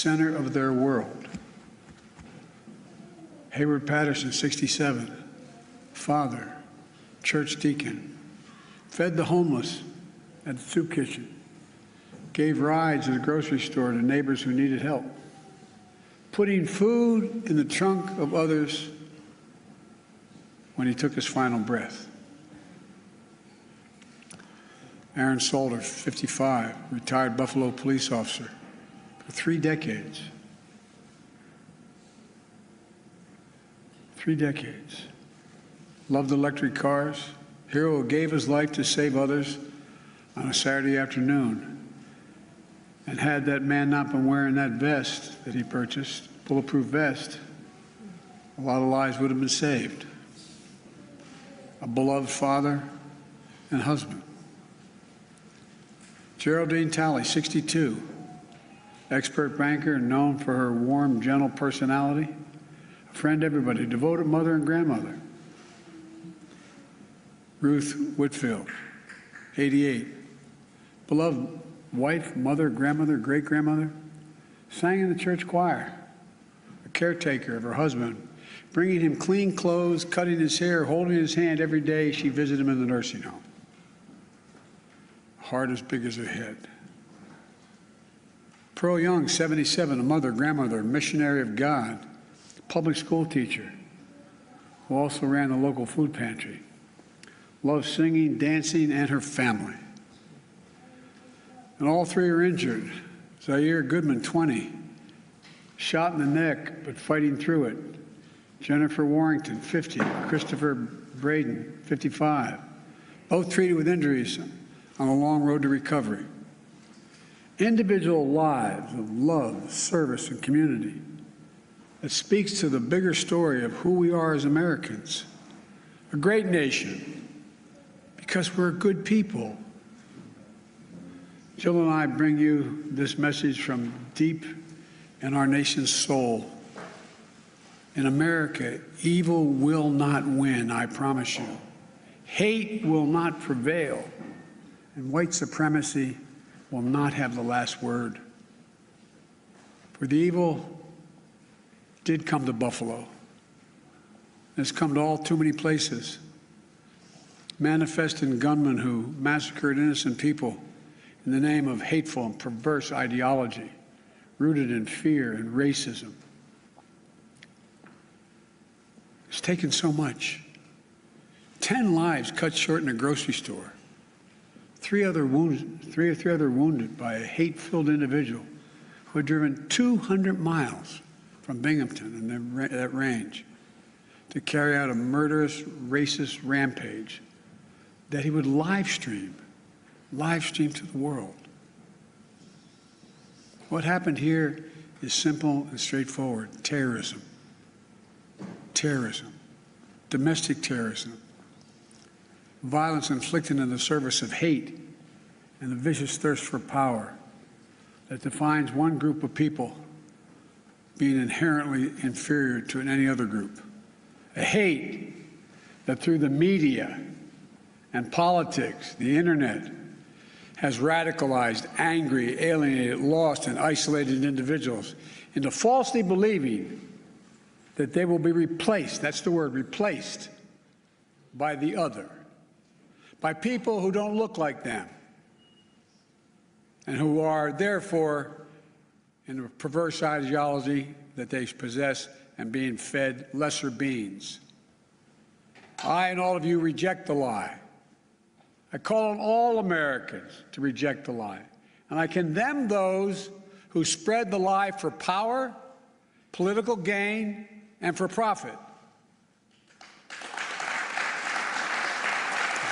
center of their world. Hayward Patterson, 67, father, church deacon, fed the homeless at the soup kitchen, gave rides at the grocery store to neighbors who needed help, putting food in the trunk of others when he took his final breath. Aaron Salter, 55, retired Buffalo police officer for 3 decades. 3 decades. Loved electric cars. Hero who gave his life to save others on a Saturday afternoon. And had that man not been wearing that vest that he purchased, bulletproof vest, a lot of lives would have been saved. A beloved father and husband. Geraldine Talley, 62, expert banker known for her warm, gentle personality, a friend to everybody, devoted mother and grandmother. Ruth Whitfield, 88, beloved wife, mother, grandmother, great-grandmother, sang in the church choir, a caretaker of her husband, bringing him clean clothes, cutting his hair, holding his hand every day she visited him in the nursing home. Heart as big as her head. Pearl Young, 77, a mother, grandmother, missionary of God, public school teacher, who also ran the local food pantry. Loved singing, dancing, and her family. And all 3 are injured. Zaire Goodman, 20, shot in the neck, but fighting through it. Jennifer Warrington, 50, Christopher Braden, 55, both treated with injuries on a long road to recovery. Individual lives of love, service, and community that speaks to the bigger story of who we are as Americans. A great nation because we're good people. Jill and I bring you this message from deep in our nation's soul. In America, evil will not win, I promise you. Hate will not prevail. And white supremacy will not have the last word. For the evil did come to Buffalo. It's come to all too many places. Manifesting gunmen who massacred innocent people in the name of hateful and perverse ideology, rooted in fear and racism. It's taken so much. 10 lives cut short in a grocery store. 3 other wounded by a hate-filled individual who had driven 200 miles from Binghamton in that range to carry out a murderous, racist rampage that he would live stream to the world. What happened here is simple and straightforward. Terrorism. Terrorism. Domestic terrorism. Violence inflicted in the service of hate and the vicious thirst for power that defines one group of people being inherently inferior to any other group. A hate that through the media and politics, the internet, has radicalized, angry, alienated, lost, and isolated individuals into falsely believing that they will be replaced, that's the word, replaced, by the other, by people who don't look like them, and who are therefore in a perverse ideology that they possess and being fed lesser beings. I and all of you reject the lie. I call on all Americans to reject the lie. And I condemn those who spread the lie for power, political gain, and for profit.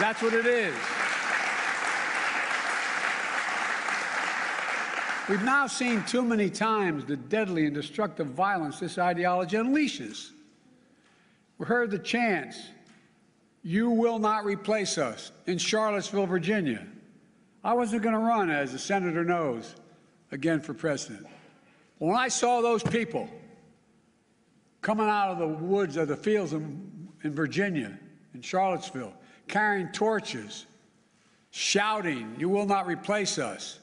That's what it is. We've now seen too many times the deadly and destructive violence this ideology unleashes. We heard the chants, "You will not replace us," in Charlottesville, Virginia. I wasn't going to run, as the senator knows, again for president. But when I saw those people coming out of the woods of the fields in Virginia, in Charlottesville, carrying torches, shouting, "You will not replace us,"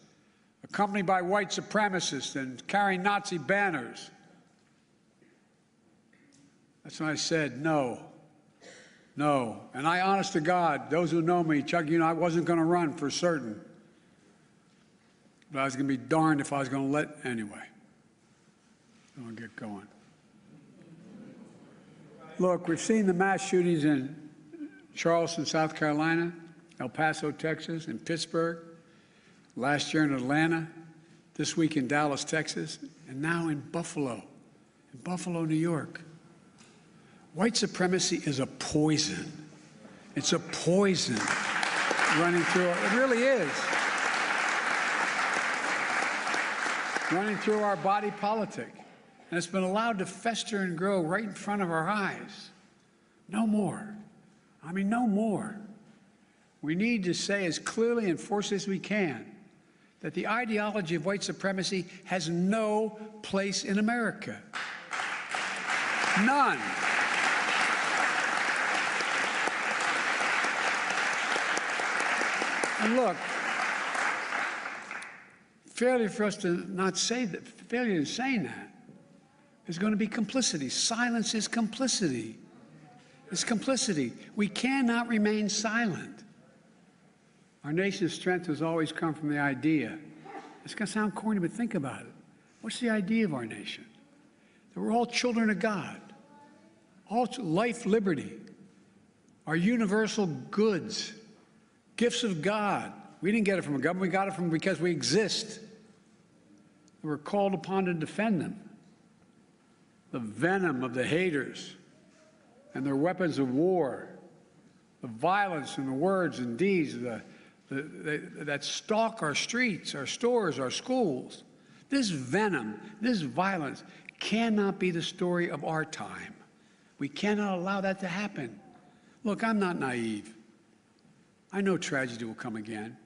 accompanied by white supremacists and carrying Nazi banners. That's when I said no. No. And I, honest to God, those who know me, Chuck, I wasn't going to run for certain. But I was going to be darned if I was going to let anyway. I'm going to get going. Look, we've seen the mass shootings in Charleston, South Carolina, El Paso, Texas, and Pittsburgh, last year in Atlanta, this week in Dallas, Texas, and now in Buffalo, New York. White supremacy is a poison. It's a poison running through it really is. Running through our body politic. And it's been allowed to fester and grow right in front of our eyes. No more. I mean, no more. We need to say as clearly and forcefully as we can that the ideology of white supremacy has no place in America. None. And look, failure for us to not say that, failure in saying that, is going to be complicity. Silence is complicity. It's complicity. We cannot remain silent. Our nation's strength has always come from the idea. It's going to sound corny, but think about it. What's the idea of our nation? That we're all children of God. All life, liberty, our universal goods, gifts of God. We didn't get it from a government. We got it from because we exist. We're called upon to defend them. The venom of the haters and their weapons of war, the violence and the words and deeds that stalk our streets, our stores, our schools. This venom, this violence cannot be the story of our time. We cannot allow that to happen. Look, I'm not naive. I know tragedy will come again.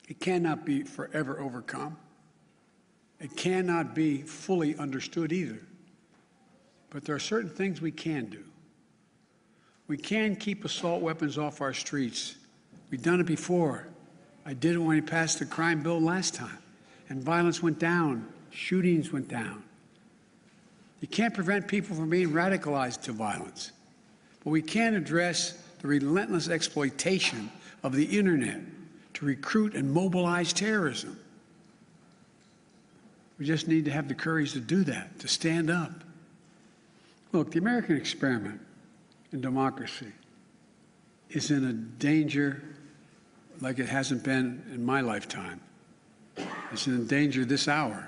It cannot be forever overcome. It cannot be fully understood either. But there are certain things we can do. We can keep assault weapons off our streets. We've done it before. I did it when we passed the crime bill last time, and violence went down, shootings went down. You can't prevent people from being radicalized to violence, but we can address the relentless exploitation of the internet to recruit and mobilize terrorism. We just need to have the courage to do that, to stand up. Look, the American experiment in democracy is in a danger like it hasn't been in my lifetime. It's in danger this hour.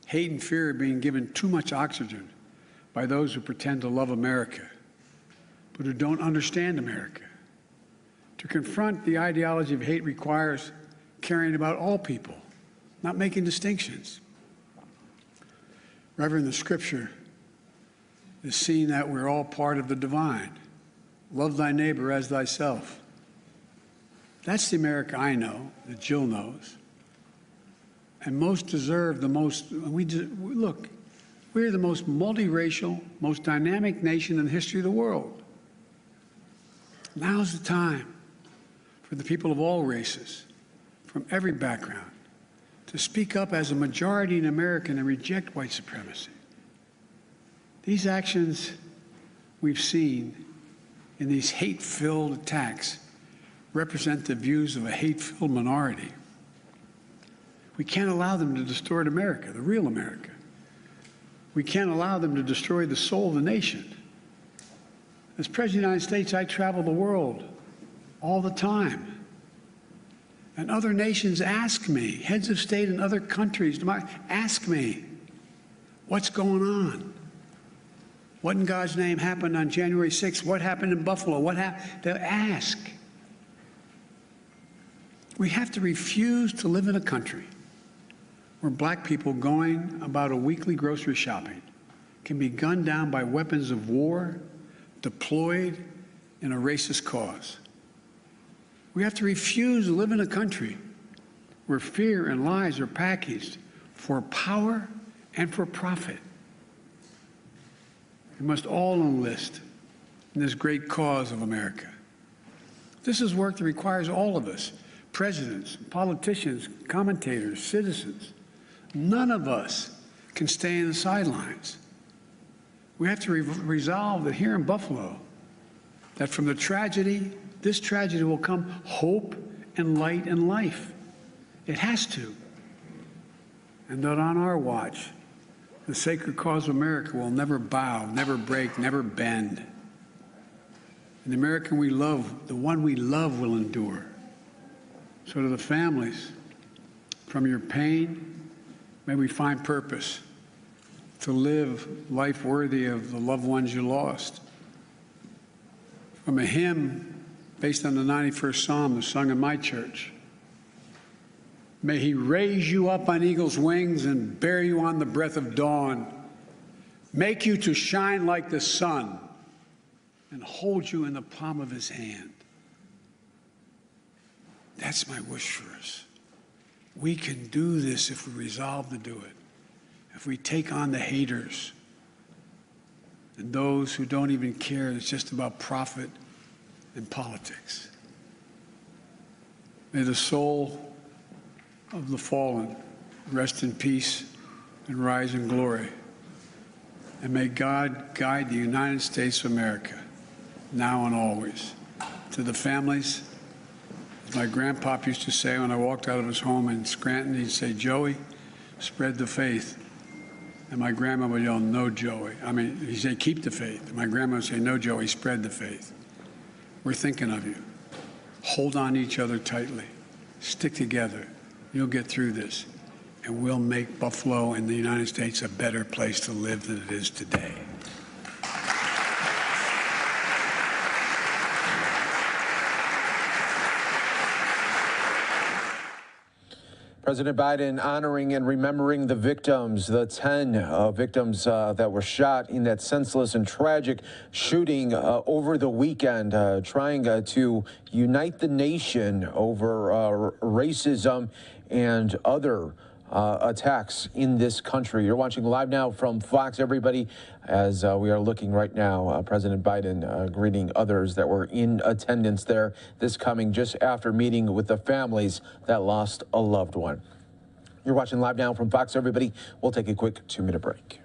Hate and fear are being given too much oxygen by those who pretend to love America, but who don't understand America. To confront the ideology of hate requires caring about all people, not making distinctions. Reverend, the scripture is seeing that we're all part of the divine. Love thy neighbor as thyself. That's the America I know, that Jill knows. And most deserve the most, look, we're the most multiracial, most dynamic nation in the history of the world. Now's the time for the people of all races, from every background, to speak up as a majority in America and reject white supremacy. These actions we've seen in these hate-filled attacks represent the views of a hate-filled minority. We can't allow them to distort America, the real America. We can't allow them to destroy the soul of the nation. As President of the United States, I travel the world all the time. And other nations ask me, heads of state in other countries, ask me, what's going on? What in God's name happened on January 6th? What happened in Buffalo? What happened? They ask. We have to refuse to live in a country where black people going about a weekly grocery shopping can be gunned down by weapons of war deployed in a racist cause. We have to refuse to live in a country where fear and lies are packaged for power and for profit. We must all enlist in this great cause of America. This is work that requires all of us, presidents, politicians, commentators, citizens. None of us can stay in the sidelines. We have to resolve that here in Buffalo, that from the tragedy, this tragedy will come hope and light and life. It has to. And that on our watch, the sacred cause of America will never bow, never break, never bend. And the American we love, the one we love, will endure. So to the families, from your pain, may we find purpose to live life worthy of the loved ones you lost. From a hymn based on the 91st Psalm that's sung in my church, may he raise you up on eagle's wings and bear you on the breath of dawn, make you to shine like the sun, and hold you in the palm of his hand. That's my wish for us. We can do this if we resolve to do it. If we take on the haters and those who don't even care, it's just about profit and politics. May the soul of the fallen rest in peace and rise in glory. And may God guide the United States of America, now and always. To the families, as my grandpop used to say when I walked out of his home in Scranton, he'd say, "Joey, spread the faith." And my grandma would yell, "No, Joey." He'd say, "Keep the faith." And my grandma would say, "No, Joey, spread the faith." We're thinking of you. Hold on to each other tightly. Stick together. You'll get through this, and we'll make Buffalo and the United States a better place to live than it is today. President Biden honoring and remembering the victims, the 10 victims that were shot in that senseless and tragic shooting over the weekend, trying to unite the nation over racism and other attacks in this country. You're watching Live Now from Fox, everybody, as we are looking right now. President Biden greeting others that were in attendance there. This coming just after meeting with the families that lost a loved one. You're watching Live Now from Fox, everybody. We'll take a quick 2-minute break.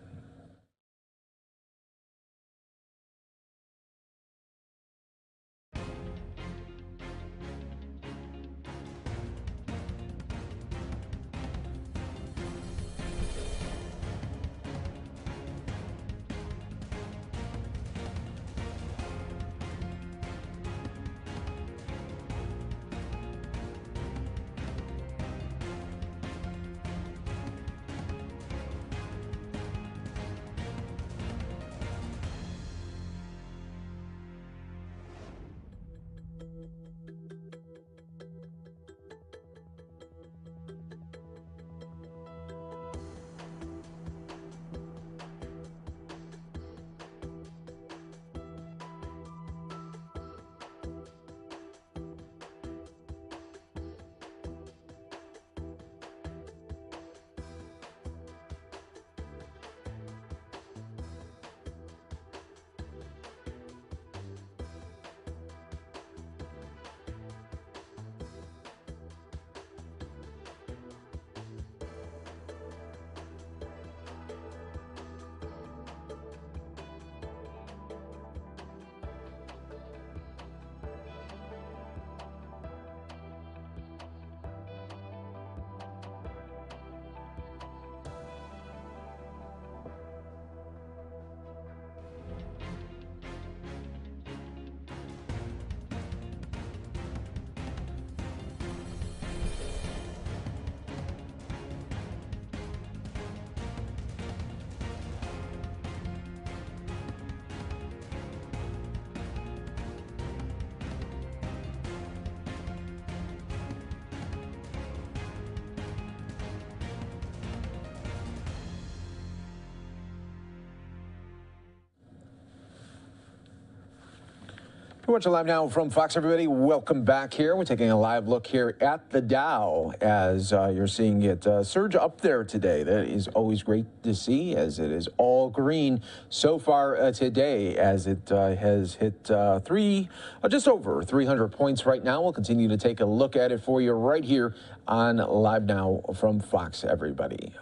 You're watching Live Now from Fox, everybody. Welcome back here. We're taking a live look here at the Dow as you're seeing it surge up there today. That is always great to see, as it is all green so far today, as it has hit just over 300 points right now. We'll continue to take a look at it for you right here on Live Now from Fox, everybody.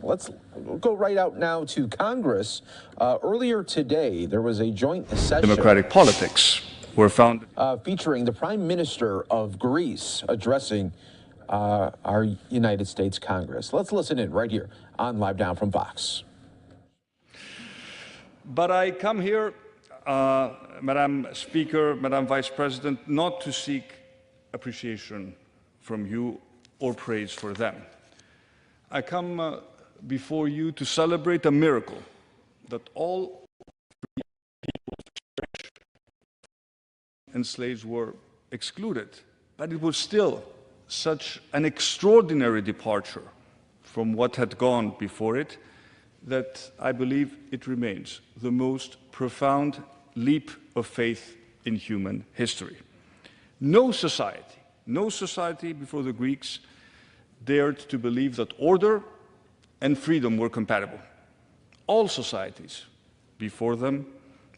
Let's go right out now to Congress. Earlier today, there was a joint session. Democratic politics were found. Featuring the Prime Minister of Greece addressing our United States Congress. Let's listen in right here on Live Now from Fox. But I come here, Madam Speaker, Madam Vice President, not to seek appreciation from you or praise for them. I come before you to celebrate a miracle that all and slaves were excluded, but it was still such an extraordinary departure from what had gone before it that I believe it remains the most profound leap of faith in human history. No society before the Greeks dared to believe that order and freedom were compatible. All societies before them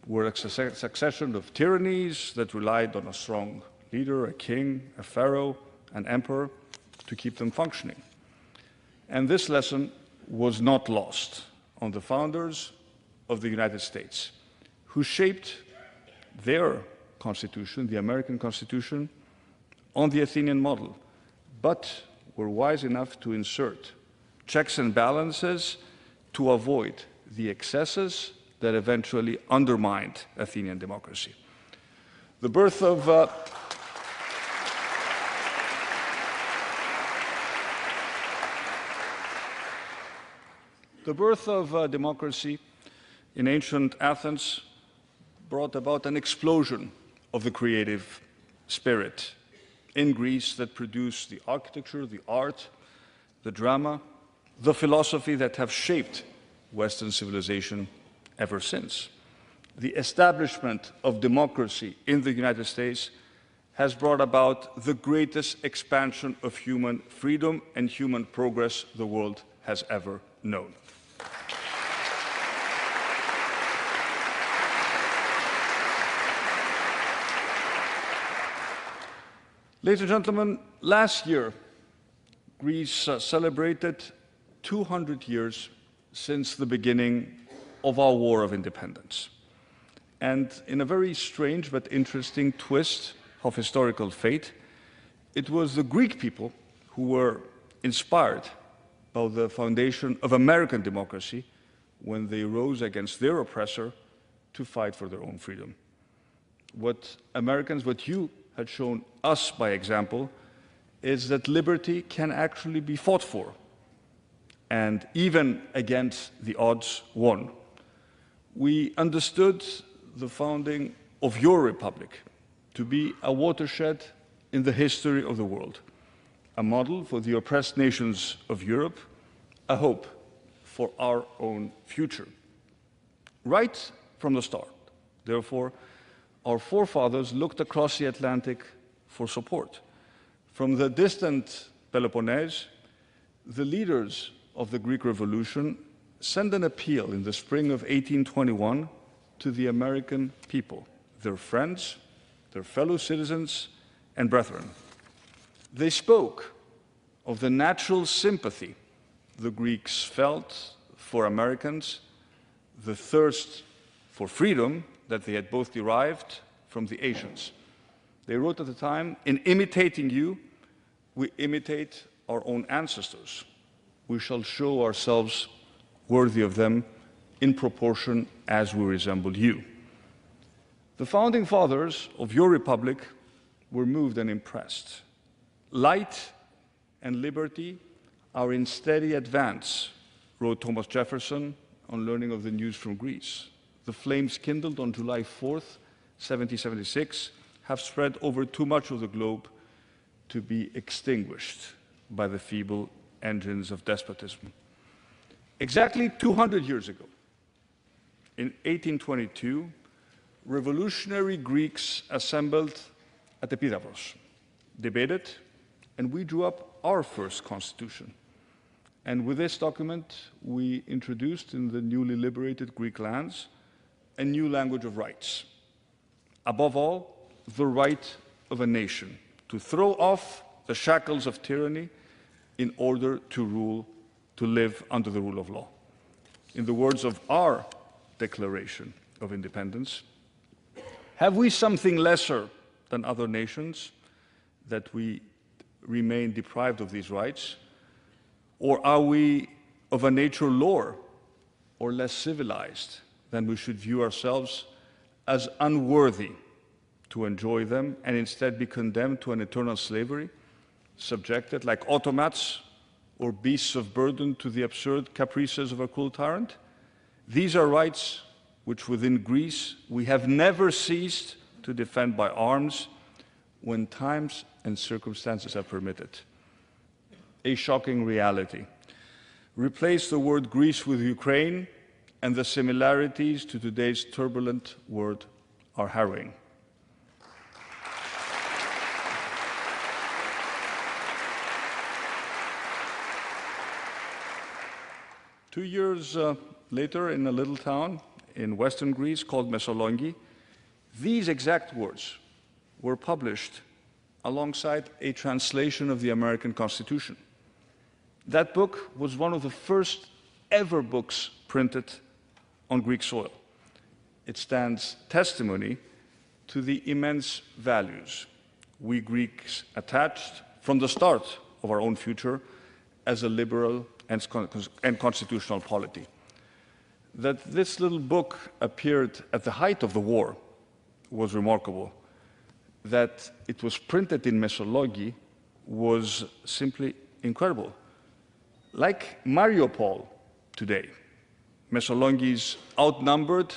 were a succession of tyrannies that relied on a strong leader, a king, a pharaoh, an emperor, to keep them functioning. And this lesson was not lost on the founders of the United States, who shaped their Constitution, the American Constitution, on the Athenian model, but were wise enough to insert checks and balances to avoid the excesses that eventually undermined Athenian democracy. The birth of democracy in ancient Athens brought about an explosion of the creative spirit in Greece that produced the architecture, the art, the drama, the philosophy that have shaped Western civilization ever since. The establishment of democracy in the United States has brought about the greatest expansion of human freedom and human progress the world has ever known. Ladies and gentlemen, last year, Greece celebrated 200 years since the beginning of our War of Independence. And in a very strange but interesting twist of historical fate, it was the Greek people who were inspired by the foundation of American democracy when they rose against their oppressor to fight for their own freedom. What you had shown us by example is that liberty can actually be fought for, and even against the odds, won. We understood the founding of your republic to be a watershed in the history of the world, a model for the oppressed nations of Europe, a hope for our own future. Right from the start, therefore, our forefathers looked across the Atlantic for support. From the distant Peloponnese, the leaders of the Greek Revolution sent an appeal in the spring of 1821 to the American people, their friends, their fellow citizens, and brethren. They spoke of the natural sympathy the Greeks felt for Americans, the thirst for freedom that they had both derived from the Asians. They wrote at the time, "In imitating you, we imitate our own ancestors. We shall show ourselves worthy of them in proportion as we resemble you." The founding fathers of your republic were moved and impressed. "Light and liberty are in steady advance," wrote Thomas Jefferson on learning of the news from Greece. The flames kindled on July 4th, 1776, have spread over too much of the globe to be extinguished by the feeble engines of despotism. Exactly 200 years ago, in 1822, revolutionary Greeks assembled at Epidavros, debated, and we drew up our first constitution. And with this document, we introduced in the newly liberated Greek lands a new language of rights. Above all, the right of a nation to throw off the shackles of tyranny in order to live under the rule of law. In the words of our Declaration of Independence, have we something lesser than other nations that we remain deprived of these rights? Or are we of a nature lower or less civilized than we should view ourselves as unworthy to enjoy them and instead be condemned to an eternal slavery, subjected like automats or beasts of burden to the absurd caprices of a cruel tyrant? These are rights which within Greece we have never ceased to defend by arms when times and circumstances have permitted. A shocking reality. Replace the word Greece with Ukraine, and the similarities to today's turbulent world are harrowing. Two years later, in a little town in western Greece called Messolongi, these exact words were published alongside a translation of the American Constitution. That book was one of the first ever books printed on Greek soil. It stands testimony to the immense values we Greeks attached from the start of our own future as a liberal and constitutional polity. That this little book appeared at the height of the war was remarkable. That it was printed in Messolongi was simply incredible. Like Mariupol today, Messolongi's outnumbered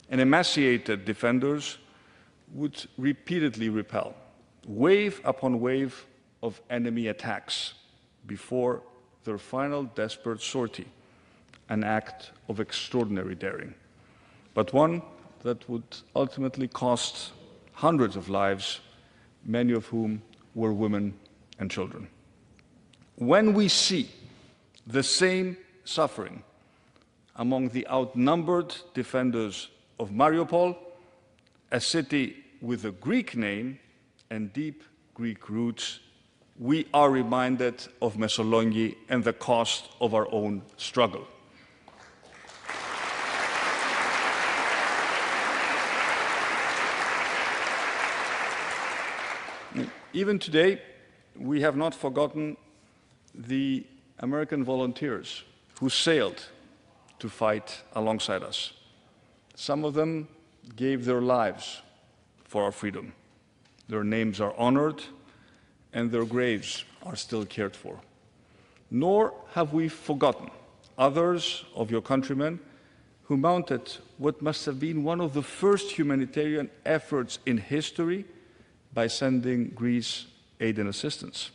and emaciated defenders would repeatedly repel wave upon wave of enemy attacks before their final desperate sortie, an act of extraordinary daring, but one that would ultimately cost hundreds of lives, many of whom were women and children. When we see the same suffering among the outnumbered defenders of Mariupol, a city with a Greek name and deep Greek roots, we are reminded of Messolongi and the cost of our own struggle. Even today, we have not forgotten the American volunteers who sailed to fight alongside us. Some of them gave their lives for our freedom. Their names are honored and their graves are still cared for. Nor have we forgotten others of your countrymen who mounted what must have been one of the first humanitarian efforts in history by sending Greece aid and assistance.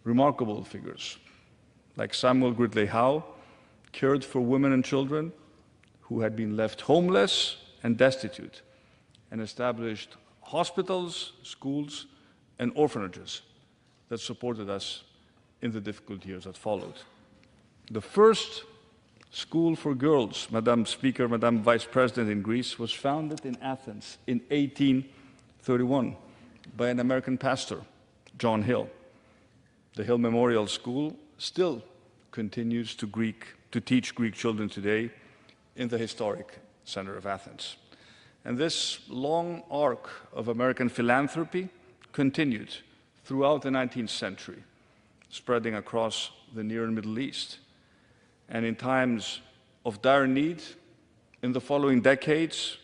Remarkable figures, like Samuel Gridley Howe, cared for women and children who had been left homeless and destitute, and established hospitals, schools, and orphanages that supported us in the difficult years that followed. The first school for girls, Madam Speaker, Madam Vice President, in Greece was founded in Athens in 1831 by an American pastor, John Hill. The Hill Memorial School still continues to teach Greek children today in the historic center of Athens. And this long arc of American philanthropy continued throughout the 19th century, spreading across the Near and Middle East. And in times of dire need, in the following decades,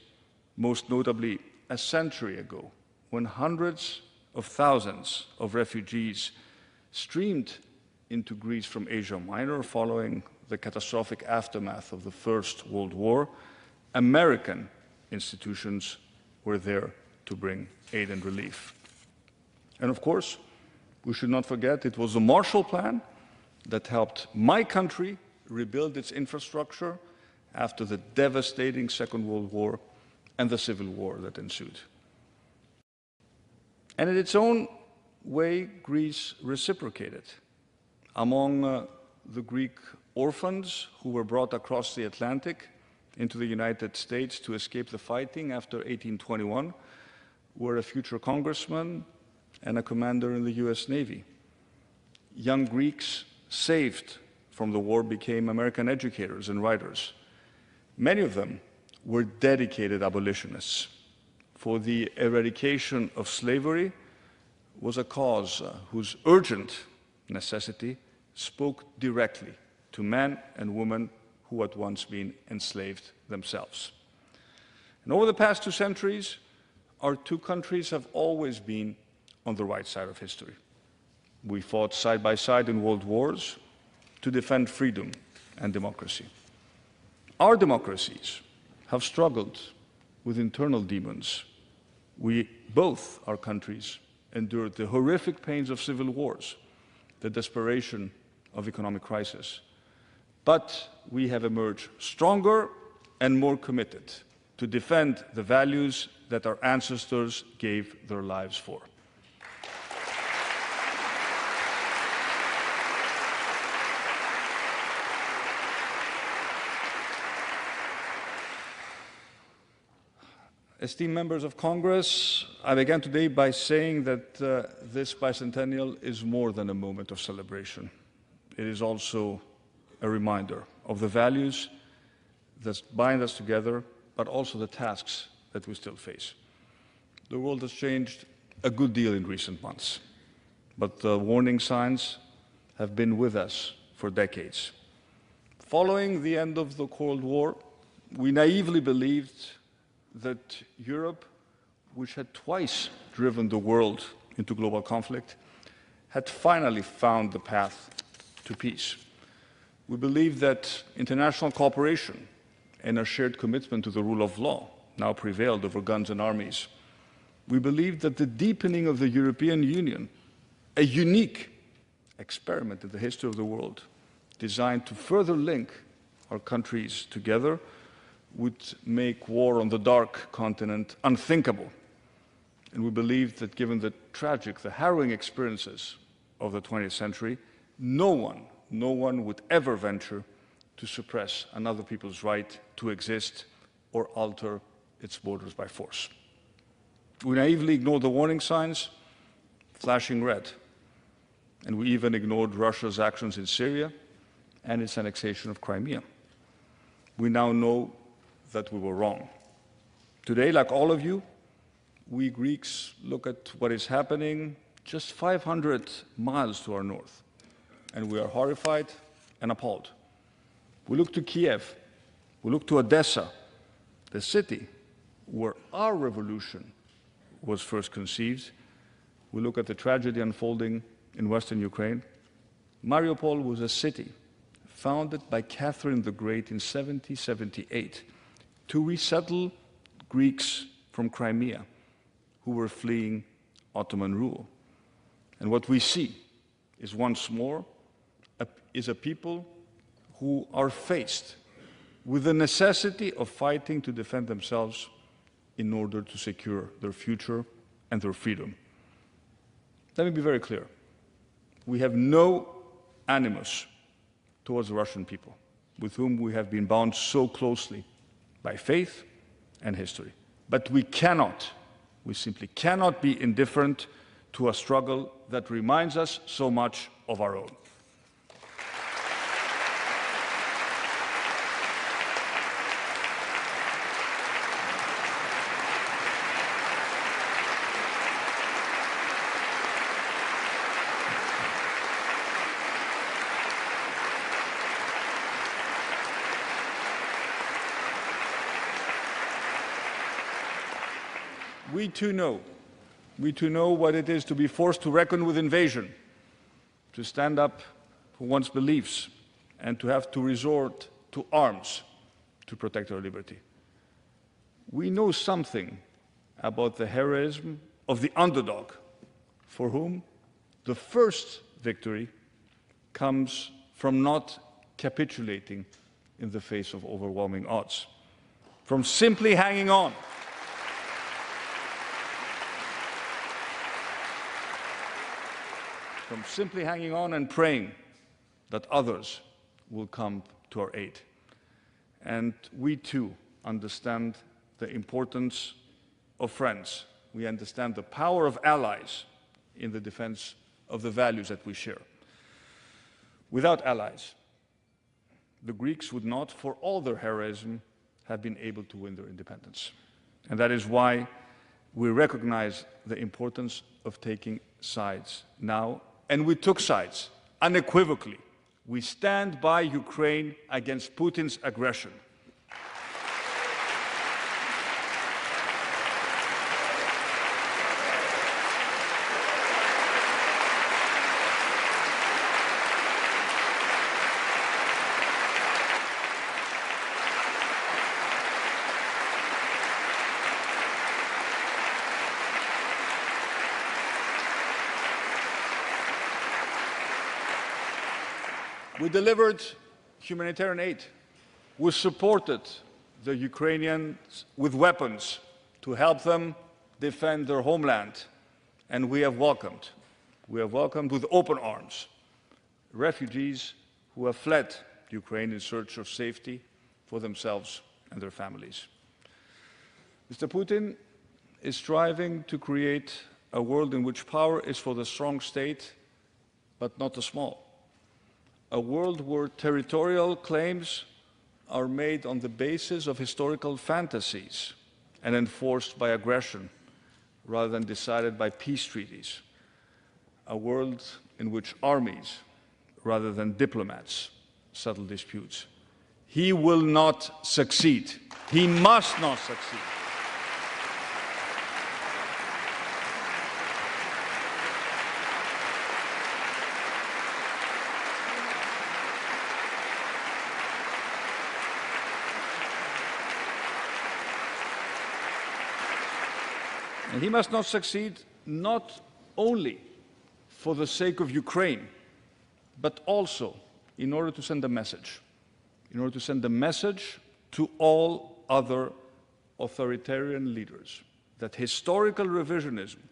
most notably a century ago, when hundreds of thousands of refugees streamed into Greece from Asia Minor following the catastrophic aftermath of the First World War, American institutions were there to bring aid and relief. And of course, we should not forget it was the Marshall Plan that helped my country rebuild its infrastructure after the devastating Second World War and the civil war that ensued. And in its own way, Greece reciprocated. Among the Greek orphans who were brought across the Atlantic into the United States to escape the fighting after 1821 were a future congressman and a commander in the US Navy. Young Greeks saved from the war became American educators and writers. Many of them were dedicated abolitionists, for the eradication of slavery was a cause whose urgent necessity spoke directly to men and women who had once been enslaved themselves. And over the past 2 centuries, our two countries have always been on the right side of history. We fought side by side in world wars to defend freedom and democracy. Our democracies have struggled with internal demons. Both our countries endured the horrific pains of civil wars, the desperation of economic crisis. But we have emerged stronger and more committed to defend the values that our ancestors gave their lives for. Esteemed members of Congress, I began today by saying that this bicentennial is more than a moment of celebration. It is also a reminder of the values that bind us together, but also the tasks that we still face. The world has changed a good deal in recent months, but the warning signs have been with us for decades. Following the end of the Cold War, we naively believed that Europe, which had twice driven the world into global conflict, had finally found the path to peace. We believed that international cooperation and a shared commitment to the rule of law now prevailed over guns and armies. We believed that the deepening of the European Union, a unique experiment in the history of the world, designed to further link our countries together, would make war on the dark continent unthinkable. And we believed that given the tragic, the harrowing experiences of the 20th century, no one would ever venture to suppress another people's right to exist or alter its borders by force. We naively ignored the warning signs, flashing red, and we even ignored Russia's actions in Syria and its annexation of Crimea. We now know that we were wrong. Today, like all of you, we Greeks look at what is happening just 500 miles to our north, and we are horrified and appalled. We look to Kiev, we look to Odessa, the city where our revolution was first conceived. We look at the tragedy unfolding in western Ukraine. Mariupol was a city founded by Catherine the Great in 1778 to resettle Greeks from Crimea who were fleeing Ottoman rule. And what we see is once more a people who are faced with the necessity of fighting to defend themselves in order to secure their future and their freedom. Let me be very clear. We have no animus towards the Russian people, with whom we have been bound so closely by faith and history. But we simply cannot be indifferent to a struggle that reminds us so much of our own. We too know what it is to be forced to reckon with invasion, to stand up for one's beliefs, and to have to resort to arms to protect our liberty. We know something about the heroism of the underdog, for whom the first victory comes from not capitulating in the face of overwhelming odds, from simply hanging on from simply hanging on and praying that others will come to our aid. And we too understand the importance of friends. We understand the power of allies in the defense of the values that we share. Without allies, the Greeks would not, for all their heroism, have been able to win their independence. And that is why we recognize the importance of taking sides now. And we took sides unequivocally. We stand by Ukraine against Putin's aggression. We delivered humanitarian aid. We supported the Ukrainians with weapons to help them defend their homeland. And we have welcomed with open arms refugees who have fled Ukraine in search of safety for themselves and their families. Mr. Putin is striving to create a world in which power is for the strong state, but not the small. A world where territorial claims are made on the basis of historical fantasies and enforced by aggression rather than decided by peace treaties. A world in which armies, rather than diplomats, settle disputes. He will not succeed. He must not succeed. And he must not succeed not only for the sake of Ukraine, but also in order to send a message. In order to send a message to all other authoritarian leaders that historical revisionism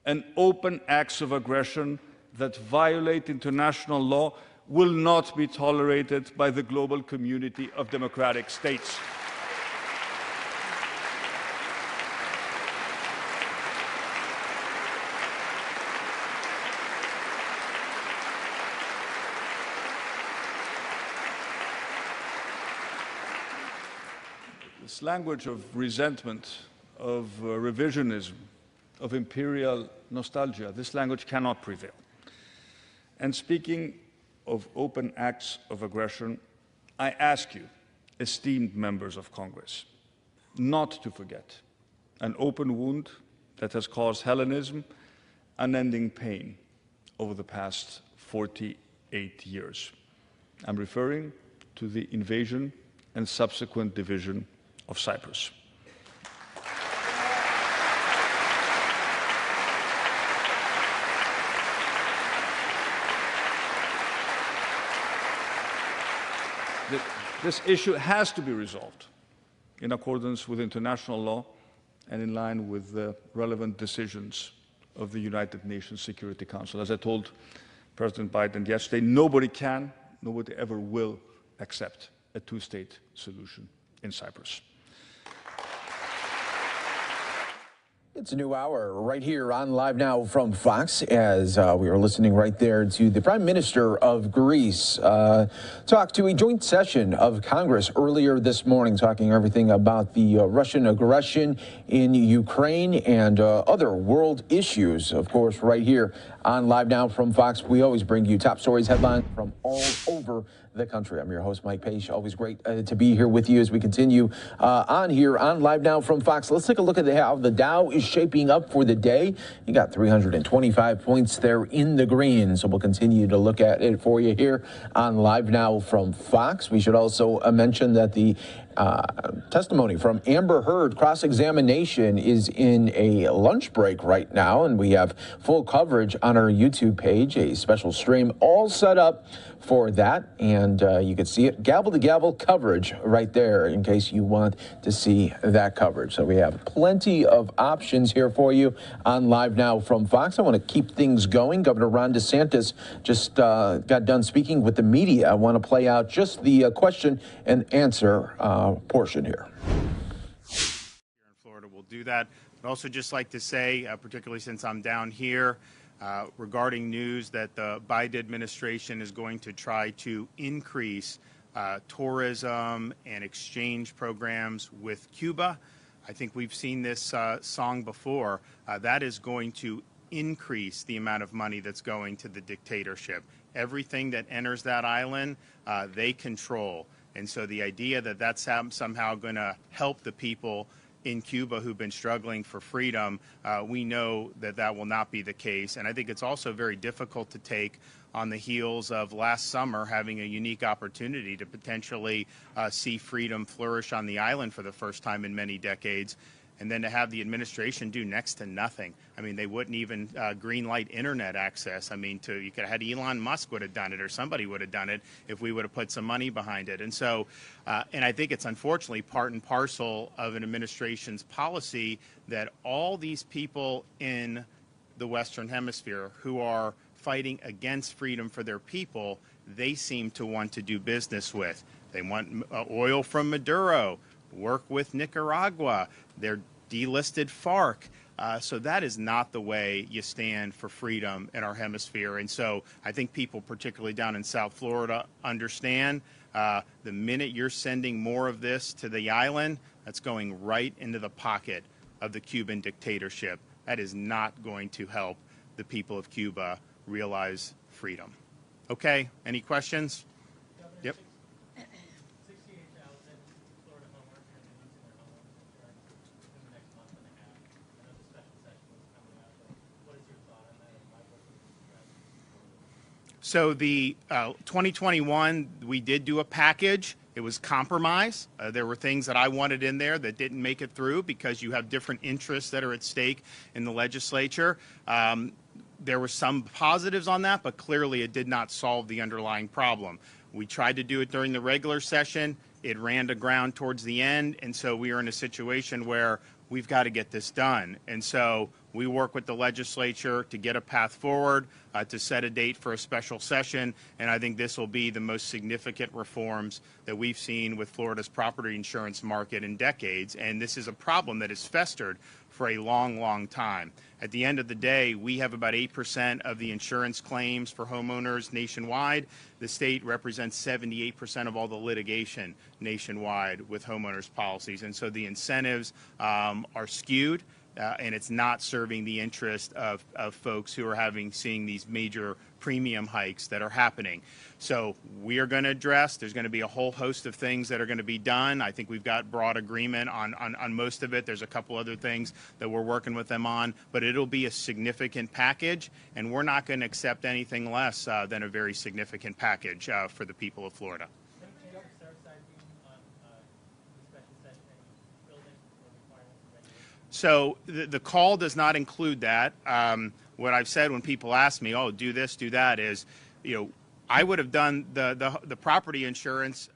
and open acts of aggression that violate international law will not be tolerated by the global community of democratic states. This language of resentment, of revisionism, of imperial nostalgia, this language cannot prevail. And speaking of open acts of aggression, I ask you, esteemed members of Congress, not to forget an open wound that has caused Hellenism unending pain over the past 48 years. I'm referring to the invasion and subsequent division of Cyprus. This issue has to be resolved in accordance with international law and in line with the relevant decisions of the United Nations Security Council. As I told President Biden yesterday, nobody ever will accept a two-state solution in Cyprus. It's a new hour right here on Live Now from Fox as we are listening right there to the Prime Minister of Greece talk to a joint session of Congress earlier this morning, talking everything about the Russian aggression in Ukraine and other world issues. Of course, right here on Live Now from Fox, we always bring you top stories, headlines from all over the country. I'm your host, Mike Page. Always great to be here with you as we continue on here on Live Now from Fox. Let's take a look at how the Dow is shaping up for the day. You got 325 points there in the green. So we'll continue to look at it for you here on Live Now from Fox. We should also mention that the testimony from Amber Heard. Cross-examination is in a lunch break right now, and we have full coverage on our YouTube page, a special stream all set up for that, and you can see it, gavel-to-gavel coverage right there in case you want to see that coverage. So we have plenty of options here for you on Live Now from Fox. I want to keep things going. Governor Ron DeSantis just got done speaking with the media. I want to play out just the question and answer portion here. Here in Florida, we'll do that. I'd also just like to say, particularly since I'm down here, regarding news that the Biden administration is going to try to increase tourism and exchange programs with Cuba. I think we've seen this song before. That is going to increase the amount of money that's going to the dictatorship. Everything that enters that island, they control. And so the idea that that's somehow going to help the people in Cuba who've been struggling for freedom, we know that that will not be the case. And I think it's also very difficult to take on the heels of last summer having a unique opportunity to potentially see freedom flourish on the island for the first time in many decades, and then to have the administration do next to nothing. I mean, they wouldn't even green light internet access. I mean, you could have had Elon Musk would have done it, or somebody would have done it if we would have put some money behind it. And so, and I think it's unfortunately part and parcel of an administration's policy that all these people in the Western Hemisphere who are fighting against freedom for their people, they seem to want to do business with. They want oil from Maduro, work with Nicaragua. They're delisted FARC. So that is not the way you stand for freedom in our hemisphere. And so I think people, particularly down in South Florida, understand the minute you're sending more of this to the island, that's going right into the pocket of the Cuban dictatorship. That is not going to help the people of Cuba realize freedom. Okay, any questions? Yep. 68,000 Florida homeowners are going to be losing their homeowners insurance within the next month and a half. I know the special session is coming up, but what is your thought on that, and why wasn't this addressed? So the 2021, we did do a package. It was compromise. There were things that I wanted in there that didn't make it through because you have different interests that are at stake in the legislature. There were some positives on that, but clearly it did not solve the underlying problem. We tried to do it during the regular session. It ran to ground towards the end, and so we are in a situation where we've got to get this done. And so we work with the legislature to get a path forward, to set a date for a special session, and I think this will be the most significant reforms that we've seen with Florida's property insurance market in decades, and this is a problem that has festered for a long, long time. At the end of the day, we have about 8% of the insurance claims for homeowners nationwide. The state represents 78% of all the litigation nationwide with homeowners policies, and so the incentives are skewed. And it's not serving the interest of folks who are seeing these major premium hikes that are happening. So we are going to address, there's going to be a whole host of things that are going to be done. I think we've got broad agreement on most of it. There's a couple other things that we're working with them on, but it'll be a significant package, and we're not going to accept anything less than a very significant package for the people of Florida. So the call does not include that. What I've said when people ask me, oh, do this, do that, is, I would have done the property insurance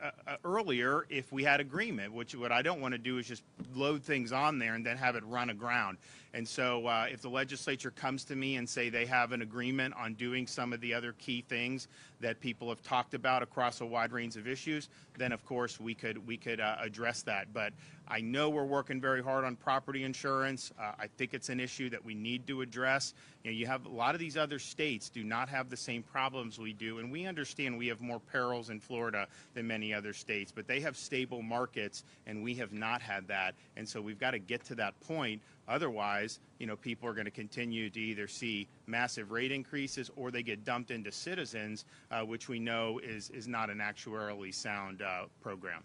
earlier if we had agreement, which what I don't want to do is just load things on there and then have it run aground. And so if the legislature comes to me and say they have an agreement on doing some of the other key things that people have talked about across a wide range of issues, then of course we could address that. But I know we're working very hard on property insurance. I think it's an issue that we need to address. You have a lot of these other states do not have the same problems we do, and we understand we have more perils in Florida than many other states, but they have stable markets and we have not had that. And so we've got to get to that point. Otherwise, people are going to continue to either see massive rate increases or they get dumped into Citizens, which we know is not an actuarially sound program.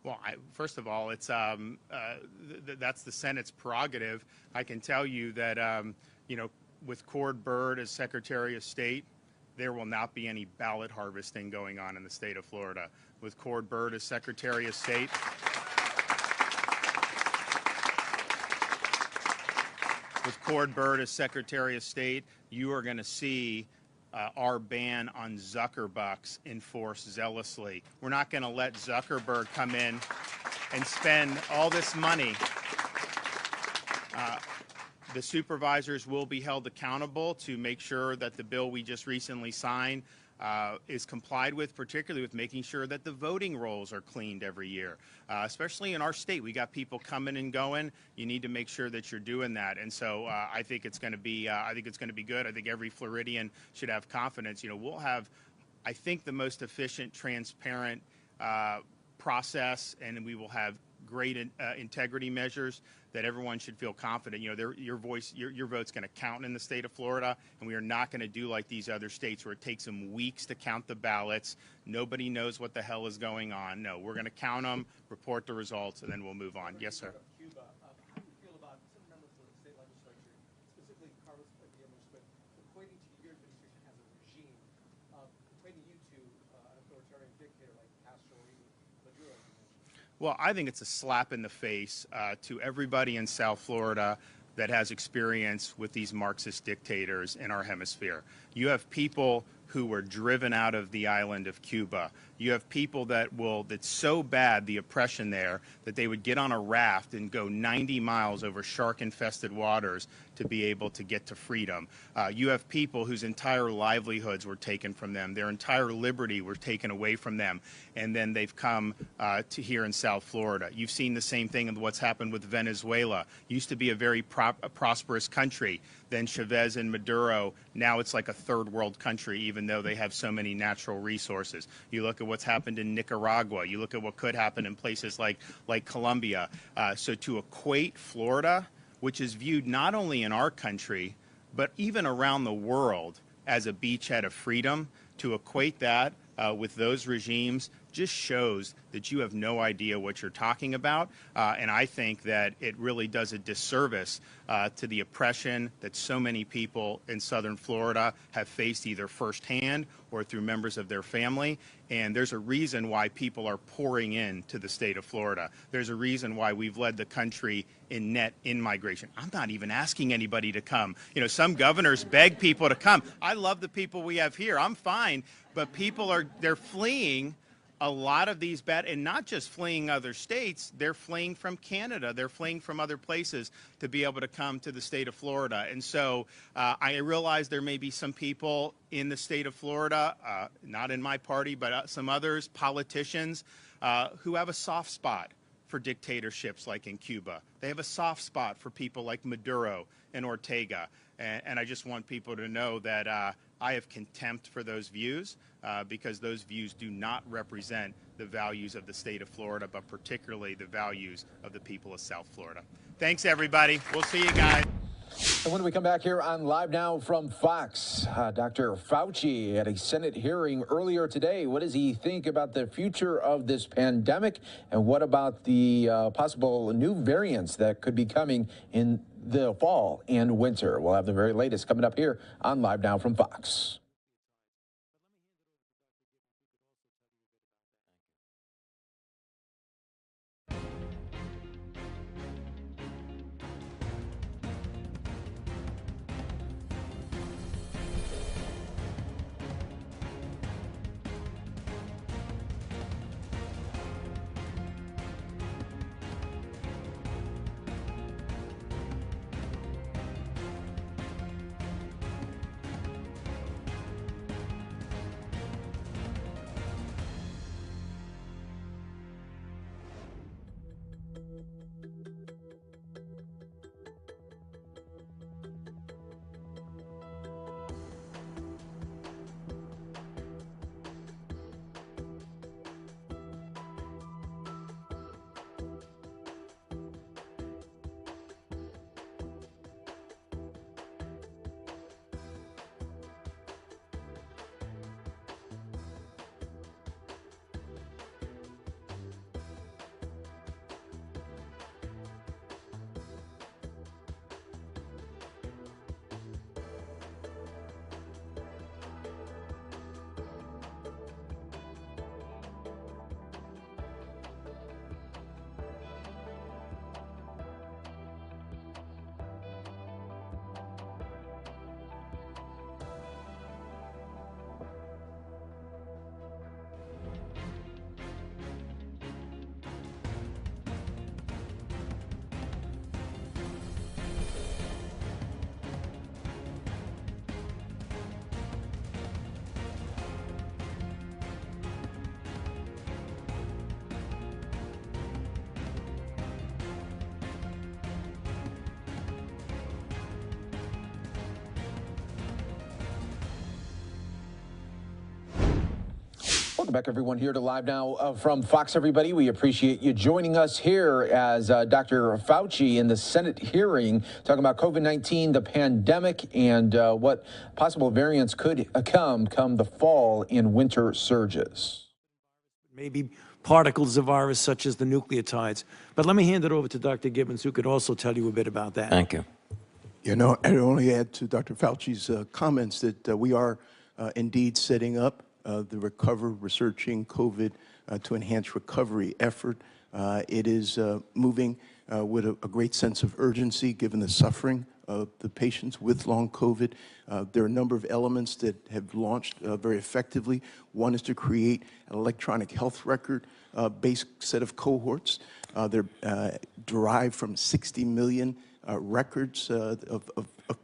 Well, first of all, it's that's the Senate's prerogative. I can tell you that with Cord Byrd as Secretary of State, there will not be any ballot harvesting going on in the state of Florida. With Cord Byrd as Secretary of State, you are going to see our ban on Zuckerbucks enforced zealously. We're not going to let Zuckerberg come in and spend all this money. The supervisors will be held accountable to make sure that the bill we just recently signed is complied with, particularly with making sure that the voting rolls are cleaned every year. Especially in our state, we got people coming and going. You need to make sure that you're doing that. And so I think it's going to be good. I think every Floridian should have confidence. We'll have, I think, the most efficient, transparent process, and we will have great integrity measures that everyone should feel confident. Your vote's going to count in the state of Florida, and we are not going to do like these other states where it takes them weeks to count the ballots. Nobody knows what the hell is going on. No, we're going to count them, report the results, and then we'll move on. Yes, sir. Cuba, how do you feel about some members of the state legislature, specifically Carlos equating to your administration as a regime, equating you to an authoritarian dictator like Castro or even Maduro? Well, I think it's a slap in the face to everybody in South Florida that has experience with these Marxist dictators in our hemisphere. You have people who were driven out of the island of Cuba. You have people that's so bad, the oppression there, that they would get on a raft and go 90 miles over shark-infested waters to be able to get to freedom. You have people whose entire livelihoods were taken from them. Their entire liberty were taken away from them. And then they've come to here in South Florida. You've seen the same thing in what's happened with Venezuela. Used to be a very prosperous country. Then Chavez and Maduro, now it's like a third world country, even though they have so many natural resources. You look at what's happened in Nicaragua. You look at what could happen in places like Colombia. So to equate Florida, which is viewed not only in our country, but even around the world as a beachhead of freedom, to equate that with those regimes just shows that you have no idea what you're talking about. And I think that it really does a disservice to the oppression that so many people in southern Florida have faced either firsthand or through members of their family. And there's a reason why people are pouring into the state of Florida. There's a reason why we've led the country in net in-migration. I'm not even asking anybody to come. Some governors beg people to come. I love the people we have here. I'm fine. But people they're fleeing a lot of these and not just fleeing other states, they're fleeing from Canada. They're fleeing from other places to be able to come to the state of Florida. And so I realize there may be some people in the state of Florida, not in my party, but some others, politicians, who have a soft spot for dictatorships like in Cuba. They have a soft spot for people like Maduro and Ortega. And I just want people to know that I have contempt for those views because those views do not represent the values of the state of Florida, but particularly the values of the people of South Florida. Thanks, everybody. We'll see you guys. And when we come back here on Live Now from Fox, Dr. Fauci at a Senate hearing earlier today. What does he think about the future of this pandemic? And what about the possible new variants that could be coming in the fall and winter? We'll have the very latest coming up here on Live Now from Fox. back, everyone, here to Live Now from Fox, everybody. We appreciate you joining us here as Dr. Fauci in the Senate hearing talking about COVID-19, the pandemic, and what possible variants could come the fall and winter surges. Maybe particles of virus such as the nucleotides. But let me hand it over to Dr. Gibbons, who could also tell you a bit about that. Thank you. You know, I'd only add to Dr. Fauci's comments that we are indeed setting up the researching COVID to enhance recovery effort. It is moving with a great sense of urgency given the suffering of the patients with long COVID. There are a number of elements that have launched very effectively. One is to create an electronic health record based set of cohorts. They're derived from 60 million records of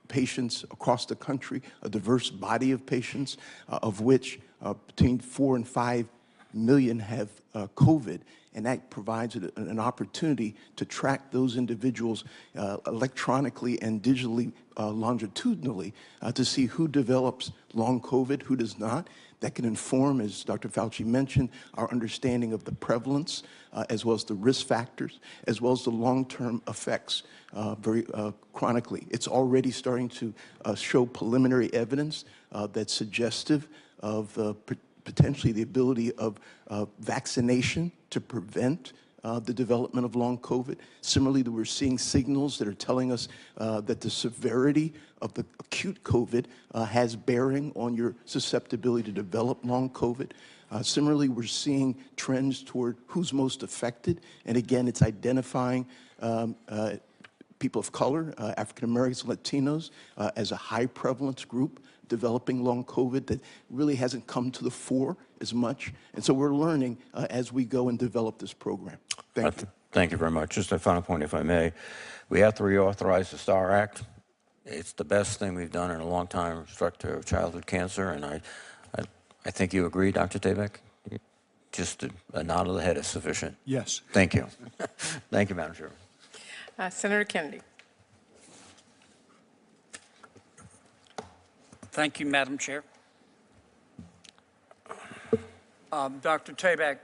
patients across the country, a diverse body of patients, of which between 4 and 5 million have COVID. And that provides an opportunity to track those individuals electronically and digitally, longitudinally, to see who develops long COVID, who does not. That can inform, as Dr. Fauci mentioned, our understanding of the prevalence, as well as the risk factors, as well as the long-term effects very chronically. It's already starting to show preliminary evidence that's suggestive of potentially the ability of vaccination to prevent the development of long COVID. Similarly, we're seeing signals that are telling us that the severity of the acute COVID has bearing on your susceptibility to develop long COVID. Similarly, we're seeing trends toward who's most affected. And again, it's identifying people of color, African Americans, Latinos, as a high prevalence group developing long COVID that really hasn't come to the fore as much. And so we're learning as we go and develop this program. Thank you. Thank you very much. Just a final point, if I may. We have to reauthorize the STAR Act. It's the best thing we've done in a long time with respect to childhood cancer, and I think you agree, Dr. Tabak? Just a nod of the head is sufficient. Yes. Thank you. Thank you, Madam Chairman. Senator Kennedy. Thank you, Madam Chair. Dr. Tabak,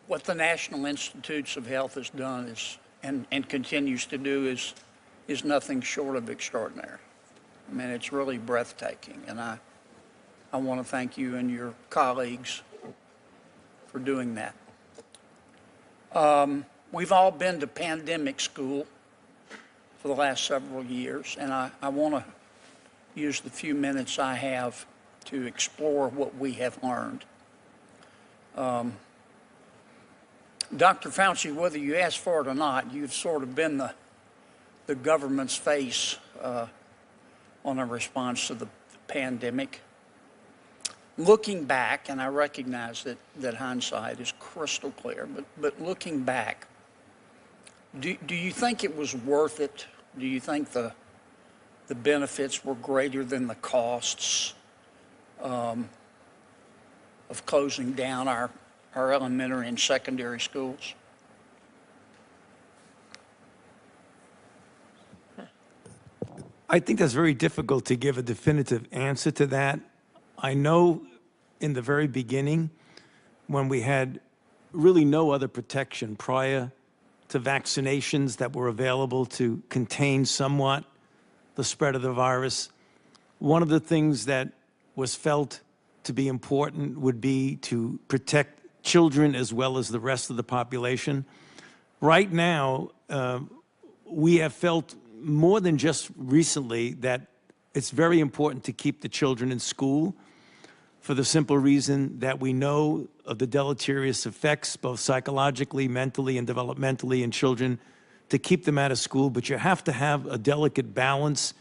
what the National Institutes of Health has done is, and continues to do is nothing short of extraordinary. I mean, it's really breathtaking, and I want to thank you and your colleagues for doing that. We've all been to pandemic school for the last several years, and I want to use the few minutes I have to explore what we have learned. Dr. Fauci, whether you asked for it or not, you've sort of been the government's face on a response to the pandemic. Looking back, and I recognize that hindsight is crystal clear, but looking back, do you think it was worth it? Do you think the benefits were greater than the costs of closing down our elementary and secondary schools? I think that's very difficult to give a definitive answer to that. I know in the very beginning, when we had really no other protection prior to vaccinations that were available to contain somewhat the spread of the virus, one of the things that was felt to be important would be to protect children as well as the rest of the population. Right now, we have felt more than just recently that it's very important to keep the children in school for the simple reason that we know of the deleterious effects, both psychologically, mentally, and developmentally in children, to keep them out of school. But you have to have a delicate balance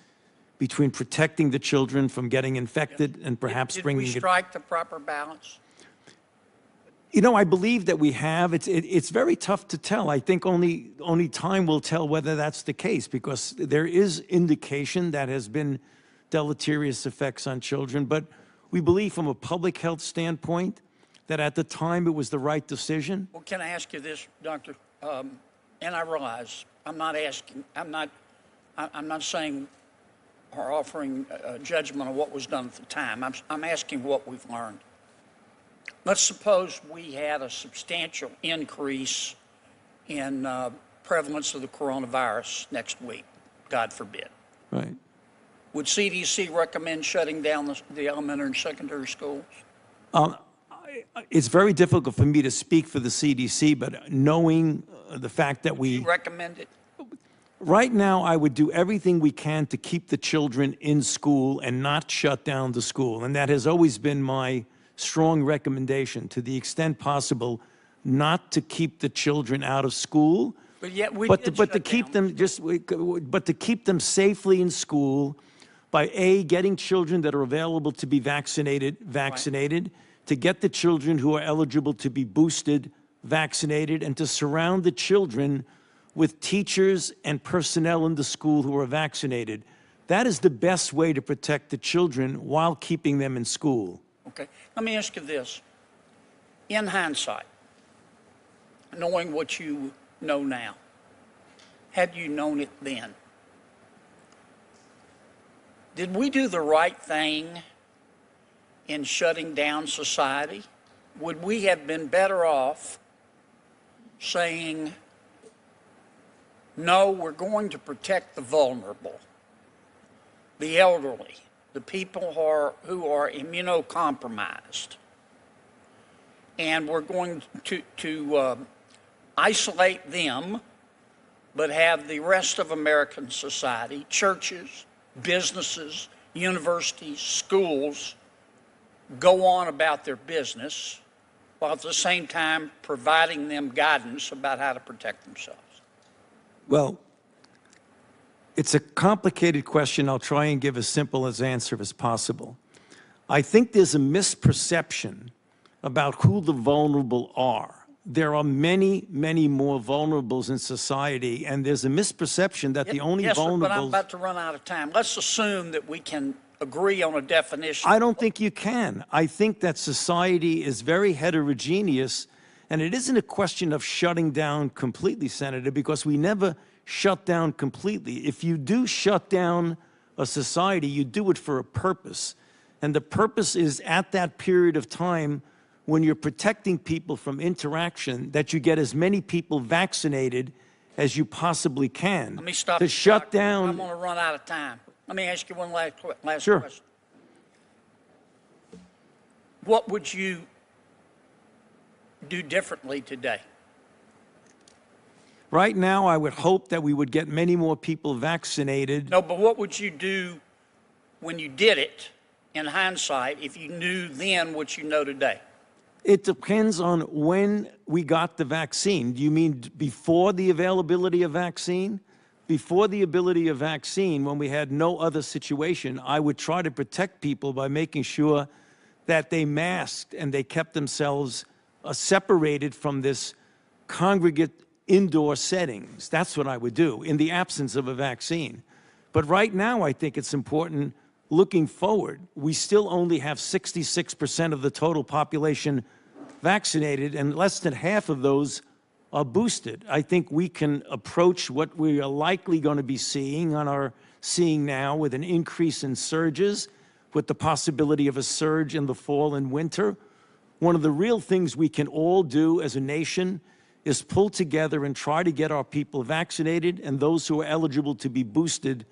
between protecting the children from getting infected and perhaps bringing it. Did we strike the proper balance? You know, I believe that we have. It's very tough to tell. I think only time will tell whether that's the case, because there is indication that has been deleterious effects on children. But we believe from a public health standpoint that at the time it was the right decision. Well, can I ask you this, Doctor? And I realize I'm not saying offering a judgment on what was done at the time. I'm asking what we've learned. Let's suppose we had a substantial increase in prevalence of the coronavirus next week, God forbid. Right. Would CDC recommend shutting down the elementary and secondary schools? It's very difficult for me to speak for the CDC, but knowing the fact that Would you recommend it? right now, I would do everything we can to keep the children in school and not shut down the school. And that has always been my strong recommendation, to the extent possible, not to keep the children out of school, But yet we but did to shut keep down. them but to keep them safely in school by getting children that are available to be vaccinated, to get the children who are eligible to be boosted, vaccinated, and to surround the children with teachers and personnel in the school who are vaccinated. That is the best way to protect the children while keeping them in school. Okay, let me ask you this. In hindsight, knowing what you know now, had you known it then, did we do the right thing in shutting down society? Would we have been better off saying, no, we're going to protect the vulnerable, the elderly, the people who are immunocompromised, and we're going to isolate them, but have the rest of American society, churches, businesses, universities, schools, go on about their business, while at the same time providing them guidance about how to protect themselves? Well, it's a complicated question. I'll try and give as simple an answer as possible. I think there's a misperception about who the vulnerable are. There are many, many more vulnerables in society, and there's a misperception that the only yes, vulnerables... Sir, but I'm about to run out of time. Let's assume that we can agree on a definition. I don't think you can. I think that society is very heterogeneous, and it isn't a question of shutting down completely, Senator, because we never shut down completely. If you do shut down a society, you do it for a purpose. And the purpose is, at that period of time, when you're protecting people from interaction, that you get as many people vaccinated as you possibly can. Let me stop to you, shut Doctor. down... I'm going to run out of time. Let me ask you one last Sure. question. What would you do differently today? Right now, I would hope that we would get many more people vaccinated. No, but what would you do when you did it, in hindsight, if you knew then what you know today? It depends on when we got the vaccine. Do you mean before the availability of vaccine? Before the ability of vaccine, when we had no other situation, I would try to protect people by making sure that they masked and they kept themselves separated from this congregate indoor settings. That's what I would do in the absence of a vaccine. But right now, I think it's important, looking forward, we still only have 66% of the total population vaccinated, and less than half of those are boosted. I think we can approach what we are likely going to be seeing now with an increase in surges, with the possibility of a surge in the fall and winter. One of the real things we can all do as a nation is pull together and try to get our people vaccinated, and those who are eligible to be boosted.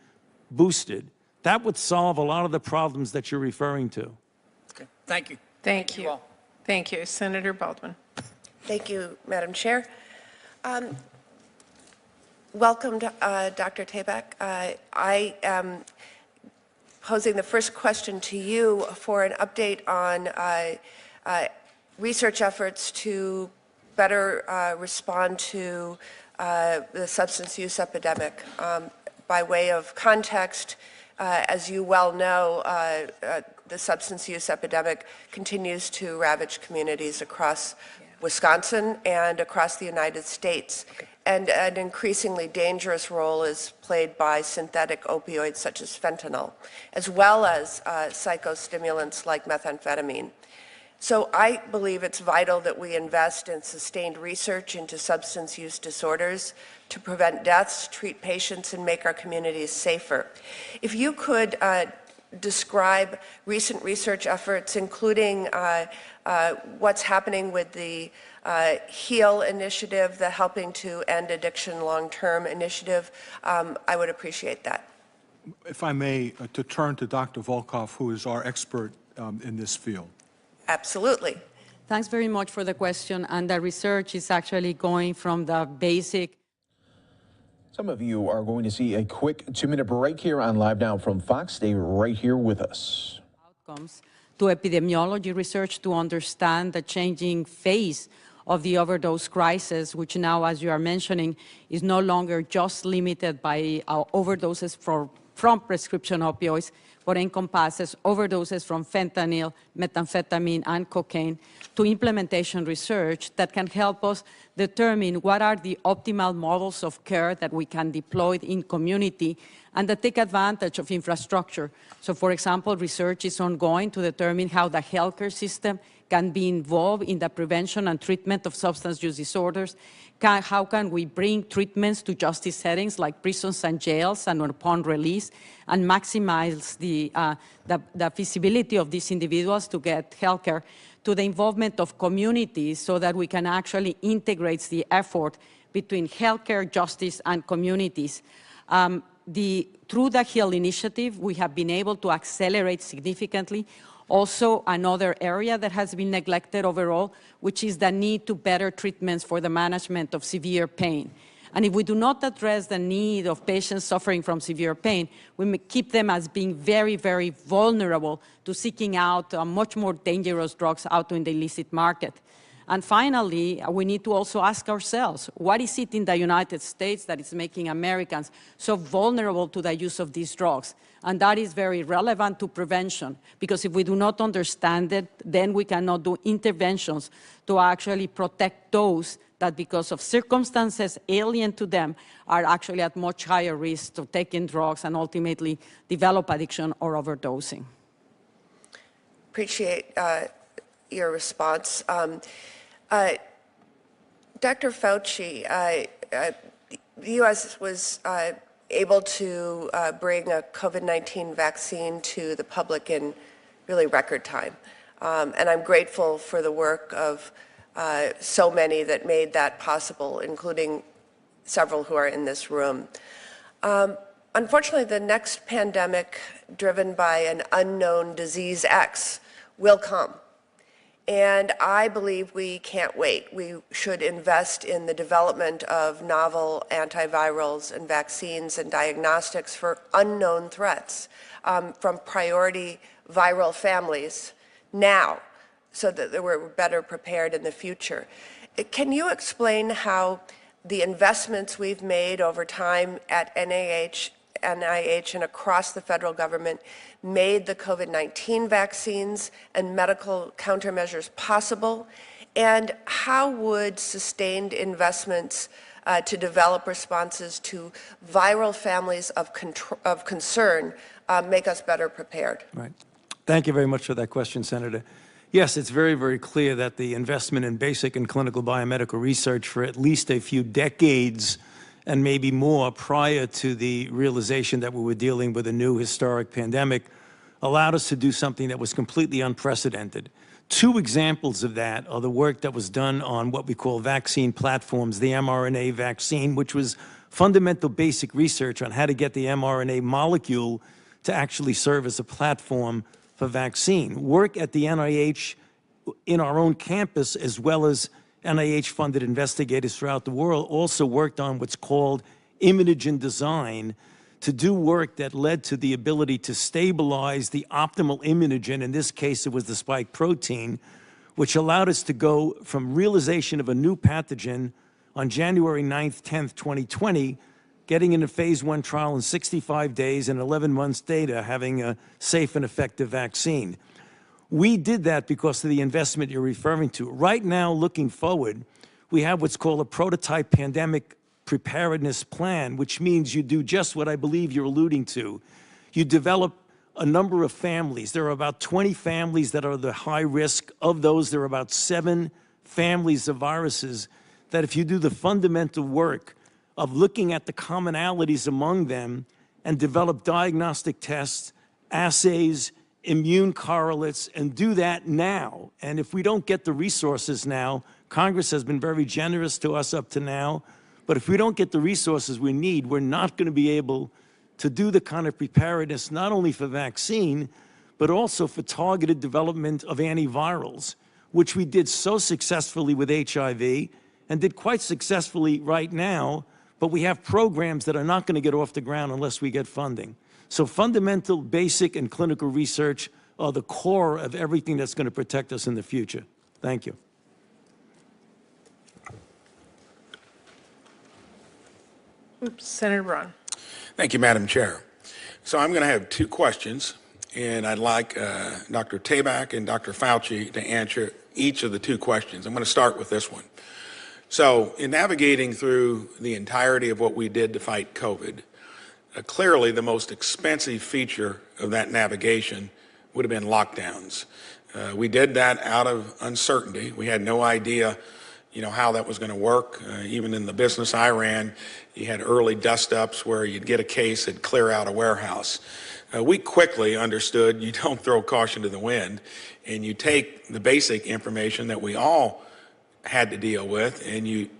That would solve a lot of the problems that you're referring to. Okay. Thank you. Thank you. all. Thank you. Senator Baldwin. Thank you, Madam Chair. Welcome, Dr. Tabak. I am posing the first question to you for an update on research efforts to better respond to the substance use epidemic. By way of context, as you well know, the substance use epidemic continues to ravage communities across Wisconsin and across the United States. And an increasingly dangerous role is played by synthetic opioids such as fentanyl, as well as psychostimulants like methamphetamine. So I believe it's vital that we invest in sustained research into substance use disorders to prevent deaths, treat patients, and make our communities safer. If you could describe recent research efforts, including what's happening with the HEAL initiative, the Helping to End Addiction Long-Term initiative, I would appreciate that. If I may, to turn to Dr. Volkoff, who is our expert in this field. Absolutely. Thanks very much for the question. And the research is actually going from the basic. Some of you are going to see a quick 2-minute break here on Live Now from Fox. Stay right here with us. Outcomes to epidemiology research to understand the changing face of the overdose crisis, which now, as you are mentioning, is no longer just limited by overdoses from prescription opioids, but encompasses overdoses from fentanyl, methamphetamine, and cocaine, to implementation research that can help us determine what are the optimal models of care that we can deploy in community and that take advantage of infrastructure. So, for example, research is ongoing to determine how the healthcare system can be involved in the prevention and treatment of substance use disorders. How can we bring treatments to justice settings like prisons and jails and upon release, and maximize the feasibility of these individuals to get healthcare, to the involvement of communities so that we can actually integrate the effort between healthcare, justice, and communities. Through the HEAL initiative, we have been able to accelerate significantly. Also, another area that has been neglected overall, which is the need to better treatments for the management of severe pain. And if we do not address the need of patients suffering from severe pain, we may keep them as being very, very vulnerable to seeking out much more dangerous drugs out in the illicit market. And finally, we need to also ask ourselves, what is it in the United States that is making Americans so vulnerable to the use of these drugs? And that is very relevant to prevention, because if we do not understand it, then we cannot do interventions to actually protect those that, because of circumstances alien to them, are actually at much higher risk of taking drugs and ultimately develop addiction or overdosing. Appreciate your response. Dr. Fauci, the U.S. was able to bring a COVID-19 vaccine to the public in really record time. And I'm grateful for the work of so many that made that possible, including several who are in this room. Unfortunately, the next pandemic, driven by an unknown disease X, will come. And I believe we can't wait. We should invest in the development of novel antivirals and vaccines and diagnostics for unknown threats from priority viral families now, so that we're better prepared in the future. Can you explain how the investments we've made over time at NIH and across the federal government made the COVID-19 vaccines and medical countermeasures possible? And how would sustained investments to develop responses to viral families of concern make us better prepared? Right. Thank you very much for that question, Senator. Yes, it's very, very clear that the investment in basic and clinical biomedical research for at least a few decades and maybe more prior to the realization that we were dealing with a new historic pandemic allowed us to do something that was completely unprecedented. Two examples of that are the work that was done on what we call vaccine platforms, the mRNA vaccine, which was fundamental basic research on how to get the mRNA molecule to actually serve as a platform for vaccine. Work at the NIH in our own campus, as well as NIH-funded investigators throughout the world, also worked on what's called immunogen design to do work that led to the ability to stabilize the optimal immunogen. In this case, it was the spike protein, which allowed us to go from realization of a new pathogen on January 9th, 10th, 2020, getting into phase 1 trial in 65 days and 11 months data, having a safe and effective vaccine. We did that because of the investment you're referring to. Right now, looking forward, we have what's called a prototype pandemic preparedness plan, which means you do just what I believe you're alluding to. You develop a number of families. There are about 20 families that are the high risk. Of those, there are about 7 families of viruses that if you do the fundamental work of looking at the commonalities among them and develop diagnostic tests, assays, immune correlates, and do that now. And if we don't get the resources now, Congress has been very generous to us up to now, but if we don't get the resources we need, we're not going to be able to do the kind of preparedness, not only for vaccine, but also for targeted development of antivirals, which we did so successfully with HIV and did quite successfully right now, but we have programs that are not going to get off the ground unless we get funding. So fundamental, basic, and clinical research are the core of everything that's going to protect us in the future. Thank you. Oops, Senator Braun. Thank you, Madam Chair. So I'm going to have 2 questions, and I'd like Dr. Tabak and Dr. Fauci to answer each of the 2 questions. I'm going to start with this one. So in navigating through the entirety of what we did to fight COVID, clearly the most expensive feature of that navigation would have been lockdowns. We did that out of uncertainty. We had no idea, how that was going to work. Even in the business I ran, you had early dust-ups where you'd get a case and clear out a warehouse. We quickly understood you don't throw caution to the wind, and you take the basic information that we all had to deal with, and you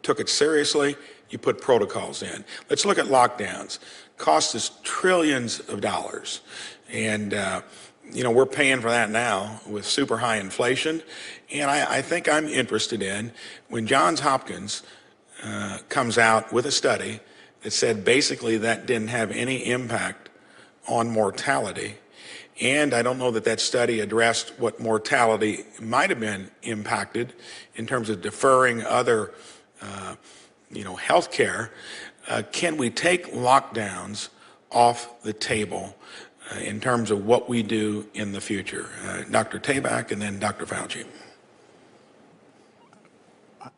took it seriously. You put protocols in. Let's look at lockdowns. Cost us trillions of dollars, and we're paying for that now with super high inflation. And I think I'm interested in when Johns Hopkins comes out with a study that said basically that didn't have any impact on mortality. And I don't know that that study addressed what mortality might have been impacted in terms of deferring other, health care. Can we take lockdowns off the table in terms of what we do in the future? Dr. Tabak and then Dr. Fauci.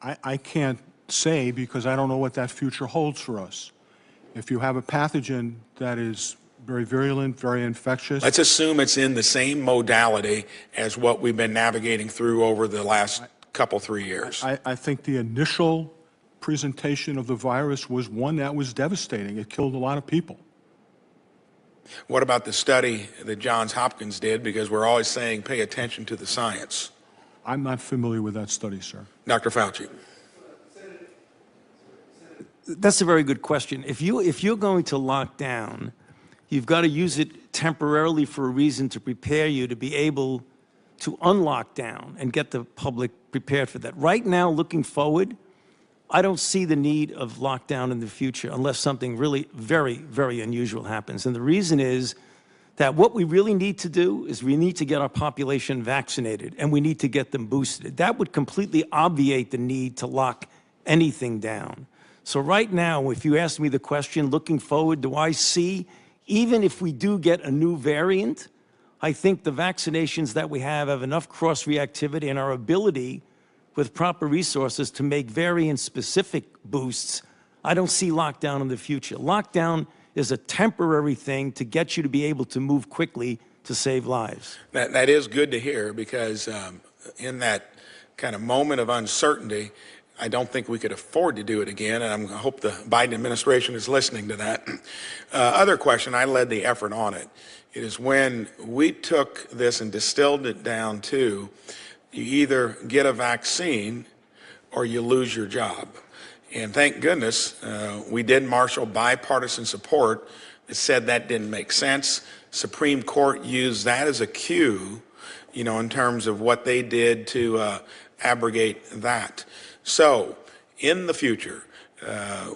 I can't say because I don't know what that future holds for us. If you have a pathogen that is very virulent, very infectious. Let's assume it's in the same modality as what we've been navigating through over the last couple, 3 years. I think the initial presentation of the virus was one that was devastating. It killed a lot of people. What about the study that Johns Hopkins did? Because we're always saying pay attention to the science. I'm not familiar with that study, sir. Dr. Fauci. That's a very good question. If you're going to lock down, you've got to use it temporarily for a reason to prepare you to be able to unlock down and get the public prepared for that. Right now, looking forward, I don't see the need of lockdown in the future unless something really very, very unusual happens. And the reason is that what we really need to do is we need to get our population vaccinated and we need to get them boosted. That would completely obviate the need to lock anything down. So right now, if you ask me the question, looking forward, do I see, even if we do get a new variant, I think the vaccinations that we have enough cross-reactivity and our ability with proper resources to make variant-specific boosts. I don't see lockdown in the future. Lockdown is a temporary thing to get you to be able to move quickly to save lives. That is good to hear because in that kind of moment of uncertainty, I don't think we could afford to do it again, and I hope the Biden administration is listening to that. Other question, I led the effort on it. It is when we took this and distilled it down to you either get a vaccine or you lose your job. And thank goodness we did marshal bipartisan support that said that didn't make sense. Supreme Court used that as a cue, in terms of what they did to abrogate that. So in the future,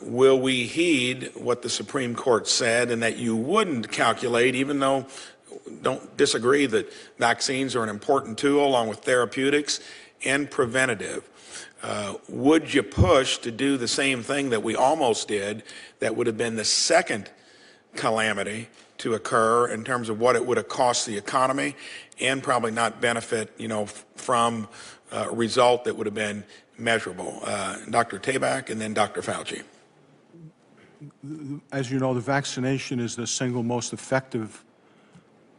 will we heed what the Supreme Court said and that you wouldn't calculate, even though don't disagree that vaccines are an important tool along with therapeutics and preventative. Would you push to do the same thing that we almost did that would have been the second calamity to occur in terms of what it would have cost the economy and probably not benefit, from a result that would have been measurable? Dr. Tabak and then Dr. Fauci. As you know, the vaccination is the single most effective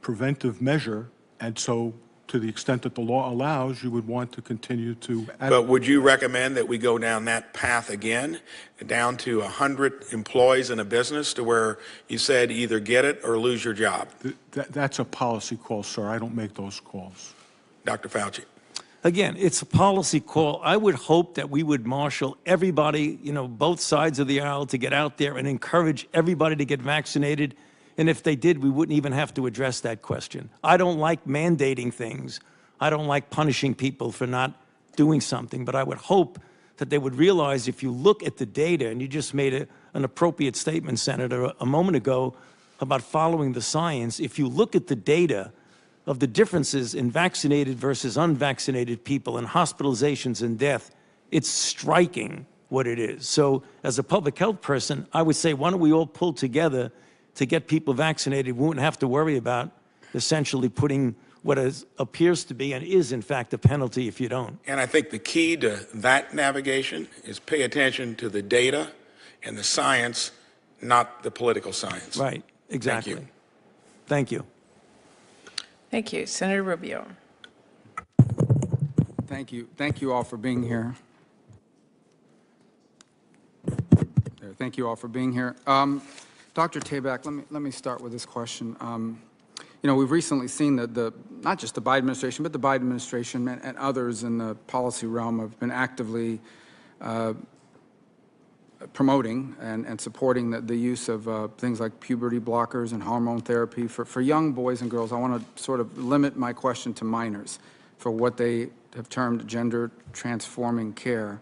preventive measure, and so to the extent that the law allows, you would want to continue to. But would you recommend that we go down that path again, down to 100 employees in a business, to where you said either get it or lose your job? That's a policy call, sir. I don't make those calls. Dr. Fauci. Again, it's a policy call. I would hope that we would marshal everybody, both sides of the aisle, to get out there and encourage everybody to get vaccinated. And if they did, we wouldn't even have to address that question. I don't like mandating things. I don't like punishing people for not doing something. But I would hope that they would realize, if you look at the data, and you just made an appropriate statement, Senator, a moment ago about following the science. If you look at the data of the differences in vaccinated versus unvaccinated people and hospitalizations and death, it's striking what it is. So as a public health person, I would say, why don't we all pull together to get people vaccinated? We wouldn't have to worry about essentially putting what appears to be and is, in fact, a penalty if you don't. And I think the key to that navigation is pay attention to the data and the science, not the political science. Right, exactly. Thank you. Thank you. Thank you. Senator Rubio. Thank you. Thank you all for being here. Thank you all for being here. Dr. Tabak, let me start with this question. We've recently seen that not just the Biden administration, but the Biden administration and others in the policy realm have been actively promoting and supporting the use of things like puberty blockers and hormone therapy for young boys and girls. I want to sort of limit my question to minors for what they have termed gender transforming care.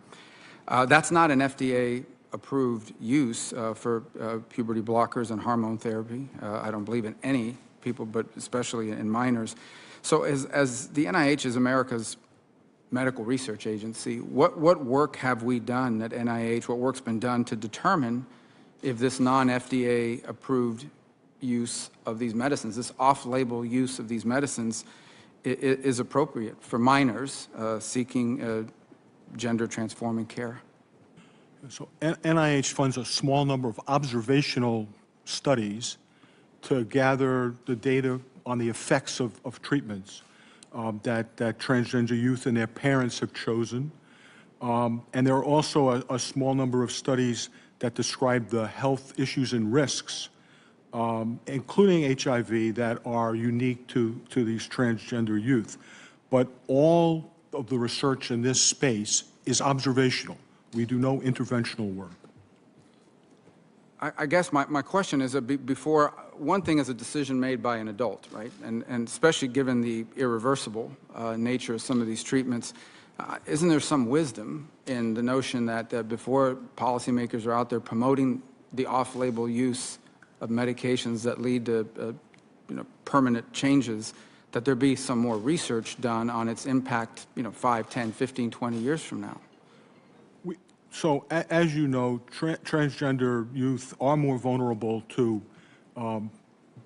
That's not an FDA approved use for puberty blockers and hormone therapy. I don't believe in any people, but especially in minors. So as the NIH is America's medical research agency, what work have we done at NIH, what work's been done to determine if this non-FDA approved use of these medicines, this off-label use of these medicines is appropriate for minors seeking gender transforming care? So NIH funds a small number of observational studies to gather the data on the effects of treatments that transgender youth and their parents have chosen. And there are also a small number of studies that describe the health issues and risks, including HIV, that are unique to these transgender youth. But all of the research in this space is observational. We do no interventional work. I guess my question is, before, one thing is a decision made by an adult, right? And especially given the irreversible nature of some of these treatments, isn't there some wisdom in the notion that before policymakers are out there promoting the off-label use of medications that lead to permanent changes, that there be some more research done on its impact 5, 10, 15, 20 years from now? So, as you know, transgender youth are more vulnerable to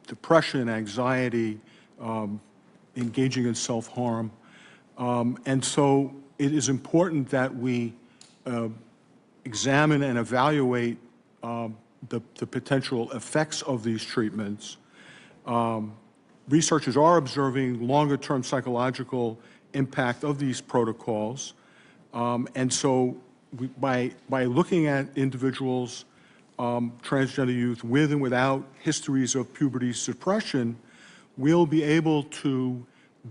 depression, anxiety, engaging in self-harm. And so it is important that we examine and evaluate the potential effects of these treatments. Researchers are observing longer-term psychological impact of these protocols. And so by looking at individuals, transgender youth, with and without histories of puberty suppression, we'll be able to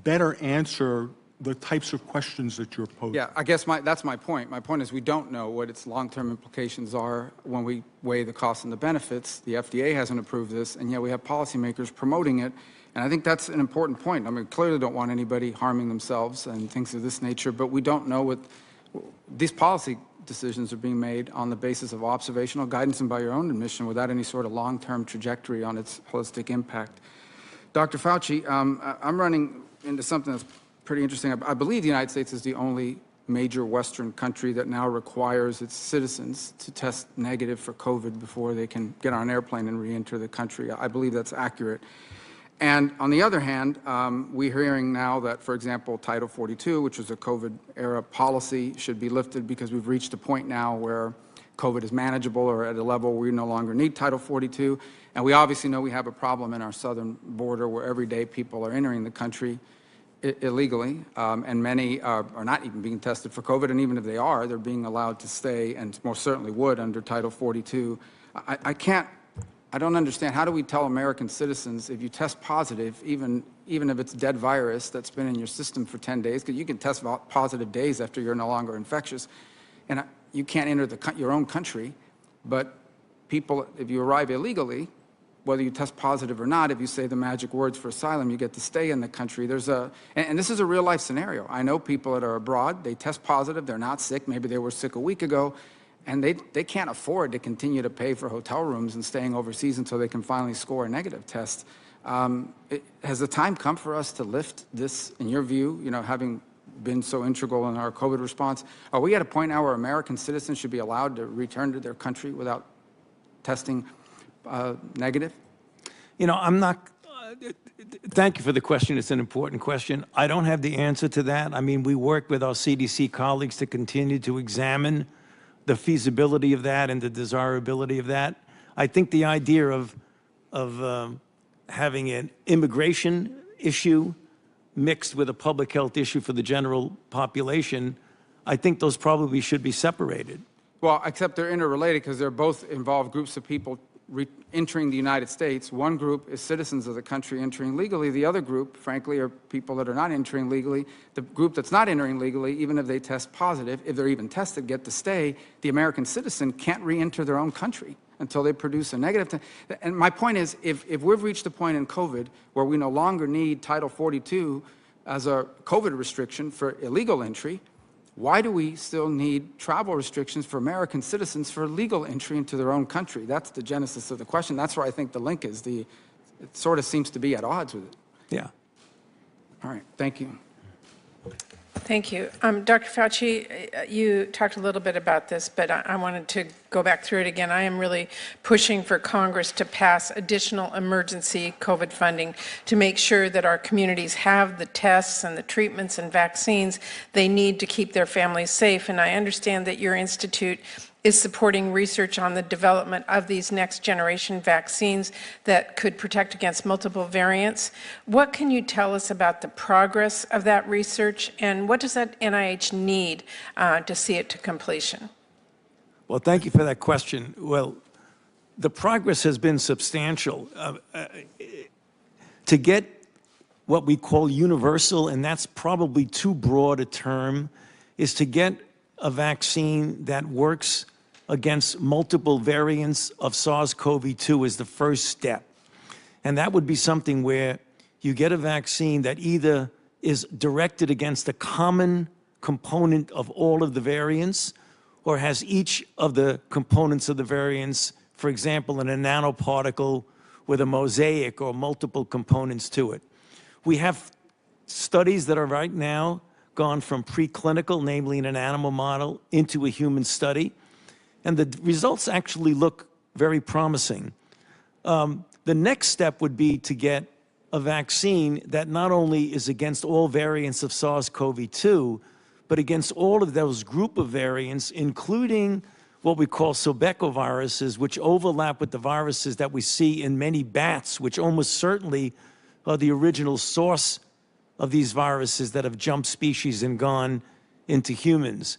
better answer the types of questions that you're posing. Yeah, I guess that's my point. My point is we don't know what its long-term implications are when we weigh the costs and the benefits. The FDA hasn't approved this, and yet we have policymakers promoting it. And I think that's an important point. I mean, clearly don't want anybody harming themselves and things of this nature, but we don't know what these policy decisions are being made on the basis of observational guidance and by your own admission without any sort of long-term trajectory on its holistic impact. Dr. Fauci, I'm running into something that's pretty interesting. I believe the United States is the only major Western country that now requires its citizens to test negative for COVID before they can get on an airplane and re-enter the country. I believe that's accurate. And on the other hand, we're hearing now that, for example, Title 42, which was a COVID-era policy, should be lifted because we've reached a point now where COVID is manageable or at a level where we no longer need Title 42. And we obviously know we have a problem in our southern border where every day people are entering the country illegally, and many are not even being tested for COVID, and even if they are, they're being allowed to stay, and most certainly would under Title 42. I don't understand, how do we tell American citizens if you test positive, even if it's dead virus that's been in your system for 10 days, because you can test positive days after you're no longer infectious, and you can't enter your own country, but people, if you arrive illegally, whether you test positive or not, if you say the magic words for asylum, you get to stay in the country. And this is a real life scenario. I know people that are abroad, they test positive, they're not sick, maybe they were sick a week ago, and they can't afford to continue to pay for hotel rooms and staying overseas until they can finally score a negative test. Has the time come for us to lift this, in your view, having been so integral in our COVID response? Are we at a point now where American citizens should be allowed to return to their country without testing negative? I'm not, thank you for the question. It's an important question. I don't have the answer to that. I mean, we work with our CDC colleagues to continue to examine the feasibility of that and the desirability of that. I think the idea of having an immigration issue mixed with a public health issue for the general population, I think those probably should be separated. Well, except they're interrelated because they're both involve groups of people entering the United States. One group is citizens of the country entering legally. The other group, frankly, are people that are not entering legally. The group that's not entering legally, even if they test positive, if they're even tested, get to stay. The American citizen can't re-enter their own country until they produce a negative test. And my point is, if we've reached a point in COVID where we no longer need Title 42 as a COVID restriction for illegal entry, why do we still need travel restrictions for American citizens for legal entry into their own country? That's the genesis of the question. That's where I think the link is. It sort of seems to be at odds with it. Yeah. All right. Thank you. Thank you. Dr. Fauci, you talked a little bit about this, but I wanted to go back through it again. I am really pushing for Congress to pass additional emergency COVID funding to make sure that our communities have the tests and the treatments and vaccines they need to keep their families safe. And I understand that your institute is supporting research on the development of these next generation vaccines that could protect against multiple variants. What can you tell us about the progress of that research, and what does that NIH need to see it to completion? Well, thank you for that question. Well, the progress has been substantial. To get what we call universal, and that's probably too broad a term, is to get a vaccine that works against multiple variants of SARS-CoV-2 is the first step. And that would be something where you get a vaccine that either is directed against a common component of all of the variants or has each of the components of the variants, for example, in a nanoparticle with a mosaic or multiple components to it. We have studies that are right now gone from preclinical, namely in an animal model, into a human study. And the results actually look very promising. The next step would be to get a vaccine that not only is against all variants of SARS-CoV-2, but against all of those group of variants, including what we call Sobecoviruses, which overlap with the viruses that we see in many bats, which almost certainly are the original source of these viruses that have jumped species and gone into humans.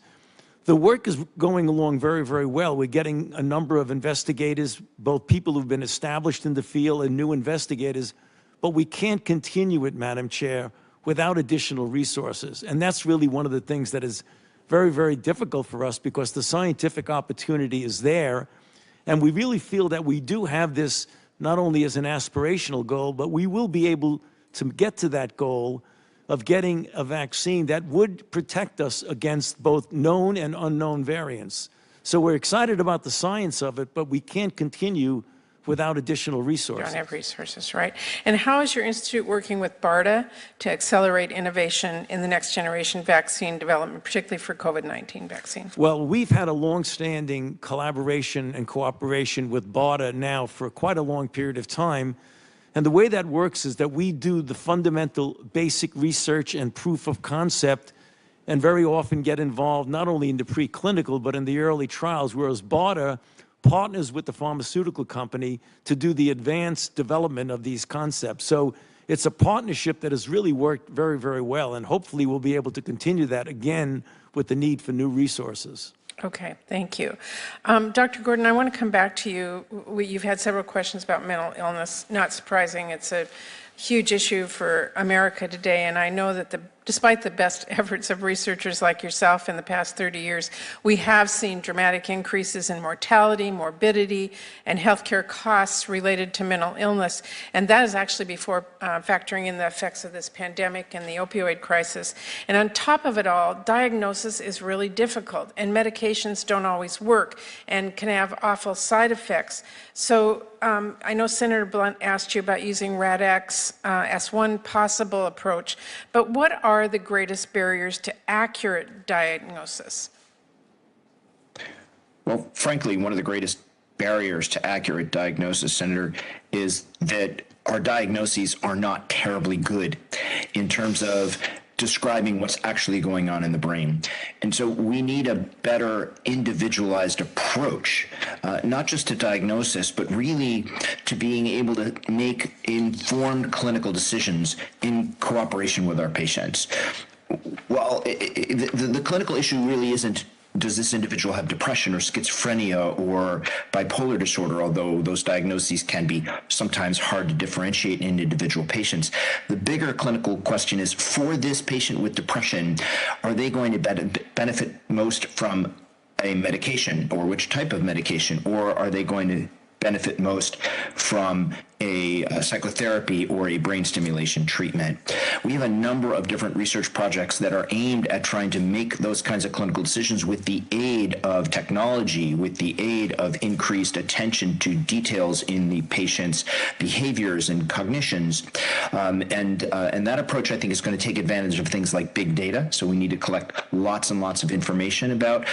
The work is going along very, very well. We're getting a number of investigators, both people who've been established in the field and new investigators, but we can't continue it, Madam Chair, without additional resources. And that's really one of the things that is very, very difficult for us because the scientific opportunity is there. And we really feel that we do have this not only as an aspirational goal, but we will be able to get to that goal of getting a vaccine that would protect us against both known and unknown variants. So we're excited about the science of it, but we can't continue without additional resources. You don't have resources, right? And how is your institute working with BARDA to accelerate innovation in the next generation vaccine development, particularly for COVID-19 vaccines? Well, we've had a long-standing collaboration and cooperation with BARDA now for quite a long period of time. And the way that works is that we do the fundamental basic research and proof of concept and very often get involved not only in the preclinical, but in the early trials, whereas BARDA partners with the pharmaceutical company to do the advanced development of these concepts. So it's a partnership that has really worked very, very well, and hopefully we'll be able to continue that again with the need for new resources. Okay, thank you. Dr. Gordon, I want to come back to you. You've had several questions about mental illness. Not surprising, it's a huge issue for America today, and I know that despite the best efforts of researchers like yourself in the past 30 years, we have seen dramatic increases in mortality, morbidity, and healthcare costs related to mental illness, and that is actually before factoring in the effects of this pandemic and the opioid crisis. And on top of it all, diagnosis is really difficult, and medications don't always work and can have awful side effects. So I know Senator Blunt asked you about using RADx as one possible approach, but what are the greatest barriers to accurate diagnosis? Well, frankly, one of the greatest barriers to accurate diagnosis, Senator, is that our diagnoses are not terribly good in terms of describing what's actually going on in the brain. And so we need a better individualized approach, not just to diagnosis, but really to being able to make informed clinical decisions in cooperation with our patients. Well, the clinical issue really isn't, does this individual have depression or schizophrenia or bipolar disorder, although those diagnoses can be sometimes hard to differentiate in individual patients. The bigger clinical question is, for this patient with depression, are they going to benefit most from a medication, or which type of medication, or are they going to benefit most from a psychotherapy or a brain stimulation treatment? We have a number of different research projects that are aimed at trying to make those kinds of clinical decisions with the aid of technology, with the aid of increased attention to details in the patient's behaviors and cognitions. And that approach, I think, is going to take advantage of things like big data. So we need to collect lots and lots of information about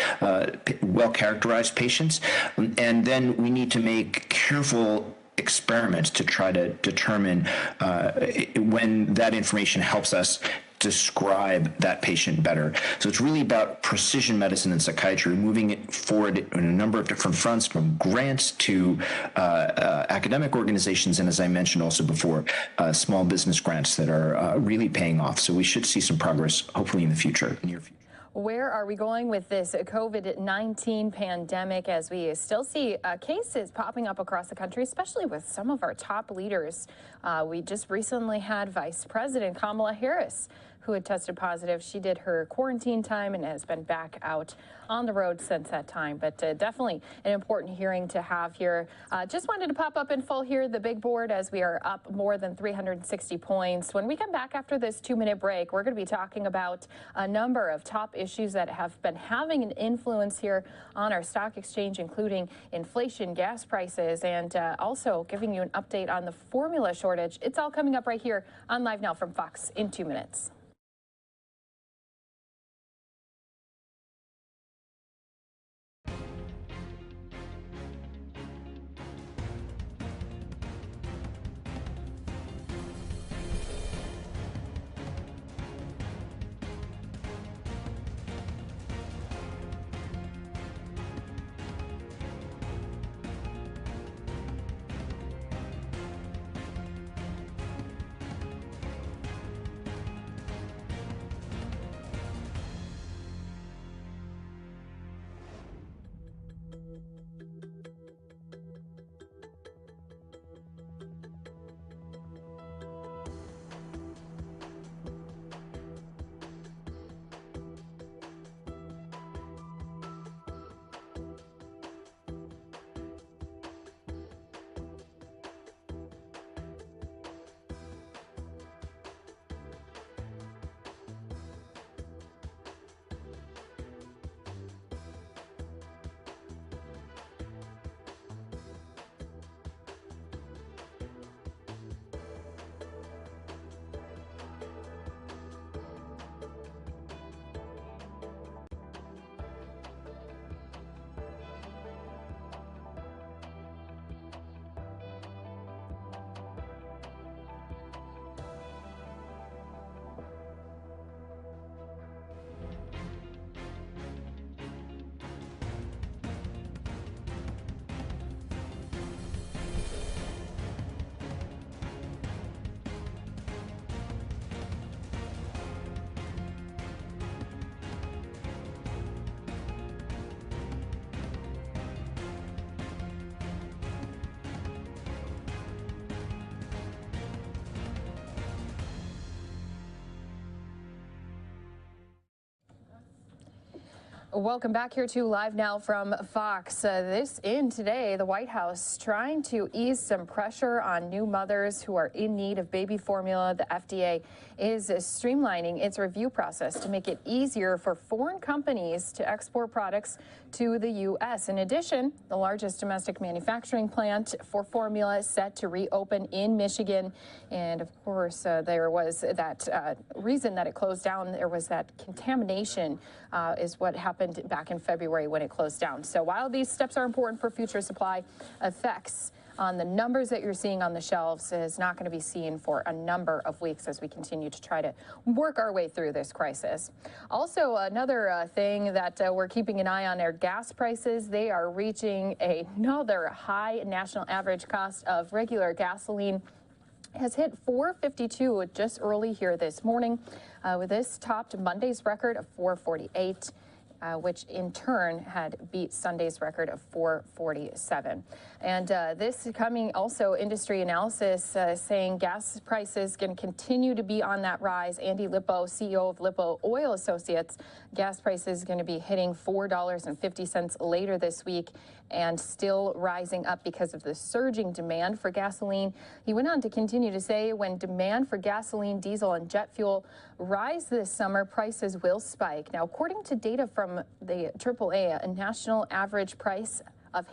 well-characterized patients. And then we need to make careful experiments to try to determine when that information helps us describe that patient better. So it's really about precision medicine and psychiatry, moving it forward in a number of different fronts, from grants to academic organizations, and as I mentioned also before, small business grants that are really paying off. So we should see some progress, hopefully in the future, near future. Where are we going with this COVID-19 pandemic as we still see cases popping up across the country, especially with some of our top leaders? We just recently had Vice President Kamala Harris, who had tested positive. She did her quarantine time and has been back out on the road since that time. But definitely an important hearing to have here. Just wanted to pop up in full here, the big board, as we are up more than 360 points. When we come back after this 2-minute break, we're going to be talking about a number of top issues that have been having an influence here on our stock exchange, including inflation, gas prices, and also giving you an update on the formula shortage. It's all coming up right here on Live Now from Fox in 2 minutes. Welcome back here to Live Now from Fox. This in today, the White House trying to ease some pressure on new mothers who are in need of baby formula. The FDA is streamlining its review process to make it easier for foreign companies to export products to the U.S. In addition, the largest domestic manufacturing plant for formula is set to reopen in Michigan. And of course, there was that reason that it closed down. There was that contamination is what happened back in February when it closed down. So while these steps are important for future supply, effects on the numbers that you're seeing on the shelves is not going to be seen for a number of weeks as we continue to try to work our way through this crisis. Also, another thing that we're keeping an eye on are gas prices. They are reaching another high. National average cost of regular gasoline has hit $4.52 just early here this morning, with this topped Monday's record of $4.48. Which in turn had beat Sunday's record of $4.47. And this coming also industry analysis saying gas prices going to continue to be on that rise. Andy Lippo, CEO of Lippo Oil Associates, gas prices going to be hitting $4.50 later this week and still rising up because of the surging demand for gasoline. He went on to continue to say when demand for gasoline, diesel, and jet fuel rise this summer, prices will spike. Now, according to data from the AAA, a national average price of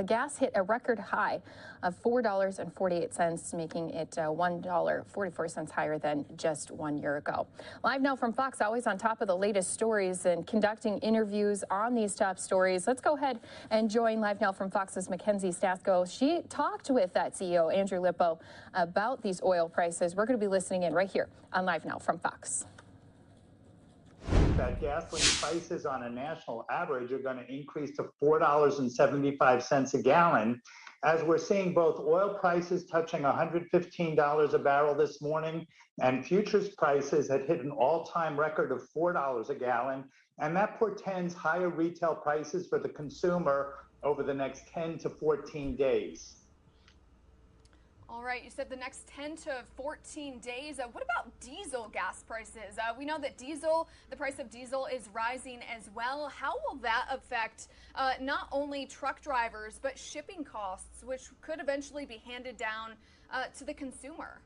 gas hit a record high of $4.48, making it $1.44 higher than just 1 year ago. Live Now from Fox, always on top of the latest stories and conducting interviews on these top stories. Let's go ahead and join Live Now from Fox's Mackenzie Stasko. She talked with that CEO, Andrew Lippo, about these oil prices. We're going to be listening in right here on Live Now from Fox. That gasoline prices on a national average are going to increase to $4.75 a gallon, as we're seeing both oil prices touching $115 a barrel this morning, and futures prices had hit an all-time record of $4 a gallon, and that portends higher retail prices for the consumer over the next 10 to 14 days. All right, you said the next 10 to 14 days. What about diesel gas prices? We know that the price of diesel is rising as well. How will that affect not only truck drivers, but shipping costs, which could eventually be handed down to the consumer?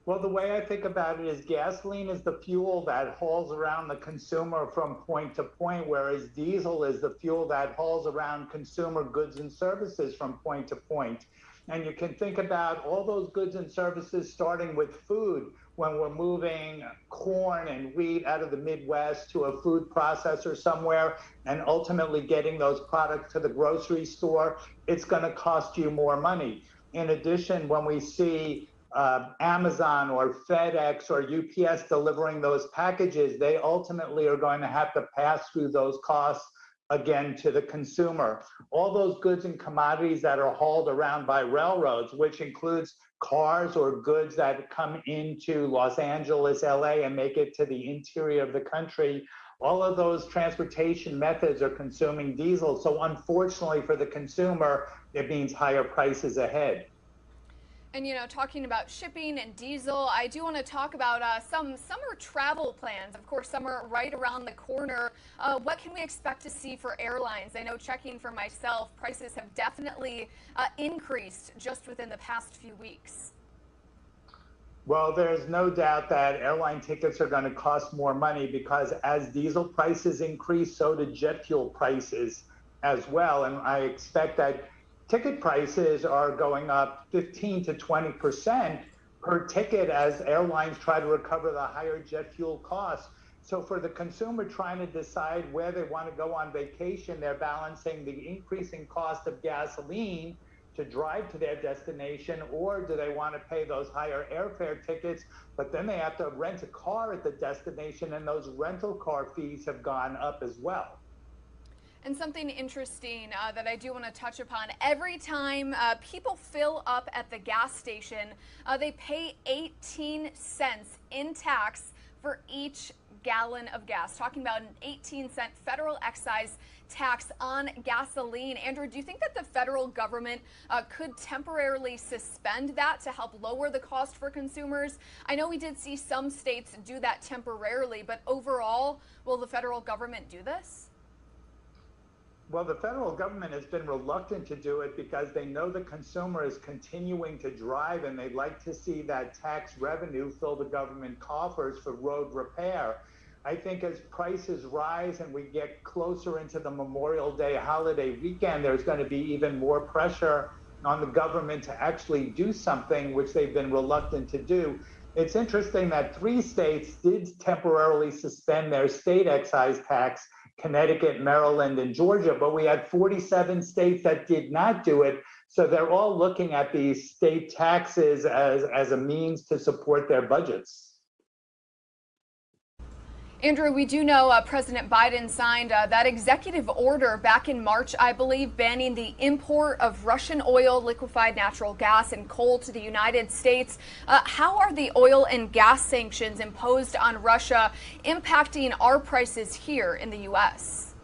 Well, the way I think about it is gasoline is the fuel that hauls around the consumer from point to point, whereas diesel is the fuel that hauls around consumer goods and services from point to point. And you can think about all those goods and services starting with food. When we're moving corn and wheat out of the Midwest to a food processor somewhere and ultimately getting those products to the grocery store, it's going to cost you more money. In addition, when we see Amazon or FedEx or UPS delivering those packages, they ultimately are going to have to pass through those costs again to the consumer. All those goods and commodities that are hauled around by railroads, which includes cars or goods that come into Los Angeles, LA, and make it to the interior of the country, all of those transportation methods are consuming diesel. So unfortunately for the consumer, it means higher prices ahead. And, you know, talking about shipping and diesel, I do want to talk about some summer travel plans. Of course, summer right around the corner. What can we expect to see for airlines? I know, checking for myself, prices have definitely increased just within the past few weeks. Well, there's no doubt that airline tickets are going to cost more money because as diesel prices increase, so do jet fuel prices as well. And I expect that ticket prices are going up 15 to 20% per ticket as airlines try to recover the higher jet fuel costs. So for the consumer trying to decide where they want to go on vacation, they're balancing the increasing cost of gasoline to drive to their destination, or do they want to pay those higher airfare tickets, but then they have to rent a car at the destination, and those rental car fees have gone up as well. And something interesting that I do want to touch upon, every time people fill up at the gas station, they pay 18 cents in tax for each gallon of gas, talking about an 18-cent federal excise tax on gasoline. Andrew, do you think that the federal government could temporarily suspend that to help lower the cost for consumers? I know we did see some states do that temporarily, but overall, will the federal government do this? Well, the federal government has been reluctant to do it because they know the consumer is continuing to drive and they'd like to see that tax revenue fill the government coffers for road repair. I think as prices rise and we get closer into the Memorial Day holiday weekend, there's going to be even more pressure on the government to actually do something, which they've been reluctant to do. It's interesting that 3 states did temporarily suspend their state excise tax: Connecticut, Maryland, and Georgia, but we had 47 states that did not do it. So they're all looking at these state taxes as a means to support their budgets. Andrew, we do know President Biden signed that executive order back in March, I believe, banning the import of Russian oil, liquefied natural gas, and coal to the United States. How are the oil and gas sanctions imposed on Russia impacting our prices here in the U.S.?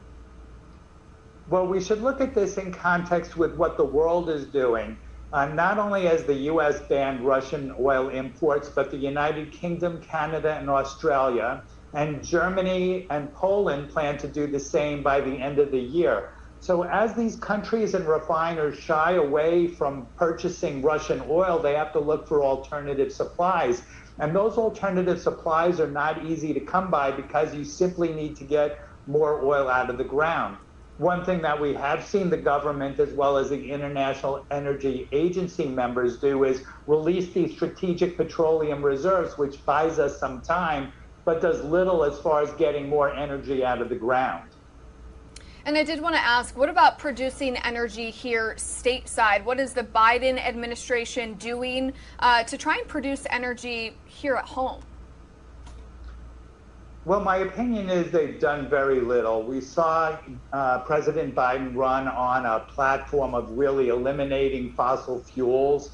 Well, we should look at this in context with what the world is doing. Not only has the U.S. banned Russian oil imports, but the United Kingdom, Canada, and Australia, and Germany and Poland plan to do the same by the end of the year. So as these countries and refiners shy away from purchasing Russian oil, they have to look for alternative supplies. And those alternative supplies are not easy to come by because you simply need to get more oil out of the ground. One thing that we have seen the government as well as the International Energy Agency members do is release these strategic petroleum reserves, which buys us some time, but does little as far as getting more energy out of the ground. And I did want to ask, what about producing energy here stateside? What is the Biden administration doing to try and produce energy here at home? Well, my opinion is they've done very little. We saw President Biden run on a platform of really eliminating fossil fuels.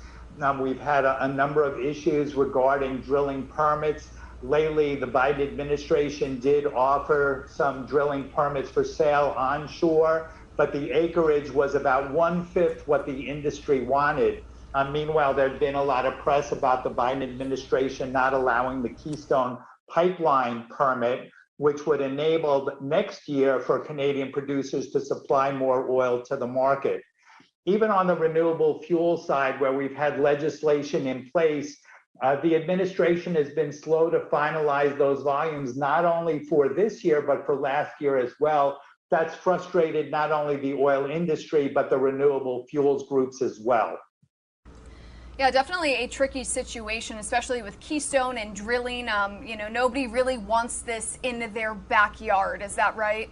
We've had a number of issues regarding drilling permits. Lately, the Biden administration did offer some drilling permits for sale onshore, but the acreage was about 1/5 what the industry wanted. Meanwhile, there'd been a lot of press about the Biden administration not allowing the Keystone pipeline permit, which would enable next year for Canadian producers to supply more oil to the market. Even on the renewable fuel side, where we've had legislation in place, the administration has been slow to finalize those volumes, not only for this year, but for last year as well. That's frustrated not only the oil industry, but the renewable fuels groups as well. Yeah, definitely a tricky situation, especially with Keystone and drilling. Nobody really wants this in their backyard. Is that right?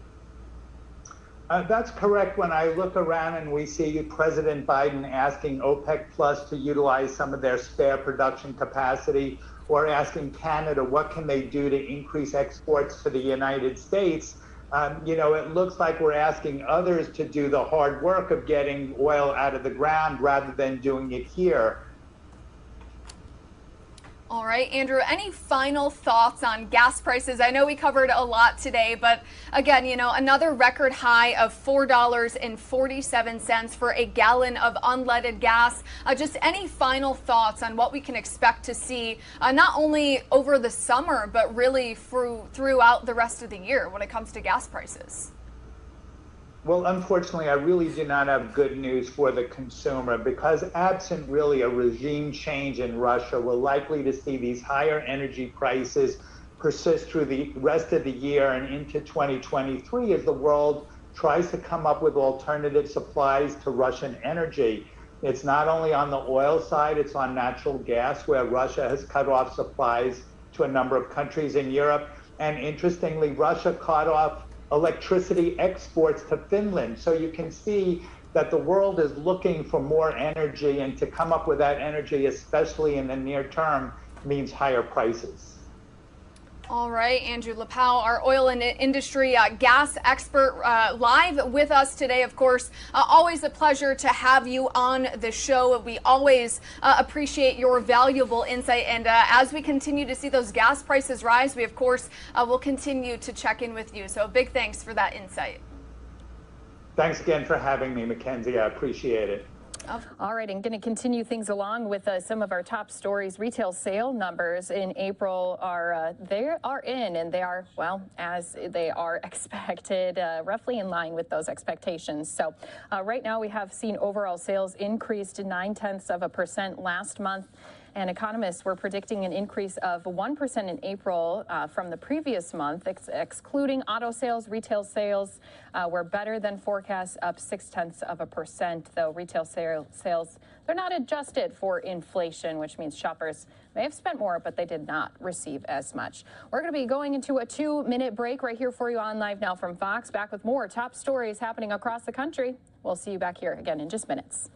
That's correct. When I look around and we see President Biden asking OPEC Plus to utilize some of their spare production capacity, or asking Canada what can they do to increase exports to the United States, it looks like we're asking others to do the hard work of getting oil out of the ground rather than doing it here. All right, Andrew, any final thoughts on gas prices? I know we covered a lot today, but again, another record high of $4.47 for a gallon of unleaded gas. Just any final thoughts on what we can expect to see, not only over the summer, but really throughout the rest of the year when it comes to gas prices? Well, unfortunately, I really do not have good news for the consumer because absent really a regime change in Russia, we're likely to see these higher energy prices persist through the rest of the year and into 2023 as the world tries to come up with alternative supplies to Russian energy. It's not only on the oil side, it's on natural gas, where Russia has cut off supplies to a number of countries in Europe. And interestingly, Russia cut off electricity exports to Finland. So you can see that the world is looking for more energy, and to come up with that energy, especially in the near term, means higher prices. All right, Andrew Lapau, our oil and industry gas expert, live with us today. Of course, always a pleasure to have you on the show. We always appreciate your valuable insight. And as we continue to see those gas prices rise, we, of course, will continue to check in with you. So big thanks for that insight. Thanks again for having me, Mackenzie. I appreciate it. All right, and going to continue things along with some of our top stories. Retail sale numbers in April are in, and they are, well, as they are expected, roughly in line with those expectations. So right now we have seen overall sales increase to 0.9% last month. And economists were predicting an increase of 1% in April from the previous month, excluding auto sales. Retail sales were better than forecast, up 0.6%, though retail sales, they're not adjusted for inflation, which means shoppers may have spent more, but they did not receive as much. We're going to be going into a 2-minute break right here for you on Live Now from Fox. Back with more top stories happening across the country. We'll see you back here again in just minutes.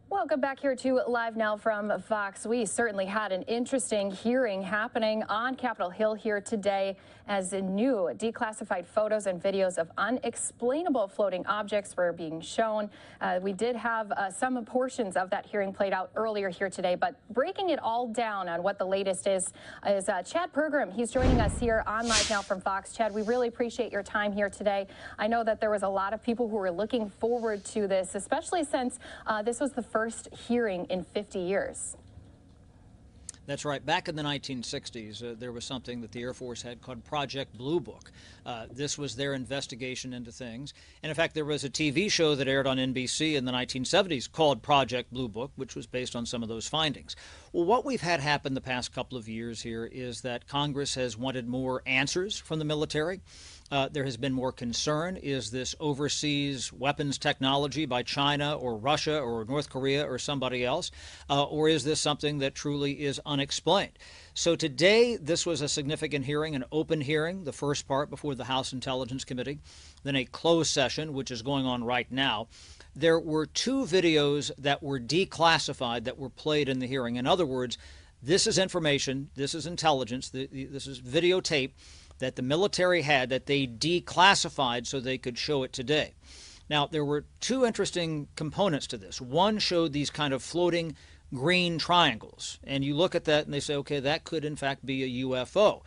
Welcome back here to Live Now from Fox. We certainly had an interesting hearing happening on Capitol Hill here today as new declassified photos and videos of unexplainable floating objects were being shown. We did have some portions of that hearing played out earlier here today, but breaking it all down on what the latest is Chad Pergram. He's joining us here on Live Now from Fox. Chad, we really appreciate your time here today. I know that there was a lot of people who were looking forward to this, especially since this was the first hearing in 50 years. That's right. Back in the 1960s, there was something that the Air Force had called Project Blue Book. This was their investigation into things. And in fact, there was a TV show that aired on NBC in the 1970s called Project Blue Book, which was based on some of those findings. Well, what we've had happen the past couple of years here is that Congress has wanted more answers from the military. There has been more concern. Is this overseas weapons technology by China or Russia or North Korea or somebody else? Or is this something that truly is unexplained? So today, this was a significant hearing, an open hearing, the first part before the House Intelligence Committee, then a closed session, which is going on right now. There were two videos that were declassified that were played in the hearing. In other words, this is information, this is intelligence, this is videotape that the military had that they declassified so they could show it today. Now, there were two interesting components to this. One showed these kind of floating green triangles, and you look at that and they say, okay, that could in fact be a UFO.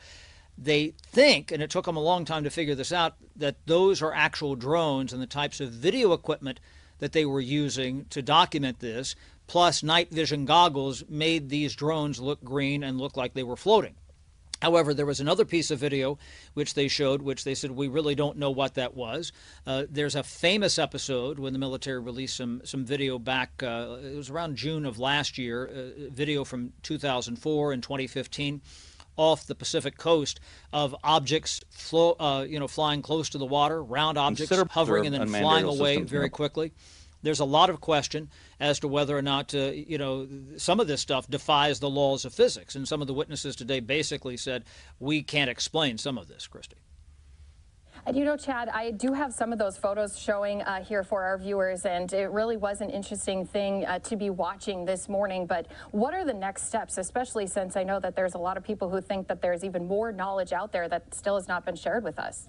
They think, and it took them a long time to figure this out, that those are actual drones and the types of video equipment that they were using to document this plus night vision goggles made these drones look green and look like they were floating. However, there was another piece of video which they showed, which they said, we really don't know what that was. There's a famous episode when the military released some video back, it was around June of last year, video from 2004 and 2015 off the Pacific coast of objects flying close to the water, round objects hovering and then flying away very quickly. There's a lot of question as to whether or not, some of this stuff defies the laws of physics. And some of the witnesses today basically said, we can't explain some of this, Christy. And Chad, I do have some of those photos showing here for our viewers, and it really was an interesting thing to be watching this morning. But what are the next steps, especially since I know that there's a lot of people who think that there's even more knowledge out there that still has not been shared with us?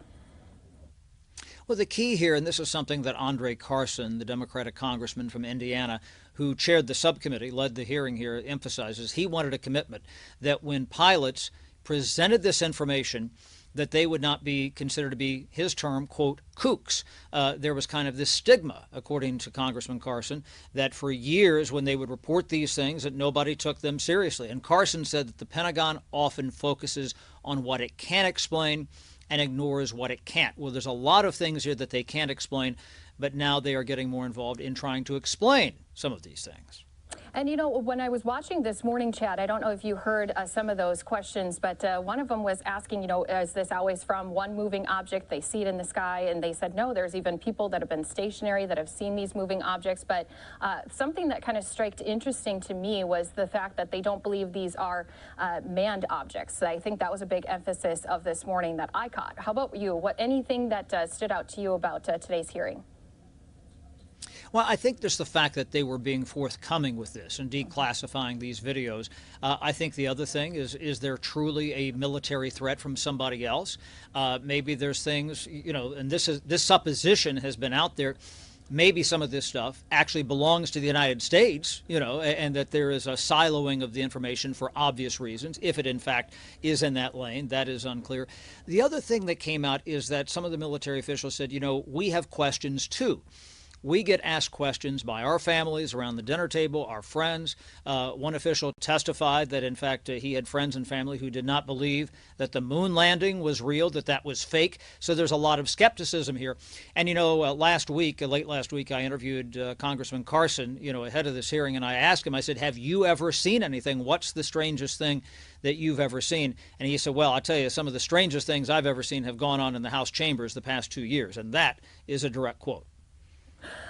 Well, the key here, and this is something that Andre Carson, the Democratic congressman from Indiana, who chaired the subcommittee, led the hearing here, emphasizes, he wanted a commitment that when pilots presented this information, that they would not be considered to be, his term, quote, kooks. There was kind of this stigma, according to Congressman Carson, that for years when they would report these things, that nobody took them seriously. And Carson said that the Pentagon often focuses on what it can explain and ignores what it can't. Well, there's a lot of things here that they can't explain, but now they are getting more involved in trying to explain some of these things. And when I was watching this morning, Chad, I don't know if you heard some of those questions, but one of them was asking, is this always from one moving object? They see it in the sky, and they said, no, there's even people that have been stationary that have seen these moving objects. But something that kind of struck interesting to me was the fact that they don't believe these are manned objects. I think that was a big emphasis of this morning that I caught. How about you? Anything that stood out to you about today's hearing? Well, I think just the fact that they were being forthcoming with this and declassifying these videos. I think the other thing is there truly a military threat from somebody else? Maybe there's things, and this supposition has been out there. Maybe some of this stuff actually belongs to the United States, and that there is a siloing of the information for obvious reasons. If it, in fact, is in that lane, that is unclear. The other thing that came out is that some of the military officials said, we have questions too. We get asked questions by our families around the dinner table, our friends. One official testified that, in fact, he had friends and family who did not believe that the moon landing was real, that was fake. So there's a lot of skepticism here. And, last week, late last week, I interviewed Congressman Carson, ahead of this hearing, and I asked him, I said, have you ever seen anything? What's the strangest thing that you've ever seen? And he said, well, I'll tell you, some of the strangest things I've ever seen have gone on in the House chambers the past 2 years. And that is a direct quote.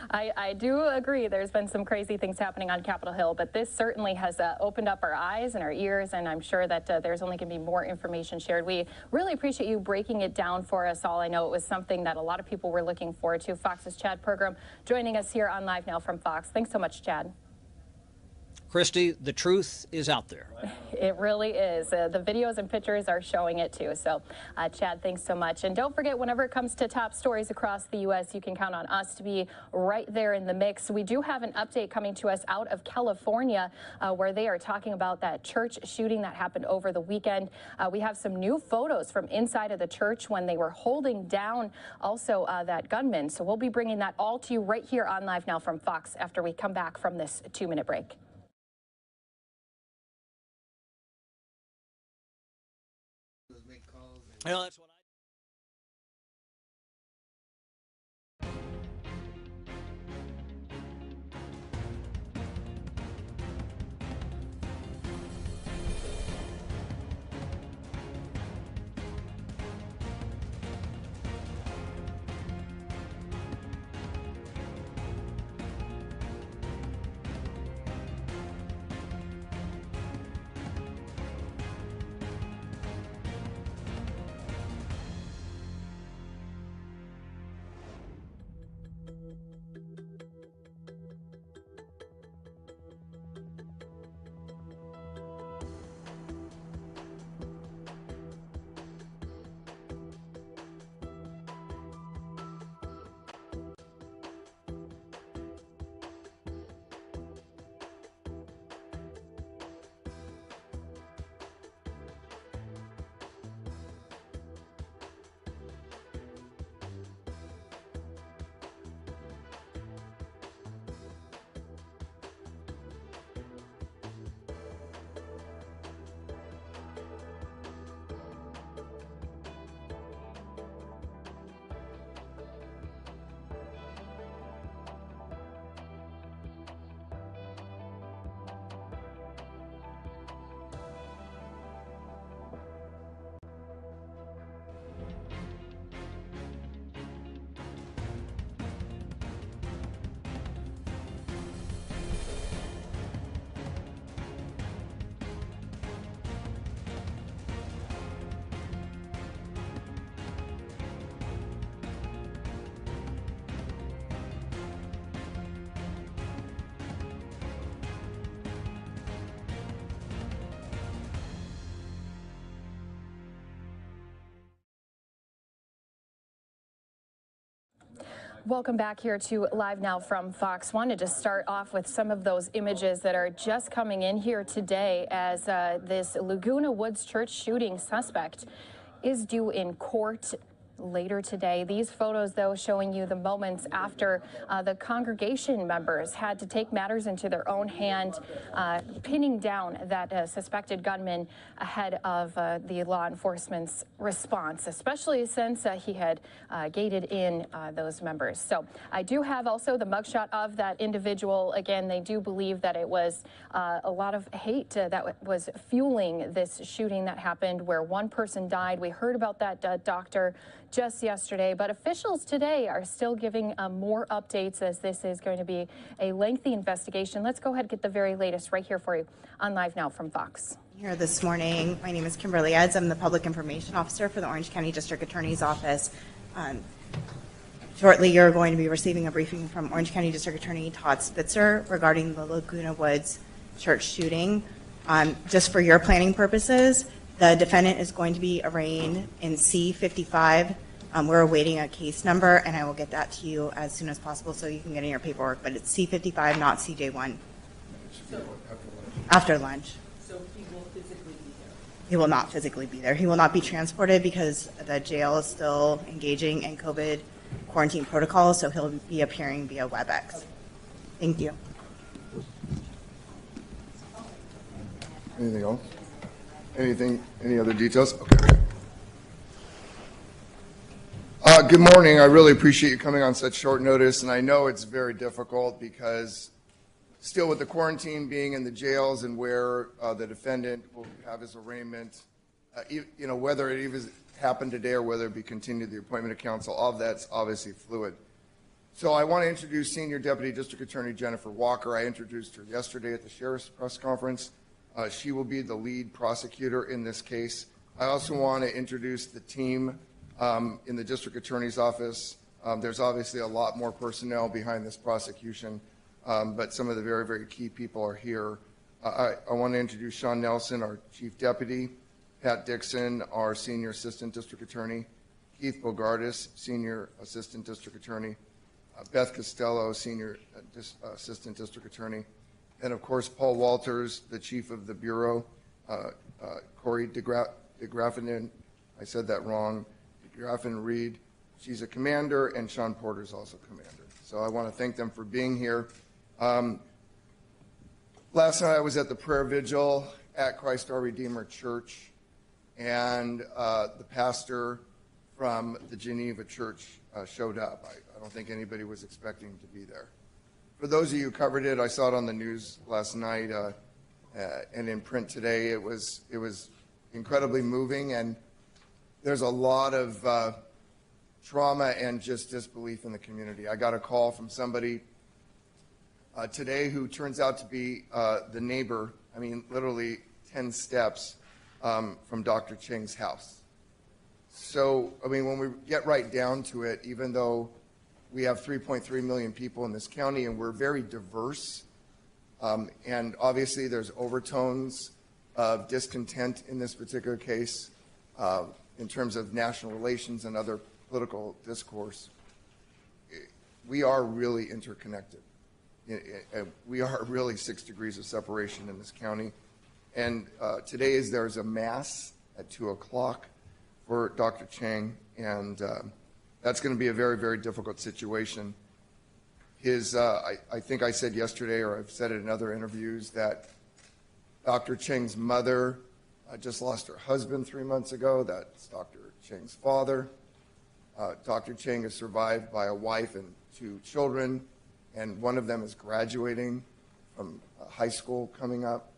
I do agree. There's been some crazy things happening on Capitol Hill, but this certainly has opened up our eyes and our ears, and I'm sure that there's only going to be more information shared. We really appreciate you breaking it down for us all. I know it was something that a lot of people were looking forward to. Fox's Chad Pergram joining us here on Live Now from Fox. Thanks so much, Chad. Christy, the truth is out there. It really is. The videos and pictures are showing it too. So, Chad, thanks so much. And don't forget, whenever it comes to top stories across the U.S., you can count on us to be right there in the mix. We do have an update coming to us out of California where they are talking about that church shooting that happened over the weekend. We have some new photos from inside of the church when they were holding down also that gunman. So we'll be bringing that all to you right here on Live Now from Fox after we come back from this 2-minute break. Well, that's what Welcome back here to Live Now from Fox. Wanted to start off with some of those images that are just coming in here today as this Laguna Woods Church shooting suspect is due in court later today. These photos, though, showing you the moments after the congregation members had to take matters into their own hand, pinning down that suspected gunman ahead of the law enforcement's response, especially since he had gated in those members. So I do have also the mugshot of that individual. Again, they do believe that it was a lot of hate that was fueling this shooting that happened where one person died. We heard about that doctor just yesterday, but officials today are still giving more updates as this is going to be a lengthy investigation. Let's go ahead and get the very latest right here for you on Live Now from Fox. Here this morning, my name is Kimberly Eds. I'm the Public Information Officer for the Orange County District Attorney's Office. Shortly, you're going to be receiving a briefing from Orange County District Attorney Todd Spitzer regarding the Laguna Woods church shooting. Just for your planning purposes, the defendant is going to be arraigned in C-55. We're awaiting a case number, and I will get that to you as soon as possible so you can get in your paperwork. But it's C-55, not CJ1. After lunch. So he will physically be there? He will not physically be there. He will not be transported because the jail is still engaging in COVID quarantine protocols, so he'll be appearing via WebEx. Okay. Thank you. Anything else? Any other details? Okay. Good morning. I really appreciate you coming on such short notice, and I know it's very difficult because still with the quarantine being in the jails and where the defendant will have his arraignment, whether it even happened today or whether it be continued the appointment of counsel, all of that's obviously fluid. So I want to introduce Senior Deputy District Attorney Jennifer Walker. I introduced her yesterday at the Sheriff's press conference. She will be the lead prosecutor in this case. I also want to introduce the team in the District Attorney's Office. There's obviously a lot more personnel behind this prosecution, but some of the very, very key people are here. I want to introduce Sean Nelson, our Chief Deputy, Pat Dixon, our Senior Assistant District Attorney, Keith Bogardus, Senior Assistant District Attorney, Beth Costello, Senior Assistant District Attorney, and of course Paul Walters, the Chief of the Bureau, Corey DeGraffinen, I said that wrong, DeGraffin Reed, she's a commander, and Sean Porter is also commander. So I want to thank them for being here. Last night I was at the prayer vigil at Christ Our Redeemer Church, and the pastor from the Geneva Church showed up. I don't think anybody was expecting to be there. For those of you who covered it, I saw it on the news last night and in print today. It was incredibly moving, and there's a lot of trauma and just disbelief in the community. I got a call from somebody today who turns out to be the neighbor, literally 10 steps from Dr. Cheng's house. So, when we get right down to it, even though we have 3.3 million people in this county and we're very diverse, and obviously there's overtones of discontent in this particular case in terms of national relations and other political discourse, we are really interconnected. We are really 6 degrees of separation in this county. And today there's a mass at 2 o'clock for Dr. Cheng, and that's going to be a very, very difficult situation. I think I said yesterday, or I've said it in other interviews, that Dr. Cheng's mother just lost her husband 3 months ago. That's Dr. Cheng's father. Dr. Cheng is survived by a wife and 2 children, and one of them is graduating from high school coming up,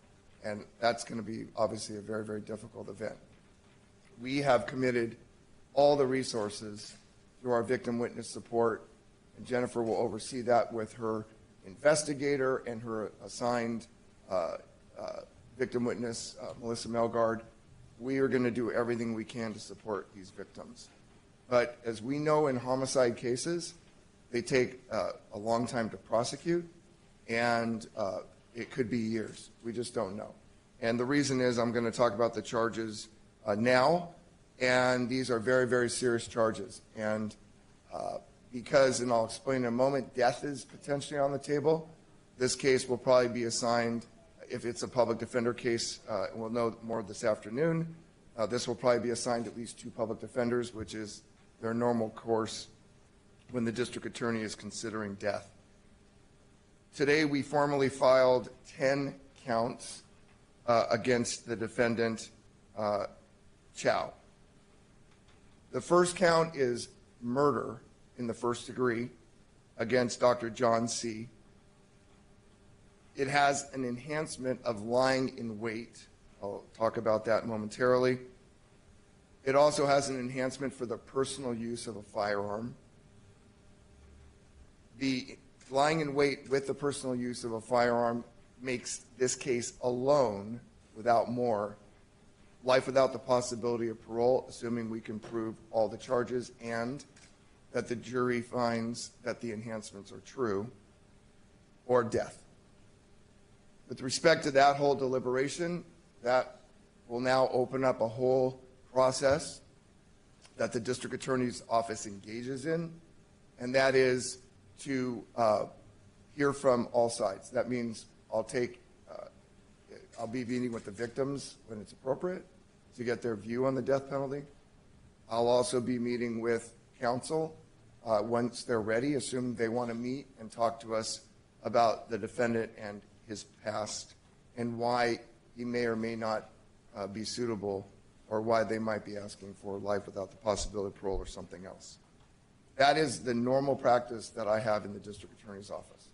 and that's going to be obviously a very, very difficult event. We have committed all the resources through our victim witness support, and Jennifer will oversee that with her investigator and her assigned victim witness, Melissa Melgard. We are going to do everything we can to support these victims. But as we know in homicide cases, they take a long time to prosecute, and it could be years. We just don't know. And the reason is I'm going to talk about the charges now, and these are very, very serious charges. And because, and I'll explain in a moment, death is potentially on the table. This case will probably be assigned, if it's a public defender case, we'll know more this afternoon. This will probably be assigned at least 2 public defenders, which is their normal course when the district attorney is considering death. Today, we formally filed 10 counts against the defendant, Chow. The first count is murder in the first degree against Dr. John C. It has an enhancement of lying in wait. I'll talk about that momentarily. It also has an enhancement for the personal use of a firearm. The lying in wait with the personal use of a firearm makes this case alone, without more, life without the possibility of parole, assuming we can prove all the charges and that the jury finds that the enhancements are true, or death. With respect to that whole deliberation, that will now open up a whole process that the district attorney's office engages in, and that is to hear from all sides. That means I'll be meeting with the victims when it's appropriate to get their view on the death penalty. I'll also be meeting with counsel once they're ready, assuming they want to meet and talk to us about the defendant and his past and why he may or may not be suitable, or why they might be asking for life without the possibility of parole or something else. That is the normal practice that I have in the district attorney's office,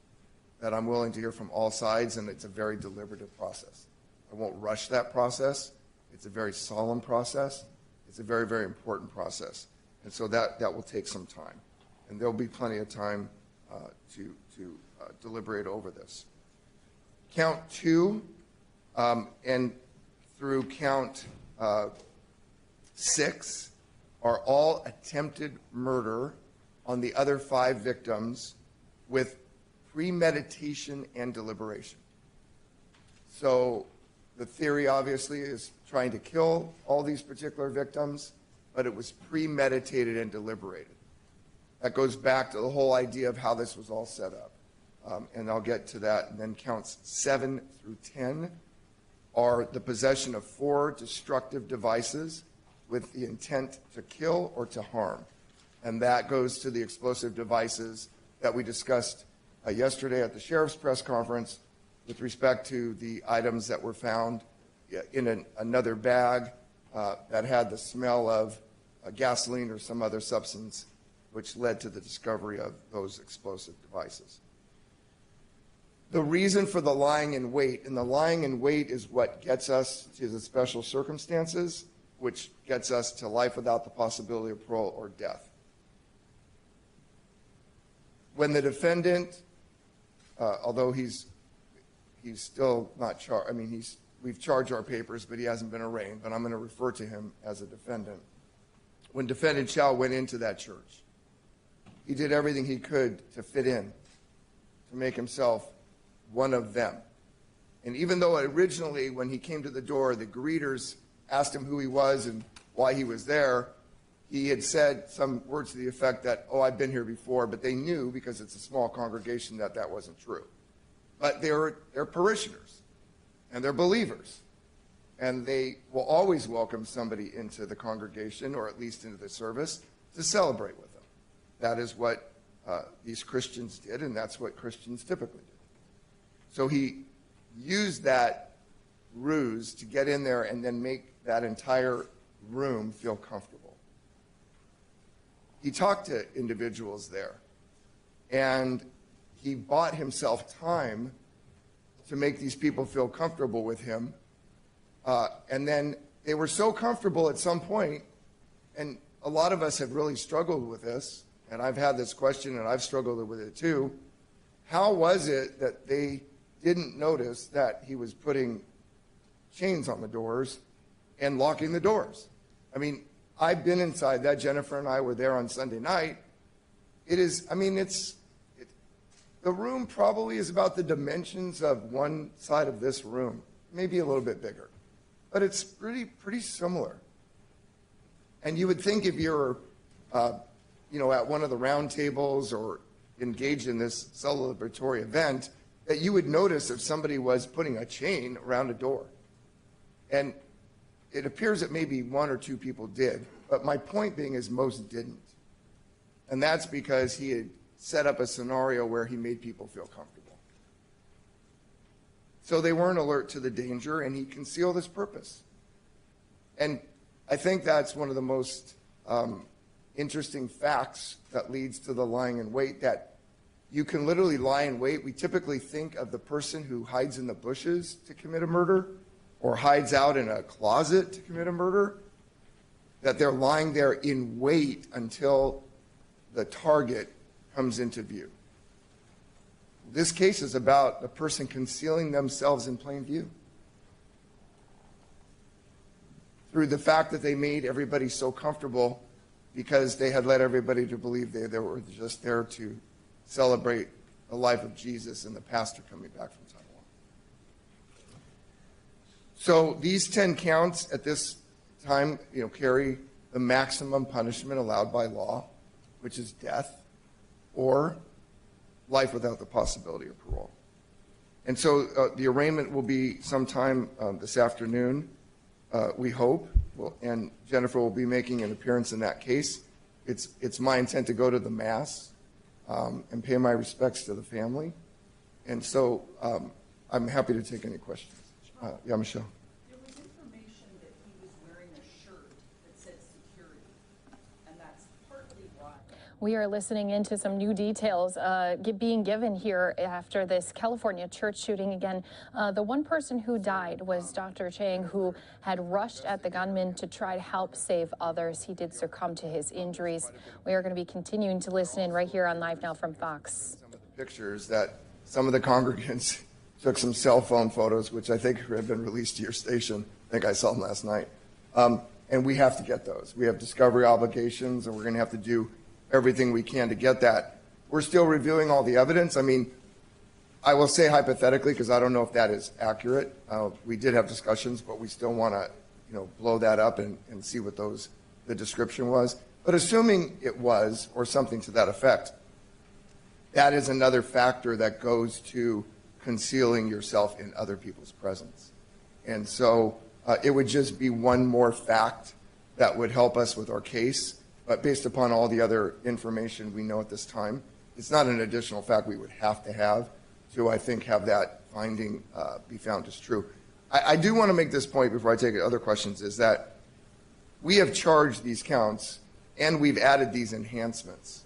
that I'm willing to hear from all sides, and it's a very deliberative process. I won't rush that process. It's a very solemn process. It's a very, very important process. And so that will take some time. And there'll be plenty of time to deliberate over this. Count 2 and through count 6 are all attempted murder on the other 5 victims with premeditation and deliberation. So the theory obviously is trying to kill all these particular victims, but it was premeditated and deliberated. That goes back to the whole idea of how this was all set up. And I'll get to that. And then counts 7 through 10 are the possession of 4 destructive devices with the intent to kill or to harm. And that goes to the explosive devices that we discussed yesterday at the sheriff's press conference with respect to the items that were found in another bag that had the smell of gasoline or some other substance, which led to the discovery of those explosive devices. The reason for the lying in wait, and the lying in wait is what gets us to the special circumstances, which gets us to life without the possibility of parole or death. When the defendant, although he's still not charged, we've charged our papers, but he hasn't been arraigned, but I'm going to refer to him as a defendant. When defendant Chow went into that church, he did everything he could to fit in, to make himself one of them. And even though originally when he came to the door, the greeters asked him who he was and why he was there, he had said some words to the effect that, oh, I've been here before, but they knew, because it's a small congregation, that that wasn't true. But they're parishioners, and they're believers, and they will always welcome somebody into the congregation, or at least into the service, to celebrate with them. That is what these Christians did, and that's what Christians typically do. So he used that ruse to get in there and then make that entire room feel comfortable. He talked to individuals there, and he bought himself time to make these people feel comfortable with him. And then they were so comfortable at some point, and a lot of us have really struggled with this, and I've had this question and I've struggled with it too. How was it that they didn't notice that he was putting chains on the doors and locking the doors? I mean, I've been inside that. Jennifer and I were there on Sunday night. The room probably is about the dimensions of one side of this room, maybe a little bit bigger, but it's pretty similar. And you would think if you're at one of the roundtables or engaged in this celebratory event, that you would notice if somebody was putting a chain around a door. And it appears that maybe one or two people did, but my point being is most didn't. And that's because he had set up a scenario where he made people feel comfortable. So they weren't alert to the danger, and he concealed his purpose. And I think that's one of the most interesting facts that leads to the lying in wait, that you can literally lie in wait. We typically think of the person who hides in the bushes to commit a murder or hides out in a closet to commit a murder, that they're lying there in wait until the target comes into view. This case is about the person concealing themselves in plain view through the fact that they made everybody so comfortable because they had led everybody to believe they were just there to celebrate the life of Jesus and the pastor coming back from Taiwan. So these 10 counts at this time, carry the maximum punishment allowed by law, which is death or life without the possibility of parole. And so the arraignment will be sometime this afternoon, we hope, and Jennifer will be making an appearance in that case. It's my intent to go to the Mass and pay my respects to the family. And so I'm happy to take any questions. Yeah, Michelle. There was information that he was wearing a shirt that said security, and that's partly why. We are listening into some new details being given here after this California church shooting. Again, the one person who died was Dr. Chang, who had rushed at the gunman to try to help save others. He did succumb to his injuries. We are going to be continuing to listen in right here on Live Now from Fox. Some of the pictures that some of the congregants took some cell phone photos, which I think have been released to your station. I think I saw them last night. And we have to get those. We have discovery obligations, and we're going to have to do everything we can to get that. We're still reviewing all the evidence. I mean, I will say hypothetically, because I don't know if that is accurate. We did have discussions, but we still want to, blow that up and see what the description was. But assuming it was, or something to that effect, that is another factor that goes to concealing yourself in other people's presence. And so it would just be one more fact that would help us with our case. But based upon all the other information we know at this time, it's not an additional fact we would have to, I think, have that finding be found as true. I do want to make this point before I take other questions, is that we have charged these counts and we've added these enhancements.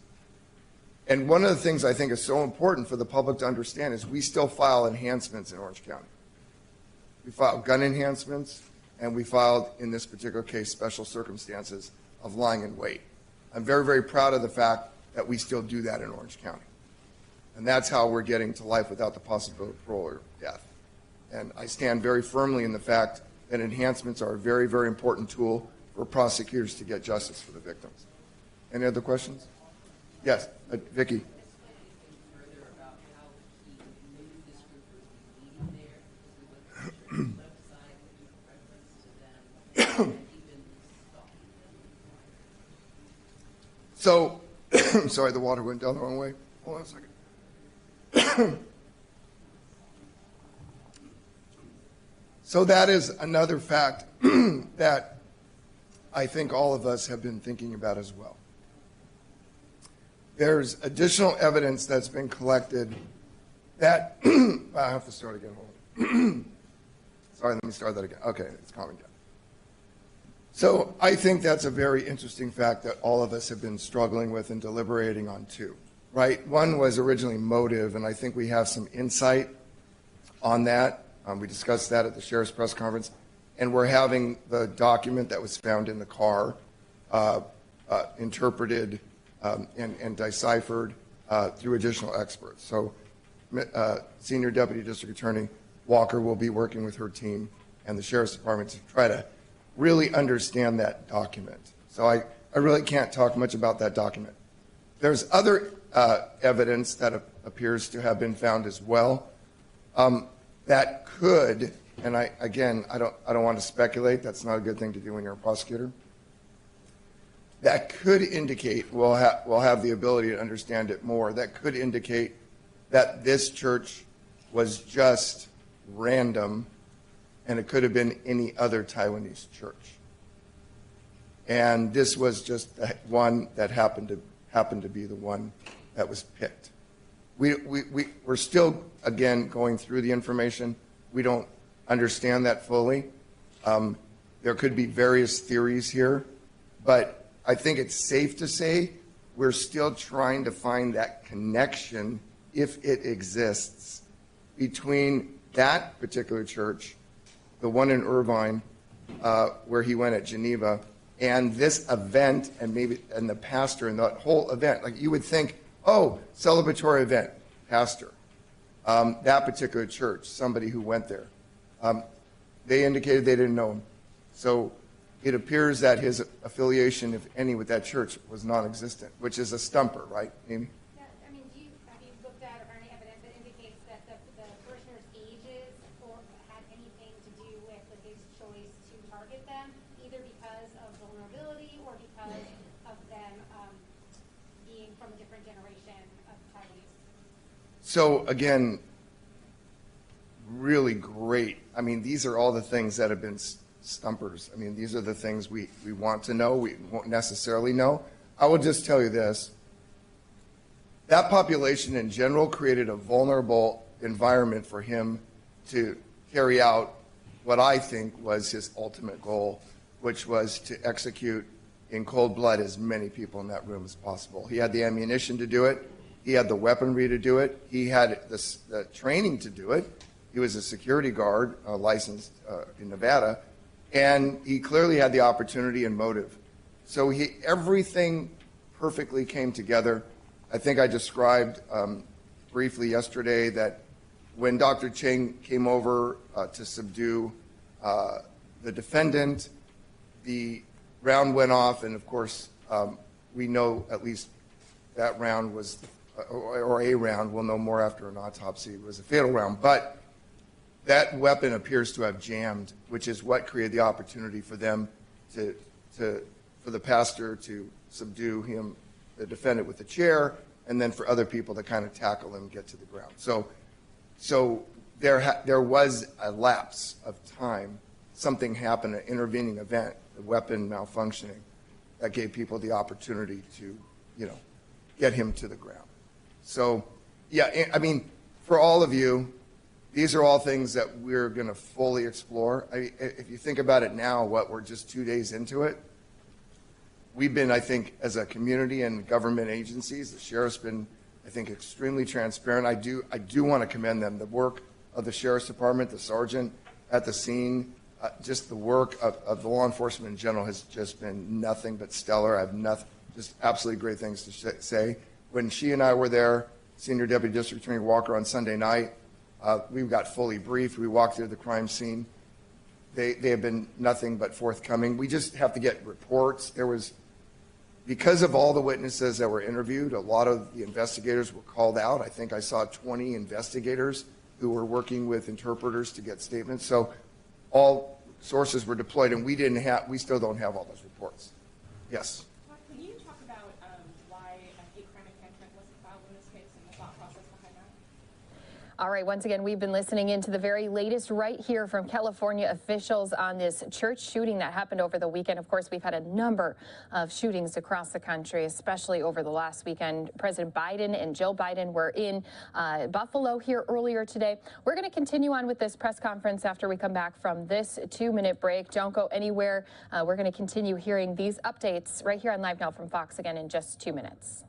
And one of the things I think is so important for the public to understand is we still file enhancements in Orange County. We filed gun enhancements, and we filed, in this particular case, special circumstances of lying in wait. I'm very, very proud of the fact that we still do that in Orange County. And that's how we're getting to life without the possibility of parole or death. And I stand very firmly in the fact that enhancements are a very, very important tool for prosecutors to get justice for the victims. Any other questions? Yes, Vicki. So, sorry, the water went down the wrong way. Hold on a second. So that is another fact that I think all of us have been thinking about as well. There's additional evidence that's been collected that, I have to start again, hold on. Sorry, let me start that again. Okay, it's calming down. So I think that's a very interesting fact that all of us have been struggling with and deliberating on too, right? One was originally motive, and I think we have some insight on that. We discussed that at the sheriff's press conference, and we're having the document that was found in the car interpreted and deciphered through additional experts. So Senior Deputy District Attorney Walker will be working with her team and the Sheriff's Department to try to really understand that document. So I really can't talk much about that document. There's other evidence that appears to have been found as well that could, and I don't want to speculate. That's not a good thing to do when you're a prosecutor. that could indicate, we'll have the ability to understand it more, that could indicate that this church was just random and it could have been any other Taiwanese church. And this was just the one that happened to be the one that was picked. We're still, again, going through the information. We don't understand that fully. There could be various theories here, but I think it's safe to say we're still trying to find that connection, if it exists, between that particular church, the one in Irvine, where he went at Geneva, and this event, and the pastor, and the whole event. Like, you would think, oh, celebratory event, pastor. That particular church, somebody who went there, they indicated they didn't know him. So it appears that his affiliation, if any, with that church was non-existent, which is a stumper, right, Amy? Yeah, I mean, have you looked at or any evidence that indicates that the parishioners' ages or had anything to do with his choice to target them, either because of vulnerability or because of them being from a different generation of Taiwanese? So again, really great. I mean, these are all the things that have been stumpers. I mean, these are the things we want to know. We won't necessarily know. I will just tell you this. That population in general created a vulnerable environment for him to carry out what I think was his ultimate goal, which was to execute in cold blood as many people in that room as possible. He had the ammunition to do it. He had the weaponry to do it. He had the training to do it. He was a security guard, licensed in Nevada, and he clearly had the opportunity and motive. So everything perfectly came together. I think I described briefly yesterday that when Dr. Cheng came over to subdue the defendant, the round went off, and of course, we know at least that round was, or a round, we'll know more after an autopsy, was a fatal round. But that weapon appears to have jammed, which is what created the opportunity for them for the pastor to subdue him, the defendant, with the chair, and then for other people to kind of tackle him and get to the ground. So there was a lapse of time. Something happened, an intervening event, the weapon malfunctioning, that gave people the opportunity to, get him to the ground. So, yeah, I mean, for all of you, these are all things that we're going to fully explore. If you think about it now, we're just 2 days into it. We've been, I think, as a community and government agencies, the sheriff's been, I think, extremely transparent. I do want to commend them. The work of the sheriff's department, the sergeant at the scene, just the work of the law enforcement in general has just been nothing but stellar. I have just absolutely great things to say. When she and I were there, Senior Deputy District Attorney Walker, on Sunday night, we got fully briefed. We walked through the crime scene. They have been nothing but forthcoming. We just have to get reports. Because of all the witnesses that were interviewed, a lot of the investigators were called out. I think I saw 20 investigators who were working with interpreters to get statements. So all sources were deployed, and we still don't have all those reports. Yes. Can you talk about why a hate crime enhancement wasn't filed in this case and the thought process behind that? All right, once again, we've been listening into the very latest right here from California officials on this church shooting that happened over the weekend. Of course, we've had a number of shootings across the country, especially over the last weekend. President Biden and Joe Biden were in Buffalo here earlier today. We're going to continue on with this press conference after we come back from this 2-minute break. Don't go anywhere. We're going to continue hearing these updates right here on LiveNOW from Fox again in just 2 minutes.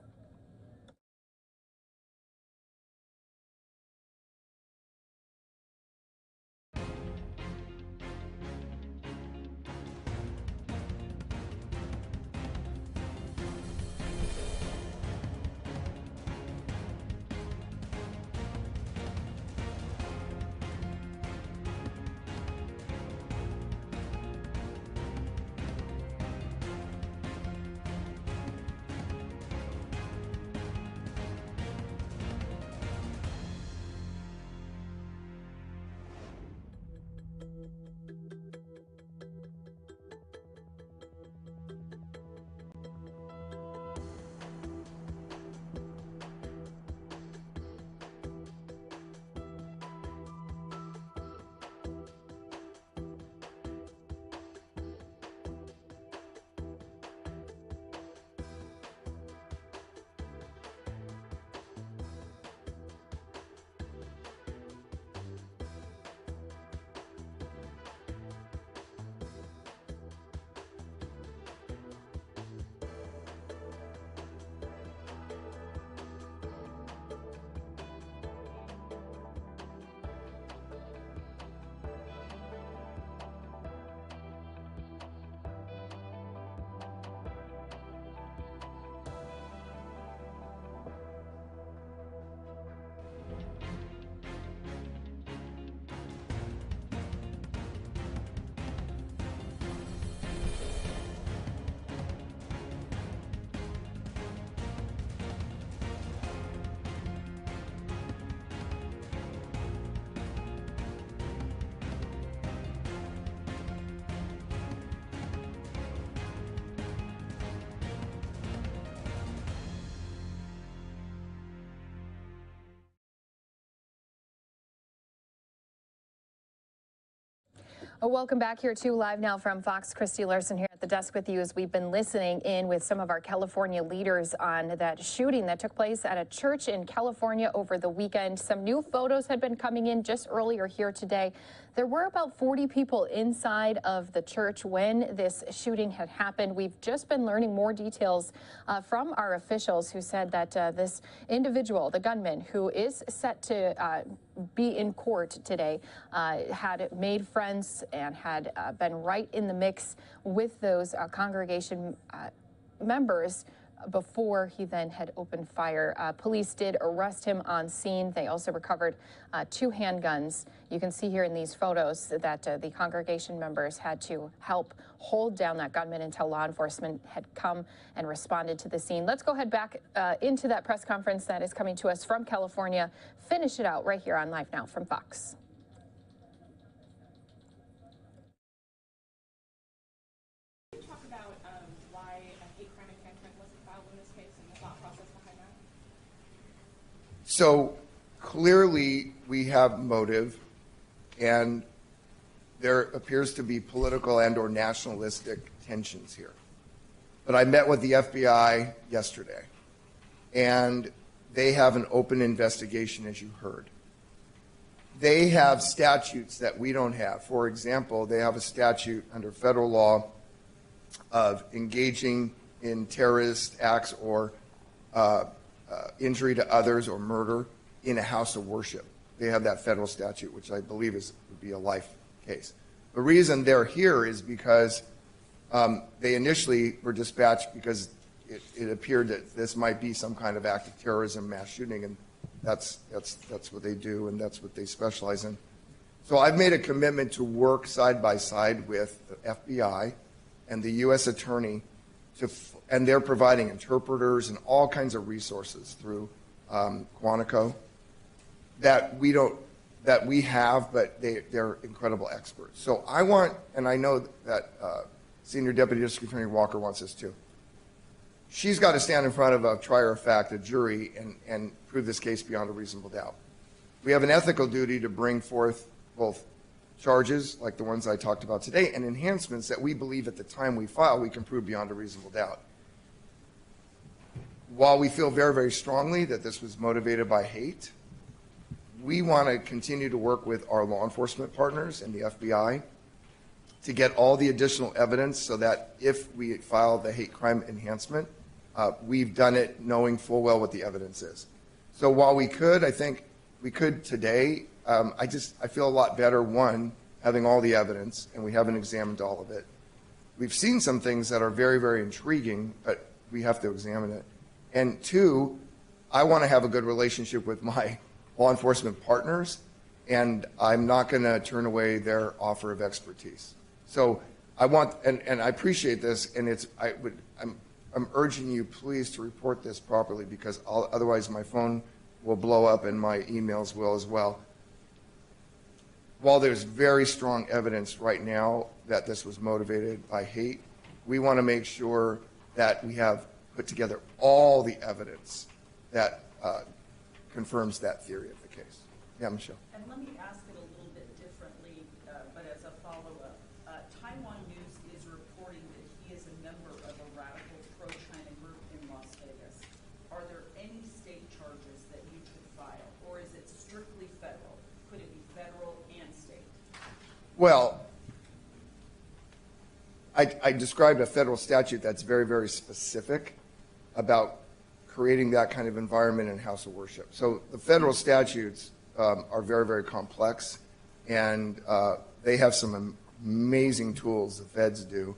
Welcome back here to Live Now from Fox. Christy Larson here at the desk with you as we've been listening in with some of our California leaders on that shooting that took place at a church in California over the weekend. Some new photos had been coming in just earlier here today. There were about 40 people inside of the church when this shooting had happened. We've just been learning more details from our officials who said that this individual, the gunman, who is set to be in court today, had made friends and had been right in the mix with those congregation members before he then had opened fire. Police did arrest him on scene. They also recovered 2 handguns. You can see here in these photos that the congregation members had to help hold down that gunman until law enforcement had come and responded to the scene. Let's go ahead back into that press conference that is coming to us from California. Finish it out right here on Live Now from Fox. Talk about why a hate crime enhancement wasn't filed in this case and the thought process behind that. So clearly we have motive, and there appears to be political and or nationalistic tensions here. But I met with the FBI yesterday, and they have an open investigation, as you heard. They have statutes that we don't have. For example, they have a statute under federal law of engaging in terrorist acts or injury to others or murder in a house of worship. They have that federal statute, which I believe would be a life case. The reason they're here is because they initially were dispatched because it appeared that this might be some kind of act of terrorism, mass shooting, and that's what they do, and that's what they specialize in. So I've made a commitment to work side by side with the FBI and the U.S. Attorney, and they're providing interpreters and all kinds of resources through Quantico that we have, but they're incredible experts. So I want, and I know that Senior Deputy District Attorney Walker wants this too. She's got to stand in front of a trier of fact, a jury, and prove this case beyond a reasonable doubt. We have an ethical duty to bring forth both charges like the ones I talked about today and enhancements that we believe at the time we file we can prove beyond a reasonable doubt. While we feel very, very strongly that this was motivated by hate, we want to continue to work with our law enforcement partners and the FBI to get all the additional evidence so that if we file the hate crime enhancement, we've done it knowing full well what the evidence is. So while we could, I think we could today, I feel a lot better, one, having all the evidence, and we haven't examined all of it. We've seen some things that are very, very intriguing, but we have to examine it. And two, I want to have a good relationship with my law enforcement partners, and I'm not going to turn away their offer of expertise. So I want, and I appreciate this, and I'm urging you please to report this properly, because otherwise my phone will blow up and my emails will as well. While there's very strong evidence right now that this was motivated by hate, we want to make sure that we have put together all the evidence that confirms that theory of the case. Yeah, Michelle. And let me ask it a little bit differently, but as a follow-up. Taiwan News is reporting that he is a member of a radical pro-China group in Las Vegas. Are there any state charges that you could file, or is it strictly federal? Could it be federal and state? Well, I described a federal statute that's very, very specific about creating that kind of environment in house of worship. So the federal statutes are very, very complex, and they have some amazing tools the feds do,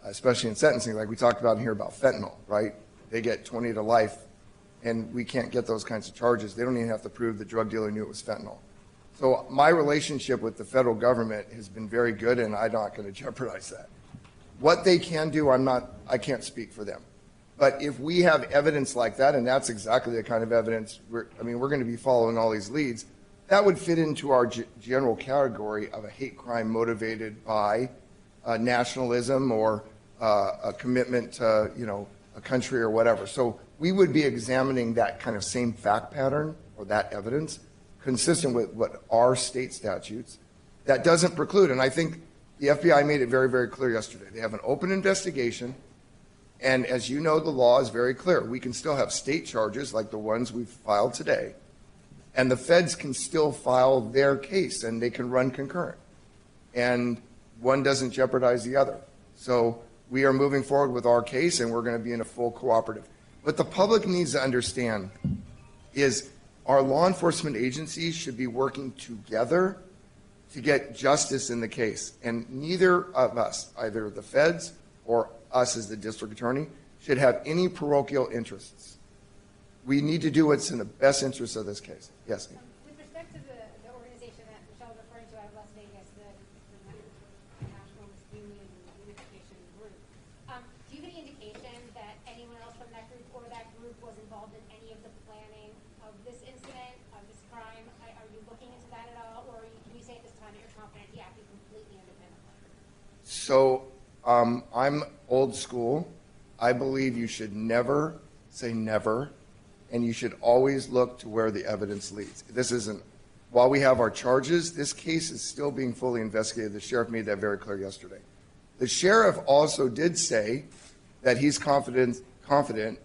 especially in sentencing, like we talked about here about fentanyl, right? They get 20 to life, and we can't get those kinds of charges. They don't even have to prove the drug dealer knew it was fentanyl. So my relationship with the federal government has been very good, and I'm not going to jeopardize that. What they can do, I can't speak for them. But if we have evidence like that, and that's exactly the kind of evidence, we're going to be following all these leads, that would fit into our general category of a hate crime motivated by nationalism or a commitment to, a country or whatever. So we would be examining that kind of same fact pattern or that evidence consistent with what our state statutes. That doesn't preclude, and I think The FBI made it very, very clear yesterday. They have an open investigation, and as you know, the law is very clear. We can still have state charges like the ones we've filed today, and the feds can still file their case, and they can run concurrent. And one doesn't jeopardize the other. So we are moving forward with our case, and we're going to be in a full cooperative. What the public needs to understand is our law enforcement agencies should be working together to get justice in the case. And neither of us, either the feds or us as the district attorney, should have any parochial interests. We need to do what's in the best interest of this case. Yes? With respect to the organization that Michelle was referring to out of Las Vegas, the National Union Unification Group, do you have any indication that anyone else from that group or that group was involved in any of the planning of this incident, of this crime? Are you looking into that at all, or can you say at this time that you're confident he acted completely independently? So I'm old school. I believe you should never say never, and you should always look to where the evidence leads. This isn't, while we have our charges, this case is still being fully investigated. The sheriff made that very clear yesterday. The sheriff also did say that he's confident,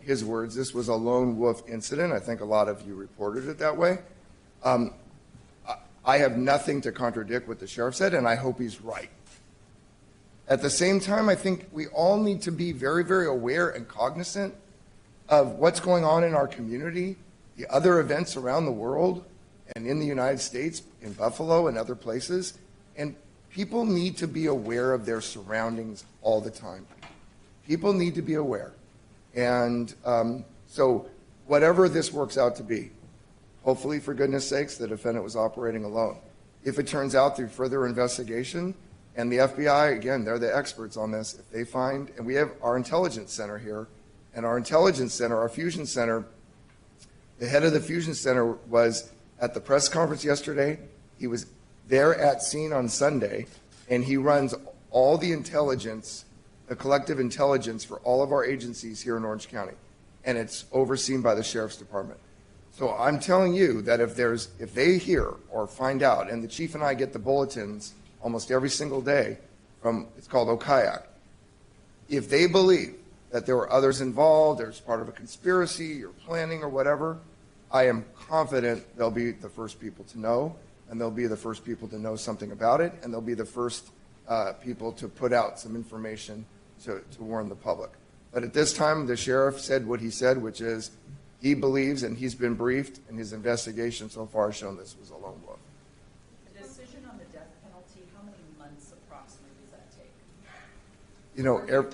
his words, this was a lone wolf incident. I think a lot of you reported it that way. I have nothing to contradict what the sheriff said, and I hope he's right. At the same time, I think we all need to be very, very aware and cognizant of what's going on in our community, the other events around the world and in the United States, in Buffalo and other places. And people need to be aware of their surroundings all the time. People need to be aware. And so whatever this works out to be, hopefully, for goodness sakes, the defendant was operating alone. If it turns out through further investigation, and the FBI, again, they're the experts on this, if they find, and we have our intelligence center here, and our intelligence center, our fusion center, the head of the fusion center was at the press conference yesterday. He was there at scene on Sunday, and he runs all the intelligence, the collective intelligence for all of our agencies here in Orange County, and it's overseen by the Sheriff's Department. So I'm telling you that if they hear or find out, and the chief and I get the bulletins almost every single day from, it's called OKAYAK, if they believe that there were others involved, there's part of a conspiracy or planning or whatever, I am confident they'll be the first people to know, and they'll be the first people to know something about it, and they'll be the first people to put out some information to warn the public. But at this time, the sheriff said what he said, which is he believes, and he's been briefed, and his investigation so far has shown this was a lone wolf. The decision on the death penalty, how many months approximately does that take? You know,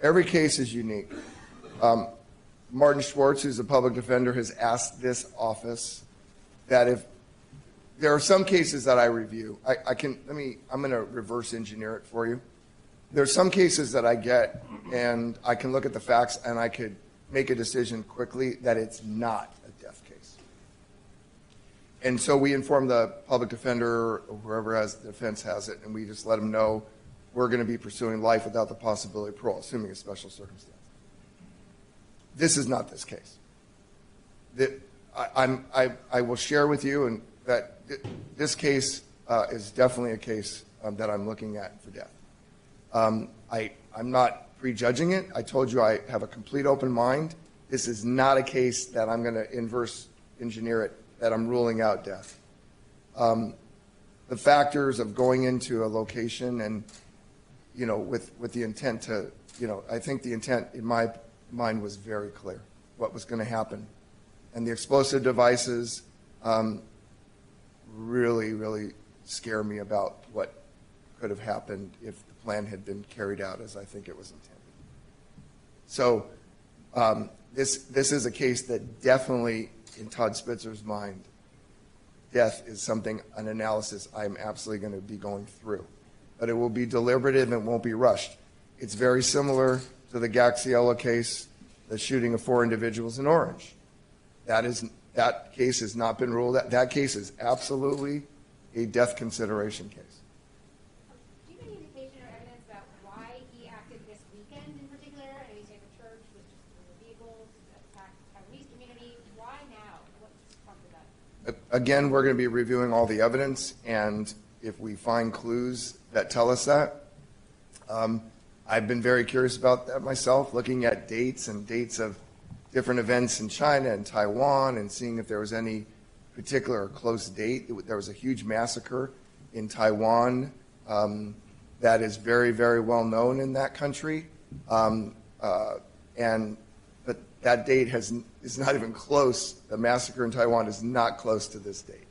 every case is unique. Martin Schwartz, who's a public defender, has asked this office that if there are some cases that I review, I'm going to reverse engineer it for you. There are some cases that I get, and I can look at the facts, and I could make a decision quickly that it's not a death case. And so we inform the public defender, or whoever has the defense has it, and we just let them know we're going to be pursuing life without the possibility of parole, assuming a special circumstance. This is not this case. I will share with you and that this case is definitely a case that I'm looking at for death. I'm not prejudging it. I told you I have a complete open mind. This is not a case that I'm going to inverse engineer it, that I'm ruling out death. The factors of going into a location and, you know, with the intent to, you know, I think the intent in my mind was very clear, what was going to happen. And the explosive devices really, really scare me about what could have happened if the plan had been carried out as I think it was intended. So this is a case that definitely, in Todd Spitzer's mind, death is something, an analysis I'm absolutely going to be going through. But it will be deliberative and it won't be rushed. It's very similar to the Gaxiella case, the shooting of 4 individuals in Orange. That case has not been ruled out. That case is absolutely a death consideration case. Do you have any indication or evidence about why he acted this weekend in particular? I know you say the church was just the vehicles, attacked the Taiwanese community. Why now? What prompted that? Again, we're going to be reviewing all the evidence, and if we find clues that tell us that. I've been very curious about that myself, looking at dates of different events in China and Taiwan and seeing if there was any particular or close date. There was a huge massacre in Taiwan that is very, very well known in that country. But that date is not even close. The massacre in Taiwan is not close to this date.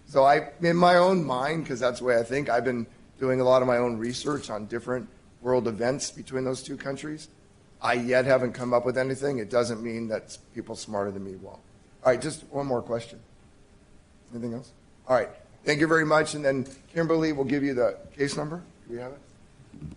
So in my own mind, because that's the way I think, I've been doing a lot of my own research on different world events between those two countries. I yet haven't come up with anything. It doesn't mean that people smarter than me won't. All right, just one more question. Anything else? All right, thank you very much. And then Kimberly will give you the case number. Do we have it?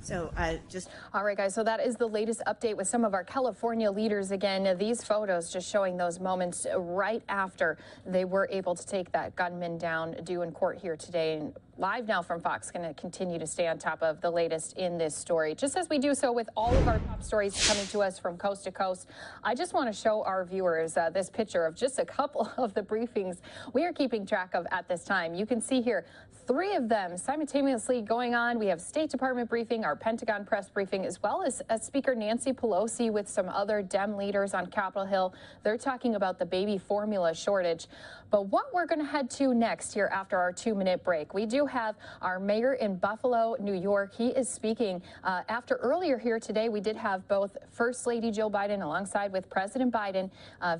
So just all right, guys, so that is the latest update with some of our California leaders. Again, these photos just showing those moments right after they were able to take that gunman down, due in court here today. And Live Now from Fox going to continue to stay on top of the latest in this story, just as we do so with all of our top stories coming to us from coast to coast. I just want to show our viewers this picture of just a couple of the briefings we are keeping track of at this time. You can see here 3 of them simultaneously going on. We have State Department briefing, our Pentagon press briefing, as well as Speaker Nancy Pelosi with some other Dem leaders on Capitol Hill. They're talking about the baby formula shortage. But what we're going to head to next here after our 2-minute break, we do have our mayor in Buffalo, New York. He is speaking after earlier here today. We did have both First Lady Jill Biden alongside with President Biden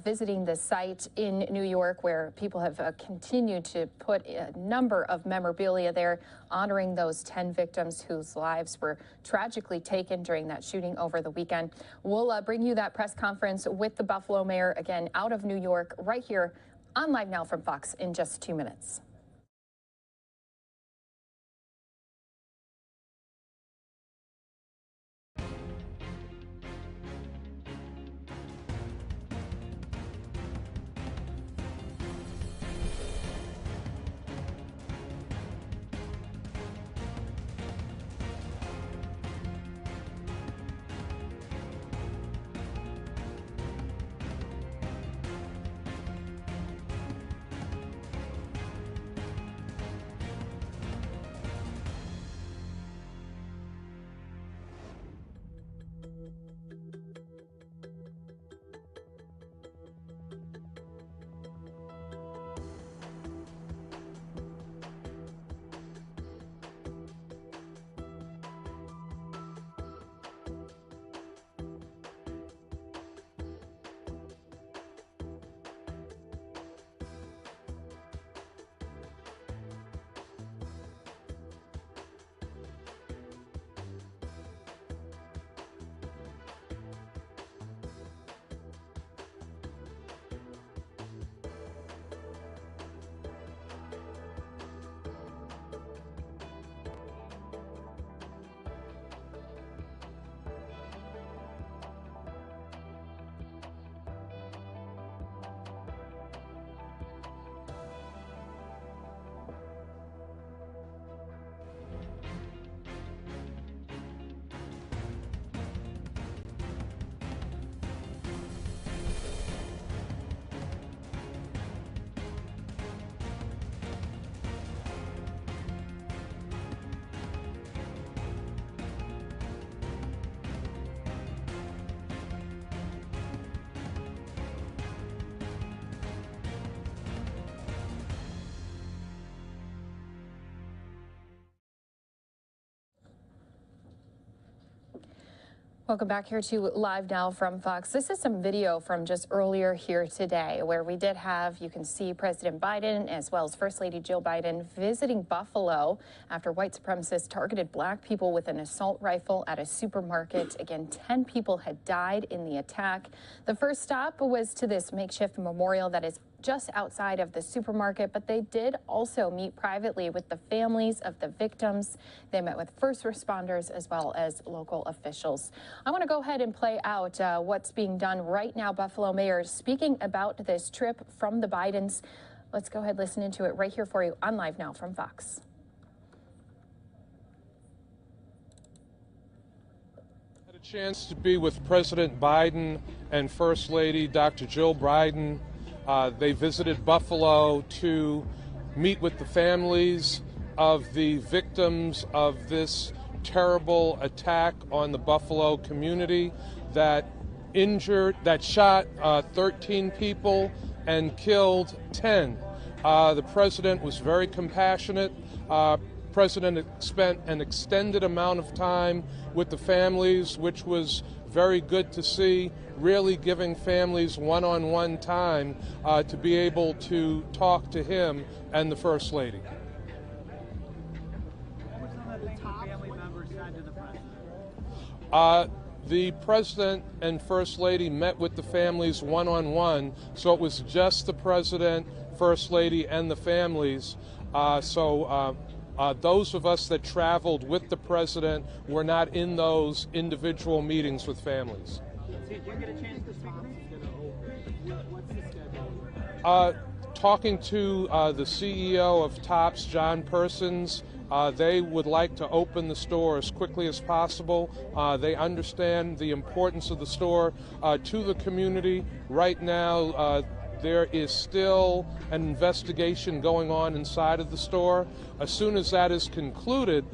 visiting the site in New York, where people have continued to put a number of memorabilia there honoring those 10 victims whose lives were tragically taken during that shooting over the weekend. We'll bring you that press conference with the Buffalo mayor, again, out of New York, right here on Live Now from Fox in just 2 minutes. Welcome back here to Live Now from Fox. This is some video from just earlier here today where we did have, you can see President Biden as well as First Lady Jill Biden visiting Buffalo after white supremacists targeted black people with an assault rifle at a supermarket. Again, 10 people had died in the attack. The first stop was to this makeshift memorial that is just outside of the supermarket, but they did also meet privately with the families of the victims. They met with first responders as well as local officials. I want to go ahead and play out what's being done right now. Buffalo Mayor speaking about this trip from the Bidens. Let's go ahead and listen into it right here for you on Live Now from Fox. I had a chance to be with President Biden and First Lady Dr. Jill Biden. They visited Buffalo to meet with the families of the victims of this terrible attack on the Buffalo community that shot 13 people and killed 10. The president was very compassionate. President spent an extended amount of time with the families, which was very good to see, really giving families one-on-one time to be able to talk to him and the First Lady. The President and First Lady met with the families one-on-one, so it was just the President, First Lady, and the families. Those of us that traveled with the President were not in those individual meetings with families. Did you get a chance to speak to them? What's the schedule? Talking to the CEO of Tops, John Persons, they would like to open the store as quickly as possible. They understand the importance of the store to the community. Right now, there is still an investigation going on inside of the store. As soon as that is concluded,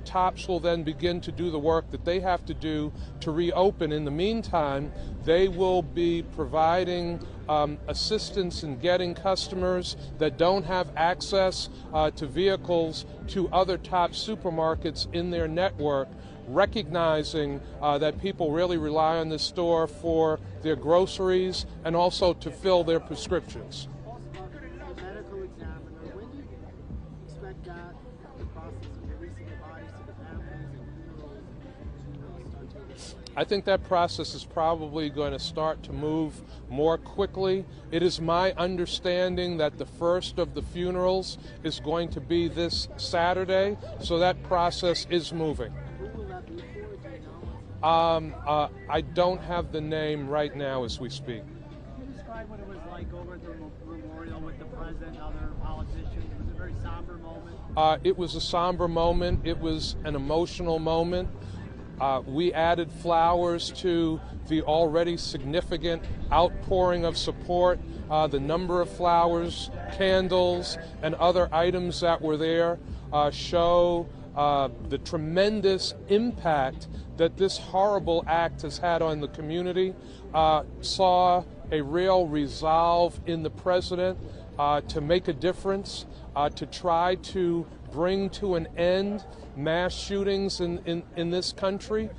Tops will then begin to do the work that they have to do to reopen. In the meantime, they will be providing assistance in getting customers that don't have access to vehicles to other Tops supermarkets in their network, recognizing that people really rely on this store for their groceries and also to fill their prescriptions. The medical examiner, when do you expect that the process of releasing the bodies to the families and funerals to start taking place? I think that process is probably going to start to move more quickly. It is my understanding that the first of the funerals is going to be this Saturday, so that process is moving. I don't have the name right now as we speak. Can you describe what it was like over at the memorial with the president and other politicians? Was it a very somber moment? It was a somber moment. It was an emotional moment. We added flowers to the already significant outpouring of support. The number of flowers, candles, and other items that were there show the tremendous impact that this horrible act has had on the community. Saw a real resolve in the president to make a difference, to try to bring to an end mass shootings in this country.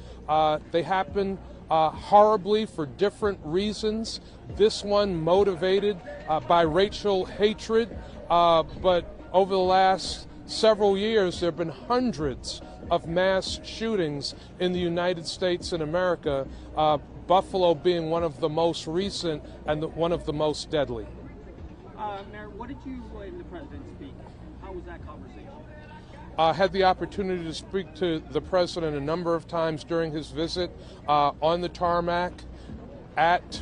They happen horribly for different reasons. This one motivated by racial hatred, but over the last several years there have been hundreds of mass shootings in the United States and America, Buffalo being one of the most recent and one of the most deadly. Mayor, what did you and the president speak? How was that conversation? Had the opportunity to speak to the president a number of times during his visit on the tarmac, at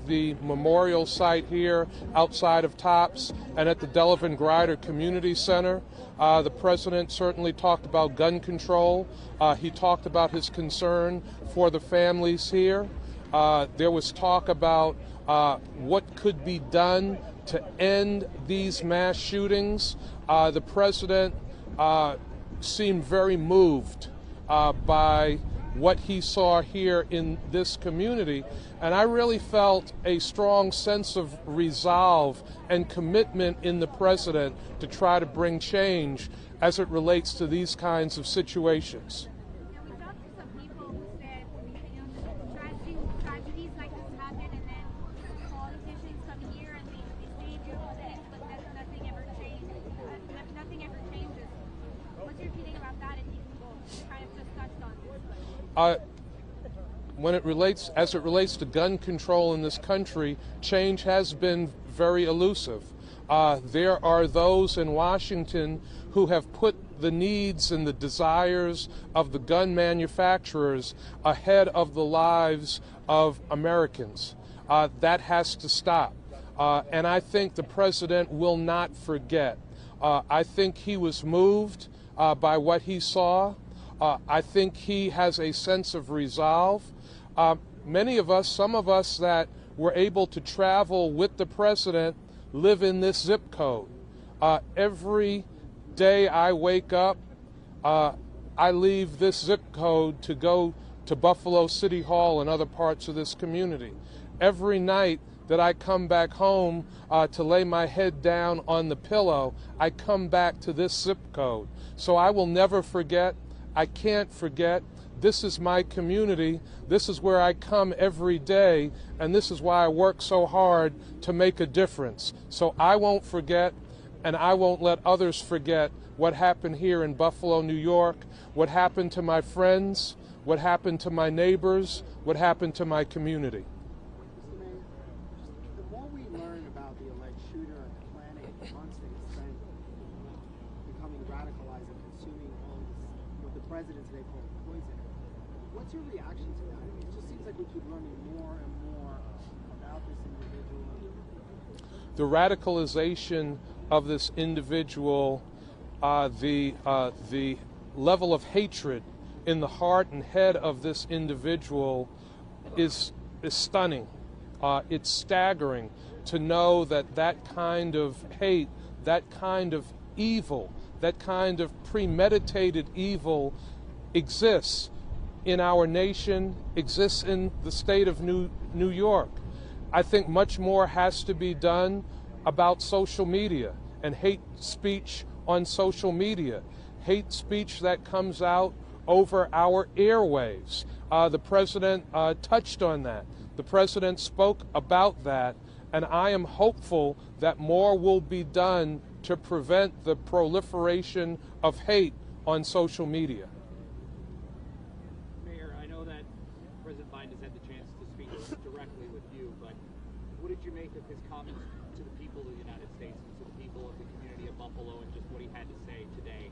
the memorial site here outside of Tops, and at the Delavan Grider Community Center. The president certainly talked about gun control. He talked about his concern for the families here. There was talk about what could be done to end these mass shootings. The president seemed very moved by what he saw here in this community, and I really felt a strong sense of resolve and commitment in the president to try to bring change as it relates to these kinds of situations. We talked to some people who said, tragedies like this happen, and then politicians come here and they save your life, but nothing ever changes. What's your feeling about that? And you kind of just touched on this. As it relates to gun control in this country, change has been very elusive. There are those in Washington who have put the needs and the desires of the gun manufacturers ahead of the lives of Americans. That has to stop. And I think the president will not forget. I think he was moved by what he saw. I think he has a sense of resolve. Many of us, some of us that were able to travel with the president, live in this zip code. Every day I wake up, I leave this zip code to go to Buffalo City Hall and other parts of this community. Every night that I come back home to lay my head down on the pillow, I come back to this zip code. So I will never forget. I can't forget. This is my community. This is where I come every day, and this is why I work so hard to make a difference. So I won't forget, and I won't let others forget what happened here in Buffalo, New York, what happened to my friends, what happened to my neighbors, what happened to my community. Mr. Mayor, the more we learn about the alleged shooter and the planning and the months that he spent becoming radicalized and consuming all this, what the president today called poison, what's your reaction to that? I mean, it just seems like we keep learning more and more about this individual. The radicalization of this individual, the level of hatred in the heart and head of this individual is stunning. It's staggering to know that that kind of hate, that kind of evil, that kind of premeditated evil exists in our nation, exists in the state of New York. I think much more has to be done about social media and hate speech on social media, hate speech that comes out over our airwaves. The president touched on that. The president spoke about that, and I am hopeful that more will be done to prevent the proliferation of hate on social media. Mayor, I know that President Biden has had the chance to speak directly with you, but what did you make of his comments to the people of the United States and to the people of the community of Buffalo, and just what he had to say today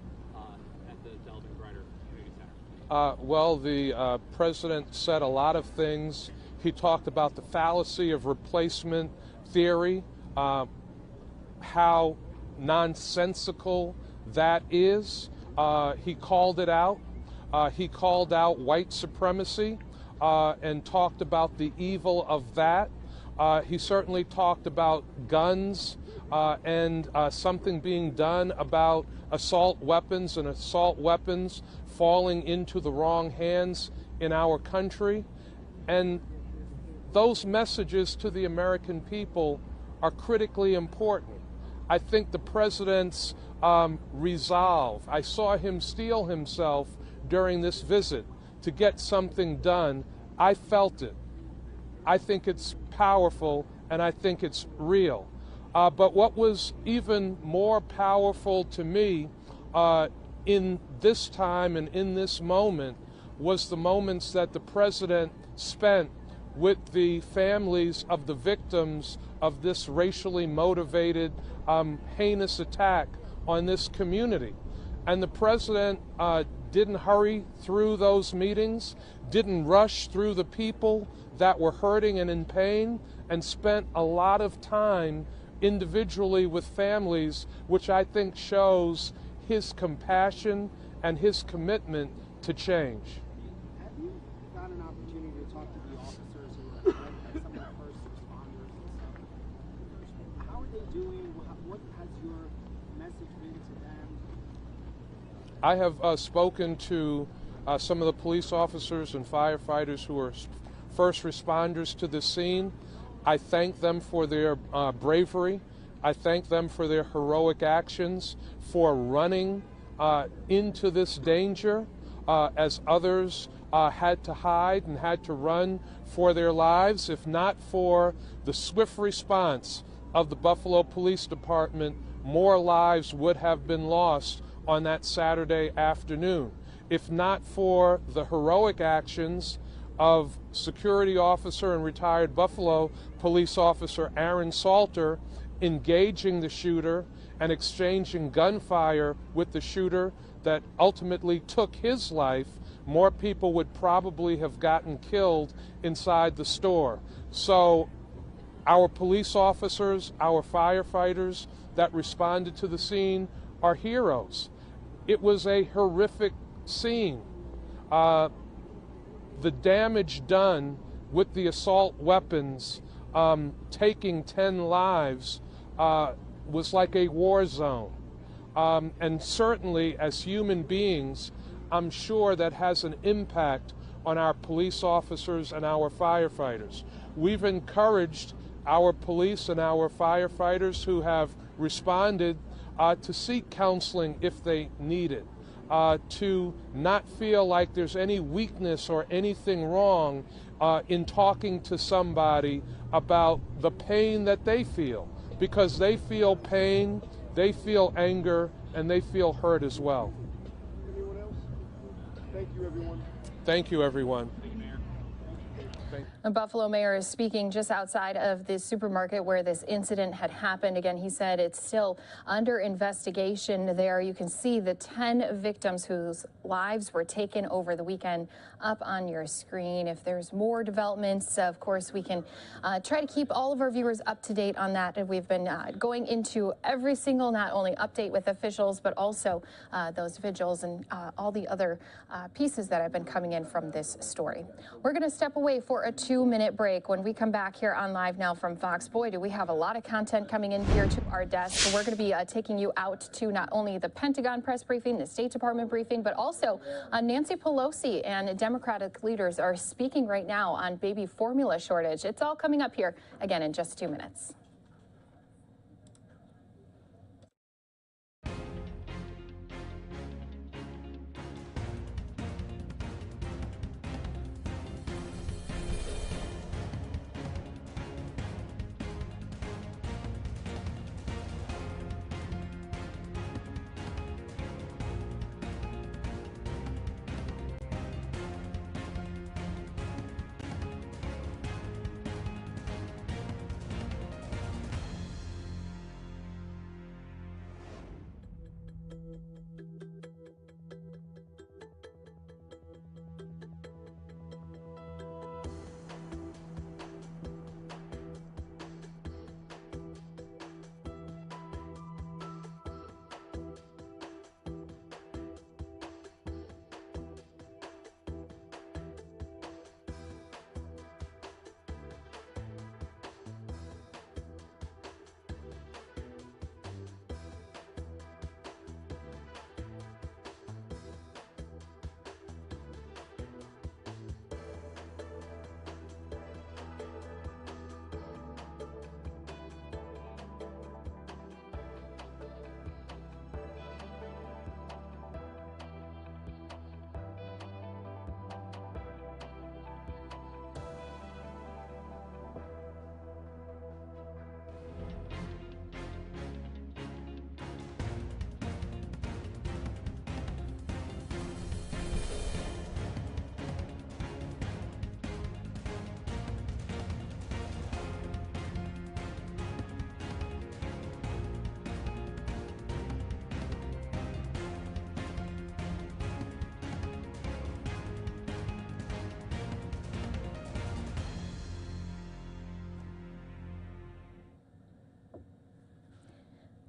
at the Delvin Grider Community Center? Well, the president said a lot of things. He talked about the fallacy of replacement theory, how nonsensical that is. He called it out. He called out white supremacy and talked about the evil of that. He certainly talked about guns and something being done about assault weapons and assault weapons falling into the wrong hands in our country. And those messages to the American people are critically important. I think the president's resolve, I saw him steel himself during this visit to get something done. I felt it. I think it's powerful, and I think it's real. But what was even more powerful to me in this time and in this moment was the moments that the president spent with the families of the victims of this racially motivated, heinous attack on this community. And the president didn't hurry through those meetings, didn't rush through the people that were hurting and in pain, and spent a lot of time individually with families, which I think shows his compassion and his commitment to change. Have you gotten an opportunity to talk to the officers who are some of the first responders and stuff? How are they doing? What has your message been to them? I have spoken to some of the police officers and firefighters who are first responders to the scene. I thank them for their bravery. I thank them for their heroic actions, for running into this danger as others had to hide and had to run for their lives. If not for the swift response of the Buffalo Police Department, more lives would have been lost on that Saturday afternoon. If not for the heroic actions of security officer and retired Buffalo police officer Aaron Salter engaging the shooter and exchanging gunfire with the shooter that ultimately took his life, more people would probably have gotten killed inside the store. So our police officers, our firefighters that responded to the scene are heroes. It was a horrific scene. The damage done with the assault weapons, taking 10 lives, was like a war zone. And certainly as human beings, I'm sure that has an impact on our police officers and our firefighters. We've encouraged our police and our firefighters who have responded to seek counseling if they need it, to not feel like there's any weakness or anything wrong in talking to somebody about the pain that they feel, because they feel pain, they feel anger, and they feel hurt as well. Anyone else? Thank you, everyone. Thank you, everyone. A Buffalo mayor is speaking just outside of the supermarket where this incident had happened. Again, he said it's still under investigation there. You can see the 10 victims whose lives were taken over the weekend up on your screen. If there's more developments, of course, we can try to keep all of our viewers up to date on that. And we've been going into every single, not only update with officials, but also those vigils and all the other pieces that have been coming in from this story. We're going to step away for a 2-minute break. When we come back here on Live Now from Fox, boy, do we have a lot of content coming in here to our desk. So we're going to be taking you out to not only the Pentagon press briefing, the State Department briefing, but also Nancy Pelosi and Democratic leaders are speaking right now on baby formula shortage. It's all coming up here again in just 2 minutes.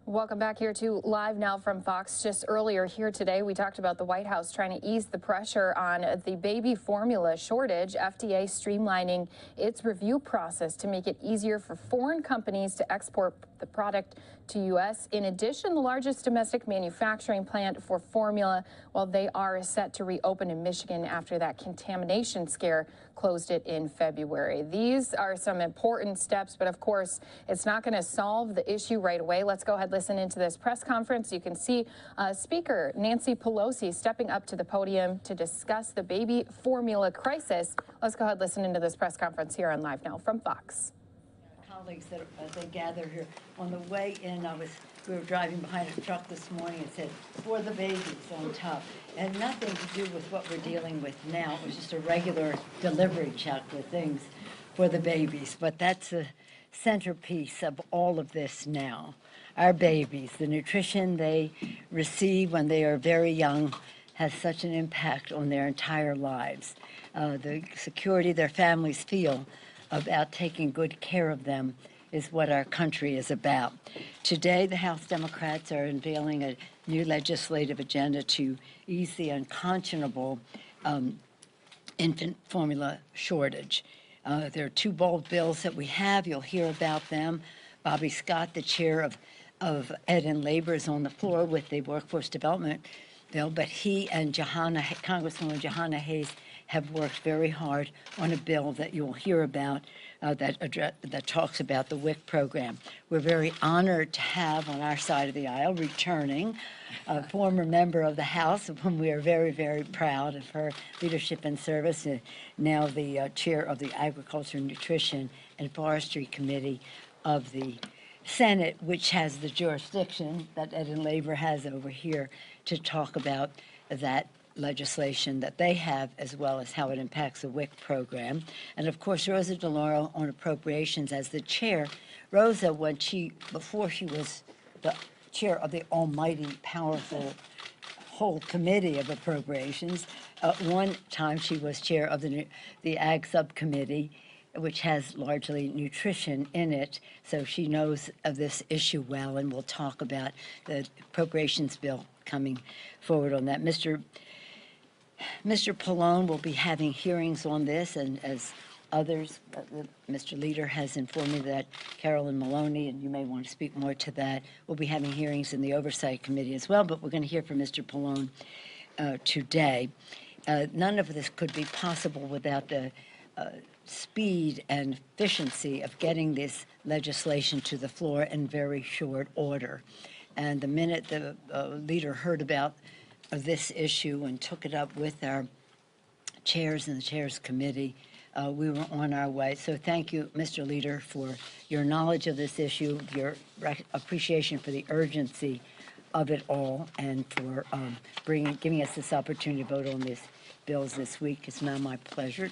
Welcome back here to Live Now from Fox. Just earlier here today, we talked about the White House trying to ease the pressure on the baby formula shortage, FDA streamlining its review process to make it easier for foreign companies to export the product to U.S. In addition, the largest domestic manufacturing plant for formula, well, they are set to reopen in Michigan after that contamination scare closed it in February. These are some important steps, but of course, it's not going to solve the issue right away. Let's go ahead and listen into this press conference. You can see Speaker Nancy Pelosi stepping up to the podium to discuss the baby formula crisis. Let's go ahead and listen into this press conference here on Live Now from Fox. Colleagues that they gather here. On the way in, we were driving behind a truck this morning. It said, "For the babies" on top. It had nothing to do with what we're dealing with now. It was just a regular delivery check with things for the babies. But that's the centerpiece of all of this now. Our babies, the nutrition they receive when they are very young has such an impact on their entire lives. The security their families feel about taking good care of them is what our country is about. Today, the House Democrats are unveiling a new legislative agenda to ease the unconscionable infant formula shortage. There are two bold bills that we have. You'll hear about them. Bobby Scott, the chair of of Ed and Labor is on the floor with the workforce development bill, but he and Congresswoman Johanna Hayes have worked very hard on a bill that you'll hear about that talks about the WIC program. We're very honored to have on our side of the aisle returning a former member of the House, of whom we are very, very proud of her leadership and service, now the chair of the Agriculture, Nutrition, and Forestry Committee of the Senate, which has the jurisdiction that Ed and Labor has over here to talk about that legislation that they have, as well as how it impacts the WIC program. And of course, Rosa DeLauro on appropriations as the chair. Rosa, before she was the chair of the almighty, powerful whole committee of appropriations, one time she was chair of the Ag Subcommittee, which has largely nutrition in it, so she knows of this issue well, and we'll talk about the appropriations bill coming forward on that. Mr. Pallone will be having hearings on this, and as others, Mr. Leader has informed me that Carolyn Maloney, and you may want to speak more to that, will be having hearings in the Oversight Committee as well, but we're going to hear from Mr. Pallone today. None of this could be possible without the speed and efficiency of getting this legislation to the floor in very short order. And the minute the leader heard about this issue and took it up with our chairs in the chairs committee, we were on our way. So thank you, Mr. Leader, for your knowledge of this issue, your appreciation for the urgency of it all, and for giving us this opportunity to vote on these bills this week. It's now my pleasure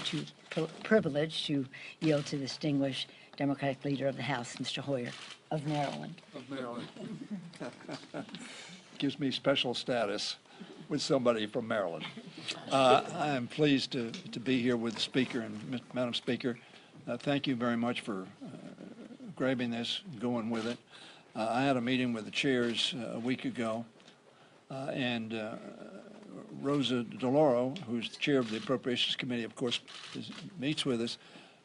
privilege to yield to the distinguished Democratic Leader of the House, Mr. Hoyer of Maryland. Of Maryland. Gives me special status with somebody from Maryland. I am pleased to be here with the Speaker and Madam Speaker. Thank you very much for grabbing this, going with it. I had a meeting with the chairs a week ago, and Rosa DeLauro, who's the chair of the Appropriations Committee, of course, meets with us,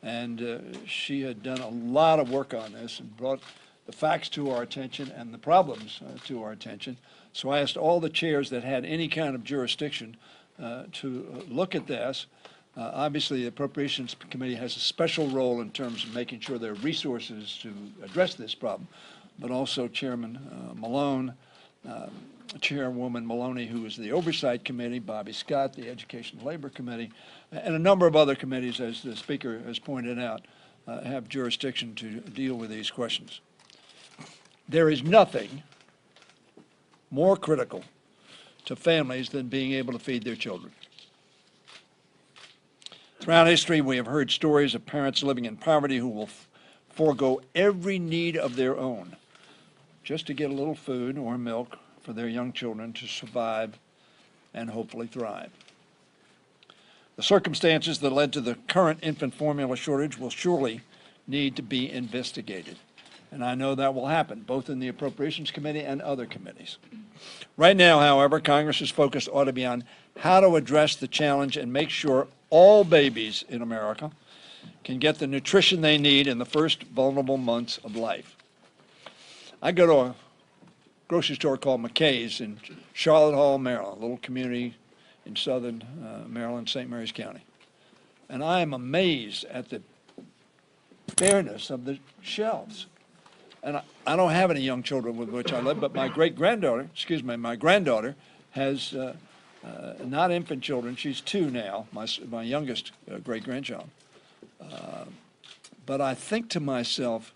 and she had done a lot of work on this and brought the facts to our attention and the problems to our attention. So I asked all the chairs that had any kind of jurisdiction to look at this. Obviously, the Appropriations Committee has a special role in terms of making sure there are resources to address this problem, but also Chairman Malone, Chairwoman Maloney, who is the Oversight Committee, Bobby Scott, the Education and Labor Committee, and a number of other committees, as the Speaker has pointed out, have jurisdiction to deal with these questions. There is nothing more critical to families than being able to feed their children. Throughout history, we have heard stories of parents living in poverty who will forego every need of their own just to get a little food or milk for their young children to survive and hopefully thrive. The circumstances that led to the current infant formula shortage will surely need to be investigated. And I know that will happen, both in the Appropriations Committee and other committees. Right now, however, Congress's focus ought to be on how to address the challenge and make sure all babies in America can get the nutrition they need in the first vulnerable months of life. I go to a grocery store called McKay's in Charlotte Hall, Maryland, a little community in southern Maryland, St. Mary's County. And I am amazed at the bareness of the shelves. And I don't have any young children with which I live, but my granddaughter has not infant children. She's 2 now, my youngest great-grandchild. But I think to myself,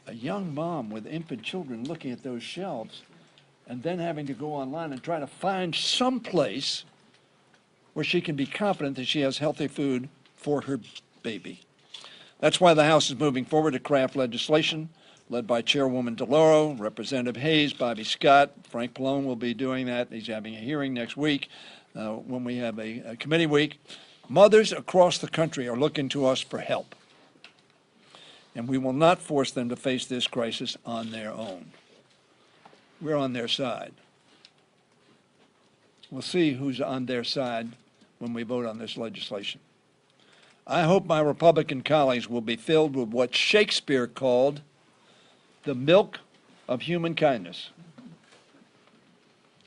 a young mom with infant children looking at those shelves and then having to go online and try to find some place where she can be confident that she has healthy food for her baby. That's why the House is moving forward to craft legislation led by Chairwoman DeLauro, Representative Hayes, Bobby Scott. Frank Pallone will be doing that. He's having a hearing next week when we have a committee week. Mothers across the country are looking to us for help, and we will not force them to face this crisis on their own. We're on their side. We'll see who's on their side when we vote on this legislation. I hope my Republican colleagues will be filled with what Shakespeare called the milk of human kindness.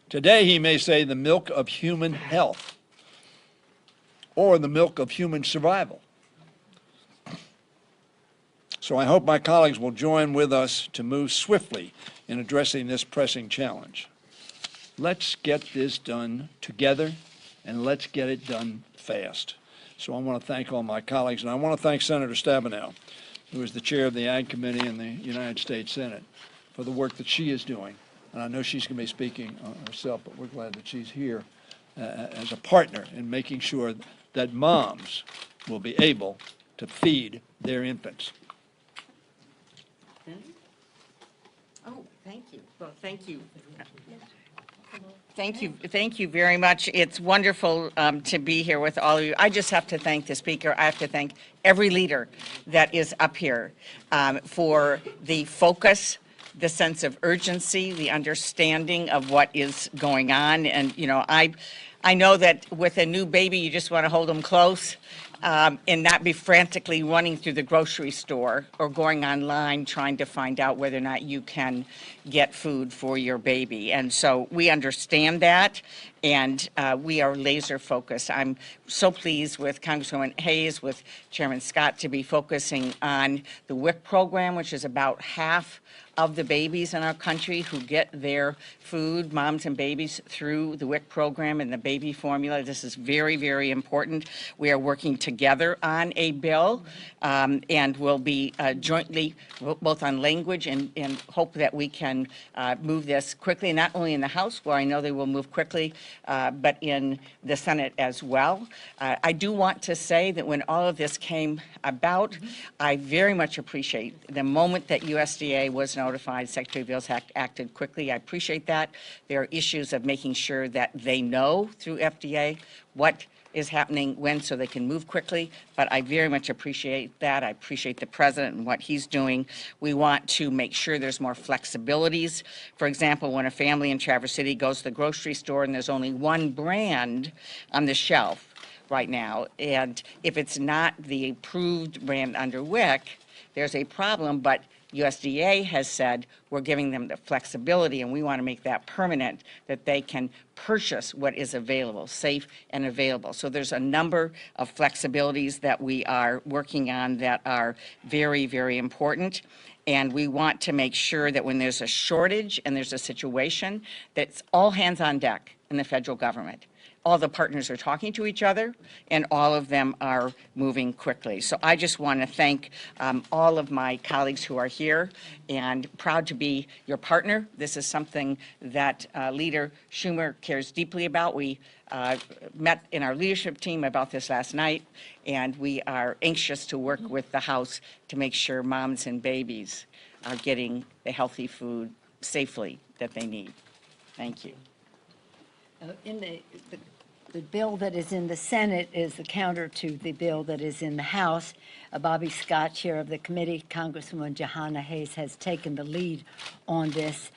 Today, he may say the milk of human health or the milk of human survival. So I hope my colleagues will join with us to move swiftly in addressing this pressing challenge. Let's get this done together, and let's get it done fast. So I want to thank all my colleagues, and I want to thank Senator Stabenow, who is the chair of the Ag Committee in the United States Senate, for the work that she is doing. And I know she's going to be speaking herself, but we're glad that she's here as a partner in making sure that moms will be able to feed their infants. Oh, thank you. Well, thank you. Thank you very much. It's wonderful to be here with all of you. I just have to thank the speaker. I have to thank every leader that is up here for the focus, the sense of urgency, the understanding of what is going on. And, you know, I know that with a new baby, you just want to hold them close and not be frantically running through the grocery store or going online trying to find out whether or not you can get food for your baby. And so we understand that, and we are laser focused. I'm so pleased with Congresswoman Hayes, with Chairman Scott, to be focusing on the WIC program, which is about half of the babies in our country who get their food, moms and babies, through the WIC program and the baby formula. This is very, very important. We are working together on a bill and will be jointly both on language and hope that we can move this quickly, not only in the House, where I know they will move quickly, but in the Senate as well. I do want to say that when all of this came about, I very much appreciate the moment that USDA was notified, Secretary Beals acted quickly. I appreciate that. There are issues of making sure that they know through FDA what is happening when, so they can move quickly, but I very much appreciate that. I appreciate the president and what he's doing. We want to make sure there's more flexibilities. For example, when a family in Traverse City goes to the grocery store and there's only one brand on the shelf right now, and if it's not the approved brand under WIC, there's a problem, but USDA has said we're giving them the flexibility, and we want to make that permanent, that they can purchase what is available, safe and available. So there's a number of flexibilities that we are working on that are very, very important. And we want to make sure that when there's a shortage and there's a situation, that's all hands on deck in the federal government. All the partners are talking to each other, and all of them are moving quickly. So I just want to thank all of my colleagues who are here, and proud to be your partner. This is something that Leader Schumer cares deeply about. We met in our leadership team about this last night, and we are anxious to work with the House to make sure moms and babies are getting the healthy food safely that they need. Thank you. In the bill that is in the Senate is the counter to the bill that is in the House. Bobby Scott, chair of the committee, Congresswoman Jahana Hayes has taken the lead on this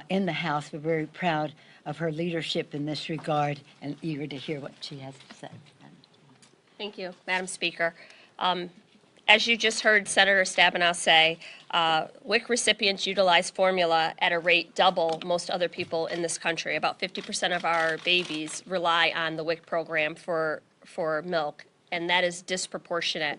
in the House. We're very proud of her leadership in this regard and eager to hear what she has to say. Thank you, Madam Speaker. As you just heard Senator Stabenow say, WIC recipients utilize formula at a rate double most other people in this country. About 50% of our babies rely on the WIC program for milk, and that is disproportionate.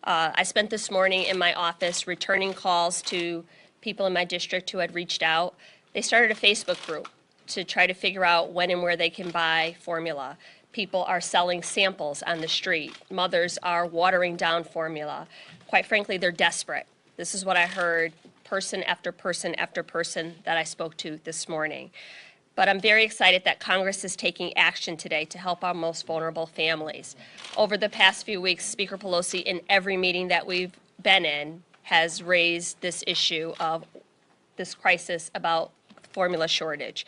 I spent this morning in my office returning calls to people in my district who had reached out. They started a Facebook group to try to figure out when and where they can buy formula. People are selling samples on the street. Mothers are watering down formula. Quite frankly, they're desperate. This is what I heard person after person after person that I spoke to this morning. But I'm very excited that Congress is taking action today to help our most vulnerable families. Over the past few weeks, Speaker Pelosi, in every meeting that we've been in, has raised this issue of this crisis about formula shortage.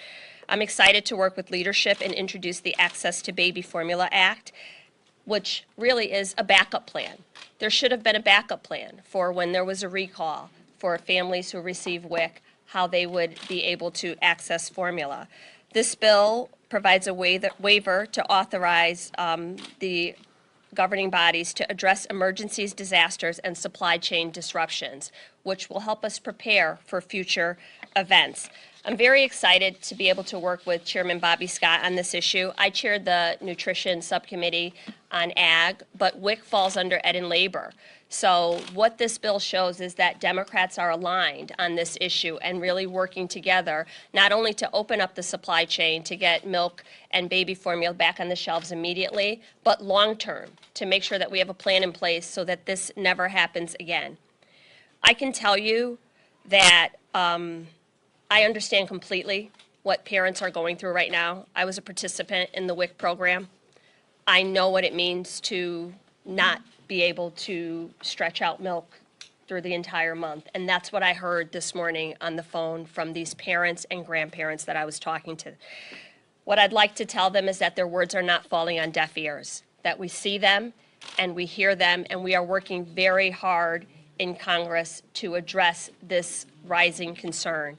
I'm excited to work with leadership and introduce the Access to Baby Formula Act, which really is a backup plan. There should have been a backup plan for when there was a recall for families who receive WIC, how they would be able to access formula. This bill provides a waiver to authorize the governing bodies to address emergencies, disasters, and supply chain disruptions. which will help us prepare for future events. I'm very excited to be able to work with Chairman Bobby Scott on this issue. I chaired the Nutrition Subcommittee on Ag, but WIC falls under Ed and Labor. So what this bill shows is that Democrats are aligned on this issue and really working together, not only to open up the supply chain to get milk and baby formula back on the shelves immediately, but long-term, to make sure that we have a plan in place so that this never happens again. I can tell you that I understand completely what parents are going through right now. I was a participant in the WIC program. I know what it means to not be able to stretch out milk through the entire month. And that's what I heard this morning on the phone from these parents and grandparents that I was talking to. What I'd like to tell them is that their words are not falling on deaf ears, that we see them and we hear them, and we are working very hard in Congress to address this rising concern.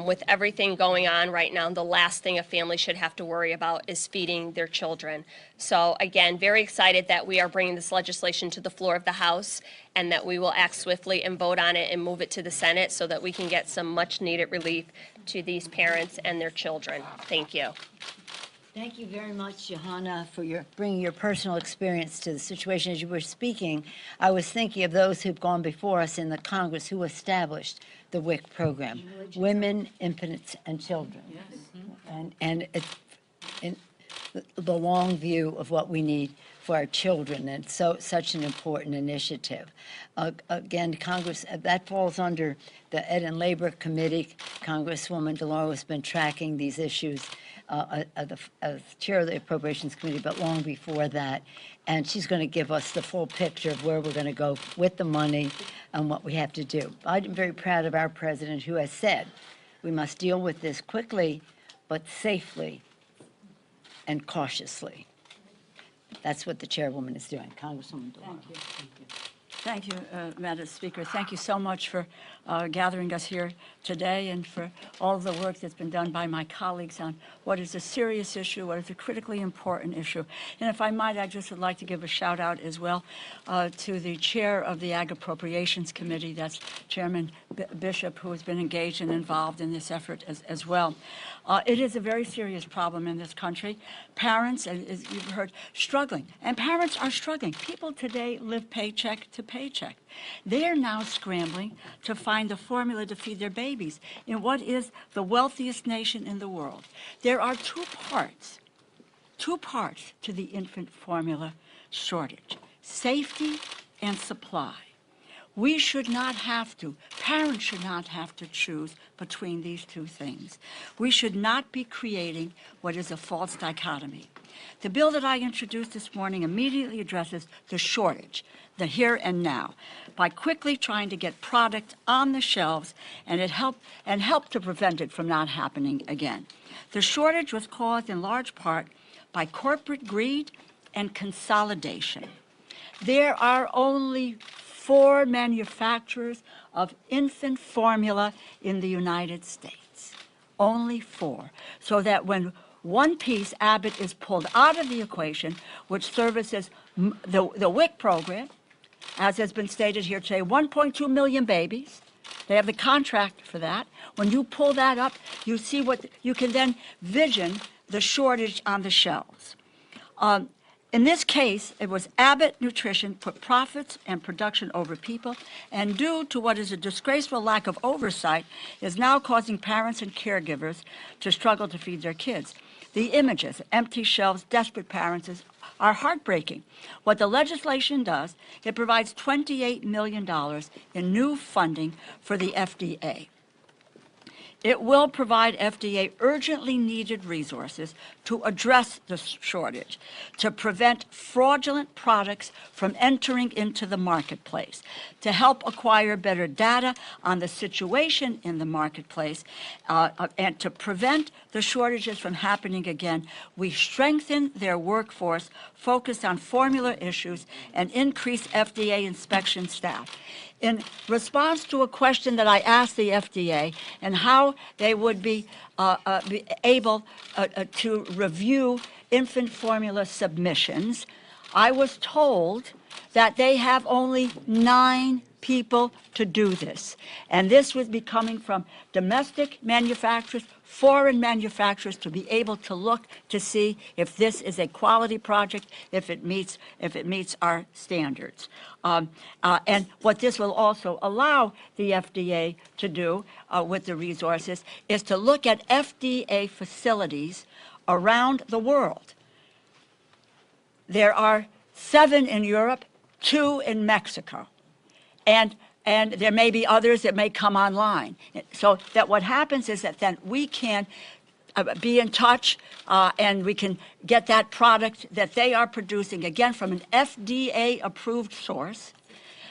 With everything going on right now, the last thing a family should have to worry about is feeding their children. So again, very excited that we are bringing this legislation to the floor of the House and that we will act swiftly and vote on it and move it to the Senate so that we can get some much needed relief to these parents and their children. Thank you. Thank you very much, Johanna, for bringing your personal experience to the situation. As you were speaking, I was thinking of those who've gone before us in the Congress who established the WIC program, women, infants, and children. Yes. And it's in the long view of what we need for our children, and such an important initiative. Again, Congress, that falls under the Ed and Labor Committee. Congresswoman DeLauro has been tracking these issues as chair of the Appropriations Committee, but long before that. And she's going to give us the full picture of where we're going to go with the money and what we have to do. I'm very proud of our president, who has said we must deal with this quickly, but safely and cautiously. That's what the chairwoman is doing. Congresswoman DeLauro. Thank you. Thank you. Thank you, Madam Speaker. Thank you so much for gathering us here today and for all of the work that's been done by my colleagues on what is a serious issue, what is a critically important issue. And if I might, I just would like to give a shout out as well to the chair of the Ag Appropriations Committee, that's Chairman Bishop, who has been engaged and involved in this effort as well. It is a very serious problem in this country. Parents, as you've heard, struggling, and parents are struggling. People today live paycheck to paycheck. They are now scrambling to find the formula to feed their babies in what is the wealthiest nation in the world. There are two parts to the infant formula shortage: safety and supply. We should not have to, parents should not have to choose between these two things. We should not be creating what is a false dichotomy. The bill that I introduced this morning immediately addresses the shortage, the here and now, by quickly trying to get product on the shelves and help to prevent it from not happening again. The shortage was caused in large part by corporate greed and consolidation. There are only 4 manufacturers of infant formula in the United States. Only 4. So that when one piece, Abbott, is pulled out of the equation, which services the WIC program, as has been stated here today, 1.2 million babies. They have the contract for that. When you pull that up, you see what you can then vision the shortage on the shelves. In this case, it was Abbott Nutrition put profits and production over people, and due to what is a disgraceful lack of oversight, is now causing parents and caregivers to struggle to feed their kids. The images, empty shelves, desperate parents, are heartbreaking. What the legislation does, it provides $28 million in new funding for the FDA. It will provide FDA urgently needed resources to address the shortage, to prevent fraudulent products from entering into the marketplace, to help acquire better data on the situation in the marketplace, and to prevent the shortages from happening again. We strengthen their workforce, focus on formula issues, and increase FDA inspection staff. In response to a question that I asked the FDA and how they would be able to review infant formula submissions, I was told that they have only 9 people to do this. And this would be coming from domestic manufacturers, foreign manufacturers, to be able to look to see if this is a quality project, if it meets our standards. And what this will also allow the FDA to do with the resources is to look at FDA facilities around the world. There are 7 in Europe, 2 in Mexico, and there may be others that may come online. So that what happens is that then we can be in touch and we can get that product that they are producing, again, from an FDA-approved source,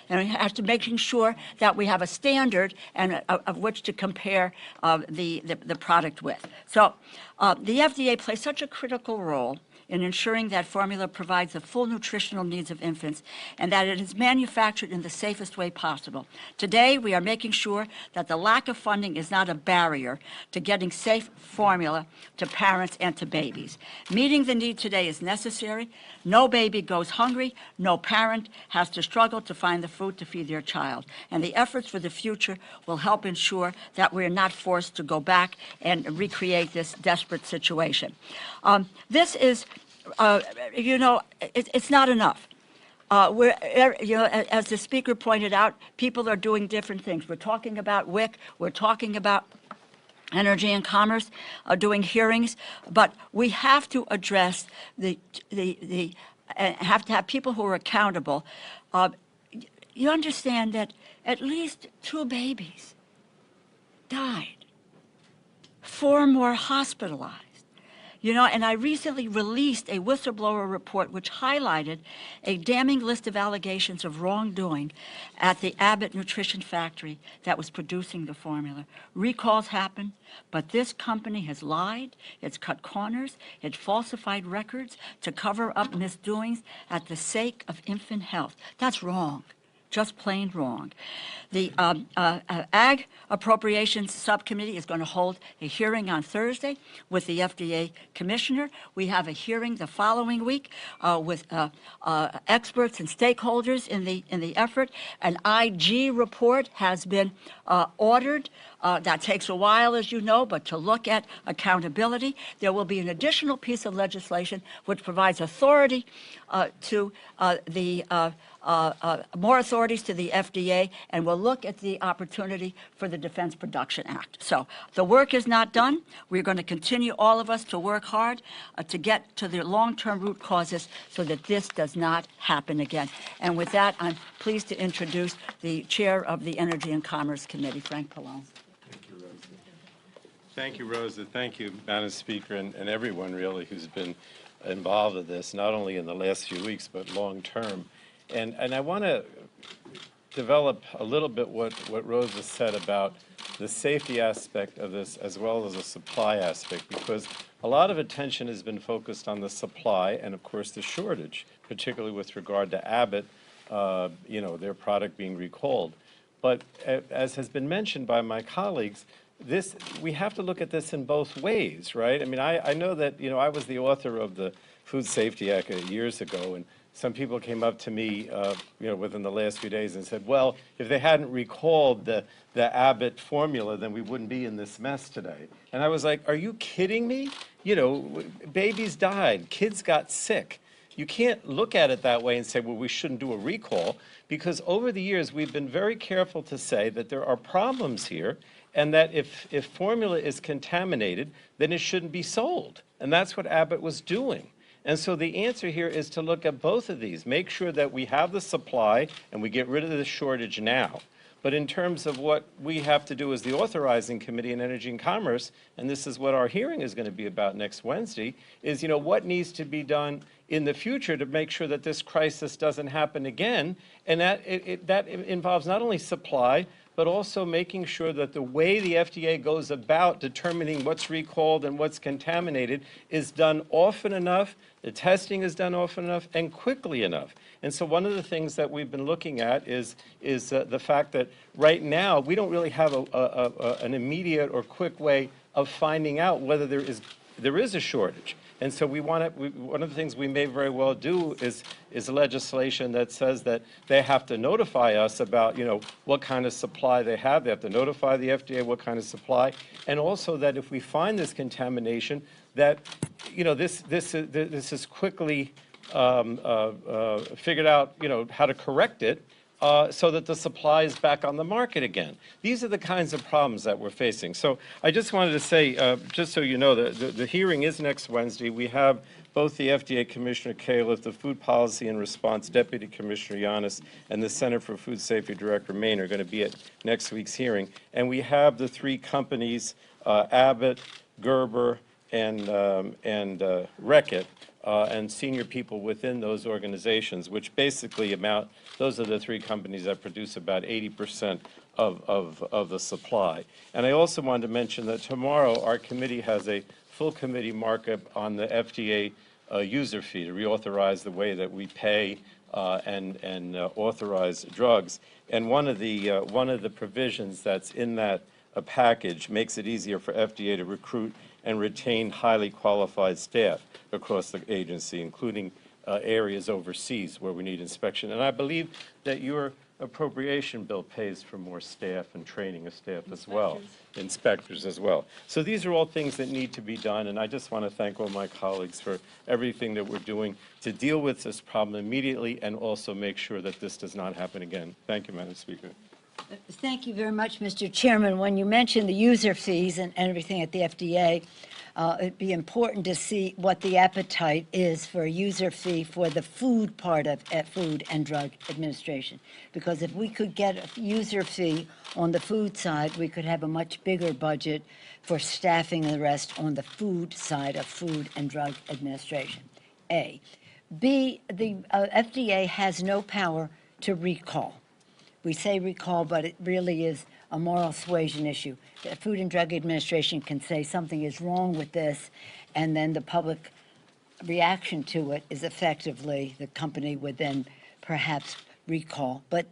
and we have to making sure that we have a standard and of which to compare the product with. So the FDA plays such a critical role in ensuring that formula provides the full nutritional needs of infants and that it is manufactured in the safest way possible. Today, we are making sure that the lack of funding is not a barrier to getting safe formula to parents and to babies. Meeting the need today is necessary. No baby goes hungry. No parent has to struggle to find the food to feed their child. And the efforts for the future will help ensure that we are not forced to go back and recreate this desperate situation. This is it's not enough. As the speaker pointed out, people are doing different things. We're talking about WIC, we're talking about Energy and Commerce, doing hearings, but we have to address have to have people who are accountable. You understand that at least 2 babies died, 4 more hospitalized. And I recently released a whistleblower report which highlighted a damning list of allegations of wrongdoing at the Abbott Nutrition Factory that was producing the formula. Recalls happened, but this company has lied, it's cut corners, it falsified records to cover up misdoings at the sake of infant health. That's wrong. Just plain wrong. The Ag Appropriations Subcommittee is going to hold a hearing on Thursday with the FDA Commissioner. We have a hearing the following week with experts and stakeholders in the effort. An IG report has been ordered. That takes a while, as you know, but to look at accountability. There will be an additional piece of legislation which provides authority to more authorities to the FDA, and we'll look at the opportunity for the Defense Production Act. So the work is not done. We're going to continue, all of us, to work hard to get to the long-term root causes so that this does not happen again. And with that, I'm pleased to introduce the chair of the Energy and Commerce Committee, Frank Pallone. Thank you, Rosa. Thank you, Madam Speaker, and everyone really who's been involved in this, not only in the last few weeks, but long term. And I want to develop a little bit what Rosa said about the safety aspect of this as well as the supply aspect, because a lot of attention has been focused on the supply and, of course, the shortage, particularly with regard to Abbott, their product being recalled. But as has been mentioned by my colleagues, we have to look at this in both ways, right? I mean, I know that, I was the author of the Food Safety Act years ago, and some people came up to me, within the last few days and said, well, if they hadn't recalled the Abbott formula, then we wouldn't be in this mess today. And I was like, are you kidding me? Babies died, kids got sick. You can't look at it that way and say, well, we shouldn't do a recall, because over the years, we've been very careful to say that there are problems here, and that if formula is contaminated, then it shouldn't be sold. And that's what Abbott was doing. And so the answer here is to look at both of these, make sure that we have the supply and we get rid of the shortage now. But in terms of what we have to do as the authorizing committee in Energy and Commerce, and this is what our hearing is going to be about next Wednesday, is what needs to be done in the future to make sure that this crisis doesn't happen again. And that involves not only supply, but also making sure that the way the FDA goes about determining what's recalled and what's contaminated is done often enough, the testing is done often enough, and quickly enough. And so one of the things that we've been looking at is the fact that right now we don't really have an immediate or quick way of finding out whether there is there is a shortage. And so one of the things we may very well do is legislation that says that they have to notify us about, what kind of supply they have. They have to notify the FDA what kind of supply. And also that if we find this contamination, that, this is quickly figured out, how to correct it, so that the supply is back on the market again. These are the kinds of problems that we're facing. So I just wanted to say, just so you know, the hearing is next Wednesday. We have both the FDA Commissioner Califf, the Food Policy and Response Deputy Commissioner Yanis, and the Center for Food Safety Director Main are going to be at next week's hearing. And we have the three companies, Abbott, Gerber, and Reckitt, and senior people within those organizations, which basically those are the three companies that produce about 80% of the supply. And I also wanted to mention that tomorrow our committee has a full committee markup on the FDA user fee to reauthorize the way that we pay and authorize drugs. And one of the provisions that's in that package makes it easier for FDA to recruit and retain highly qualified staff across the agency, including areas overseas where we need inspection. And I believe that your appropriation bill pays for more staff and training of staff as well, inspectors as well. So these are all things that need to be done, and I just want to thank all my colleagues for everything that we're doing to deal with this problem immediately and also make sure that this does not happen again. Thank you, Madam Speaker. Thank you very much, Mr. Chairman. When you mentioned the user fees and everything at the FDA, it'd be important to see what the appetite is for a user fee for the food part of Food and Drug Administration. Because if we could get a user fee on the food side, we could have a much bigger budget for staffing and the rest on the food side of Food and Drug Administration. A. B, the FDA has no power to recall. We say recall, but it really is a moral suasion issue. The Food and Drug Administration can say something is wrong with this, and then the public reaction to it is effectively the company would then perhaps recall. But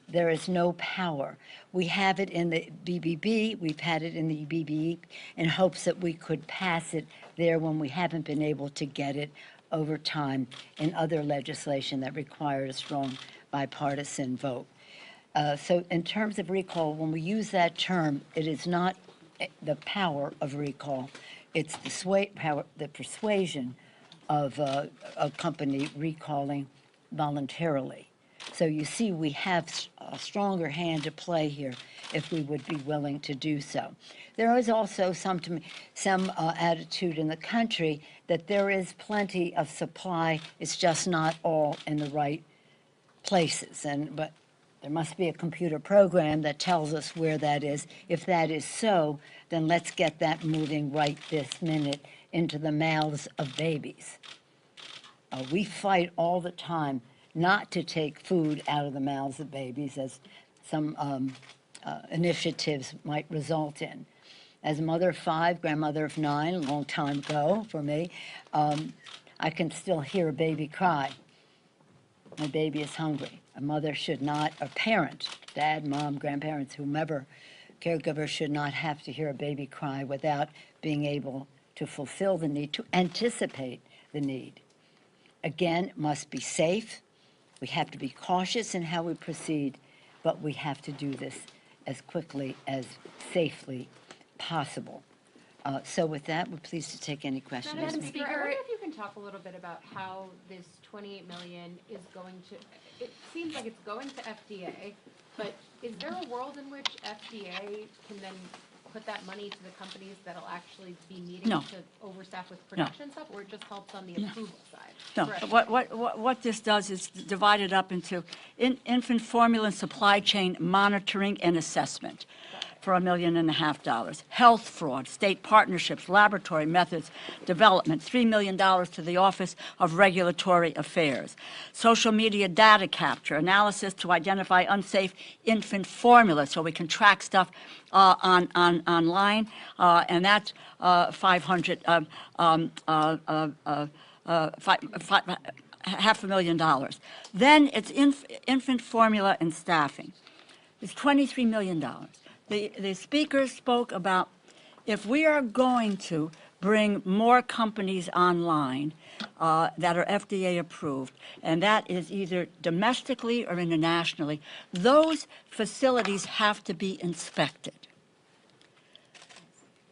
there is no power. We have it in the BBB, we've had it in the BBE in hopes that we could pass it there when we haven't been able to get it over time in other legislation that required a strong bipartisan vote. So in terms of recall, when we use that term, it is not the power of recall. It's the persuasion of a company recalling voluntarily. So you see, we have a stronger hand to play here if we would be willing to do so. There is also some attitude in the country that there is plenty of supply. It's just not all in the right places. But there must be a computer program that tells us where that is. If that is so, then let's get that moving right this minute into the mouths of babies. We fight all the time not to take food out of the mouths of babies, as some initiatives might result in. As a mother of 5, grandmother of 9, a long time ago for me, I can still hear a baby cry. My baby is hungry. A mother should not, a parent, dad, mom, grandparents, whomever, caregiver should not have to hear a baby cry without being able to fulfill the need, to anticipate the need. Again, it must be safe. We have to be cautious in how we proceed, but we have to do this as quickly as safely possible. So with that, we're pleased to take any questions. Madam Speaker, I wonder if you can talk a little bit about how this $28 million is going to, it seems like it's going to FDA, but is there a world in which FDA can then put that money to the companies that'll actually be needing No. to overstaff with production stuff, or it just helps on the approval side? No, what this does is divide it up into infant formula and supply chain monitoring and assessment for $1.5 million. Health fraud, state partnerships, laboratory methods development, $3 million to the Office of Regulatory Affairs. Social media data capture, analysis to identify unsafe infant formula so we can track stuff online, and that's $500,000. Then it's infant formula and staffing. It's $23 million. The speaker spoke about if we are going to bring more companies online that are FDA approved, and that is either domestically or internationally, those facilities have to be inspected.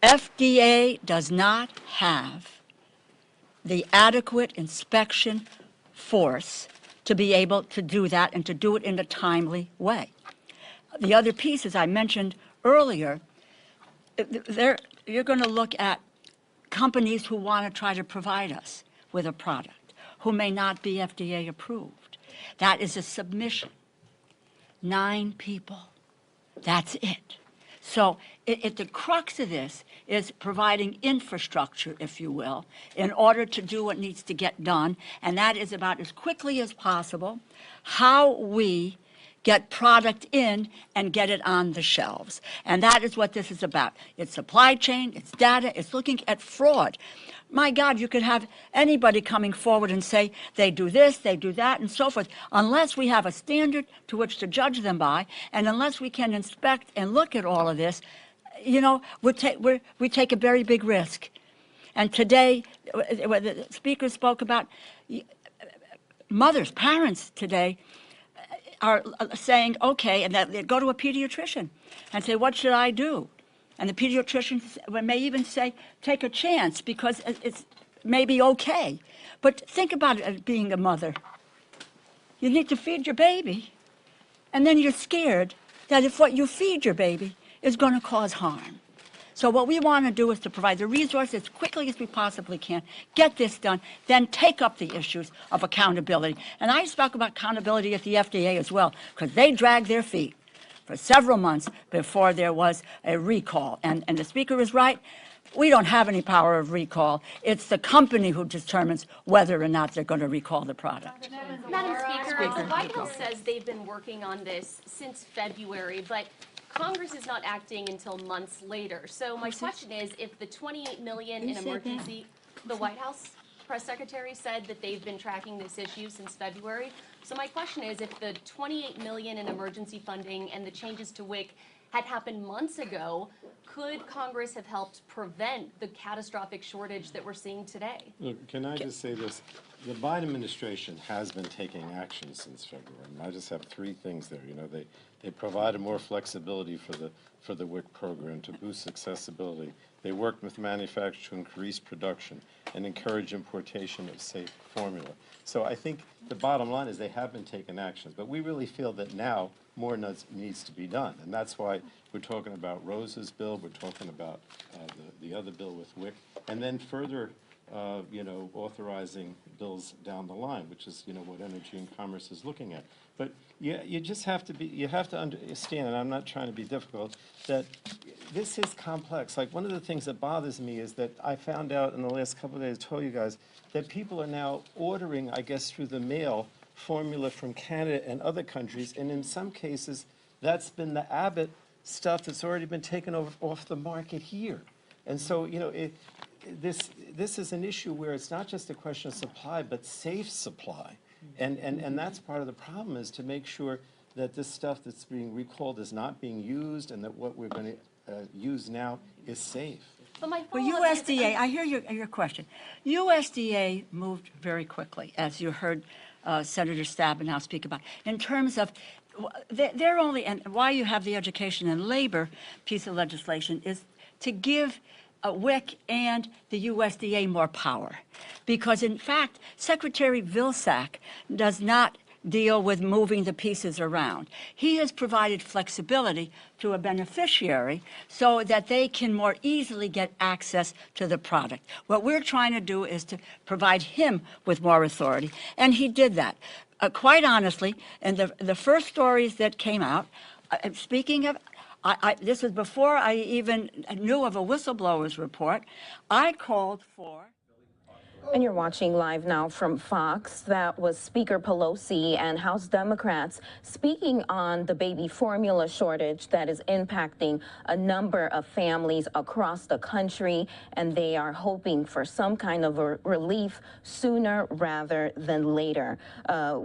FDA does not have the adequate inspection force to be able to do that and to do it in a timely way. The other piece, as I mentioned earlier, you're going to look at companies who want to try to provide us with a product who may not be FDA approved. That is a submission. 9 people. That's it. So the crux of this is providing infrastructure, if you will, in order to do what needs to get done, and that is about as quickly as possible how we get product in and get it on the shelves. And that is what this is about. It's supply chain, it's data, it's looking at fraud. My God, you could have anybody coming forward and say they do this, they do that, and so forth. Unless we have a standard to which to judge them by, and unless we can inspect and look at all of this, you know, we take a very big risk. And today, the speaker spoke about mothers, parents today, are saying, okay, and that they go to a pediatrician and say, what should I do? And the pediatrician may even say, take a chance because it's maybe okay. But think about it as being a mother. You need to feed your baby, and then you're scared that if what you feed your baby is going to cause harm. So what we want to do is to provide the resources as quickly as we possibly can, get this done, then take up the issues of accountability. And I spoke about accountability at the FDA as well, because they dragged their feet for several months before there was a recall. And the speaker is right. We don't have any power of recall. It's the company who determines whether or not they're going to recall the product. Madam Speaker, the White House says they've been working on this since February, but Congress is not acting until months later. So my question is, if the $28 million in emergency, the White House press secretary said that they've been tracking this issue since February. So my question is, if the $28 million in emergency funding and the changes to WIC had happened months ago, could Congress have helped prevent the catastrophic shortage that we're seeing today? Look, can I just say this? The Biden administration has been taking action since February. And I just have 3 things there. You know, they provided more flexibility for the WIC program to boost accessibility. They worked with manufacturers to increase production and encourage importation of safe formula. So I think the bottom line is they have been taking actions, but we really feel that now more needs to be done. And that's why we're talking about Rose's bill, we're talking about the other bill with WIC, and then further you know, authorizing bills down the line, which is, you know, what Energy and Commerce is looking at. But you just have to you have to understand, and I'm not trying to be difficult, that this is complex. Like, one of the things that bothers me is that I found out in the last couple of days, I told you guys, that people are now ordering, I guess, through the mail, formula from Canada and other countries, and in some cases, that's been the Abbott stuff that's already been taken off the market here. And so, you know, this is an issue where it's not just a question of supply, but safe supply. And that's part of the problem, is to make sure that this stuff that's being recalled is not being used, and that what we're going to use now is safe. Well, USDA, I hear your question. USDA moved very quickly, as you heard Senator Stabenow speak about, in terms of they're only, and why you have the education and labor piece of legislation is to give WIC and the USDA more power. Because in fact, Secretary Vilsack does not deal with moving the pieces around. He has provided flexibility to a beneficiary so that they can more easily get access to the product. What we're trying to do is to provide him with more authority, and he did that. Quite honestly, in the first stories that came out, speaking of, this was before I even knew of a whistleblower's report, I called for And you're watching Live Now from Fox. That was Speaker Pelosi and House Democrats speaking on the baby formula shortage that is impacting a number of families across the country, and they are hoping for some kind of a relief sooner rather than later.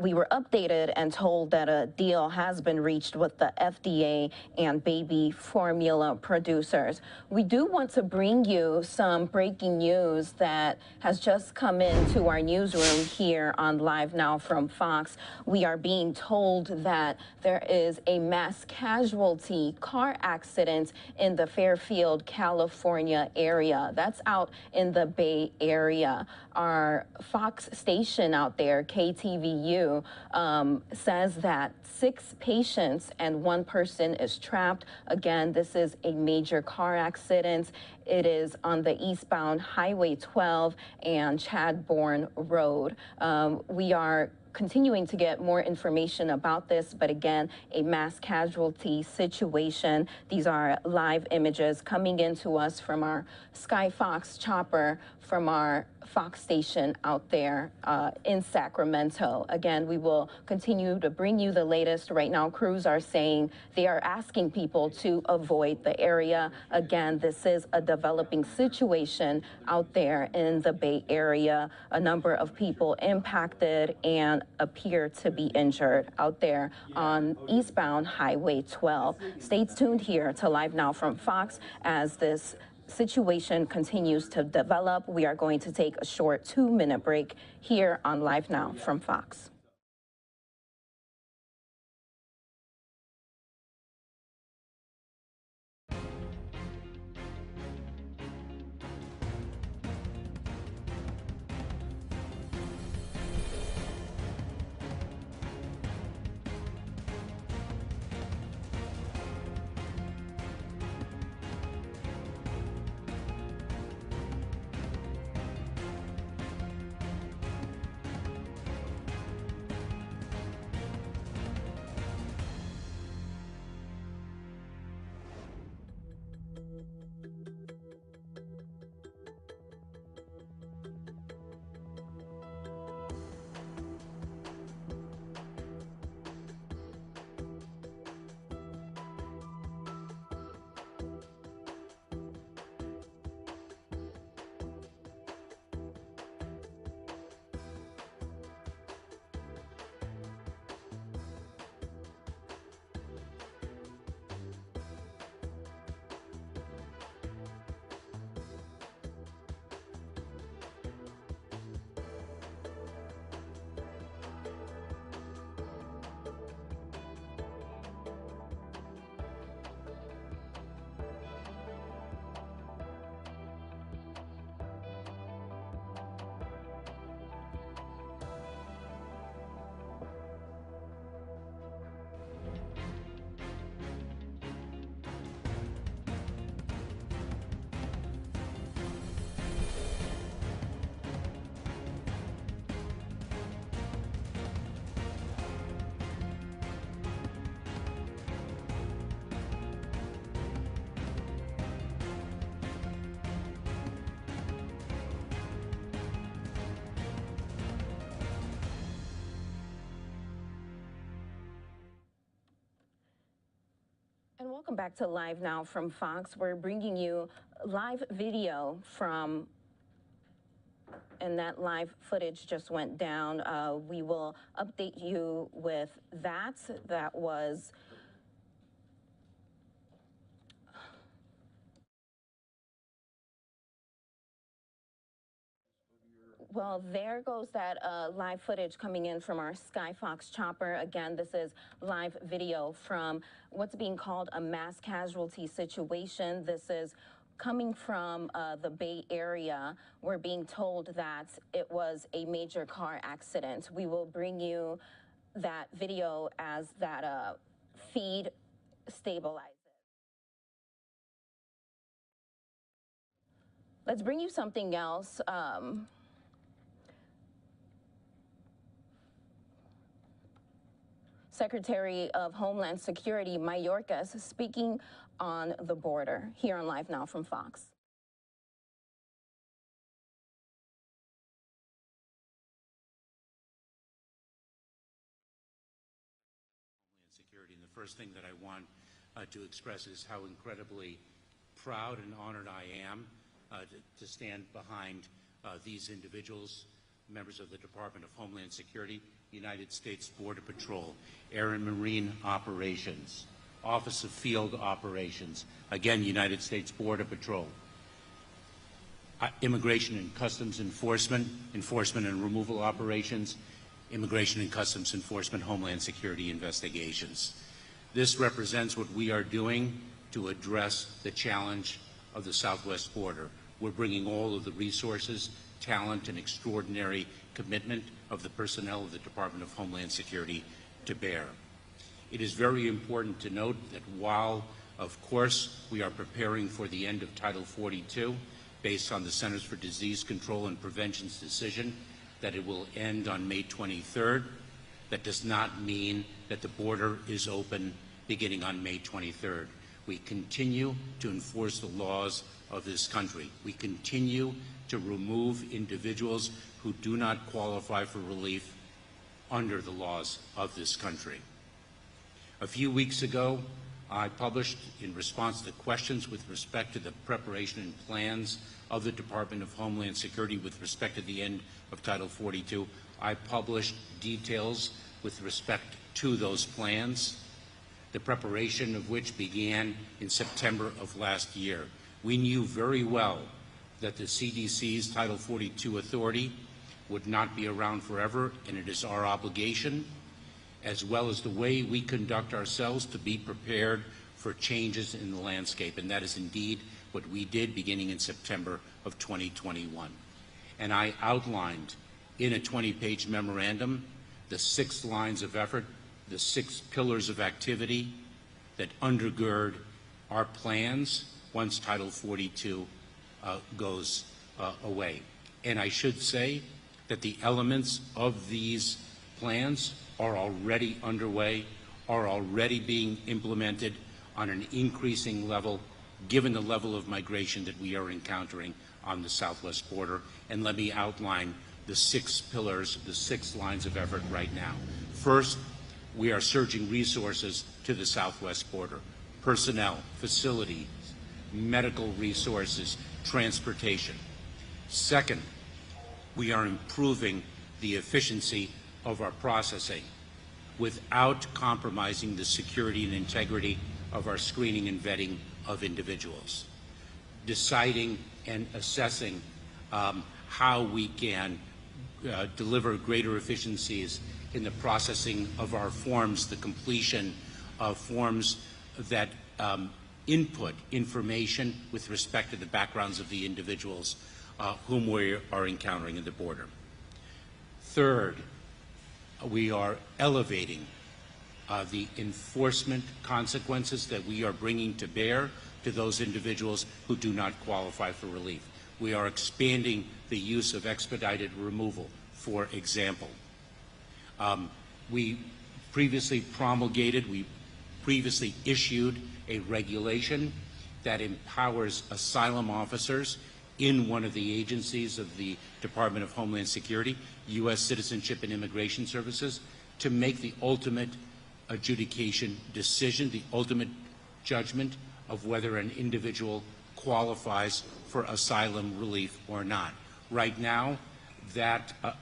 We were updated and told that a deal has been reached with the FDA and baby formula producers. We do want to bring you some breaking news that has just come into our newsroom here on Live Now from Fox. We are being told that there is a mass casualty car accident in the Fairfield, California area. That's out in the Bay Area. Our Fox station out there, KTVU, says that 6 patients and 1 person is trapped. Again, this is a major car accident. It is on the eastbound Highway 12 and Chadbourne Road. We are continuing to get more information about this, but again, a mass casualty situation. These are live images coming into us from our Sky Fox chopper from our Fox station out there in Sacramento. Again, we will continue to bring you the latest. Right now, crews are saying they are asking people to avoid the area. Again, this is a developing situation out there in the Bay Area. A number of people impacted and appear to be injured out there on eastbound Highway 12. Stay tuned here to Live Now from Fox as this situation continues to develop. We are going to take a short 2-minute break here on Live Now from Fox. And welcome back to Live Now from Fox. We're bringing you live video from, and that live footage just went down. We will update you with that. That was well, there goes that live footage coming in from our Sky Fox chopper. Again, this is live video from what's being called a mass casualty situation. This is coming from the Bay Area. We're being told that it was a major car accident. We will bring you that video as that feed stabilizes. Let's bring you something else. Secretary of Homeland Security Mayorkas speaking on the border here on Live Now from Fox. first thing that I want to express is how incredibly proud and honored I am to stand behind these individuals, members of the Department of Homeland Security, United States Border Patrol, Air and Marine Operations, Office of Field Operations, again, United States Border Patrol, Immigration and Customs Enforcement, Enforcement and Removal Operations, Immigration and Customs Enforcement, Homeland Security Investigations. This represents what we are doing to address the challenge of the southwest border. We're bringing all of the resources, talent, and extraordinary commitment of the personnel of the Department of Homeland Security to bear. It is very important to note that while, of course, we are preparing for the end of Title 42, based on the Centers for Disease Control and Prevention's decision that it will end on May 23rd, that does not mean that the border is open beginning on May 23rd. We continue to enforce the laws of this country. We continue to remove individuals who do not qualify for relief under the laws of this country. A few weeks ago, I published, in response to questions with respect to the preparation and plans of the Department of Homeland Security with respect to the end of Title 42, I published details with respect to those plans, the preparation of which began in September of last year. We knew very well that the CDC's Title 42 authority would not be around forever, and it is our obligation, as well as the way we conduct ourselves, to be prepared for changes in the landscape. And that is indeed what we did beginning in September of 2021. And I outlined in a 20-page memorandum the 6 lines of effort, the 6 pillars of activity that undergird our plans once Title 42 goes away. And I should say that the elements of these plans are already underway, are already being implemented on an increasing level, given the level of migration that we are encountering on the southwest border. And let me outline the 6 pillars, the 6 lines of effort right now. First, we are surging resources to the southwest border: personnel, facilities, medical resources, transportation. Second, we are improving the efficiency of our processing without compromising the security and integrity of our screening and vetting of individuals, deciding and assessing how we can deliver greater efficiencies in the processing of our forms, the completion of forms that input information with respect to the backgrounds of the individuals whom we are encountering at the border. Third, we are elevating the enforcement consequences that we are bringing to bear to those individuals who do not qualify for relief. We are expanding the use of expedited removal, for example. We previously issued a regulation that empowers asylum officers in one of the agencies of the Department of Homeland Security, U.S. Citizenship and Immigration Services, to make the ultimate adjudication decision, the ultimate judgment of whether an individual qualifies for asylum relief or not. Right now,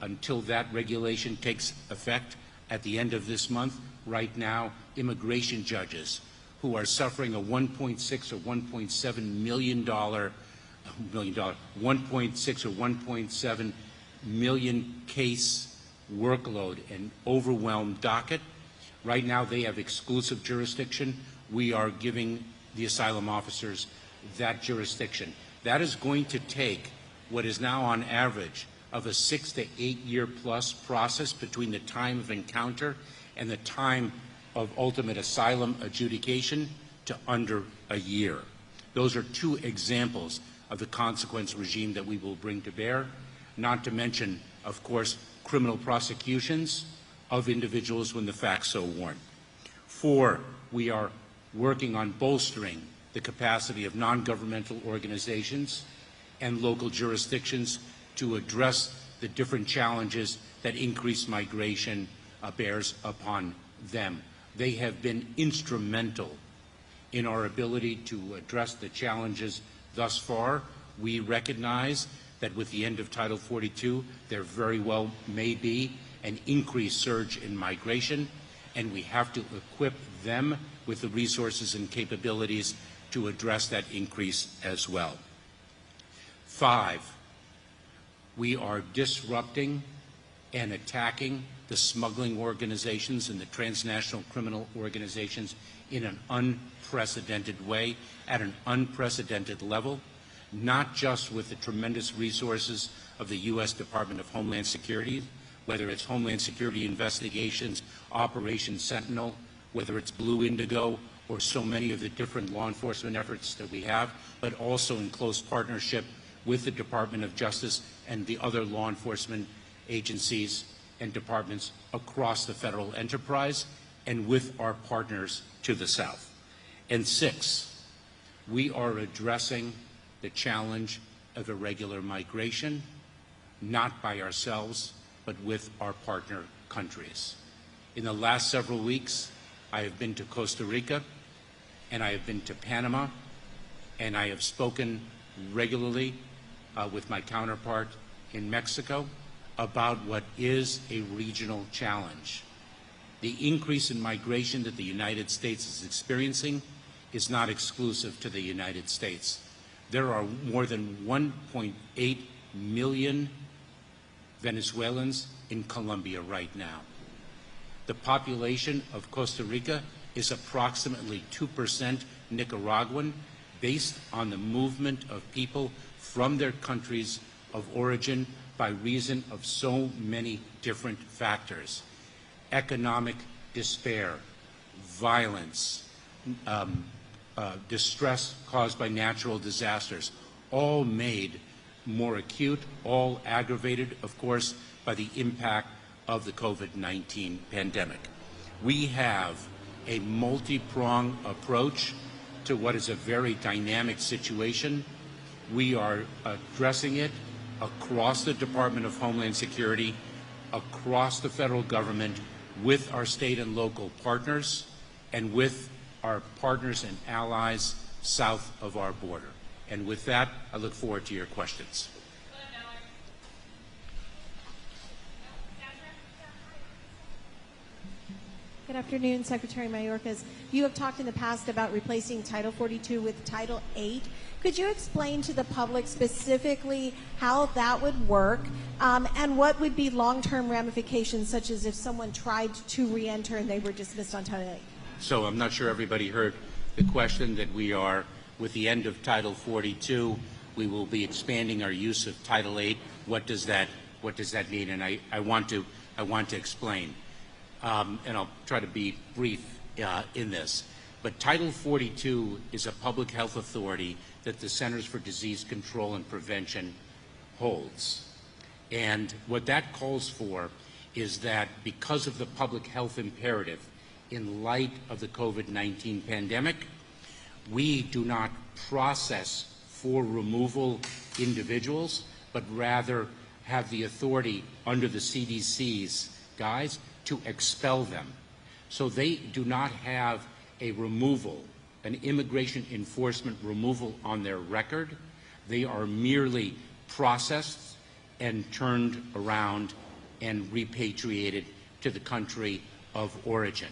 until that regulation takes effect at the end of this month, right now, immigration judges who are suffering a $1.6 or $1.7 million, 1.6 or 1.7 million case workload and overwhelmed docket. Right now, they have exclusive jurisdiction. We are giving the asylum officers that jurisdiction. That is going to take what is now on average of a 6 to 8 year plus process between the time of encounter and the time of ultimate asylum adjudication to under a year. Those are 2 examples of the consequence regime that we will bring to bear, not to mention, of course, criminal prosecutions of individuals when the facts so warrant. 4, we are working on bolstering the capacity of non-governmental organizations and local jurisdictions to address the different challenges that increased migration bears upon them. They have been instrumental in our ability to address the challenges thus far. We recognize that with the end of Title 42, there very well may be an increased surge in migration, and we have to equip them with the resources and capabilities to address that increase as well. 5, we are disrupting and attacking the smuggling organizations and the transnational criminal organizations in an unprecedented way, at an unprecedented level, not just with the tremendous resources of the U.S. Department of Homeland Security, whether it's Homeland Security investigations, Operation Sentinel, whether it's Blue Indigo, or so many of the different law enforcement efforts that we have, but also in close partnership with the Department of Justice and the other law enforcement agencies and departments across the federal enterprise, and with our partners to the south. And 6, we are addressing the challenge of irregular migration, not by ourselves, but with our partner countries. In the last several weeks, I have been to Costa Rica, and I have been to Panama, and I have spoken regularly with my counterpart in Mexico about what is a regional challenge. The increase in migration that the United States is experiencing is not exclusive to the United States. There are more than 1.8 million Venezuelans in Colombia right now. The population of Costa Rica is approximately 2% Nicaraguan, based on the movement of people from their countries of origin by reason of so many different factors: economic despair, violence, distress caused by natural disasters, all made more acute, all aggravated, of course, by the impact of the COVID-19 pandemic. We have a multi-pronged approach to what is a very dynamic situation. We are addressing it across the Department of Homeland Security, across the federal government, with our state and local partners, and with our partners and allies south of our border. And with that, I look forward to your questions. Good afternoon, Secretary Mayorkas. You have talked in the past about replacing Title 42 with Title 8. Could you explain to the public specifically how that would work and what would be long-term ramifications, such as if someone tried to re-enter and they were dismissed on Title 8? So I'm not sure everybody heard the question that we are, with the end of Title 42, we will be expanding our use of Title 8. What does that mean? And I want to explain. And I'll try to be brief in this. But Title 42 is a public health authority that the Centers for Disease Control and Prevention holds. And what that calls for is that because of the public health imperative in light of the COVID-19 pandemic, we do not process for removal individuals, but rather have the authority under the CDC's guise to expel them. So they do not have a removal, an immigration enforcement removal on their record. They are merely processed and turned around and repatriated to the country of origin.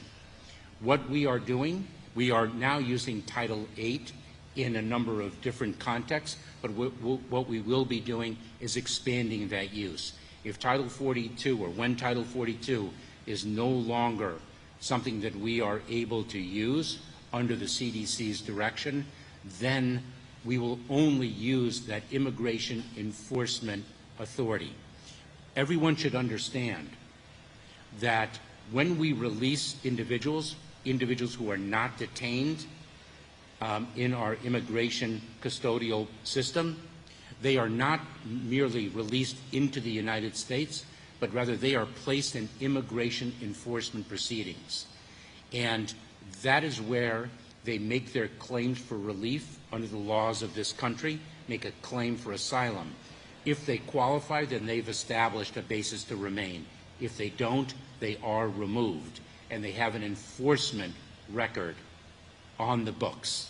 What we are doing, we are now using Title 8 in a number of different contexts, but what we will be doing is expanding that use. If Title 42, or when Title 42 is no longer something that we are able to use under the CDC's direction, then we will only use that immigration enforcement authority. Everyone should understand that when we release individuals who are not detained in our immigration custodial system, they are not merely released into the United States, but rather they are placed in immigration enforcement proceedings. And that is where they make their claims for relief under the laws of this country, make a claim for asylum. If they qualify, then they've established a basis to remain. If they don't, they are removed. and they have an enforcement record on the books.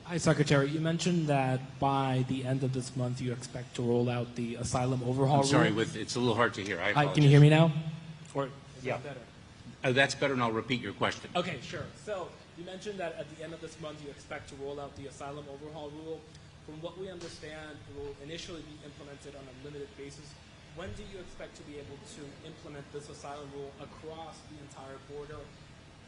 Hi, Secretary. You mentioned that by the end of this month you expect to roll out the asylum overhaul I'm sorry, rule. it's a little hard to hear. I Hi, apologize. can you hear me now? Or is Yeah. that better? That's better, and I'll repeat your question. Okay, sure. So you mentioned that at the end of this month you expect to roll out the asylum overhaul rule. From what we understand, it will initially be implemented on a limited basis. When do you expect to be able to implement this asylum rule across the entire border?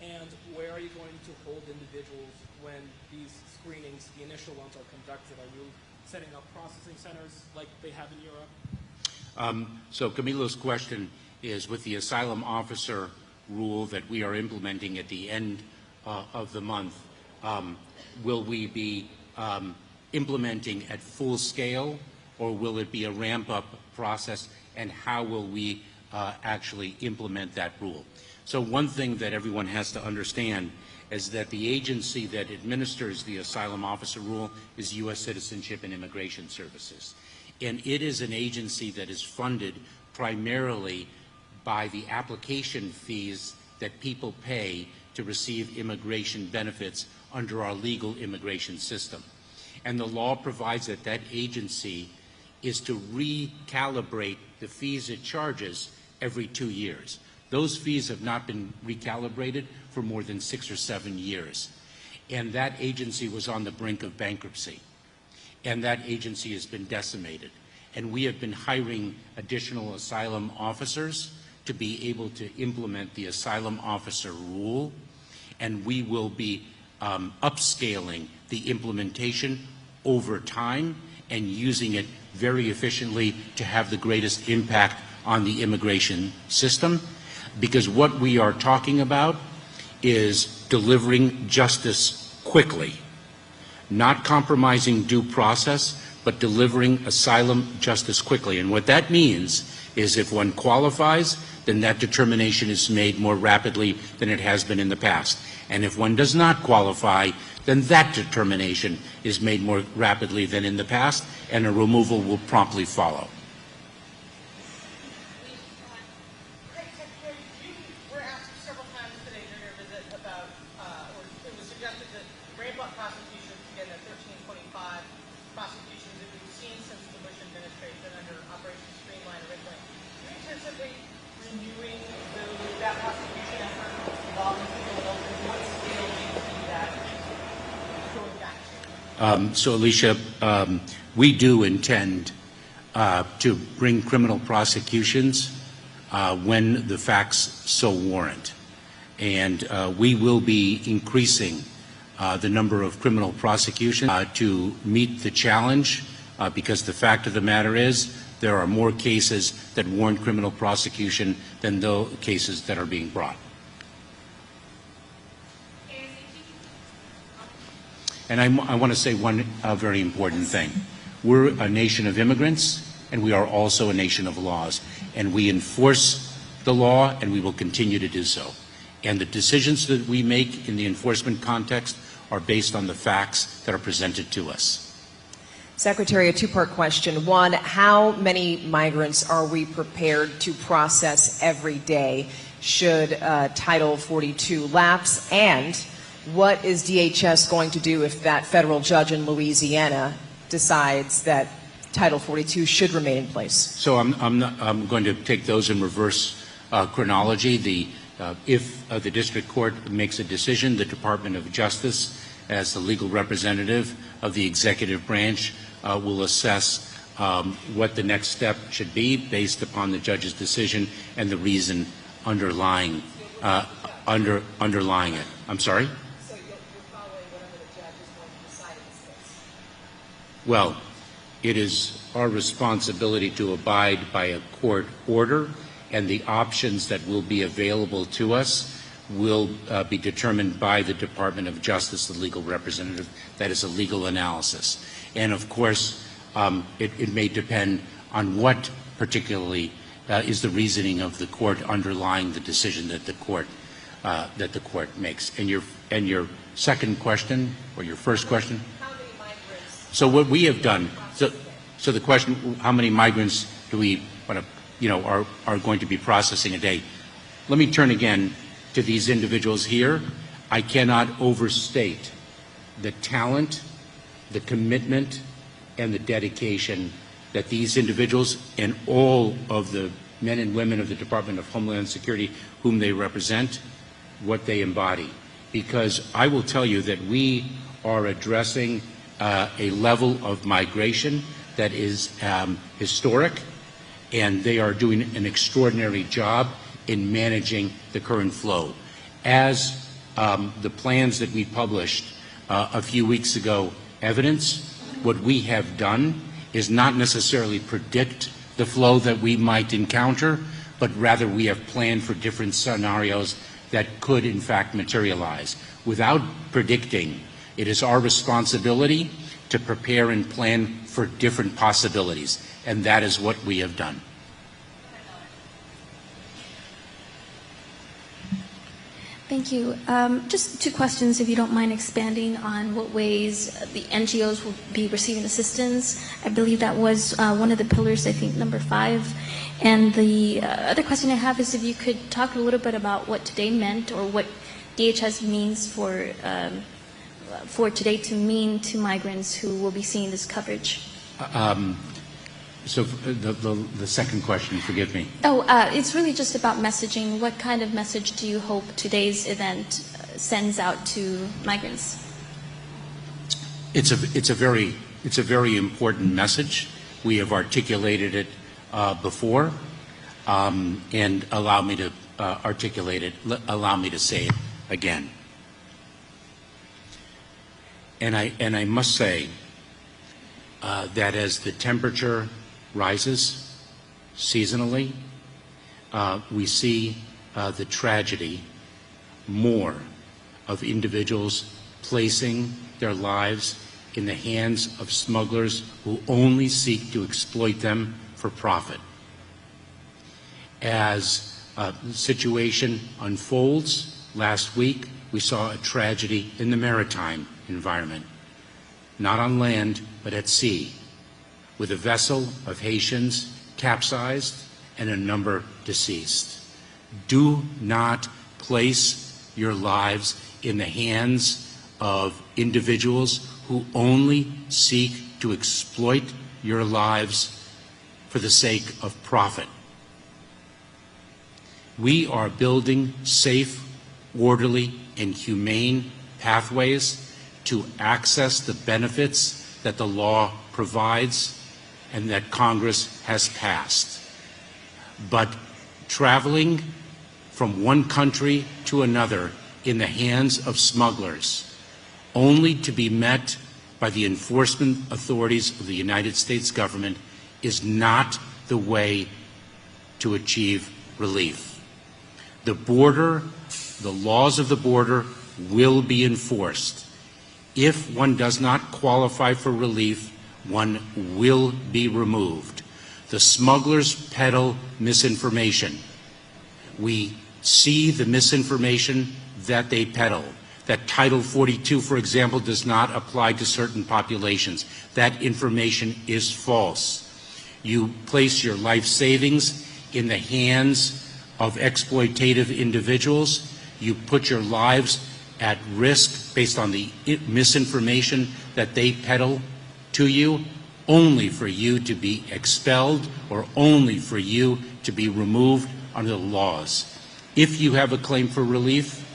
And where are you going to hold individuals when these screenings, the initial ones, are conducted? Are you setting up processing centers like they have in Europe? So Camilo's question is, with the asylum officer rule that we are implementing at the end of the month, will we be implementing at full scale, or will it be a ramp-up process, and how will we actually implement that rule? So one thing that everyone has to understand is that the agency that administers the asylum officer rule is U.S. Citizenship and Immigration Services. And it is an agency that is funded primarily by the application fees that people pay to receive immigration benefits under our legal immigration system. And the law provides that that agency is to recalibrate the fees it charges every 2 years. Those fees have not been recalibrated for more than 6 or 7 years. And that agency was on the brink of bankruptcy. And that agency has been decimated. And we have been hiring additional asylum officers to be able to implement the asylum officer rule. And we will be upscaling the implementation over time and using it very efficiently to have the greatest impact on the immigration system. Because what we are talking about is delivering justice quickly, not compromising due process, but delivering asylum justice quickly. And what that means is if one qualifies, then that determination is made more rapidly than it has been in the past. And if one does not qualify, then that determination is made more rapidly than in the past, and a removal will promptly follow. So, Alicia, we do intend to bring criminal prosecutions when the facts so warrant. And we will be increasing the number of criminal prosecutions to meet the challenge, because the fact of the matter is there are more cases that warrant criminal prosecution than those cases that are being brought. And I want to say one very important thing. We're a nation of immigrants, and we are also a nation of laws. And we enforce the law, and we will continue to do so. And the decisions that we make in the enforcement context are based on the facts that are presented to us. Secretary, a two-part question. One, how many migrants are we prepared to process every day should Title 42 lapse? And what is DHS going to do if that federal judge in Louisiana decides that Title 42 should remain in place? So I'm going to take those in reverse chronology. If the district court makes a decision, the Department of Justice, as the legal representative of the executive branch, will assess what the next step should be based upon the judge's decision and the reason underlying underlying it. I'm sorry? So you're following whatever the judge is going to decide in this case? Well, it is our responsibility to abide by a court order, and the options that will be available to us will be determined by the Department of Justice, the legal representative. That is a legal analysis. And of course, it may depend on what particularly is the reasoning of the court underlying the decision that the court makes. And your second question, or your first question? How many migrants? So what we have done, so the question, how many migrants do we want to, are going to be processing a day. Let me turn again to these individuals here. I cannot overstate the talent, the commitment, and the dedication that these individuals and all of the men and women of the Department of Homeland Security whom they represent, what they embody. Because I will tell you that we are addressing a level of migration that is historic, and they are doing an extraordinary job in managing the current flow. As the plans that we published a few weeks ago evidence, what we have done is not necessarily predict the flow that we might encounter, but rather we have planned for different scenarios that could in fact materialize. Without predicting, it is our responsibility to prepare and plan for different possibilities, and that is what we have done. Thank you. Just two questions, if you don't mind expanding on what ways the NGOs will be receiving assistance. I believe that was one of the pillars, I think, number 5. And the other question I have is if you could talk a little bit about what today meant, or what DHS means for today to mean to migrants who will be seeing this coverage. So the second question, forgive me. Oh, it's really just about messaging. What kind of message do you hope today's event sends out to migrants? It's a very important message. We have articulated it before, and allow me to articulate it. Allow me to say it again. And I must say that as the temperature rises seasonally, we see the tragedy more of individuals placing their lives in the hands of smugglers who only seek to exploit them for profit. As the situation unfolds, last week we saw a tragedy in the maritime environment, not on land but at sea, with a vessel of Haitians capsized and a number deceased. Do not place your lives in the hands of individuals who only seek to exploit your lives for the sake of profit. We are building safe, orderly, and humane pathways to access the benefits that the law provides and that Congress has passed. But traveling from one country to another in the hands of smugglers, only to be met by the enforcement authorities of the United States government, is not the way to achieve relief. The border, the laws of the border will be enforced. If one does not qualify for relief, one will be removed. The smugglers peddle misinformation. We see the misinformation that they peddle, that Title 42, for example, does not apply to certain populations. That information is false. You place your life savings in the hands of exploitative individuals. You put your lives at risk based on the misinformation that they peddle to you, only for you to be expelled or only for you to be removed under the laws. If you have a claim for relief,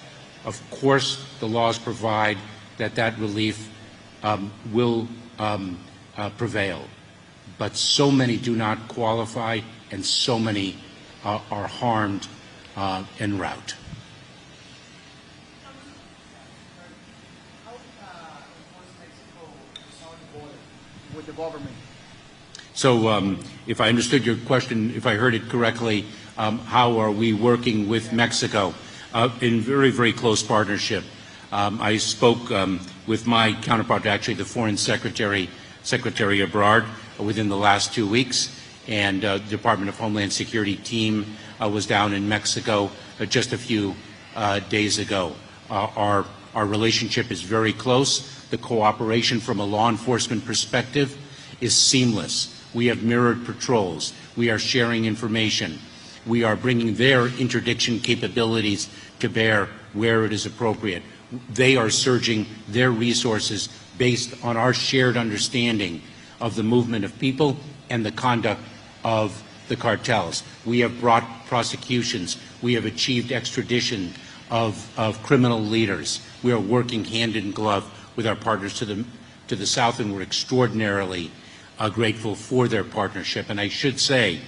of course the laws provide that that relief will prevail. But so many do not qualify, and so many are harmed en route. With the government. So if I understood your question, if I heard it correctly, how are we working with Mexico? In very, very close partnership. I spoke with my counterpart, actually the Foreign Secretary, Secretary Ebrard, within the last 2 weeks, and the Department of Homeland Security team was down in Mexico just a few days ago. Our relationship is very close. The cooperation from a law enforcement perspective is seamless. We have mirrored patrols. We are sharing information. We are bringing their interdiction capabilities to bear where it is appropriate. They are surging their resources based on our shared understanding of the movement of people and the conduct of the cartels. We have brought prosecutions. We have achieved extradition of criminal leaders. We are working hand in glove with our partners to the south, and we're extraordinarily grateful for their partnership. And I should say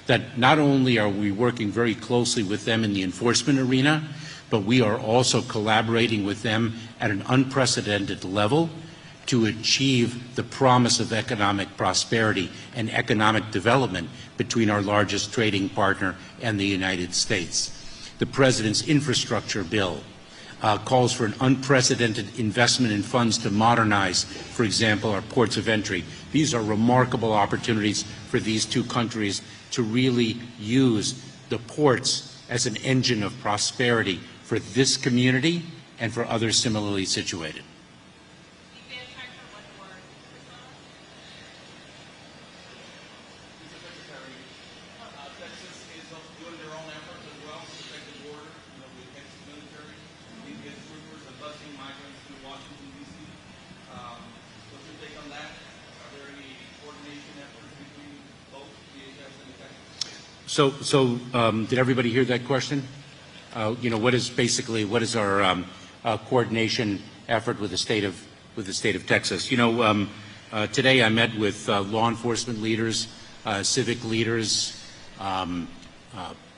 that not only are we working very closely with them in the enforcement arena, but we are also collaborating with them at an unprecedented level to achieve the promise of economic prosperity and economic development between our largest trading partner and the United States. The President's infrastructure bill calls for an unprecedented investment in funds to modernize, for example, our ports of entry. These are remarkable opportunities for these two countries to really use the ports as an engine of prosperity for this community and for others similarly situated. So did everybody hear that question? What is our coordination effort with the state of Texas? Today I met with law enforcement leaders, civic leaders,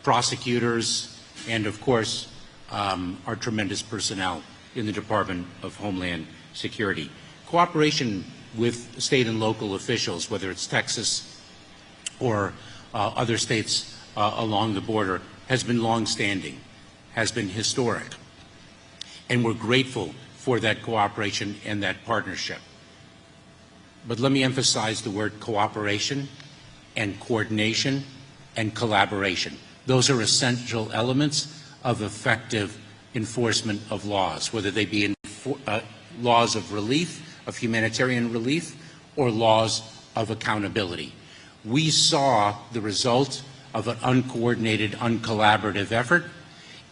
prosecutors, and of course our tremendous personnel in the Department of Homeland Security. Cooperation with state and local officials, whether it's Texas or other states along the border, has been long-standing, has been historic, and we're grateful for that cooperation and that partnership. But let me emphasize the word cooperation and coordination and collaboration. Those are essential elements of effective enforcement of laws, whether they be laws of relief, of humanitarian relief, or laws of accountability. We saw the result of an uncoordinated, uncollaborative effort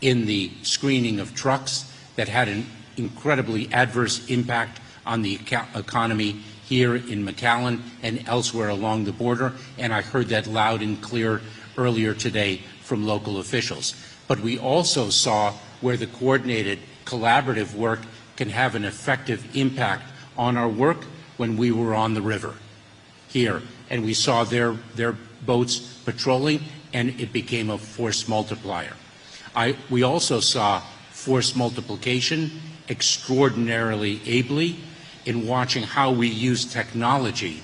in the screening of trucks that had an incredibly adverse impact on the economy here in McAllen and elsewhere along the border, and I heard that loud and clear earlier today from local officials. But we also saw where the coordinated, collaborative work can have an effective impact on our work when we were on the river here, and we saw their boats patrolling, and it became a force multiplier. We also saw force multiplication extraordinarily ably in watching how we use technology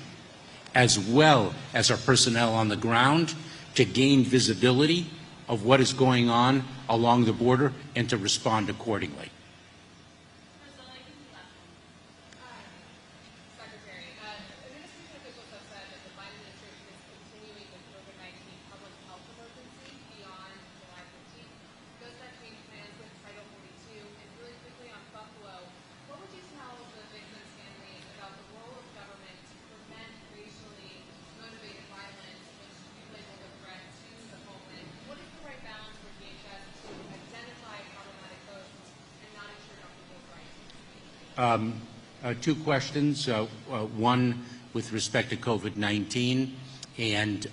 as well as our personnel on the ground to gain visibility of what is going on along the border and to respond accordingly. Two questions, one with respect to COVID-19 and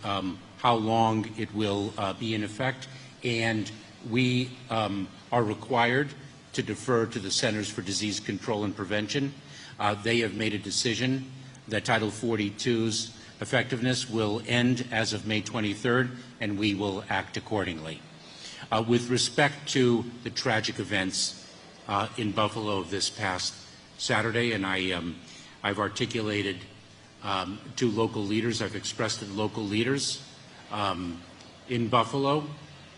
how long it will be in effect, and we are required to defer to the Centers for Disease Control and Prevention. They have made a decision that Title 42's effectiveness will end as of May 23rd, and we will act accordingly. With respect to the tragic events in Buffalo this past Saturday, and I've articulated to local leaders, I've expressed to local leaders in Buffalo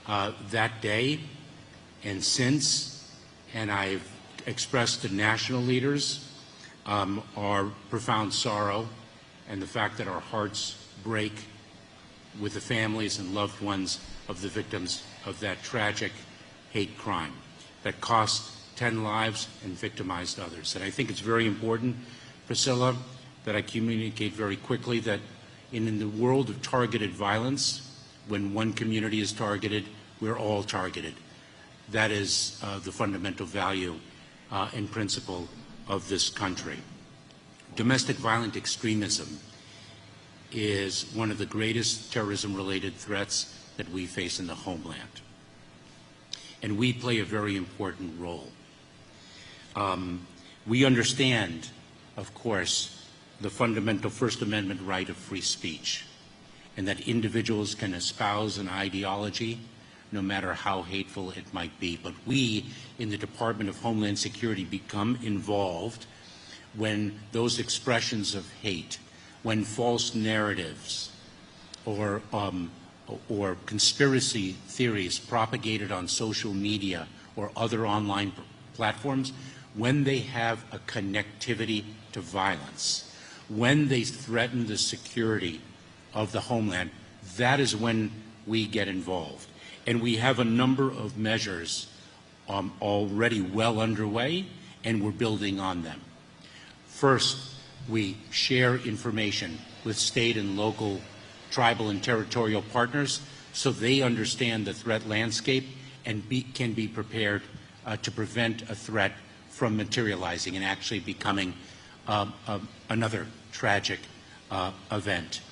that day and since, and I've expressed to national leaders our profound sorrow and the fact that our hearts break with the families and loved ones of the victims of that tragic hate crime that cost 10 lives and victimized others. And I think it's very important, Priscilla, that I communicate very quickly that And in the world of targeted violence, when one community is targeted, we're all targeted. That is the fundamental value and principle of this country. Domestic violent extremism is one of the greatest terrorism-related threats that we face in the homeland. And we play a very important role. We understand, of course, the fundamental First Amendment right of free speech, and that individuals can espouse an ideology no matter how hateful it might be. But we in the Department of Homeland Security become involved when those expressions of hate, when false narratives or conspiracy theories propagated on social media or other online platforms, when they have a connectivity to violence, when they threaten the security of the homeland, that is when we get involved. And we have a number of measures already well underway, and we're building on them. First, we share information with state and local, tribal and territorial partners so they understand the threat landscape and can be prepared to prevent a threat from materializing and actually becoming another tragic event.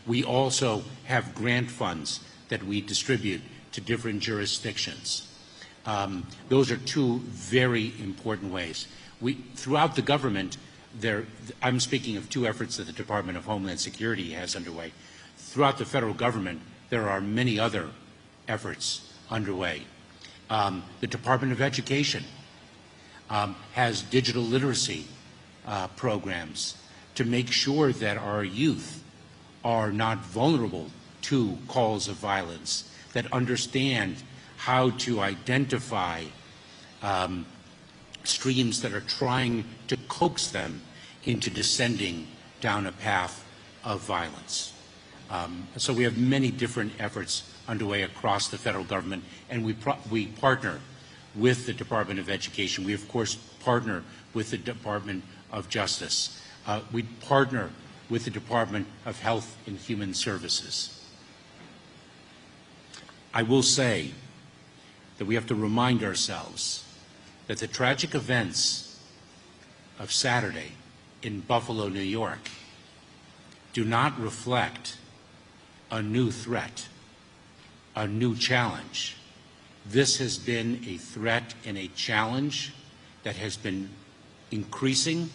We also have grant funds that we distribute to different jurisdictions. Those are two very important ways. Throughout the government, I'm speaking of two efforts that the Department of Homeland Security has underway. Throughout the federal government, there are many other efforts underway. The Department of Education has digital literacy programs to make sure that our youth are not vulnerable to calls of violence, that understand how to identify streams that are trying to coax them into descending down a path of violence. So we have many different efforts underway across the federal government, and we partner with the Department of Education. We, of course, partner with the Department of Justice. We partner with the Department of Health and Human Services. I will say that we have to remind ourselves that the tragic events of Saturday in Buffalo, New York, do not reflect a new threat, a new challenge. This has been a threat and a challenge that has been increasing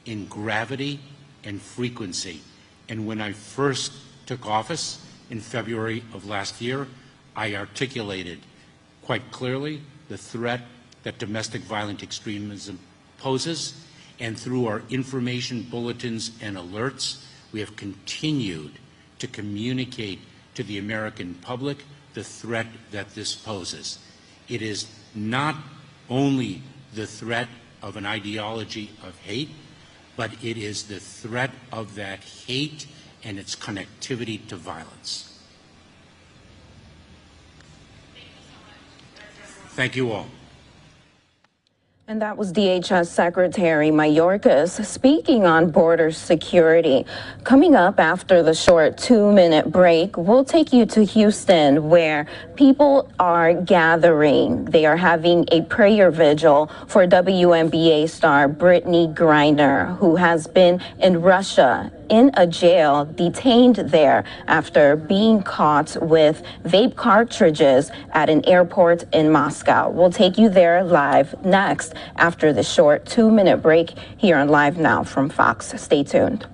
in gravity and frequency. And when I first took office in February of last year, I articulated quite clearly the threat that domestic violent extremism poses, and through our information bulletins and alerts, we have continued to communicate to the American public the threat that this poses. It is not only the threat of an ideology of hate, but it is the threat of that hate and its connectivity to violence. Thank you all. And that was DHS Secretary Mayorkas speaking on border security. Coming up after the short 2-minute break, we'll take you to Houston, where people are gathering. They are having a prayer vigil for WNBA star Brittany Griner, who has been in Russia in a jail, detained there after being caught with vape cartridges at an airport in Moscow. We'll take you there live next after the short 2-minute break here on Live Now from Fox. Stay tuned.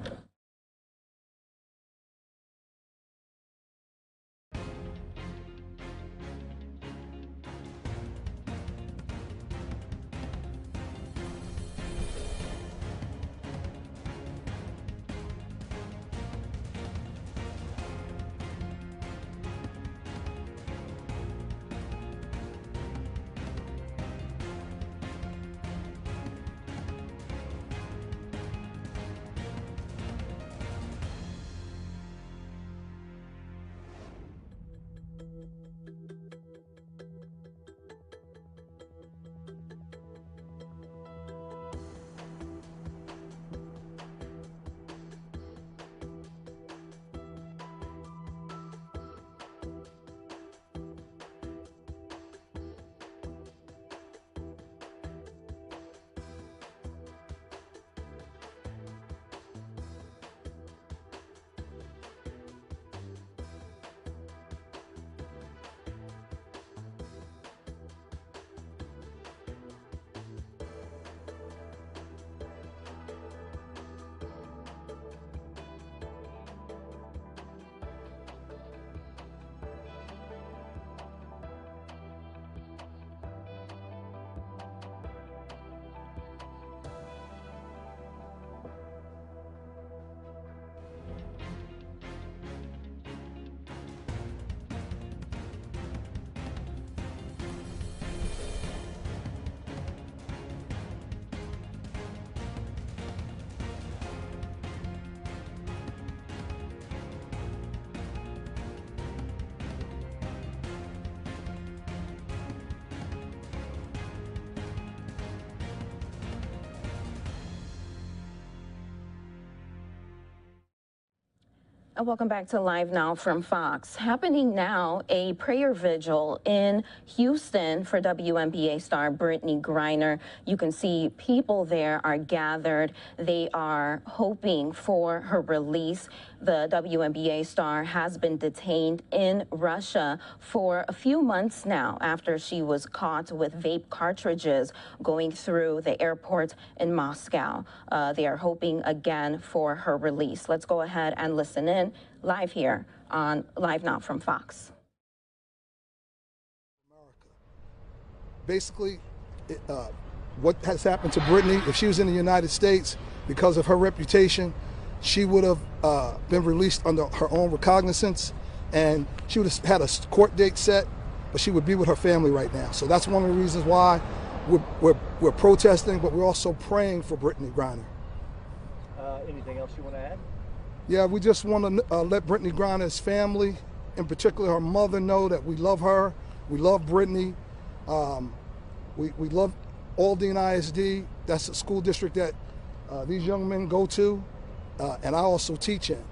Welcome back to Live Now from Fox. Happening now, a prayer vigil in Houston for WNBA star Brittany Griner. You can see people there are gathered. They are hoping for her release. The WNBA star has been detained in Russia for a few months now after she was caught with vape cartridges going through the airport in Moscow. They are hoping again for her release. Let's go ahead and listen in live here on Live Now from Fox. Basically, what has happened to Brittany, if she was in the United States, because of her reputation, she would have been released under her own recognizance, and she would have had a court date set, but she would be with her family right now. So that's one of the reasons why we're protesting, but we're also praying for Brittany Griner. Anything else you want to add? Yeah, we just want to let Brittany Griner's family, in particular her mother, know that we love her. We love Brittany. We love Aldine ISD. That's a school district that these young men go to, and I also teach in.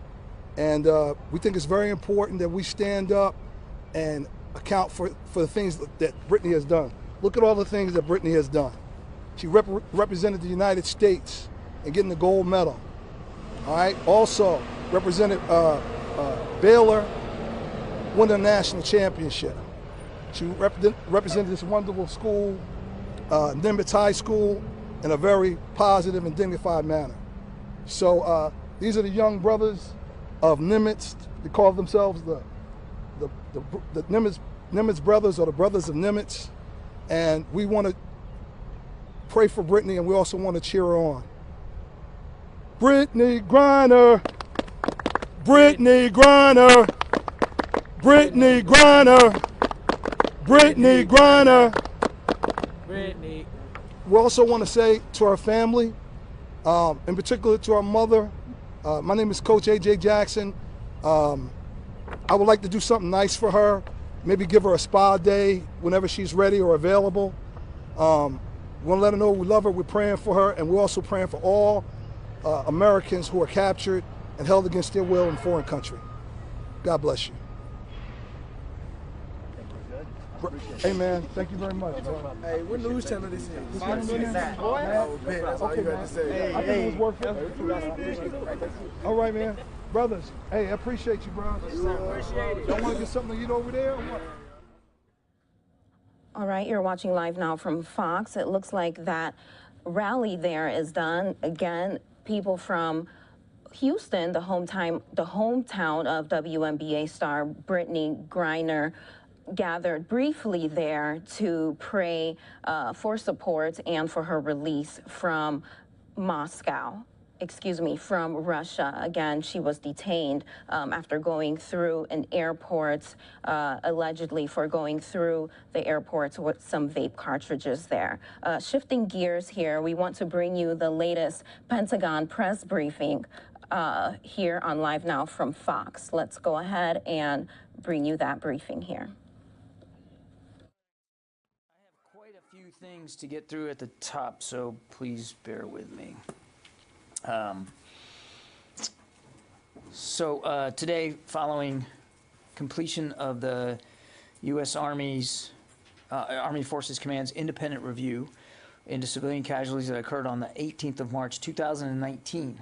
And we think it's very important that we stand up and account for the things that Brittany has done. Look at all the things that Brittany has done. She represented the United States and getting the gold medal. All right. Also represented Baylor, won the national championship. She represented this wonderful school, Nimitz High School, in a very positive and dignified manner. So these are the young brothers of Nimitz. They call themselves the Nimitz brothers, or the brothers of Nimitz. And we want to pray for Brittany, and we also want to cheer her on. Brittany Griner, Brittany Griner, Brittany Griner, Brittany Griner. Brittany. We also want to say to our family, in particular to our mother, my name is Coach A.J. Jackson. I would like to do something nice for her, maybe give her a spa day whenever she's ready or available. We want to let her know we love her, we're praying for her, and we're also praying for all Americans who are captured and held against their will in foreign country. God bless you. Hey man, thank you very much. Hey, what news channel this is? Okay, That's all you got to say. I think it was worth it. All right, man. Brothers, hey, I appreciate you, bro. Appreciate it. Y'all want to get something to eat over there or what? All right, you're watching Live Now from Fox. It looks like that rally there is done. Again, people from Houston, the hometown of WNBA star Brittany Griner, gathered briefly there to pray for support and for her release from from Russia. Again, she was detained after going through an airport, allegedly for going through the airport with some vape cartridges there. Shifting gears here, we want to bring you the latest Pentagon press briefing here on Live Now from Fox. Let's go ahead and bring you that briefing here. Quite a few things to get through at the top, so please bear with me. Today, following completion of the U.S. Army Forces Command's independent review into civilian casualties that occurred on the 18th of March 2019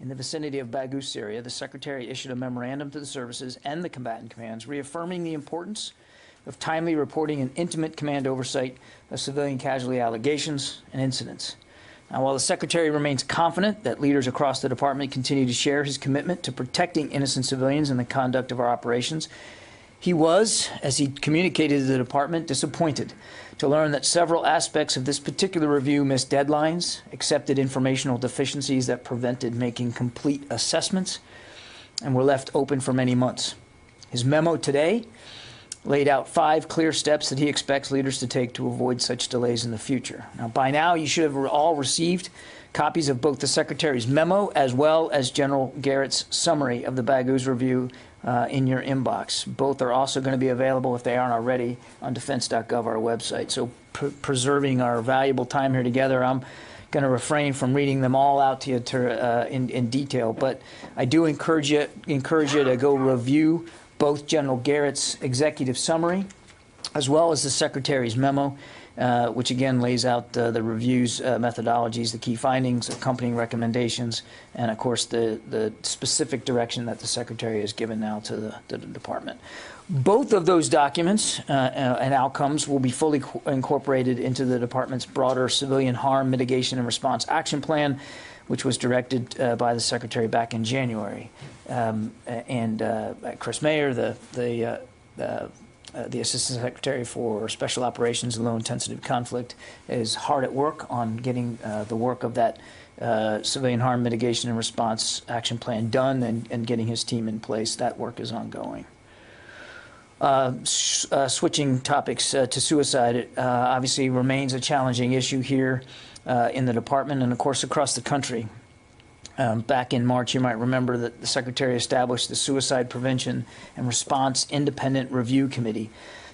in the vicinity of Baghuz area, the Secretary issued a memorandum to the services and the combatant commands reaffirming the importance of timely reporting and intimate command oversight of civilian casualty allegations and incidents. Now, while the Secretary remains confident that leaders across the department continue to share his commitment to protecting innocent civilians in the conduct of our operations, he was, as he communicated to the department, disappointed to learn that several aspects of this particular review missed deadlines, accepted informational deficiencies that prevented making complete assessments, and were left open for many months. His memo today laid out 5 clear steps that he expects leaders to take to avoid such delays in the future. Now, by now, you should have all received copies of both the Secretary's memo as well as General Garrett's summary of the Baghuz review in your inbox. Both are also going to be available, if they aren't already, on defense.gov, our website. So preserving our valuable time here together, I'm going to refrain from reading them all out to you in detail, but I do encourage you to go review both General Garrett's executive summary as well as the Secretary's memo, which again lays out the review's methodologies, the key findings, accompanying recommendations, and of course the specific direction that the Secretary has given now to the Department. Both of those documents and outcomes will be fully incorporated into the Department's broader civilian harm mitigation and response action plan, which was directed by the Secretary back in January. Chris Mayer, the Assistant Secretary for Special Operations and Low Intensity Conflict, is hard at work on getting the work of that civilian harm mitigation and response action plan done and getting his team in place. That work is ongoing. Switching topics to suicide, it obviously remains a challenging issue here in the Department and, of course, across the country. Back in March, you might remember that the Secretary established the Suicide Prevention and Response Independent Review Committee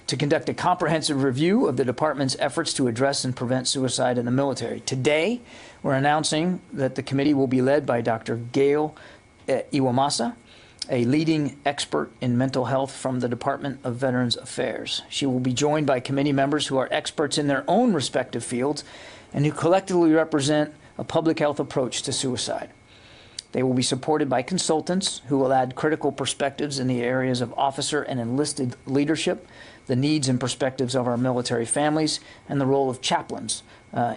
to conduct a comprehensive review of the Department's efforts to address and prevent suicide in the military. Today, we're announcing that the committee will be led by Dr. Gail Iwamasa, a leading expert in mental health from the Department of Veterans Affairs. She will be joined by committee members who are experts in their own respective fields and who collectively represent a public health approach to suicide. They will be supported by consultants who will add critical perspectives in the areas of officer and enlisted leadership, the needs and perspectives of our military families, and the role of chaplains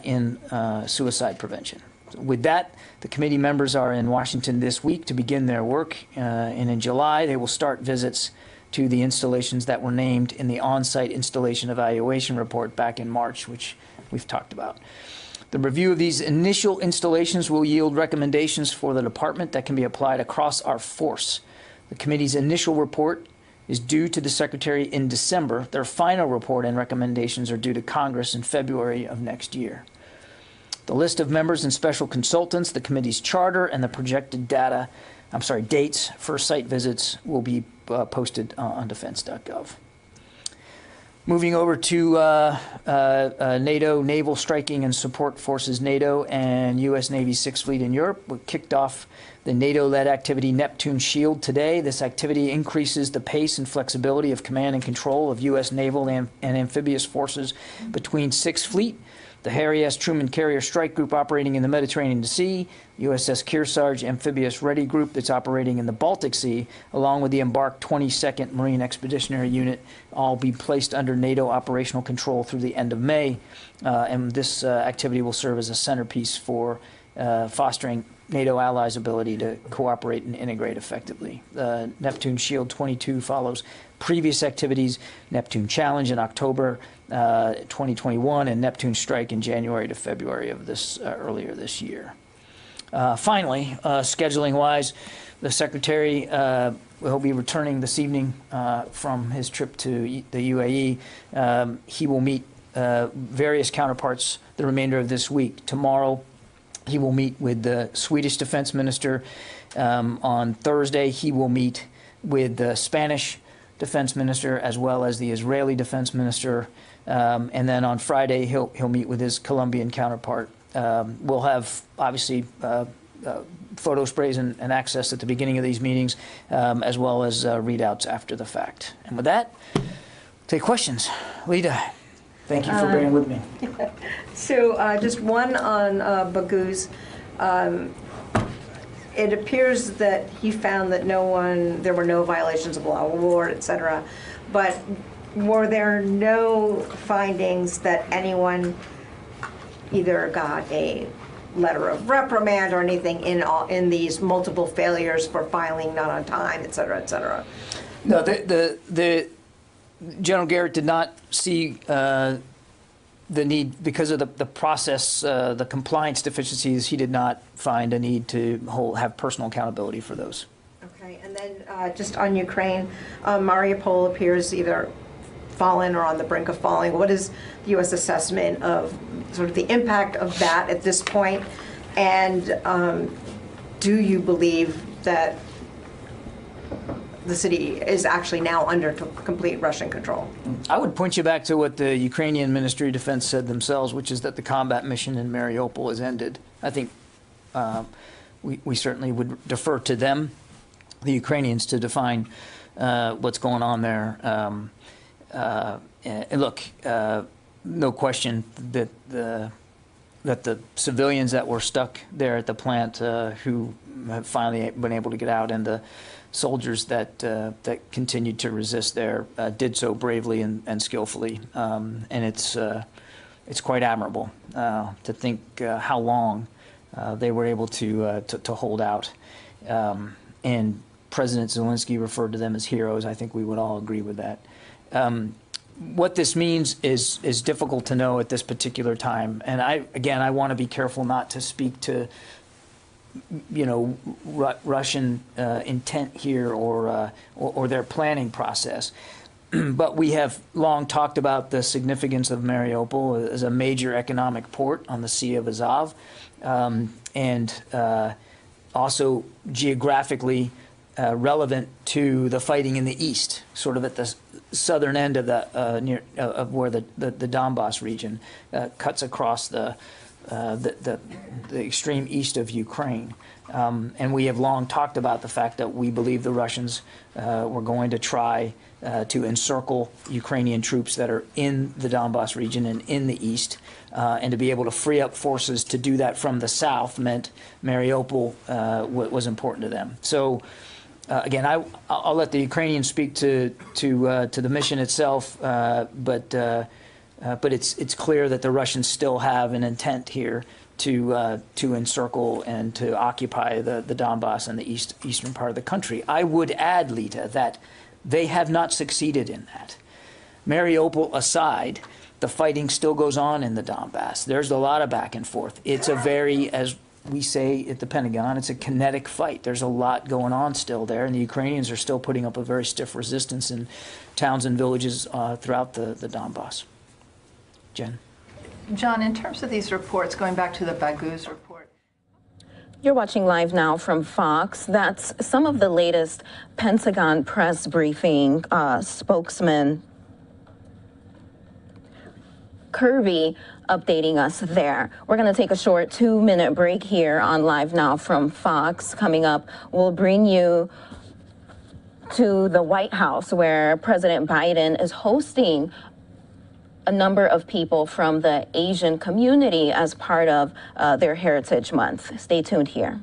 in suicide prevention. With that, the committee members are in Washington this week to begin their work, and in July they will start visits to the installations that were named in the on-site installation evaluation report back in March, which we've talked about. The review of these initial installations will yield recommendations for the Department that can be applied across our force. The committee's initial report is due to the Secretary in December. Their final report and recommendations are due to Congress in February of next year. The list of members and special consultants, the committee's charter, and the projected dates for site visits will be posted on defense.gov. Moving over to NATO, Naval Striking and Support Forces NATO and U.S. Navy 6th Fleet in Europe. We kicked off the NATO-led activity Neptune Shield today. This activity increases the pace and flexibility of command and control of U.S. naval and amphibious forces between 6th Fleet, the Harry S. Truman Carrier Strike Group operating in the Mediterranean Sea, USS Kearsarge Amphibious Ready Group that's operating in the Baltic Sea, along with the embarked 22nd Marine Expeditionary Unit, all be placed under NATO operational control through the end of May. And this activity will serve as a centerpiece for fostering NATO allies' ability to cooperate and integrate effectively. Neptune Shield 22 follows previous activities, Neptune Challenge in October 2021, and Neptune Strike in January to February of earlier this year. Finally, scheduling-wise, the Secretary will be returning this evening from his trip to the UAE. He will meet various counterparts the remainder of this week. Tomorrow, he will meet with the Swedish Defense Minister. On Thursday, he will meet with the Spanish Defense Minister as well as the Israeli Defense Minister. And then on Friday, he'll meet with his Colombian counterpart. We'll have, obviously, photo sprays and access at the beginning of these meetings, as well as readouts after the fact. And with that, take questions. Lita, thank you for bearing with me. So just one on Baghouz. It appears that he found that there were no violations of law of war, et cetera, but were there no findings that anyone either got a letter of reprimand or anything in these multiple failures for filing not on time, et cetera, et cetera? No, the General Garrett did not see the need, because of the process, the compliance deficiencies, he did not find a need to have personal accountability for those. Okay, and then just on Ukraine, Mariupol appears either fallen or on the brink of falling. What is the U.S. assessment of sort of the impact of that at this point? And do you believe that the city is actually now under complete Russian control. I would point you back to what the Ukrainian Ministry of Defense said themselves, which is that the combat mission in Mariupol has ended. I think we certainly would defer to them, the Ukrainians, to define what's going on there. And look, no question that the civilians that were stuck there at the plant who have finally been able to get out, and the soldiers that continued to resist there did so bravely and skillfully. And it's quite admirable to think how long they were able to hold out. And President Zelensky referred to them as heroes. I think we would all agree with that. What this means is difficult to know at this particular time. And I want to be careful not to speak to, Russian intent here or their planning process. But we have long talked about the significance of Mariupol as a major economic port on the Sea of Azov, and also geographically relevant to the fighting in the east, sort of at the southern end of of where the Donbass region cuts across the extreme east of Ukraine. And we have long talked about the fact that we believe the Russians were going to try to encircle Ukrainian troops that are in the Donbass region and in the east, and to be able to free up forces to do that from the south meant Mariupol was important to them. So again, I'll let the Ukrainians speak to the mission itself, but it's clear that the Russians still have an intent here to encircle and to occupy the Donbass and the eastern part of the country. I would add, Lita, that they have not succeeded in that. Mariupol aside, the fighting still goes on in the Donbass. There's a lot of back and forth. It's a very, as we say at the Pentagon, it's a kinetic fight. There's a lot going on still there, and the Ukrainians are still putting up a very stiff resistance in towns and villages throughout the Donbass. Jen? John, in terms of these reports, going back to the Baguz report. You're watching Live Now from Fox. That's some of the latest Pentagon press briefing. Spokesman Kirby updating us there. We're going to take a short 2-minute break here on Live Now from Fox. Coming up, we'll bring you to the White House, where President Biden is hosting a number of people from the Asian community as part of their Heritage Month. Stay tuned here.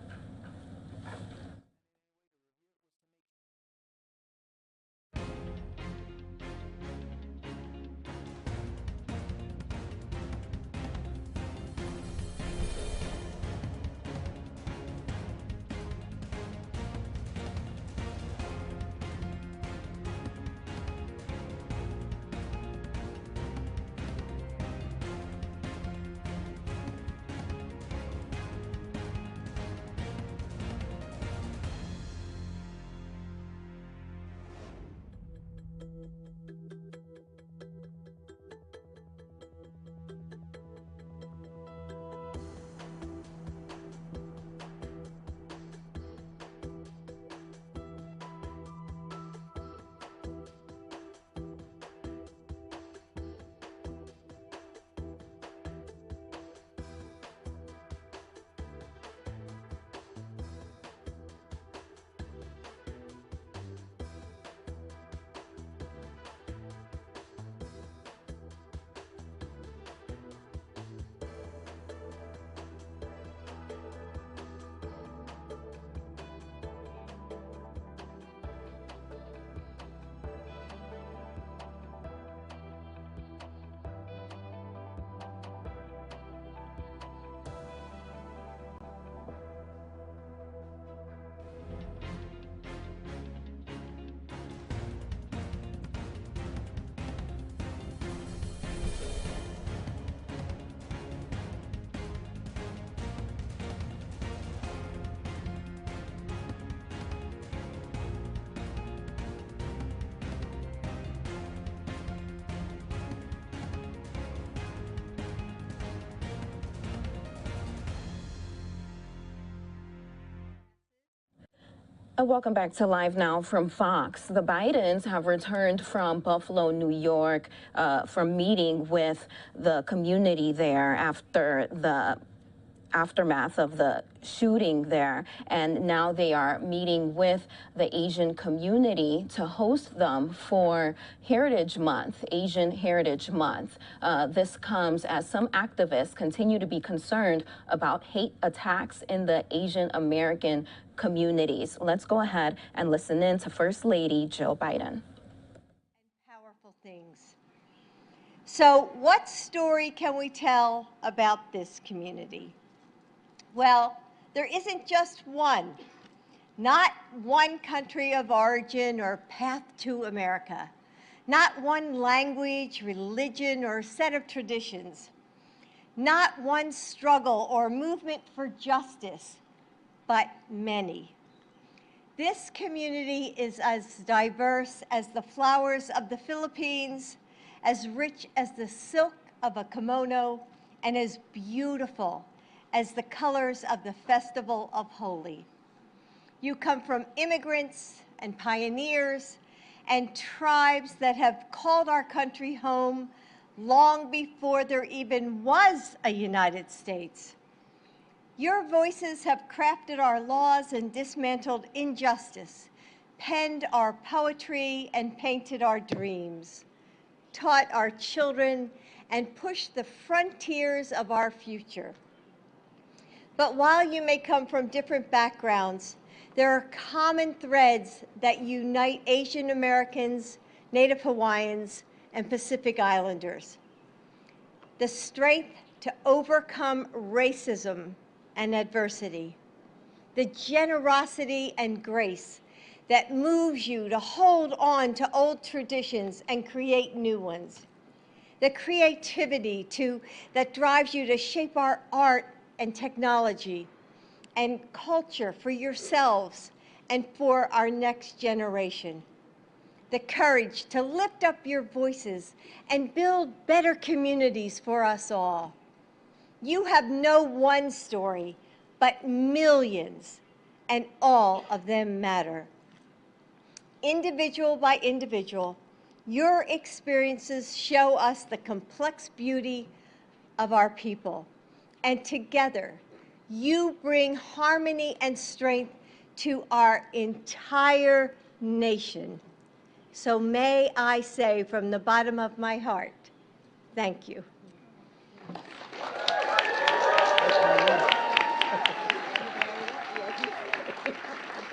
Welcome back to Live Now from Fox. The Bidens have returned from Buffalo, New York, from meeting with the community there after the aftermath of the shooting there, and now they are meeting with the Asian community to host them for Heritage Month, Asian Heritage Month. This comes as some activists continue to be concerned about hate attacks in the Asian American communities. Let's go ahead and listen in to First Lady Jill Biden. Powerful things. So, what story can we tell about this community? Well, there isn't just one, not one country of origin or path to America, not one language, religion, or set of traditions, not one struggle or movement for justice, but many. This community is as diverse as the flowers of the Philippines, as rich as the silk of a kimono, and as beautiful as the colors of the Festival of Holi. You come from immigrants and pioneers and tribes that have called our country home long before there even was a United States. Your voices have crafted our laws and dismantled injustice, penned our poetry and painted our dreams, taught our children and pushed the frontiers of our future. But while you may come from different backgrounds, there are common threads that unite Asian Americans, Native Hawaiians, and Pacific Islanders. The strength to overcome racism and adversity, the generosity and grace that moves you to hold on to old traditions and create new ones, the creativity that drives you to shape our art and technology and culture for yourselves and for our next generation. The courage to lift up your voices and build better communities for us all. You have no one story, but millions, and all of them matter. Individual by individual, your experiences show us the complex beauty of our people. And together, you bring harmony and strength to our entire nation. So may I say from the bottom of my heart, thank you.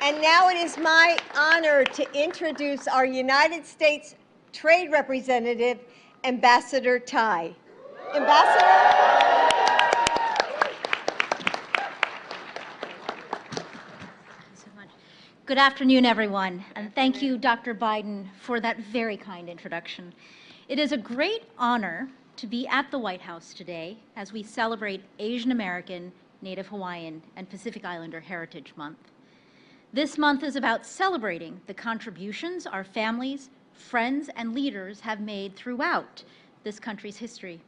And now it is my honor to introduce our United States Trade Representative, Ambassador Tai. Ambassador. Good afternoon, everyone, and thank you, Dr. Biden, for that very kind introduction. It is a great honor to be at the White House today as we celebrate Asian American, Native Hawaiian, and Pacific Islander Heritage Month. This month is about celebrating the contributions our families, friends, and leaders have made throughout this country's history.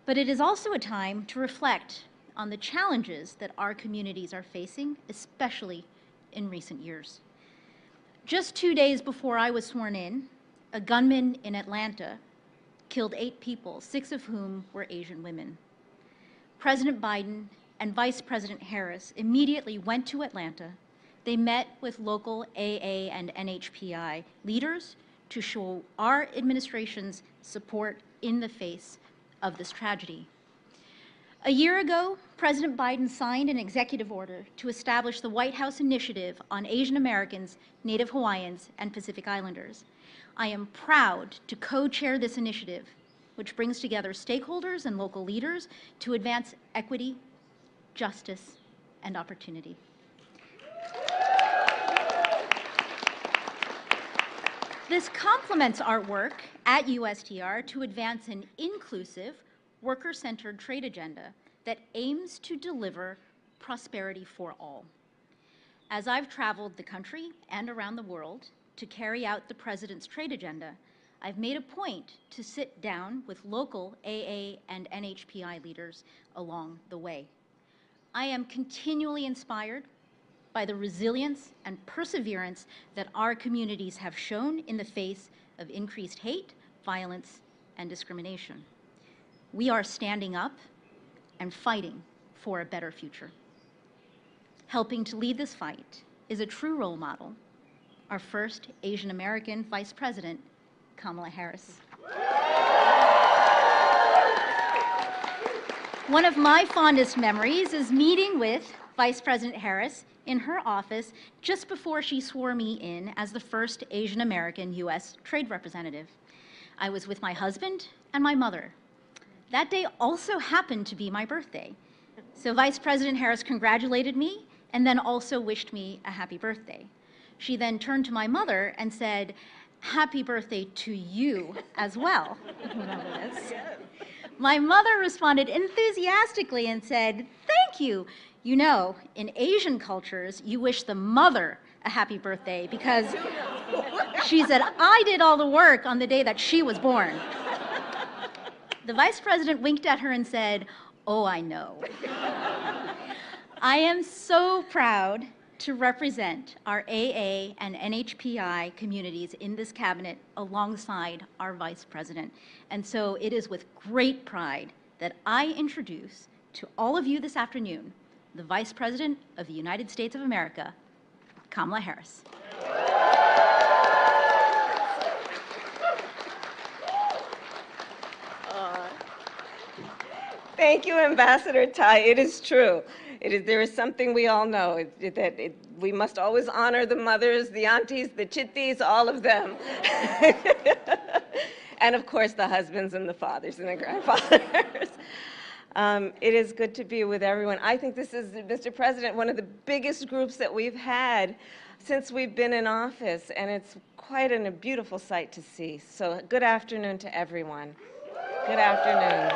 But it is also a time to reflect on the challenges that our communities are facing, especially in recent years. Just 2 days before I was sworn in, a gunman in Atlanta killed 8 people, 6 of whom were Asian women. President Biden and Vice President Harris immediately went to Atlanta. They met with local AA and NHPI leaders to show our administration's support in the face of this tragedy. A year ago, President Biden signed an executive order to establish the White House Initiative on Asian Americans, Native Hawaiians, and Pacific Islanders. I am proud to co-chair this initiative, which brings together stakeholders and local leaders to advance equity, justice, and opportunity. This complements our work at USTR to advance an inclusive, worker-centered trade agenda that aims to deliver prosperity for all. As I've traveled the country and around the world to carry out the President's trade agenda, I've made a point to sit down with local AA and NHPI leaders along the way. I am continually inspired by the resilience and perseverance that our communities have shown in the face of increased hate, violence, and discrimination. We are standing up and fighting for a better future. Helping to lead this fight is a true role model, our first Asian American Vice President, Kamala Harris. One of my fondest memories is meeting with Vice President Harris in her office just before she swore me in as the first Asian American U.S. trade representative. I was with my husband and my mother. That day also happened to be my birthday. So Vice President Harris congratulated me and then also wished me a happy birthday. She then turned to my mother and said, "Happy birthday to you as well." Remember this? My mother responded enthusiastically and said, "Thank you. You know, in Asian cultures, you wish the mother a happy birthday because," she said, "I did all the work on the day that she was born." The Vice President winked at her and said, "Oh, I know." I am so proud to represent our AA and NHPI communities in this cabinet alongside our Vice President. And so it is with great pride that I introduce to all of you this afternoon the Vice President of the United States of America, Kamala Harris. Thank you, Ambassador Tai. It is true. There is something we all know, that we must always honor the mothers, the aunties, the chittis, all of them. And of course, the husbands and the fathers and the grandfathers. It is good to be with everyone. I think this is, Mr. President, one of the biggest groups that we've had since we've been in office, and it's quite a beautiful sight to see. So good afternoon to everyone. Good afternoon.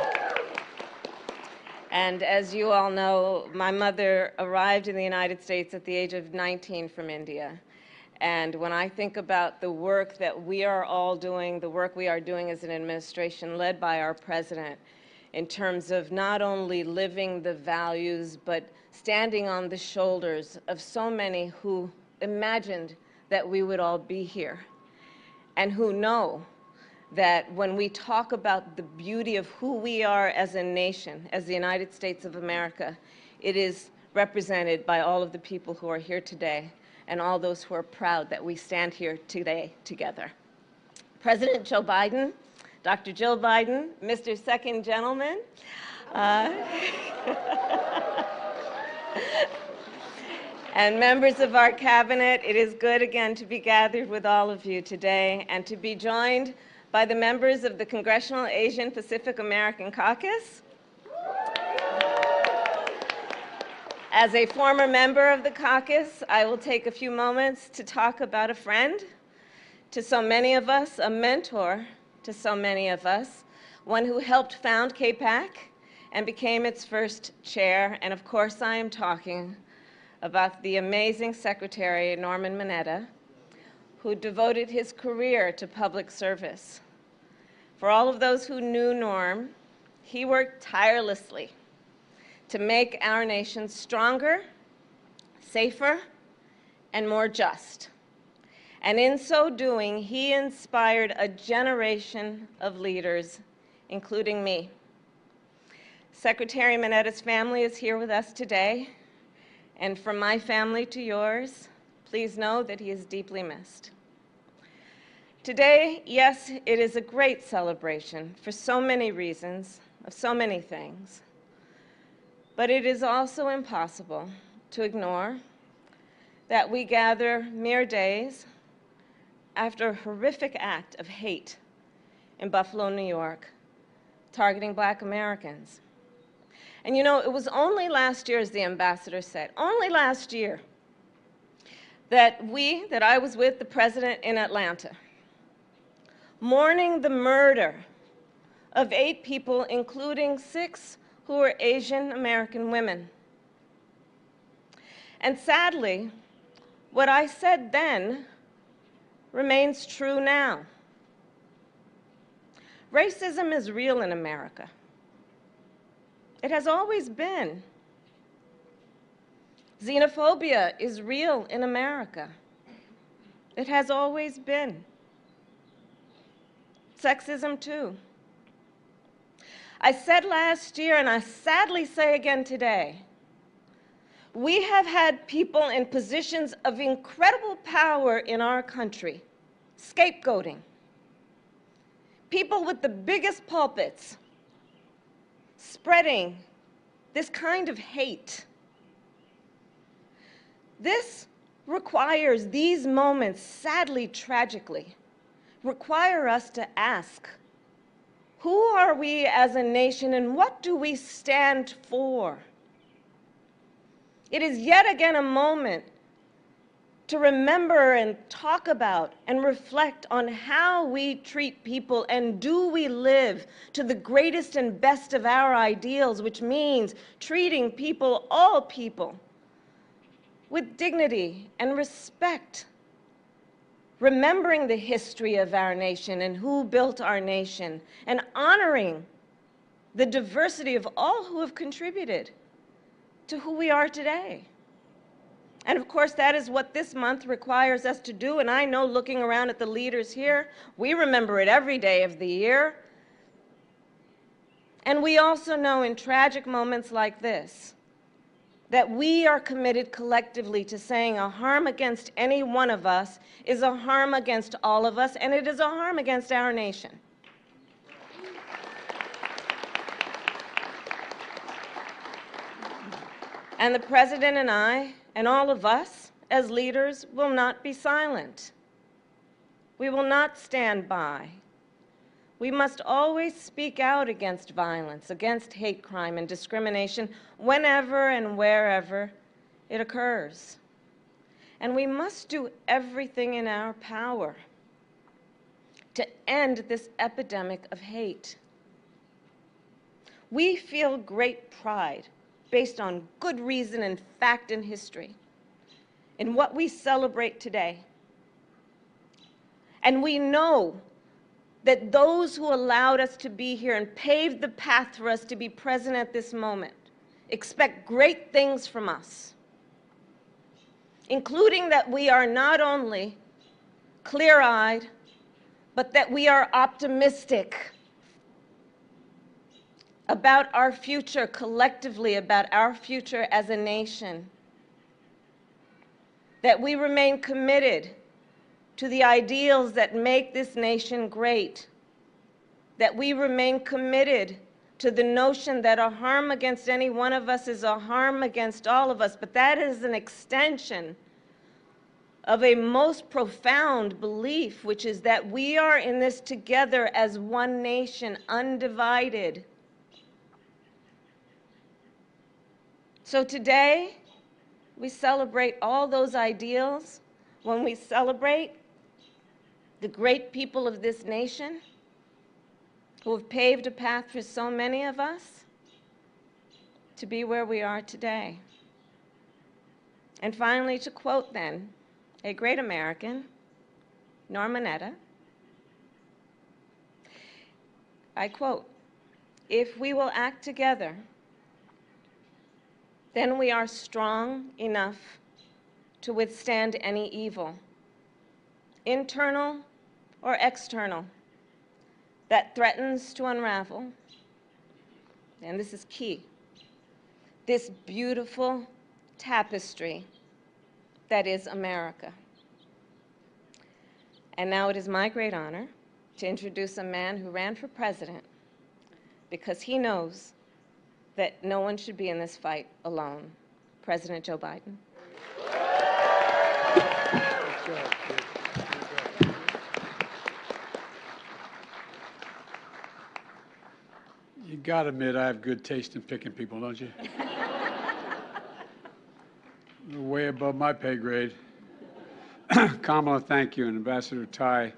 And as you all know, my mother arrived in the United States at the age of 19 from India. And when I think about the work that we are all doing, the work we are doing as an administration led by our president, in terms of not only living the values, but standing on the shoulders of so many who imagined that we would all be here, and who know that when we talk about the beauty of who we are as a nation, as the United States of America, it is represented by all of the people who are here today and all those who are proud that we stand here today together. President Joe Biden, Dr. Jill Biden, Mr. Second Gentleman, and members of our cabinet, it is good again to be gathered with all of you today and to be joined by the members of the Congressional Asian Pacific American Caucus. As a former member of the caucus, I will take a few moments to talk about a friend to so many of us, a mentor to so many of us, one who helped found KPAC and became its first chair. And of course, I am talking about the amazing Secretary Norman Mineta, who devoted his career to public service. For all of those who knew Norm, he worked tirelessly to make our nation stronger, safer, and more just. And in so doing, he inspired a generation of leaders, including me. Secretary Mineta's family is here with us today, and from my family to yours, please know that he is deeply missed. Today, yes, it is a great celebration for so many reasons, of so many things. But it is also impossible to ignore that we gather mere days after a horrific act of hate in Buffalo, New York, targeting Black Americans. And you know, it was only last year, as the ambassador said, only last year, that I was with the president in Atlanta, mourning the murder of 8 people, including 6 who were Asian American women. And sadly, what I said then remains true now. Racism is real in America. It has always been. Xenophobia is real in America. It has always been. Sexism, too. I said last year, and I sadly say again today, we have had people in positions of incredible power in our country, scapegoating. People with the biggest pulpits, spreading this kind of hate. This requires, these moments, sadly, tragically, require us to ask, who are we as a nation and what do we stand for? It is yet again a moment to remember and talk about and reflect on how we treat people, and do we live to the greatest and best of our ideals, which means treating people, all people, with dignity and respect, remembering the history of our nation and who built our nation, and honoring the diversity of all who have contributed to who we are today. And of course, that is what this month requires us to do, and I know, looking around at the leaders here, we remember it every day of the year. And we also know in tragic moments like this, that we are committed collectively to saying a harm against any one of us is a harm against all of us, and it is a harm against our nation. And the President and I, and all of us as leaders, will not be silent. We will not stand by. We must always speak out against violence, against hate crime and discrimination whenever and wherever it occurs. And we must do everything in our power to end this epidemic of hate. We feel great pride, based on good reason and fact and history, in what we celebrate today. And we know that those who allowed us to be here and paved the path for us to be present at this moment expect great things from us, including that we are not only clear-eyed, but that we are optimistic about our future collectively, about our future as a nation, that we remain committed to the ideals that make this nation great, that we remain committed to the notion that a harm against any one of us is a harm against all of us, but that is an extension of a most profound belief, which is that we are in this together as one nation, undivided. So today, we celebrate all those ideals when we celebrate the great people of this nation who have paved a path for so many of us to be where we are today. And finally, to quote then a great American, Norma Netta, I quote, "If we will act together, then we are strong enough to withstand any evil, internal or external, that threatens to unravel," and this is key, "this beautiful tapestry that is America." And now it is my great honor to introduce a man who ran for president because he knows that no one should be in this fight alone, President Joe Biden. You gotta admit I have good taste in picking people, don't you? You're way above my pay grade. Kamala, thank you, and Ambassador Tai,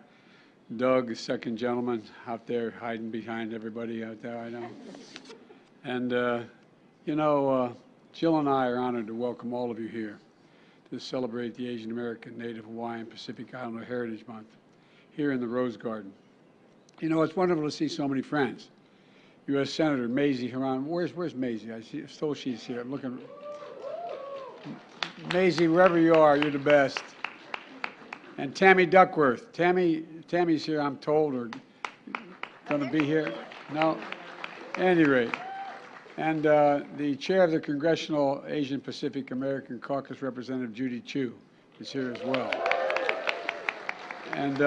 Doug, the second gentleman out there hiding behind everybody out there, I know. And, Jill and I are honored to welcome all of you here to celebrate the Asian American, Native Hawaiian, Pacific Islander Heritage Month here in the Rose Garden. You know, it's wonderful to see so many friends. U.S. Senator Mazie Hiran, where's Mazie? I was told she's here. I'm looking. Maisie, wherever you are, you're the best. And Tammy Duckworth. Tammy's here, I'm told, or going to be here. No? At any rate. And the chair of the Congressional Asian Pacific American Caucus, Representative Judy Chu, is here as well. And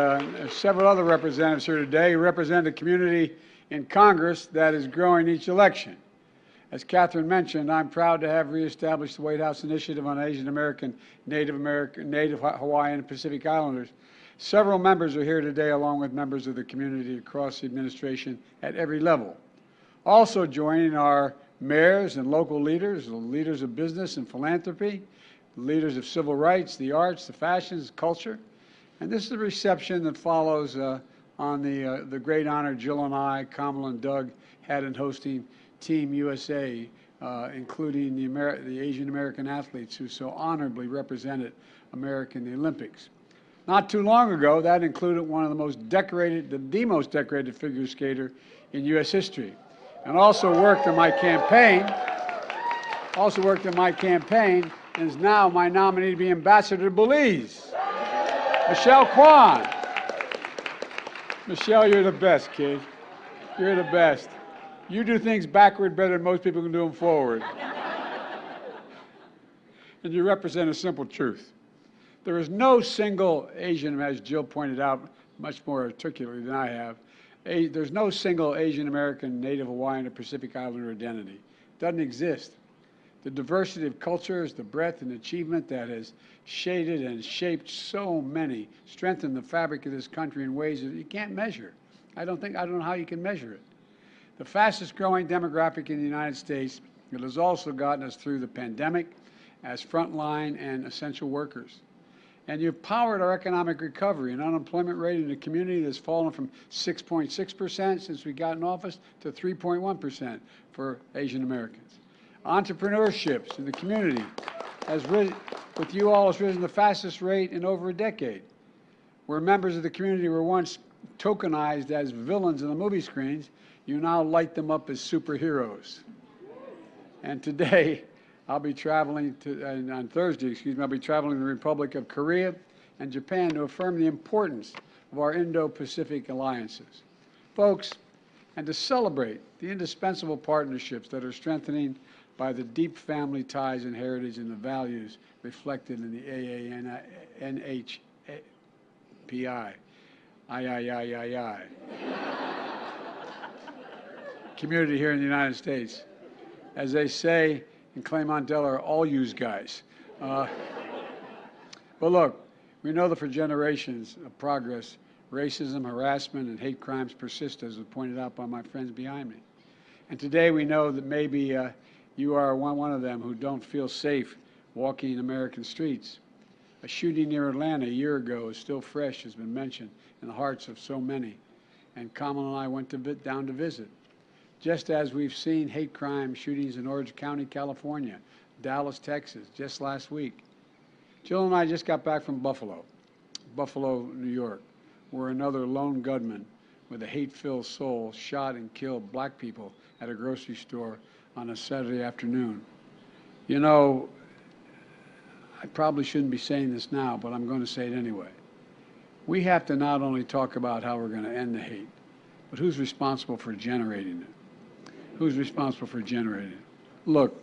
several other representatives here today who represent a community in Congress that is growing each election. As Catherine mentioned, I'm proud to have reestablished the White House Initiative on Asian American, Native Hawaiian, and Pacific Islanders. Several members are here today, along with members of the community across the administration at every level. Also joining are mayors and local leaders, the leaders of business and philanthropy, leaders of civil rights, the arts, the fashions, culture. And this is the reception that follows on the great honor Jill and I, Kamala and Doug, had in hosting Team USA, including the Asian American athletes who so honorably represented America in the Olympics. Not too long ago, that included one of the most decorated, the most decorated figure skater in U.S. history, and also worked in my campaign. And is now my nominee to be ambassador to Belize, Michelle Kwan. Michelle, you're the best, kid. You're the best. You do things backward better than most people can do them forward. And you represent a simple truth. There is no single Asian, as Jill pointed out much more articulately than I have, there's no single Asian American, Native Hawaiian, or Pacific Islander identity. It doesn't exist. The diversity of cultures, the breadth and achievement that has shaded and shaped so many, strengthened the fabric of this country in ways that you can't measure. I don't know how you can measure it. The fastest growing demographic in the United States, it has also gotten us through the pandemic as frontline and essential workers. And you've powered our economic recovery. An unemployment rate in the community that's fallen from 6.6% since we got in office to 3.1% for Asian Americans. Entrepreneurship in the community has risen, with you all, has risen the fastest rate in over a decade. Where members of the community were once tokenized as villains in the movie screens, you now light them up as superheroes. And today, I'll be traveling on Thursday, I'll be traveling to the Republic of Korea and Japan to affirm the importance of our Indo-Pacific alliances. Folks, and to celebrate the indispensable partnerships that are strengthening by the deep family ties and heritage and the values reflected in the AANHPI. Community here in the United States. As they say in Claymont, Delaware, all yous guys. But look, we know that for generations of progress, racism, harassment, and hate crimes persist, as was pointed out by my friends behind me. And today we know that maybe you are one of them who don't feel safe walking American streets. A shooting near Atlanta a year ago is still fresh, has been mentioned, in the hearts of so many. And Kamala and I went down to visit. Just as we've seen hate crime shootings in Orange County, California, Dallas, Texas, just last week. Jill and I just got back from Buffalo, New York, where another lone gunman with a hate-filled soul shot and killed black people at a grocery store on a Saturday afternoon. You know, I probably shouldn't be saying this now, but I'm going to say it anyway. We have to not only talk about how we're going to end the hate, but who's responsible for generating it? Who's responsible for generating it? Look,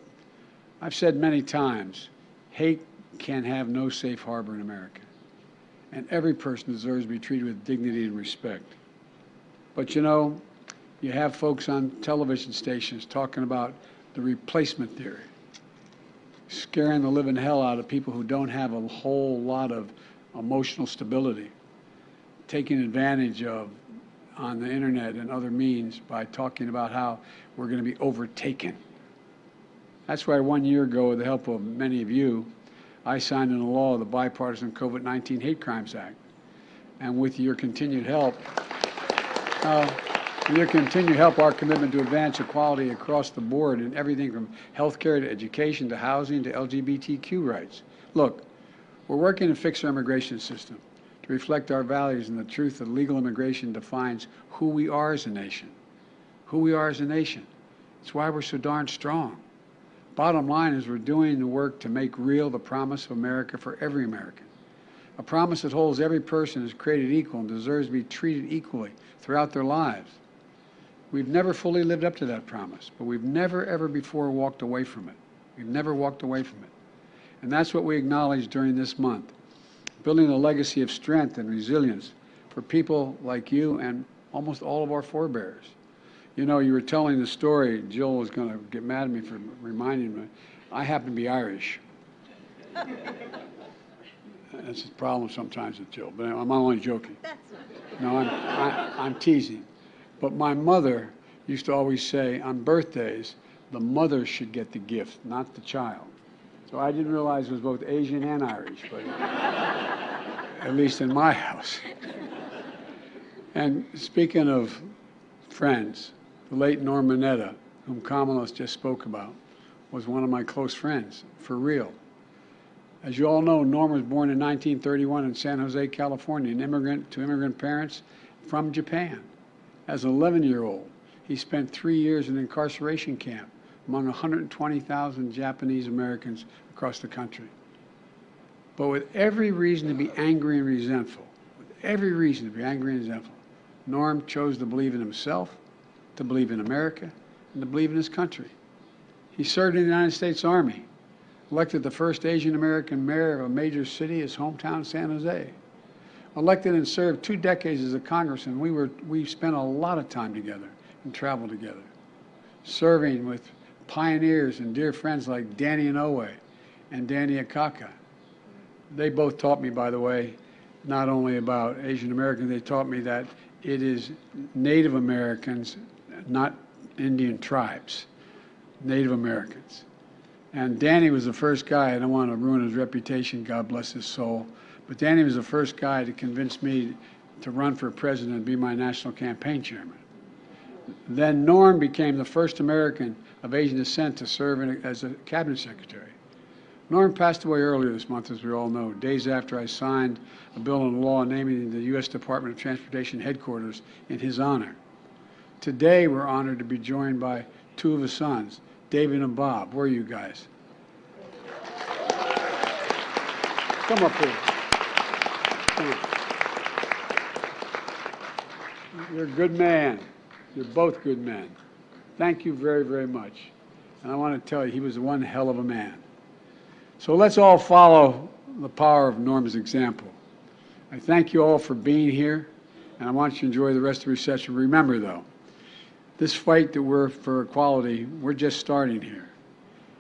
I've said many times, hate can have no safe harbor in America. And every person deserves to be treated with dignity and respect. But you know, you have folks on television stations talking about the replacement theory, scaring the living hell out of people who don't have a whole lot of emotional stability, taking advantage of on the internet and other means by talking about how we're going to be overtaken. That's why 1 year ago, with the help of many of you, I signed into law the bipartisan COVID-19 Hate Crimes Act. And with your continued help, our commitment to advance equality across the board in everything from healthcare to education to housing to LGBTQ rights. Look, we're working to fix our immigration system to reflect our values and the truth that legal immigration defines who we are as a nation. Who we are as a nation. It's why we're so darn strong. Bottom line is we're doing the work to make real the promise of America for every American. A promise that holds every person is created equal and deserves to be treated equally throughout their lives. We've never fully lived up to that promise, but we've never, ever before walked away from it. We've never walked away from it. And that's what we acknowledge during this month, building a legacy of strength and resilience for people like you and almost all of our forebears. You know, you were telling the story, Jill was going to get mad at me for reminding me, I happen to be Irish. That's a problem sometimes with Jill, but I'm only joking. No, I'm teasing. But my mother used to always say, on birthdays, the mother should get the gift, not the child. So I didn't realize it was both Asian and Irish, but at least in my house. And speaking of friends, the late Norm Mineta, whom Kamala just spoke about, was one of my close friends, for real. As you all know, Norm was born in 1931 in San Jose, California, an immigrant to immigrant parents from Japan. As an 11-year-old, he spent 3 years in an incarceration camp among 120,000 Japanese Americans across the country. But with every reason to be angry and resentful, Norm chose to believe in himself, to believe in America, and to believe in his country. He served in the United States Army, elected the first Asian American mayor of a major city, his hometown, San Jose. Elected and served 2 decades as a congressman. We spent a lot of time together and traveled together, serving with pioneers and dear friends like Danny Inouye and Danny Akaka. They both taught me, by the way, not only about Asian Americans, they taught me that it is Native Americans, not Indian tribes, Native Americans. And Danny was the first guy, I don't want to ruin his reputation, God bless his soul, but Danny was the first guy to convince me to run for president and be my national campaign chairman. Then Norm became the first American of Asian descent to serve as a cabinet secretary. Norm passed away earlier this month, as we all know, days after I signed a bill into law naming the U.S. Department of Transportation headquarters in his honor. Today, we're honored to be joined by 2 of his sons, David and Bob. Where are you guys? Come up here. Come on. You're a good man. You're both good men. Thank you very, very much. And I want to tell you, he was one hell of a man. So let's all follow the power of Norm's example. I thank you all for being here, and I want you to enjoy the rest of the reception. Remember, though, this fight that we're for equality, we're just starting here.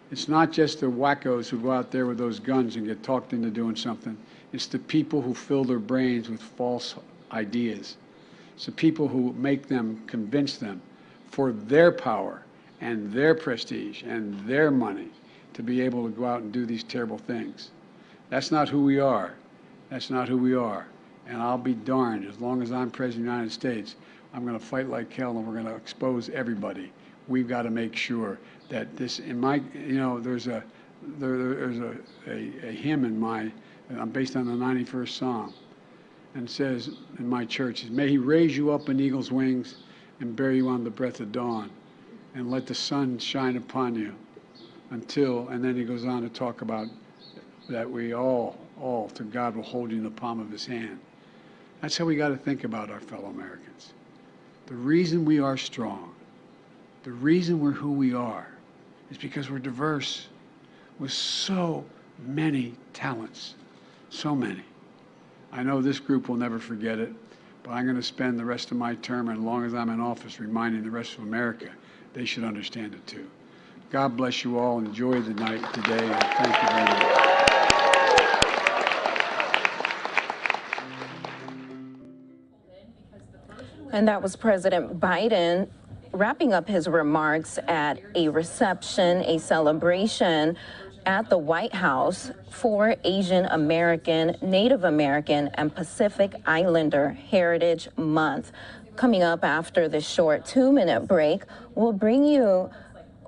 It's not just the wackos who go out there with those guns and get talked into doing something. It's the people who fill their brains with false ideas. It's the people who make them, convince them for their power and their prestige and their money to be able to go out and do these terrible things. That's not who we are. That's not who we are. And I'll be darned, as long as I'm President of the United States, I'm going to fight like hell and we're going to expose everybody. We've got to make sure that this, in my, you know, there's a hymn in my, I'm based on the 91st Psalm, and it says in my church, may he raise you up in eagle's wings and bear you on the breath of dawn and let the sun shine upon you until, and then he goes on to talk about that we all to God will hold you in the palm of his hand. That's how we got to think about our fellow Americans. The reason we are strong, the reason we're who we are, is because we're diverse with so many talents, so many. I know this group will never forget it, but I'm going to spend the rest of my term, and as long as I'm in office, reminding the rest of America they should understand it too. God bless you all. Enjoy the night today, and thank you very much. And that was President Biden wrapping up his remarks at a reception, a celebration at the White House for Asian American, Native American, and Pacific Islander Heritage Month. Coming up after this short 2-minute break, we'll bring you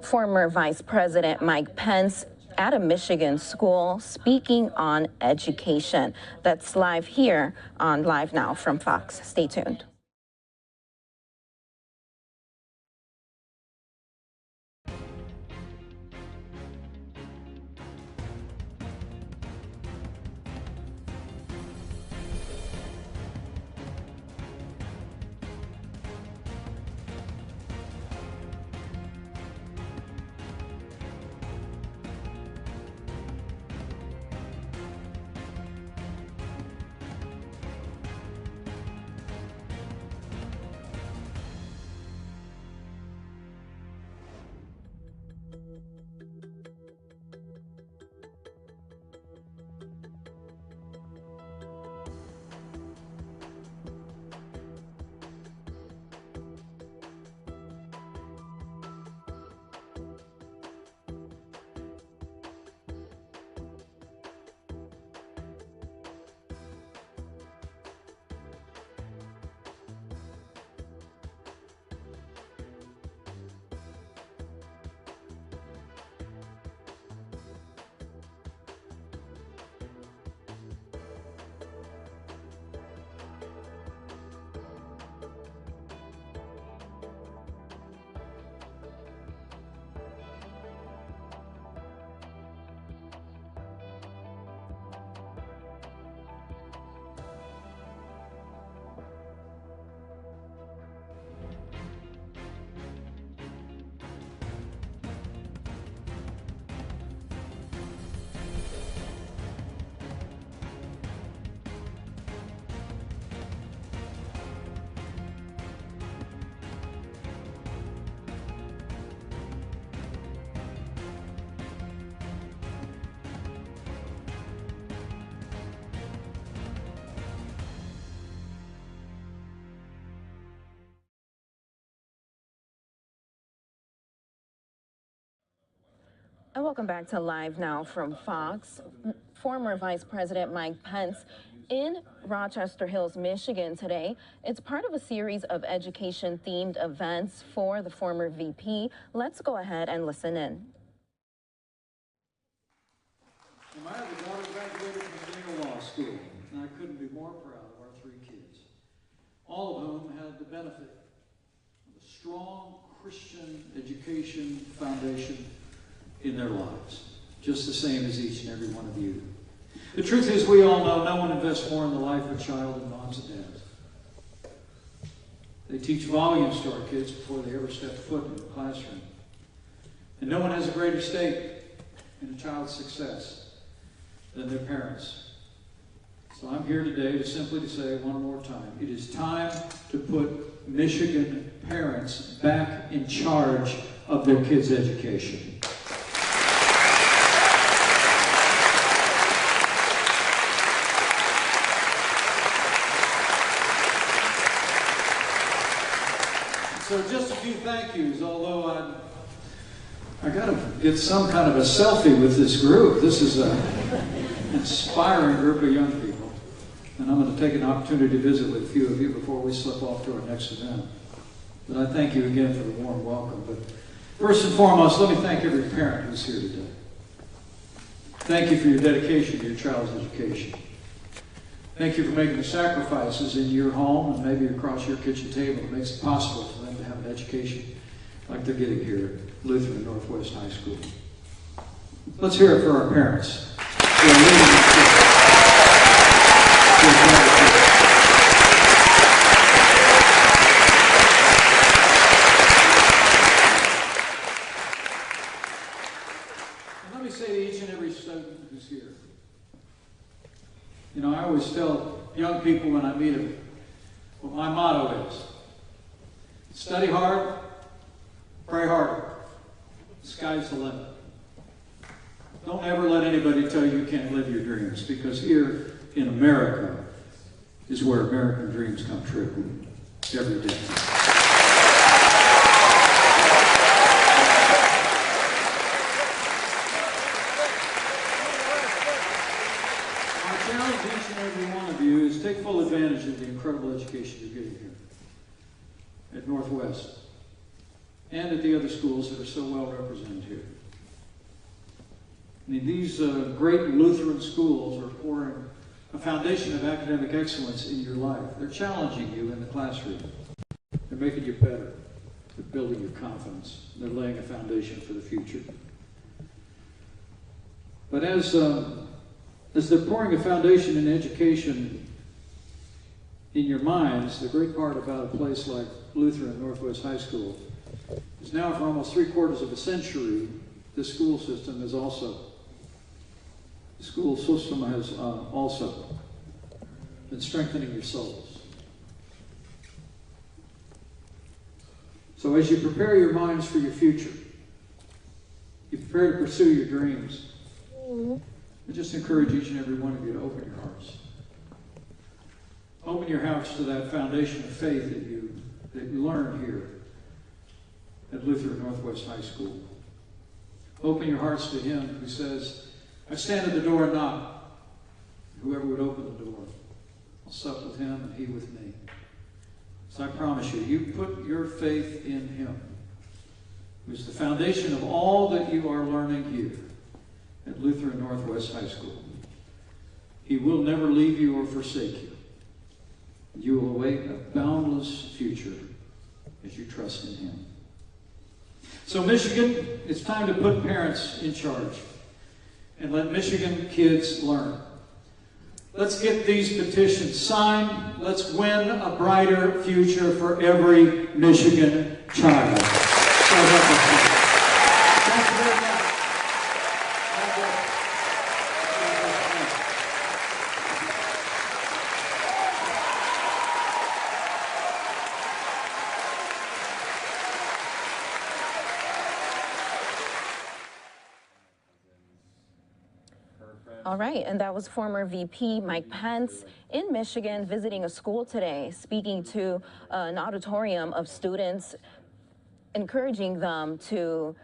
former Vice President Mike Pence at a Michigan school speaking on education. That's live here on Live Now from Fox. Stay tuned. And welcome back to Live Now from Fox. Former Vice President Mike Pence in Rochester Hills, Michigan today. It's part of a series of education-themed events for the former VP. Let's go ahead and listen in. My other daughter graduated from Laguna Law School, and I couldn't be more proud of our 3 kids, all of whom had the benefit of a strong Christian education foundation in their lives, just the same as each and every one of you. The truth is, we all know no one invests more in the life of a child than moms and dads. They teach volumes to our kids before they ever step foot in the classroom. And no one has a greater stake in a child's success than their parents. So I'm here today to simply say one more time, it is time to put Michigan parents back in charge of their kids' education. So just a few thank yous, although I got to get some kind of a selfie with this group. This is an inspiring group of young people. And I'm going to take an opportunity to visit with a few of you before we slip off to our next event. But I thank you again for the warm welcome. But first and foremost, let me thank every parent who's here today. Thank you for your dedication to your child's education. Thank you for making the sacrifices in your home and maybe across your kitchen table that makes it possible for them to have an education like they're getting here at Lutheran Northwest High School. Let's hear it for our parents. And let me say to each and every student who's here, you know, I always tell young people when I meet them what my motto is. Study hard, pray harder. The sky's the limit. Don't ever let anybody tell you you can't live your dreams, because here in America is where American dreams come true every day. Each and every one of you is take full advantage of the incredible education you're getting here at Northwest and at the other schools that are so well represented here. I mean, these great Lutheran schools are pouring a foundation of academic excellence in your life. They're challenging you in the classroom. They're making you better. They're building your confidence. They're laying a foundation for the future. But as they're pouring a foundation in education in your minds, the great part about a place like Lutheran Northwest High School is now for almost 3/4 of a century, the school system has also been strengthening your souls. So as you prepare your minds for your future, you prepare to pursue your dreams, I just encourage each and every one of you to open your hearts. Open your hearts to that foundation of faith that you learn here at Lutheran Northwest High School. Open your hearts to Him who says, I stand at the door and knock. Whoever would open the door, I'll sup with him and he with me. So I promise you, you put your faith in Him, who's the foundation of all that you are learning here at Lutheran Northwest High School. He will never leave you or forsake you. You will await a boundless future as you trust in Him. So Michigan, it's time to put parents in charge and let Michigan kids learn. Let's get these petitions signed. Let's win a brighter future for every Michigan child. So help us God. Thank you very much. All right, and that was former VP Mike Pence in Michigan visiting a school today, speaking to an auditorium of students, encouraging them to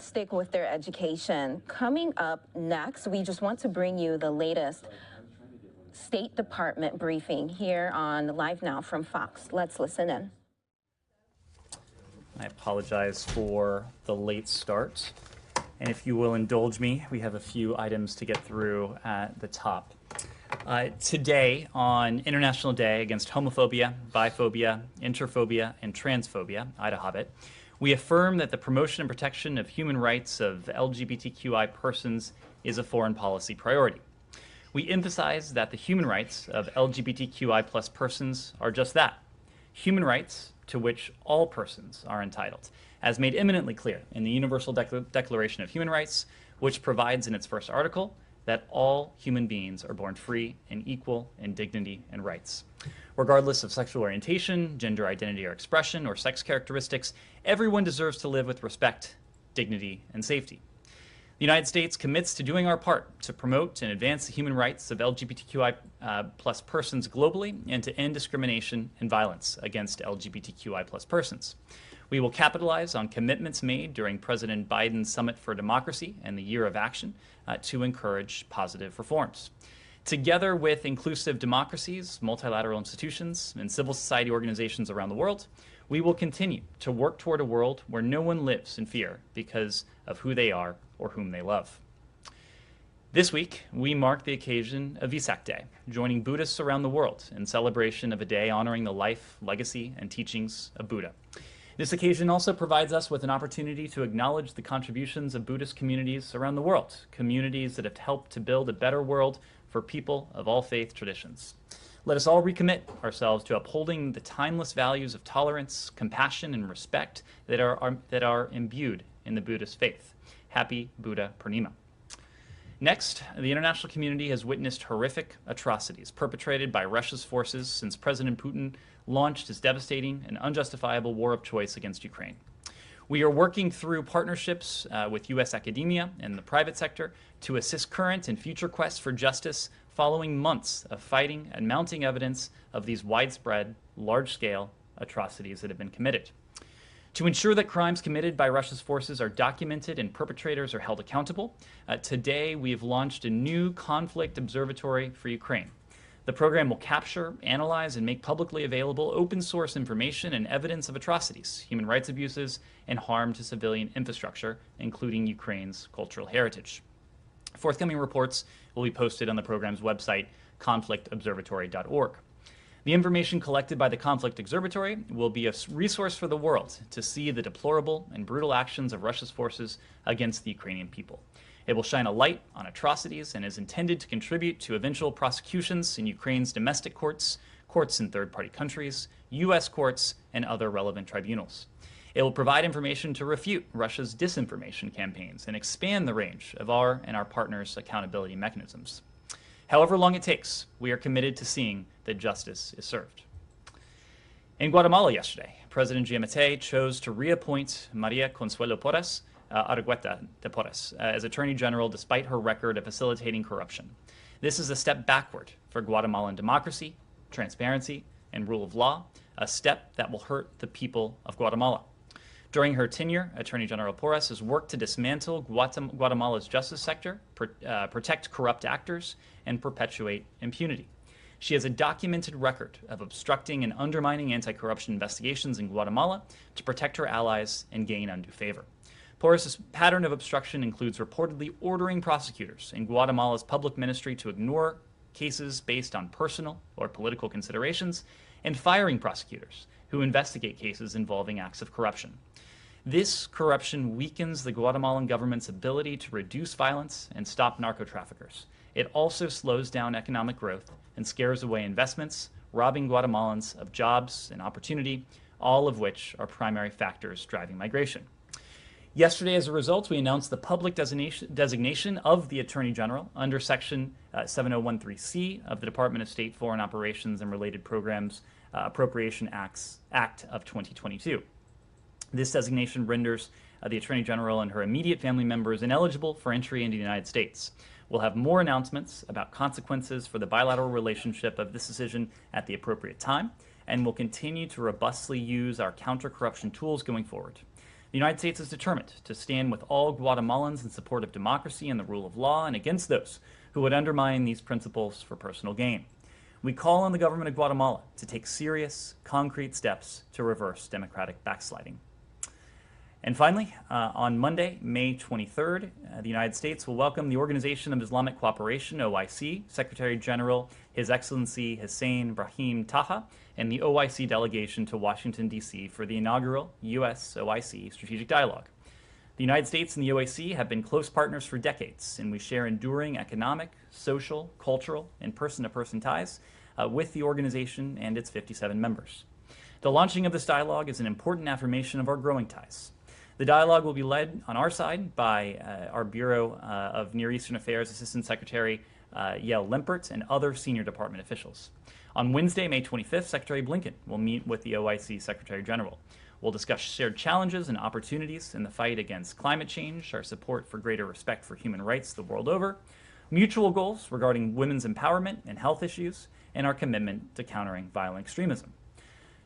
stick with their education. Coming up next, we just want to bring you the latest State Department briefing here on LiveNOW from Fox. Let's listen in. I apologize for the late start. And if you will indulge me, we have a few items to get through at the top. Today, on International Day Against Homophobia, Biphobia, Interphobia, and Transphobia, Ida Hobbit, we affirm that the promotion and protection of human rights of LGBTQI persons is a foreign policy priority. We emphasize that the human rights of LGBTQI plus persons are just that, human rights to which all persons are entitled, as made eminently clear in the Universal Declaration of Human Rights, which provides in its first article that all human beings are born free and equal in dignity and rights. Regardless of sexual orientation, gender identity or expression, or sex characteristics, everyone deserves to live with respect, dignity, and safety. The United States commits to doing our part to promote and advance the human rights of LGBTQI plus persons globally and to end discrimination and violence against LGBTQI plus persons. We will capitalize on commitments made during President Biden's Summit for Democracy and the Year of Action to encourage positive reforms. Together with inclusive democracies, multilateral institutions, and civil society organizations around the world, we will continue to work toward a world where no one lives in fear because of who they are or whom they love. This week, we mark the occasion of Vesak Day, joining Buddhists around the world in celebration of a day honoring the life, legacy, and teachings of Buddha. This occasion also provides us with an opportunity to acknowledge the contributions of Buddhist communities around the world, communities that have helped to build a better world for people of all faith traditions. Let us all recommit ourselves to upholding the timeless values of tolerance, compassion, and respect that are imbued in the Buddhist faith. Happy Buddha Purnima. Next, the international community has witnessed horrific atrocities perpetrated by Russia's forces since President Putin launched his devastating and unjustifiable war of choice against Ukraine. We are working through partnerships with U.S. academia and the private sector to assist current and future quests for justice following months of fighting and mounting evidence of these widespread, large-scale atrocities that have been committed. To ensure that crimes committed by Russia's forces are documented and perpetrators are held accountable, today we have launched a new conflict observatory for Ukraine. The program will capture, analyze, and make publicly available open-source information and evidence of atrocities, human rights abuses, and harm to civilian infrastructure, including Ukraine's cultural heritage. Forthcoming reports will be posted on the program's website, conflictobservatory.org. The information collected by the Conflict Observatory will be a resource for the world to see the deplorable and brutal actions of Russia's forces against the Ukrainian people. It will shine a light on atrocities and is intended to contribute to eventual prosecutions in Ukraine's domestic courts, courts in third-party countries, U.S. courts, and other relevant tribunals. It will provide information to refute Russia's disinformation campaigns and expand the range of our and our partners' accountability mechanisms. However long it takes, we are committed to seeing that justice is served. In Guatemala yesterday, President Giammattei chose to reappoint Maria Consuelo Porras, Argueta de Porras, as Attorney General despite her record of facilitating corruption. This is a step backward for Guatemalan democracy, transparency, and rule of law, a step that will hurt the people of Guatemala. During her tenure, Attorney General Porras has worked to dismantle Guatemala's justice sector, protect corrupt actors, and perpetuate impunity. She has a documented record of obstructing and undermining anti-corruption investigations in Guatemala to protect her allies and gain undue favor. Porras' pattern of obstruction includes reportedly ordering prosecutors in Guatemala's public ministry to ignore cases based on personal or political considerations and firing prosecutors who investigate cases involving acts of corruption. This corruption weakens the Guatemalan government's ability to reduce violence and stop narco-traffickers. It also slows down economic growth and scares away investments, robbing Guatemalans of jobs and opportunity, all of which are primary factors driving migration. Yesterday, as a result, we announced the public designation of the Attorney General under Section 7013C of the Department of State Foreign Operations and Related Programs Appropriation Act of 2022. This designation renders the Attorney General and her immediate family members ineligible for entry into the United States. We'll have more announcements about consequences for the bilateral relationship of this decision at the appropriate time, and we'll continue to robustly use our counter-corruption tools going forward. The The United States is determined to stand with all Guatemalans in support of democracy and the rule of law and against those who would undermine these principles for personal gain. We call on the government of Guatemala to take serious, concrete steps to reverse democratic backsliding. And finally, on Monday, May 23rd, the United States will welcome the Organization of Islamic Cooperation, OIC, Secretary General His Excellency Hussein Brahim Taha, and the OIC delegation to Washington, D.C. for the inaugural U.S.-OIC Strategic Dialogue. The United States and the OIC have been close partners for decades, and we share enduring economic, social, cultural, and person-to-person ties with the organization and its 57 members. The launching of this dialogue is an important affirmation of our growing ties. The dialogue will be led on our side by our Bureau of Near Eastern Affairs Assistant Secretary Yael Limpert and other senior department officials. On Wednesday, May 25th, Secretary Blinken will meet with the OIC Secretary General. We'll discuss shared challenges and opportunities in the fight against climate change, our support for greater respect for human rights the world over, mutual goals regarding women's empowerment and health issues, and our commitment to countering violent extremism.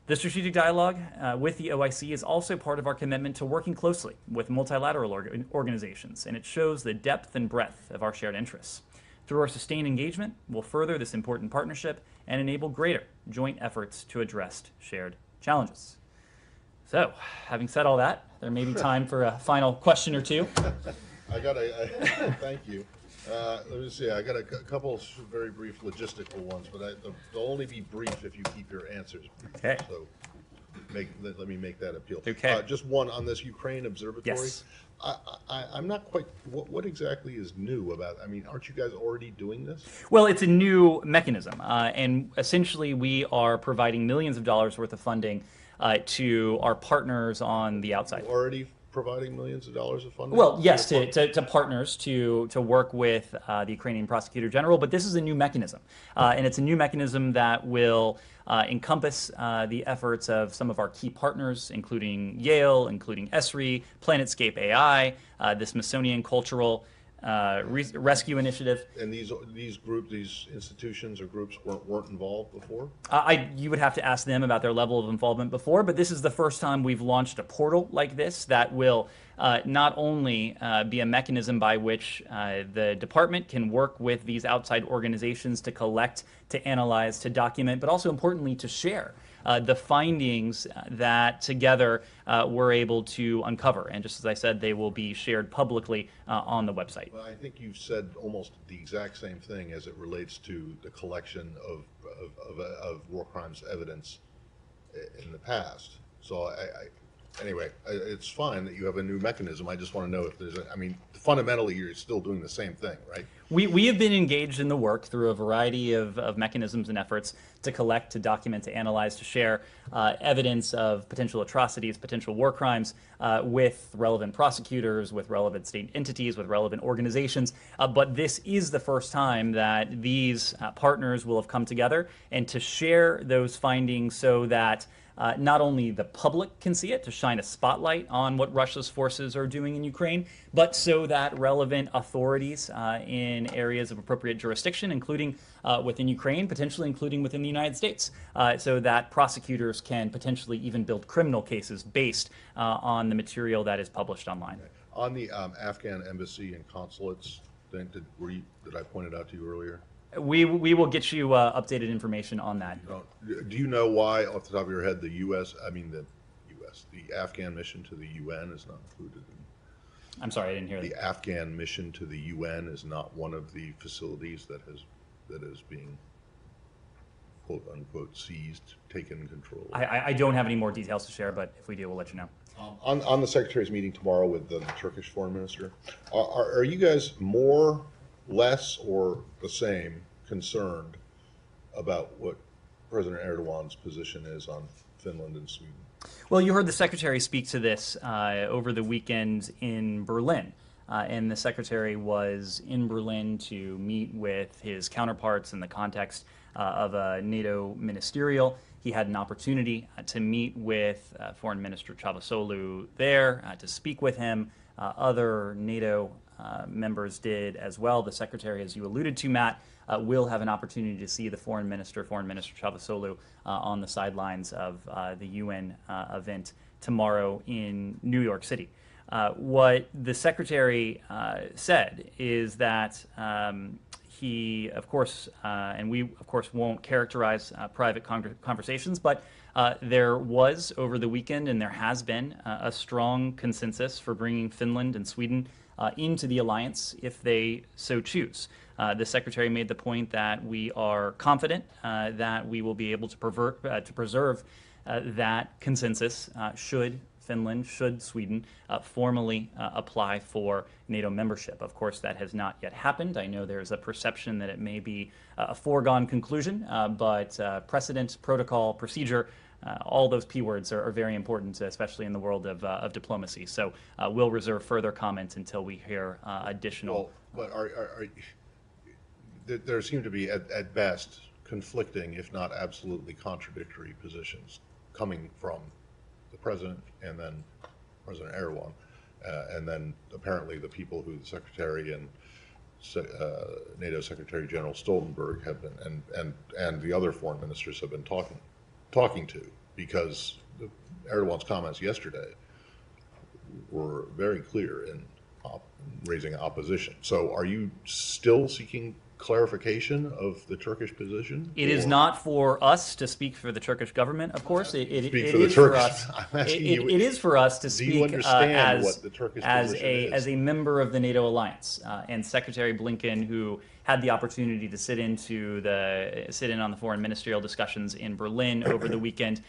The strategic dialogue with the OIC is also part of our commitment to working closely with multilateral organizations, and it shows the depth and breadth of our shared interests. Through our sustained engagement, we'll further this important partnership and enable greater joint efforts to address shared challenges. So, having said all that, there may be time for a final question or two. Thank you. Let me see, I got a couple of very brief logistical ones, but they'll only be brief if you keep your answers brief. Okay. So let me make that appeal. Okay. Just one on this Ukraine observatory. Yes. I'm not quite, what exactly is new about, I mean, aren't you guys already doing this? Well, it's a new mechanism, and essentially we are providing millions of dollars worth of funding to our partners on the outside. Already providing millions of dollars of funding? Well, yes, to partners to work with the Ukrainian Prosecutor General, but this is a new mechanism, and it's a new mechanism that will encompass the efforts of some of our key partners, including Yale, including ESRI, Planetscape AI, the Smithsonian Cultural Rescue Initiative. And these institutions or groups weren't involved before? You would have to ask them about their level of involvement before, but this is the first time we've launched a portal like this that will not only be a mechanism by which the department can work with these outside organizations to collect, to analyze, to document, but also importantly to share the findings that together we're able to uncover. And just as I said, they will be shared publicly on the website. Well, I think you've said almost the exact same thing as it relates to the collection of war crimes evidence in the past. So anyway, it's fine that you have a new mechanism. I just want to know if there's I mean, fundamentally you're still doing the same thing, right? We have been engaged in the work through a variety of mechanisms and efforts to collect, to document, to analyze, to share evidence of potential atrocities, potential war crimes with relevant prosecutors, with relevant state entities, with relevant organizations. But this is the first time that these partners will have come together and to share those findings so that not only the public can see it, to shine a spotlight on what Russia's forces are doing in Ukraine, but so that relevant authorities in areas of appropriate jurisdiction, including within Ukraine, potentially including within the United States, so that prosecutors can potentially even build criminal cases based on the material that is published online. On the Afghan embassy and consulates thing, did I point it out to you earlier? We will get you updated information on that. Do you know why, off the top of your head, the Afghan mission to the UN is not included? I'm sorry, I didn't hear that. The Afghan mission to the UN is not one of the facilities that is being quote unquote seized, taken control of. I don't have any more details to share, but if we do, we'll let you know. On the Secretary's meeting tomorrow with the Turkish Foreign Minister, are you guys more, less, or the same concerned about what President Erdogan's position is on Finland and Sweden? Well, you heard the Secretary speak to this over the weekend in Berlin. And the Secretary was in Berlin to meet with his counterparts in the context of a NATO ministerial. He had an opportunity to meet with Foreign Minister Çavuşoğlu there, to speak with him. Other NATO members did as well. The Secretary, as you alluded to, Matt, will have an opportunity to see the Foreign Minister Çavuşoğlu, on the sidelines of the UN event tomorrow in New York City. What the Secretary said is that he, of course, and we, of course, won't characterize private conversations, but there was over the weekend, and there has been a strong consensus for bringing Finland and Sweden into the alliance if they so choose. The Secretary made the point that we are confident that we will be able to preserve that consensus should Finland, should Sweden formally apply for NATO membership. Of course, that has not yet happened. I know there's a perception that it may be a foregone conclusion, but precedent, protocol, procedure, all those P words are very important, especially in the world of diplomacy. So we'll reserve further comments until we hear additional. Well, but there seem to be, at best, conflicting, if not absolutely contradictory positions coming from the President and then President Erdogan, and then apparently the people who the Secretary and NATO Secretary General Stoltenberg have been, and the other foreign ministers have been talking to, because Erdogan's comments yesterday were very clear in raising opposition. So are you still seeking clarification of the Turkish position? It is not for us to speak for the Turkish government, of course. It is for us to speak as a member of the NATO alliance. And Secretary Blinken, who had the opportunity to sit in on the foreign ministerial discussions in Berlin over the weekend,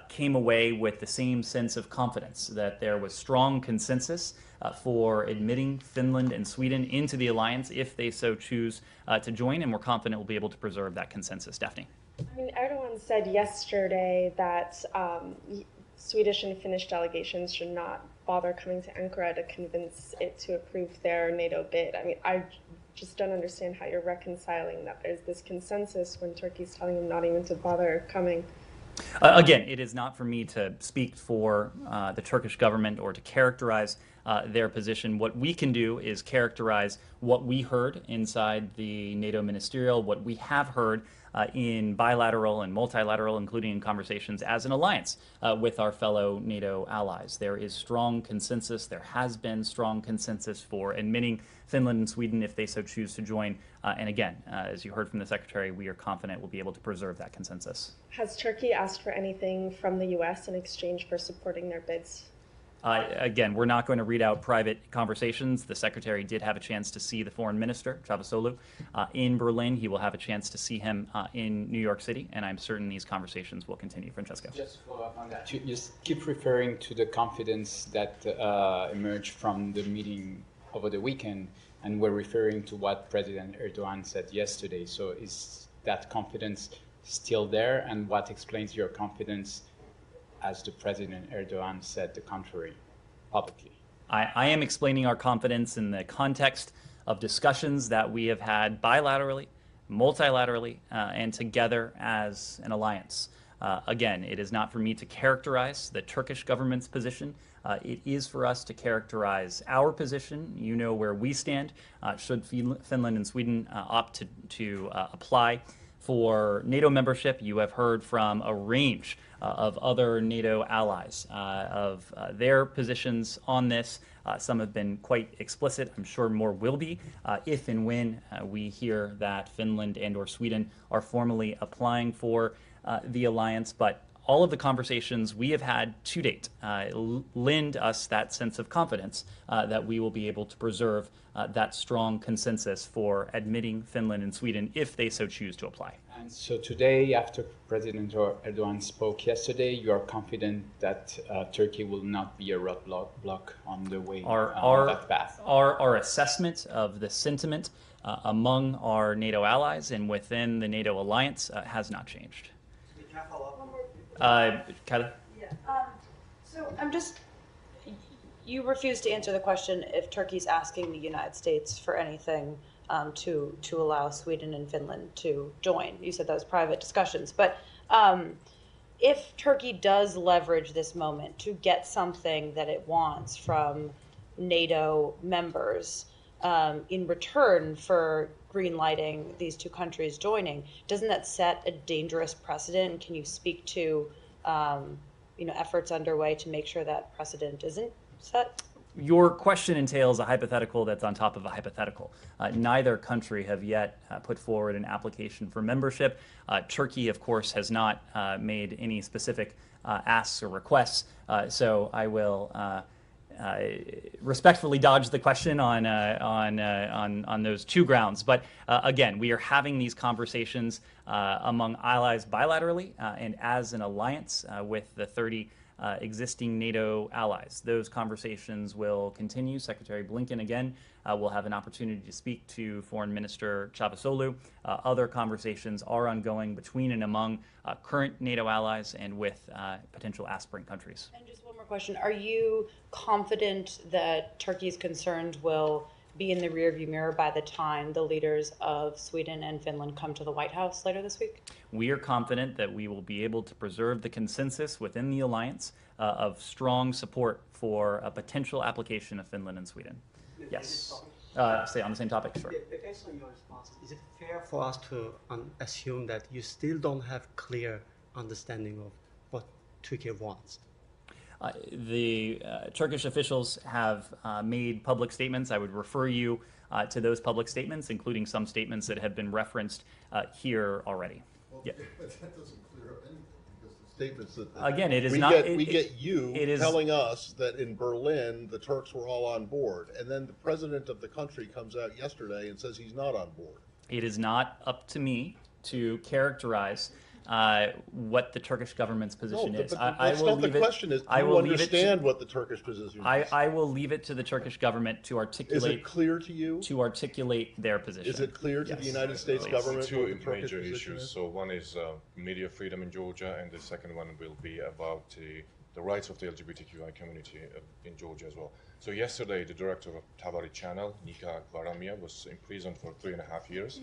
came away with the same sense of confidence that there was strong consensus for admitting Finland and Sweden into the alliance if they so choose to join, and we're confident we'll be able to preserve that consensus. Daphne. I mean, Erdogan said yesterday that Swedish and Finnish delegations should not bother coming to Ankara to convince it to approve their NATO bid. I mean, I just don't understand how you're reconciling that there's this consensus when Turkey's telling them not even to bother coming. Again, it is not for me to speak for the Turkish government or to characterize their position. What we can do is characterize what we heard inside the NATO ministerial, what we have heard in bilateral and multilateral, including in conversations as an alliance with our fellow NATO allies. There is strong consensus. There has been strong consensus for admitting Finland and Sweden if they so choose to join. And again, as you heard from the Secretary, we are confident we'll be able to preserve that consensus. Has Turkey asked for anything from the U.S. in exchange for supporting their bids? Again, we're not going to read out private conversations. The Secretary did have a chance to see the Foreign Minister, Çavuşoğlu, in Berlin. He will have a chance to see him in New York City, and I'm certain these conversations will continue. Francesco. Just to follow up on that, you keep referring to the confidence that emerged from the meeting over the weekend, and we're referring to what President Erdogan said yesterday. So is that confidence still there, and what explains your confidence as the President Erdogan said the contrary publicly? I am explaining our confidence in the context of discussions that we have had bilaterally, multilaterally, and together as an alliance. Again, it is not for me to characterize the Turkish government's position. It is for us to characterize our position. You know where we stand. Should Finland and Sweden opt to apply for NATO membership, you have heard from a range of other NATO allies of their positions on this. Some have been quite explicit. I'm sure more will be if and when we hear that Finland and or Sweden are formally applying for the alliance. But all of the conversations we have had to date lend us that sense of confidence that we will be able to preserve that strong consensus for admitting Finland and Sweden if they so choose to apply. And so today, after President Erdogan spoke yesterday, you are confident that Turkey will not be a roadblock on the way on that path? Our assessment of the sentiment among our NATO allies and within the NATO alliance has not changed. Kyla? So you refuse to answer the question if Turkey's asking the United States for anything to allow Sweden and Finland to join. You said that was private discussions, but if Turkey does leverage this moment to get something that it wants from NATO members in return for greenlighting these two countries joining, doesn't that set a dangerous precedent? Can you speak to efforts underway to make sure that precedent isn't set? Your question entails a hypothetical that's on top of a hypothetical. Neither country have yet put forward an application for membership. Turkey, of course, has not made any specific asks or requests, so I will respectfully dodge the question on those two grounds. But again, we are having these conversations among allies bilaterally and as an alliance with the 30 existing NATO allies. Those conversations will continue. Secretary Blinken, again, will have an opportunity to speak to Foreign Minister Çavuşoğlu. Other conversations are ongoing between and among current NATO allies and with potential aspirant countries. And just one more question. Are you confident that Turkey's concerns will be in the rearview mirror by the time the leaders of Sweden and Finland come to the White House later this week? We are confident that we will be able to preserve the consensus within the alliance of strong support for a potential application of Finland and Sweden. Yes. Stay on the same topic, sure. Based on your response, is it fair for us to assume that you still don't have clear understanding of what Turkey wants? The Turkish officials have made public statements. I would refer you to those public statements, including some statements that have been referenced here already. Well, yeah. But that doesn't clear up anything, because the statements that again, it is we not. Get, we get you is, telling us that in Berlin the Turks were all on board, and then the president of the country comes out yesterday and says he's not on board. It is not up to me to characterize what the Turkish government's position is. That's not the question. Is do you understand what the Turkish position is? I will leave it to the Turkish government to articulate. Is it clear to you? To articulate their position. Is it clear to the United States government two what the Turkish major position issues. is? So one is media freedom in Georgia, and the second one will be about the rights of the LGBTQI community in Georgia as well. So yesterday, the director of Tabari Channel, Nika Varamia, was imprisoned for 3.5 years.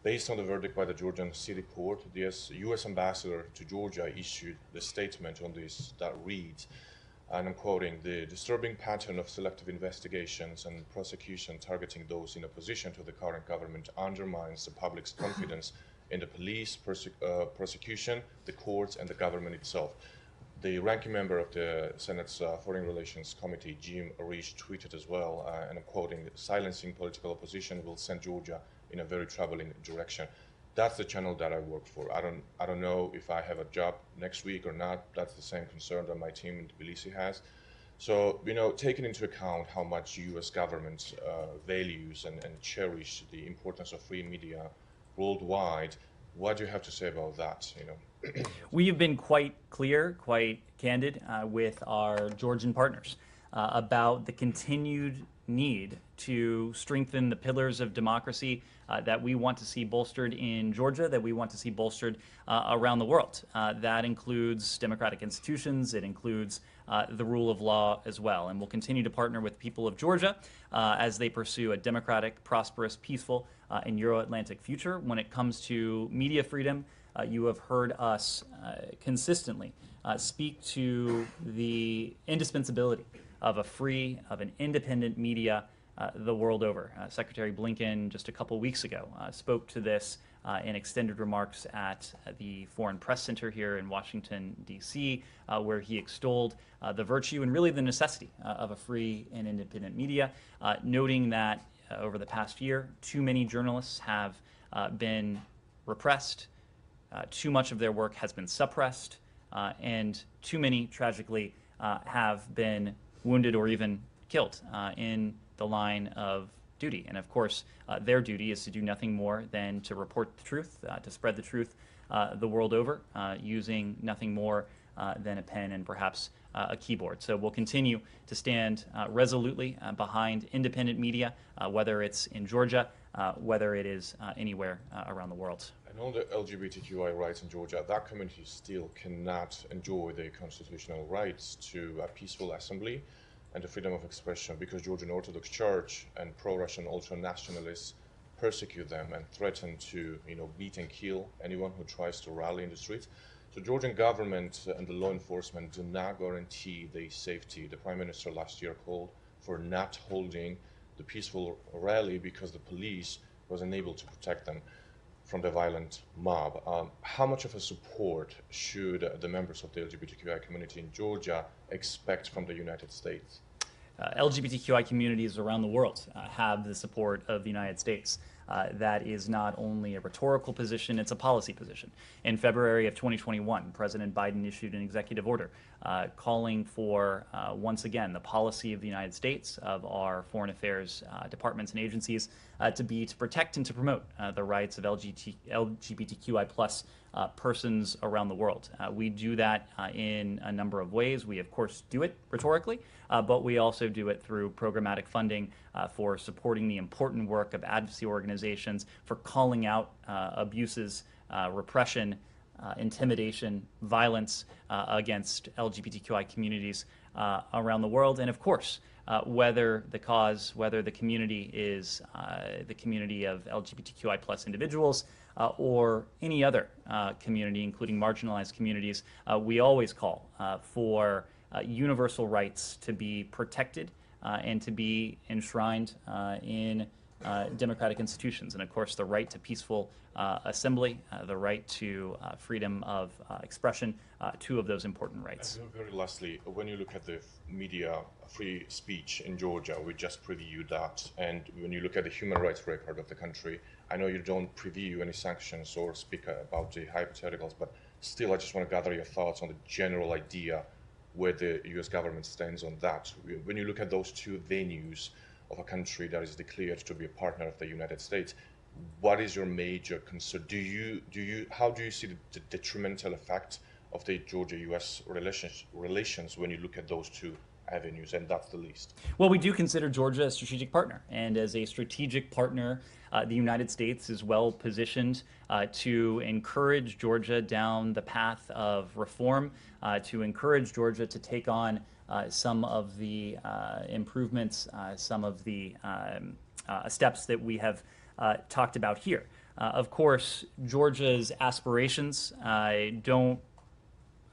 Based on the verdict by the Georgian City Court, the U.S. ambassador to Georgia issued the statement on this that reads, and I'm quoting, "The disturbing pattern of selective investigations and prosecution targeting those in opposition to the current government undermines the public's confidence in the police, prosecution, the courts, and the government itself." The ranking member of the Senate's Foreign Relations Committee, Jim Risch, tweeted as well, and I'm quoting, "Silencing political opposition will send Georgia in a very troubling direction." That's the channel that I work for. I don't know if I have a job next week or not. That's the same concern that my team in Tbilisi has. So, taking into account how much U.S. government values and cherish the importance of free media worldwide, what do you have to say about that? We have been quite clear, quite candid with our Georgian partners about the continued need to strengthen the pillars of democracy that we want to see bolstered in Georgia, that we want to see bolstered around the world. That includes democratic institutions, it includes the rule of law as well. And we'll continue to partner with the people of Georgia as they pursue a democratic, prosperous, peaceful, and Euro-Atlantic future. When it comes to media freedom, you have heard us consistently speak to the indispensability of a free, of an independent media the world over. Secretary Blinken just a couple weeks ago spoke to this in extended remarks at the Foreign Press Center here in Washington, D.C., where he extolled the virtue and really the necessity of a free and independent media, noting that over the past year, too many journalists have been repressed, too much of their work has been suppressed, and too many, tragically, have been wounded or even killed in the line of duty. And of course, their duty is to do nothing more than to report the truth, to spread the truth the world over, using nothing more than a pen and perhaps a keyboard. So we'll continue to stand resolutely behind independent media, whether it's in Georgia, whether it is anywhere around the world. And on the LGBTQI rights in Georgia, that community still cannot enjoy their constitutional rights to a peaceful assembly and the freedom of expression, because Georgian Orthodox Church and pro-Russian ultra-nationalists persecute them and threaten to, beat and kill anyone who tries to rally in the streets. So Georgian government and the law enforcement do not guarantee their safety. The Prime Minister last year called for not holding the peaceful rally because the police was unable to protect them. from the violent mob. How much of a support should the members of the LGBTQI community in Georgia expect from the United States? LGBTQI communities around the world have the support of the United States. That is not only a rhetorical position, it's a policy position. In February of 2021, President Biden issued an executive order calling for, once again, the policy of the United States, of our foreign affairs departments and agencies, to protect and to promote the rights of LGBTQI plus persons around the world. We do that in a number of ways. We, of course, do it rhetorically, but we also do it through programmatic funding for supporting the important work of advocacy organizations, for calling out abuses, repression, intimidation, violence against LGBTQI communities around the world. And of course, whether the community is the community of LGBTQI plus individuals or any other community, including marginalized communities, we always call for universal rights to be protected and to be enshrined in democratic institutions. And of course, the right to peaceful assembly, the right to freedom of expression, two of those important rights. And very lastly, when you look at the media free speech in Georgia, we just previewed that. And when you look at the human rights record of the country, I know you don't preview any sanctions or speak about the hypotheticals, but still I just want to gather your thoughts on the general idea where the US government stands on that. When you look at those two venues of a country that is declared to be a partner of the United States, what is your major concern? How do you see the detrimental effect of the Georgia-US relations when you look at those two avenues, and that's the least? Well, we do consider Georgia a strategic partner, and as a strategic partner, the United States is well positioned to encourage Georgia down the path of reform, to encourage Georgia to take on some of the improvements, some of the steps that we have talked about here. Of course, Georgia's aspirations don't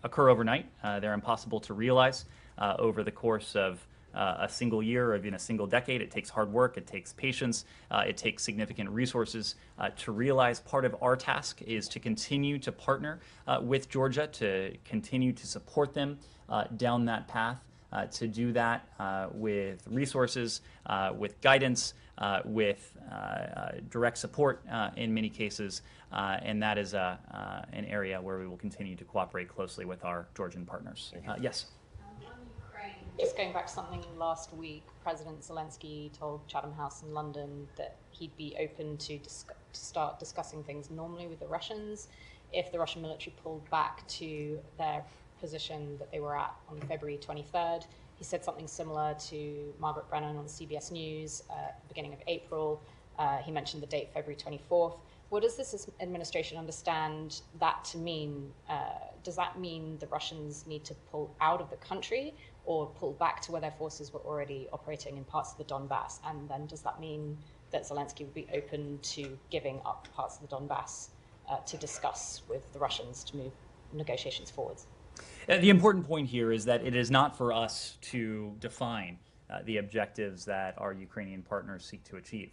occur overnight. They're impossible to realize over the course of a single year or even a single decade. It takes hard work, it takes patience, it takes significant resources to realize. Part of our task is to continue to partner with Georgia, to continue to support them down that path, to do that with resources, with guidance, with direct support in many cases, and that is an area where we will continue to cooperate closely with our Georgian partners. Yes? Just going back to something last week, President Zelensky told Chatham House in London that he'd be open to start discussing things normally with the Russians if the Russian military pulled back to their position that they were at on February 23rd. He said something similar to Margaret Brennan on CBS News at the beginning of April. He mentioned the date February 24th. What does this administration understand that to mean? Does that mean the Russians need to pull out of the country or pull back to where their forces were already operating in parts of the Donbass? And then does that mean that Zelensky would be open to giving up parts of the Donbass to discuss with the Russians to move negotiations forwards? The important point here is that it is not for us to define the objectives that our Ukrainian partners seek to achieve.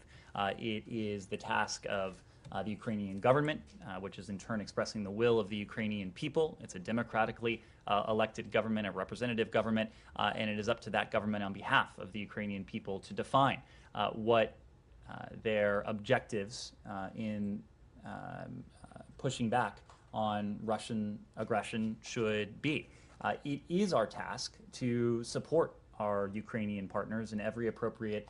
It is the task of the Ukrainian government, which is in turn expressing the will of the Ukrainian people. It's a democratically elected government, a representative government, and it is up to that government on behalf of the Ukrainian people to define what their objectives in pushing back on Russian aggression should be. It is our task to support our Ukrainian partners in every appropriate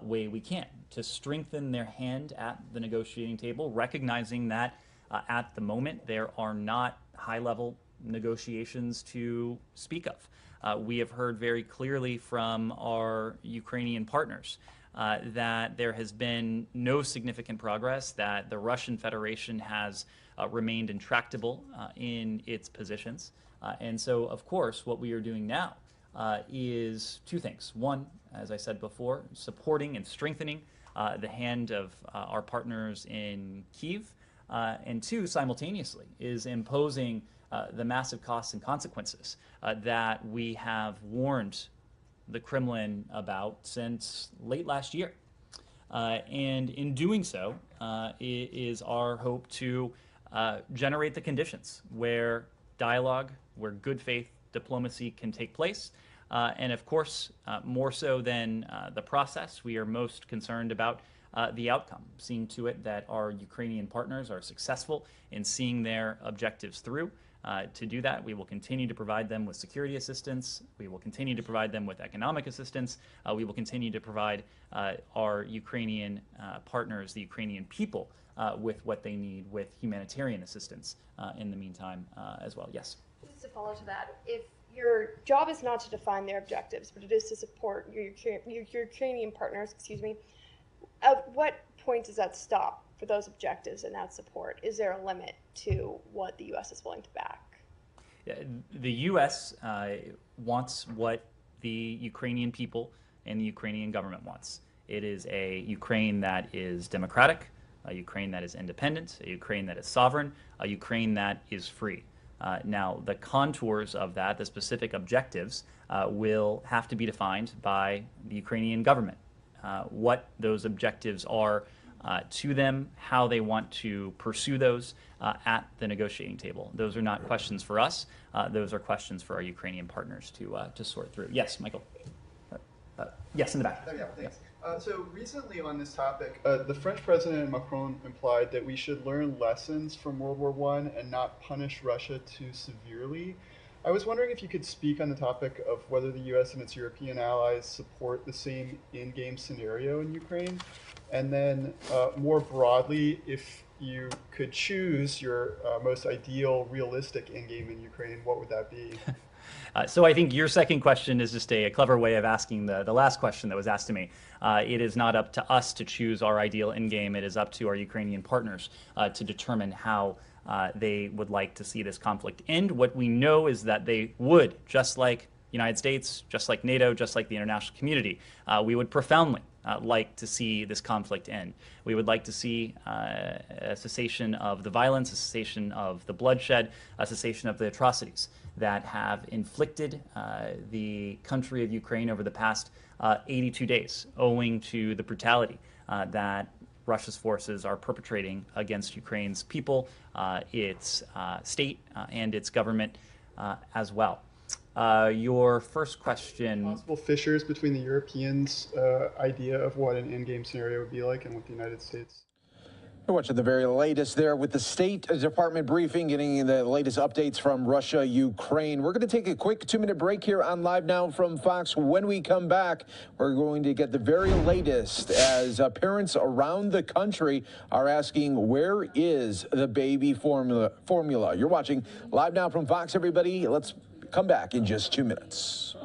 way we can, to strengthen their hand at the negotiating table, recognizing that at the moment there are not high-level negotiations to speak of. We have heard very clearly from our Ukrainian partners that there has been no significant progress, that the Russian Federation has remained intractable in its positions. And so, of course, what we are doing now is two things. One, as I said before, supporting and strengthening the hand of our partners in Kyiv. And two, simultaneously, is imposing the massive costs and consequences that we have warned the Kremlin about since late last year. And in doing so, it is our hope to generate the conditions where dialogue, where good faith diplomacy can take place. And of course, more so than the process, we are most concerned about the outcome, seeing to it that our Ukrainian partners are successful in seeing their objectives through. To do that, we will continue to provide them with security assistance. We will continue to provide them with economic assistance. We will continue to provide our Ukrainian partners, the Ukrainian people, with what they need with humanitarian assistance in the meantime as well. Yes? Just to follow to that, if your job is not to define their objectives, but it is to support your Ukrainian partners, at what point does that stop for those objectives and that support? Is there a limit to what the U.S. is willing to back? The U.S. Wants what the Ukrainian people and the Ukrainian government wants. It is a Ukraine that is democratic, a Ukraine that is independent, a Ukraine that is sovereign, a Ukraine that is free. Now, the contours of that, the specific objectives, will have to be defined by the Ukrainian government. What those objectives are to them, how they want to pursue those at the negotiating table. Those are not questions for us. Those are questions for our Ukrainian partners to sort through. Yes, Michael. Yes, in the back. Yeah, thanks. So recently on this topic, the French President Macron implied that we should learn lessons from World War I and not punish Russia too severely. I was wondering if you could speak on the topic of whether the U.S. and its European allies support the same in-game scenario in Ukraine, and then more broadly, if you could choose your most ideal, realistic in-game in Ukraine, what would that be? So I think your second question is just a clever way of asking the last question that was asked to me. It is not up to us to choose our ideal in-game. It is up to our Ukrainian partners to determine how they would like to see this conflict end. What we know is that they would, just like the United States, just like NATO, just like the international community, we would profoundly like to see this conflict end. We would like to see a cessation of the violence, a cessation of the bloodshed, a cessation of the atrocities that have inflicted the country of Ukraine over the past 82 days, owing to the brutality that Russia's forces are perpetrating against Ukraine's people, its state, and its government as well. Your first question. Possible fissures between the Europeans' idea of what an in-game scenario would be like and what the United States. You're watching the very latest there with the State Department briefing, getting the latest updates from Russia, Ukraine. We're going to take a quick 2-minute break here on Live Now from Fox. When we come back, we're going to get the very latest as parents around the country are asking, where is the baby formula? You're watching Live Now from Fox, everybody. Let's come back in just 2 minutes.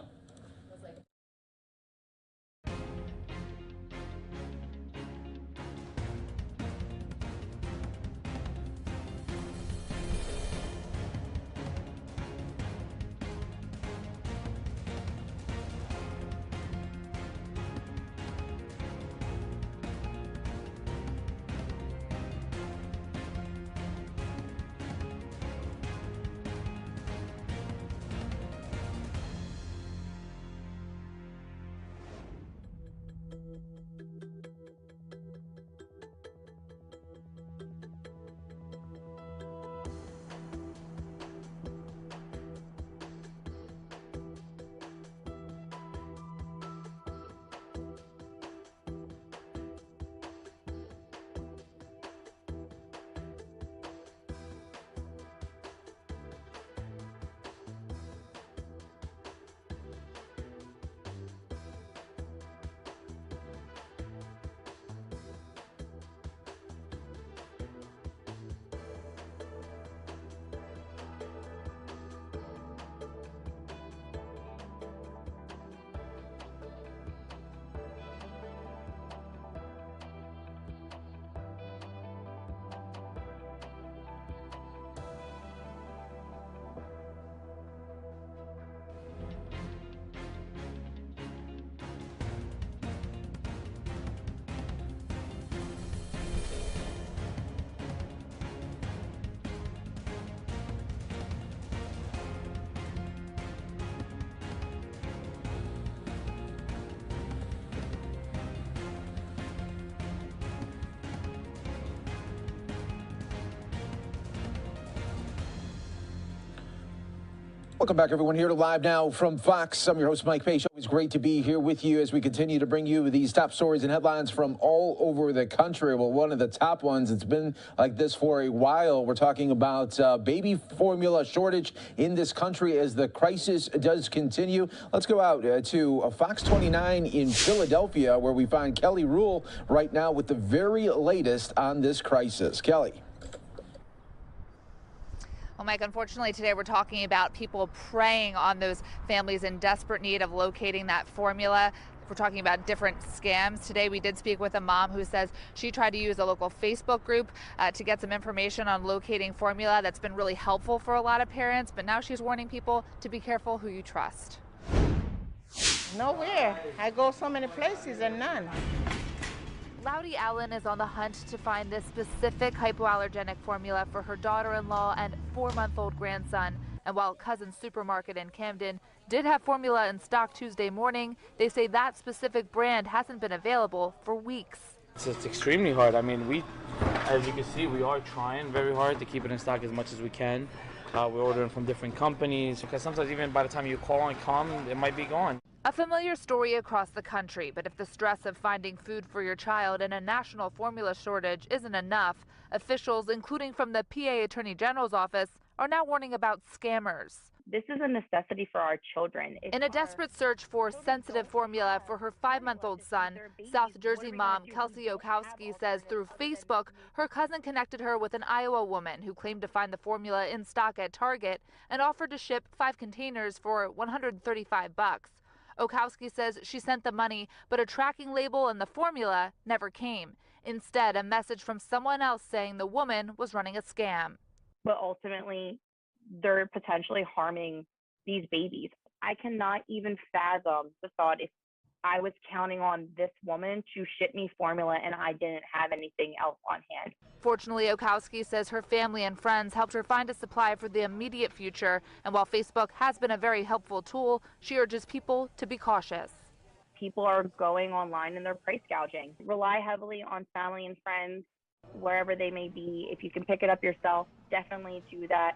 Welcome back, everyone, here to Live Now from Fox. I'm your host, Mike Page. Always great to be here with you as we continue to bring you these top stories and headlines from all over the country. Well, one of the top ones, it's been like this for a while. We're talking about baby formula shortage in this country as the crisis does continue. Let's go out to Fox 29 in Philadelphia, where we find Kelly Rule right now with the very latest on this crisis. Kelly. Well, Mike, unfortunately today we're talking about people preying on those families in desperate need of locating that formula. We're talking about different scams. Today we did speak with a mom who says she tried to use a local Facebook group to get some information on locating formula. That's been really helpful for a lot of parents, but now she's warning people to be careful who you trust. Nowhere. I go so many places and none. Loudy Allen is on the hunt to find this specific hypoallergenic formula for her daughter-in-law and 4-month-old grandson. And while Cousin's Supermarket in Camden did have formula in stock Tuesday morning, they say that specific brand hasn't been available for weeks. It's extremely hard. I mean, as you can see, we are trying very hard to keep it in stock as much as we can. We're ordering from different companies because sometimes even by the time you call and come, it might be gone. A familiar story across the country, but if the stress of finding food for your child and a national formula shortage isn't enough, officials, including from the PA Attorney General's office, are now warning about scammers. This is a necessity for our children. In a desperate search for sensitive formula for her 5-month-old son, South Jersey mom Kelsey Okowski says through Facebook, her cousin connected her with an Iowa woman who claimed to find the formula in stock at Target and offered to ship 5 containers for $135. Okowski says she sent the money, but a tracking label and the formula never came. Instead, a message from someone else saying the woman was running a scam. But ultimately, they're potentially harming these babies. I cannot even fathom the thought if I was counting on this woman to ship me formula and I didn't have anything else on hand. Fortunately, Okowski says her family and friends helped her find a supply for the immediate future. And while Facebook has been a very helpful tool, she urges people to be cautious. People are going online and they're price gouging. Rely heavily on family and friends, wherever they may be. If you can pick it up yourself, definitely do that.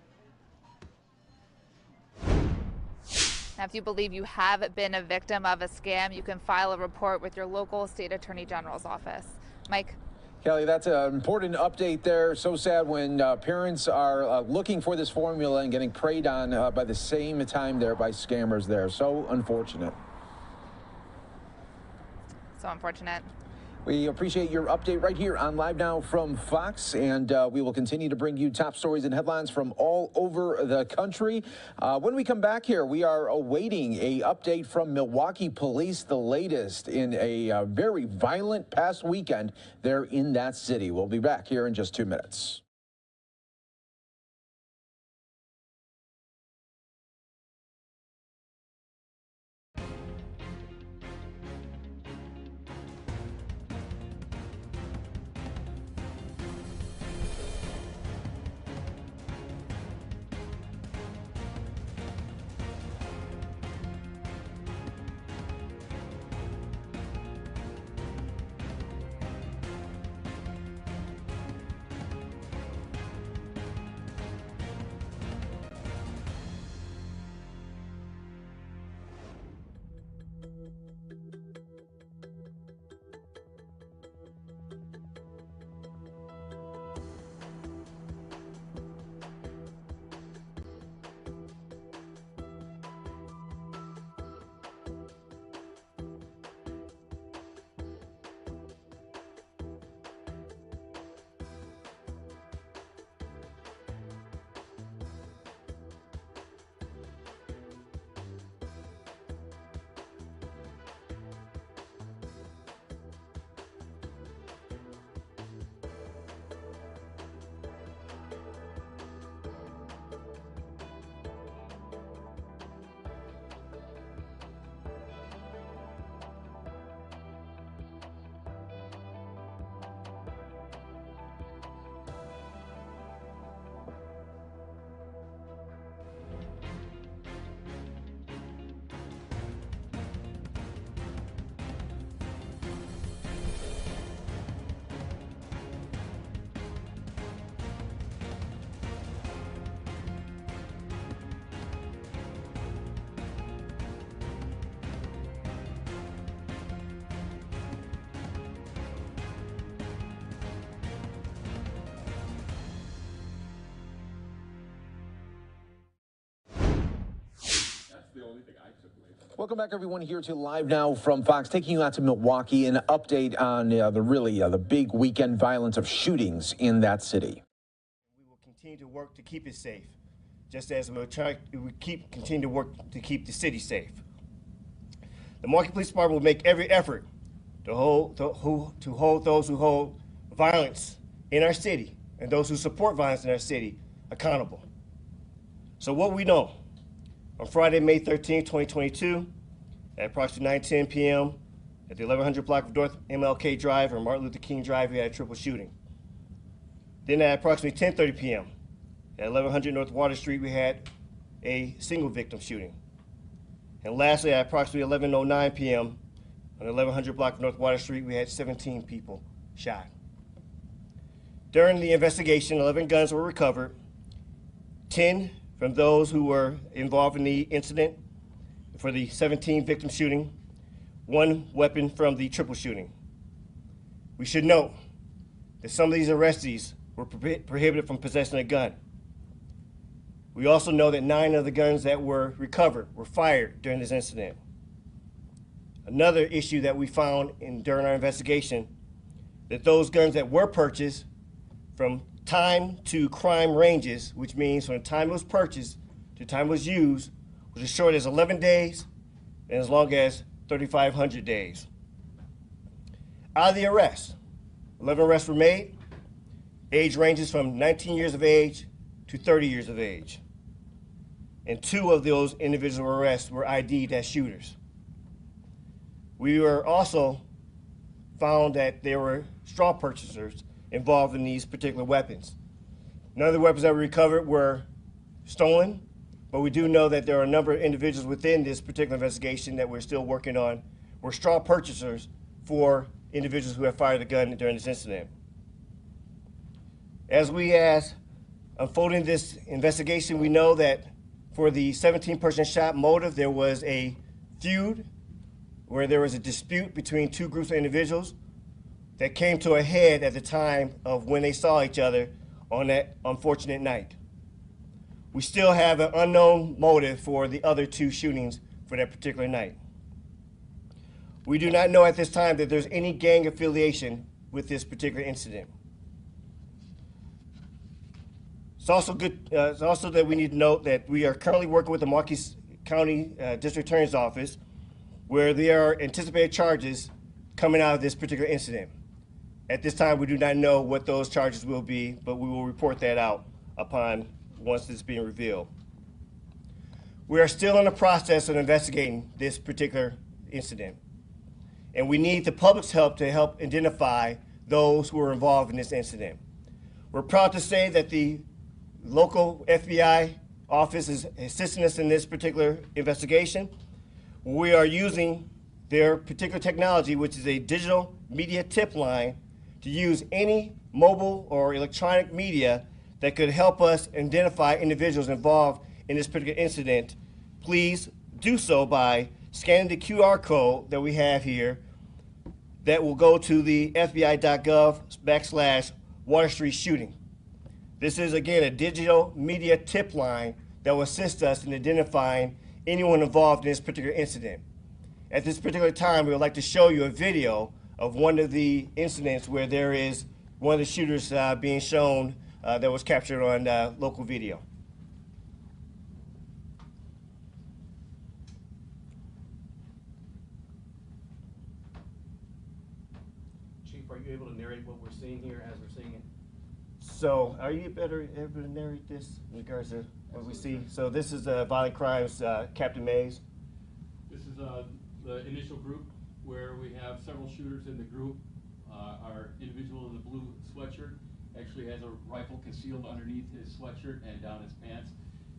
Now, if you believe you have been a victim of a scam, you can file a report with your local state attorney general's office. Mike? Kelly, that's an important update there. So sad when parents are looking for this formula and getting preyed on by the same time there by scammers there. So unfortunate. So unfortunate. We appreciate your update right here on Live Now from Fox, and we will continue to bring you top stories and headlines from all over the country. When we come back here, we are awaiting a update from Milwaukee police, the latest in a very violent past weekend there in that city. We'll be back here in just 2 minutes. Welcome back, everyone, here to Live Now from Fox, taking you out to Milwaukee, an update on the big weekend violence of shootings in that city. We will continue to work to keep it safe, just as we continue to work to keep the city safe. The Milwaukee Police Department will make every effort to hold those who hold violence in our city and those who support violence in our city accountable. So what we know, on Friday, May 13, 2022, at approximately 9:10 p.m. at the 1100 block of North MLK Drive or Martin Luther King Drive, we had a triple shooting. Then at approximately 10:30 p.m. at 1100 North Water Street, we had a single victim shooting. And lastly, at approximately 11:09 p.m. on the 1100 block of North Water Street, we had 17 people shot. During the investigation, 11 guns were recovered, 10 from those who were involved in the incident for the 17 victim shooting, 1 weapon from the triple shooting. We should note that some of these arrestees were prohibited from possessing a gun. We also know that 9 of the guns that were recovered were fired during this incident. Another issue that we found during our investigation, that those guns that were purchased from time to crime ranges, which means from the time it was purchased to the time it was used, was as short as 11 days and as long as 3,500 days. Out of the arrests, 11 arrests were made. Age ranges from 19 years of age to 30 years of age. And 2 of those individual arrests were ID'd as shooters. We were also found that there were straw purchasers involved in these particular weapons. None of the weapons that were recovered were stolen, but we do know that there are a number of individuals within this particular investigation that we're still working on were straw purchasers for individuals who have fired a gun during this incident. As unfolding this investigation, we know that for the 17-person shot motive, there was a feud where there was a dispute between 2 groups of individuals that came to a head at the time of when they saw each other on that unfortunate night. We still have an unknown motive for the other 2 shootings for that particular night. We do not know at this time that there's any gang affiliation with this particular incident. It's also that we need to note that we are currently working with the Milwaukee County District Attorney's Office, where there are anticipated charges coming out of this particular incident. At this time, we do not know what those charges will be, but we will report that out once it's being revealed. We are still in the process of investigating this particular incident, and we need the public's help to help identify those who are involved in this incident. We're proud to say that the local FBI office is assisting us in this particular investigation. We are using their particular technology, which is a digital media tip line, to use any mobile or electronic media that could help us identify individuals involved in this particular incident. Please do so by scanning the QR code that we have here that will go to the fbi.gov/Water Street shooting. This is, again, a digital media tip line that will assist us in identifying anyone involved in this particular incident. At this particular time, we would like to show you a video of one of the incidents where there is one of the shooters being shown that was captured on local video. Chief, are you able to narrate what we're seeing here as we're seeing it? So, are you able to narrate this in regards to what we see? So, this is Violent Crimes, Captain Mays. This is the initial group where we have several shooters in the group. Our individual in the blue sweatshirt actually has a rifle concealed underneath his sweatshirt and down his pants.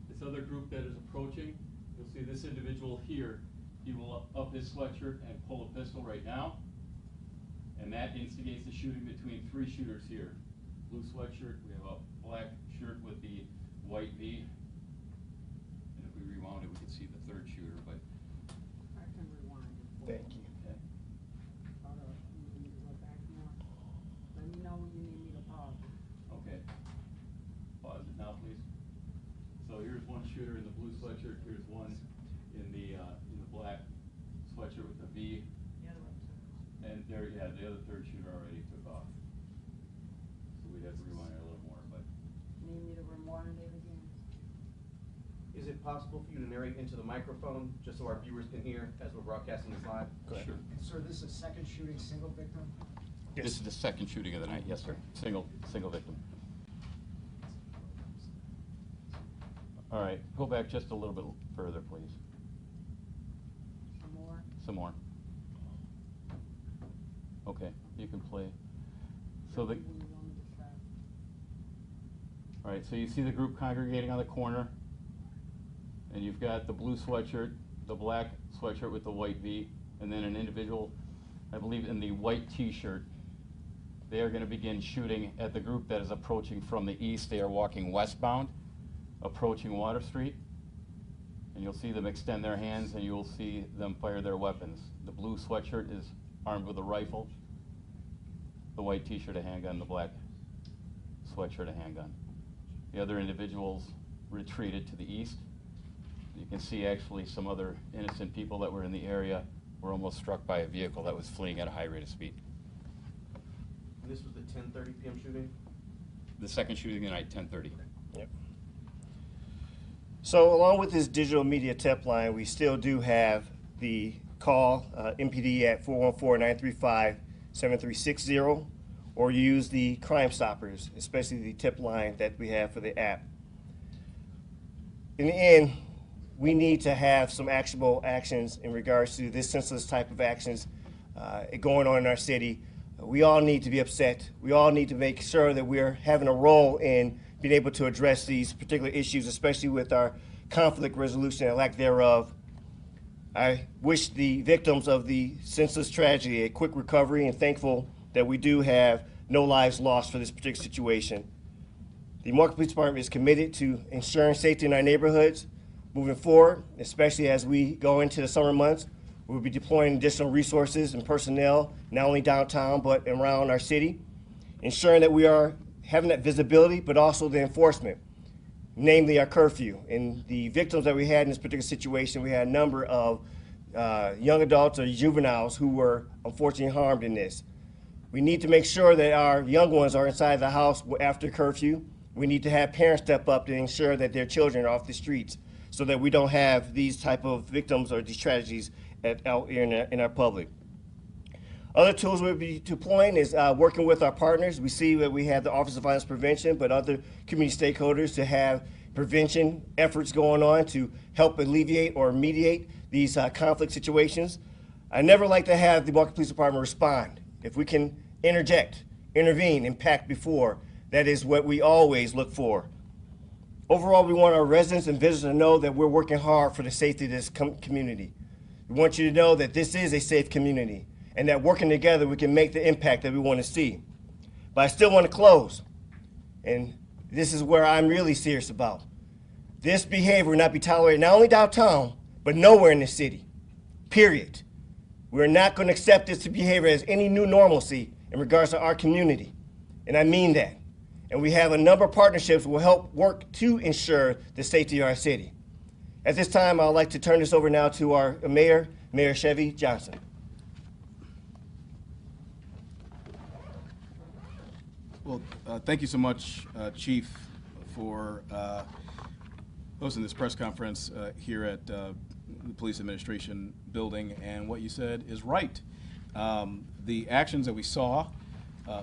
This other group that is approaching, you'll see this individual here. He will up his sweatshirt and pull a pistol right now. And that instigates the shooting between 3 shooters here. Blue sweatshirt, we have a black shirt with the white V. And if we rewound it, we can see the 3rd shooter, but I can rewind it. Thank you. okay. You need to go back more. Let me know when you need me to pause it. Okay. Pause it now, please. So here's one shooter in the blue sweatshirt. Here's one in the black sweatshirt with the V. And there, yeah, the other third shooter already took off. So we'd have to rewind it a little more, but. Name, either room 1 or David James. Is it possible for you to narrate into the microphone, just so our viewers can hear as we're broadcasting this live? Sure. Sir, this is a second shooting, single victim? Yes. This is the second shooting of the night. Yes, sir. Single victim. All right, go back just a little bit further, please. Some more. Some more. Okay, you can play. So the. All right, so you see the group congregating on the corner, and you've got the blue sweatshirt, the black sweatshirt with the white V, and then an individual, I believe, in the white T-shirt. They are going to begin shooting at the group that is approaching from the east. They are walking westbound, approaching Water Street, and you'll see them extend their hands, and you'll see them fire their weapons. The blue sweatshirt is armed with a rifle, the white T-shirt a handgun, the black sweatshirt a handgun. The other individuals retreated to the east. You can see actually some other innocent people that were in the area were almost struck by a vehicle that was fleeing at a high rate of speed. And this was the 10:30 p.m. shooting? The second shooting of the night, 10:30. Yep. So along with this digital media tip line, we still do have the call MPD at 414-935-7360, or use the Crime Stoppers, especially the tip line that we have for the app. In the end, we need to have some actionable actions in regards to this senseless type of actions going on in our city. We all need to be upset. We all need to make sure that we're having a role in being able to address these particular issues, especially with our conflict resolution and lack thereof. I wish the victims of the senseless tragedy a quick recovery, and thankful that we do have no lives lost for this particular situation. The Milwaukee Police Department is committed to ensuring safety in our neighborhoods moving forward, especially as we go into the summer months. We'll be deploying additional resources and personnel, not only downtown, but around our city, ensuring that we are having that visibility, but also the enforcement, namely our curfew. And the victims that we had in this particular situation, we had a number of young adults or juveniles who were unfortunately harmed in this. We need to make sure that our young ones are inside the house after curfew. We need to have parents step up to ensure that their children are off the streets so that we don't have these type of victims or these tragedies out here in our public. Other tools we'll be deploying is working with our partners. We see that we have the Office of Violence Prevention, but other community stakeholders to have prevention efforts going on to help alleviate or mediate these conflict situations. I never like to have the Milwaukee Police Department respond. If we can interject, intervene, impact before, that is what we always look for. Overall, we want our residents and visitors to know that we're working hard for the safety of this community. We want you to know that this is a safe community and that working together we can make the impact that we want to see. But I still want to close, and this is where I'm really serious about. This behavior will not be tolerated not only downtown, but nowhere in the city, period. We're not going to accept this behavior as any new normalcy in regards to our community, and I mean that. And we have a number of partnerships that will help work to ensure the safety of our city. At this time, I'd like to turn this over now to our Mayor Chevy Johnson. Well, thank you so much, Chief, for hosting this press conference here at the Police Administration building. And what you said is right. The actions that we saw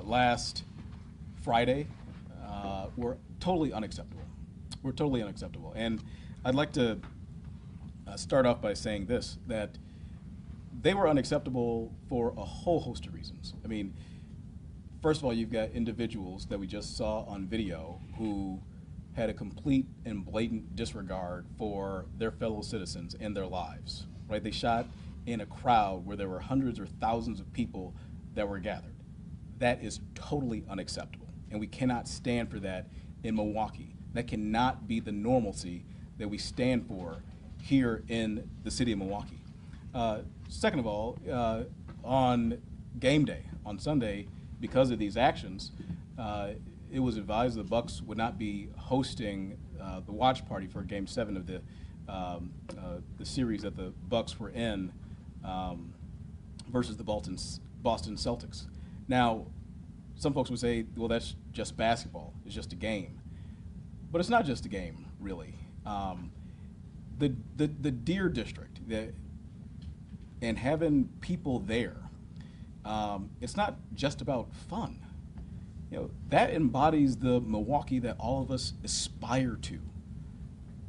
last Friday were totally unacceptable. And I'd like to start off by saying this, that they were unacceptable for a whole host of reasons. I mean, first of all, you've got individuals that we just saw on video who had a complete and blatant disregard for their fellow citizens and their lives, right? They shot in a crowd where there were hundreds or thousands of people that were gathered. That is totally unacceptable, and we cannot stand for that in Milwaukee. That cannot be the normalcy that we stand for here in the city of Milwaukee. Second of all, on game day, on Sunday, because of these actions, it was advised the Bucks would not be hosting the watch party for Game 7 of the the series that the Bucks were in versus the Boston Celtics. Now, some folks would say, well, that's just basketball. It's just a game. But it's not just a game, really. The Deer District and having people there, it's not just about fun. You know, that embodies the Milwaukee that all of us aspire to.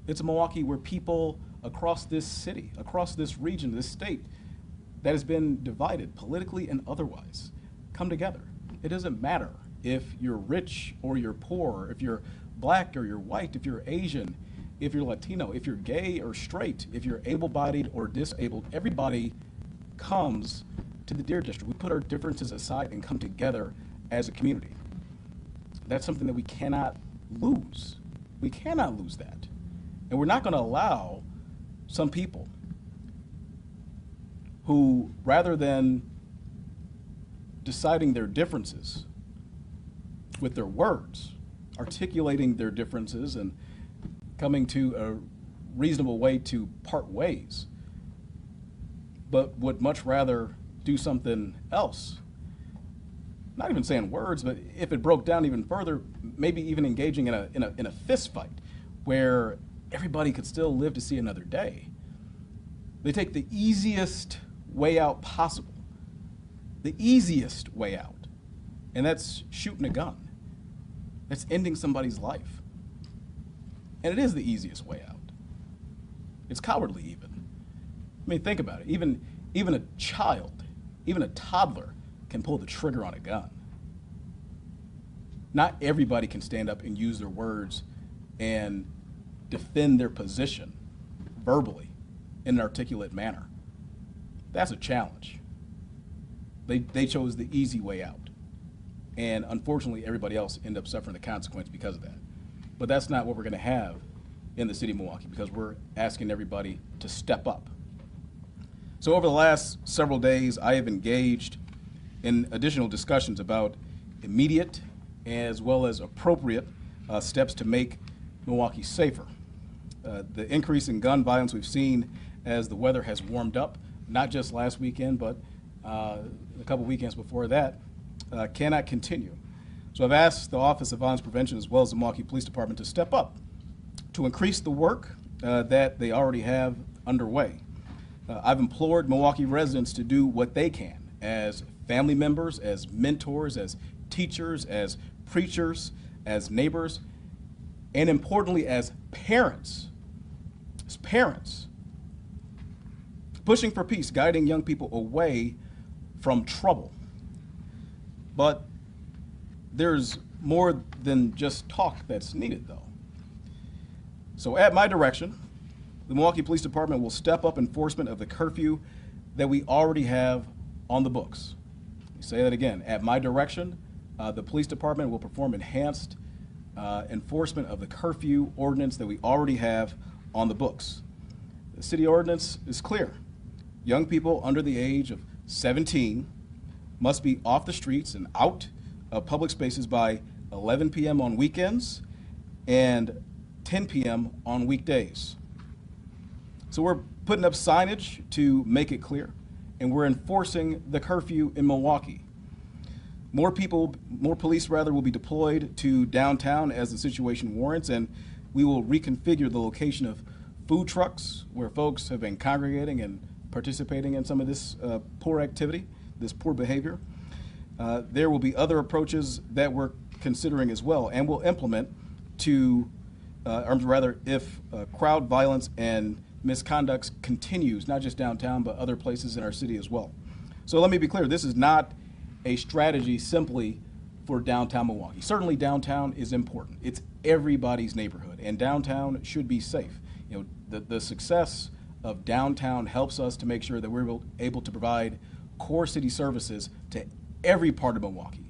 It's a Milwaukee where people across this city, across this region, this state, that has been divided politically and otherwise, come together. It doesn't matter if you're rich or you're poor, if you're black or you're white, if you're Asian, if you're Latino, if you're gay or straight, if you're able-bodied or disabled, everybody comes to the Deer District. We put our differences aside and come together as a community. That's something that we cannot lose. We cannot lose that. And we're not going to allow some people who, rather than deciding their differences with their words, articulating their differences and coming to a reasonable way to part ways, but would much rather do something else. Not even saying words, but if it broke down even further, maybe even engaging in a fist fight where everybody could still live to see another day. They take the easiest way out possible, the easiest way out, and that's shooting a gun. That's ending somebody's life. And it is the easiest way out. It's cowardly even. I mean, think about it. Even a child, even a toddler can pull the trigger on a gun. Not everybody can stand up and use their words and defend their position verbally in an articulate manner. That's a challenge. They chose the easy way out. And unfortunately, everybody else ended up suffering the consequence because of that. But that's not what we're going to have in the city of Milwaukee, because we're asking everybody to step up. So over the last several days, I have engaged in additional discussions about immediate as well as appropriate steps to make Milwaukee safer. The increase in gun violence we've seen as the weather has warmed up, not just last weekend, but a couple weekends before that, cannot continue. So I've asked the Office of Violence Prevention as well as the Milwaukee Police Department to step up, to increase the work that they already have underway. I've implored Milwaukee residents to do what they can as family members, as mentors, as teachers, as preachers, as neighbors, and importantly, as parents. As parents. Pushing for peace, guiding young people away from trouble. But there's more than just talk that's needed, though. So at my direction, the Milwaukee Police Department will step up enforcement of the curfew that we already have on the books. Let me say that again. At my direction, the police department will perform enhanced enforcement of the curfew ordinance that we already have on the books. The city ordinance is clear. Young people under the age of 17 must be off the streets and out of public spaces by 11 p.m. on weekends and 10 p.m. on weekdays. So we're putting up signage to make it clear, and we're enforcing the curfew in Milwaukee. More police will be deployed to downtown as the situation warrants, and we will reconfigure the location of food trucks where folks have been congregating and participating in some of this poor activity, this poor behavior. There will be other approaches that we're considering as well, and we'll implement to, or rather, if crowd violence and misconduct continues, not just downtown, but other places in our city as well. So let me be clear, this is not a strategy simply for downtown Milwaukee. Certainly downtown is important. It's everybody's neighborhood, and downtown should be safe. You know, the success of downtown helps us to make sure that we're able to provide core city services to every part of Milwaukee.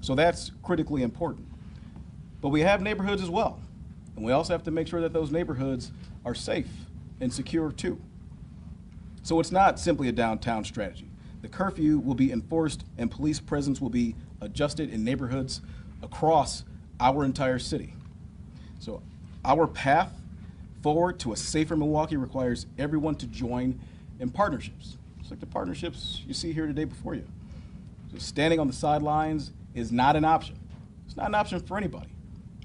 So that's critically important. But we have neighborhoods as well, and we also have to make sure that those neighborhoods are safe and secure too. So it's not simply a downtown strategy. The curfew will be enforced and police presence will be adjusted in neighborhoods across our entire city. So our path forward to a safer Milwaukee requires everyone to join in partnerships. It's like the partnerships you see here today before you. So standing on the sidelines is not an option. It's not an option for anybody.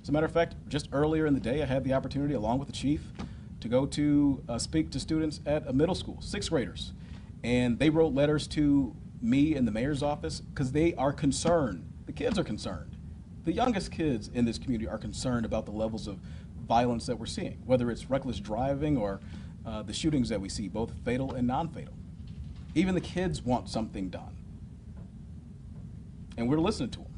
As a matter of fact, just earlier in the day, I had the opportunity, along with the chief, to go to speak to students at a middle school, 6th graders. And they wrote letters to me in the mayor's office because they are concerned. The kids are concerned. The youngest kids in this community are concerned about the levels of violence that we're seeing, whether it's reckless driving or the shootings that we see, both fatal and non-fatal. Even the kids want something done. And we're listening to them.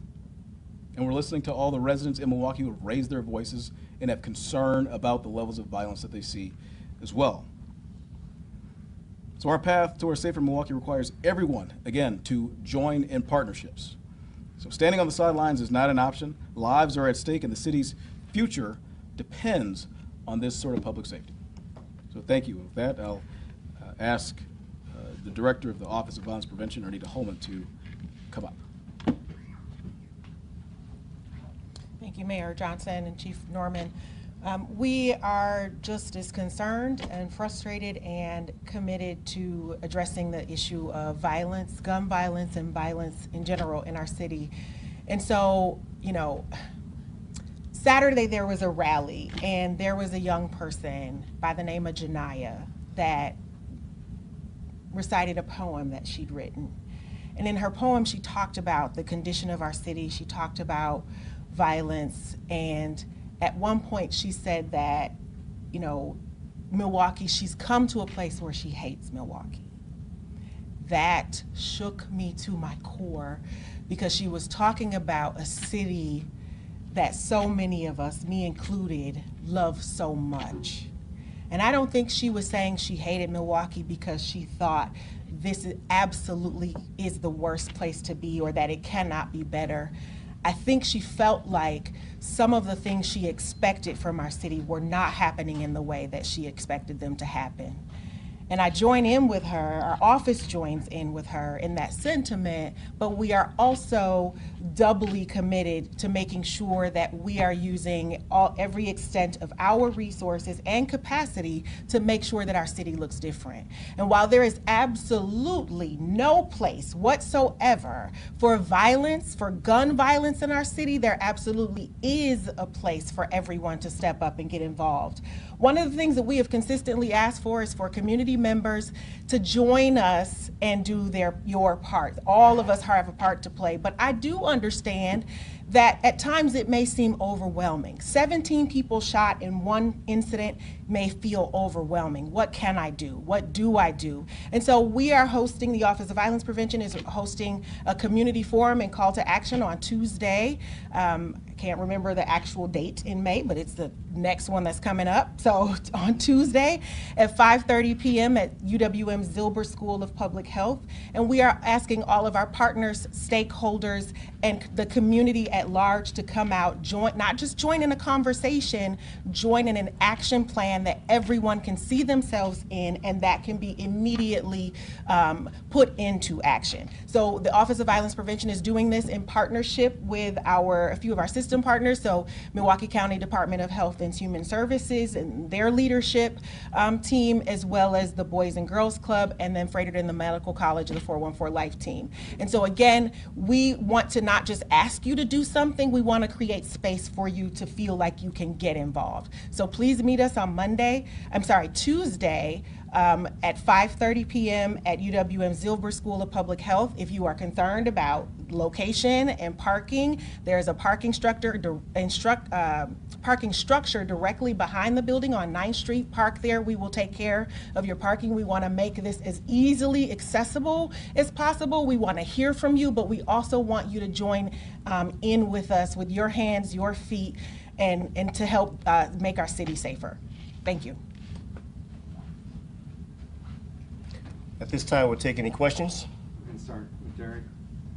And we're listening to all the residents in Milwaukee who have raised their voices and have concern about the levels of violence that they see as well. So our path to a safer Milwaukee requires everyone, again, to join in partnerships. So standing on the sidelines is not an option. Lives are at stake and the city's future depends on this sort of public safety. So thank you. With that, I'll ask the Director of the Office of Violence Prevention, Ernita Holman, to come up. Thank you, Mayor Johnson and Chief Norman. We are just as concerned and frustrated and committed to addressing the issue of violence, gun violence, and violence in general in our city. And so, you know, Saturday there was a rally and there was a young person by the name of Janiyah that recited a poem that she'd written. And in her poem, she talked about the condition of our city. She talked about violence, and at one point she said that, you know, Milwaukee, she's come to a place where she hates Milwaukee. That shook me to my core because she was talking about a city that so many of us, me included, love so much. And I don't think she was saying she hated Milwaukee because she thought this absolutely is the worst place to be or that it cannot be better. I think she felt like some of the things she expected from our city were not happening in the way that she expected them to happen. And I join in with her, our office joins in with her in that sentiment, but we are also doubly committed to making sure that we are using every extent of our resources and capacity to make sure that our city looks different. And while there is absolutely no place whatsoever for violence, for gun violence in our city, there absolutely is a place for everyone to step up and get involved. One of the things that we have consistently asked for is for community members to join us and do your part. All of us have a part to play, but I do understand that at times it may seem overwhelming. 17 people shot in one incident may feel overwhelming. What can I do? What do I do? And so we are hosting, the Office of Violence Prevention is hosting a community forum and call to action on Tuesday. I can't remember the actual date in May, but it's the next one that's coming up. So on Tuesday at 5:30 p.m. at UWM Zilber School of Public Health. And we are asking all of our partners, stakeholders, and the community at large to come out, join, not just join in a conversation, join in an action plan that everyone can see themselves in and that can be immediately put into action. So the Office of Violence Prevention is doing this in partnership with a few of our system partners, so Milwaukee County Department of Health and Human Services and their leadership team, as well as the Boys and Girls Club, and then Fredericton, the Medical College, and the 414 Life team. And so again, we want to not just ask you to do something, we want to create space for you to feel like you can get involved. So please meet us on Tuesday at 5:30 p.m. at UWM Zilber School of Public Health. If you are concerned about location and parking, there's a parking structure directly behind the building on 9th Street. Park there. We will take care of your parking. We want to make this as easily accessible as possible. We want to hear from you, but we also want you to join in with us with your hands, your feet, and to help make our city safer. Thank you. At this time, we'll take any questions. We can start with Derek.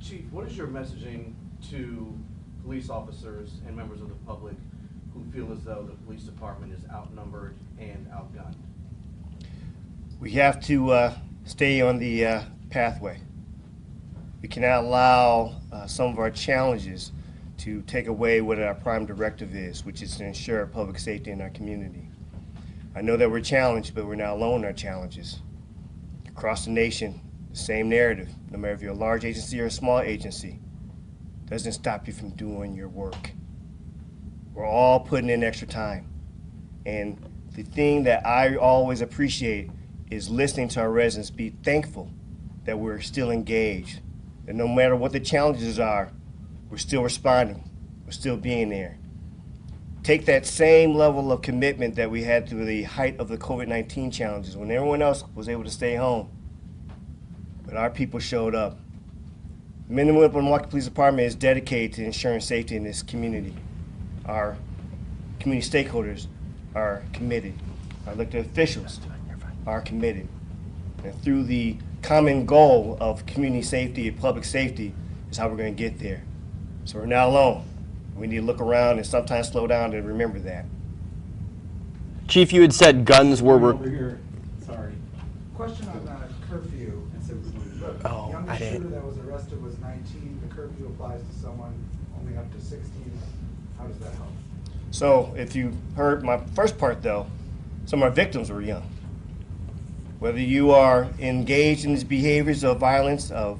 Chief, what is your messaging to police officers and members of the public who feel as though the police department is outnumbered and outgunned? We have to stay on the pathway. We cannot allow some of our challenges to take away what our prime directive is, which is to ensure public safety in our community. I know that we're challenged, but we're not alone in our challenges. Across the nation, the same narrative, no matter if you're a large agency or a small agency, doesn't stop you from doing your work. We're all putting in extra time. And the thing that I always appreciate is listening to our residents be thankful that we're still engaged. And no matter what the challenges are, we're still responding. We're still being there. Take that same level of commitment that we had through the height of the COVID-19 challenges when everyone else was able to stay home. But our people showed up. The men and women of the Milwaukee Police Department is dedicated to ensuring safety in this community. Our community stakeholders are committed. Our elected officials are committed. And through the common goal of community safety and public safety is how we're going to get there. So we're not alone. We need to look around and sometimes slow down and remember that. Chief, you had said guns were... Over here. Sorry. Question on curfew. Oh, youngest shooter that was arrested was 19. The curfew applies to someone only up to 16. How does that help? So if you heard my first part though, some of our victims were young. Whether you are engaged in these behaviors of violence, of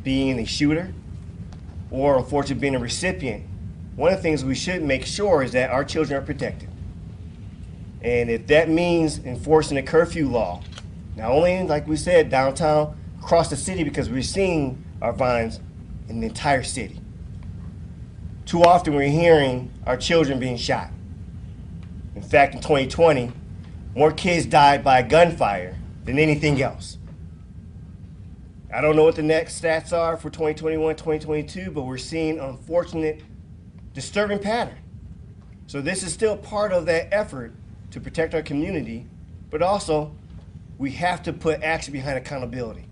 being a shooter, or unfortunately being a recipient, one of the things we should make sure is that our children are protected. And if that means enforcing a curfew law, not only, like we said, downtown, across the city, because we're seeing our violence in the entire city. Too often we're hearing our children being shot. In fact, in 2020, more kids died by gunfire than anything else. I don't know what the next stats are for 2021, 2022, but we're seeing an unfortunate, disturbing pattern. So this is still part of that effort to protect our community, but also we have to put action behind accountability.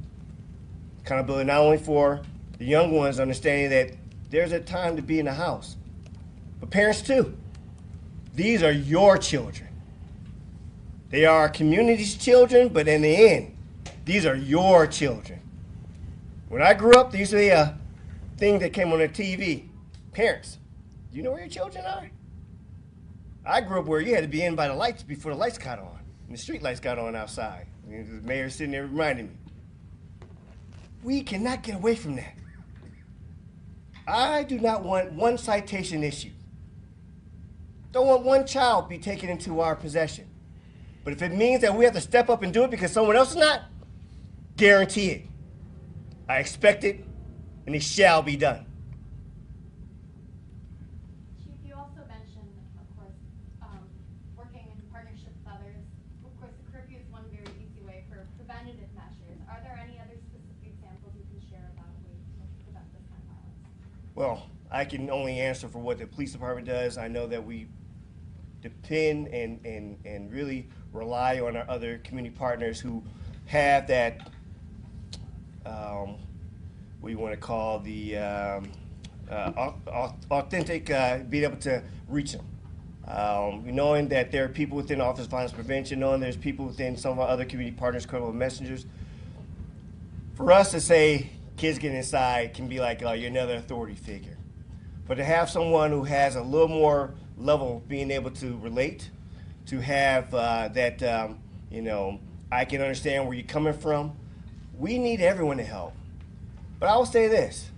Accountability not only for the young ones, understanding that there's a time to be in the house, but parents too. These are your children. They are our community's children, but in the end, these are your children. When I grew up, there used to be a thing that came on the TV. Parents, do you know where your children are? I grew up where you had to be in by the lights before the lights got on, and the street lights got on outside. And the mayor sitting there reminding me. We cannot get away from that. I do not want one citation issue. Don't want one child be taken into our possession. But if it means that we have to step up and do it because someone else is not, guarantee it. I expect it, and it shall be done. Chief, you also mentioned, of course, working in partnership with others. Of course, the curfew is one very easy way for preventative measures. Are there any other specific examples you can share about ways to prevent this kind of violence? Well, I can only answer for what the police department does. I know that we depend and really rely on our other community partners who have that, what you want to call the authentic, being able to reach them. Knowing that there are people within Office of Violence Prevention, knowing there's people within some of our other community partners, credible messengers. For us to say kids get inside can be like, oh, you're another authority figure. But to have someone who has a little more level of being able to relate, to have that, you know, I can understand where you're coming from. We need everyone to help. But I will say this.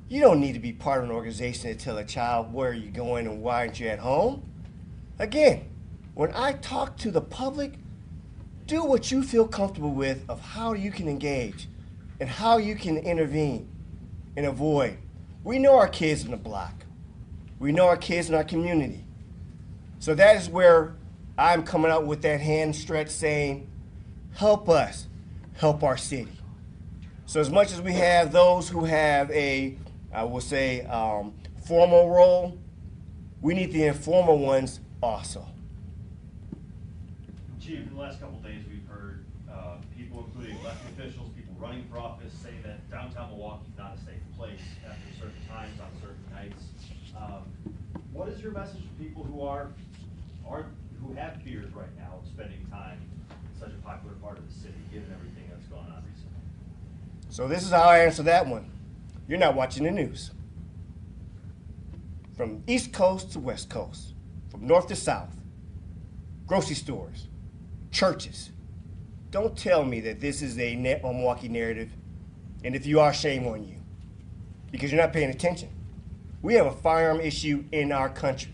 You don't need to be part of an organization to tell a child where you're going and why aren't you at home. Again, when I talk to the public, do what you feel comfortable with of how you can engage and how you can intervene and avoid. We know our kids in the block. We know our kids in our community. So that is where I'm coming out with that hand stretch saying, help us, help our city. So as much as we have those who have a, I will say, formal role, we need the informal ones also. Chief, in the last couple of days we've heard people, including elected officials, people running for office, say that downtown Milwaukee is not a safe place after certain times on certain nights. What is your message to people who who have fears right now of spending time in such a popular part of the city, given everything that's gone on recently? So this is how I answer that one. You're not watching the news. From East Coast to West Coast, from north to south, grocery stores, churches. Don't tell me that this is a Milwaukee narrative, and if you are, shame on you, because you're not paying attention. We have a firearm issue in our country.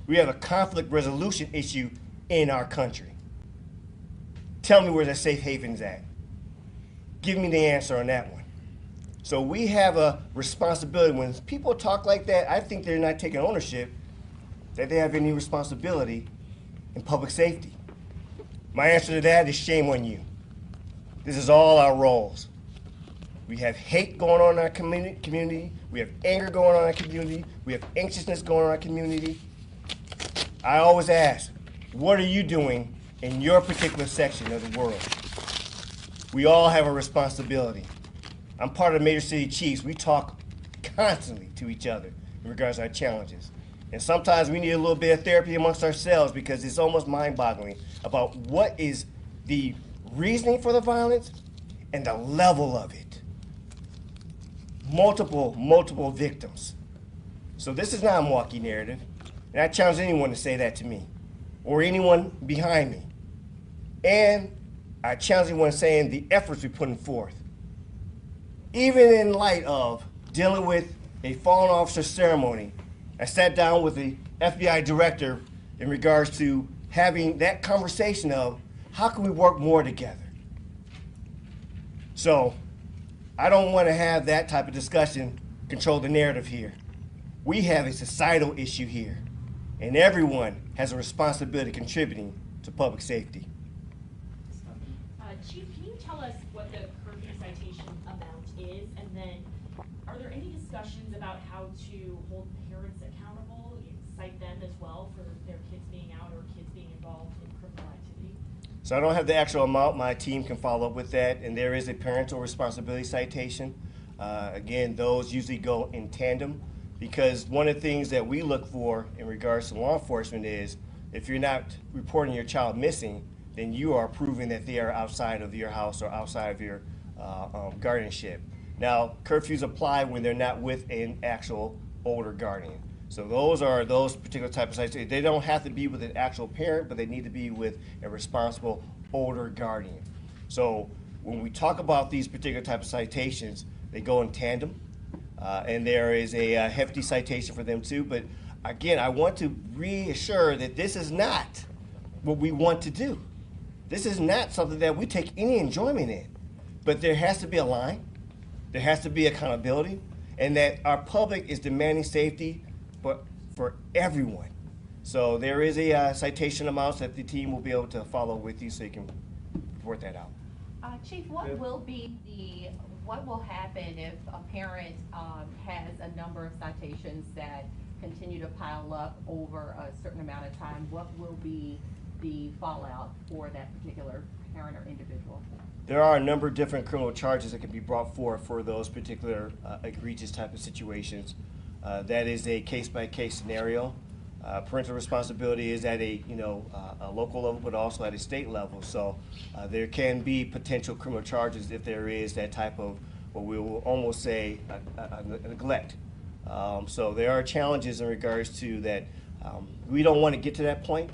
We have a conflict resolution issue in our country. Tell me where the safe haven's at. Give me the answer on that one. So we have a responsibility. When people talk like that, I think they're not taking ownership that they have any responsibility in public safety. My answer to that is shame on you. This is all our roles. We have hate going on in our community. We have anger going on in our community. We have anxiousness going on in our community. I always ask, what are you doing in your particular section of the world? We all have a responsibility. I'm part of the Major City Chiefs. We talk constantly to each other in regards to our challenges. And sometimes we need a little bit of therapy amongst ourselves because it's almost mind-boggling about what is the reasoning for the violence and the level of it. Multiple victims. So this is not a Milwaukee narrative. And I challenge anyone to say that to me or anyone behind me. And I challenge anyone saying the efforts we're putting forth. Even in light of dealing with a fallen officer ceremony, I sat down with the FBI director in regards to having that conversation of how can we work more together. So I don't want to have that type of discussion control the narrative here. We have a societal issue here, and everyone has a responsibility contributing to public safety. Chief, can you tell us what the curfew citation amount is, and then are there any discussions about how to hold parents accountable, cite them as well for their kids being out or kids being involved in criminal activity? So I don't have the actual amount. My team can follow up with that, and there is a parental responsibility citation. Again, those usually go in tandem because one of the things that we look for in regards to law enforcement is if you're not reporting your child missing, then you are proving that they are outside of your house or outside of your guardianship. Now, curfews apply when they're not with an actual older guardian. So those are those particular type of citations. They don't have to be with an actual parent, but they need to be with a responsible older guardian. So when we talk about these particular type of citations, they go in tandem, and there is a hefty citation for them too. But again, I want to reassure that this is not what we want to do. This is not something that we take any enjoyment in, but there has to be a line, there has to be accountability, and that our public is demanding safety for everyone. So there is a citation amount that the team will be able to follow with you so you can report that out. Chief, what will happen if a parent has a number of citations that continue to pile up over a certain amount of time? What will be the fallout for that particular parent or individual? There are a number of different criminal charges that can be brought forth for those particular egregious type of situations. That is a case-by-case scenario. Parental responsibility is at a local level, but also at a state level. So there can be potential criminal charges if there is that type of what we will almost say a neglect. So there are challenges in regards to that. We don't want to get to that point.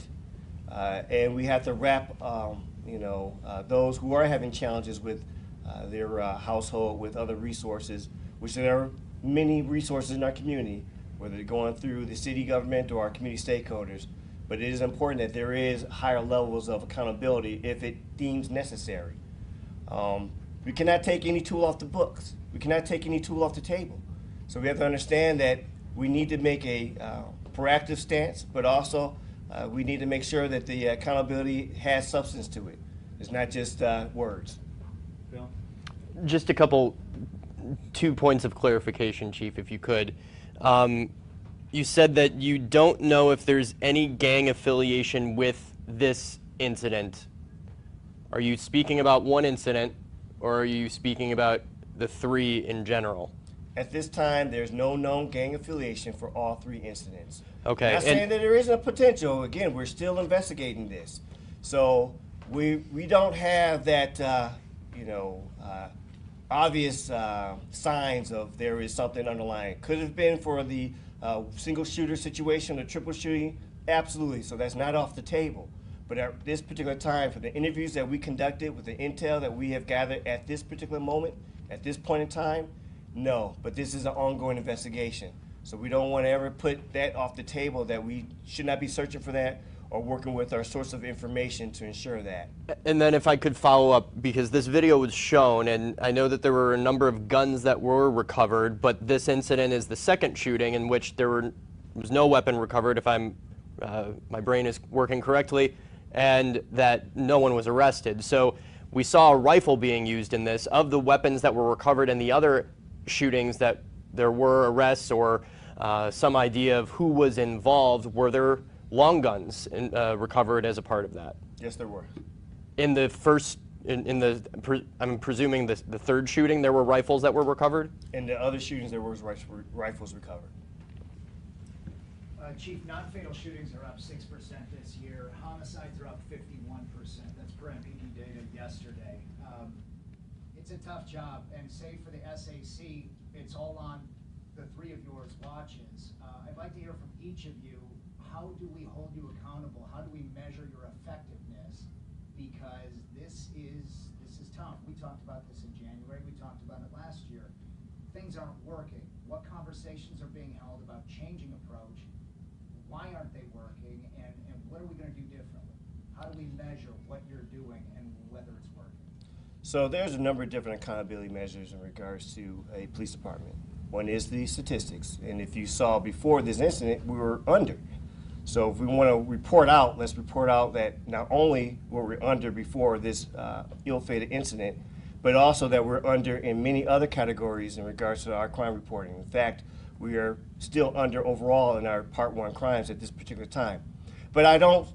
And we have to wrap, those who are having challenges with their household with other resources, which there are many resources in our community, whether they're going through the city government or our community stakeholders. But it is important that there is higher levels of accountability if it deems necessary. We cannot take any tool off the books. We cannot take any tool off the table. So we have to understand that we need to make a proactive stance, but also we need to make sure that the accountability has substance to it. It's not just words. Bill? Just two points of clarification, Chief, if you could. You said that you don't know if there's any gang affiliation with this incident. Are you speaking about one incident, or are you speaking about the three in general? At this time, there's no known gang affiliation for all three incidents. Okay. I'm not saying that there isn't a potential. Again, we're still investigating this. So we don't have that, obvious signs of there is something underlying. Could have been for the single shooter situation, the triple shooting, absolutely. So that's not off the table. But at this particular time, for the interviews that we conducted with the intel that we have gathered at this particular moment, at this point in time, no. But this is an ongoing investigation. So we don't want to ever put that off the table, that we should not be searching for that or working with our source of information to ensure that. And then if I could follow up, because this video was shown, and I know that there were a number of guns that were recovered, but this incident is the second shooting in which there was no weapon recovered, if my brain is working correctly, and that no one was arrested. So we saw a rifle being used in this. Of the weapons that were recovered in the other shootings that there were arrests or some idea of who was involved, were there long guns recovered as a part of that? Yes, there were. In the first, I'm presuming the third shooting, there were rifles that were recovered? In the other shootings, there was rifles recovered. Chief, non-fatal shootings are up 6% this year. Homicides are up 51%. That's per MPD data yesterday. It's a tough job, and save for the SAC, it's all on the three of yours watches. I'd like to hear from each of you. How do we hold you accountable? How do we measure your effectiveness? Because this is tough. We talked about this in January. We talked about it last year. Things aren't working. What conversations are being held about changing approach? Why aren't they working? And what are we going to do differently? How do we measure what you're doing and whether it's working? So there's a number of different accountability measures in regards to a police department. One is the statistics. And if you saw before this incident, we were under. So if we want to report out, let's report out that not only were we under before this ill-fated incident, but also that we're under in many other categories in regards to our crime reporting. In fact, we are still under overall in our Part 1 crimes at this particular time. But I don't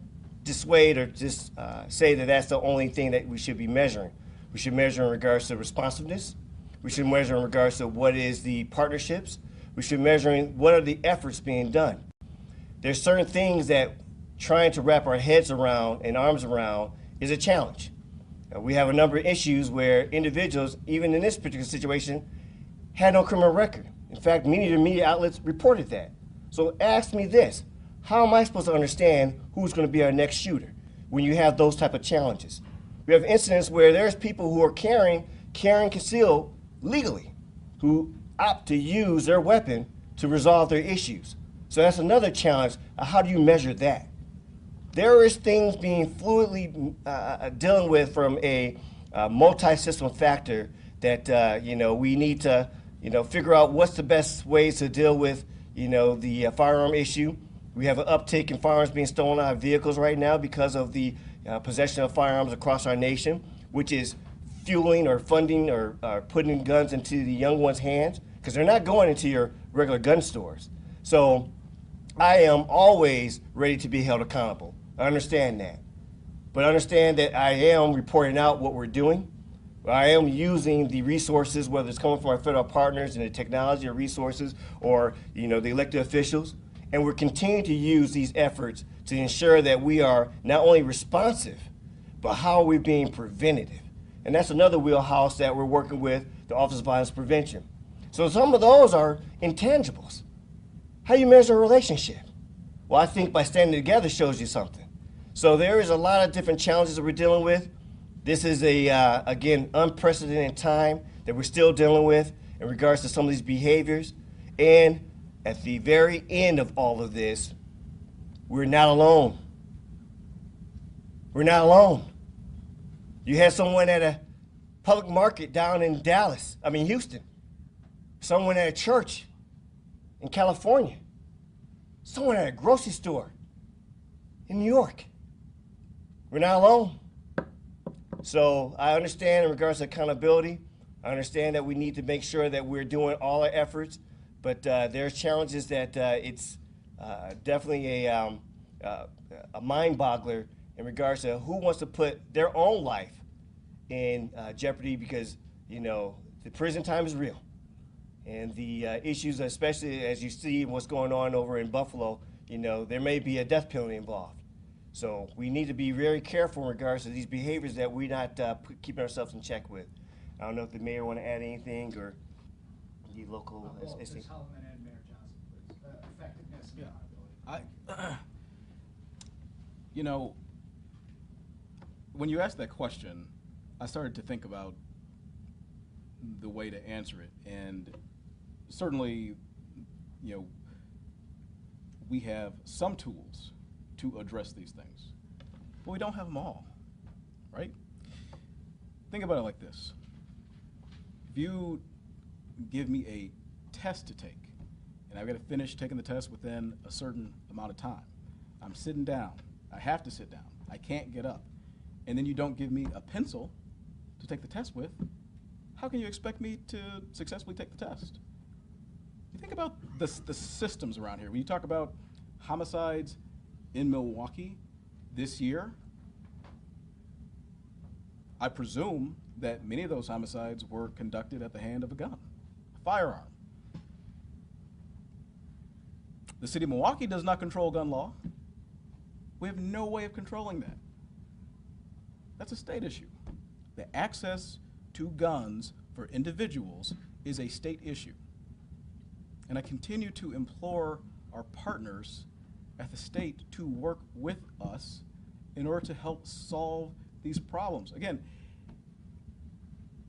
dissuade or just say that that's the only thing that we should be measuring. We should measure in regards to responsiveness. We should measure in regards to what is the partnerships. We should measure in what are the efforts being done. There's certain things that trying to wrap our heads around and arms around is a challenge. We have a number of issues where individuals, even in this particular situation, had no criminal record. In fact, many of the media outlets reported that. So ask me this, how am I supposed to understand who's going to be our next shooter when you have those type of challenges? We have incidents where there's people who are carrying concealed legally, who opt to use their weapon to resolve their issues. So that's another challenge. How do you measure that? There is things being fluidly dealing with from a multi-system factor that we need to figure out what's the best ways to deal with the firearm issue. We have an uptick in firearms being stolen out of vehicles right now because of the possession of firearms across our nation, which is fueling or funding or putting guns into the young ones' hands because they're not going into your regular gun stores. So I am always ready to be held accountable. I understand that. But understand that I am reporting out what we're doing. I am using the resources, whether it's coming from our federal partners and the technology or resources or the elected officials. And we're continuing to use these efforts to ensure that we are not only responsive, but how are we being preventative? And that's another wheelhouse that we're working with, the Office of Violence Prevention. So some of those are intangibles. How do you measure a relationship? Well, I think by standing together shows you something. So there is a lot of different challenges that we're dealing with. This is again, unprecedented time that we're still dealing with in regards to some of these behaviors. And at the very end of all of this, we're not alone. We're not alone. You had someone at a public market down in Houston. Someone at a church in California. Someone at a grocery store in New York. We're not alone. So I understand in regards to accountability. I understand that we need to make sure that we're doing all our efforts, but there's challenges that it's definitely a mind boggler in regards to who wants to put their own life in jeopardy because, the prison time is real. And the issues, especially as you see what's going on over in Buffalo, there may be a death penalty involved. So we need to be very careful in regards to these behaviors that we're not keeping ourselves in check with. I don't know if the mayor want to add anything or the local. Ms. Holloman and Mayor Johnson, please. Effectiveness and accountability. when you asked that question, I started to think about the way to answer it. And certainly, you know, we have some tools to address these things, but we don't have them all, right? Think about it like this. If you give me a test to take, and I've got to finish taking the test within a certain amount of time, I'm sitting down, I have to sit down, I can't get up, and then you don't give me a pencil to take the test with, how can you expect me to successfully take the test? You think about the systems around here. When you talk about homicides in Milwaukee this year, I presume that many of those homicides were conducted at the hand of a gun, a firearm. The city of Milwaukee does not control gun law. We have no way of controlling that. That's a state issue. The access to guns for individuals is a state issue. And I continue to implore our partners at the state to work with us in order to help solve these problems. Again,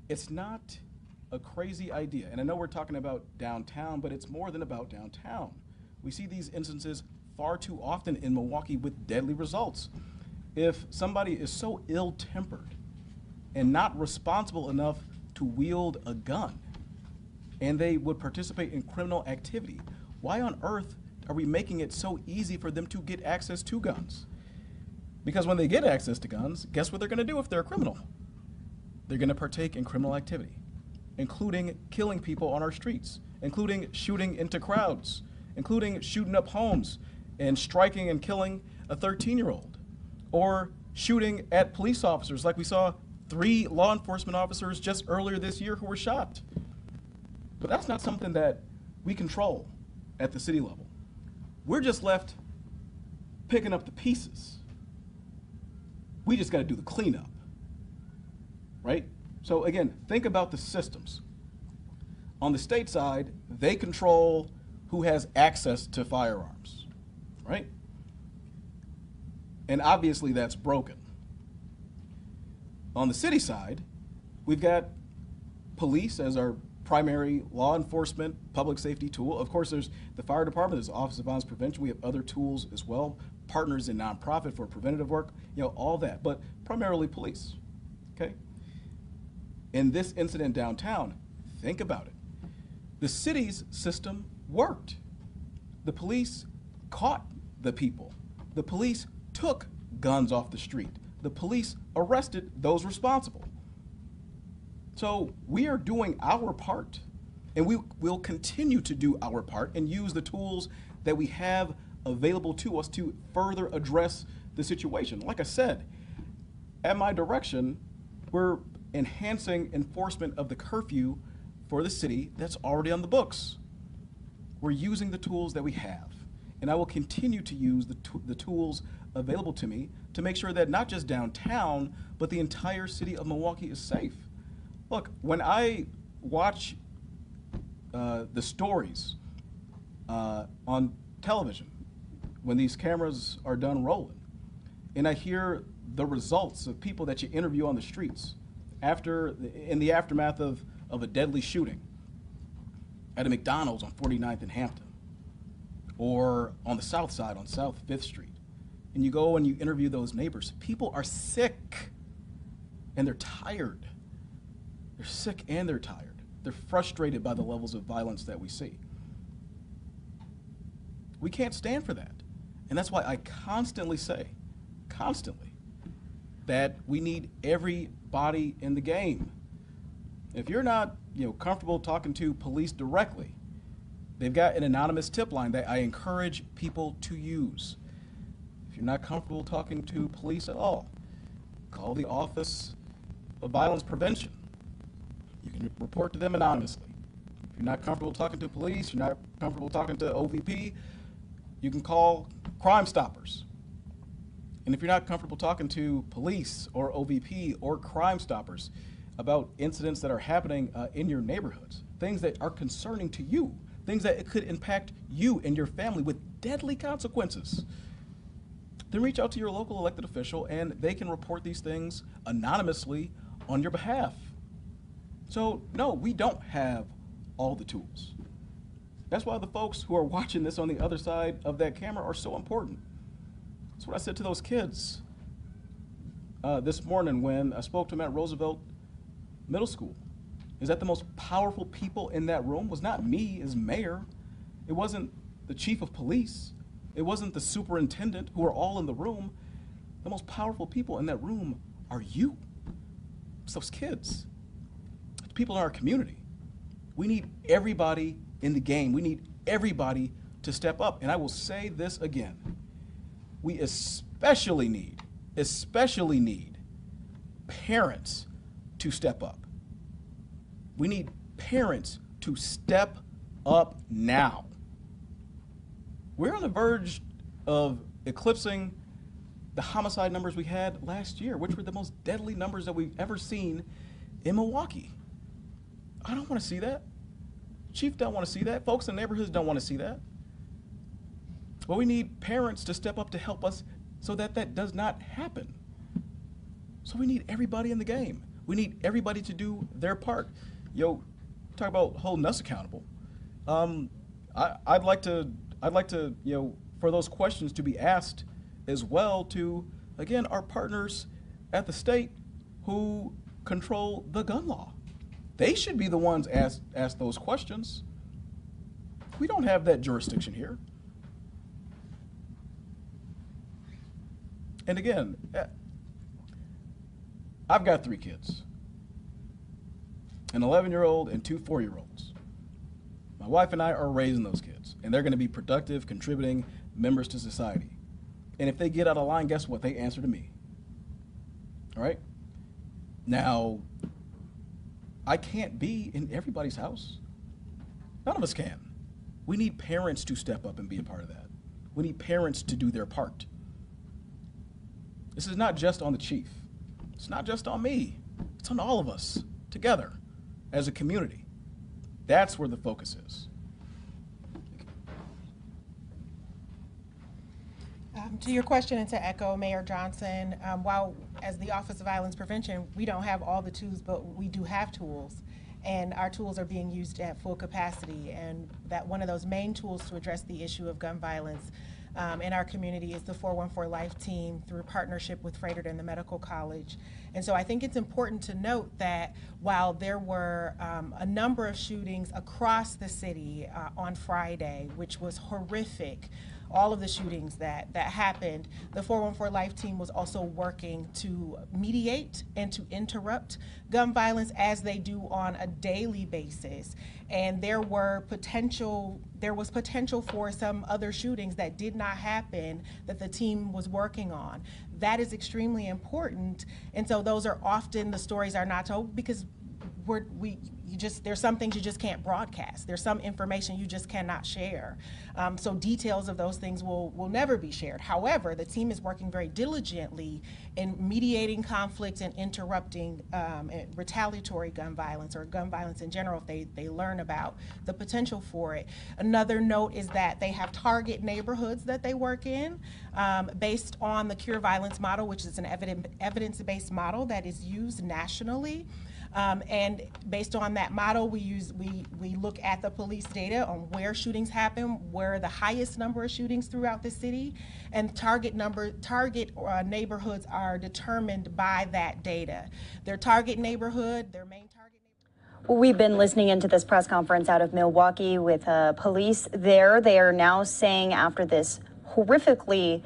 it's not a crazy idea. And I know we're talking about downtown, but it's more than about downtown. We see these instances far too often in Milwaukee with deadly results. If somebody is so ill-tempered and not responsible enough to wield a gun, and they would participate in criminal activity, why on earth are we making it so easy for them to get access to guns? Because when they get access to guns, guess what they're going to do if they're a criminal? They're going to partake in criminal activity, including killing people on our streets, including shooting into crowds, including shooting up homes and striking and killing a 13-year-old, or shooting at police officers like we saw 3 law enforcement officers just earlier this year who were shot. But that's not something that we control at the city level. We're just left picking up the pieces. We just got to do the cleanup, right? So again, think about the systems. On the state side, they control who has access to firearms, right? And obviously that's broken. On the city side, we've got police as our primary law enforcement public safety tool. Of course, there's the fire department, there's the Office of Violence Prevention. We have other tools as well, partners in nonprofit for preventative work, all that, but primarily police, okay? In this incident downtown, think about it. The city's system worked. The police caught the people. The police took guns off the street. The police arrested those responsible. So we are doing our part, and we will continue to do our part and use the tools that we have available to us to further address the situation. Like I said, at my direction, we're enhancing enforcement of the curfew for the city that's already on the books. We're using the tools that we have, and I will continue to use the tools available to me to make sure that not just downtown, but the entire city of Milwaukee is safe. Look, when I watch the stories on television, when these cameras are done rolling, and I hear the results of people that you interview on the streets in the aftermath of a deadly shooting at a McDonald's on 49th and Hampton, or on the south side on South 5th Street, and you go and you interview those neighbors, people are sick and they're tired. They're sick and they're tired. They're frustrated by the levels of violence that we see. We can't stand for that. And that's why I constantly say, that we need everybody in the game. If you're not, comfortable talking to police directly, they've got an anonymous tip line that I encourage people to use. If you're not comfortable talking to police at all, call the Office of Violence Prevention. You can report to them anonymously. If you're not comfortable talking to police, you're not comfortable talking to OVP, you can call Crime Stoppers. And if you're not comfortable talking to police or OVP or Crime Stoppers about incidents that are happening in your neighborhoods, things that are concerning to you, things that could impact you and your family with deadly consequences, then reach out to your local elected official and they can report these things anonymously on your behalf. So no, we don't have all the tools. That's why the folks who are watching this on the other side of that camera are so important. That's what I said to those kids this morning when I spoke to them at Roosevelt Middle School. Is that the most powerful people in that room was not me as mayor. It wasn't the chief of police. It wasn't the superintendent, who are all in the room. The most powerful people in that room are you. It's those kids. It's people in our community. We need everybody in the game. We need everybody to step up. And I will say this again. We especially need parents to step up. We need parents to step up now. We're on the verge of eclipsing the homicide numbers we had last year, which were the most deadly numbers that we've ever seen in Milwaukee. I don't want to see that. Chief don't want to see that. Folks in neighborhoods don't want to see that. But we need parents to step up to help us so that that does not happen. So we need everybody in the game. We need everybody to do their part. Talk about holding us accountable. I'd like to, for those questions to be asked as well to, again, our partners at the state who control the gun law. They should be the ones ask those questions. We don't have that jurisdiction here. And again, I've got 3 kids, an 11-year-old and 2 4-year-olds. My wife and I are raising those kids, and they're going to be productive, contributing members to society. And if they get out of line, guess what? They answer to me. All right? Now, I can't be in everybody's house. None of us can. We need parents to step up and be a part of that. We need parents to do their part. This is not just on the chief. It's not just on me. It's on all of us together as a community. That's where the focus is. To your question and to echo Mayor Johnson, while as the Office of Violence Prevention, we don't have all the tools, but we do have tools. And our tools are being used at full capacity. And that one of those main tools to address the issue of gun violence in our community is the 414 Life team through partnership with Frederick and the Medical College. And so I think it's important to note that while there were a number of shootings across the city on Friday, which was horrific, all of the shootings that happened, the 414 Life team was also working to mediate and to interrupt gun violence as they do on a daily basis. And there was potential for some other shootings that did not happen that the team was working on. That is extremely important. And so those are often the stories are not told because there's some things you just can't broadcast. There's some information you just cannot share. So details of those things will never be shared. However, the team is working very diligently in mediating conflicts and interrupting retaliatory gun violence or gun violence in general if they learn about the potential for it. Another note is that they have target neighborhoods that they work in based on the Cure Violence model, which is an evidence-based model that is used nationally. And based on that model, we look at the police data on where shootings happen, where the highest number of shootings throughout the city, and target neighborhoods are determined by that data. Their target neighborhood, their main target. We've been listening into this press conference out of Milwaukee with police there. They are now saying after this horrifically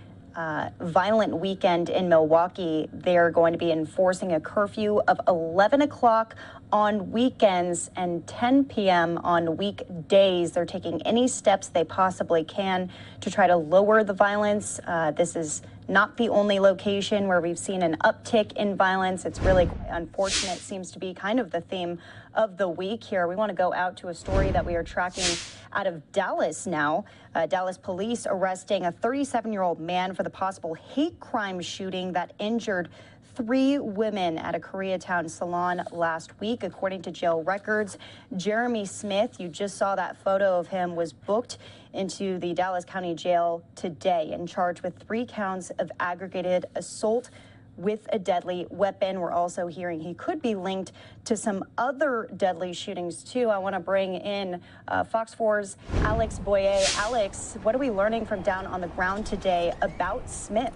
violent weekend in Milwaukee, they're going to be enforcing a curfew of 11 o'clock on weekends and 10 p.m. on weekdays. They're taking any steps they possibly can to try to lower the violence. This is not the only location where we've seen an uptick in violence. It's really quite unfortunate. Seems to be kind of the theme of the week here. We want to go out to a story that we are tracking out of Dallas now. Dallas police arresting a 37-year-old man for the possible hate crime shooting that injured 3 women at a Koreatown salon last week, according to jail records. Jeremy Smith, you just saw that photo of him, was booked into the Dallas County Jail today and charged with 3 counts of aggravated assault with a deadly weapon. We're also hearing he could be linked to some other deadly shootings too. I want to bring in Fox 4's Alex Boyer. Alex, what are we learning from down on the ground today about Smith?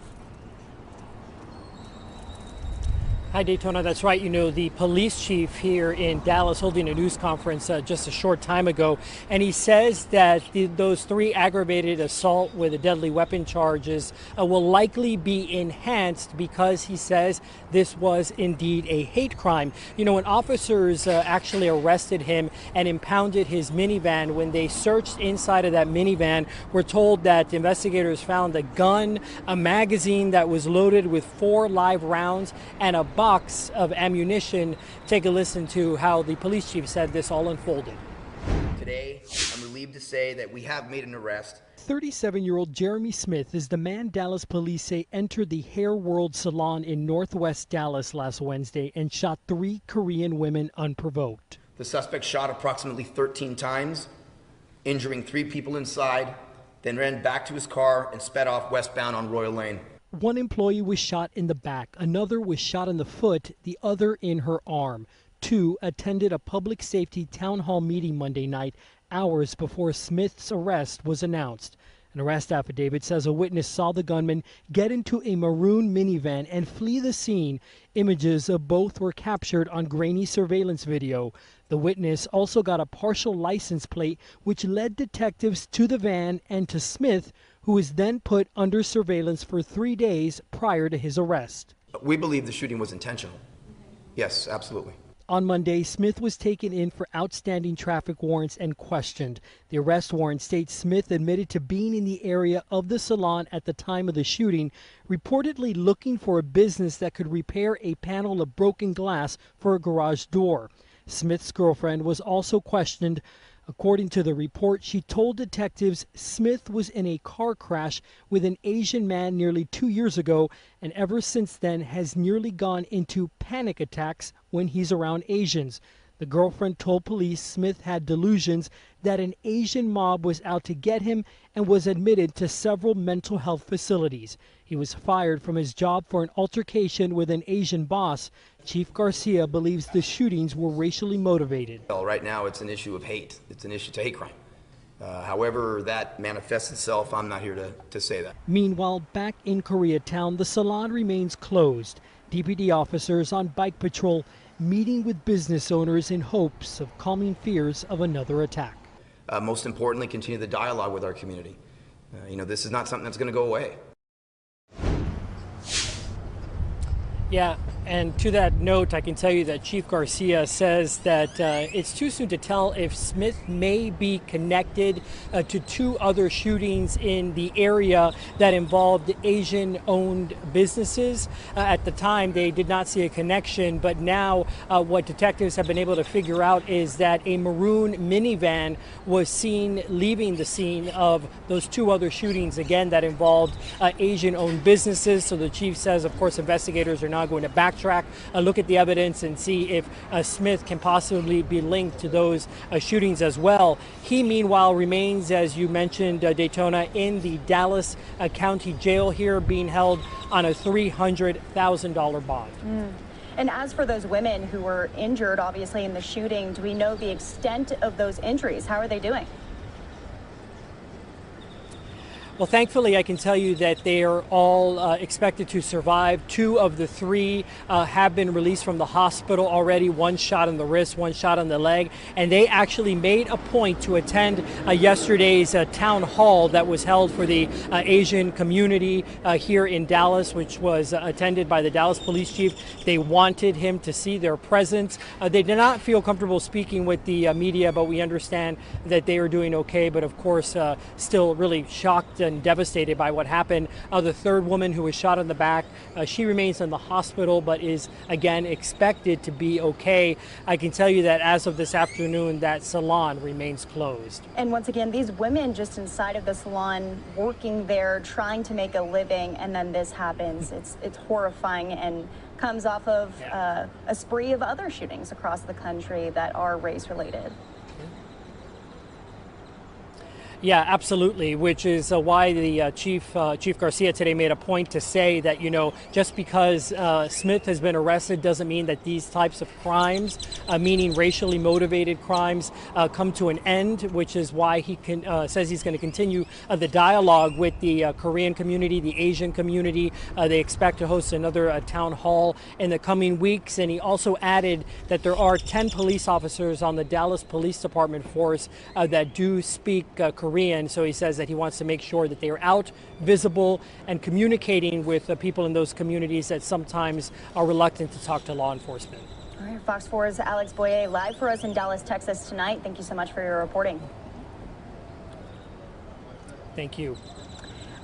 Hi, Daytona. That's right. You know, the police chief here in Dallas holding a news conference just a short time ago, and he says that those 3 aggravated assault with a deadly weapon charges will likely be enhanced because he says this was indeed a hate crime. You know, when officers actually arrested him and impounded his minivan, when they searched inside of that minivan, we're told that investigators found a gun, a magazine that was loaded with 4 live rounds, and a box of ammunition. Take a listen to how the police chief said this all unfolded. Today, I'm relieved to say that we have made an arrest. 37-year-old Jeremy Smith is the man Dallas police say entered the Hair World salon in Northwest Dallas last Wednesday and shot 3 Korean women unprovoked. The suspect shot approximately 13 times, injuring 3 people inside, then ran back to his car and sped off westbound on Royal Lane. 1 employee was shot in the back, another was shot in the foot, the other in her arm. 2 attended a public safety town hall meeting Monday night, hours before Smith's arrest was announced. An arrest affidavit says a witness saw the gunman get into a maroon minivan and flee the scene. Images of both were captured on grainy surveillance video. The witness also got a partial license plate, which led detectives to the van and to Smith, who was then put under surveillance for 3 days prior to his arrest. We believe the shooting was intentional. Yes, absolutely. On Monday, Smith was taken in for outstanding traffic warrants and questioned. The arrest warrant states Smith admitted to being in the area of the salon at the time of the shooting, reportedly looking for a business that could repair a panel of broken glass for a garage door. Smith's girlfriend was also questioned. According to the report, she told detectives Smith was in a car crash with an Asian man nearly 2 years ago, and ever since then has nearly gone into panic attacks when he's around Asians. The girlfriend told police Smith had delusions that an Asian mob was out to get him and was admitted to several mental health facilities. He was fired from his job for an altercation with an Asian boss. Chief Garcia believes the shootings were racially motivated. Well, right now it's an issue of hate. It's an issue to hate crime. However that manifests itself, I'm not here to say that. Meanwhile, back in Koreatown, the salon remains closed. DPD officers on bike patrol meeting with business owners in hopes of calming fears of another attack. Most importantly, continue the dialogue with our community. This is not something that's going to go away. Yeah, and to that note, I can tell you that Chief Garcia says that it's too soon to tell if Smith may be connected to 2 other shootings in the area that involved Asian-owned businesses. At the time, they did not see a connection, but now what detectives have been able to figure out is that a maroon minivan was seen leaving the scene of those 2 other shootings, again, that involved Asian-owned businesses. So the chief says, of course, investigators are now going to backtrack, look at the evidence and see if Smith can possibly be linked to those shootings as well. He, meanwhile, remains, as you mentioned, Daytona, in the Dallas County Jail here, being held on a $300,000 bond. And as for those women who were injured, obviously, in the shooting, do we know the extent of those injuries? How are they doing? Well, thankfully, I can tell you that they are all expected to survive. 2 of the 3 have been released from the hospital already. 1 shot in the wrist, 1 shot on the leg. And they actually made a point to attend yesterday's town hall that was held for the Asian community here in Dallas, which was attended by the Dallas police chief. They wanted him to see their presence. They did not feel comfortable speaking with the media, but we understand that they are doing okay. But of course, still really shocked and devastated by what happened. The 3rd woman who was shot in the back, she remains in the hospital, but is again expected to be okay. I can tell you that as of this afternoon, that salon remains closed. And once again, these women just inside of the salon, working there, trying to make a living, and then this happens. It's horrifying and comes off of a spree of other shootings across the country that are race related. Yeah, absolutely, which is why the Chief Garcia today made a point to say that, just because Smith has been arrested doesn't mean that these types of crimes, meaning racially motivated crimes, come to an end, which is why he says he's going to continue the dialogue with the Korean community, the Asian community. They expect to host another town hall in the coming weeks, and he also added that there are 10 police officers on the Dallas Police Department force that do speak Korean. So he says that he wants to make sure that they are out, visible, and communicating with people in those communities that sometimes are reluctant to talk to law enforcement. All right, Fox 4's Alex Boyer live for us in Dallas, Texas tonight. Thank you so much for your reporting. Thank you.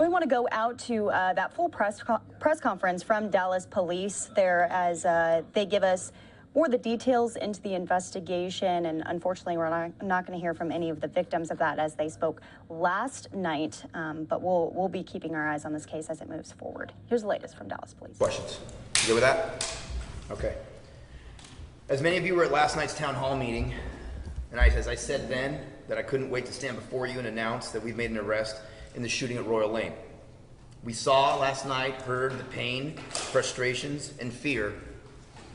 We want to go out to that full press conference from Dallas Police there as they give us more the details into the investigation, and unfortunately we're not going to hear from any of the victims of that as they spoke last night, but we'll be keeping our eyes on this case as it moves forward. Here's the latest from Dallas Police. Questions? You good with that? Okay. As many of you were at last night's town hall meeting, and as I said then that I couldn't wait to stand before you and announce that we've made an arrest in the shooting at Royal Lane. We saw last night, heard the pain, frustrations, and fear,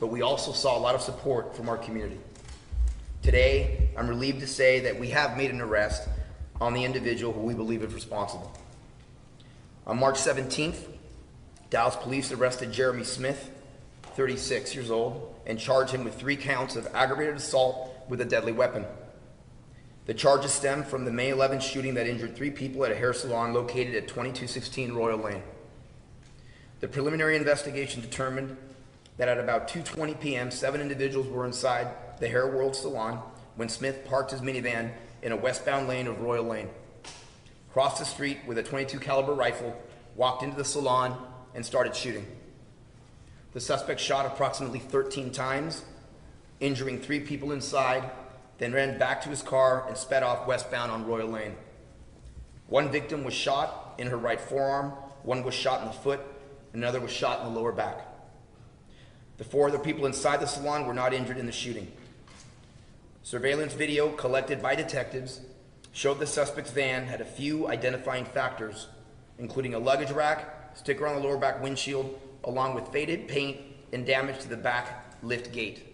but we also saw a lot of support from our community. Today, I'm relieved to say that we have made an arrest on the individual who we believe is responsible. On March 17th, Dallas police arrested Jeremy Smith, 36 years old, and charged him with 3 counts of aggravated assault with a deadly weapon. The charges stem from the May 11th shooting that injured 3 people at a hair salon located at 2216 Royal Lane. The preliminary investigation determined that at about 2:20 p.m., 7 individuals were inside the Hair World salon when Smith parked his minivan in a westbound lane of Royal Lane, crossed the street with a .22 caliber rifle, walked into the salon, and started shooting. The suspect shot approximately 13 times, injuring 3 people inside, then ran back to his car and sped off westbound on Royal Lane. 1 victim was shot in her right forearm, 1 was shot in the foot, and another was shot in the lower back. The 4 other people inside the salon were not injured in the shooting. Surveillance video collected by detectives showed the suspect's van had a few identifying factors, including a luggage rack, sticker on the lower back windshield, along with faded paint and damage to the back lift gate.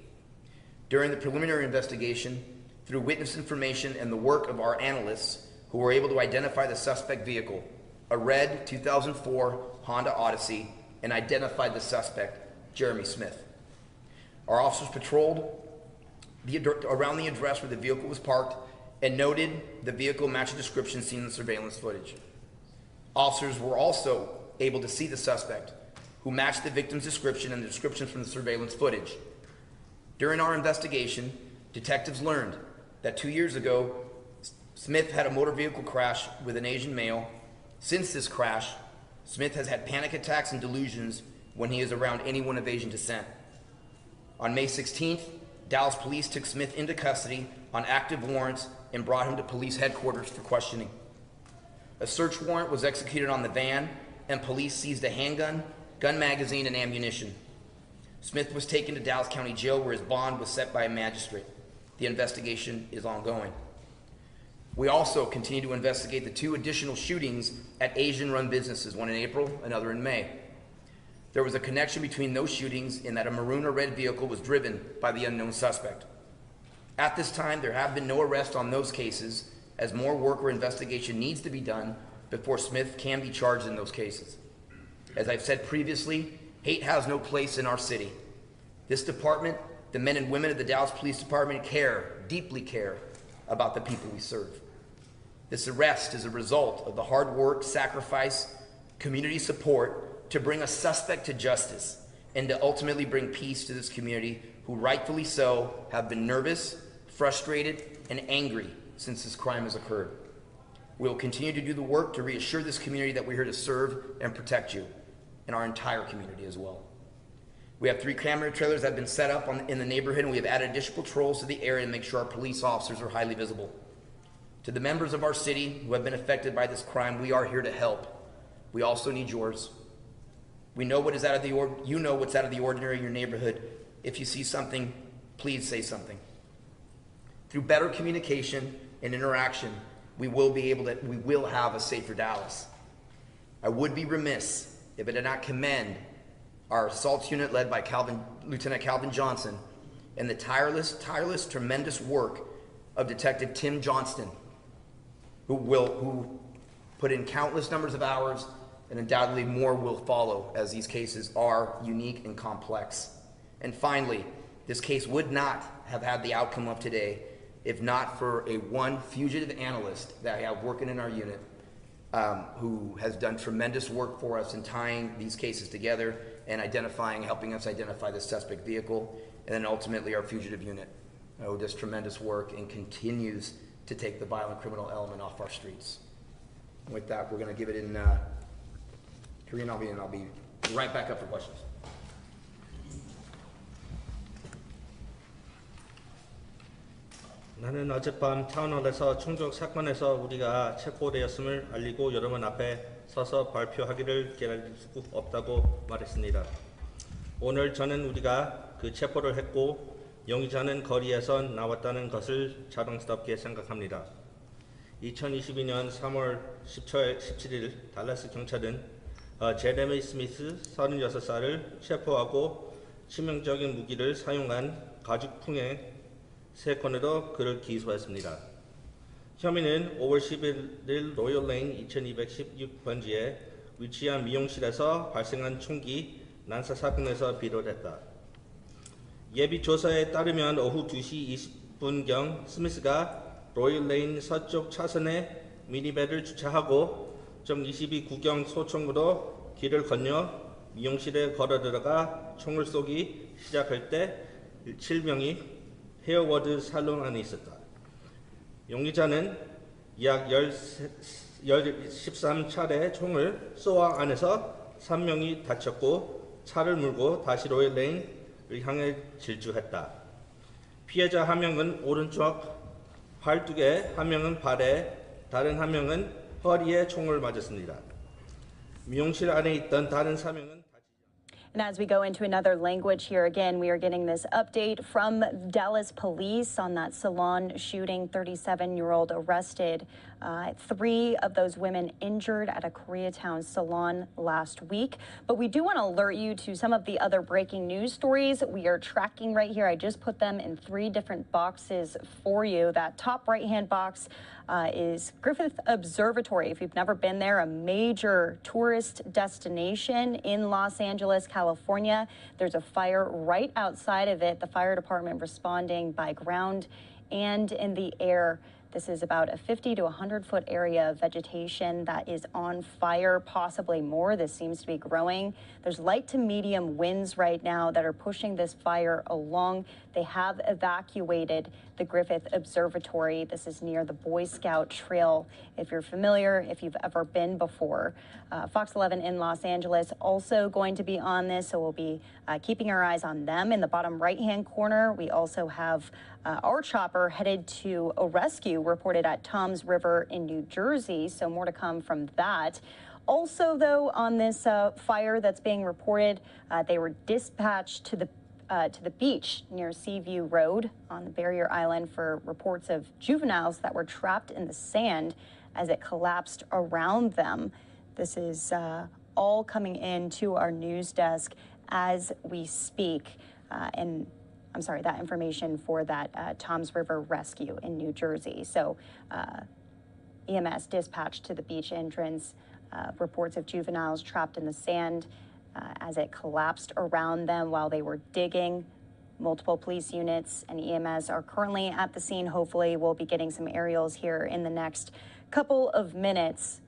During the preliminary investigation, through witness information and the work of our analysts who were able to identify the suspect vehicle, a red 2004 Honda Odyssey, and identified the suspect, Jeremy Smith. Our officers patrolled around the address where the vehicle was parked and noted the vehicle matched the description seen in the surveillance footage. Officers were also able to see the suspect, who matched the victim's description and the descriptions from the surveillance footage. During our investigation, detectives learned that 2 years ago, Smith had a motor vehicle crash with an Asian male. Since this crash, Smith has had panic attacks and delusions when he is around anyone of Asian descent. On May 16th, Dallas police took Smith into custody on active warrants and brought him to police headquarters for questioning. A search warrant was executed on the van, and police seized a handgun, gun magazine, and ammunition. Smith was taken to Dallas County Jail where his bond was set by a magistrate. The investigation is ongoing. We also continue to investigate the 2 additional shootings at Asian-run businesses, one in April, another in May. There was a connection between those shootings in that a maroon or red vehicle was driven by the unknown suspect. At this time, there have been no arrests on those cases, as more work or investigation needs to be done before Smith can be charged in those cases. As I've said previously, hate has no place in our city. This department, the men and women of the Dallas Police Department deeply care about the people we serve. This arrest is a result of the hard work, sacrifice, community support to bring a suspect to justice and to ultimately bring peace to this community who rightfully so have been nervous, frustrated, and angry since this crime has occurred. We will continue to do the work to reassure this community that we're here to serve and protect you, and our entire community as well. We have 3 camera trailers that have been set up in the neighborhood, and we have added additional patrols to the area to make sure our police officers are highly visible. To the members of our city who have been affected by this crime, we are here to help. We also need yours. We know what is out of the you know what's out of the ordinary in your neighborhood. If you see something, please say something. Through better communication and interaction, we will have a safer Dallas. I would be remiss if I did not commend our assaults unit led by Lieutenant Calvin Johnson and the tireless, tremendous work of Detective Tim Johnston, who put in countless numbers of hours, and undoubtedly more will follow, as these cases are unique and complex. And finally, this case would not have had the outcome of today if not for one fugitive analyst that I have working in our unit, who has done tremendous work for us in tying these cases together and helping us identify the suspect vehicle, and then ultimately our fugitive unit, who does tremendous work and continues to take the violent criminal element off our streets. With that, we're going to give it in Korean, and I'll be right back up for questions. 나는 어젯밤 타운홀에서 총격 사건에서 우리가 체포되었음을 알리고 여러분 앞에 서서 발표하기를 기다릴 수 없다고 말했습니다. 오늘 저는 우리가 그 체포를 했고 용의자는 거리에서 나왔다는 것을 자랑스럽게 생각합니다. 2022년 3월 17일 달라스 경찰은 제레미 스미스 36살을 체포하고 치명적인 무기를 사용한 가죽풍행 3건으로 그를 기소했습니다. 혐의는 5월 11일 로열레인 2216번지에 위치한 미용실에서 발생한 총기 난사 사건에서 비롯했다. 예비 조사에 따르면 오후 2시 20분경 스미스가 로열레인 서쪽 차선에 미니밴을 주차하고 정 22구경 소총으로 길을 건너 미용실에 걸어 들어가 총을 쏘기 시작할 때 7명이 헤어워드 살롱 안에 있었다. 용의자는 약 13차례 총을 쏘아 안에서 3명이 다쳤고 차를 몰고 다시 로열레인을 향해 질주했다. 피해자 한 명은 오른쪽 팔뚝에, 한 명은 발에, 다른 한 명은 허리에 총을 맞았습니다. 미용실 안에 있던 다른 4명은 And as we go into another language here, again, we are getting this update from Dallas police on that salon shooting. 37-year-old arrested. 3 of those women injured at a Koreatown salon last week. But we do want to alert you to some of the other breaking news stories we are tracking right here. I just put them in 3 different boxes for you. That top right-hand box is Griffith Observatory. If you've never been there, a major tourist destination in Los Angeles, California. There's a fire right outside of it. The fire department responding by ground and in the air. This is about a 50 to 100-foot area of vegetation that is on fire, possibly more. This seems to be growing. There's light to medium winds right now that are pushing this fire along. They have evacuated the Griffith Observatory. This is near the Boy Scout Trail. If you're familiar, if you've ever been before. Fox 11 in Los Angeles also going to be on this, so we'll be keeping our eyes on them. In the bottom right-hand corner, we also have our chopper headed to a rescue reported at Toms River in New Jersey, so more to come from that. Also, though, on this fire that's being reported, they were dispatched to the beach near Seaview Road on the Barrier Island for reports of juveniles that were trapped in the sand as it collapsed around them. This is all coming into our news desk as we speak. And I'm sorry, that information for that Toms River rescue in New Jersey. So EMS dispatched to the beach entrance, reports of juveniles trapped in the sand as it collapsed around them while they were digging. Multiple police units and EMS are currently at the scene. Hopefully we'll be getting some aerials here in the next couple of minutes.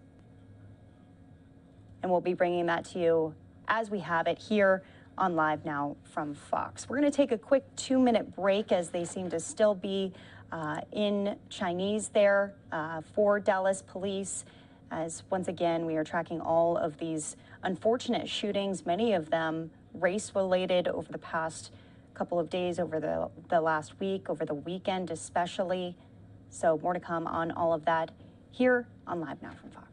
And we'll be bringing that to you as we have it here on Live Now from Fox. We're going to take a quick 2-minute break as they seem to still be in Chinese there for Dallas police, as once again we are tracking all of these unfortunate shootings, many of them race-related over the past couple of days, over the last week, over the weekend especially. So more to come on all of that here on Live Now from Fox.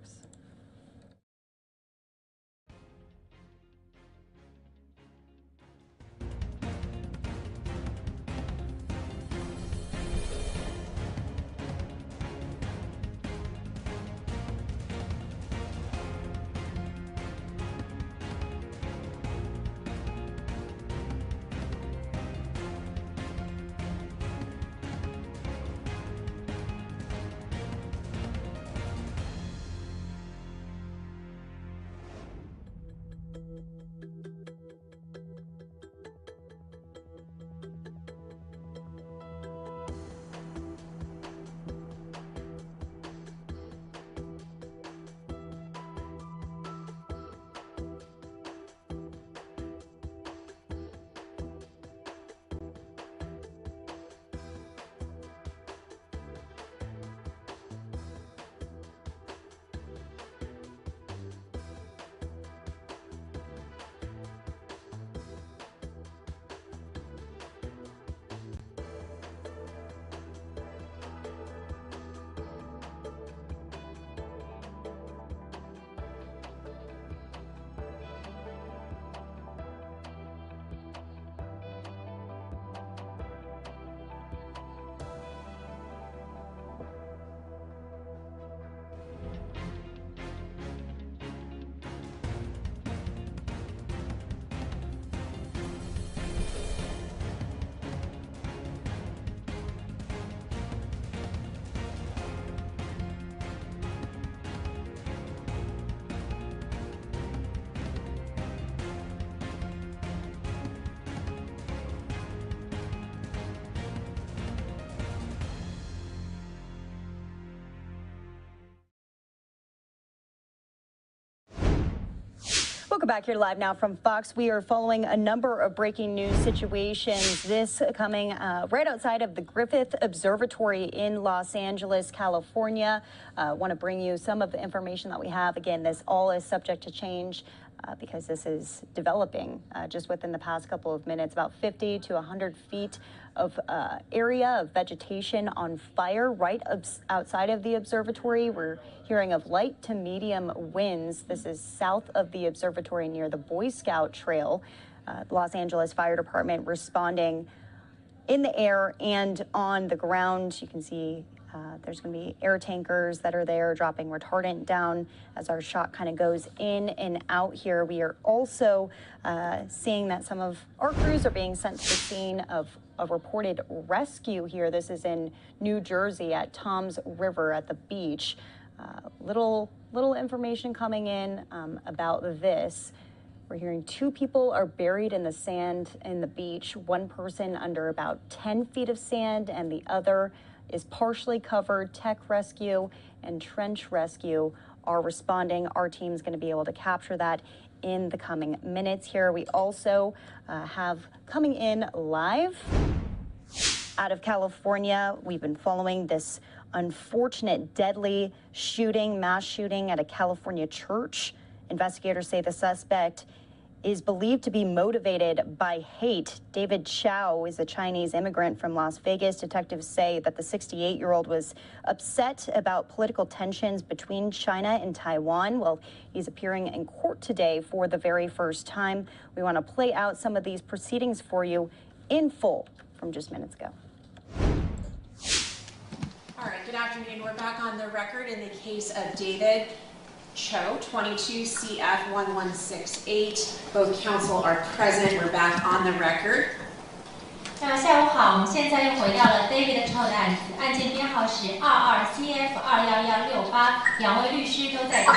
Welcome back here live now from Fox. We are following a number of breaking news situations. This coming right outside of the Griffith Observatory in Los Angeles, California. Want to bring you some of the information that we have. Again, this all is subject to change because this is developing just within the past couple of minutes. About 50 to 100 feet of area of vegetation on fire right outside of the observatory. We're hearing of light to medium winds. This is south of the observatory near the Boy Scout Trail. Los Angeles Fire Department responding in the air and on the ground. You can see there's going to be air tankers that are there dropping retardant down as our shot kind of goes in and out here. We are also seeing that some of our crews are being sent to the scene of a reported rescue here. This is in New Jersey at Tom's River at the beach. Little information coming in about this. We're hearing 2 people are buried in the sand in the beach. 1 person under about 10 feet of sand and the other is partially covered. Tech rescue and trench rescue are responding. Our team's going to be able to capture that in the coming minutes here. We also have coming in live out of California. We've been following this unfortunate deadly shooting, mass shooting at a California church. Investigators say the suspect is believed to be motivated by hate. David Chow is a Chinese immigrant from Las Vegas. Detectives say that the 68-year-old was upset about political tensions between China and Taiwan. Well, he's appearing in court today for the very first time. We want to play out some of these proceedings for you in full from just minutes ago. All right, good afternoon. We're back on the record in the case of David Cho, 22 CF 1168. Both counsel are present. We're back on the record. 那下午好，我们现在又回到了 David Cho 的案子，案件编号是22 CF 21168，两位律师都在场。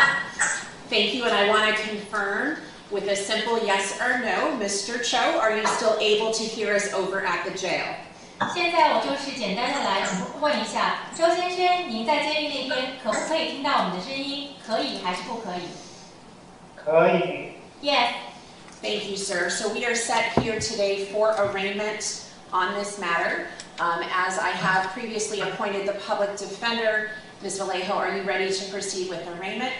Thank you, and I want to confirm with a simple yes or no, Mr. Cho, are you still able to hear us over at the jail? 现在我就是简单的来问一下，周先生，您在监狱那边可不可以听到我们的声音？可以还是不可以？可以。Yes. Thank you, sir. So we are set here today for arraignment on this matter. As I have previously appointed the public defender, Ms. Vallejo, are you ready to proceed with arraignment?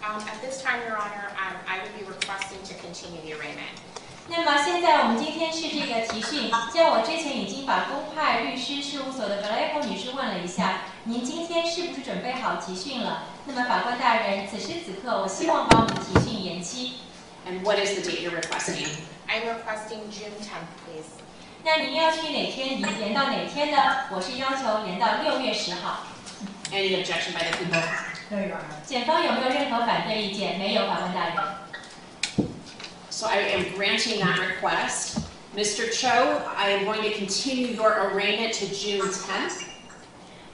At this time, Your Honor, I would be requesting to continue the arraignment. 那么现在我们今天是这个提讯，像我之前已经把公派律师事务所的 Vallejo 女士问了一下，您今天是不是准备好提讯了？那么法官大人，此时此刻我希望把我们的提讯延期。And what is the date you're requesting? I'm requesting June 10th, please. 那您要去哪天延到哪天呢？我是要求延到6月10号。Any objection by the people? No, Your Honor. 检方有没有任何反对意见？没有，法官大人。So I am granting that request. Mr. Cho, I am going to continue your arraignment to June 10th.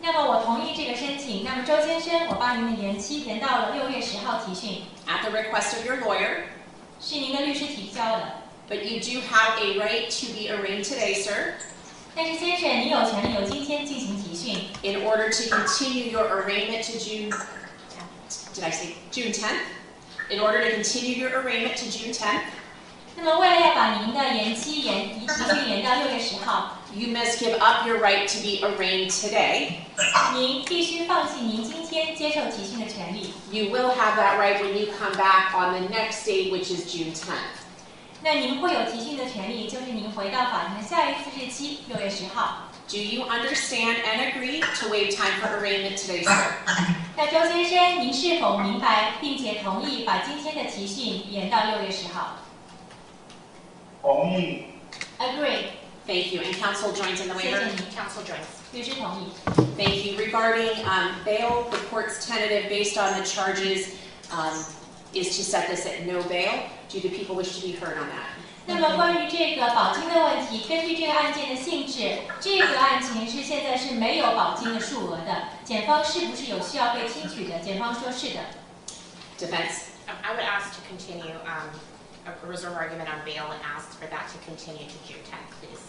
那么我同意这个申请。那么周先生，我把您的延期延到了6月10号提讯。At the request of your lawyer. 是您的律师提交的。But you do have a right to be arraigned today, sir. 但是先生，你有权利由今天进行提讯。In order to continue your arraignment to June, did I say June 10th? In order to continue your arraignment to June 10th. 那么为了要把您的延期提讯延到6月10号。You must give up your right to be arraigned today. 您必须放弃您今天接受提讯的权利。You will have that right when you come back on the next date, which is June 10th. 那您会有提讯的权利，就是您回到法庭的下一次日期6月10号。Do you understand and agree to waive time for arraignment today, sir? 那周先生，您是否明白并且同意把今天的提讯延到6月10号？同意。Agree. Thank you. And counsel joins in the waiver? Counsel joins. 律师同意。Thank you. Regarding bail, the court's tentative based on the charges is to set this at no bail. Do the people wish to be heard on that? 那么关于这个保金的问题，根据这个案件的性质，这个案情是现在是没有保金的数额的。检方是不是有需要被听取的？检方说是的。Defense. I would ask to continue a reserve argument on bail and ask for that to continue to June 10th, please.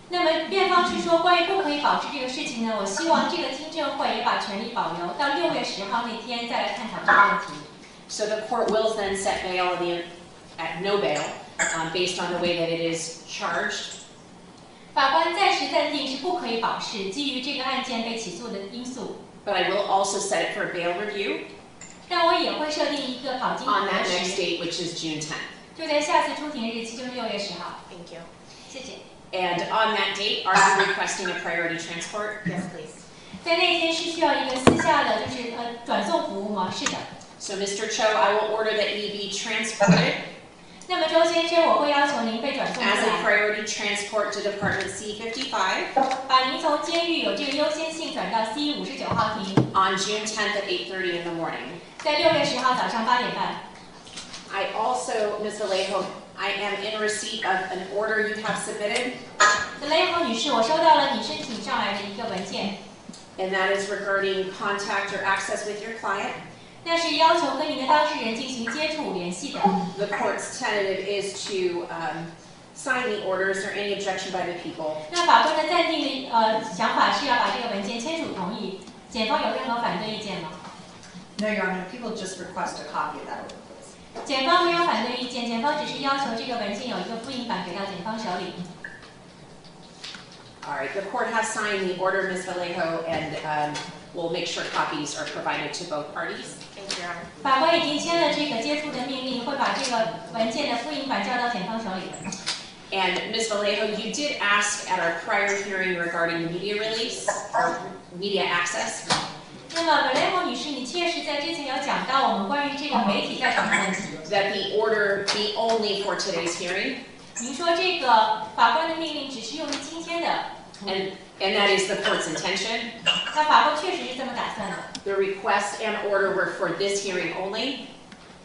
那么辩方是说，关于不可以保释这个事情呢，我希望这个听证会也把权利保留到6月10号那天再来探讨这个问题。So the court will then set bail at no bail based on the way that it is charged. 法官暂时暂定是不可以保释，基于这个案件被起诉的因素。But I will also set it for a bail review 但我也会设定一个考经 on 核 that 实 next date, which is June 10th. 就在下次出庭日期，就是6月10号。 Thank you. 谢谢。 And on that date, are you requesting a priority transport? Yes, please. 在那天是需要一个私下的，就是转送服务吗？是的。 So Mr. Cho, I will order that you be transported 那么周先生，我会要求您被转送出 as a 来， priority transport to Department C55把您从监狱有这个优先性转到 C59号庭， on June 10th at 8:30 in the morning. 在6月10号早上8点半。 I also, Ms. Vallejo, I am in receipt of an order you have submitted, 雷侯女士，我收到了你申请上来的一个文件， and that is regarding contact or access with your client. 那是要求跟您的当事人进行接触联系的。 The court's tentative is to sign the order. Is there any objection by the people? 那法官的暂定的想法是要把这个文件签署同意，检方有任何反对意见吗？ No, Your Honor, people just request a copy of that order, please. 检方没有反对意见，检方只是要求这个文件有一个复印版给到检方手里。 All right, the court has signed the order, Ms. Vallejo, and we'll make sure copies are provided to both parties. Thank you, Your Honor. 法官已经签了这个接触的命令，会把这个文件的复印版交到检方手里的。 And Ms. Vallejo, you did ask at our prior hearing regarding media release or media access. 那么雷侯女士，你确实在之前有讲到我们关于这个媒体在场的问题。 That the order be only for today's hearing. 您说这个法官的命令只适用于今天的。 And that is the court's intention. 那法官确实是这么打算的。 The request and order were for this hearing only.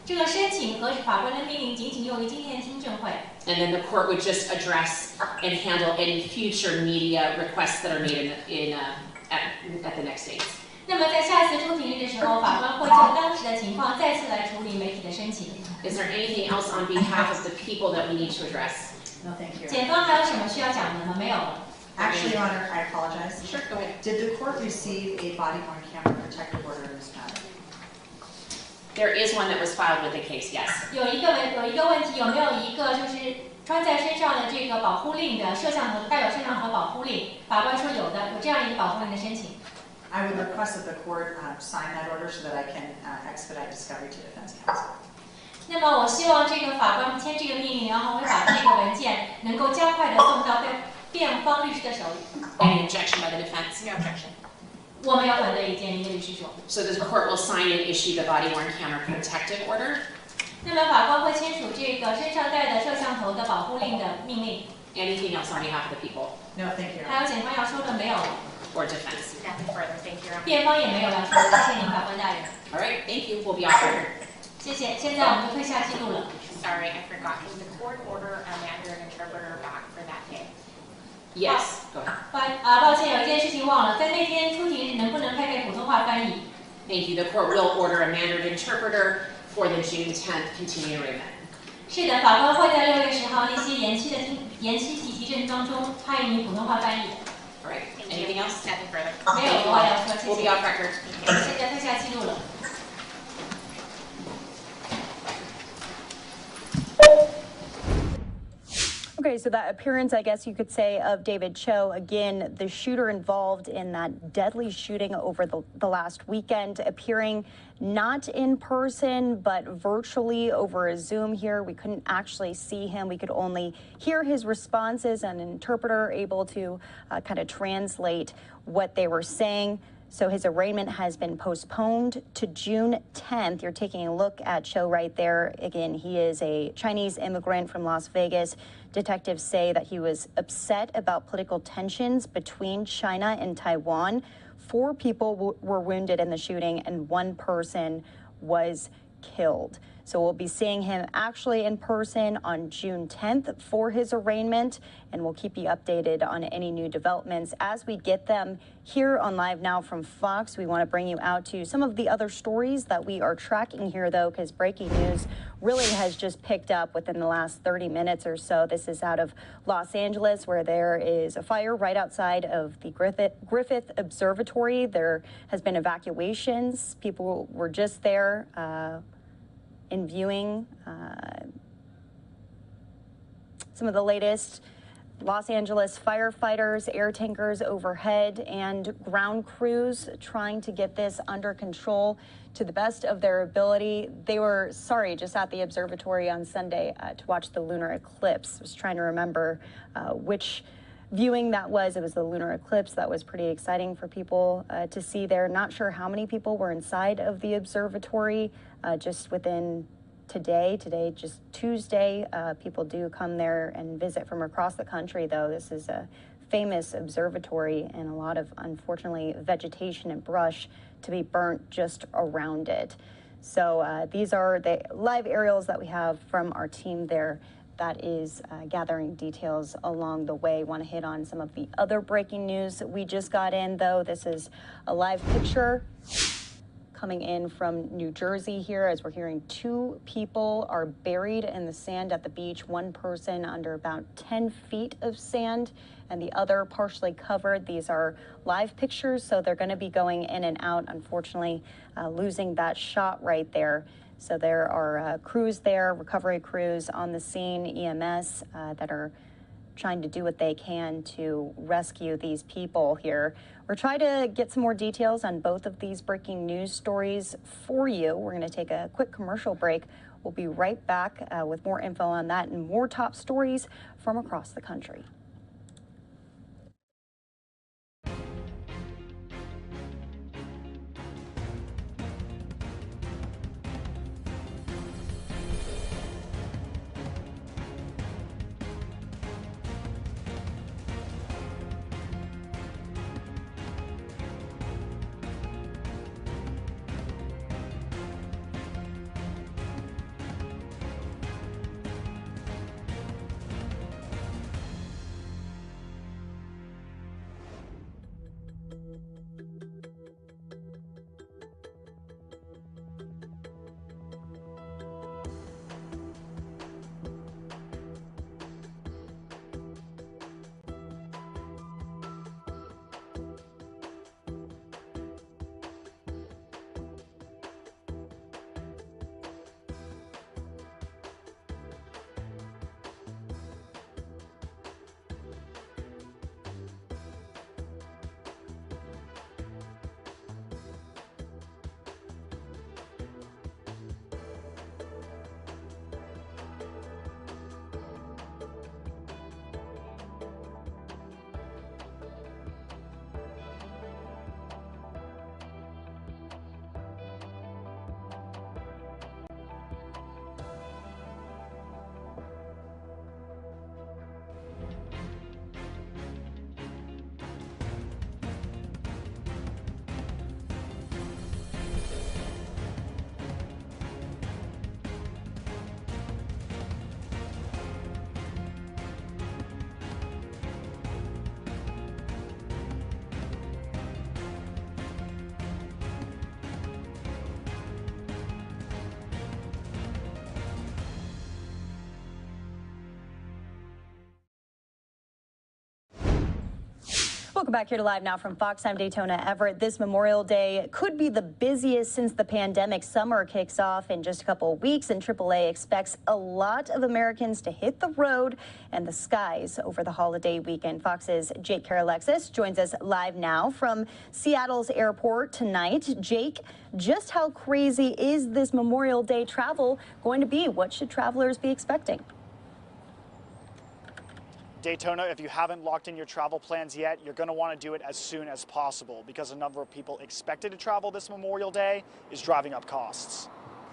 这个申请和法官的命令仅仅用于今天的听证会。 And then the court would just address and handle any future media requests that are made at the next date. 那么在下次出庭日的时候，法官会就当时的情况再次来处理媒体的申请。 Is there anything else on behalf of the people that we need to address? No, thank you. 检方还有什么需要讲的吗？没有了。 Actually, Your Honor, I apologize. Sure, go ahead. Did the court receive a body-worn camera protective order in this matter? There is one that was filed with the case, yes. 有一个问题，有没有一个就是穿在身上的这个保护令的摄像头，带有摄像头保护令？法官说有的，有这样一个保护令的申请。 I would request that the court sign that order so that I can expedite discovery to defense counsel. 那么我希望这个法官签这个命令，然后会把这个文件能够加快的送到辩方律师的手里。 Any objection by the defense? No objection. 我没有反对意见，您的律师说。 So the court will sign and issue the body-worn camera protective order. 那么法官会签署这个身上带的摄像头的保护令的命令。 Anything else on behalf of the people? No, thank you. 还有检方要说的没有了。 Or defense? Nothing further, thank you. 辩方也没有要说的，谢谢您，法官大人。 All right, thank you. We'll be off record. 谢谢，现在我们就退下记录了。 Sorry, I forgot. Can the court order a Mandarin interpreter back for that day? Yes. Go ahead. 抱歉，有一件事情忘了，在那天出庭日能不能配备普通话翻译？ Thank you. The court will order a Mandarin interpreter for the June 10th continuing arraignment. 是的，法官会在6月10号那些延期提提证当中派一名普通话翻译。 All right. Anything else? Nothing further. 没有额外要说，谢 We'll be 谢。 off record. 现在退下记录了。 Okay, so that appearance, I guess you could say, of David Cho, again, the shooter involved in that deadly shooting over the last weekend, appearing not in person, but virtually over a Zoom here. We couldn't actually see him. We could only hear his responses, an interpreter able to kind of translate what they were saying. So his arraignment has been postponed to June 10th. You're taking a look at Cho right there. Again, he is a Chinese immigrant from Las Vegas. Detectives say that he was upset about political tensions between China and Taiwan. 4 people were wounded in the shooting and 1 person was killed. So we'll be seeing him actually in person on June 10th for his arraignment, and we'll keep you updated on any new developments as we get them here on Live Now from Fox. We want to bring you out to some of the other stories that we are tracking here, though, because breaking news really has just picked up within the last 30 minutes or so. This is out of Los Angeles, where there is a fire right outside of the Griffith Observatory. There has been evacuations. People were just there in viewing Some of the latest: Los Angeles firefighters, air tankers overhead, and ground crews trying to get this under control to the best of their ability. They were, just at the observatory on Sunday to watch the lunar eclipse. I was trying to remember which viewing that was. It was the lunar eclipse. That was pretty exciting for people to see there. Not sure how many people were inside of the observatory just within today, just Tuesday. People do come there and visit from across the country, though. This is a famous observatory, and a lot of, unfortunately, vegetation and brush to be burnt just around it. So these are the live aerials that we have from our team there that is gathering details along the way. Want to hit on some of the other breaking news that we just got in, though. This is a live picture coming in from New Jersey here, as we're hearing 2 people are buried in the sand at the beach. One person under about 10 feet of sand and the other partially covered. These are live pictures, so they're going to be going in and out, unfortunately, losing that shot right there. So there are crews there, recovery crews on the scene, EMS, that are trying to do what they can to rescue these people here. We're trying to get some more details on both of these breaking news stories for you. We're going to take a quick commercial break. We'll be right back with more info on that and more top stories from across the country. Welcome back here to Live Now from Fox. I'm Daytona Everett. This Memorial Day could be the busiest since the pandemic. Summer kicks off in just a couple of weeks, and AAA expects a lot of Americans to hit the road and the skies over the holiday weekend. Fox's Jake Karalexis joins us live now from Seattle's airport tonight. Jake, just how crazy is this Memorial Day travel going to be? What should travelers be expecting? Daytona, if you haven't locked in your travel plans yet, you're going to want to do it as soon as possible because a number of people expected to travel this Memorial Day is driving up costs.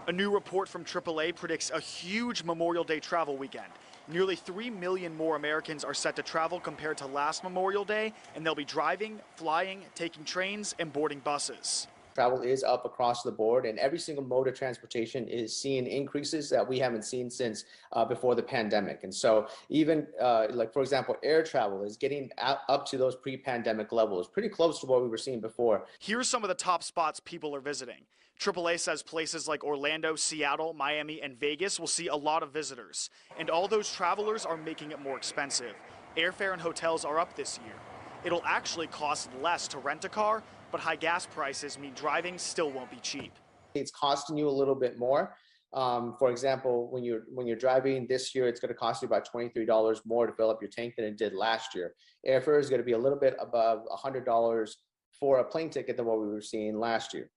A new report from AAA predicts a huge Memorial Day travel weekend. Nearly 3 million more Americans are set to travel compared to last Memorial Day, and they'll be driving, flying, taking trains, and boarding buses. Travel is up across the board, and every single mode of transportation is seeing increases that we haven't seen since before the pandemic. And so even like, for example, air travel is getting up to those pre-pandemic levels, pretty close to what we were seeing before. Here's some of the top spots people are visiting. AAA says places like Orlando, Seattle, Miami, and Vegas will see a lot of visitors. And all those travelers are making it more expensive. Airfare and hotels are up this year. It'll actually cost less to rent a car, but high gas prices mean driving still won't be cheap. It's costing you a little bit more, For example, when you're driving this year, it's going to cost you about $23 more to fill up your tank than it did last year. Airfare is going to be a little bit above $100 for a plane ticket than what we were seeing last year.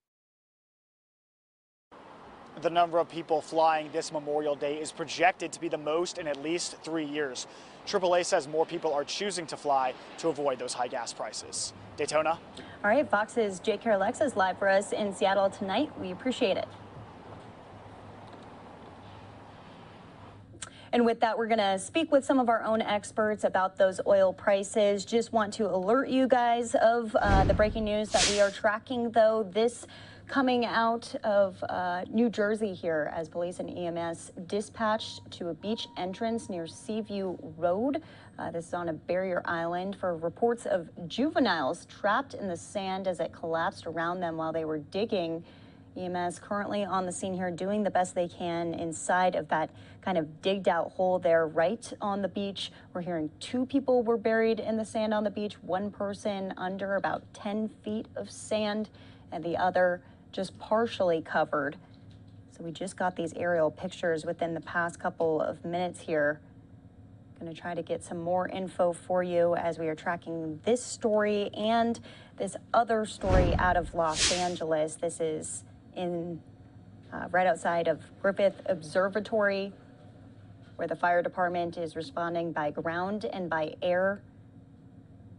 The number of people flying this Memorial Day is projected to be the most in at least 3 years. AAA says more people are choosing to fly to avoid those high gas prices. Daytona? All right, Fox's Jake Carolexis is live for us in Seattle tonight. We appreciate it. And with that, we're going to speak with some of our own experts about those oil prices. Just want to alert you guys of the breaking news that we are tracking, though. This coming out of New Jersey here as police and EMS dispatched to a beach entrance near Seaview Road. This is on a barrier island for reports of juveniles trapped in the sand as it collapsed around them while they were digging. EMS currently on the scene here doing the best they can inside of that kind of digged out hole there right on the beach. We're hearing 2 people were buried in the sand on the beach, 1 person under about 10 feet of sand and the other just partially covered. So we just got these aerial pictures within the past couple of minutes here. Going to try to get some more info for you as we are tracking this story and this other story out of Los Angeles. This is in right outside of Griffith Observatory, where the fire department is responding by ground and by air.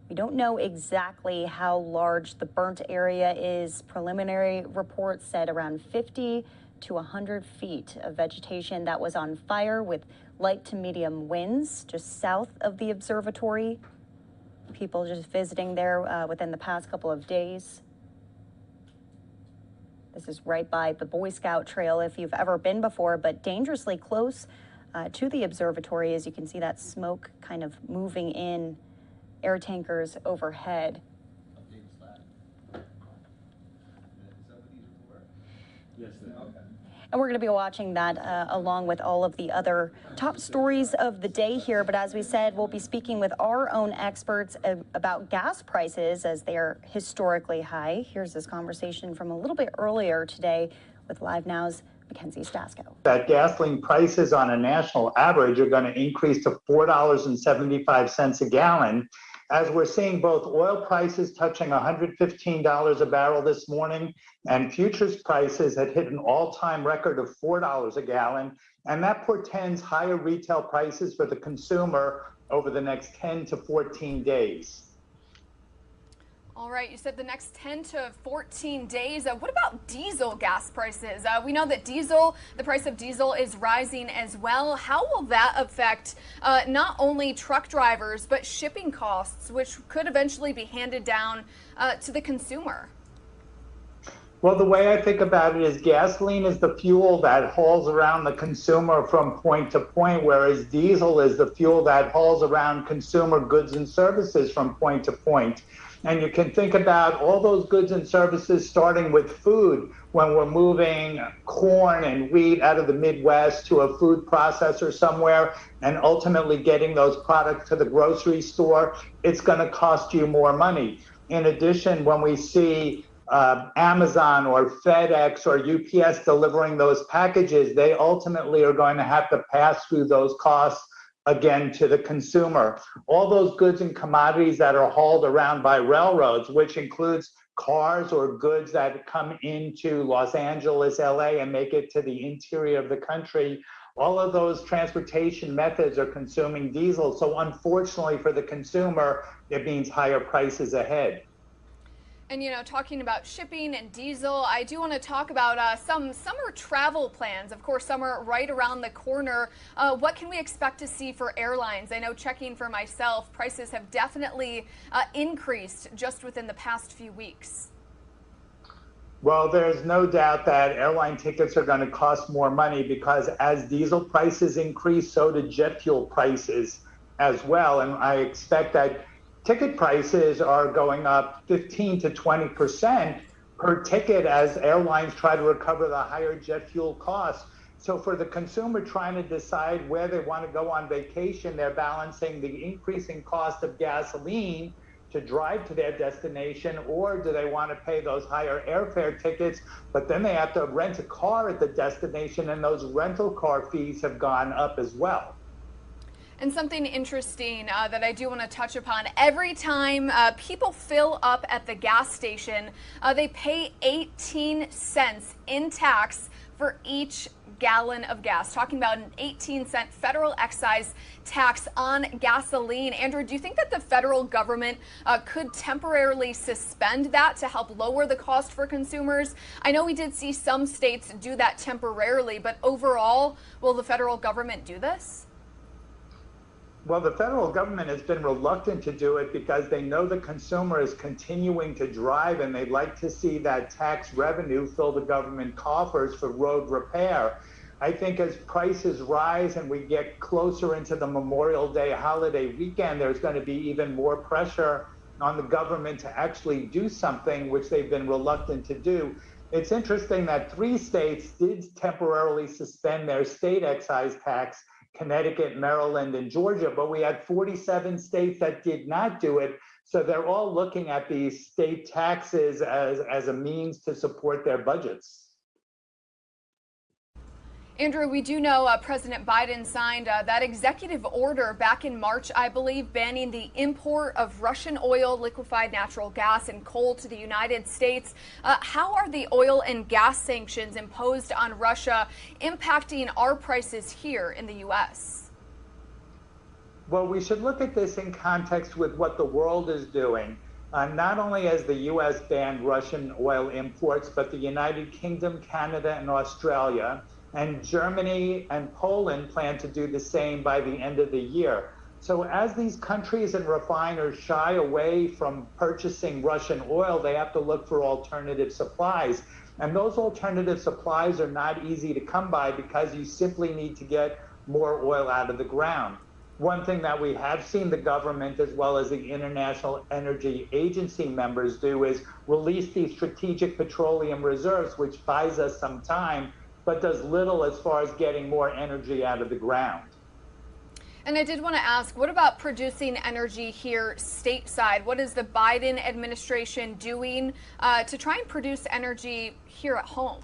We don't know exactly how large the burnt area is. Preliminary reports said around 50 to 100 feet of vegetation that was on fire with light to medium winds just south of the observatory. People just visiting there within the past couple of days. This is right by the Boy Scout Trail if you've ever been before, but dangerously close to the observatory. As you can see that smoke kind of moving in, air tankers overhead. And we're going to be watching that along with all of the other top stories of the day here. But as we said, we'll be speaking with our own experts about gas prices as they are historically high. Here's this conversation from a little bit earlier today with LiveNOW's Mackenzie Stasko. That gasoline prices on a national average are going to increase to $4.75 a gallon, as we're seeing both oil prices touching $115 a barrel this morning, and futures prices had hit an all-time record of $4 a gallon, and that portends higher retail prices for the consumer over the next 10 to 14 days. All right, you said the next 10 to 14 days. What about diesel gas prices? We know that the price of diesel is rising as well. How will that affect not only truck drivers, but shipping costs, which could eventually be handed down to the consumer? Well, the way I think about it is gasoline is the fuel that hauls around the consumer from point to point, whereas diesel is the fuel that hauls around consumer goods and services from point to point. And you can think about all those goods and services starting with food. When we're moving corn and wheat out of the Midwest to a food processor somewhere and ultimately getting those products to the grocery store, it's going to cost you more money. In addition, when we see Amazon or FedEx or UPS delivering those packages, they ultimately are going to have to pass through those costs again to the consumer. All those goods and commodities that are hauled around by railroads, which includes cars or goods that come into Los Angeles, LA, and make it to the interior of the country, all of those transportation methods are consuming diesel. So unfortunately for the consumer, it means higher prices ahead. And, you know, talking about shipping and diesel, I do want to talk about some summer travel plans. Of course, summer right around the corner. What can we expect to see for airlines? I know, checking for myself, prices have definitely increased just within the past few weeks. Well, there's no doubt that airline tickets are going to cost more money because as diesel prices increase, so do jet fuel prices as well. And I expect that ticket prices are going up 15 to 20% per ticket as airlines try to recover the higher jet fuel costs. So for the consumer trying to decide where they want to go on vacation, they're balancing the increasing cost of gasoline to drive to their destination, or do they want to pay those higher airfare tickets, but then they have to rent a car at the destination, and those rental car fees have gone up as well. And something interesting that I do want to touch upon, every time people fill up at the gas station, they pay 18 cents in tax for each gallon of gas. Talking about an 18-cent federal excise tax on gasoline. Andrew, do you think that the federal government could temporarily suspend that to help lower the cost for consumers? I know we did see some states do that temporarily, but overall, will the federal government do this? Well, the federal government has been reluctant to do it because they know the consumer is continuing to drive, and they'd like to see that tax revenue fill the government coffers for road repair. I think as prices rise and we get closer into the Memorial Day holiday weekend, there's going to be even more pressure on the government to actually do something, which they've been reluctant to do. It's interesting that 3 states did temporarily suspend their state excise tax: Connecticut, Maryland, and Georgia, but we had 47 states that did not do it. So they're all looking at these state taxes as a means to support their budgets. Andrew, we do know President Biden signed that executive order back in March, I believe, banning the import of Russian oil, liquefied natural gas, and coal to the United States. How are the oil and gas sanctions imposed on Russia impacting our prices here in the U.S.? Well, we should look at this in context with what the world is doing. Not only has the U.S. banned Russian oil imports, but the United Kingdom, Canada, and Australia, and Germany and Poland plan to do the same by the end of the year. So as these countries and refiners shy away from purchasing Russian oil, they have to look for alternative supplies. And those alternative supplies are not easy to come by because you simply need to get more oil out of the ground. One thing that we have seen the government as well as the International Energy Agency members do is release these strategic petroleum reserves, which buys us some time, but does little as far as getting more energy out of the ground. And I did want to ask, what about producing energy here stateside? What is the Biden administration doing to try and produce energy here at home?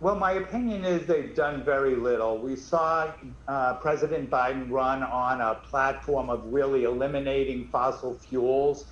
Well, my opinion is they've done very little. We saw President Biden run on a platform of really eliminating fossil fuels.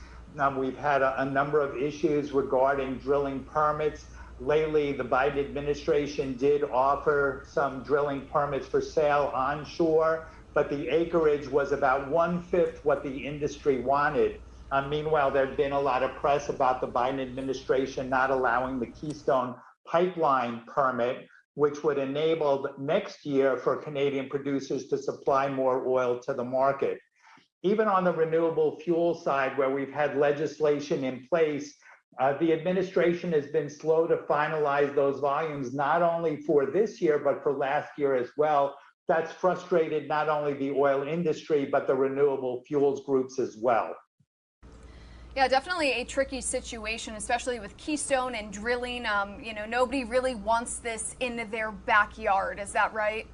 We've had a number of issues regarding drilling permits. Lately, the Biden administration did offer some drilling permits for sale onshore, but the acreage was about 1/5 what the industry wanted. Meanwhile, there's been a lot of press about the Biden administration not allowing the Keystone pipeline permit, which would enable next year for Canadian producers to supply more oil to the market. Even on the renewable fuel side, where we've had legislation in place, the administration has been slow to finalize those volumes, not only for this year, but for last year as well. That's frustrated not only the oil industry, but the renewable fuels groups as well. Yeah, definitely a tricky situation, especially with Keystone and drilling. You know, nobody really wants this in their backyard. Is that right?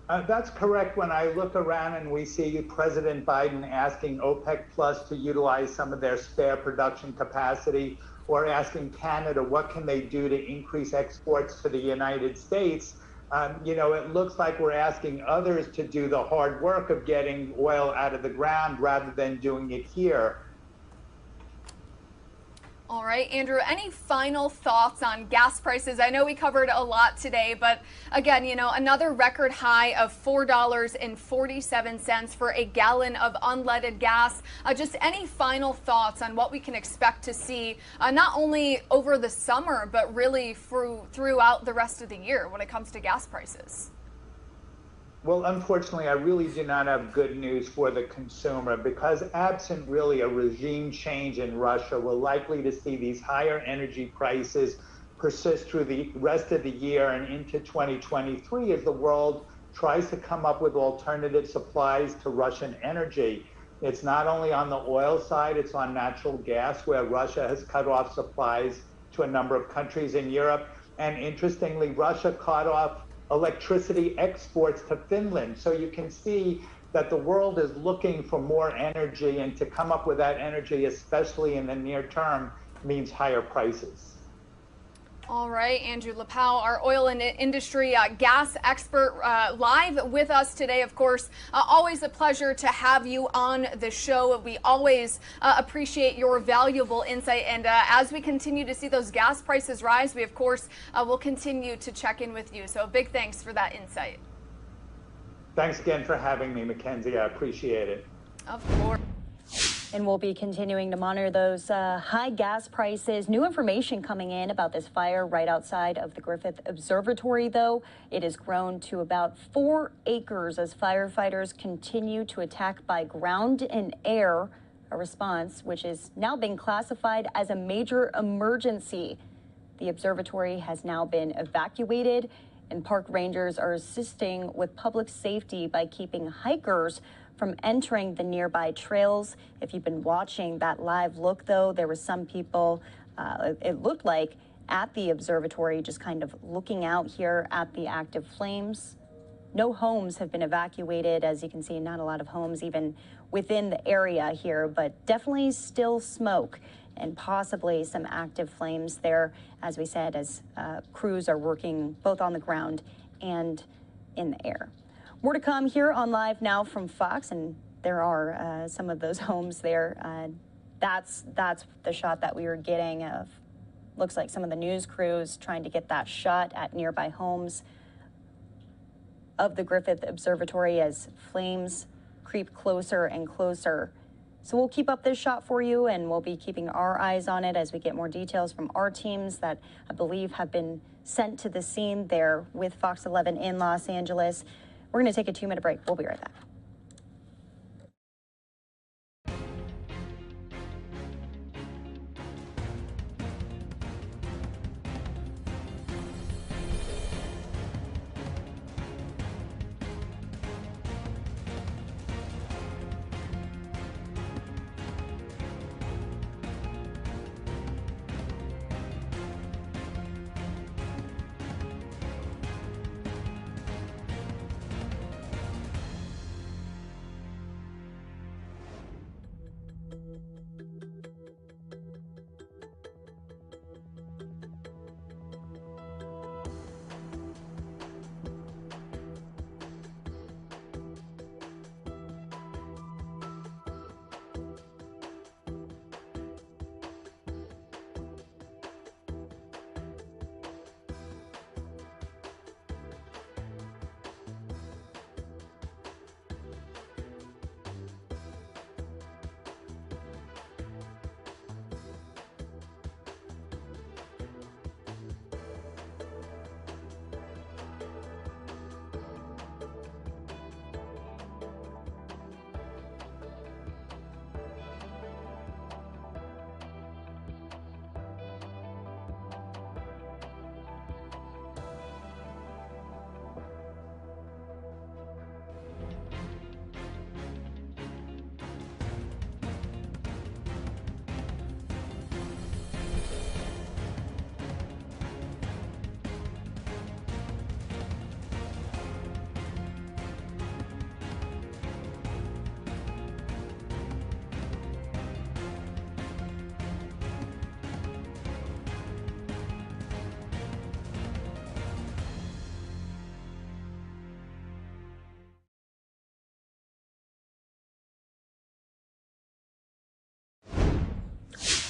That's correct. When I look around and we see President Biden asking OPEC Plus to utilize some of their spare production capacity, or asking Canada what can they do to increase exports to the United States, you know, it looks like we're asking others to do the hard work of getting oil out of the ground rather than doing it here. All right, Andrew, any final thoughts on gas prices? I know we covered a lot today, but again, you know, another record high of $4.47 for a gallon of unleaded gas. Just any final thoughts on what we can expect to see, not only over the summer, but really throughout the rest of the year when it comes to gas prices? Well, unfortunately, I really do not have good news for the consumer, because absent really a regime change in Russia, we're likely to see these higher energy prices persist through the rest of the year and into 2023 as the world tries to come up with alternative supplies to Russian energy. It's not only on the oil side, it's on natural gas, where Russia has cut off supplies to a number of countries in Europe. And interestingly, Russia cut off electricity exports to Finland. So you can see that the world is looking for more energy, and to come up with that energy, especially in the near term, means higher prices. All right, Andrew Lepau, our oil and industry gas expert, live with us today. Of course, always a pleasure to have you on the show. We always appreciate your valuable insight. And as we continue to see those gas prices rise, we, of course, will continue to check in with you. So big thanks for that insight. Thanks again for having me, Mackenzie. I appreciate it. Of course. And we'll be continuing to monitor those high gas prices. New information coming in about this fire right outside of the Griffith Observatory, though. It has grown to about 4 acres as firefighters continue to attack by ground and air, a response which is now being classified as a major emergency. The observatory has now been evacuated, and park rangers are assisting with public safety by keeping hikers from entering the nearby trails. If you've been watching that live look, though, there were some people, it looked like, at the observatory just kind of looking out here at the active flames. No homes have been evacuated. As you can see, not a lot of homes even within the area here, but definitely still smoke and possibly some active flames there, as we said, as crews are working both on the ground and in the air. More to come here on Live Now from Fox, and there are some of those homes there. That's the shot that we were getting of, looks like some of the news crews trying to get that shot at nearby homes of the Griffith Observatory as flames creep closer and closer. So we'll keep up this shot for you, and we'll be keeping our eyes on it as we get more details from our teams that I believe have been sent to the scene there with Fox 11 in Los Angeles. We're going to take a 2-minute break. We'll be right back.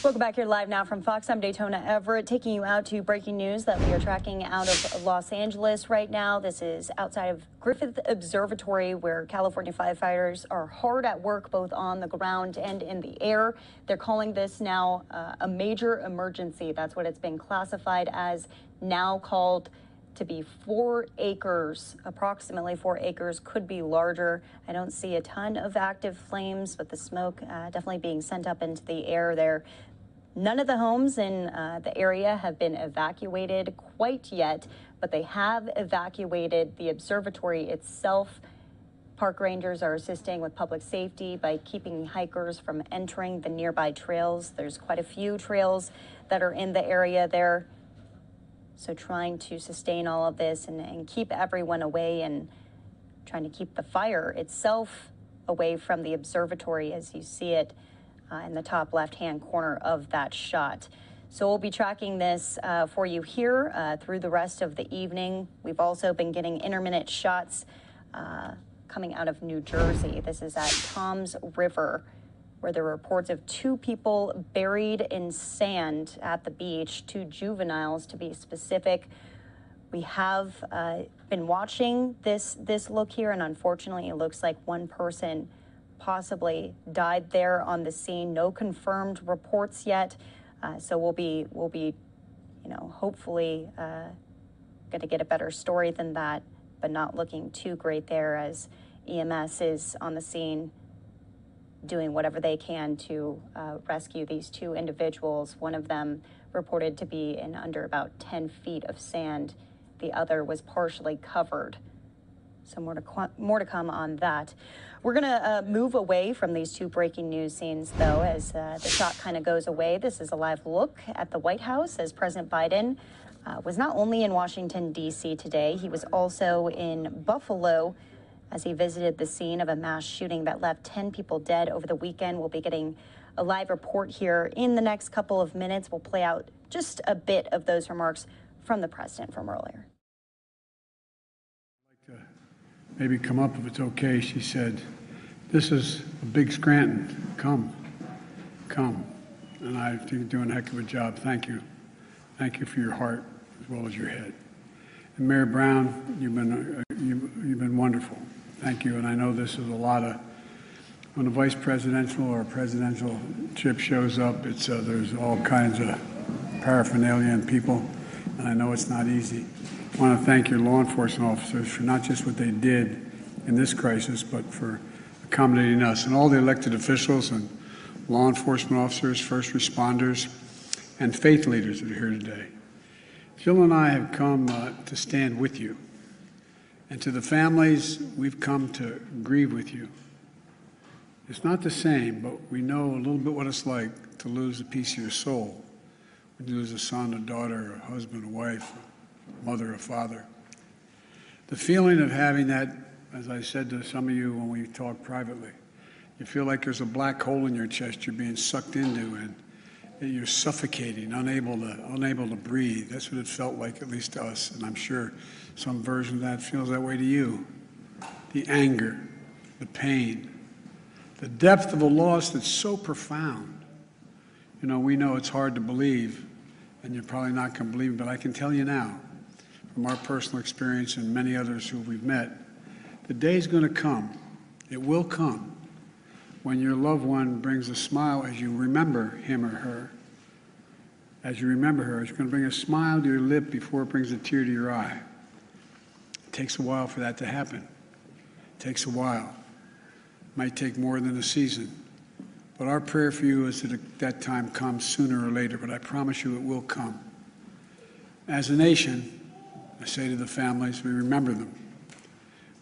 Welcome back here live now from Fox. I'm Daytona Everett, taking you out to breaking news that we are tracking out of Los Angeles right now. This is outside of Griffith Observatory, where California firefighters are hard at work both on the ground and in the air. They're calling this now a major emergency. That's what it's been classified as, now called to be 4 acres, approximately 4 acres, could be larger. I don't see a ton of active flames, but the smoke definitely being sent up into the air there. None of the homes in the area have been evacuated quite yet, but they have evacuated the observatory itself. Park rangers are assisting with public safety by keeping hikers from entering the nearby trails. There's quite a few trails that are in the area there. So trying to sustain all of this and keep everyone away and trying to keep the fire itself away from the observatory as you see it in the top left-hand corner of that shot. So we'll be tracking this for you here through the rest of the evening. We've also been getting intermittent shots coming out of New Jersey. This is at Toms River, where there were reports of 2 people buried in sand at the beach, 2 juveniles to be specific. We have been watching this look here, and unfortunately, it looks like one person possibly died there on the scene. No confirmed reports yet, so we'll be, hopefully going to get a better story than that, but not looking too great there as EMS is on the scene doing whatever they can to rescue these 2 individuals. One of them reported to be in under about 10 feet of sand. The other was partially covered. So more to come on that. We're going to move away from these 2 breaking news scenes, though, as the shot kind of goes away. This is a live look at the White House as President Biden was not only in Washington, D.C. today, he was also in Buffalo as he visited the scene of a mass shooting that left 10 people dead over the weekend. We'll be getting a live report here in the next couple of minutes. We'll play out just a bit of those remarks from the president from earlier. I'd like to maybe come up if it's okay. She said, "This is a big Scranton. Come. And I think you're doing a heck of a job. Thank you. Thank you for your heart as well as your head. And Mayor Brown, you've been wonderful. Thank you. And I know this is a lot of, when a vice presidential or a presidential chip shows up, it's there's all kinds of paraphernalia and people, and I know it's not easy. I want to thank your law enforcement officers for not just what they did in this crisis, but for accommodating us and all the elected officials and law enforcement officers, first responders, and faith leaders that are here today. Jill and I have come to stand with you. And to the families, we've come to grieve with you. It's not the same, but we know a little bit what it's like to lose a piece of your soul. When you lose a son, a daughter, a husband, a wife, a mother, a father. The feeling of having that, as I said to some of you when we talked privately, you feel like there's a black hole in your chest you're being sucked into and you're suffocating, unable to breathe. That's what it felt like, at least to us, and I'm sure some version of that feels that way to you. The anger, the pain, the depth of a loss that's so profound. You know, we know it's hard to believe, and you're probably not going to believe it, but I can tell you now, from our personal experience and many others who we've met, the day's going to come, it will come, when your loved one brings a smile as you remember him or her. As you remember her, it's going to bring a smile to your lip before it brings a tear to your eye. It takes a while for that to happen. It takes a while. It might take more than a season. But our prayer for you is that that time comes sooner or later, but I promise you it will come. As a nation, I say to the families, we remember them.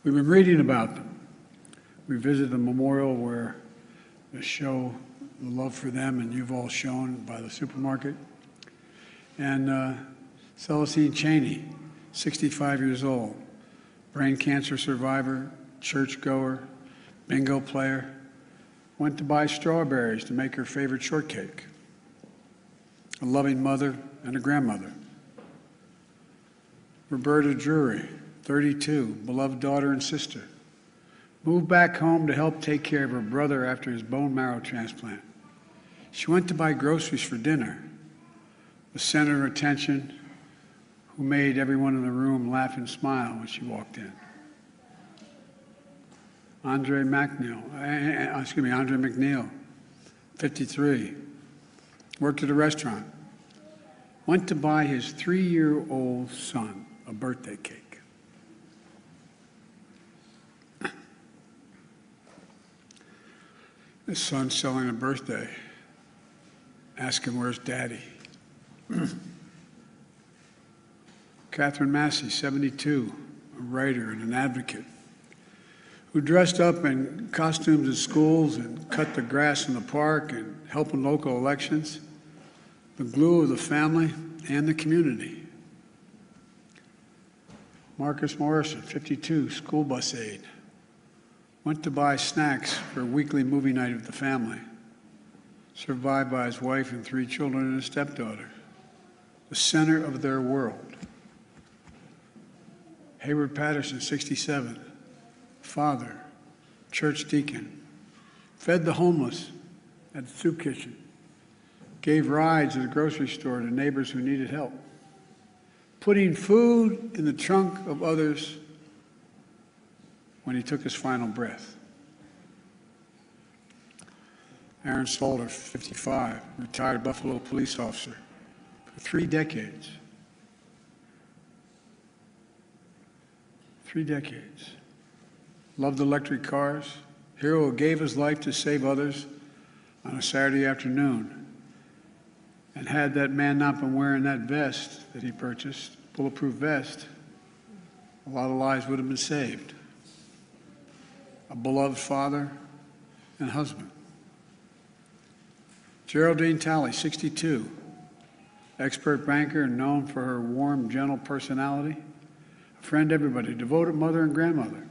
We've been reading about them. We visited the memorial where they show the love for them, and you've all shown by the supermarket. And Celestine Cheney, 65 years old, brain cancer survivor, churchgoer, bingo player, went to buy strawberries to make her favorite shortcake. A loving mother and a grandmother. Roberta Drury, 32, beloved daughter and sister, moved back home to help take care of her brother after his bone marrow transplant. She went to buy groceries for dinner. The center of attention, who made everyone in the room laugh and smile when she walked in. Andre McNeil, 53, worked at a restaurant, went to buy his 3-year-old son a birthday cake. His son's selling a birthday. Ask him, where's Daddy? Catherine Massey, 72, a writer and an advocate, who dressed up in costumes at schools and cut the grass in the park and helped in local elections, the glue of the family and the community. Marcus Morrison, 52, school bus aide. Went to buy snacks for a weekly movie night with the family. Survived by his wife and 3 children and a stepdaughter. The center of their world. Hayward Patterson, 67, father, church deacon. Fed the homeless at the soup kitchen. Gave rides at the grocery store to neighbors who needed help. Putting food in the trunk of others when he took his final breath. Aaron Salter, 55, retired Buffalo police officer for 3 decades. 3 decades. Loved electric cars. Hero who gave his life to save others on a Saturday afternoon. And had that man not been wearing that vest that he purchased, bulletproof vest, a lot of lives would have been saved. A beloved father and husband. Geraldine Talley, 62, expert banker and known for her warm, gentle personality. A friend to everybody, devoted mother and grandmother.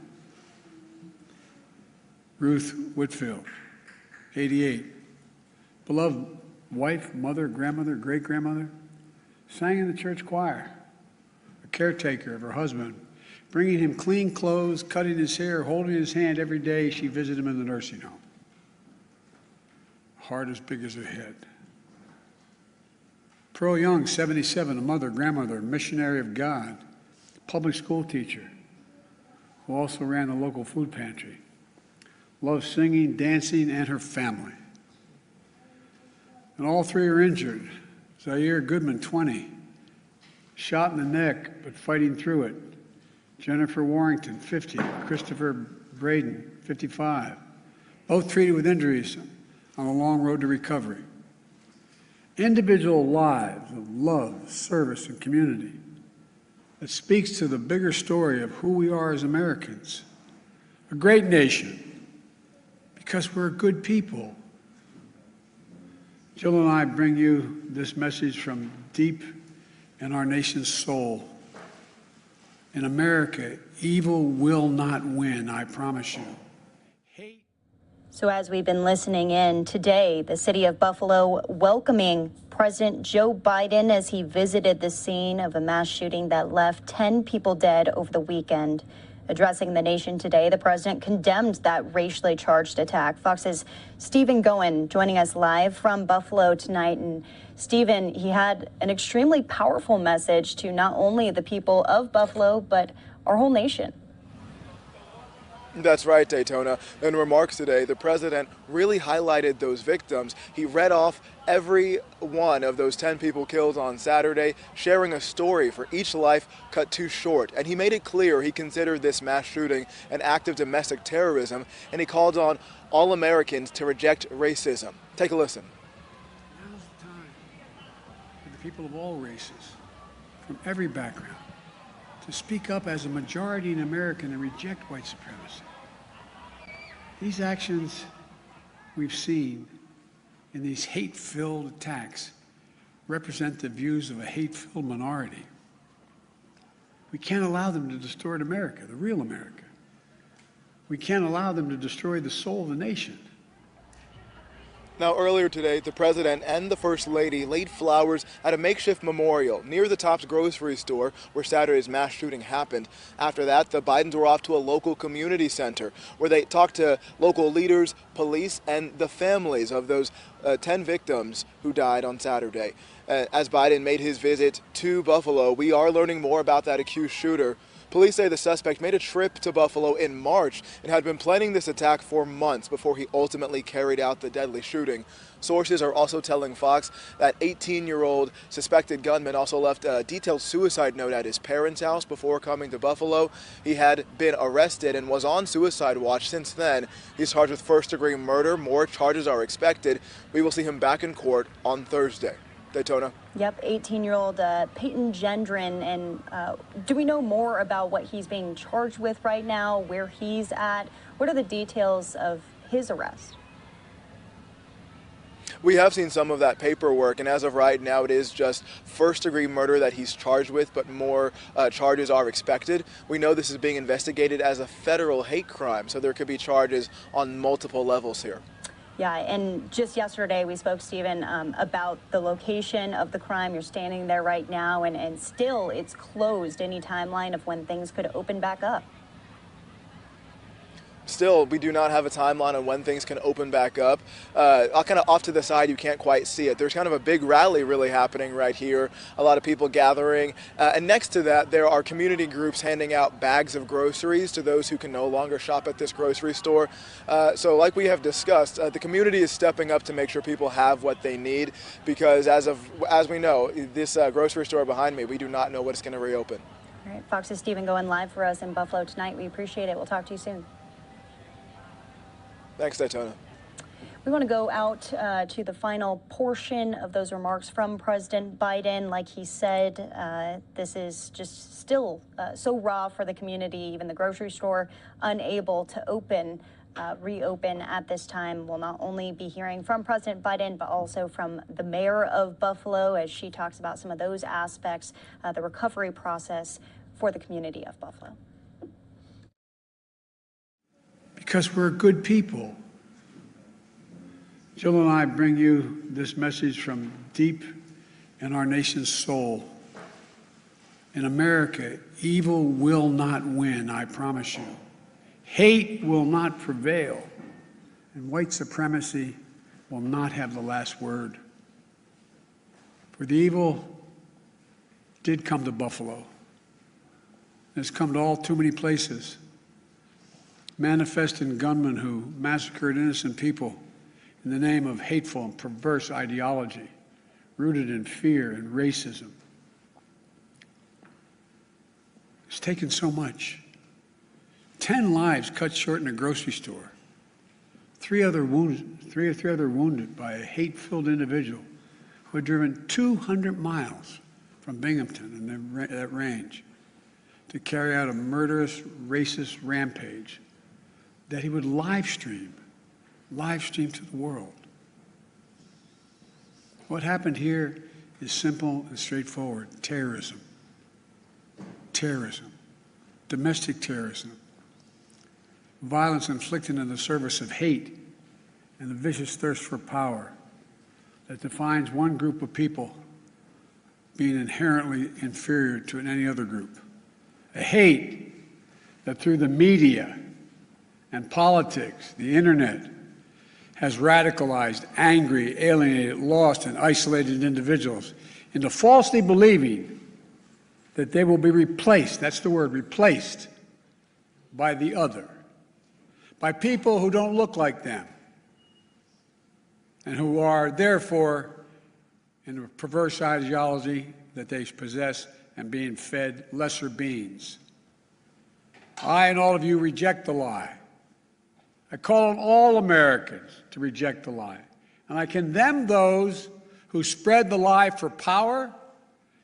Ruth Whitfield, 88, beloved wife, mother, grandmother, great-grandmother, sang in the church choir, a caretaker of her husband, bringing him clean clothes, cutting his hair, holding his hand every day she visited him in the nursing home. A heart as big as her head. Pearl Young, 77, a mother, grandmother, missionary of God, public school teacher, who also ran the local food pantry. Loved singing, dancing, and her family. And all 3 are injured. Zaire Goodman, 20, shot in the neck, but fighting through it. Jennifer Warrington, 50, Christopher Braden, 55, both treated with injuries on a long road to recovery. Individual lives of love, service, and community that speaks to the bigger story of who we are as Americans. A great nation, because we're good people. Jill and I bring you this message from deep in our nation's soul. In America, evil will not win, I promise you. So as we've been listening in today, the city of Buffalo welcoming President Joe Biden as he visited the scene of a mass shooting that left 10 people dead over the weekend. Addressing the nation today, the president condemned that racially charged attack. Fox's Stephen Goen joining us live from Buffalo tonight. And Stephen, he had an extremely powerful message to not only the people of Buffalo, but our whole nation. That's right, Daytona. In remarks today, the president really highlighted those victims. He read off every one of those 10 people killed on Saturday, sharing a story for each life cut too short. And he made it clear he considered this mass shooting an act of domestic terrorism, and he called on all Americans to reject racism. Take a listen. Now's the time for the people of all races, from every background, to speak up as a majority in America and reject white supremacy. These actions we've seen in these hate-filled attacks represent the views of a hate-filled minority. We can't allow them to distort America, the real America. We can't allow them to destroy the soul of the nation. Now, earlier today, the president and the first lady laid flowers at a makeshift memorial near the Tops grocery store where Saturday's mass shooting happened. After that, the Bidens were off to a local community center where they talked to local leaders, police, and the families of those 10 victims who died on Saturday. As Biden made his visit to Buffalo, we are learning more about that accused shooter. Police say the suspect made a trip to Buffalo in March and had been planning this attack for months before he ultimately carried out the deadly shooting. Sources are also telling Fox that 18-year-old suspected gunman also left a detailed suicide note at his parents' house before coming to Buffalo. He had been arrested and was on suicide watch since then. He's charged with first-degree murder. More charges are expected. We will see him back in court on Thursday. Daytona. Yep, 18-year-old Peyton Gendron. And do we know more about what he's being charged with right now, where he's at? What are the details of his arrest? We have seen some of that paperwork, and as of right now, it is just first-degree murder that he's charged with, but more charges are expected. We know this is being investigated as a federal hate crime, so there could be charges on multiple levels here. Yeah, and just yesterday we spoke, Stephen, about the location of the crime. You're standing there right now, and still it's closed. Any timeline of when things could open back up? Still, we do not have a timeline on when things can open back up. Kind of off to the side, you can't quite see it. There's kind of a big rally really happening right here. A lot of people gathering. And next to that, there are community groups handing out bags of groceries to those who can no longer shop at this grocery store. So like we have discussed, the community is stepping up to make sure people have what they need, because as we know, this grocery store behind me, we do not know when it's going to reopen. All right, Fox's Stephen going live for us in Buffalo tonight. We appreciate it. We'll talk to you soon. Thanks, Daytona. We want to go out to the final portion of those remarks from President Biden. Like he said, this is just still so raw for the community, even the grocery store unable to reopen at this time. We'll not only be hearing from President Biden, but also from the mayor of Buffalo as she talks about some of those aspects, the recovery process for the community of Buffalo. Because we're good people. Jill and I bring you this message from deep in our nation's soul. In America, evil will not win, I promise you. Hate will not prevail, and white supremacy will not have the last word. For the evil did come to Buffalo. It's come to all too many places. Manifesting gunmen who massacred innocent people in the name of hateful and perverse ideology, rooted in fear and racism. It's taken so much. 10 lives cut short in a grocery store. Three other wounded by a hate-filled individual who had driven 200 miles from Binghamton in that range to carry out a murderous, racist rampage that he would live stream to the world. What happened here is simple and straightforward. Terrorism. Terrorism. Domestic terrorism. Violence inflicted in the service of hate and the vicious thirst for power that defines one group of people being inherently inferior to any other group. A hate that through the media and politics, the internet, has radicalized, angry, alienated, lost, and isolated individuals into falsely believing that they will be replaced, that's the word, replaced, by the other, by people who don't look like them, and who are, therefore, in a perverse ideology that they possess and being fed lesser beings. I and all of you reject the lie. I call on all Americans to reject the lie. And I condemn those who spread the lie for power,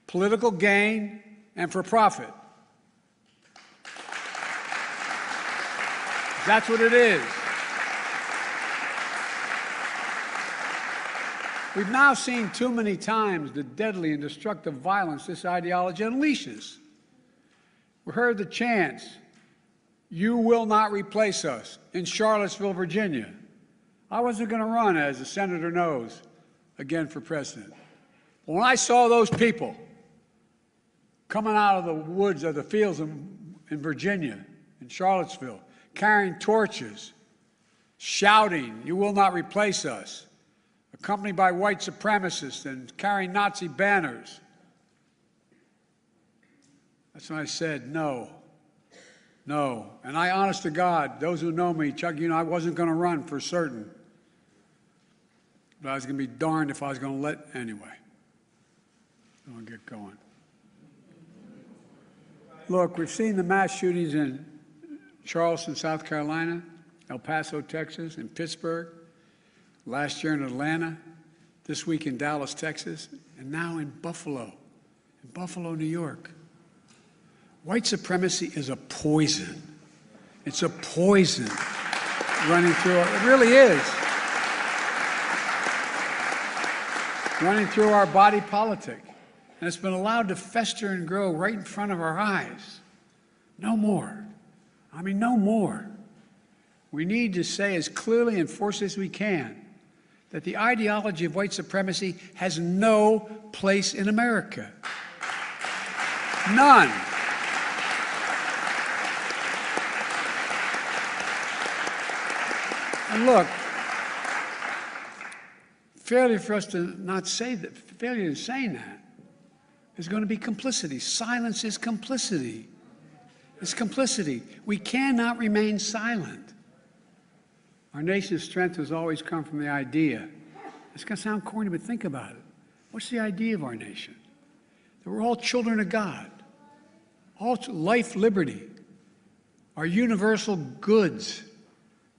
political gain, and for profit. That's what it is. We've now seen too many times the deadly and destructive violence this ideology unleashes. We heard the chants, "You will not replace us," in Charlottesville, Virginia. I wasn't going to run, as the senator knows, again for president. But when I saw those people coming out of the woods of the fields in Virginia, in Charlottesville, carrying torches, shouting, "You will not replace us," accompanied by white supremacists and carrying Nazi banners, that's when I said, no. No. And I, honest to God, those who know me, Chuck, you know, I wasn't going to run for certain. But I was going to be darned if I was going to let anyway. I'm going to get going. Look, we've seen the mass shootings in Charleston, South Carolina, El Paso, Texas, and Pittsburgh, last year in Atlanta, this week in Dallas, Texas, and now in Buffalo, New York. White supremacy is a poison. It's a poison running through it. It really is. running through our body politic. And it's been allowed to fester and grow right in front of our eyes. No more. I mean, no more. We need to say as clearly and forcefully as we can that the ideology of white supremacy has no place in America. None. And look, failure for us to not say that, failure in saying that is going to be complicity. Silence is complicity. It's complicity. We cannot remain silent. Our nation's strength has always come from the idea. It's going to sound corny, but think about it. What's the idea of our nation? That we're all children of God. All life, liberty, our universal goods,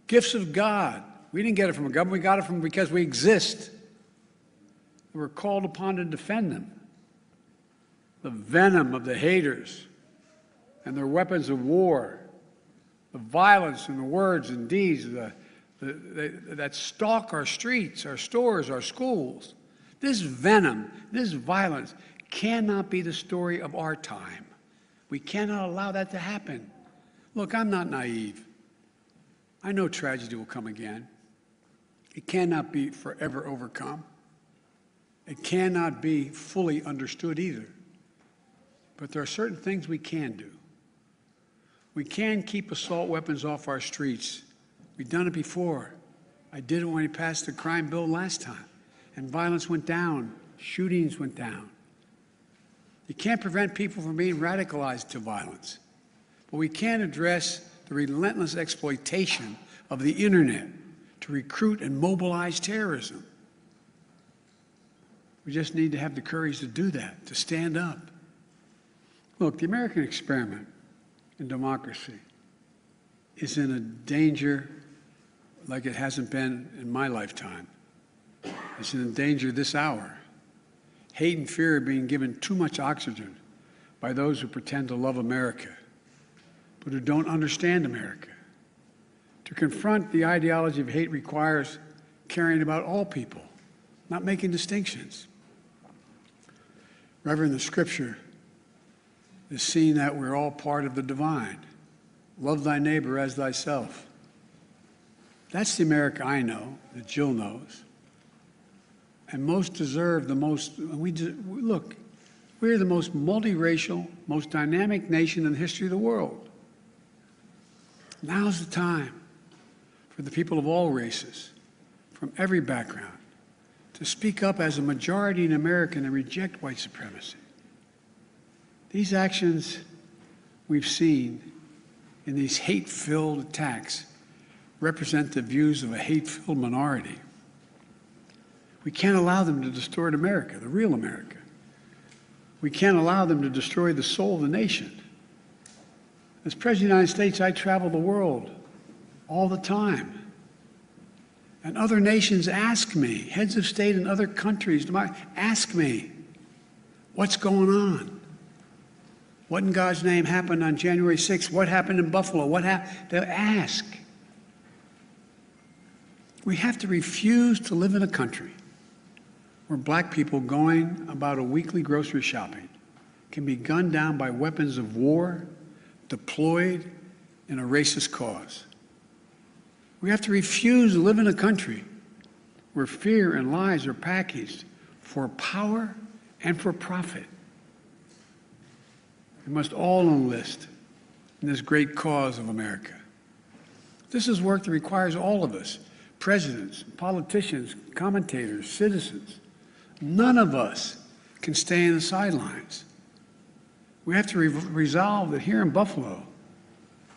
gifts of God. We didn't get it from a government. We got it from because we exist. We're called upon to defend them. The venom of the haters and their weapons of war, the violence and the words and deeds that stalk our streets, our stores, our schools. This venom, this violence cannot be the story of our time. We cannot allow that to happen. Look, I'm not naive. I know tragedy will come again. It cannot be forever overcome. It cannot be fully understood either. But there are certain things we can do. We can keep assault weapons off our streets. We've done it before. I did it when we passed the crime bill last time, and violence went down, shootings went down. You can't prevent people from being radicalized to violence, but we can address the relentless exploitation of the internet to recruit and mobilize terrorism. We just need to have the courage to do that, to stand up. Look, the American experiment in democracy is in a danger like it hasn't been in my lifetime. It's in danger this hour. Hate and fear are being given too much oxygen by those who pretend to love America, but who don't understand America. To confront the ideology of hate requires caring about all people, not making distinctions. Reverend, the Scripture is seeing that we're all part of the divine. Love thy neighbor as thyself. That's the America I know, that Jill knows. And most deserve the most, look, we're the most multiracial, most dynamic nation in the history of the world. Now's the time for the people of all races, from every background, to speak up as a majority in America and reject white supremacy. These actions we've seen in these hate-filled attacks represent the views of a hate-filled minority. We can't allow them to distort America, the real America. We can't allow them to destroy the soul of the nation. As President of the United States, I travel the world all the time. And other nations ask me, heads of state in other countries, ask me, what's going on? What in God's name happened on January 6th? What happened in Buffalo? What happened? They'll ask. We have to refuse to live in a country where black people going about a weekly grocery shopping can be gunned down by weapons of war deployed in a racist cause. We have to refuse to live in a country where fear and lies are packaged for power and for profit. We must all enlist in this great cause of America. This is work that requires all of us, presidents, politicians, commentators, citizens. None of us can stay in the sidelines. We have to resolve that here in Buffalo,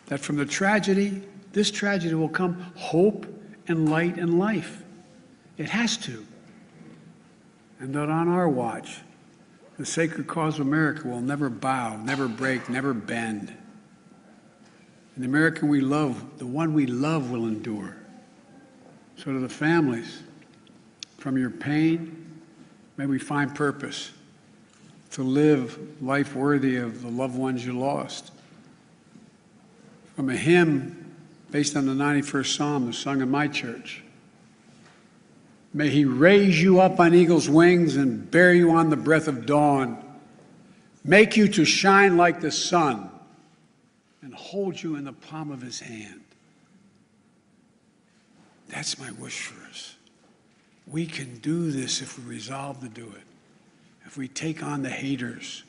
that from the tragedy, this tragedy will come hope and light and life. It has to. And that on our watch, the sacred cause of America will never bow, never break, never bend. And the American we love, the one we love, will endure. So to the families, from your pain, may we find purpose to live life worthy of the loved ones you lost. From a hymn based on the 91st Psalm that's sung in my church, May he raise you up on eagle's wings and bear you on the breath of dawn, make you to shine like the sun, and hold you in the palm of his hand. That's my wish for us. We can do this if we resolve to do it. If we take on the haters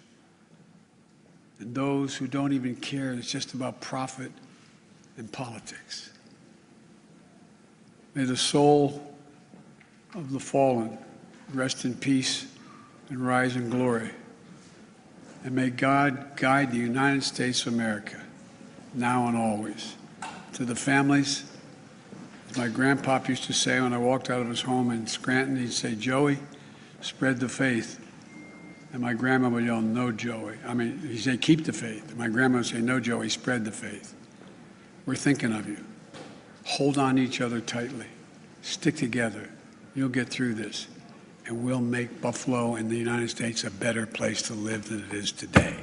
and those who don't even care, it's just about profit and politics. May the soul of the fallen rest in peace and rise in glory. And may God guide the United States of America, now and always. To the families, as my grandpop used to say when I walked out of his home in Scranton, he'd say, Joey, spread the faith. And my grandma would yell, no, Joey. He'd say, keep the faith. And my grandma would say, no, Joey, spread the faith. We're thinking of you. Hold on to each other tightly. Stick together. You'll get through this. And we'll make Buffalo and the United States a better place to live than it is today.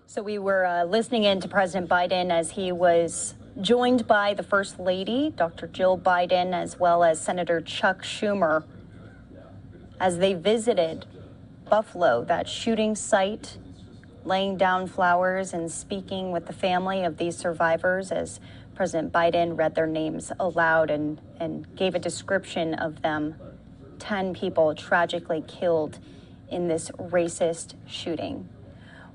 So we were listening in to President Biden as he was joined by the First Lady, Dr. Jill Biden, as well as Senator Chuck Schumer, as they visited Buffalo, that shooting site, laying down flowers and speaking with the family of these survivors as President Biden read their names aloud and gave a description of them. 10 people tragically killed in this racist shooting.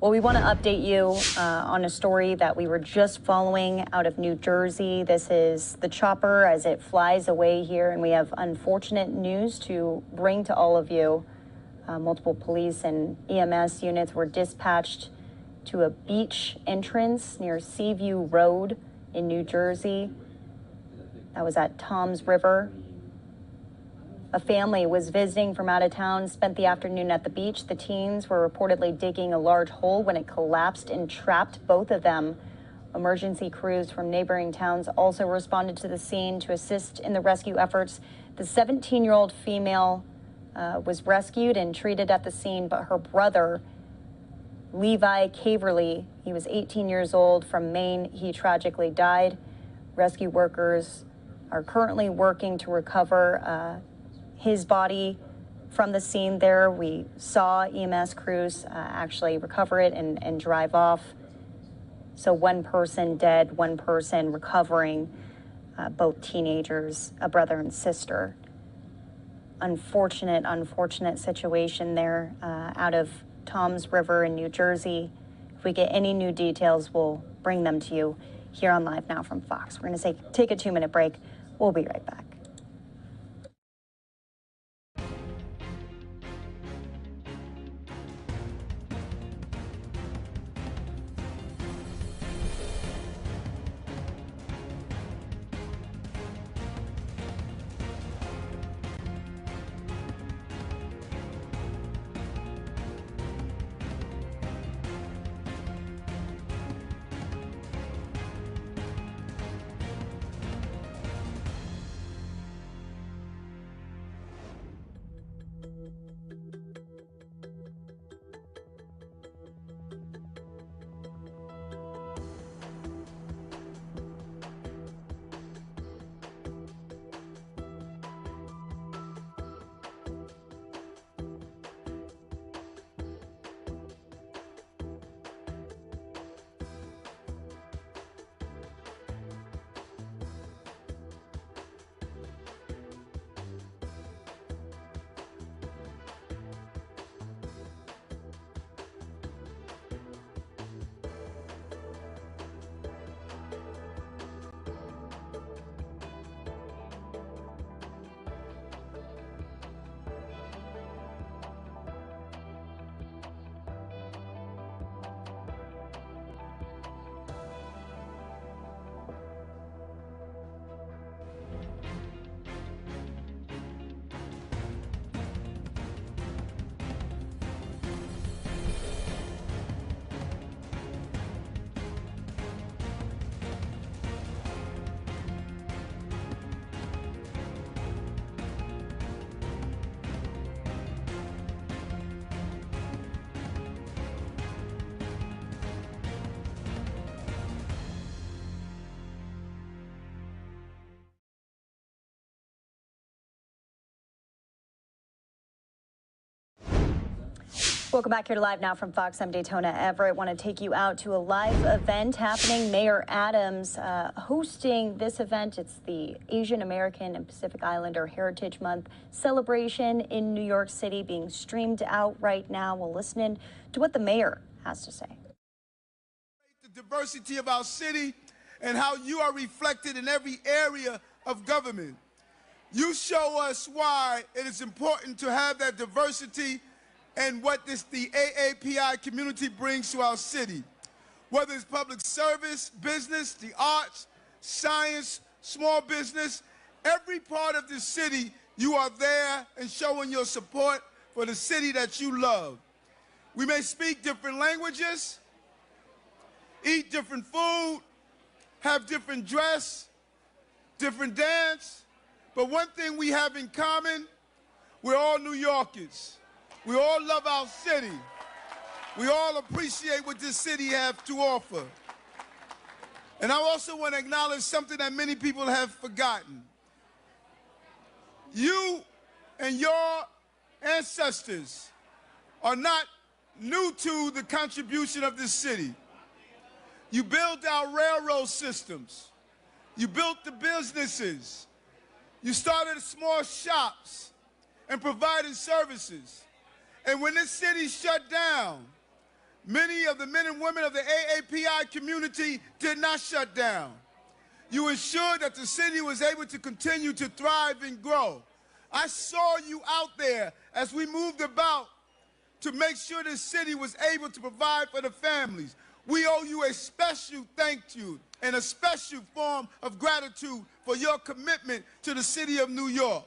Well, we want to update you on a story that we were just following out of New Jersey. This is the chopper as it flies away here, and we have unfortunate news to bring to all of you. Multiple police and EMS units were dispatched to a beach entrance near Seaview Road in New Jersey. That was at Tom's River. A family was visiting from out of town, spent the afternoon at the beach. The teens were reportedly digging a large hole when it collapsed and trapped both of them. Emergency crews from neighboring towns also responded to the scene to assist in the rescue efforts. The 17-year-old female was rescued and treated at the scene, but her brother, Levi Caverly, he was 18 years old from Maine. He tragically died. Rescue workers are currently working to recover his body from the scene there. We saw EMS crews actually recover it and drive off. So one person dead, one person recovering, both teenagers, a brother and sister. Unfortunate situation there out of Tom's River in New Jersey. If we get any new details, we'll bring them to you here on Live Now from Fox. We're going to take a 2-minute break. We'll be right back. Welcome back here to Live Now from Fox. I'm Daytona Everett. Want to take you out to a live event happening. Mayor Adams hosting this event. It's the Asian American and Pacific Islander Heritage Month celebration in New York City, being streamed out right now. We'll listen in to what the mayor has to say. The diversity of our city and how you are reflected in every area of government. You show us why it is important to have that diversity and what the AAPI community brings to our city. Whether it's public service, business, the arts, science, small business, every part of the city, you are there and showing your support for the city that you love. We may speak different languages, eat different food, have different dress, different dance, but one thing we have in common, we're all New Yorkers. We all love our city. We all appreciate what this city has to offer. And I also want to acknowledge something that many people have forgotten. You and your ancestors are not new to the contribution of this city. You built our railroad systems. You built the businesses. You started small shops and provided services. And when this city shut down, many of the men and women of the AAPI community did not shut down. You ensured that the city was able to continue to thrive and grow. I saw you out there as we moved about to make sure this city was able to provide for the families. We owe you a special thank you and a special form of gratitude for your commitment to the city of New York.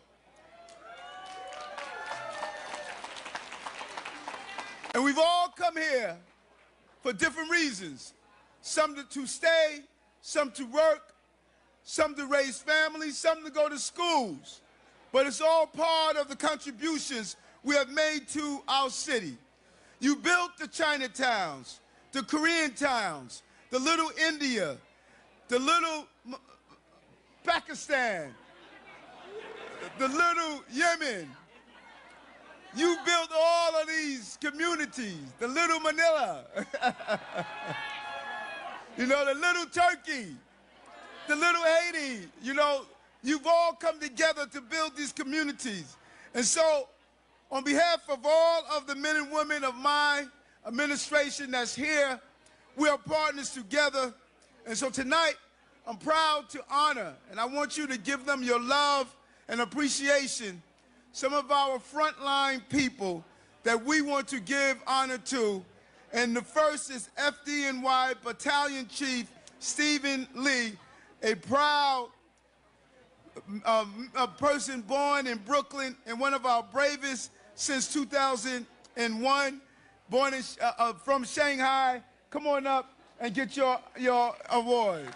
And we've all come here for different reasons. Some to stay, some to work, some to raise families, some to go to schools. But it's all part of the contributions we have made to our city. You built the Chinatowns, the Korean towns, the little India, the little Pakistan, the little Yemen. You built all of these communities, the little Manila, you know, the little Turkey, the little Haiti, you know, you've all come together to build these communities. And so, on behalf of all of the men and women of my administration that's here, we are partners together. And so tonight, I'm proud to honor, and I want you to give them your love and appreciation, some of our frontline people that we want to give honor to. And the first is FDNY Battalion Chief Stephen Lee, a proud a person born in Brooklyn and one of our bravest since 2001, born in, from Shanghai. Come on up and get your award.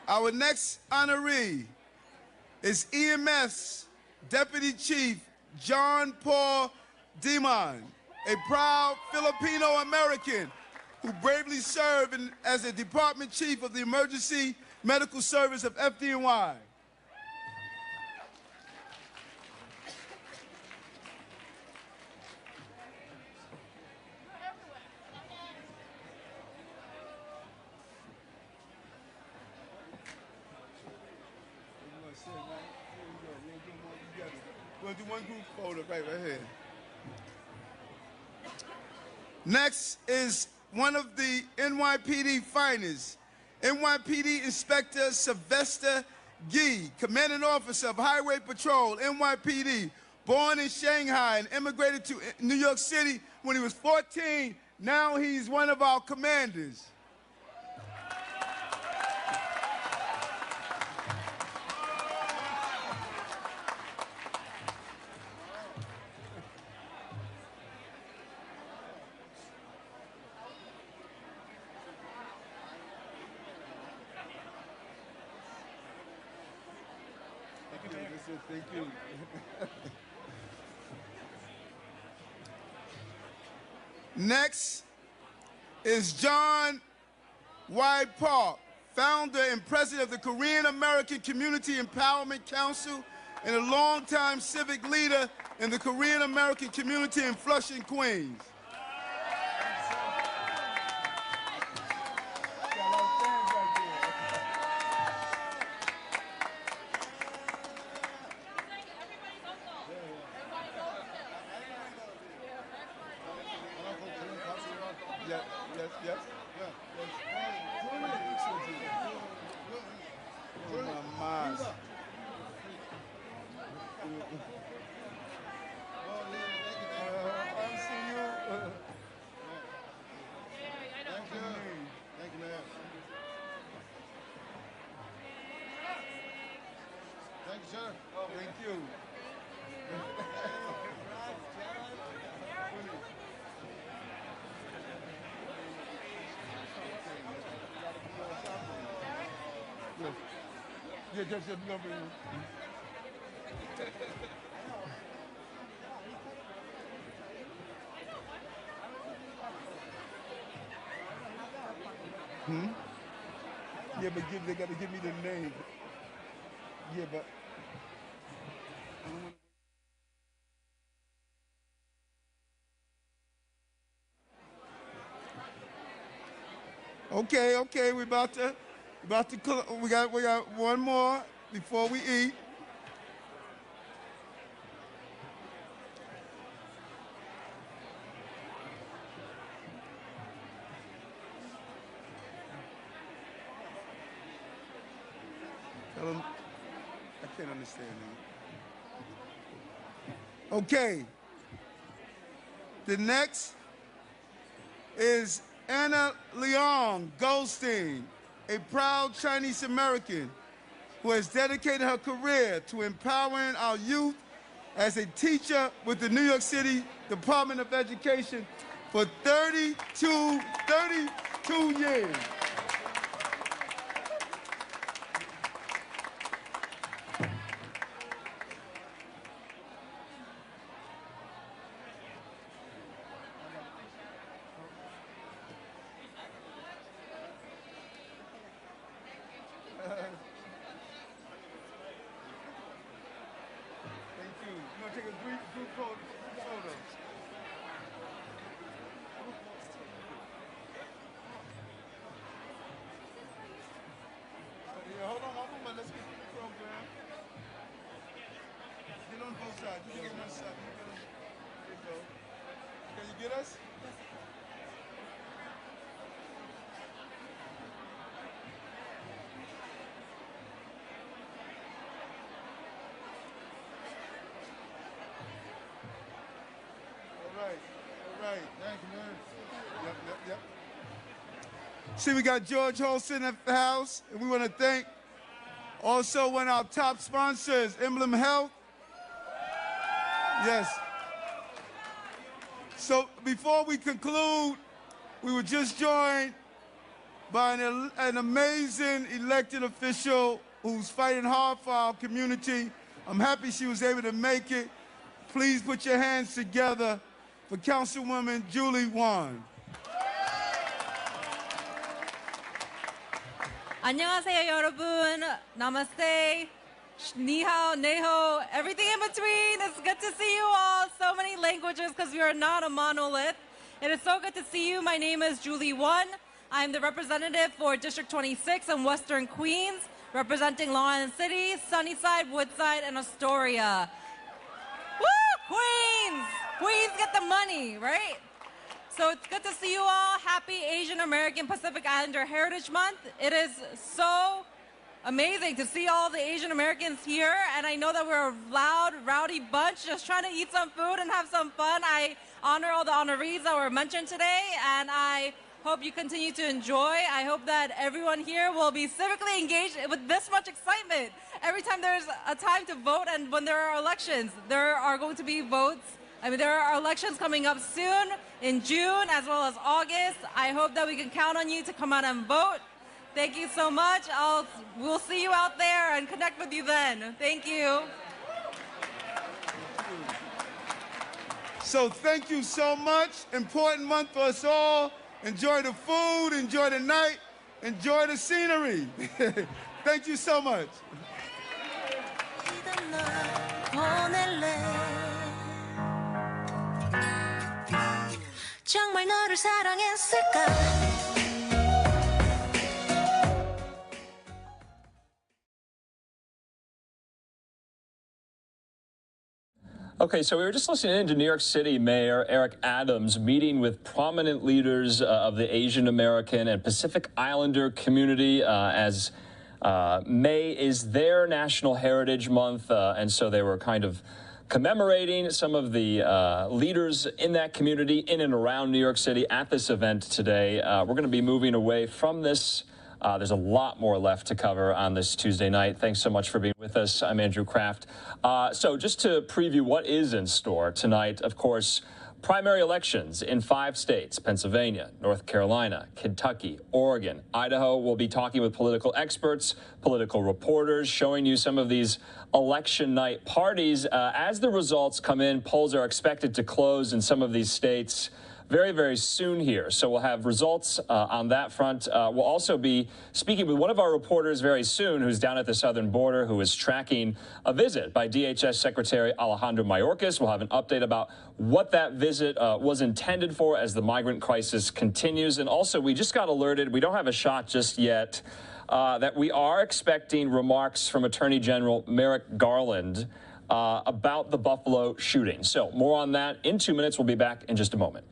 Our next honoree is EMS Deputy Chief John Paul Dimon, a proud Filipino-American who bravely served as a Department Chief of the Emergency Medical Service of FDNY. We'll do one group photo right here. Next is one of the NYPD finest, NYPD Inspector Sylvester Gee, Commanding Officer of Highway Patrol, NYPD, born in Shanghai and immigrated to New York City when he was 14 Now he's one of our commanders. Thank you. Next is John Y. Park, founder and president of the Korean American Community Empowerment Council and a longtime civic leader in the Korean American community in Flushing, Queens. Thank you. Yeah, just number. Yeah, but they got to give me the name. Yeah, but. Okay, we got one more before we eat. Tell them, I can't understand that. Okay. The next is Anna Leong Goldstein, a proud Chinese American who has dedicated her career to empowering our youth as a teacher with the New York City Department of Education for 32 years. All right. Thank you, man. Yep. See, we got George Holston at the house, and we want to thank also one of our top sponsors, Emblem Health. Yes. So before we conclude, we were just joined by an amazing elected official who's fighting hard for our community. I'm happy she was able to make it. Please put your hands together for Councilwoman Julie Wan. 안녕하세요, 여러분. Namaste. Ni hao, neho, everything in between. It's good to see you all. So many languages because we are not a monolith. It is so good to see you. My name is Julie Wan. I'm the representative for District 26 in Western Queens, representing Long Island City, Sunnyside, Woodside, and Astoria. Woo! Queens! Queens get the money, right? So it's good to see you all. Happy Asian American Pacific Islander Heritage Month. It is so amazing to see all the Asian Americans here. And I know that we're a loud, rowdy bunch just trying to eat some food and have some fun. I honor all the honorees that were mentioned today, and I hope you continue to enjoy. I hope that everyone here will be civically engaged with this much excitement. Every time there's a time to vote and when there are elections, there are going to be votes. I mean, there are elections coming up soon in June as well as August. I hope that we can count on you to come out and vote. Thank you so much. We'll see you out there and connect with you then. Thank you. So thank you so much. Important month for us all. Enjoy the food, enjoy the night, enjoy the scenery. Thank you so much. 정말 너를 사랑했을까? Okay, so we were just listening in to New York City Mayor Eric Adams meeting with prominent leaders of the Asian American and Pacific Islander community as May is their National Heritage Month, and so they were kind of commemorating some of the leaders in that community in and around New York City at this event today. We're going to be moving away from this. There's a lot more left to cover on this Tuesday night. Thanks so much for being with us. I'm Andrew Kraft. So just to preview what is in store tonight, of course, primary elections in 5 states, Pennsylvania, North Carolina, Kentucky, Oregon, Idaho. We'll be talking with political experts, political reporters, showing you some of these election night parties. As the results come in, polls are expected to close in some of these states very, very soon here. So we'll have results on that front. We'll also be speaking with one of our reporters very soon who's down at the southern border, who is tracking a visit by DHS Secretary Alejandro Mayorkas. We'll have an update about what that visit was intended for as the migrant crisis continues. And also, we just got alerted, we don't have a shot just yet, that we are expecting remarks from Attorney General Merrick Garland about the Buffalo shooting. So more on that in 2 minutes. We'll be back in just a moment.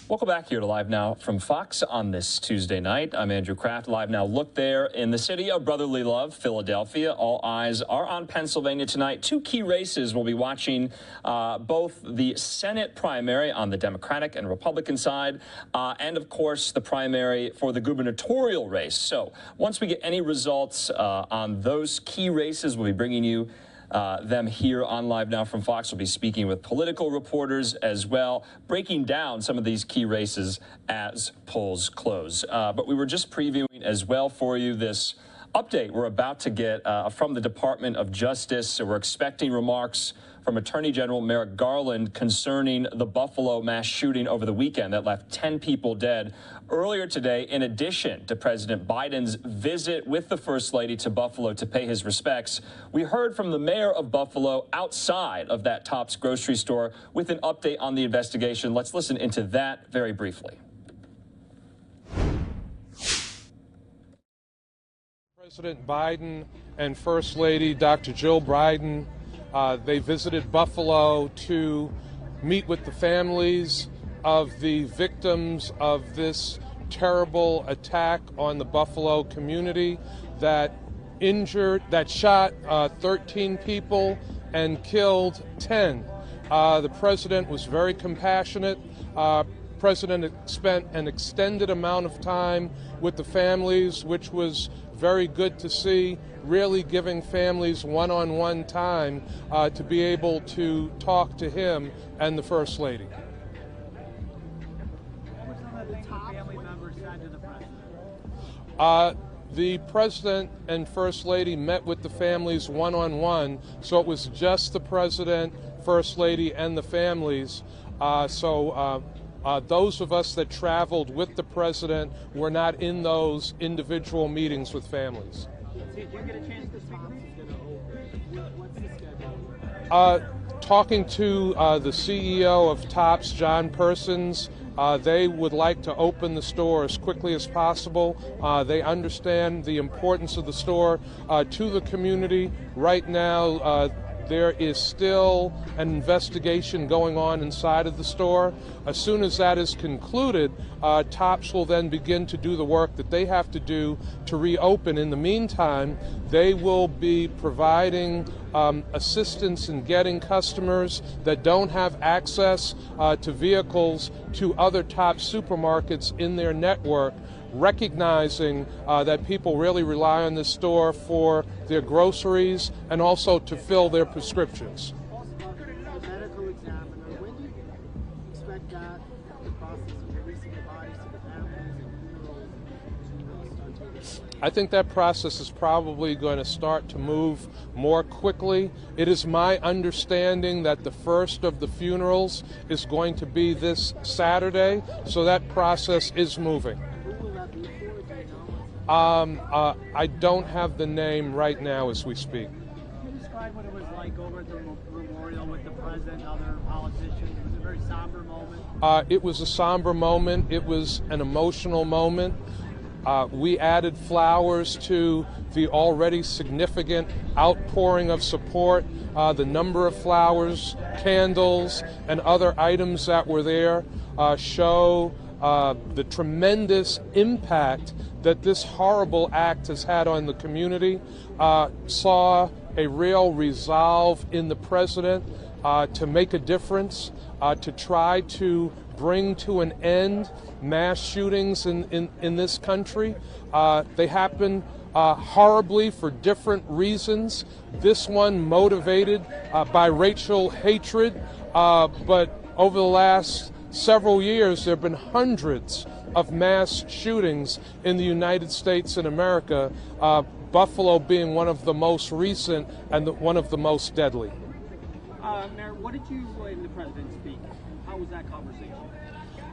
Welcome back here to Live Now from Fox on this Tuesday night. I'm Andrew Kraft. Live Now look there in the city of brotherly love, Philadelphia. All eyes are on Pennsylvania tonight. 2 key races we'll be watching, both the Senate primary on the Democratic and Republican side, and of course the primary for the gubernatorial race. So once we get any results on those key races, we'll be bringing you them here on Live Now from Fox. We'll be speaking with political reporters as well, breaking down some of these key races as polls close. But we were just previewing as well for you this update we're about to get from the Department of Justice. So we're expecting remarks from Attorney General Merrick Garland concerning the Buffalo mass shooting over the weekend that left 10 people dead. Earlier today, in addition to President Biden's visit with the First Lady to Buffalo to pay his respects, we heard from the mayor of Buffalo outside of that Tops grocery store with an update on the investigation. Let's listen into that very briefly. President Biden and First Lady Dr. Jill Biden, they visited Buffalo to meet with the families of the victims of this terrible attack on the Buffalo community that shot 13 people and killed 10. The president was very compassionate. President spent an extended amount of time with the families, which was very good to see, really giving families one-on-one time to be able to talk to him and the First Lady. The President and First Lady met with the families one-on-one, so it was just the President, First Lady, and the families. Those of us that traveled with the President were not in those individual meetings with families. Did you get a chance to speak? What's the schedule? Talking to the CEO of Tops, John Persons, they would like to open the store as quickly as possible. They understand the importance of the store to the community. Right now, there is still an investigation going on inside of the store. As soon as that is concluded, Tops will then begin to do the work that they have to do to reopen. In the meantime, they will be providing assistance in getting customers that don't have access to vehicles to other Tops supermarkets in their network, recognizing that people really rely on this store for their groceries and also to fill their prescriptions. The medical examiner, when do you expect that the process of releasing the bodies to the families and funerals to start taking place? I think that process is probably going to start to move more quickly. It is my understanding that the first of the funerals is going to be this Saturday, so that process is moving. I don't have the name right now as we speak. Can you describe what it was like over at the memorial with the president and other politicians? It was a very somber moment. It was a somber moment. It was an emotional moment. We added flowers to the already significant outpouring of support. The number of flowers, candles, and other items that were there show the tremendous impact that this horrible act has had on the community. Saw a real resolve in the president to make a difference, to try to bring to an end mass shootings in this country. They happen horribly for different reasons. This one motivated by racial hatred, but over the last several years, there have been hundreds of mass shootings in the United States and America, Buffalo being one of the most recent and one of the most deadly. Mayor, what did you and the president speak? How was that conversation?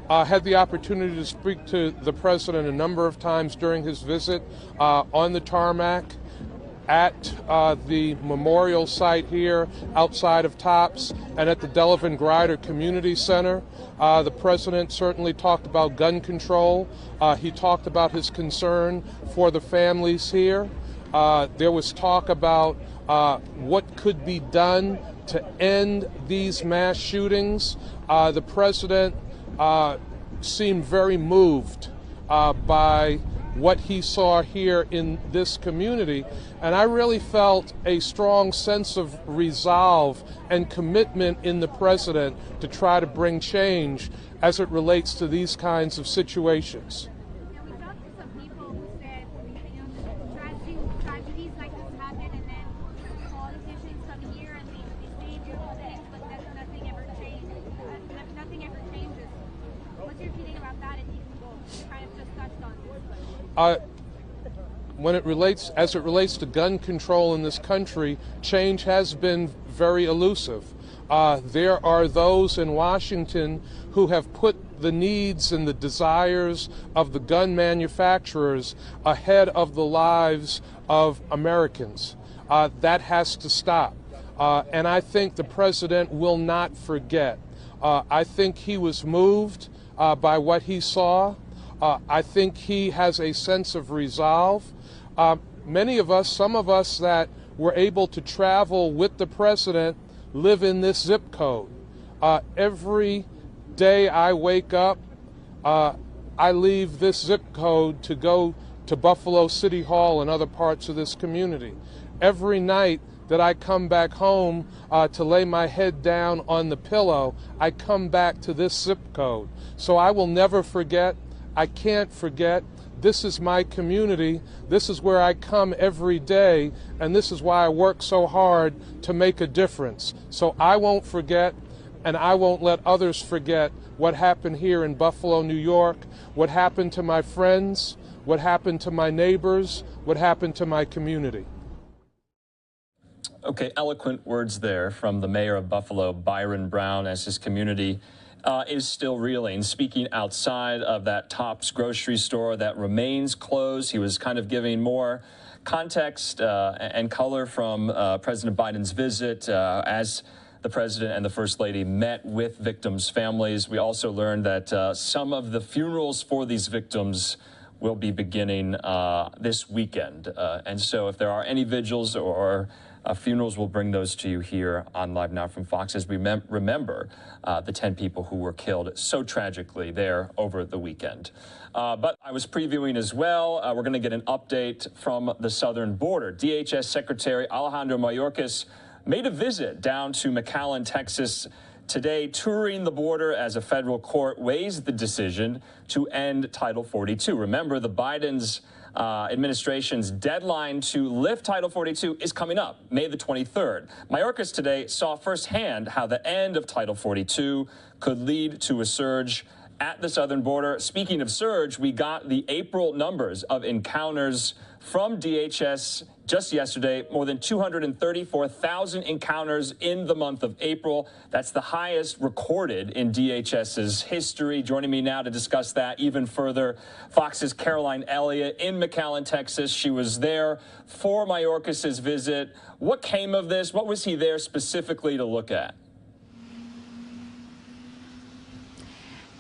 Had the opportunity to speak to the president a number of times during his visit on the tarmac, at the memorial site here outside of Tops, and at the Delavan Grider Community Center. The president certainly talked about gun control. He talked about his concern for the families here. There was talk about what could be done to end these mass shootings. The president seemed very moved by what he saw here in this community, and I really felt a strong sense of resolve and commitment in the president to try to bring change as it relates to these kinds of situations. We talked to some people who said, tragedies like this happen and then politicians coming anything ever changes, what's your feeling about that? If you kind of just touched on As it relates to gun control in this country, change has been very elusive. There are those in Washington who have put the needs and the desires of the gun manufacturers ahead of the lives of Americans. That has to stop. And I think the president will not forget. I think he was moved by what he saw. I think he has a sense of resolve. Many of us, some of us that were able to travel with the president, live in this zip code. Every day I wake up, I leave this zip code to go to Buffalo City Hall and other parts of this community. Every night that I come back home to lay my head down on the pillow, I come back to this zip code. So I will never forget. I can't forget. This is my community. This is where I come every day, and this is why I work so hard to make a difference. So I won't forget, and I won't let others forget what happened here in Buffalo, New York, what happened to my friends, what happened to my neighbors, what happened to my community. Okay, eloquent words there from the mayor of Buffalo, Byron Brown, as his community is still reeling. Speaking outside of that Tops grocery store that remains closed, he was kind of giving more context and color from President Biden's visit as the president and the first lady met with victims' families. We also learned that some of the funerals for these victims will be beginning this weekend. And so if there are any vigils or funerals, we'll bring those to you here on Live Now from Fox as we remember the 10 people who were killed so tragically there over the weekend. But I was previewing as well. We're going to get an update from the southern border. DHS Secretary Alejandro Mayorkas made a visit down to McAllen, Texas today, touring the border as a federal court weighs the decision to end Title 42. Remember, the Biden's administration's deadline to lift Title 42 is coming up, May the 23rd. Mayorkas today saw firsthand how the end of Title 42 could lead to a surge at the southern border. Speaking of surge, we got the April numbers of encounters from DHS just yesterday, more than 234,000 encounters in the month of April. That's the highest recorded in DHS's history. Joining me now to discuss that even further, Fox's Caroline Elliott in McAllen, Texas. She was there for Mayorkas' visit. What came of this? What was he there specifically to look at?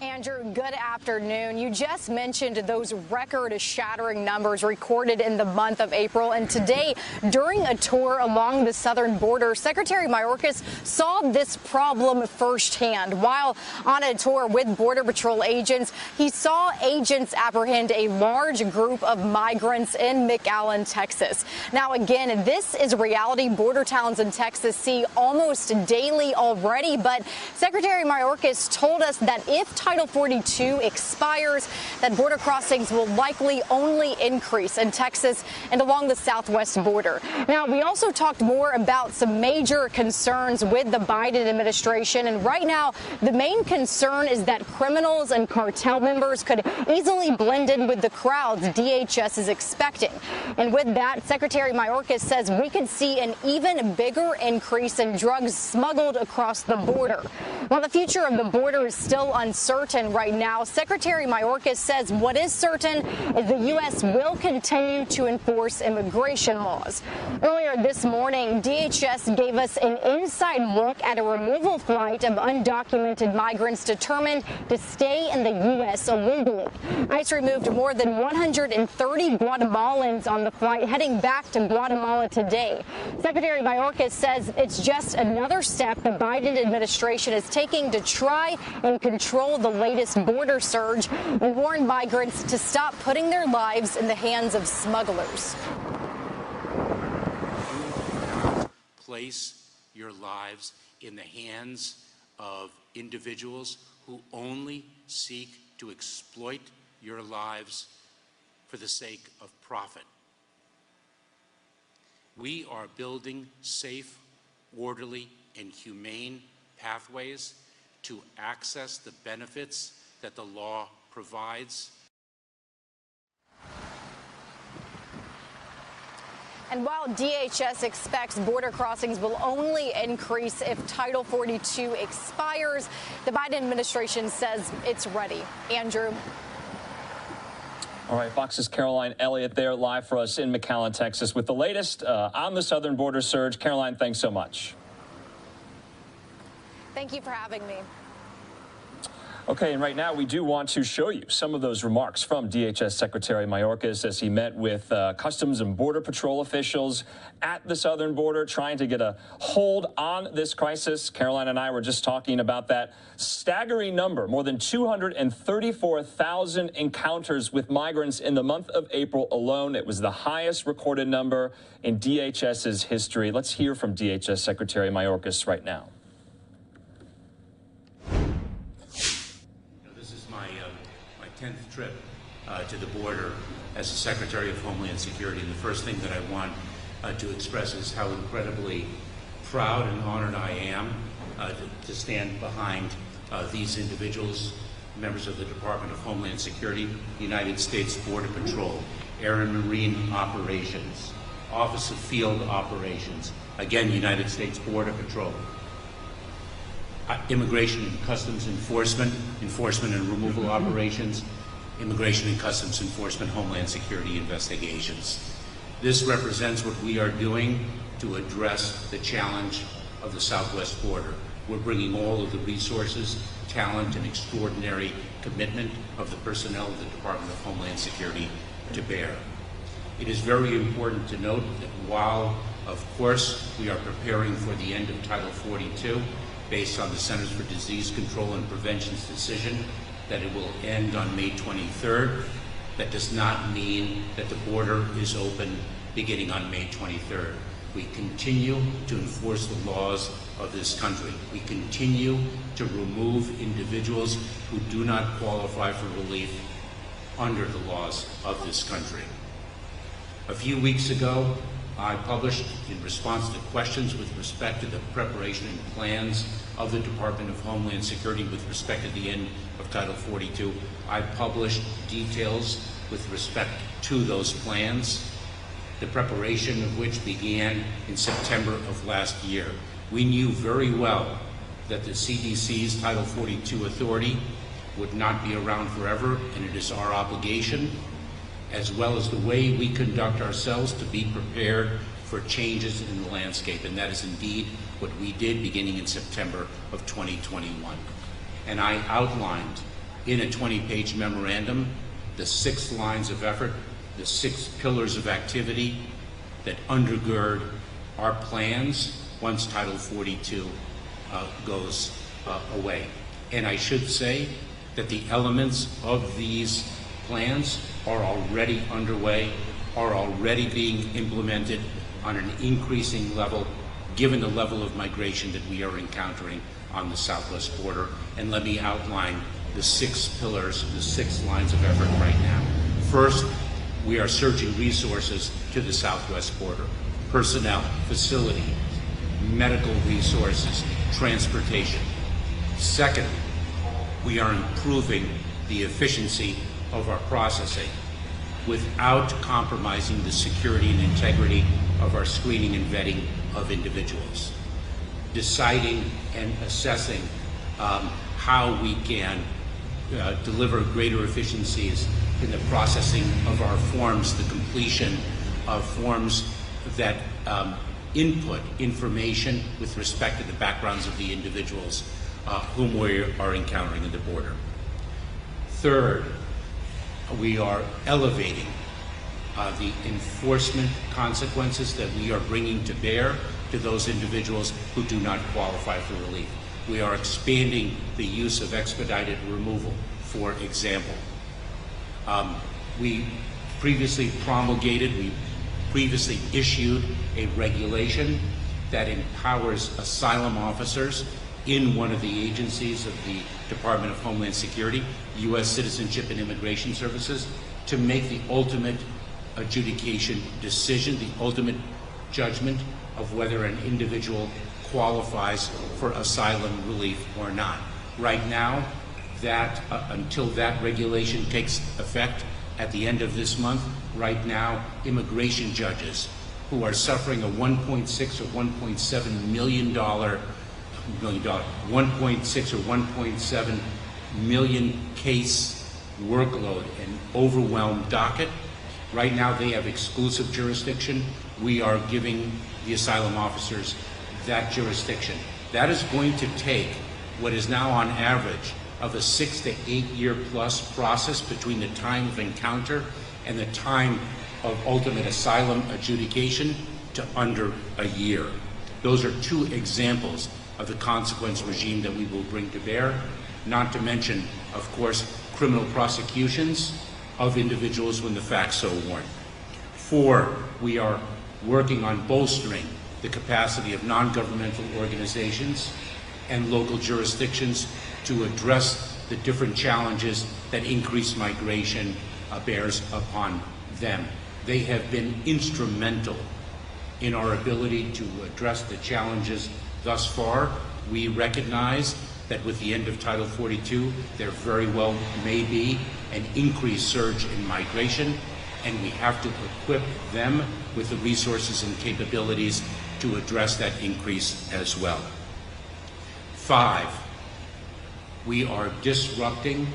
Andrew, good afternoon. You just mentioned those record-shattering numbers recorded in the month of April. And today, during a tour along the southern border, Secretary Mayorkas saw this problem firsthand. While on a tour with Border Patrol agents, he saw agents apprehend a large group of migrants in McAllen, Texas. Now, again, this is reality border towns in Texas see almost daily already. But Secretary Mayorkas told us that if Title 42 expires, that border crossings will likely only increase in Texas and along the southwest border. Now, we also talked more about some major concerns with the Biden administration. And right now, the main concern is that criminals and cartel members could easily blend in with the crowds DHS is expecting. And with that, Secretary Mayorkas says we could see an even bigger increase in drugs smuggled across the border. While the future of the border is still uncertain right now, Secretary Mayorkas says what is certain is the U.S. will continue to enforce immigration laws. Earlier this morning, DHS gave us an inside look at a removal flight of undocumented migrants determined to stay in the U.S. illegally. ICE removed more than 130 Guatemalans on the flight heading back to Guatemala today. Secretary Mayorkas says it's just another step the Biden administration is taking to try and control the latest border surge and warn migrants to stop putting their lives in the hands of smugglers. Place your lives in the hands of individuals who only seek to exploit your lives for the sake of profit. We are building safe, orderly, and humane pathways to access the benefits that the law provides. And while DHS expects border crossings will only increase if Title 42 expires, the Biden administration says it's ready. Andrew. All right, Fox's Caroline Elliott there, live for us in McAllen, Texas, with the latest on the southern border surge. Caroline, thanks so much. Thank you for having me. Okay, and right now we do want to show you some of those remarks from DHS Secretary Mayorkas as he met with Customs and Border Patrol officials at the southern border, trying to get a hold on this crisis. Caroline and I were just talking about that staggering number, more than 234,000 encounters with migrants in the month of April alone. It was the highest recorded number in DHS's history. Let's hear from DHS Secretary Mayorkas right now. This is my 10th trip to the border as the Secretary of Homeland Security. And the first thing that I want to express is how incredibly proud and honored I am to stand behind these individuals, members of the Department of Homeland Security, United States Border Patrol, Air and Marine Operations, Office of Field Operations, again, United States Border Patrol, Immigration and Customs Enforcement, Enforcement and Removal Operations, Immigration and Customs Enforcement, Homeland Security Investigations. This represents what we are doing to address the challenge of the southwest border. We're bringing all of the resources, talent, and extraordinary commitment of the personnel of the Department of Homeland Security to bear. It is very important to note that while, of course, we are preparing for the end of Title 42, based on the Centers for Disease Control and Prevention's decision that it will end on May 23rd, that does not mean that the border is open beginning on May 23rd. We continue to enforce the laws of this country. We continue to remove individuals who do not qualify for relief under the laws of this country. A few weeks ago, I published, in response to questions with respect to the preparation and plans of the Department of Homeland Security with respect to the end of Title 42, I published details with respect to those plans, the preparation of which began in September of last year. We knew very well that the CDC's Title 42 authority would not be around forever, and it is our obligation, as well as the way we conduct ourselves, to be prepared for changes in the landscape. And that is indeed what we did beginning in September of 2021. And I outlined in a 20-page memorandum the 6 lines of effort, the 6 pillars of activity that undergird our plans once Title 42 goes away. And I should say that the elements of these plans are already underway, are already being implemented on an increasing level, given the level of migration that we are encountering on the southwest border. And let me outline the 6 pillars, the 6 lines of effort right now. First, we are surging resources to the southwest border: personnel, facility, medical resources, transportation. Second, we are improving the efficiency of our processing without compromising the security and integrity of our screening and vetting of individuals. Deciding and assessing how we can deliver greater efficiencies in the processing of our forms, the completion of forms that input information with respect to the backgrounds of the individuals whom we are encountering at the border. Third, we are elevating the enforcement consequences that we are bringing to bear to those individuals who do not qualify for relief. We are expanding the use of expedited removal, for example. We previously issued a regulation that empowers asylum officers in one of the agencies of the Department of Homeland Security, U.S. Citizenship and Immigration Services, to make the ultimate adjudication decision, the ultimate judgment of whether an individual qualifies for asylum relief or not. Right now, that until that regulation takes effect at the end of this month, right now, immigration judges who are suffering a $1.6 or $1.7 million, 1.6 or 1.7 million case workload and overwhelmed docket. Right now they have exclusive jurisdiction. We are giving the asylum officers that jurisdiction. That is going to take what is now on average of a 6 to 8 year plus process between the time of encounter and the time of ultimate asylum adjudication to under a year. Those are two examples of the consequence regime that we will bring to bear, not to mention, of course, criminal prosecutions of individuals when the facts so warrant. 4, we are working on bolstering the capacity of non-governmental organizations and local jurisdictions to address the different challenges that increased migration bears upon them. They have been instrumental in our ability to address the challenges thus far. We recognize that with the end of Title 42, there very well may be an increased surge in migration, and we have to equip them with the resources and capabilities to address that increase as well. 5, we are disrupting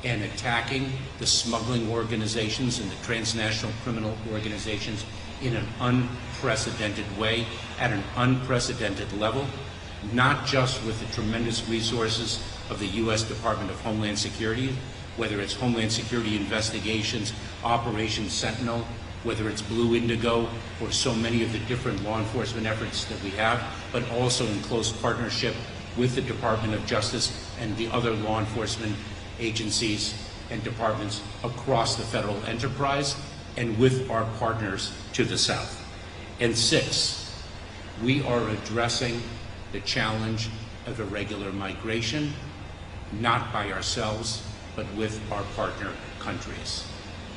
and attacking the smuggling organizations and the transnational criminal organizations in an unprecedented way, at an unprecedented level, not just with the tremendous resources of the U.S. Department of Homeland Security, whether it's Homeland Security investigations, Operation Sentinel, whether it's Blue Indigo, or so many of the different law enforcement efforts that we have, but also in close partnership with the Department of Justice and the other law enforcement agencies and departments across the federal enterprise, and with our partners to the south. And 6, we are addressing the challenge of irregular migration, not by ourselves, but with our partner countries.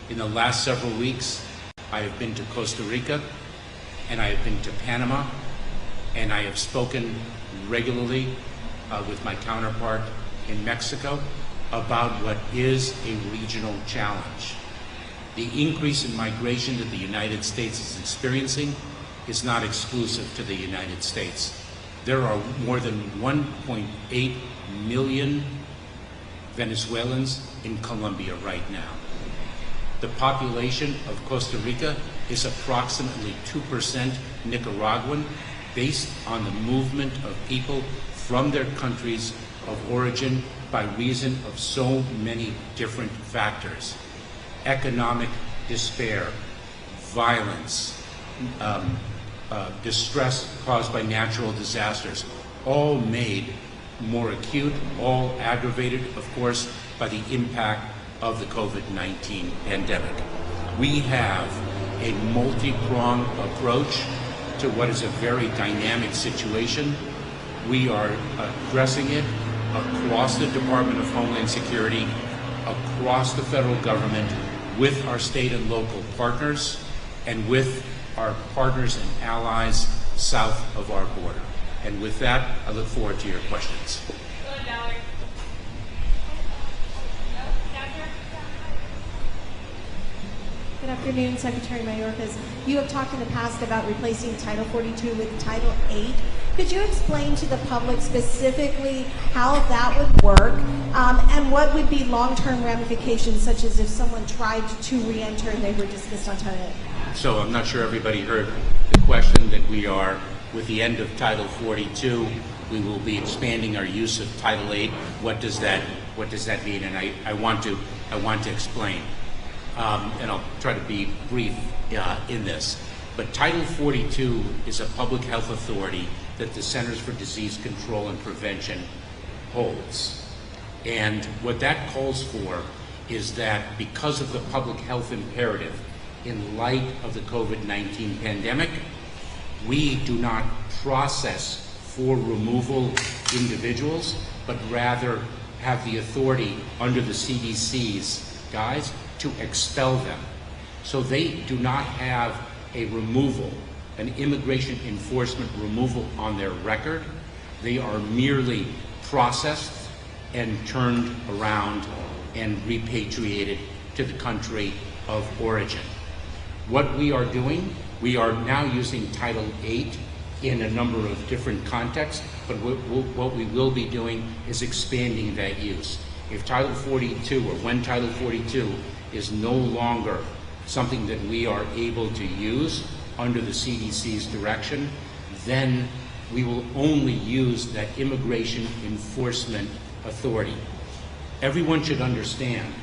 In the last several weeks, I have been to Costa Rica, and I have been to Panama, and I have spoken regularly with my counterpart in Mexico about what is a regional challenge. The increase in migration that the United States is experiencing is not exclusive to the United States. There are more than 1.8 million Venezuelans in Colombia right now. The population of Costa Rica is approximately 2% Nicaraguan, based on the movement of people from their countries of origin by reason of so many different factors. Economic despair, violence, distress caused by natural disasters, all made more acute, all aggravated, of course, by the impact of the COVID-19 pandemic. We have a multi-pronged approach to what is a very dynamic situation. We are addressing it across the Department of Homeland Security, across the federal government, with our state and local partners, and with our partners and allies south of our border. And with that, I look forward to your questions. Good afternoon, Secretary Mayorkas. You have talked in the past about replacing Title 42 with Title 8. Could you explain to the public specifically how that would work and what would be long-term ramifications, such as if someone tried to re-enter and they were dismissed on Title 8? So I'm not sure everybody heard the question that we are, with the end of Title 42, we will be expanding our use of Title 8. What does that mean? And I want to explain. And I'll try to be brief in this. But Title 42 is a public health authority that the Centers for Disease Control and Prevention holds. And what that calls for is that because of the public health imperative in light of the COVID-19 pandemic, we do not process for removal individuals, but rather have the authority under the CDC's guise to expel them. So they do not have a removal, an immigration enforcement removal on their record. They are merely processed and turned around and repatriated to the country of origin. What we are doing, we are now using Title VIII in a number of different contexts, but what we will be doing is expanding that use. If Title 42, or when Title 42 is no longer something that we are able to use under the CDC's direction, then we will only use that Immigration Enforcement Authority. Everyone should understand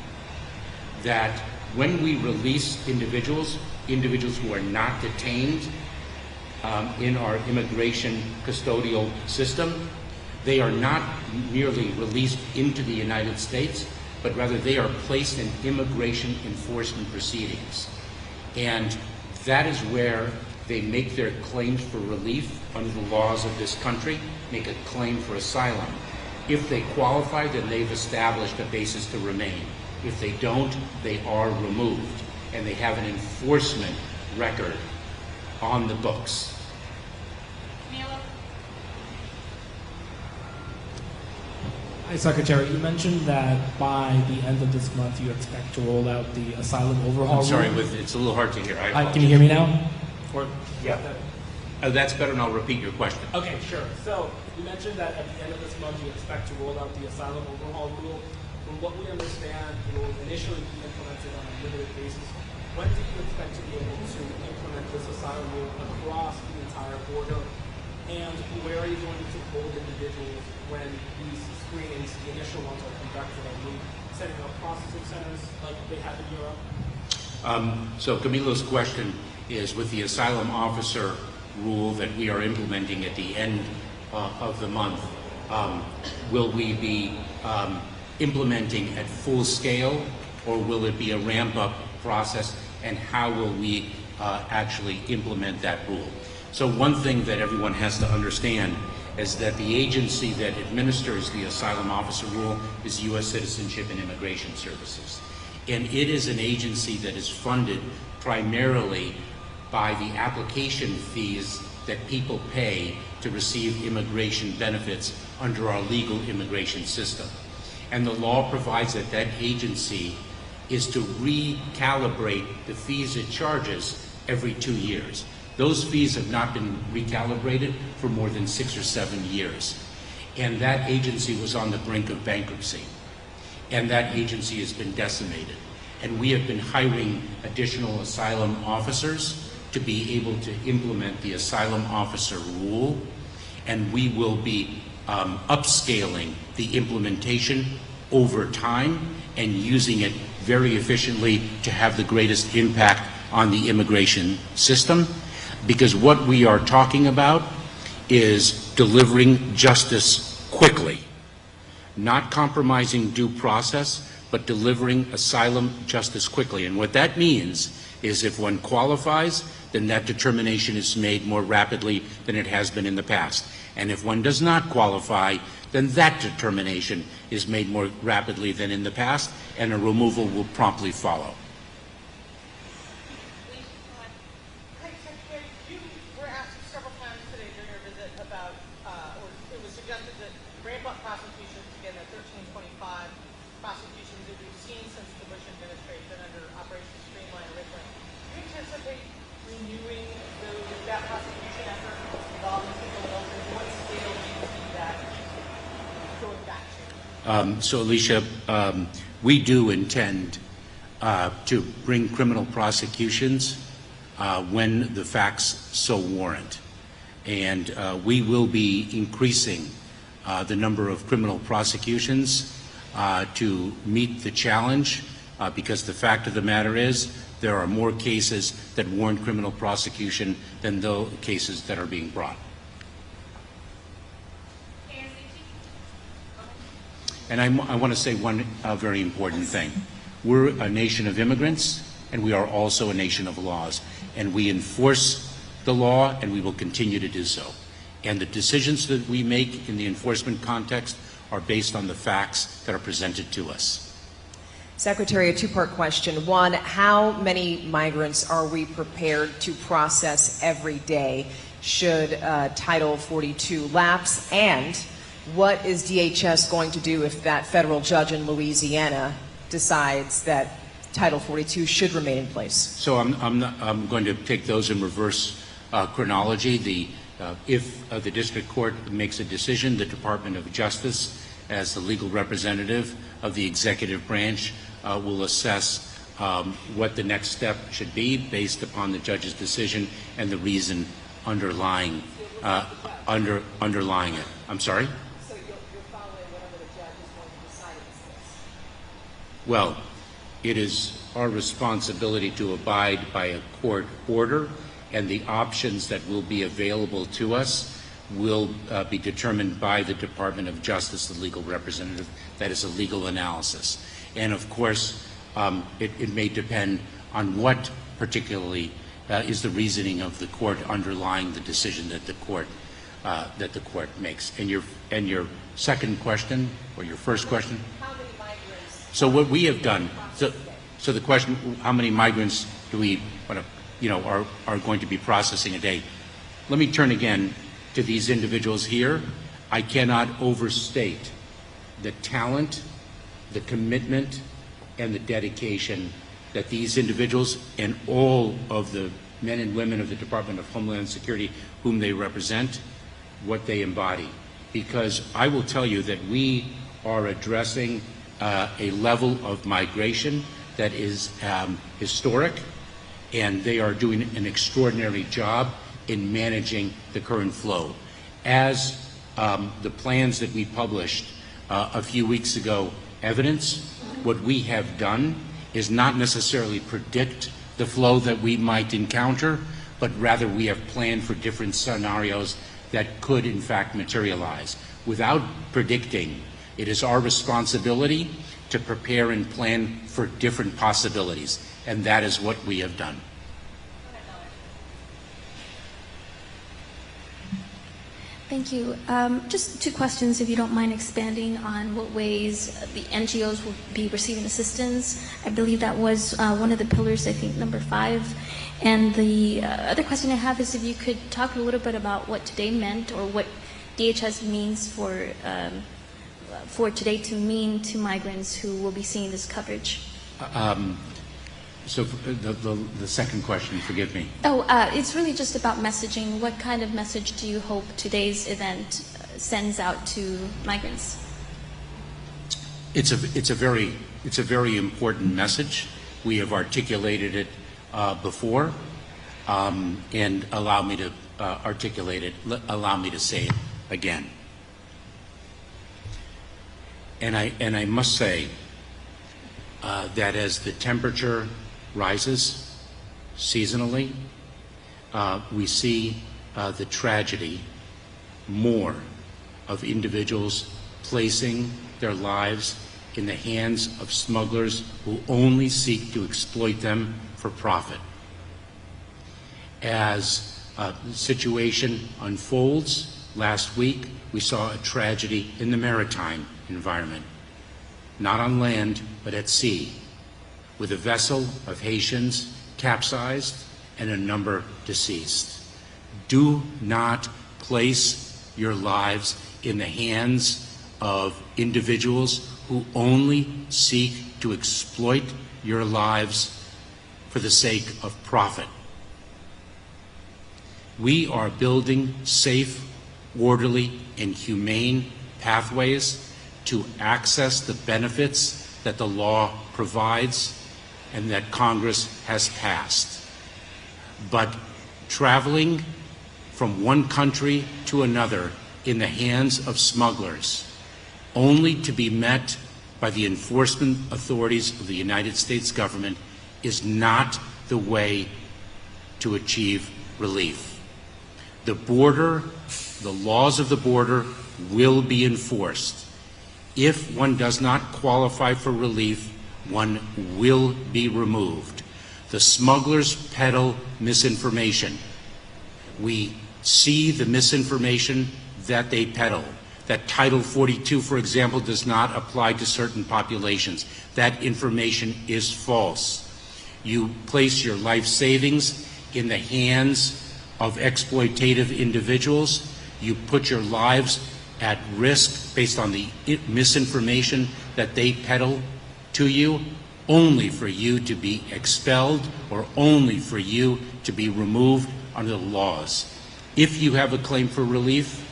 that when we release individuals who are not detained in our immigration custodial system, they are not merely released into the United States, but rather they are placed in immigration enforcement proceedings. And that is where they make their claims for relief under the laws of this country, make a claim for asylum. If they qualify, then they've established a basis to remain. If they don't, they are removed, and they have an enforcement record on the books. Hi, Secretary. You mentioned that by the end of this month you expect to roll out the asylum overhaul I'm sorry, rule. it's a little hard to hear. Can you hear me now? Or, yeah. That's better, and I'll repeat your question. Okay, sure. So you mentioned that at the end of this month you expect to roll out the asylum overhaul rule. From what we understand, it will initially be implemented on a limited basis. When do you expect to be able to implement this asylum rule across the entire border? And where are you going to hold individuals when these screenings, the initial ones, are conducted? Are we setting up processing centers like they have in Europe? So Camilo's question is, with the asylum officer rule that we are implementing at the end of the month, will we be implementing at full scale, or will it be a ramp-up process, and how will we actually implement that rule? So one thing that everyone has to understand is that the agency that administers the asylum officer rule is U.S. Citizenship and Immigration Services. And it is an agency that is funded primarily by the application fees that people pay to receive immigration benefits under our legal immigration system. And the law provides that that agency is to recalibrate the fees it charges every 2 years. Those fees have not been recalibrated for more than 6 or 7 years. And that agency was on the brink of bankruptcy. And that agency has been decimated. And we have been hiring additional asylum officers to be able to implement the asylum officer rule. And we will be upscaling the implementation over time and using it very efficiently to have the greatest impact on the immigration system. Because what we are talking about is delivering justice quickly, not compromising due process, but delivering asylum justice quickly. And what that means is if one qualifies, then that determination is made more rapidly than it has been in the past. And if one does not qualify, then that determination is made more rapidly than in the past, and a removal will promptly follow. So Alicia, we do intend to bring criminal prosecutions when the facts so warrant. And we will be increasing the number of criminal prosecutions to meet the challenge, because the fact of the matter is there are more cases that warrant criminal prosecution than those cases that are being brought. And I want to say one very important thing. We're a nation of immigrants, and we are also a nation of laws. And we enforce the law, and we will continue to do so. And the decisions that we make in the enforcement context are based on the facts that are presented to us. Secretary, a two-part question. One, how many migrants are we prepared to process every day should Title 42 lapse? And What is DHS going to do if that federal judge in Louisiana decides that Title 42 should remain in place? So I'm going to take those in reverse chronology. If the district court makes a decision, the Department of Justice, as the legal representative of the executive branch, will assess what the next step should be based upon the judge's decision and the reason underlying underlying it. I'm sorry? So you're following whatever the judge is going to decide in this case? Well, it is our responsibility to abide by a court order, and the options that will be available to us will be determined by the Department of Justice, the legal representative. That is a legal analysis. And of course, it may depend on what particularly is the reasoning of the court underlying the decision that the court makes. And your second question, or your first question? How many migrants? So what we have done, so the question, how many migrants do we, are going to be processing a day? Let me turn again to these individuals here. I cannot overstate the talent, the commitment, and the dedication that these individuals and all of the men and women of the Department of Homeland Security whom they represent, what they embody. Because I will tell you that we are addressing a level of migration that is historic, and they are doing an extraordinary job in managing the current flow. As the plans that we published a few weeks ago evidence, what we have done is not necessarily predict the flow that we might encounter, but rather we have planned for different scenarios that could in fact materialize. Without predicting, it is our responsibility to prepare and plan for different possibilities, and that is what we have done. Thank you. Just two questions, if you don't mind expanding on what ways the NGOs will be receiving assistance. I believe that was one of the pillars, I think, number 5. And the other question I have is if you could talk a little bit about what today meant, or what DHS means for today to mean to migrants who will be seeing this coverage. So the second question, forgive me. It's really just about messaging. What kind of message do you hope today's event sends out to migrants? It's a very important message. We have articulated it before, and allow me to articulate it. Allow me to say it again. And I must say that as the temperature rises seasonally, we see the tragedy more of individuals placing their lives in the hands of smugglers who only seek to exploit them for profit. As the situation unfolds, last week we saw a tragedy in the maritime environment, not on land but at sea, with a vessel of Haitians capsized and a number deceased. Do not place your lives in the hands of individuals who only seek to exploit your lives for the sake of profit. We are building safe, orderly, and humane pathways to access the benefits that the law provides and that Congress has passed. But traveling from one country to another in the hands of smugglers, only to be met by the enforcement authorities of the United States government, is not the way to achieve relief. The border, the laws of the border will be enforced. If one does not qualify for relief, one will be removed. The smugglers peddle misinformation. We see the misinformation that they peddle. That Title 42, for example, does not apply to certain populations. That information is false. You place your life savings in the hands of exploitative individuals. You put your lives at risk based on the misinformation that they peddle to you, only for you to be expelled or only for you to be removed under the laws. If you have a claim for relief,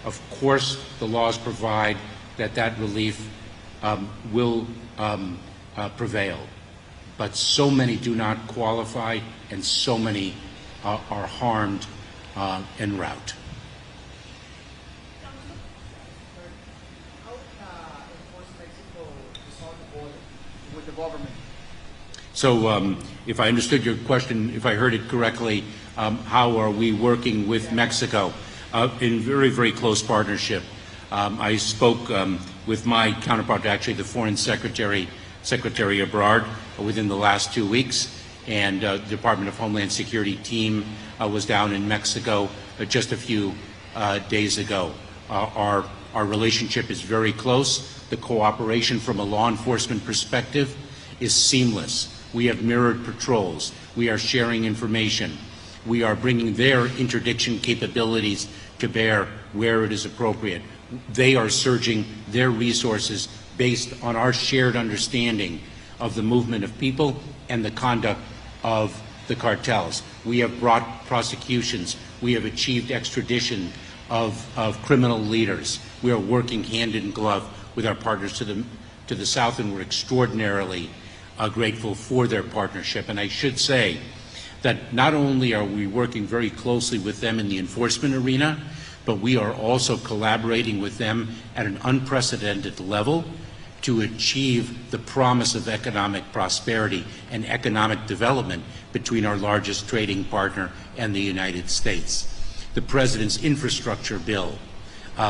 of course the laws provide that that relief will prevail. But so many do not qualify and so many are harmed en route. So if I understood your question, if I heard it correctly, how are we working with Mexico? In very, very close partnership. I spoke with my counterpart, actually the Foreign Secretary, Secretary Ebrard, within the last 2 weeks, and the Department of Homeland Security team was down in Mexico just a few days ago. Our relationship is very close. The cooperation from a law enforcement perspective is seamless. We have mirrored patrols. We are sharing information. We are bringing their interdiction capabilities to bear where it is appropriate. They are surging their resources based on our shared understanding of the movement of people and the conduct of the cartels. We have brought prosecutions. We have achieved extradition of criminal leaders. We are working hand in glove with our partners to the south, and we're extraordinarily grateful for their partnership. And I should say that not only are we working very closely with them in the enforcement arena, but we are also collaborating with them at an unprecedented level to achieve the promise of economic prosperity and economic development between our largest trading partner and the United States. The President's infrastructure bill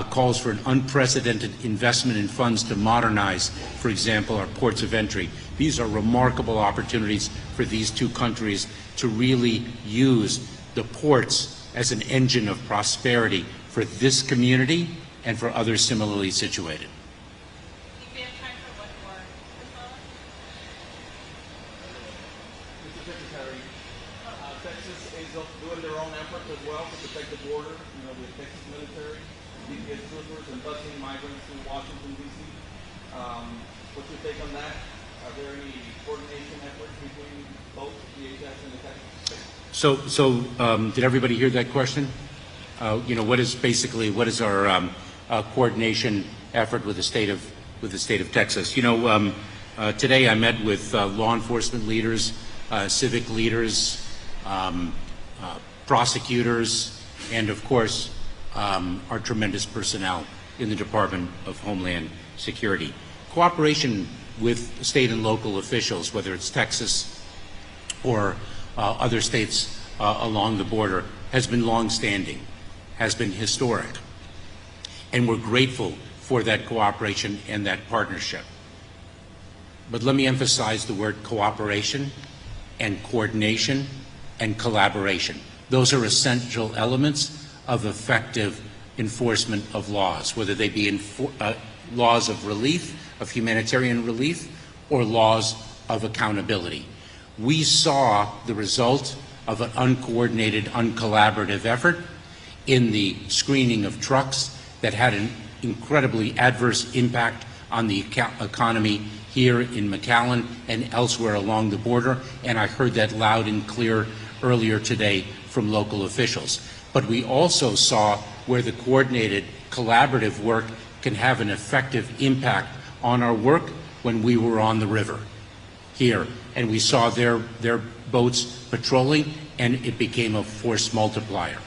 calls for an unprecedented investment in funds to modernize, for example, our ports of entry. These are remarkable opportunities for these two countries to really use the ports as an engine of prosperity for this community and for others similarly situated. Mr. Secretary, Texas is doing their own effort as well to protect the border, the Texas military, DPS troopers, and busing migrants to Washington, D.C. What's your take on that? Are there any coordination efforts between both DHS and the Texas state? So did everybody hear that question? What is our coordination effort with the state of Texas? Today I met with law enforcement leaders, civic leaders, prosecutors, and of course our tremendous personnel in the Department of Homeland Security. Cooperation with state and local officials, whether it's Texas or other states along the border, has been long-standing, has been historic, and we're grateful for that cooperation and that partnership. But let me emphasize the word cooperation and coordination and collaboration. Those are essential elements of effective enforcement of laws, whether they be laws of relief, of humanitarian relief, or laws of accountability. We saw the result of an uncoordinated, uncollaborative effort in the screening of trucks that had an incredibly adverse impact on the economy here in McAllen and elsewhere along the border, and I heard that loud and clear earlier today from local officials. But we also saw where the coordinated, collaborative work can have an effective impact on our work when we were on the river here, and we saw their boats patrolling, and it became a force multiplier.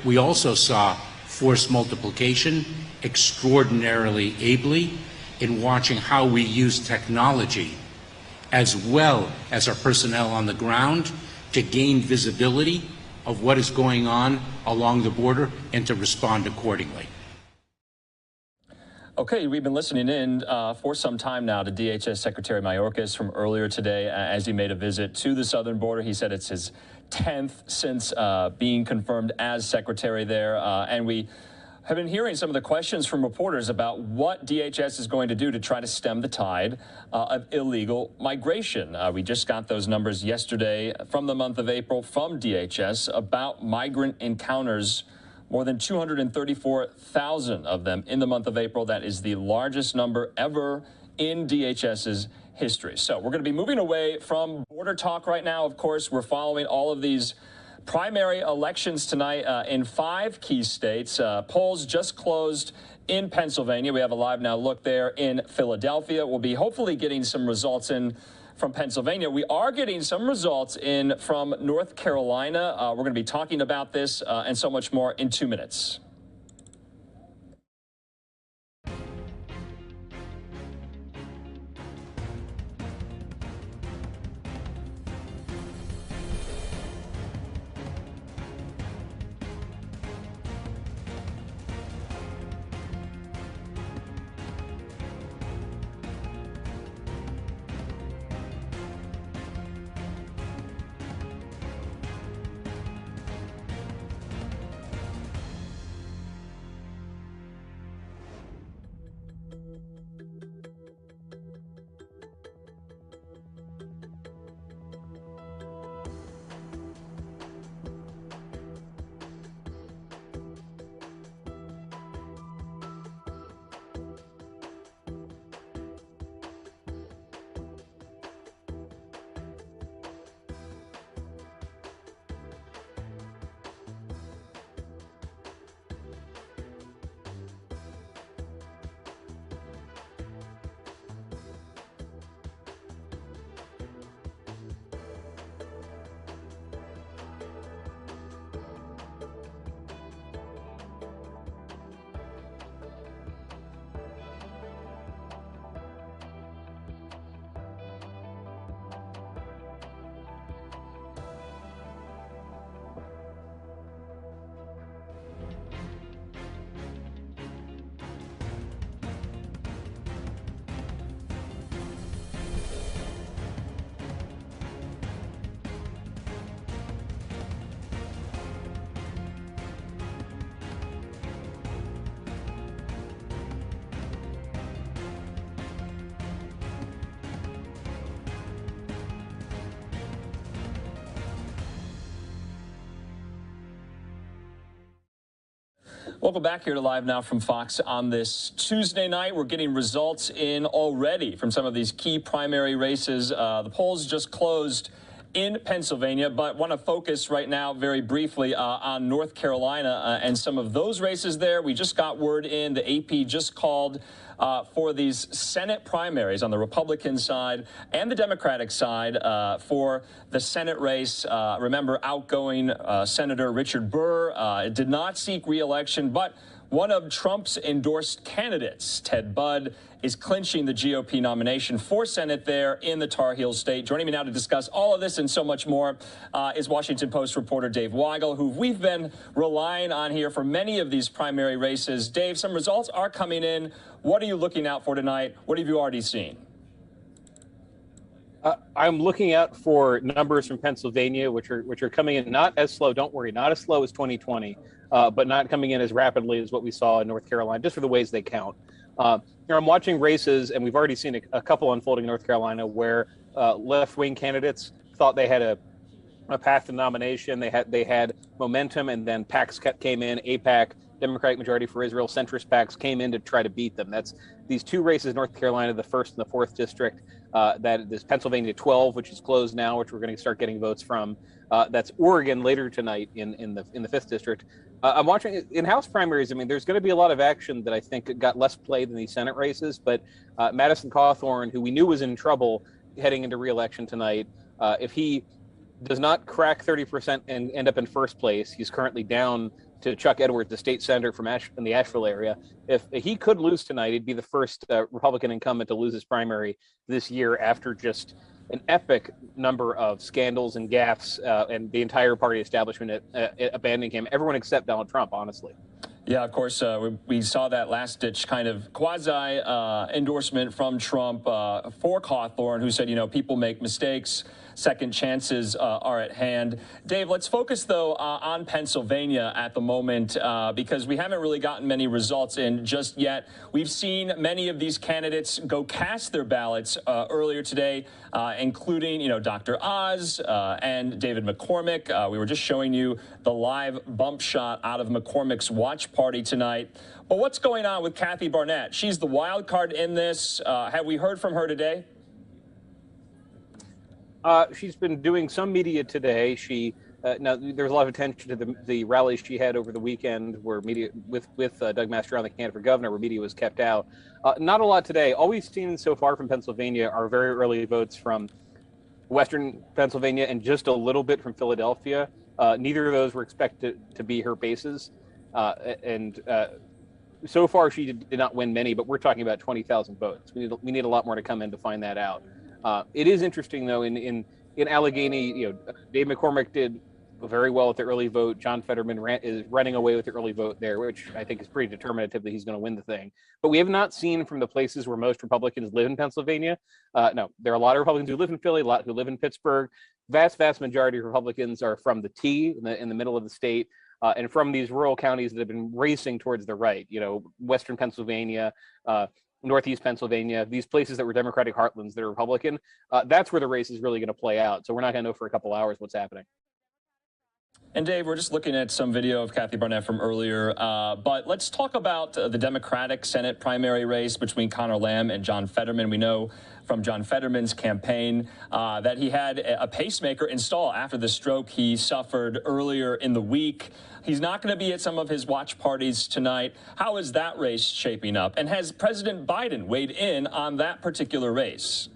We also saw force multiplication extraordinarily ably in watching how we use technology as well as our personnel on the ground to gain visibility of what is going on along the border and to respond accordingly. Okay, we've been listening in for some time now to DHS Secretary Mayorkas from earlier today as he made a visit to the southern border. He said it's his 10th since being confirmed as secretary there, and we have been hearing some of the questions from reporters about what DHS is going to do to try to stem the tide of illegal migration. We just got those numbers yesterday from the month of April from DHS about migrant encounters More than 234,000 of them in the month of April. That is the largest number ever in DHS's history. So we're going to be moving away from border talk right now. Of course, we're following all of these primary elections tonight in 5 key states. Polls just closed in Pennsylvania. We have a live now look there in Philadelphia. We'll be hopefully getting some results in from Pennsylvania. We are getting some results in from North Carolina. We're going to be talking about this and so much more in 2 minutes. Welcome back here to Live Now from Fox on this Tuesday night. We're getting results in already from some of these key primary races. The polls just closed in Pennsylvania, but want to focus right now very briefly on North Carolina and some of those races there. We just got word in, the AP just called for these Senate primaries on the Republican side and the Democratic side for the Senate race. Remember, outgoing Senator Richard Burr did not seek re-election, but one of Trump's endorsed candidates, Ted Budd, is clinching the GOP nomination for Senate there in the Tar Heel state. Joining me now to discuss all of this and so much more is Washington Post reporter Dave Weigel, who we've been relying on here for many of these primary races. Dave, some results are coming in. What are you looking out for tonight? What have you already seen? I'm looking out for numbers from Pennsylvania, which are coming in not as slow. Don't worry, not as slow as 2020, but not coming in as rapidly as what we saw in North Carolina, just for the ways they count. I'm watching races, and we've already seen a couple unfolding in North Carolina where left-wing candidates thought they had a path to nomination. They had momentum, and then PACs came in. AIPAC, Democratic Majority for Israel, centrist PACs came in to try to beat them. That's these two races, North Carolina, the 1st and the 4th district. That is Pennsylvania 12, which is closed now, which we're going to start getting votes from. That's Oregon later tonight in the 5th district. I'm watching in House primaries. I mean, there's going to be a lot of action that I think got less play than these Senate races. But Madison Cawthorn, who we knew was in trouble heading into re-election tonight, if he does not crack 30% and end up in first place, he's currently down to Chuck Edwards, the state senator from in the Asheville area. If he could lose tonight, he'd be the first Republican incumbent to lose his primary this year after just an epic number of scandals and gaffes and the entire party establishment abandoning him. Everyone except Donald Trump, honestly. Yeah, of course, we saw that last-ditch kind of quasi-endorsement from Trump for Cawthorn, who said, you know, people make mistakes, second chances are at hand. Dave, let's focus, though, on Pennsylvania at the moment, because we haven't really gotten many results in just yet. We've seen many of these candidates go cast their ballots earlier today, including, you know, Dr. Oz and David McCormick. We were just showing you the live bump shot out of McCormick's watch party tonight. But what's going on with Kathy Barnett? She's the wild card in this. Have we heard from her today? She's been doing some media today. She now there's a lot of attention to the rallies she had over the weekend, where media with Doug Mastriano, the candidate for governor, where media was kept out. Not a lot today. All we've seen so far from Pennsylvania are very early votes from Western Pennsylvania and just a little bit from Philadelphia. Neither of those were expected to be her bases, and so far she did not win many. But we're talking about 20,000 votes. We need a lot more to come in to find that out. It is interesting, though, in Allegheny, you know, Dave McCormick did very well with the early vote. John Fetterman is running away with the early vote there, which I think is pretty determinative that he's going to win the thing. But we have not seen from the places where most Republicans live in Pennsylvania. No, there are a lot of Republicans who live in Philly, a lot who live in Pittsburgh. Vast majority of Republicans are from the T, in the middle of the state, and from these rural counties that have been racing towards the right. You know, Western Pennsylvania, Northeast Pennsylvania, these places that were Democratic heartlands that are Republican. That's where the race is really going to play out. So we're not going to know for a couple hours what's happening. And Dave, we're just looking at some video of Kathy Barnett from earlier, but let's talk about the Democratic Senate primary race between Conor Lamb and John Fetterman. We know from John Fetterman's campaign that he had a pacemaker installed after the stroke he suffered earlier in the week. He's not going to be at some of his watch parties tonight. How is that race shaping up? And has President Biden weighed in on that particular race?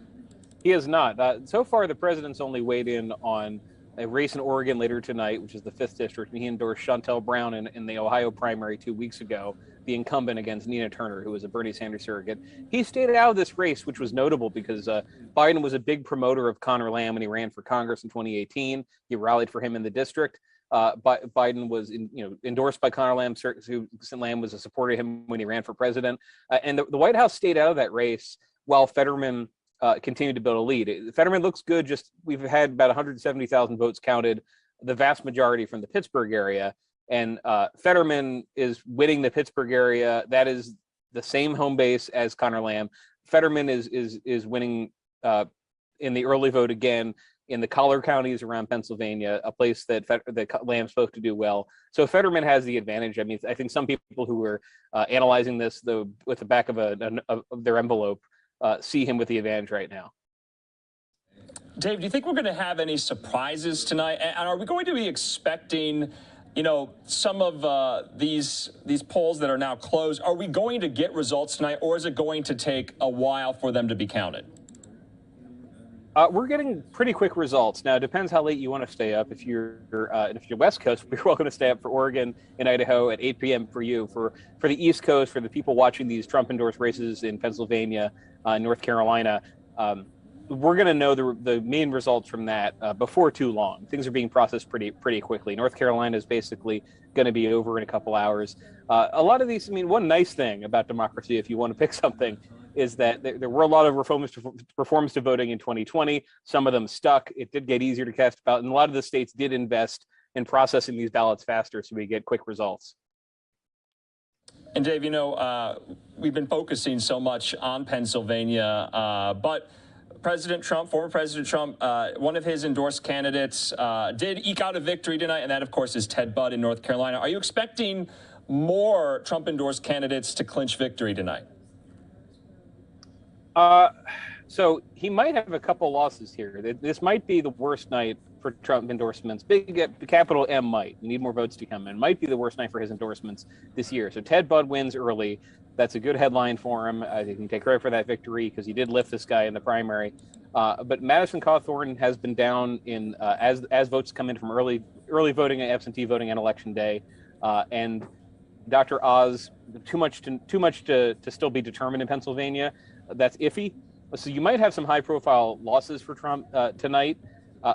He has not. So far, the president's only weighed in on a race in Oregon later tonight, which is the 5th district, and he endorsed Chantel Brown in the Ohio primary 2 weeks ago, the incumbent against Nina Turner, who was a Bernie Sanders surrogate. He stayed out of this race, which was notable because Biden was a big promoter of Conor Lamb when he ran for Congress in 2018. He rallied for him in the district. Biden was endorsed by Conor Lamb. Lamb was a supporter of him when he ran for president. And the White House stayed out of that race while Fetterman continued to build a lead. Fetterman looks good. Just we've had about 170,000 votes counted, the vast majority from the Pittsburgh area. And Fetterman is winning the Pittsburgh area. That is the same home base as Conor Lamb. Fetterman is winning in the early vote again in the collar counties around Pennsylvania, a place that Lamb's supposed to do well. So Fetterman has the advantage. I mean, I think some people who were analyzing this with the back of their envelope see him with the advantage right now. Dave, do you think we're going to have any surprises tonight? And are we going to be expecting, you know, some of these polls that are now closed? Are we going to get results tonight, or is it going to take a while for them to be counted? We're getting pretty quick results. Now, it depends how late you want to stay up. If you're West Coast, you're welcome to stay up for Oregon and Idaho at 8 p.m. for you. For the East Coast, for the people watching these Trump-endorsed races in Pennsylvania, North Carolina, we're going to know the main results from that before too long. Things are being processed pretty quickly. North Carolina is basically going to be over in a couple hours. A lot of these, I mean, one nice thing about democracy, if you want to pick something, is that there were a lot of reforms to voting in 2020. Some of them stuck. It did get easier to cast ballot, and a lot of the states did invest in processing these ballots faster so we get quick results. And Dave, you know, we've been focusing so much on Pennsylvania, but President Trump, former President Trump, one of his endorsed candidates did eke out a victory tonight, and that, of course, is Ted Budd in North Carolina. Are you expecting more Trump-endorsed candidates to clinch victory tonight? So he might have a couple losses here. This might be the worst night for Trump endorsements. Big capital M might. We need more votes to come in. Might be the worst night for his endorsements this year. So Ted Budd wins early. That's a good headline for him. I think he can take credit for that victory because he did lift this guy in the primary. But Madison Cawthorn has been down in as votes come in from early voting, absentee voting, and election day. And Dr. Oz, too much to still be determined in Pennsylvania. That's iffy. So you might have some high-profile losses for Trump tonight,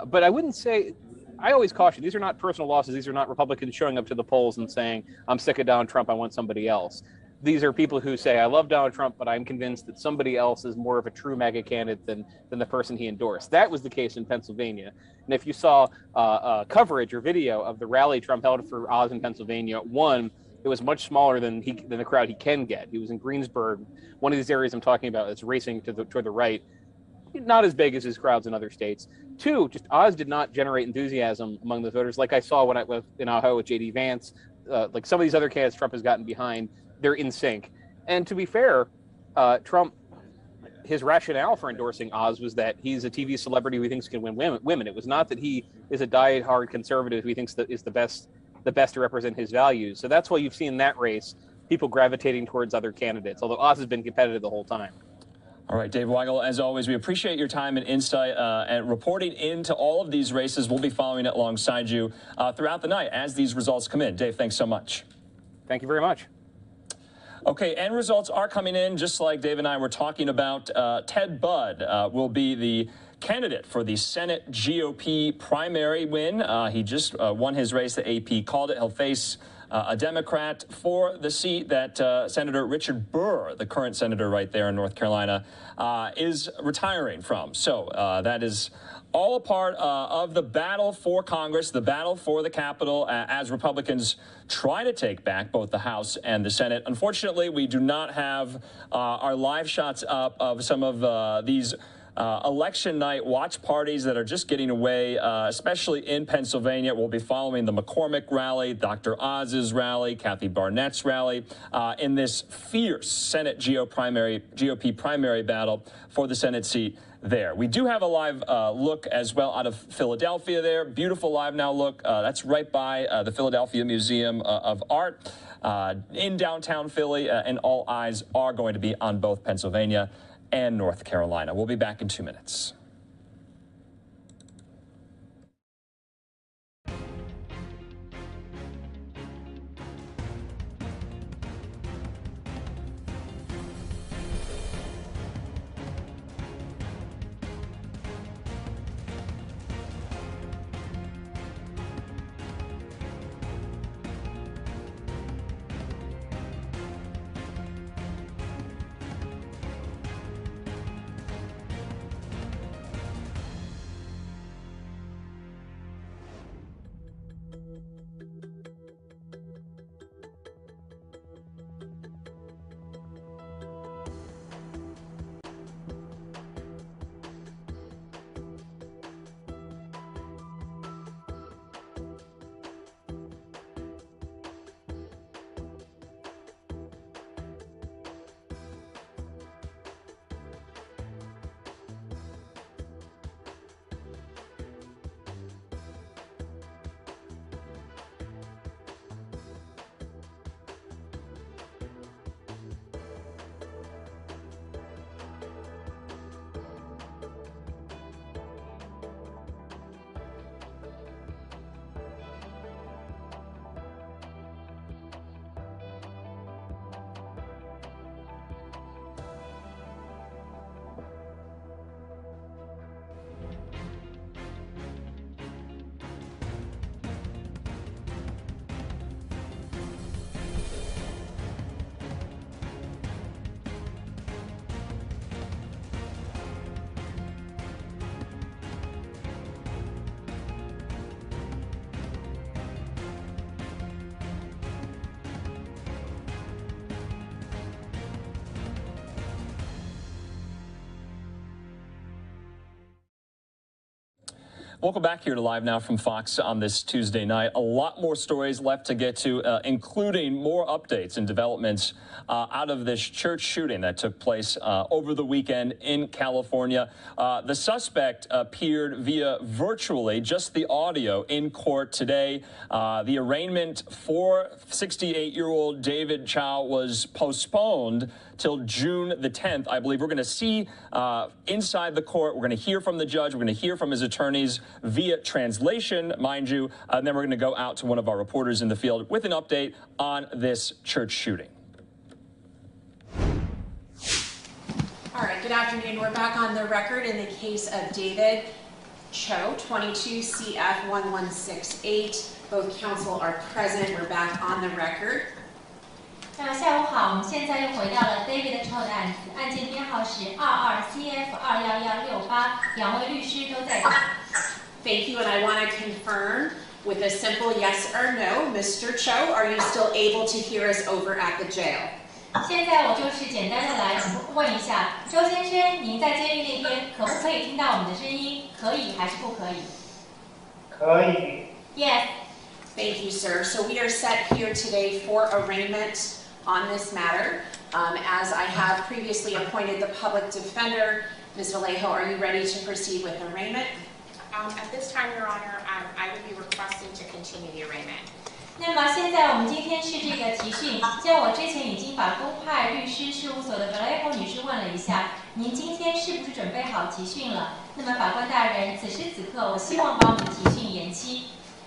but I wouldn't say I always caution, these are not personal losses. These are not Republicans showing up to the polls and saying, I'm sick of Donald Trump, I want somebody else. These are people who say, I love Donald Trump, but I'm convinced that somebody else is more of a true MAGA candidate than the person he endorsed. That was the case in Pennsylvania. And if you saw coverage or video of the rally Trump held for Oz in Pennsylvania, one, it was much smaller than the crowd he can get. He was in Greensburg, one of these areas I'm talking about that's racing toward the right. Not as big as his crowds in other states. Two, just Oz did not generate enthusiasm among the voters like I saw when I was in Ohio with J.D. Vance. Like some of these other candidates Trump has gotten behind, they're in sync. And to be fair, Trump, his rationale for endorsing Oz was that he's a TV celebrity who he thinks can win women. It was not that he is a diehard conservative who he thinks that is the best to represent his values. So that's why you've seen in that race people gravitating towards other candidates, although Oz has been competitive the whole time. All right, Dave Weigel, as always, we appreciate your time and insight and reporting into all of these races. We'll be following it alongside you throughout the night as these results come in. Dave, thanks so much. Thank you very much. Okay, and results are coming in, just like Dave and I were talking about. Ted Budd will be the candidate for the Senate GOP primary win. He just won his race. The AP called it. He'll face a Democrat for the seat that Senator Richard Burr, the current senator right there in North Carolina, is retiring from. So that is all a part of the battle for Congress, the battle for the Capitol, as Republicans try to take back both the House and the Senate. Unfortunately, we do not have our live shots up of some of these election night watch parties that are just getting away, especially in Pennsylvania. We'll be following the McCormick rally, Dr. Oz's rally, Kathy Barnett's rally, in this fierce Senate GOP primary battle for the Senate seat there. We do have a live look as well out of Philadelphia there. Beautiful LiveNOW look. That's right by the Philadelphia Museum of Art in downtown Philly, and all eyes are going to be on both Pennsylvania and North Carolina. We'll be back in 2 minutes. Welcome back here to LiveNOW from Fox on this Tuesday night. A lot more stories left to get to, including more updates and developments out of this church shooting that took place over the weekend in California. The suspect appeared via virtually, just the audio, in court today. The arraignment for 68-year-old David Chow was postponed till June the 10th. I believe we're going to see inside the court. We're going to hear from the judge. We're going to hear from his attorneys via translation, mind you, and then we're going to go out to one of our reporters in the field with an update on this church shooting. All right, good afternoon. We're back on the record in the case of David Cho, 22 CF 1168. Both counsel are present. We're back on the record. 那么下午好，我们现在又回到了 David Cho 的案子，案件编号是22CF 21168，两位律师都在场。Thank you, and I want to confirm with a simple yes or no, Mr. Cho, are you still able to hear us over at the jail? 现在我就是简单的来问一下，周先生，您在监狱那边可不可以听到我们的声音？可以还是不可以？可以。Yes. Thank you, sir. So we are set here today for arraignment on this matter. As I have previously appointed the public defender, Ms. Vallejo, are you ready to proceed with arraignment? At this time, Your Honor, I would be requesting to continue the arraignment. 那么现在我们今天是这个提讯，像我之前已经把公派律师事务所的 Vallejo 女士问了一下，您今天是不是准备好提讯了？那么法官大人，此时此刻，我希望把我们的提讯延期。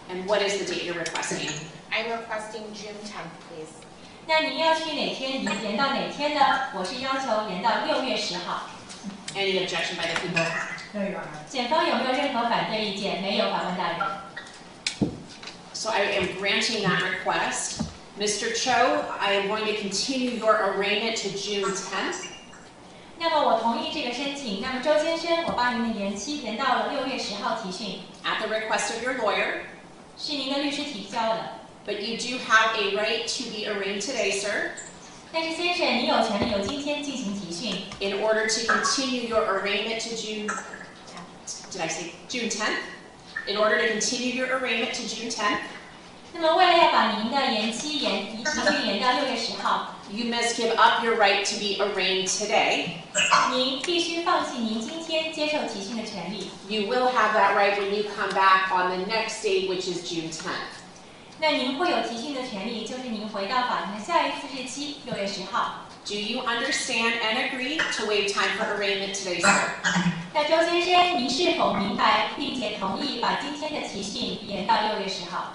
And what is the date you're requesting? I'm requesting June 10th, please. 那您要去哪天？您延到哪天呢？我是要求延到6月10号。Any objection by the people? No, Your Honor. 检方有没有任何反对意见？没有，法官大人。So I am granting that request. Mr. Cho, I am going to continue your arraignment to June 10th. 那么我同意这个申请。那么周先生，我帮您的延期延到了6月10号提讯。At the request of your lawyer. 是您的律师提交的。But you do have a right to be arraigned today, sir. 但是先生，你有权利由今天进行提讯。In order to continue your arraignment to June 10th? In order to continue your arraignment to June 10th. 那么为了要把您的提讯延到6月10号。You must give up your right to be arraigned today. 您必须放弃您今天接受提讯的权利。You will have that right when you come back on the next date, which is June 10th. 那您会有提讯的权利，就是您回到法庭的下一次日期6月10号。Do you understand and agree to waive time for arraignment today, sir? 那周先生，您是否明白并且同意把今天的提讯延到6月10号？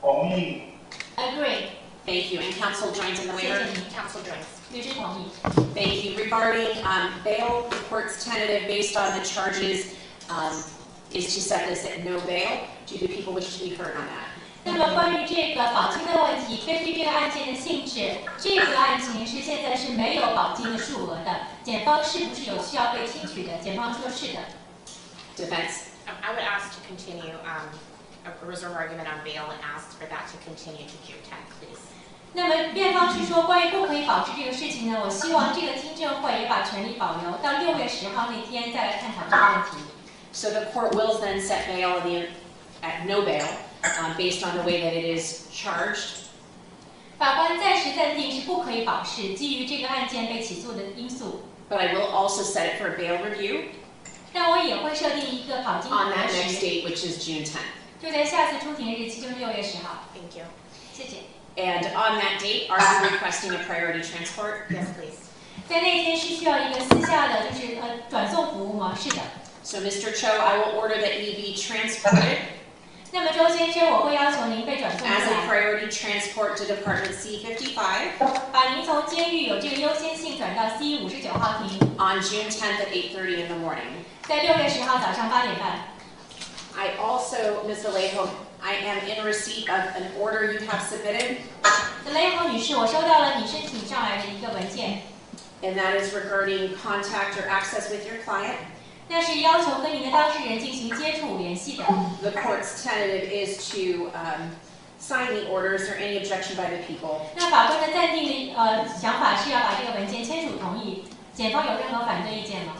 同意。 Agree. Thank you. And counsel joins in the waiver? Counsel joins. 律师同意。 Thank you. Regarding bail, the court's tentative based on the charges is to set this at no bail. Do the people wish to be heard on that? 那么关于这个保金的问题，根据这个案件的性质，这个案情是现在是没有保金的数额的。检方是不是有需要被听取的？检方说是的。Defense. I would ask to continue a reserve argument on bail and ask for that to continue to June 10th, please. 那么辩方是说，关于不可以保释这个事情呢，我希望这个听证会也把权利保留到6月10号那天再来探讨这个问题。So the court will then set bail at no bail based on the way that it is charged. 法官暂时暂定是不可以保释，基于这个案件被起诉的因素。But I will also set it for a bail review. 但我也会设定一个保金 on that 核 next 实， date, which is June 10th. 就在下次出庭日期，就是6月10号。 Thank you. 谢谢。 And on that date, are you requesting a priority transport? Yes, please. 在那天是需要一个私下的，就是转送服务吗？是的。 So Mr. Cho, I will order that you be transported 那么周先生，我会要求您被转送 as 出 a 来， priority transport to Department C55把您从监狱有这个优先性转到 C59号庭， on June 10th at 8:30 in the morning. 在6月10号早上8点半。 I also, Ms. Vallejo, I am in receipt of an order you have submitted, Vallejo 女士，我收到了你申请上来的一个文件， and that is regarding contact or access with your client. 那是要求跟您的当事人进行接触联系的。 The court's tentative is to sign the order. Is there any objection by the people? 那法官的暂定的想法是要把这个文件签署同意，检方有任何反对意见吗？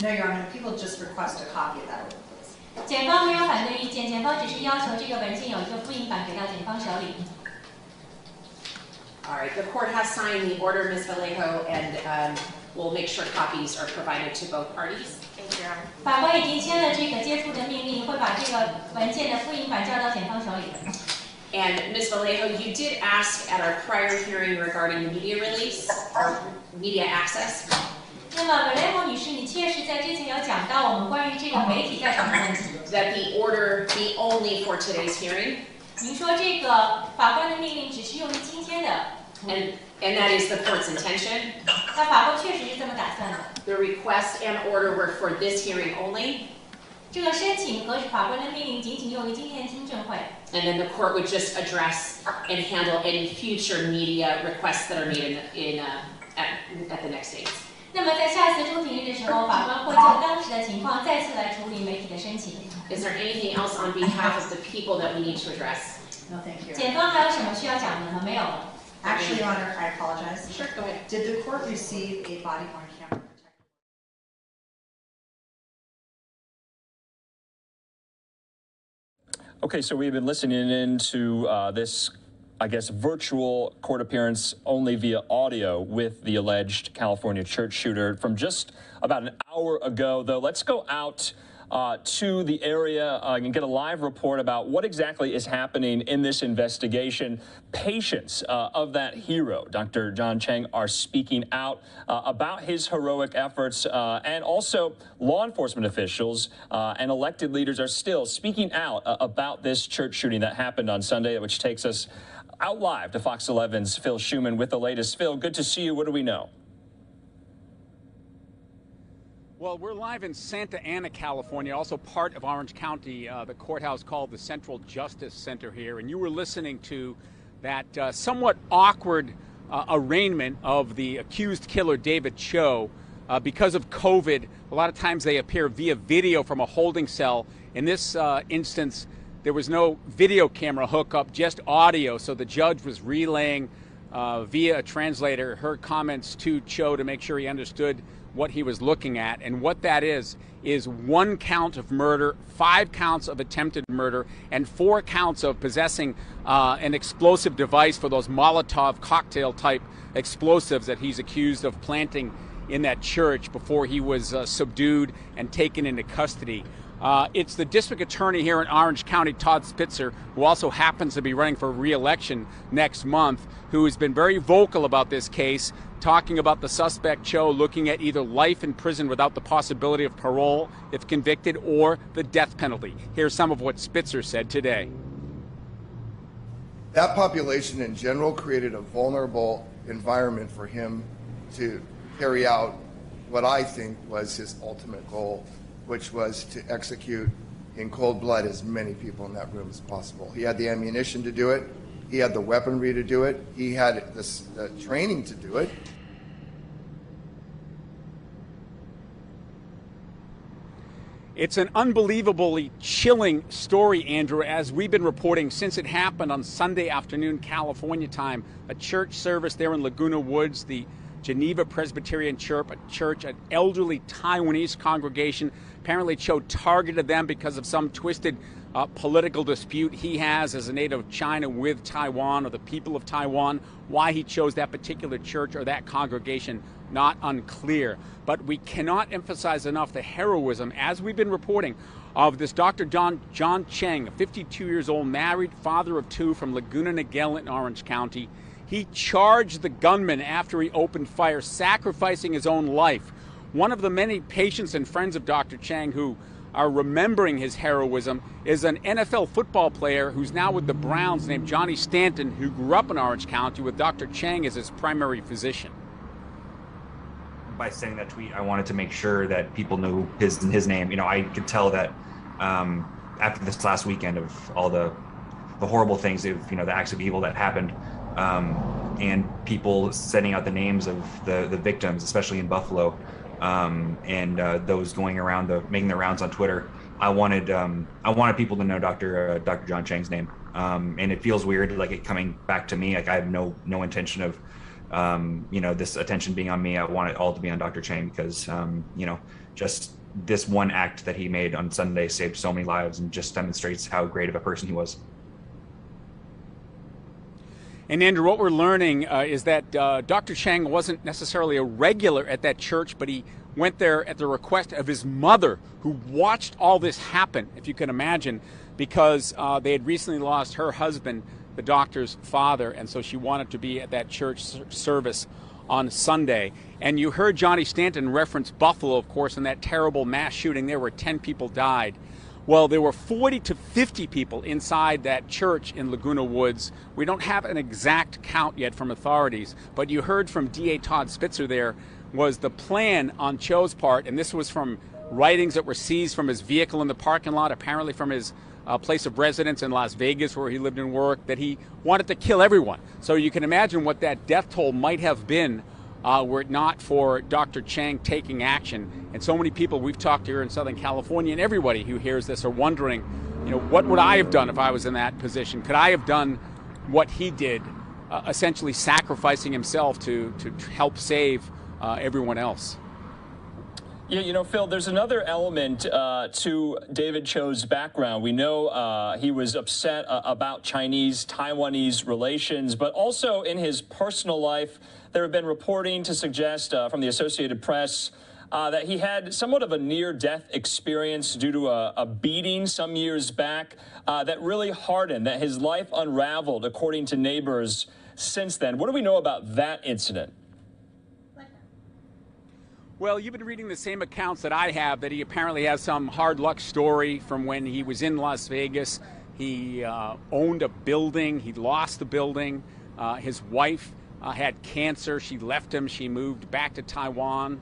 No, Your Honor. People just request a copy of that order, please. 检方没有反对意见，检方只是要求这个文件有一个复印版给到检方手里。 All right, the court has signed the order, Ms. Vallejo, and we'll make sure copies are provided to both parties. Thank you, Your Honor. 法官已经签了这个接触的命令，会把这个文件的复印版交到检方手里。 And Ms. Vallejo, you did ask at our prior hearing regarding the media release or media access. 那么 Vallejo 女士，你确实在之前有讲到我们关于这个媒体在场的问题。 That the order be only for today's hearing. 您说这个法官的命令只适用于今天的。 And that is the court's intention. 那法官确实是这么打算的。 The request and order were for this hearing only. 这个申请和法官的命令仅仅用于今天的听证会。 And then the court would just address and handle any future media requests that are made at the next date. 那么在下一次中庭日的时候，法官会就当时的情况再次来处理媒体的申请。 Is there anything else on behalf of the people that we need to address? No, thank you. 检方还有什么需要讲的吗？没有了。 Actually, Your Honor, I apologize. Sure, go ahead. Did the court receive a body-worn camera? Okay, so we've been listening into this, I guess, virtual court appearance only via audio with the alleged California church shooter from just about an hour ago, though. Let's go out to the area and get a live report about what exactly is happening in this investigation. Patients of that hero, Dr. John Chang, are speaking out about his heroic efforts, and also law enforcement officials and elected leaders are still speaking out about this church shooting that happened on Sunday, which takes us out live to Fox 11's Phil Schuman with the latest. Phil, good to see you. What do we know? Well, we're live in Santa Ana, California, also part of Orange County, the courthouse called the Central Justice Center here. And you were listening to that somewhat awkward arraignment of the accused killer, David Cho. Because of COVID, a lot of times they appear via video from a holding cell. In this instance, there was no video camera hookup, just audio. So the judge was relaying via a translator her comments to Cho to make sure he understood what he was looking at. And what that is 1 count of murder, 5 counts of attempted murder, and 4 counts of possessing an explosive device for those Molotov cocktail type explosives that he's accused of planting in that church before he was subdued and taken into custody. It's the district attorney here in Orange County, Todd Spitzer, who also happens to be running for re-election next month, who has been very vocal about this case, talking about the suspect Cho looking at either life in prison without the possibility of parole if convicted or the death penalty. Here's some of what Spitzer said today. That population in general created a vulnerable environment for him to carry out what I think was his ultimate goal, which was to execute in cold blood as many people in that room as possible. He had the ammunition to do it. He had the weaponry to do it. He had the training to do it. It's an unbelievably chilling story, Andrew, as we've been reporting since it happened on Sunday afternoon, California time. A church service there in Laguna Woods, the Geneva Presbyterian Church, an elderly Taiwanese congregation. Apparently Cho targeted them because of some twisted political dispute he has as a native of China with Taiwan or the people of Taiwan. Why he chose that particular church or that congregation, not unclear. But we cannot emphasize enough the heroism, as we've been reporting, of this Dr. John Chang, a 52 years old, married father of 2 from Laguna Niguel in Orange County. He charged the gunman after he opened fire, sacrificing his own life. One of the many patients and friends of Dr. Chang who are remembering his heroism is an NFL football player who's now with the Browns named Johnny Stanton, who grew up in Orange County with Dr. Chang as his primary physician. By sending that tweet, I wanted to make sure that people knew his name. You know, I could tell that after this last weekend of all the horrible things, the acts of evil that happened, and people sending out the names of the victims, especially in Buffalo, and those going around making their rounds on Twitter. I wanted people to know Dr. John Chang's name, and it feels weird, like it coming back to me. Like I have no intention of this attention being on me. I want it all to be on Dr. Chang because just this one act that he made on Sunday saved so many lives and just demonstrates how great of a person he was. And Andrew, what we're learning is that Dr. Chang wasn't necessarily a regular at that church, but he went there at the request of his mother, who watched all this happen, if you can imagine, because they had recently lost her husband, the doctor's father, and so she wanted to be at that church service on Sunday. And you heard Johnny Stanton reference Buffalo, of course, in that terrible mass shooting there where 10 people died. Well, there were 40 to 50 people inside that church in Laguna Woods. We don't have an exact count yet from authorities, but you heard from DA Todd Spitzer there was the plan on Cho's part, and this was from writings that were seized from his vehicle in the parking lot, apparently from his place of residence in Las Vegas where he lived and worked, that he wanted to kill everyone. So you can imagine what that death toll might have been were it not for Dr. Chang taking action. And so many people we've talked to here in Southern California, and everybody who hears this are wondering, what would I have done if I was in that position? Could I have done what he did, essentially sacrificing himself to help save everyone else? Yeah, Phil, there's another element to David Cho's background. We know he was upset about Chinese-Taiwanese relations, but also in his personal life, there have been reporting to suggest from the Associated Press that he had somewhat of a near-death experience due to a beating some years back that really hardened, that his life unraveled, according to neighbors, since then. What do we know about that incident? Well, you've been reading the same accounts that I have, that he apparently has some hard luck story from when he was in Las Vegas. He owned a building. He lost the building. His wife had cancer. She left him. She moved back to Taiwan.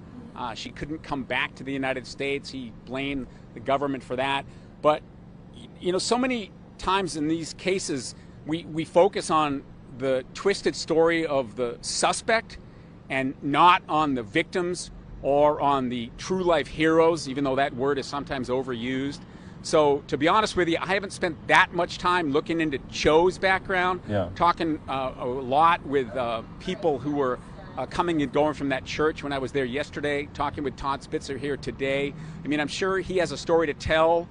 She couldn't come back to the United States. He blamed the government for that. But, so many times in these cases, we focus on the twisted story of the suspect and not on the victims or on the true life heroes, even though that word is sometimes overused. So to be honest with you, I haven't spent that much time looking into Cho's background, talking a lot with people who were coming and going from that church when I was there yesterday, talking with Todd Spitzer here today. I mean, I'm sure he has a story to tell.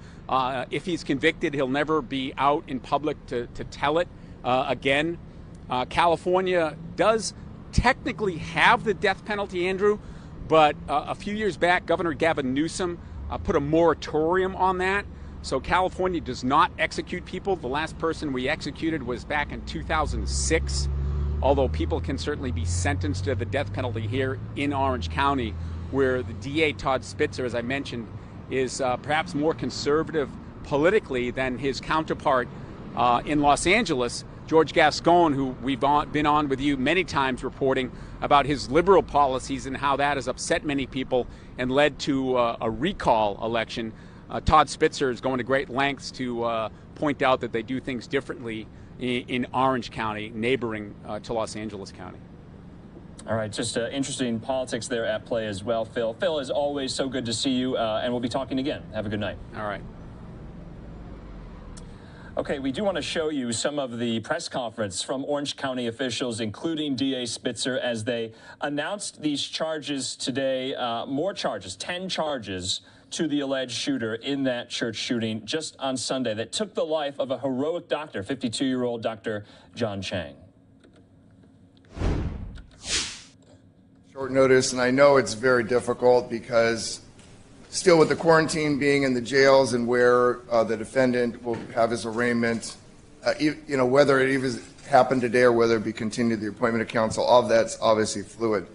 If he's convicted, he'll never be out in public to tell it again. California does technically have the death penalty, Andrew, but a few years back, Governor Gavin Newsom put a moratorium on that. So California does not execute people. The last person we executed was back in 2006, although people can certainly be sentenced to the death penalty here in Orange County, where the DA, Todd Spitzer, as I mentioned, is perhaps more conservative politically than his counterpart in Los Angeles, George Gascon, who we've been on with you many times reporting about his liberal policies and how that has upset many people and led to a recall election. Todd Spitzer is going to great lengths to point out that they do things differently in Orange County, neighboring to Los Angeles County. All right, just interesting politics there at play as well, Phil. Phil, as always, so good to see you, and we'll be talking again. Have a good night. All right. Okay, we do want to show you some of the press conference from Orange County officials, including DA Spitzer, as they announced these charges today, more charges, 10 charges to the alleged shooter in that church shooting just on Sunday that took the life of a heroic doctor, 52-year-old Dr. John Chang. Short notice, and I know it's very difficult because still with the quarantine being in the jails and where the defendant will have his arraignment, whether it even happened today or whether it be continued the appointment of counsel, all of that's obviously fluid.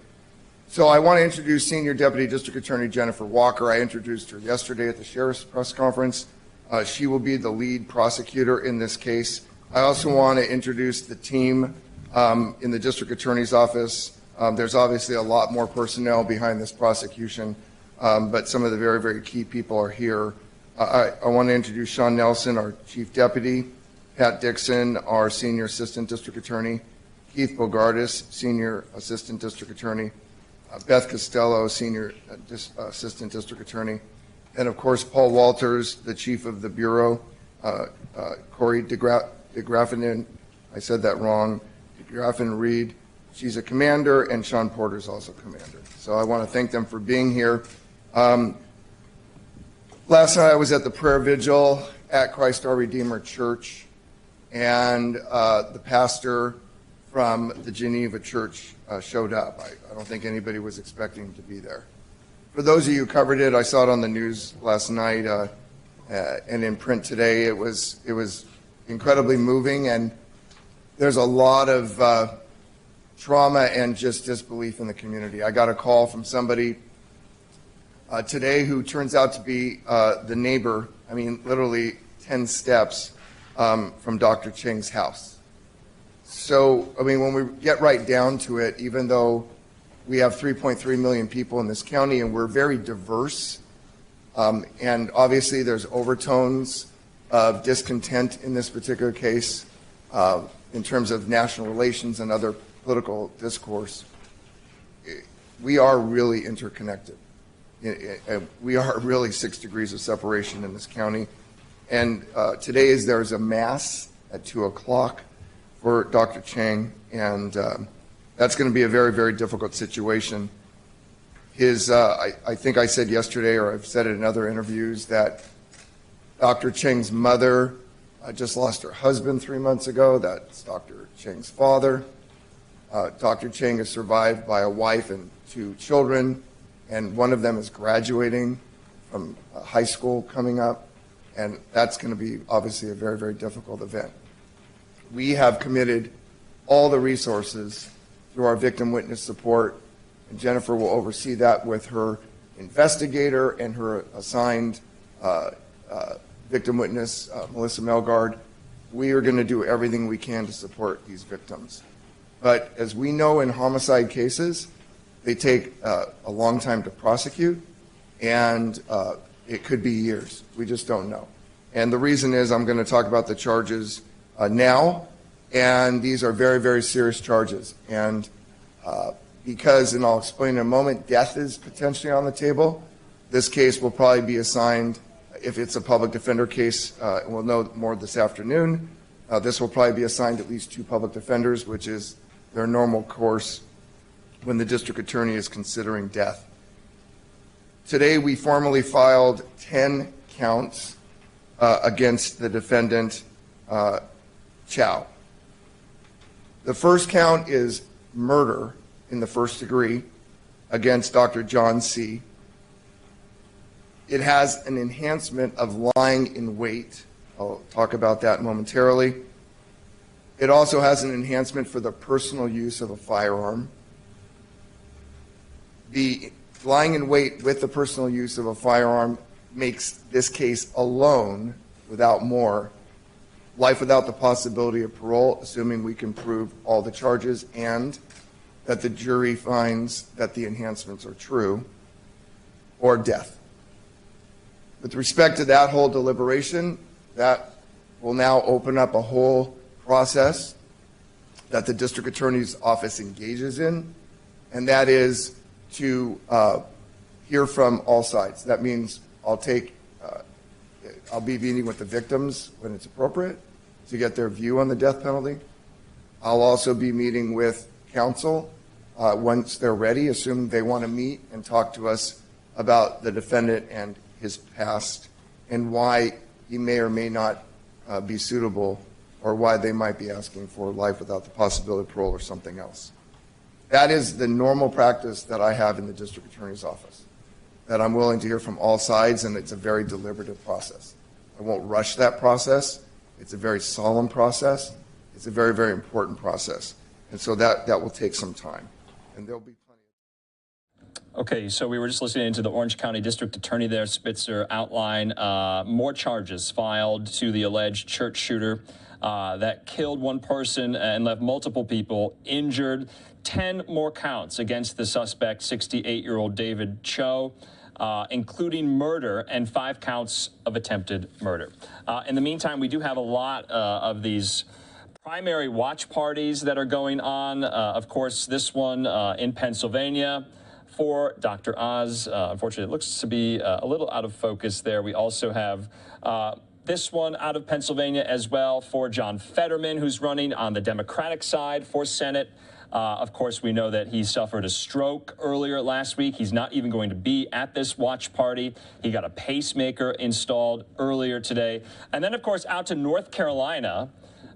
So I want to introduce Senior Deputy District Attorney Jennifer Walker. I introduced her yesterday at the Sheriff's press conference. She will be the lead prosecutor in this case. I also want to introduce the team in the District Attorney's office. There's obviously a lot more personnel behind this prosecution, but some of the very, very key people are here. I want to introduce Sean Nelson, our Chief Deputy, Pat Dixon, our Senior Assistant District Attorney, Keith Bogardus, Senior Assistant District Attorney, Beth Costello, Senior Assistant District Attorney, and of course Paul Walters, the Chief of the Bureau, Corey DeGraffinen, I said that wrong, DeGraffin Reed, she's a commander, and Sean Porter's also commander. So I want to thank them for being here. Last night I was at the prayer vigil at Christ Our Redeemer Church, and the pastor from the Geneva Church showed up. I don't think anybody was expecting to be there. For those of you who covered it, I saw it on the news last night and in print today. It was incredibly moving, and there's a lot of trauma and just disbelief in the community. I got a call from somebody today who turns out to be the neighbor, I mean literally 10 steps from Dr. Chang's house. So, I mean, when we get right down to it, even though We have 3.3 million people in this county, and we're very diverse. And obviously, there's overtones of discontent in this particular case in terms of national relations and other political discourse. We are really interconnected. We are really 6 degrees of separation in this county. And today there's a mass at 2 o'clock for Dr. Chang, and that's going to be a very, very difficult situation. I think I said yesterday, or I've said it in other interviews, that Dr. Chang's mother just lost her husband 3 months ago. That's Dr. Chang's father. Dr. Chang is survived by a wife and 2 children, and one of them is graduating from high school coming up, and that's going to be obviously a very, very difficult event. We have committed all the resources through our victim witness support, and Jennifer will oversee that with her investigator and her assigned victim witness, Melissa Melgard. We are going to do everything we can to support these victims. But as we know in homicide cases, they take a long time to prosecute, and it could be years. We just don't know. And the reason is I'm going to talk about the charges now, and these are very, very serious charges. And because, and I'll explain in a moment, death is potentially on the table, this case will probably be assigned, if it's a public defender case, we'll know more this afternoon. This will probably be assigned at least 2 public defenders, which is their normal course when the district attorney is considering death. Today, we formally filed 10 counts against the defendant, Chow. The first count is murder in the first degree against Dr. John C. It has an enhancement of lying in wait. I'll talk about that momentarily. It also has an enhancement for the personal use of a firearm. The lying in wait with the personal use of a firearm makes this case alone, without more, life without the possibility of parole, assuming we can prove all the charges and that the jury finds that the enhancements are true, or death. With respect to that whole deliberation, that will now open up a whole process that the district attorney's office engages in, and that is to hear from all sides. That means I'll be meeting with the victims when it's appropriate to get their view on the death penalty. I'll also be meeting with counsel once they're ready, assuming they want to meet and talk to us about the defendant and his past and why he may or may not be suitable, or why they might be asking for life without the possibility of parole or something else. That is the normal practice that I have in the district attorney's office, that I'm willing to hear from all sides, and it's a very deliberative process. I won't rush that process. It's a very solemn process. It's a very, very important process. And so that will take some time. And there'll be plenty of... Okay, so we were just listening to the Orange County District Attorney there, Spitzer, outline more charges filed to the alleged church shooter that killed 1 person and left multiple people injured. 10 more counts against the suspect, 68-year-old David Cho, including murder and 5 counts of attempted murder. In the meantime, we do have a lot of these primary watch parties that are going on. Of course, this one in Pennsylvania for Dr. Oz. Unfortunately, it looks to be a little out of focus there. We also have this one out of Pennsylvania as well for John Fetterman, who's running on the Democratic side for Senate. Of course, we know that he suffered a stroke earlier last week. He's not even going to be at this watch party. He got a pacemaker installed earlier today. And then, of course, out to North Carolina.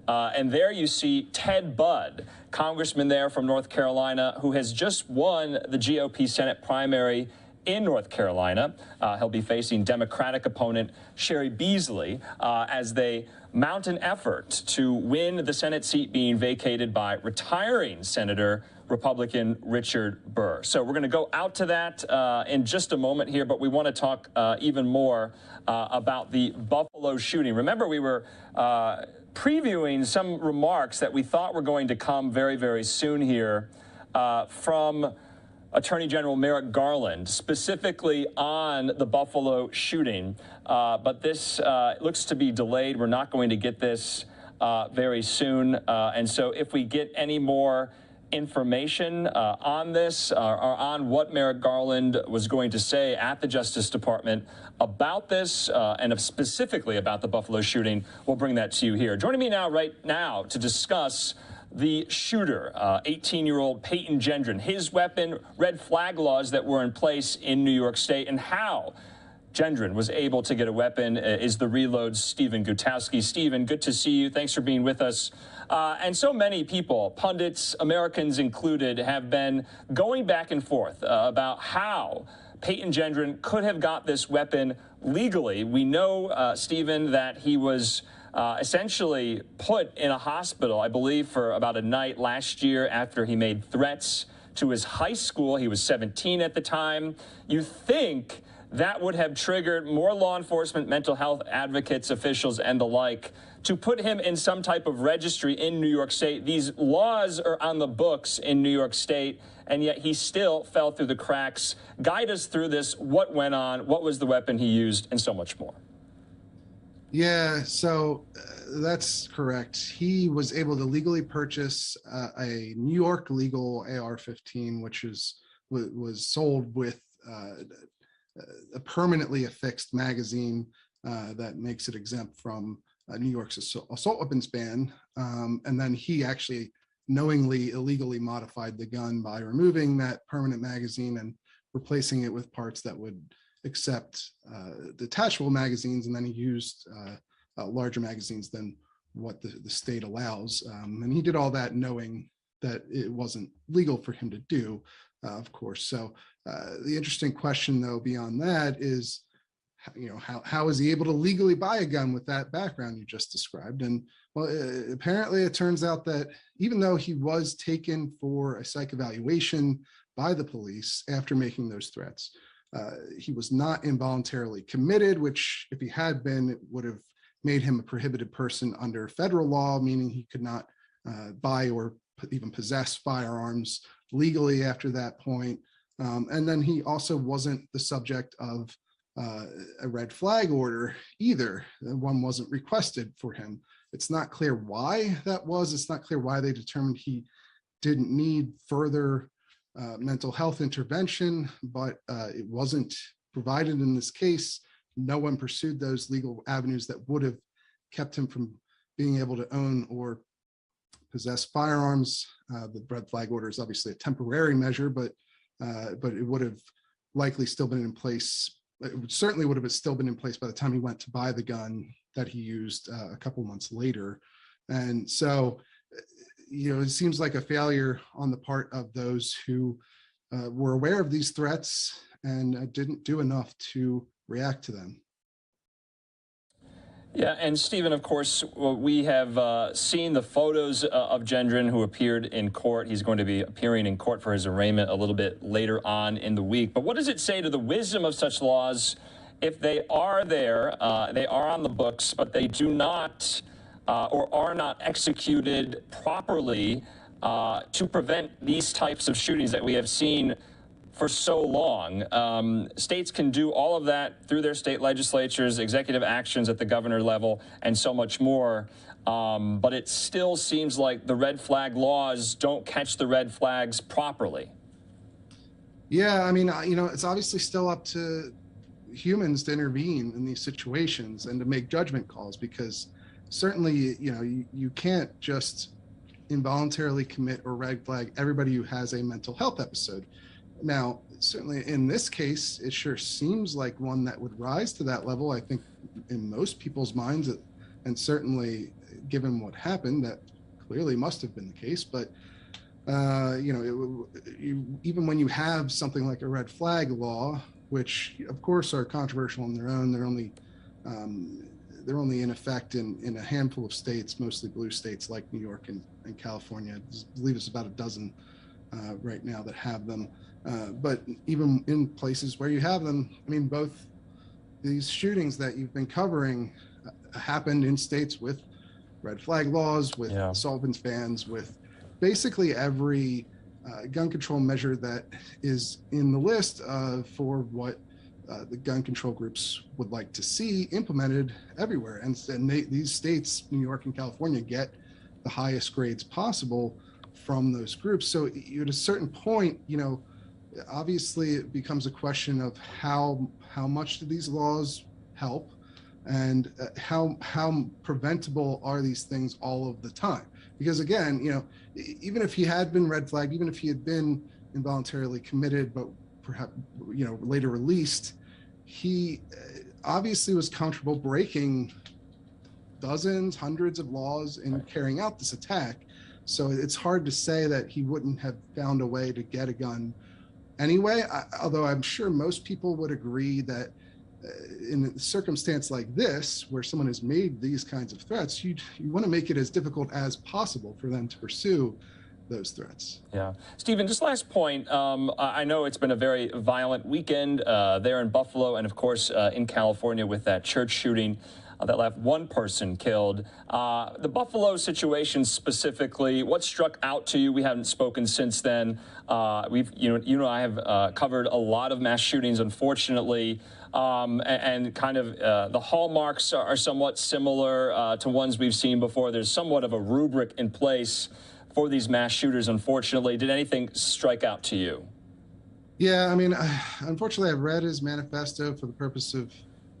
And there you see Ted Budd, congressman there from North Carolina, who has just won the GOP Senate primary in North Carolina. He'll be facing Democratic opponent Sherry Beasley as they mount an effort to win the Senate seat being vacated by retiring Senator Republican Richard Burr. So we're going to go out to that in just a moment here, but we want to talk even more about the Buffalo shooting. Remember, we were previewing some remarks that we thought were going to come very, very soon here from Attorney General Merrick Garland, specifically on the Buffalo shooting. But this looks to be delayed. We're not going to get this very soon. And so if we get any more information on this or on what Merrick Garland was going to say at the Justice Department about this and specifically about the Buffalo shooting, we'll bring that to you here. Joining me right now to discuss the shooter, 18-year-old Peyton Gendron, his weapon, red flag laws that were in place in New York State, and how Gendron was able to get a weapon is the Reload's Stephen Gutowski. Stephen, good to see you. Thanks for being with us. And so many people, pundits, Americans included, have been going back and forth about how Peyton Gendron could have got this weapon legally. We know, Stephen, that he was essentially put in a hospital, I believe, for about a night last year after he made threats to his high school. He was 17 at the time. You think that would have triggered more law enforcement, mental health advocates, officials, and the like to put him in some type of registry in New York State. These laws are on the books in New York State, and yet he still fell through the cracks. Guide us through this. What went on? What was the weapon he used? And so much more. Yeah, so that's correct. He was able to legally purchase a New York legal AR-15, which was sold with a permanently affixed magazine that makes it exempt from New York's assault weapons ban. And then he actually knowingly, illegally modified the gun by removing that permanent magazine and replacing it with parts that would accept detachable magazines, and then he used larger magazines than what the state allows. And he did all that knowing that it wasn't legal for him to do, of course. So the interesting question, though, beyond that is, how is he able to legally buy a gun with that background you just described? And well, apparently it turns out that even though he was taken for a psych evaluation by the police after making those threats, he was not involuntarily committed, which if he had been, it would have made him a prohibited person under federal law, meaning he could not buy or even possess firearms legally after that point. And then he also wasn't the subject of a red flag order either. One wasn't requested for him. It's not clear why that was. It's not clear why they determined he didn't need further mental health intervention, but it wasn't provided in this case. No one pursued those legal avenues that would have kept him from being able to own or possess firearms. The red flag order is obviously a temporary measure, but it would have likely still been in place. It certainly would have still been in place by the time he went to buy the gun that he used a couple months later. And so, it seems like a failure on the part of those who were aware of these threats and didn't do enough to react to them. Yeah, and Stephen, of course, we have seen the photos of Gendron, who appeared in court. He's going to be appearing in court for his arraignment a little bit later on in the week. But what does it say to the wisdom of such laws if they are there, they are on the books, but they do not or are not executed properly to prevent these types of shootings that we have seen for so long? States can do all of that through their state legislatures, executive actions at the governor level, and so much more. But it still seems like the red flag laws don't catch the red flags properly. Yeah, I mean, it's obviously still up to humans to intervene in these situations and to make judgment calls, because certainly, you can't just involuntarily commit or red flag everybody who has a mental health episode. Now, certainly in this case, it sure seems like one that would rise to that level. I think in most people's minds, and certainly given what happened, that clearly must have been the case. But, even when you have something like a red flag law, which of course are controversial on their own, they're only in effect in a handful of states, mostly blue states like New York and California. I believe it's about a dozen right now that have them. But even in places where you have them, I mean, both these shootings that you've been covering happened in states with red flag laws, with assault weapons bans, with basically every gun control measure that is in the list for what the gun control groups would like to see implemented everywhere. And these states, New York and California, get the highest grades possible from those groups. So at a certain point, obviously it becomes a question of how much do these laws help, and how preventable are these things all of the time? Because again, even if he had been red flagged, even if he had been involuntarily committed, but perhaps later released, he obviously was comfortable breaking dozens, hundreds of laws in carrying out this attack. So it's hard to say that he wouldn't have found a way to get a gun anyway, although I'm sure most people would agree that in a circumstance like this, where someone has made these kinds of threats, you want to make it as difficult as possible for them to pursue those threats. Yeah. Stephen, just last point. I know it's been a very violent weekend there in Buffalo and, of course, in California with that church shooting that left one person killed. The Buffalo situation specifically, what struck out to you? We haven't spoken since then. I have covered a lot of mass shootings, unfortunately, and kind of the hallmarks are somewhat similar to ones we've seen before. There's somewhat of a rubric in place for these mass shooters, unfortunately. Did anything strike out to you? Yeah, I mean, unfortunately, I've read his manifesto for the purpose of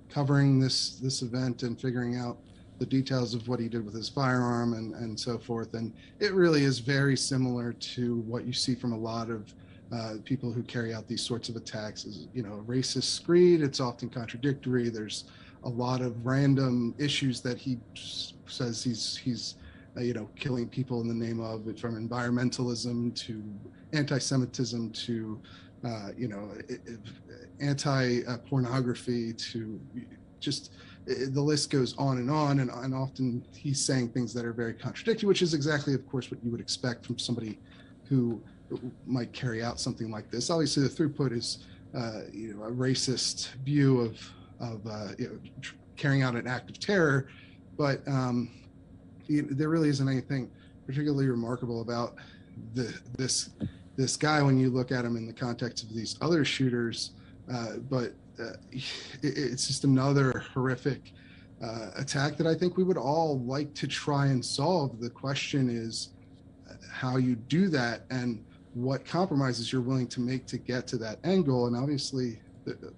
covering this event and figuring out the details of what he did with his firearm and so forth. And it really is very similar to what you see from a lot of people who carry out these sorts of attacks. Is, racist screed. It's often contradictory. There's a lot of random issues that he says he's killing people in the name of, from environmentalism to anti-Semitism to anti-pornography to just the list goes on, and often he's saying things that are very contradictory, which is exactly, of course, what you would expect from somebody who might carry out something like this. Obviously, the throughput is a racist view of carrying out an act of terror, but there really isn't anything particularly remarkable about this guy when you look at him in the context of these other shooters, but it's just another horrific attack that I think we would all like to try and solve. The question is how you do that and what compromises you're willing to make to get to that end goal. And obviously,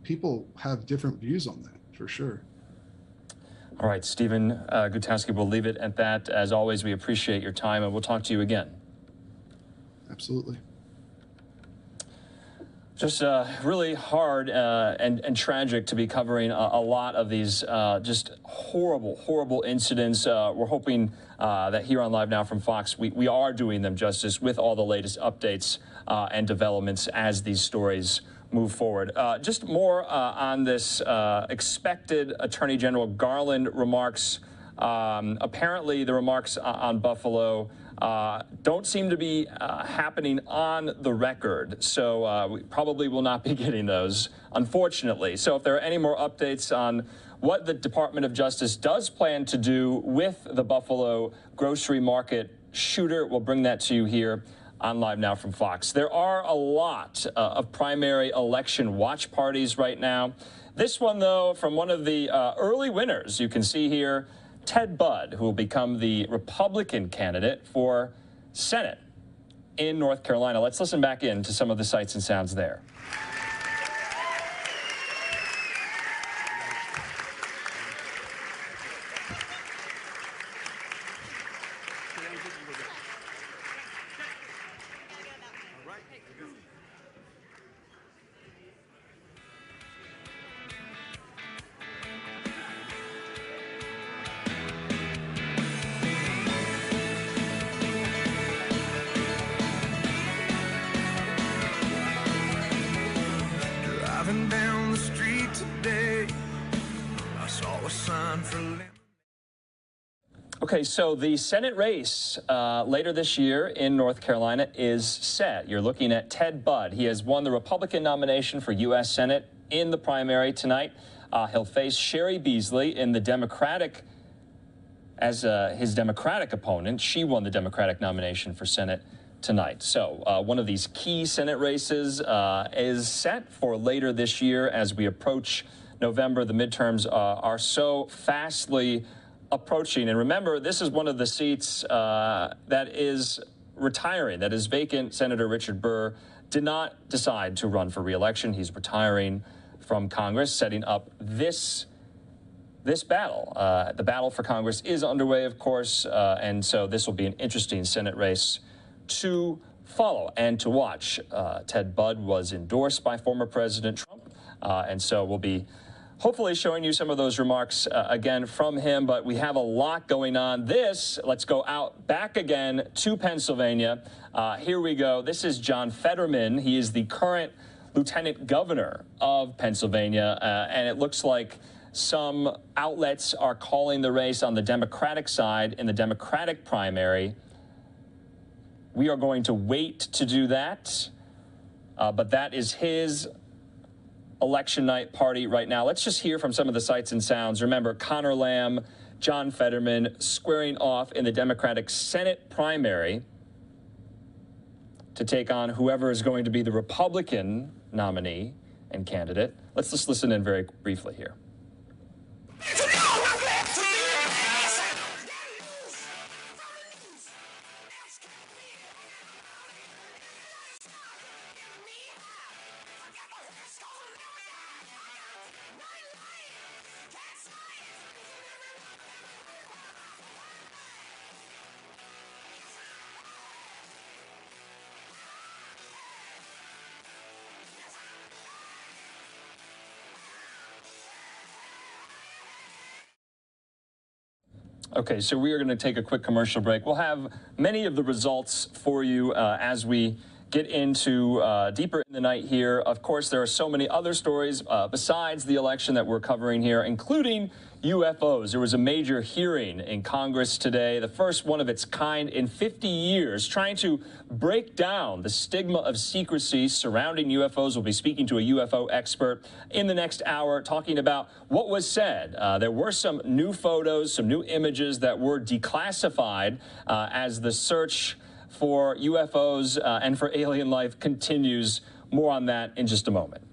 people have different views on that, for sure. All right, Stephen Gutowski, we'll leave it at that. As always, we appreciate your time, and we'll talk to you again. Absolutely. Just really hard and tragic to be covering a lot of these just horrible incidents. We're hoping that here on Live Now from Fox, we are doing them justice with all the latest updates and developments as these stories move forward. Just more on this expected Attorney General Garland remarks. Apparently, the remarks on Buffalo don't seem to be happening on the record, so we probably will not be getting those, unfortunately. So if there are any more updates on what the Department of Justice does plan to do with the Buffalo grocery market shooter, we'll bring that to you here on Live Now from Fox. There are a lot of primary election watch parties right now. This one, though, from one of the early winners, you can see here, Ted Budd, who will become the Republican candidate for Senate in North Carolina. Let's listen back in to some of the sights and sounds there. Driving down the street today, I saw a sign for lemon. Okay, so the Senate race later this year in North Carolina is set. You're looking at Ted Budd. He has won the Republican nomination for U.S. Senate in the primary tonight. He'll face Sherry Beasley in the Democratic as his Democratic opponent. She won the Democratic nomination for Senate tonight. So one of these key Senate races is set for later this year as we approach November. The midterms are so fastly approaching. And remember, this is one of the seats that is retiring, that is vacant. Senator Richard Burr did not decide to run for re-election. He's retiring from Congress, setting up this battle. The battle for Congress is underway, of course, and so this will be an interesting Senate race to follow and to watch. Ted Budd was endorsed by former President Trump, and so we'll be hopefully showing you some of those remarks again from him, but we have a lot going on. Let's go back again to Pennsylvania. Here we go. This is John Fetterman. He is the current lieutenant governor of Pennsylvania, and it looks like some outlets are calling the race on the Democratic side in the Democratic primary. We are going to wait to do that, but that is his election night party right now. Let's just hear from some of the sights and sounds. Remember, Connor Lamb, John Fetterman squaring off in the Democratic Senate primary to take on whoever is going to be the Republican nominee and candidate. Let's just listen in very briefly here. Okay, so we are going to take a quick commercial break. We'll have many of the results for you as we get into deeper in the night here. Of course, there are so many other stories besides the election that we're covering here, including UFOs. There was a major hearing in Congress today, the first one of its kind in 50 years, trying to break down the stigma of secrecy surrounding UFOs. We'll be speaking to a UFO expert in the next hour, talking about what was said. There were some new photos, some new images that were declassified as the search for UFOs and for alien life continues. More on that in just a moment.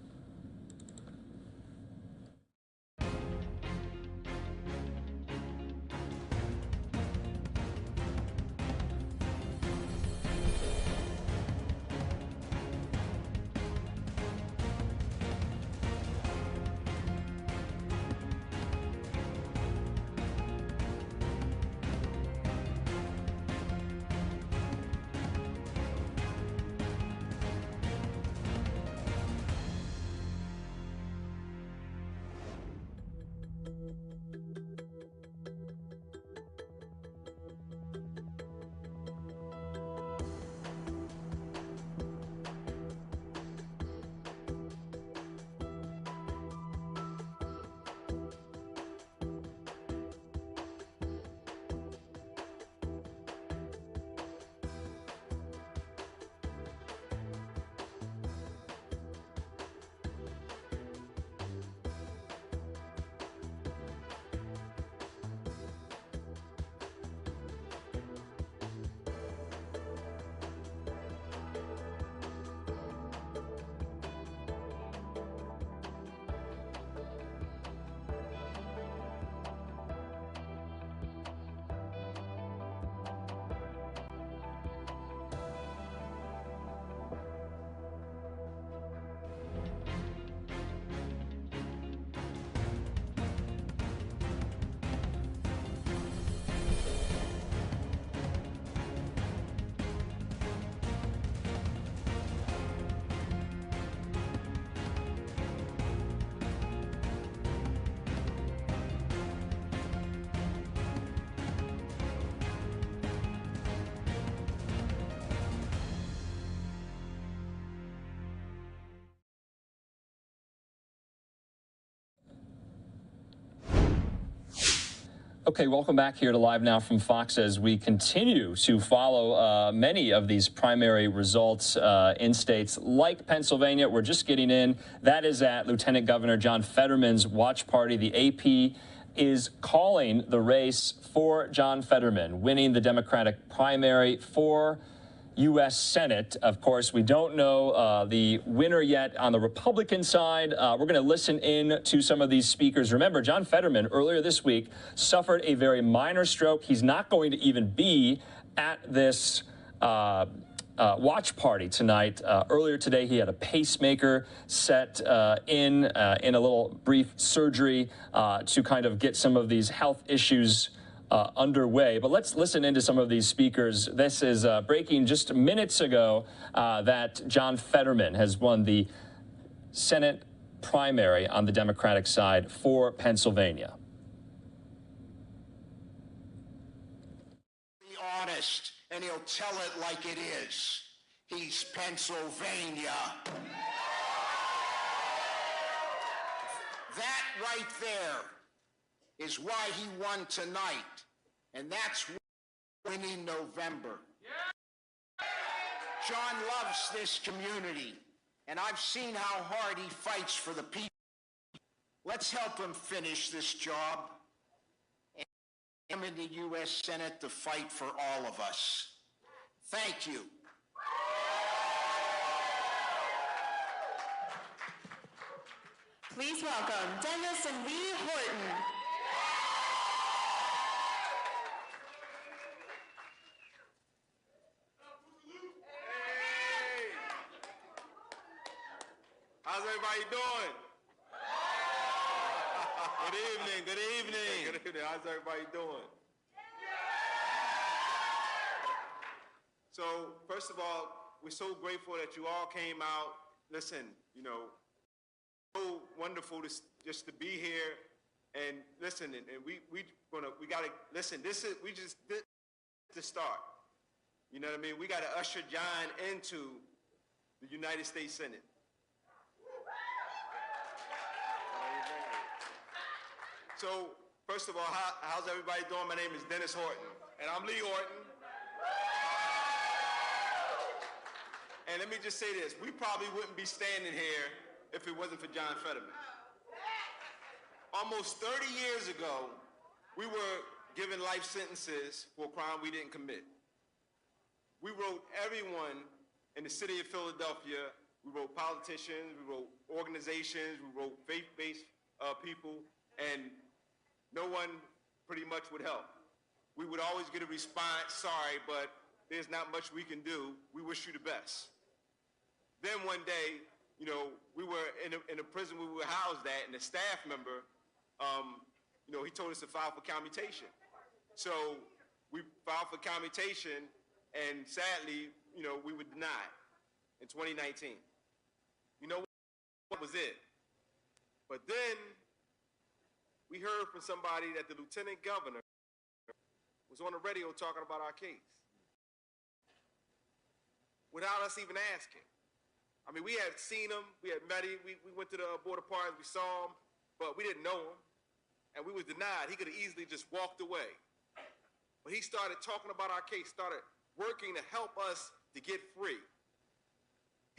Okay, welcome back here to Live Now from Fox as we continue to follow many of these primary results in states like Pennsylvania. We're just getting in. That is at Lieutenant Governor John Fetterman's watch party. The AP is calling the race for John Fetterman, winning the Democratic primary for U.S. Senate. Of course, we don't know the winner yet on the Republican side. We're going to listen in to some of these speakers. Remember, John Fetterman earlier this week suffered a very minor stroke. He's not going to even be at this watch party tonight. Earlier today, he had a pacemaker set in a little brief surgery to kind of get some of these health issues underway. But let's listen into some of these speakers. This is breaking just minutes ago that John Fetterman has won the Senate primary on the Democratic side for Pennsylvania. Be honest, and he'll tell it like it is. He's Pennsylvania. That right there is why he won tonight, and that's winning November. John loves this community, and I've seen how hard he fights for the people. Let's help him finish this job and him in the U.S. Senate to fight for all of us. Thank you. Please welcome Dennis and Lee Horton. How's everybody doing? Good evening, good evening. Good evening, how's everybody doing? So, first of all, we're so grateful that you all came out. Listen, you know, so wonderful just to be here. And listen, and we gotta, listen, this is the start. You know what I mean? We gotta usher John into the United States Senate. So, first of all, how's everybody doing? My name is Dennis Horton, and I'm Lee Horton. And let me just say this, we probably wouldn't be standing here if it wasn't for John Fetterman. Almost 30 years ago, we were given life sentences for a crime we didn't commit. We wrote everyone in the city of Philadelphia, we wrote politicians, we wrote organizations, we wrote faith-based people, and no one pretty much would help. We would always get a response, sorry, but there's not much we can do. We wish you the best. Then one day, you know, we were in a prison we were housed at, and a staff member, you know, he told us to file for commutation. So we filed for commutation, and sadly, you know, we were denied in 2019. You know what was it? But then we heard from somebody that the lieutenant governor was on the radio talking about our case without us even asking. I mean, we had seen him, we had met him, we went to the border parties, we saw him, but we didn't know him, and we was denied. He could have easily just walked away. But he started talking about our case, started working to help us to get free.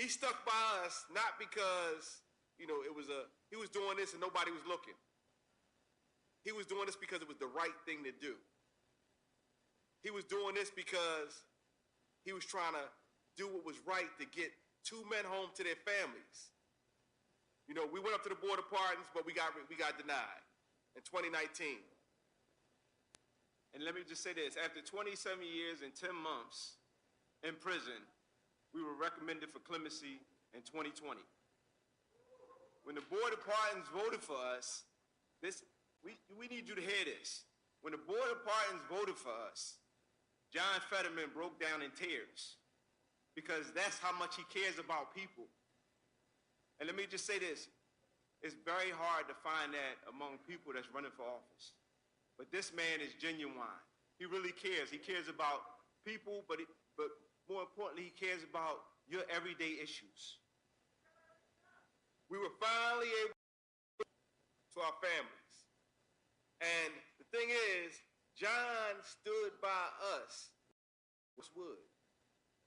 He stuck by us not because, you know, he was doing this and nobody was looking. He was doing this because it was the right thing to do. He was doing this because he was trying to do what was right to get 2 men home to their families. You know, we went up to the border pardons, but we got denied in 2019. And let me just say this, after 27 years and 10 months in prison, we were recommended for clemency in 2020. When the Board of Pardons voted for us, we need you to hear this. When the Board of Pardons voted for us, John Fetterman broke down in tears because that's how much he cares about people. And let me just say this, it's very hard to find that among people that's running for office. But this man is genuine. He really cares. He cares about people, but more importantly, he cares about your everyday issues. We were finally able to our families. And the thing is, John stood by us. Wood.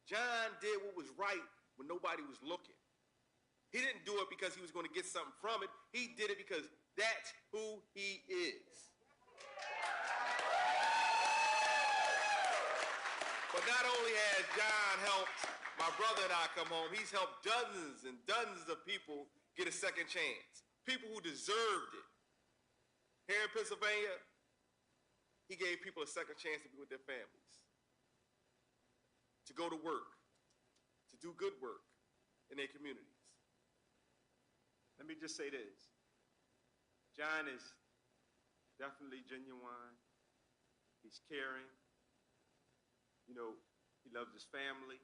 John did what was right when nobody was looking. He didn't do it because he was going to get something from it. He did it because that's who he is. But not only has John helped my brother and I come home, he's helped dozens and dozens of people get a second chance. People who deserved it. Here in Pennsylvania, he gave people a second chance to be with their families, to go to work, to do good work in their communities. Let me just say this. John is definitely genuine. He's caring. You know, he loves his family.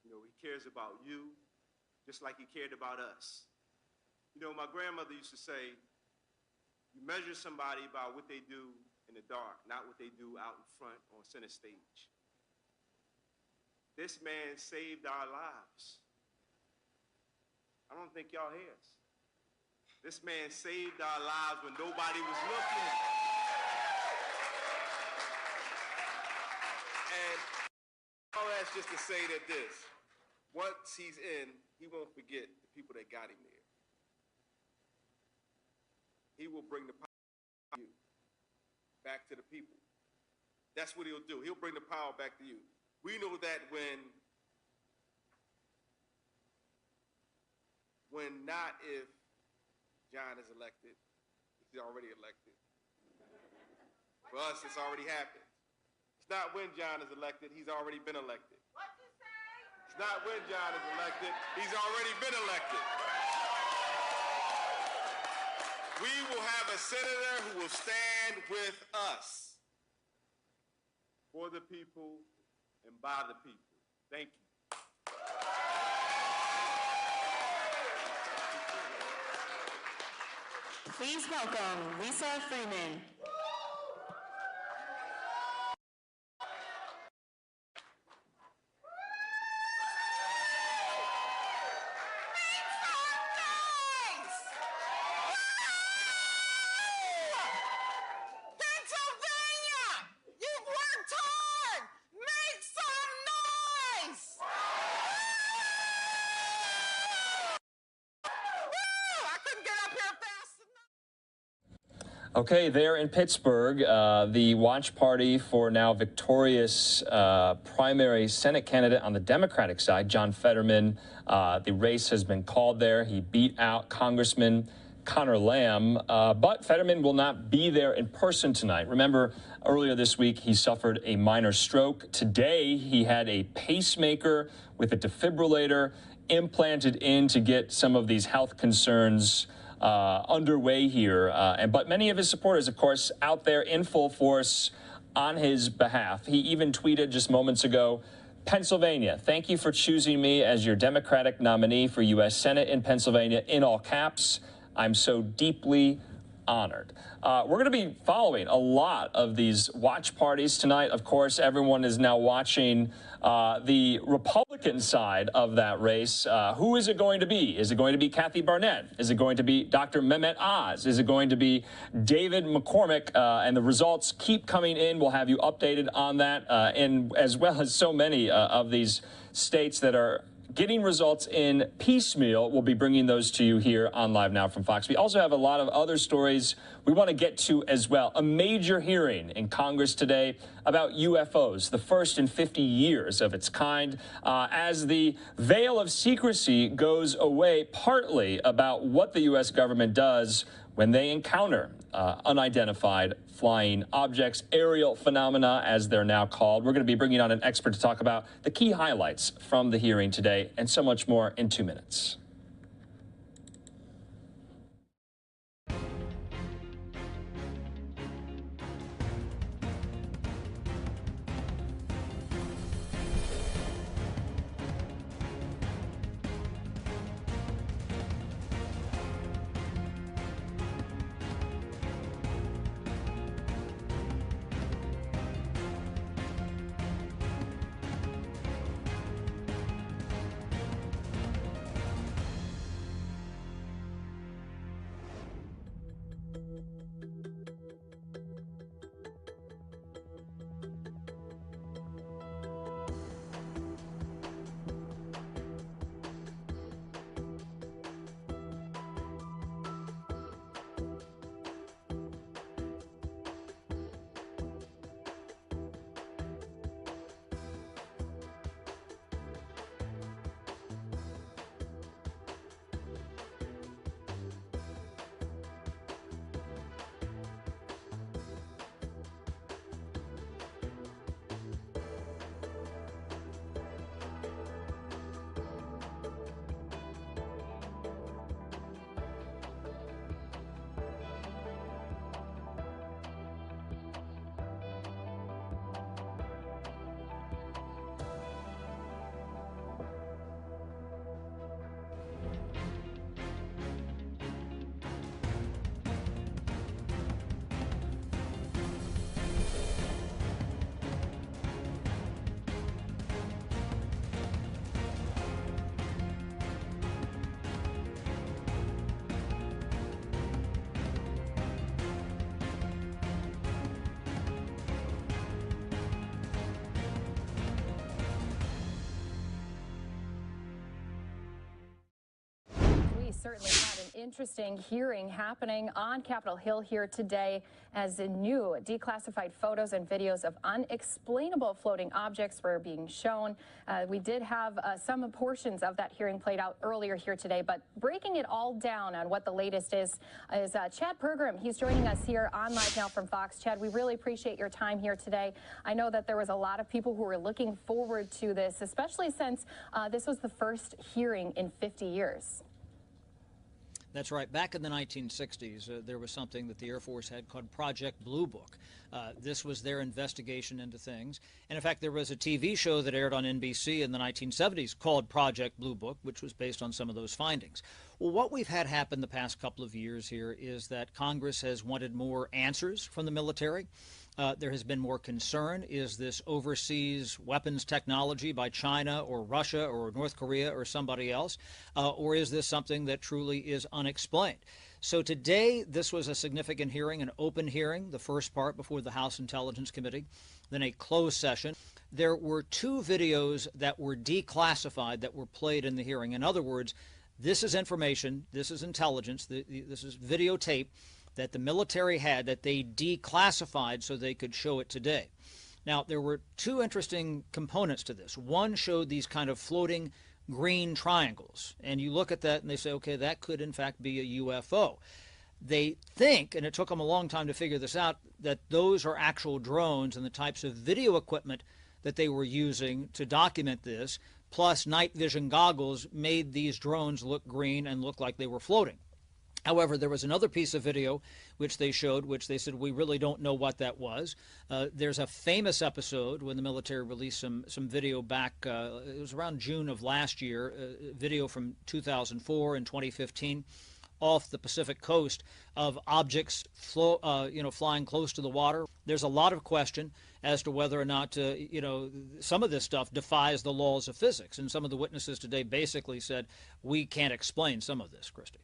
You know, he cares about you just like he cared about us. You know, my grandmother used to say, you measure somebody by what they do in the dark, not what they do out in front on center stage. This man saved our lives. I don't think y'all hear us. This man saved our lives when nobody was looking. And all that's just to say that once he's in, he won't forget the people that got him there. He will bring the power back to the people. That's what he'll do. He'll bring the power back to you. We know that when not if John is elected, he's already elected. For us, it's already happened. It's not when John is elected, he's already been elected. What'd you say? It's not when John is elected, he's already been elected. We will have a senator who will stand with us. For the people and by the people. Thank you. Please welcome Lisa Freeman. Okay, there in Pittsburgh, the watch party for now victorious primary Senate candidate on the Democratic side, John Fetterman. The race has been called there. He beat out Congressman Connor Lamb, but Fetterman will not be there in person tonight. Remember, earlier this week, he suffered a minor stroke. Today, he had a pacemaker with a defibrillator implanted in to get some of these health concerns underway here. But many of his supporters, of course, out there in full force on his behalf. He even tweeted just moments ago, Pennsylvania, thank you for choosing me as your Democratic nominee for U.S. Senate in Pennsylvania, in all caps. I'm so deeply honored. We're going to be following a lot of these watch parties tonight. Of course, everyone is now watching the Republican side of that race. Who is it going to be? Is it going to be Kathy Barnett? Is it going to be Dr. Mehmet Oz? Is it going to be David McCormick? And the results keep coming in. We'll have you updated on that, and as well as so many of these states that are getting results in piecemeal. We'll be bringing those to you here on Live Now from Fox. We also have a lot of other stories we want to get to as well. A major hearing in Congress today about UFOs, the first in 50 years of its kind, as the veil of secrecy goes away, partly about what the U.S. government does when they encounter unidentified flying objects, aerial phenomena, as they're now called. We're going to be bringing on an expert to talk about the key highlights from the hearing today, and so much more in 2 minutes. certainly had an interesting hearing happening on Capitol Hill here today as the new declassified photos and videos of unexplainable floating objects were being shown. We did have some portions of that hearing played out earlier here today, but breaking it all down on what the latest is Chad Pergram. He's joining us here on Live Now from Fox. Chad, we really appreciate your time here today. I know that there was a lot of people who were looking forward to this, especially since this was the first hearing in 50 years. That's right. Back in the 1960s, there was something that the Air Force had called Project Blue Book. This was their investigation into things. And in fact, there was a TV show that aired on NBC in the 1970s called Project Blue Book, which was based on some of those findings. Well, what we've had happen the past couple of years here is that Congress has wanted more answers from the military. There has been more concern. Is this overseas weapons technology by China or Russia or North Korea or somebody else? Or is this something that truly is unexplained? So today, this was a significant hearing, an open hearing, the first part before the House Intelligence Committee, then a closed session. There were two videos that were declassified that were played in the hearing. In other words, this is information, this is intelligence, this is videotape that the military had that they declassified so they could show it today. Now, there were two interesting components to this. One showed these kind of floating green triangles, and you look at that and they say, okay, that could in fact be a UFO. They think, and it took them a long time to figure this out, that those are actual drones and the types of video equipment that they were using to document this, plus night vision goggles made these drones look green and look like they were floating. However, there was another piece of video which they showed, which they said, we really don't know what that was. There's a famous episode when the military released some video back, it was around June of last year, video from 2004 and 2015 off the Pacific coast of objects flying close to the water. There's a lot of question as to whether or not, some of this stuff defies the laws of physics. And some of the witnesses today basically said, we can't explain some of this, Christy.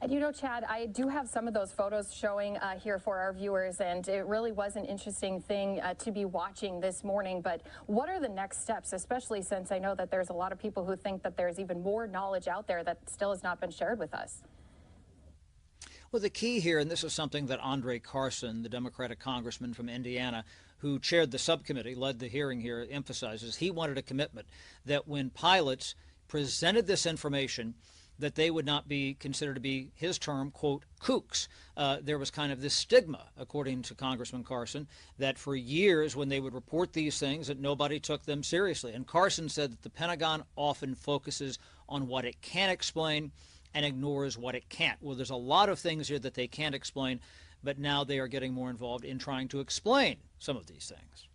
And Chad, I do have some of those photos showing here for our viewers, and it really was an interesting thing to be watching this morning. But what are the next steps, especially since I know that there's a lot of people who think that there's even more knowledge out there that still has not been shared with us? Well, the key here, and this is something that Andre Carson, the Democratic congressman from Indiana, who chaired the subcommittee, led the hearing here, emphasizes, he wanted a commitment that when pilots presented this information, that they would not be considered to be, his term, quote, kooks. There was kind of this stigma, according to Congressman Carson, that for years when they would report these things that nobody took them seriously. And Carson said that the Pentagon often focuses on what it can explain and ignores what it can't. Well, there's a lot of things here that they can't explain, but now they are getting more involved in trying to explain some of these things.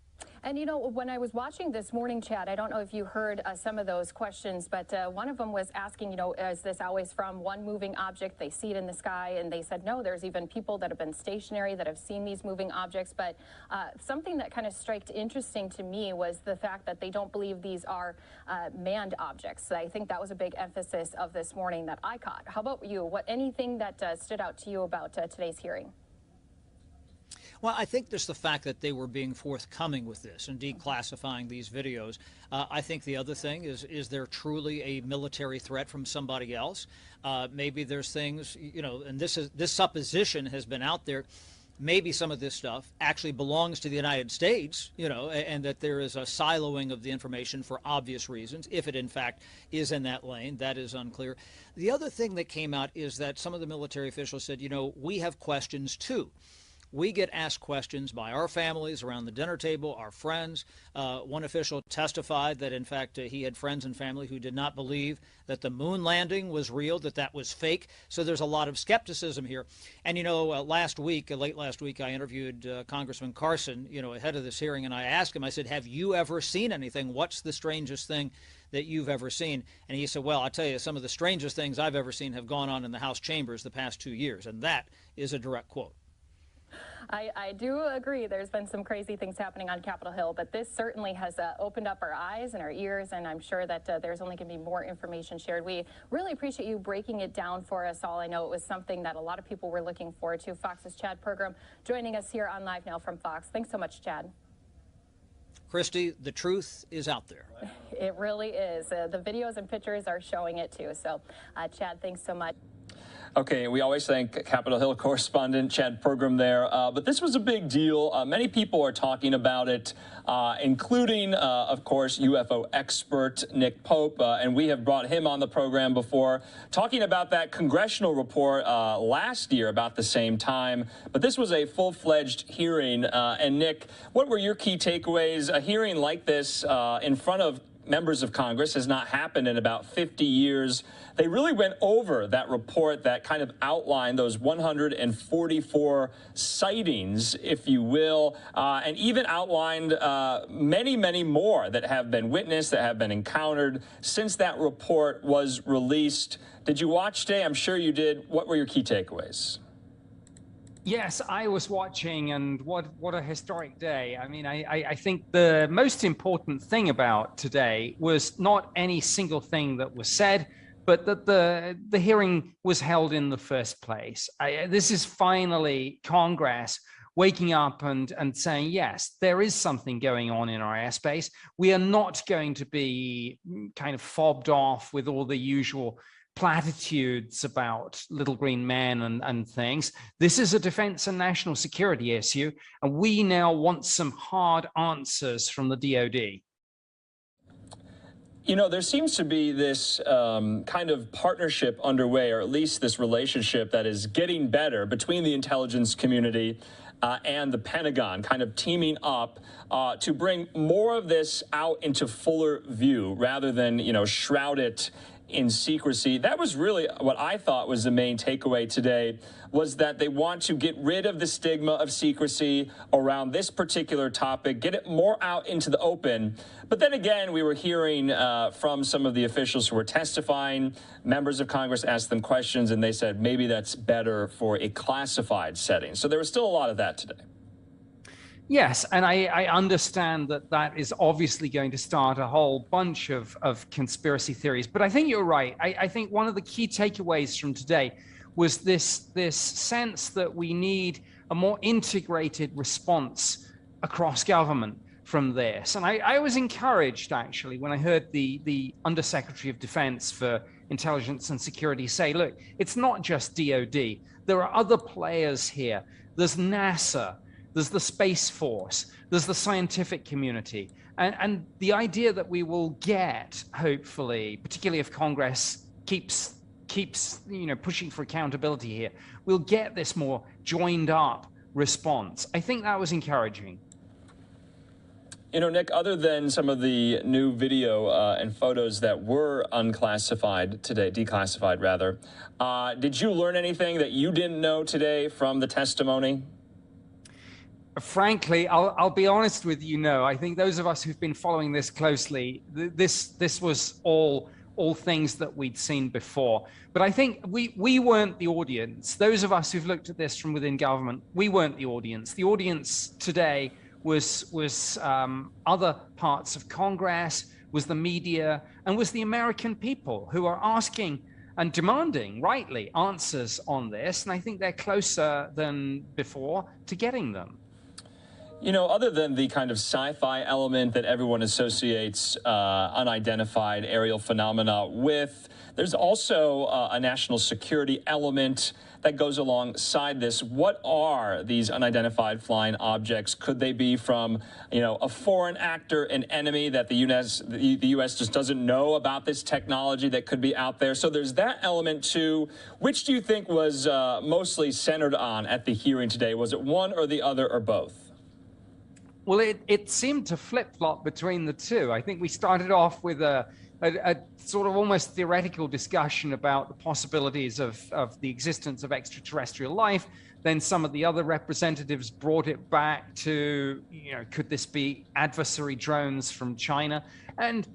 And when I was watching this morning, Chad, I don't know if you heard some of those questions, but one of them was asking, is this always from one moving object? They see it in the sky, and they said, no, there's even people that have been stationary that have seen these moving objects. But something that kind of struck interesting to me was the fact that they don't believe these are manned objects. I think that was a big emphasis of this morning that I caught. How about you? Anything that stood out to you about today's hearing? Well, I think just the fact that they were being forthcoming with this and declassifying these videos. I think the other thing is there truly a military threat from somebody else? Maybe there's things, and this supposition has been out there. Maybe some of this stuff actually belongs to the United States, and that there is a siloing of the information for obvious reasons. If it, in fact, is in that lane, that is unclear. The other thing that came out is that some of the military officials said, we have questions too. We get asked questions by our families around the dinner table, our friends. One official testified that, in fact, he had friends and family who did not believe that the moon landing was real, that was fake. So there's a lot of skepticism here. And, last week, late last week, I interviewed Congressman Carson, ahead of this hearing, and I asked him, I said, have you ever seen anything? What's the strangest thing that you've ever seen? And he said, well, I'll tell you, some of the strangest things I've ever seen have gone on in the House chambers the past 2 years. And that is a direct quote. I do agree. There's been some crazy things happening on Capitol Hill, but this certainly has opened up our eyes and our ears, and I'm sure that there's only going to be more information shared. We really appreciate you breaking it down for us all. I know it was something that a lot of people were looking forward to. Fox's Chad Pergram joining us here on Live Now from Fox. Thanks so much, Chad. Christy, the truth is out there. It really is. The videos and pictures are showing it too. So, Chad, thanks so much. Okay, we always thank Capitol Hill correspondent Chad Pergram there, but this was a big deal. Many people are talking about it, including, of course, UFO expert Nick Pope, and we have brought him on the program before, talking about that congressional report last year about the same time. But this was a full-fledged hearing, and Nick, what were your key takeaways? A hearing like this in front of members of Congress has not happened in about 50 years. They really went over that report that kind of outlined those 144 sightings, if you will, and even outlined many, many more that have been witnessed, that have been encountered since that report was released. Did you watch today? I'm sure you did. What were your key takeaways? Yes, I was watching, and what a historic day. I mean, I think the most important thing about today was not any single thing that was said, but that the hearing was held in the first place. This is finally Congress waking up and saying, yes, there is something going on in our airspace. We are not going to be kind of fobbed off with all the usual platitudes about little green men and things. This is a defense and national security issue, and we now want some hard answers from the DoD. You know, there seems to be this kind of partnership underway, or at least this relationship that is getting better between the intelligence community and the Pentagon, kind of teaming up to bring more of this out into fuller view rather than, you know, shroud it in secrecy. That was really what I thought was the main takeaway today, was that they want to get rid of the stigma of secrecy around this particular topic, get it more out into the open. But then again, we were hearing from some of the officials who were testifying, members of Congress asked them questions, and they said maybe that's better for a classified setting. So there was still a lot of that today. Yes, and I understand that that is obviously going to start a whole bunch of conspiracy theories, but I think you're right. I think one of the key takeaways from today was this sense that we need a more integrated response across government from this. And I was encouraged, actually, when I heard the Undersecretary of Defense for Intelligence and Security say, look, it's not just DoD. There are other players here. There's NASA. There's the Space Force, there's the scientific community, and the idea that we will get, hopefully, particularly if Congress keeps pushing for accountability here, we'll get this more joined up response. I think that was encouraging. You know, Nick, other than some of the new video and photos that were unclassified today, declassified rather, did you learn anything that you didn't know today from the testimony? Frankly, I'll be honest with you, no. I think those of us who've been following this closely, this was all things that we'd seen before. But I think we weren't the audience. Those of us who've looked at this from within government, we weren't the audience. The audience today was other parts of Congress, was the media, and was the American people who are asking and demanding, rightly, answers on this. And I think they're closer than before to getting them. You know, other than the kind of sci-fi element that everyone associates unidentified aerial phenomena with, there's also a national security element that goes alongside this. What are these unidentified flying objects? Could they be from, you know, a foreign actor, an enemy that the U.S. just doesn't know about this technology that could be out there? So there's that element too. Which do you think was mostly centered on at the hearing today? Was it one or the other or both? Well, it seemed to flip-flop between the two. I think we started off with a sort of almost theoretical discussion about the possibilities of the existence of extraterrestrial life. Then some of the other representatives brought it back to, you know, could this be adversary drones from China? And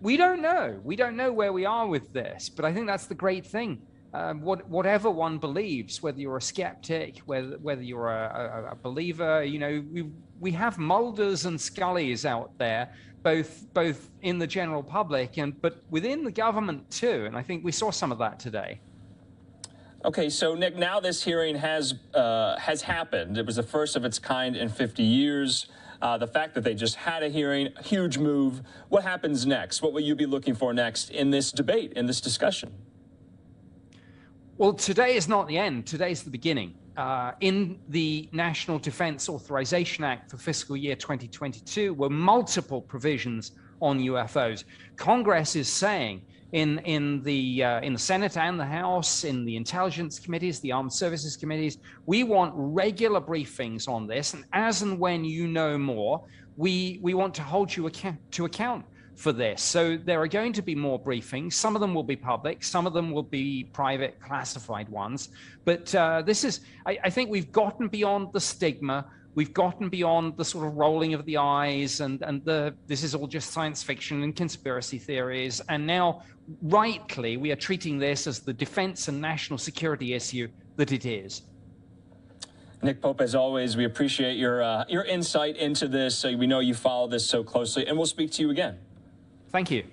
we don't know. We don't know where we are with this. But I think that's the great thing. Whatever one believes, whether you're a skeptic, whether you're a believer, you know, we have Mulders and Scullys out there, both in the general public but within the government too. And I think we saw some of that today. Okay, so Nick, now this hearing has happened. It was the first of its kind in 50 years. The fact that they just had a hearing, a huge move. What happens next? What will you be looking for next in this debate, in this discussion? Well, today is not the end. Today is the beginning. In the National Defense Authorization Act for fiscal year 2022 were multiple provisions on UFOs. Congress is saying in the Senate and the House, in the intelligence committees, the armed services committees, we want regular briefings on this. And as and when you know more, we want to hold you to account for this. So there are going to be more briefings. Some of them will be public, some of them will be private, classified ones. But this is, I think we've gotten beyond the stigma. We've gotten beyond the sort of rolling of the eyes and this is all just science fiction and conspiracy theories. And now, rightly, we are treating this as the defense and national security issue that it is. Nick Pope, as always, we appreciate your insight into this. We know you follow this so closely, and we'll speak to you again. Thank you.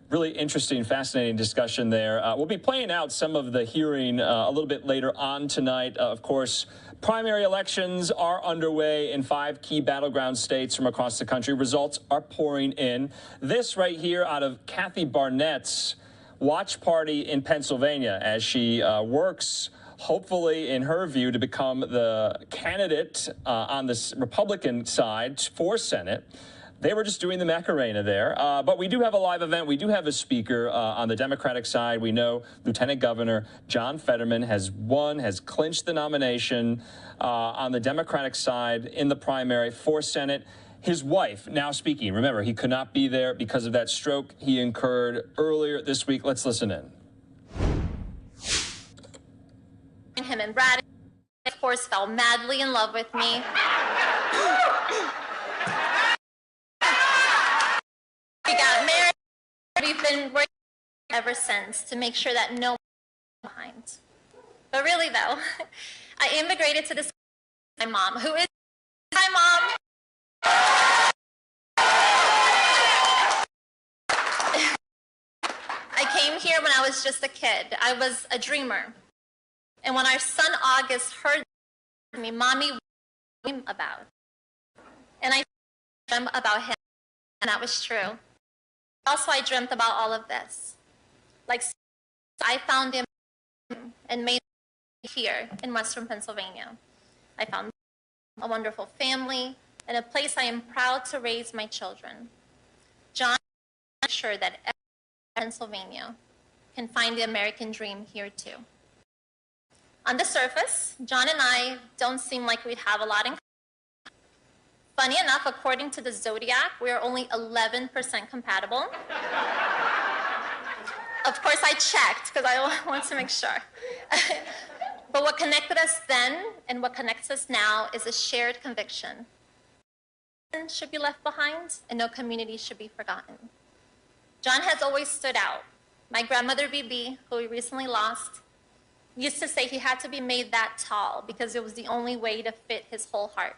Really interesting, fascinating discussion there. We'll be playing out some of the hearing a little bit later on tonight. Of course, primary elections are underway in 5 key battleground states from across the country. Results are pouring in. This right here out of Kathy Barnett's watch party in Pennsylvania as she works, hopefully, in her view, to become the candidate on the Republican side for Senate. They were just doing the Macarena there. But we do have a live event. We do have a speaker on the Democratic side. We know Lieutenant Governor John Fetterman has won, has clinched the nomination on the Democratic side in the primary for Senate. His wife now speaking. Remember, he could not be there because of that stroke he incurred earlier this week. Let's listen in. Him and Brad, of course, fell madly in love with me. We got married. We've been working ever since to make sure that no one is behind. But really, though, I immigrated to this my mom, who is my mom. I came here when I was just a kid. I was a dreamer. And when our son August heard me, Mommy, about. And I dreamt about him, and that was true. Also, I dreamt about all of this. Like, I found him and made him here in Western Pennsylvania. I found a wonderful family and a place I am proud to raise my children. John is sure that every Pennsylvania can find the American dream here too. On the surface, John and I don't seem like we'd have a lot in common. Funny enough, according to the Zodiac, we are only 11% compatible. Of course, I checked because I want to make sure. But what connected us then and what connects us now is a shared conviction. No one should be left behind and no community should be forgotten. John has always stood out. My grandmother, BB, who we recently lost, used to say he had to be made that tall because it was the only way to fit his whole heart.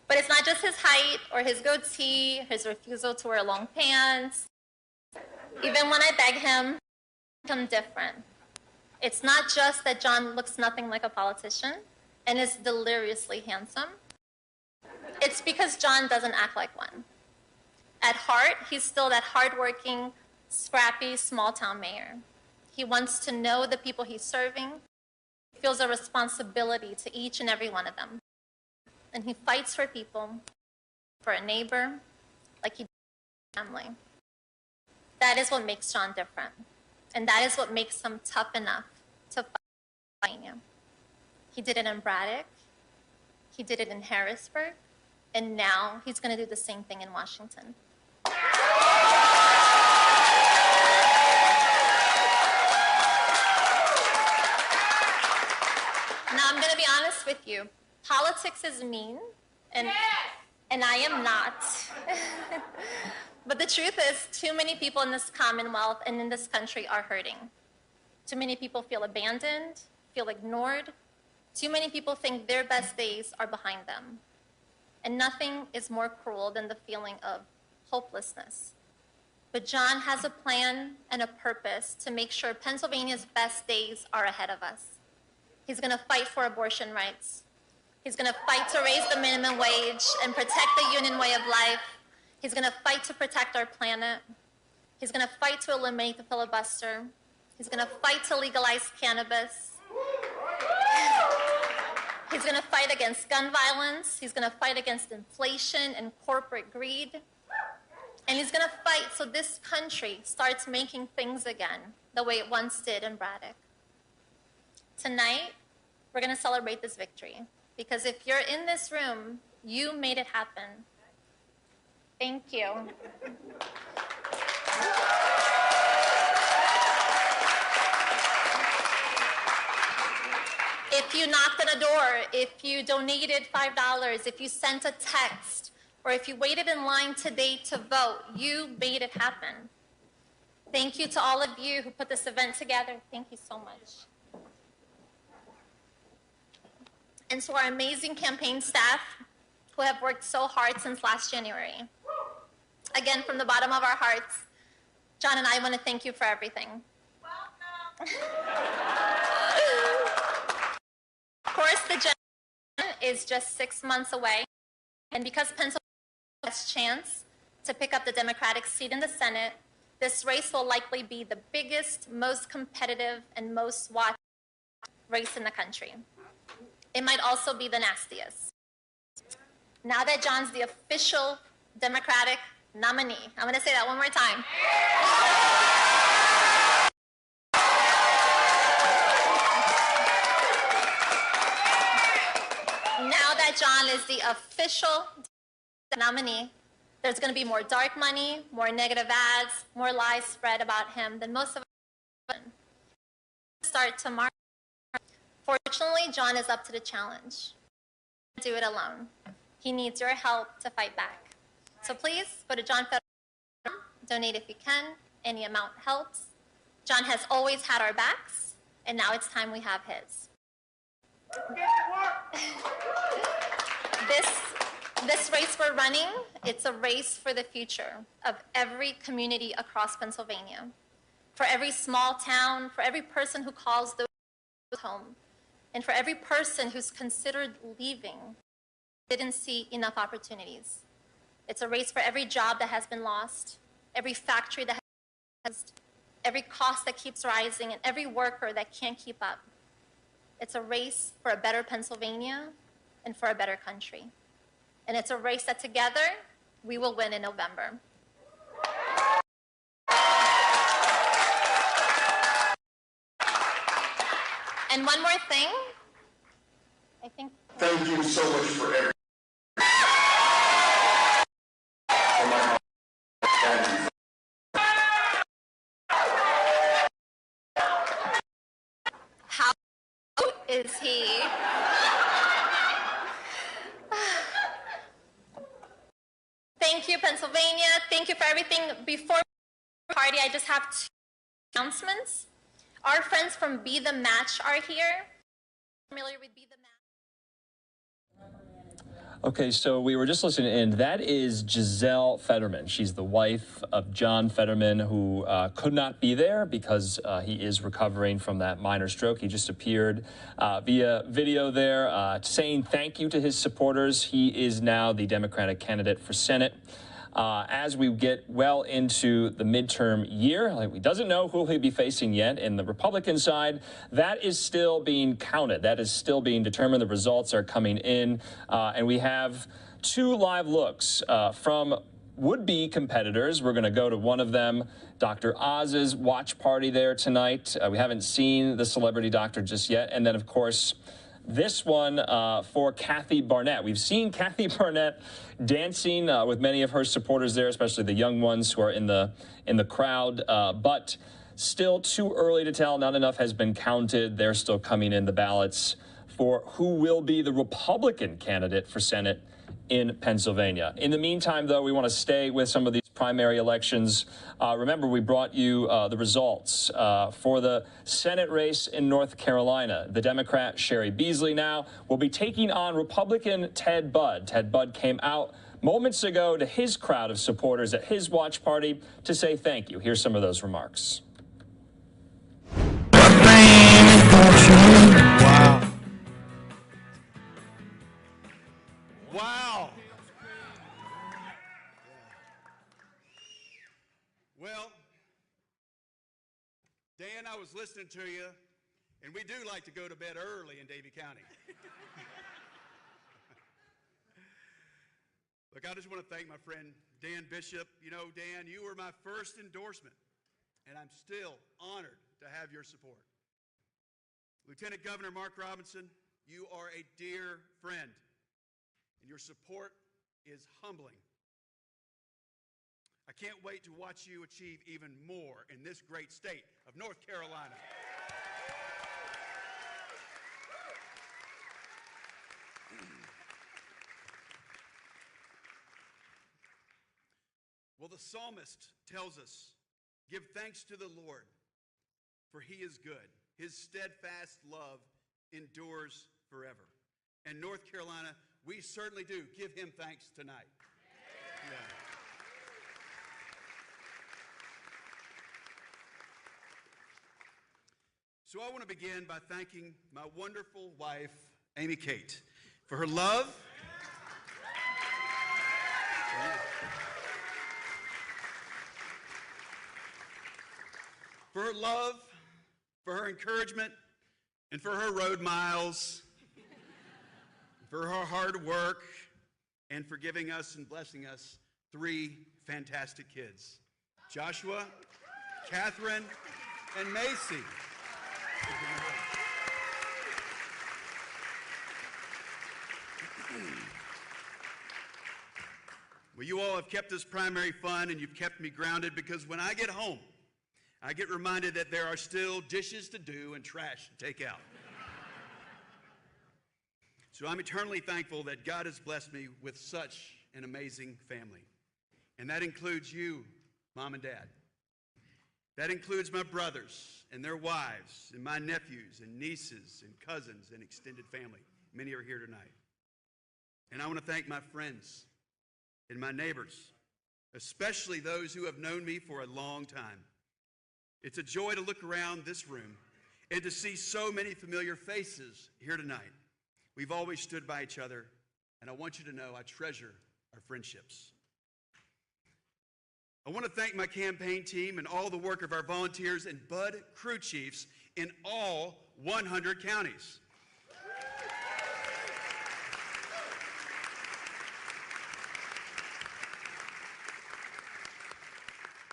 But it's not just his height or his goatee, his refusal to wear long pants. Even when I beg him, I'm different. It's not just that John looks nothing like a politician and is deliriously handsome. It's because John doesn't act like one. At heart, he's still that hardworking, scrappy, small-town mayor. He wants to know the people he's serving. He feels a responsibility to each and every one of them. And he fights for people, for a neighbor, like he does for family. That is what makes John different. And that is what makes him tough enough to fight for you. He did it in Braddock. He did it in Harrisburg. And now he's going to do the same thing in Washington. Now, I'm going to be honest with you. Politics is mean, and I am not. But the truth is, too many people in this Commonwealth and in this country are hurting. Too many people feel abandoned, feel ignored. Too many people think their best days are behind them. And nothing is more cruel than the feeling of hopelessness. But John has a plan and a purpose to make sure Pennsylvania's best days are ahead of us. He's going to fight for abortion rights. He's going to fight to raise the minimum wage and protect the union way of life. He's going to fight to protect our planet. He's going to fight to eliminate the filibuster. He's going to fight to legalize cannabis. He's going to fight against gun violence. He's going to fight against inflation and corporate greed. And he's going to fight so this country starts making things again the way it once did in Braddock. Tonight, we're going to celebrate this victory. Because if you're in this room, you made it happen. Thank you. If you knocked on a door, if you donated $5, if you sent a text, or if you waited in line today to vote, you made it happen. Thank you to all of you who put this event together. Thank you so much. And to our amazing campaign staff who have worked so hard since last January. Again, from the bottom of our hearts, John and I want to thank you for everything. Welcome. Of course, the general is just 6 months away, and because Pennsylvania has a chance to pick up the Democratic seat in the Senate, this race will likely be the biggest, most competitive, and most watched race in the country. It might also be the nastiest. Now that John's the official Democratic nominee, I'm going to say that one more time. Now that John is the official nominee, there's going to be more dark money, more negative ads, more lies spread about him than most of us. Start tomorrow. Fortunately, John is up to the challenge. He can't do it alone. He needs your help to fight back. So please go to johnfederal.com, donate if you can. Any amount helps. John has always had our backs, and now it's time we have his. This race we're running, it's a race for the future of every community across Pennsylvania. For every small town, for every person who calls those home. And for every person who's considered leaving, didn't see enough opportunities. It's a race for every job that has been lost, every factory that has lost, every cost that keeps rising, and every worker that can't keep up. It's a race for a better Pennsylvania and for a better country. And it's a race that together, we will win in November. And one more thing, I think. Thank you so much for everything. How is he? Thank you, Pennsylvania. Thank you for everything. Before the party, I just have 2 announcements. Our friends from Be The Match are here. Familiar with Be The Match? Okay, so we were just listening, and that is Giselle Fetterman. She's the wife of John Fetterman, who could not be there because he is recovering from that minor stroke. He just appeared via video there saying thank you to his supporters. He is now the Democratic candidate for Senate. As we get well into the midterm year, he doesn't know who he'll be facing yet. In the Republican side, that is still being counted. That is still being determined. The results are coming in. And we have 2 live looks from would-be competitors. We're going to go to one of them, Dr. Oz's watch party there tonight. We haven't seen the celebrity doctor just yet. And then, of course, this one for Kathy Barnett. We've seen Kathy Barnett dancing with many of her supporters there, especially the young ones who are in the crowd. But still too early to tell. Not enough has been counted. They're still coming in, the ballots for who will be the Republican candidate for Senate in Pennsylvania. In the meantime, though, we want to stay with some of these primary elections. Remember, we brought you the results for the Senate race in North Carolina. The Democrat Sherry Beasley now will be taking on Republican Ted Budd. Ted Budd came out moments ago to his crowd of supporters at his watch party to say thank you. Here's some of those remarks. Wow. Dan, I was listening to you, and we do like to go to bed early in Davie County. Look, I just want to thank my friend Dan Bishop. You know, Dan, you were my first endorsement, and I'm still honored to have your support. Lieutenant Governor Mark Robinson, you are a dear friend, and your support is humbling. I can't wait to watch you achieve even more in this great state of North Carolina. Well, the psalmist tells us, give thanks to the Lord, for he is good. His steadfast love endures forever. And North Carolina, we certainly do give him thanks tonight. Yeah. So I want to begin by thanking my wonderful wife, Amy Kate, for her love. For her love, for her encouragement, and for her road miles, for her hard work, and for giving us and blessing us 3 fantastic kids, Joshua, Catherine, and Macy. Well, you all have kept this primary fun, and you've kept me grounded, because when I get home, I get reminded that there are still dishes to do and trash to take out. So I'm eternally thankful that God has blessed me with such an amazing family. And that includes you, Mom and Dad. That includes my brothers and their wives, and my nephews and nieces and cousins and extended family. Many are here tonight. And I want to thank my friends and my neighbors, especially those who have known me for a long time. It's a joy to look around this room and to see so many familiar faces here tonight. We've always stood by each other, and I want you to know I treasure our friendships. I want to thank my campaign team and all the work of our volunteers and Bud crew chiefs in all 100 counties.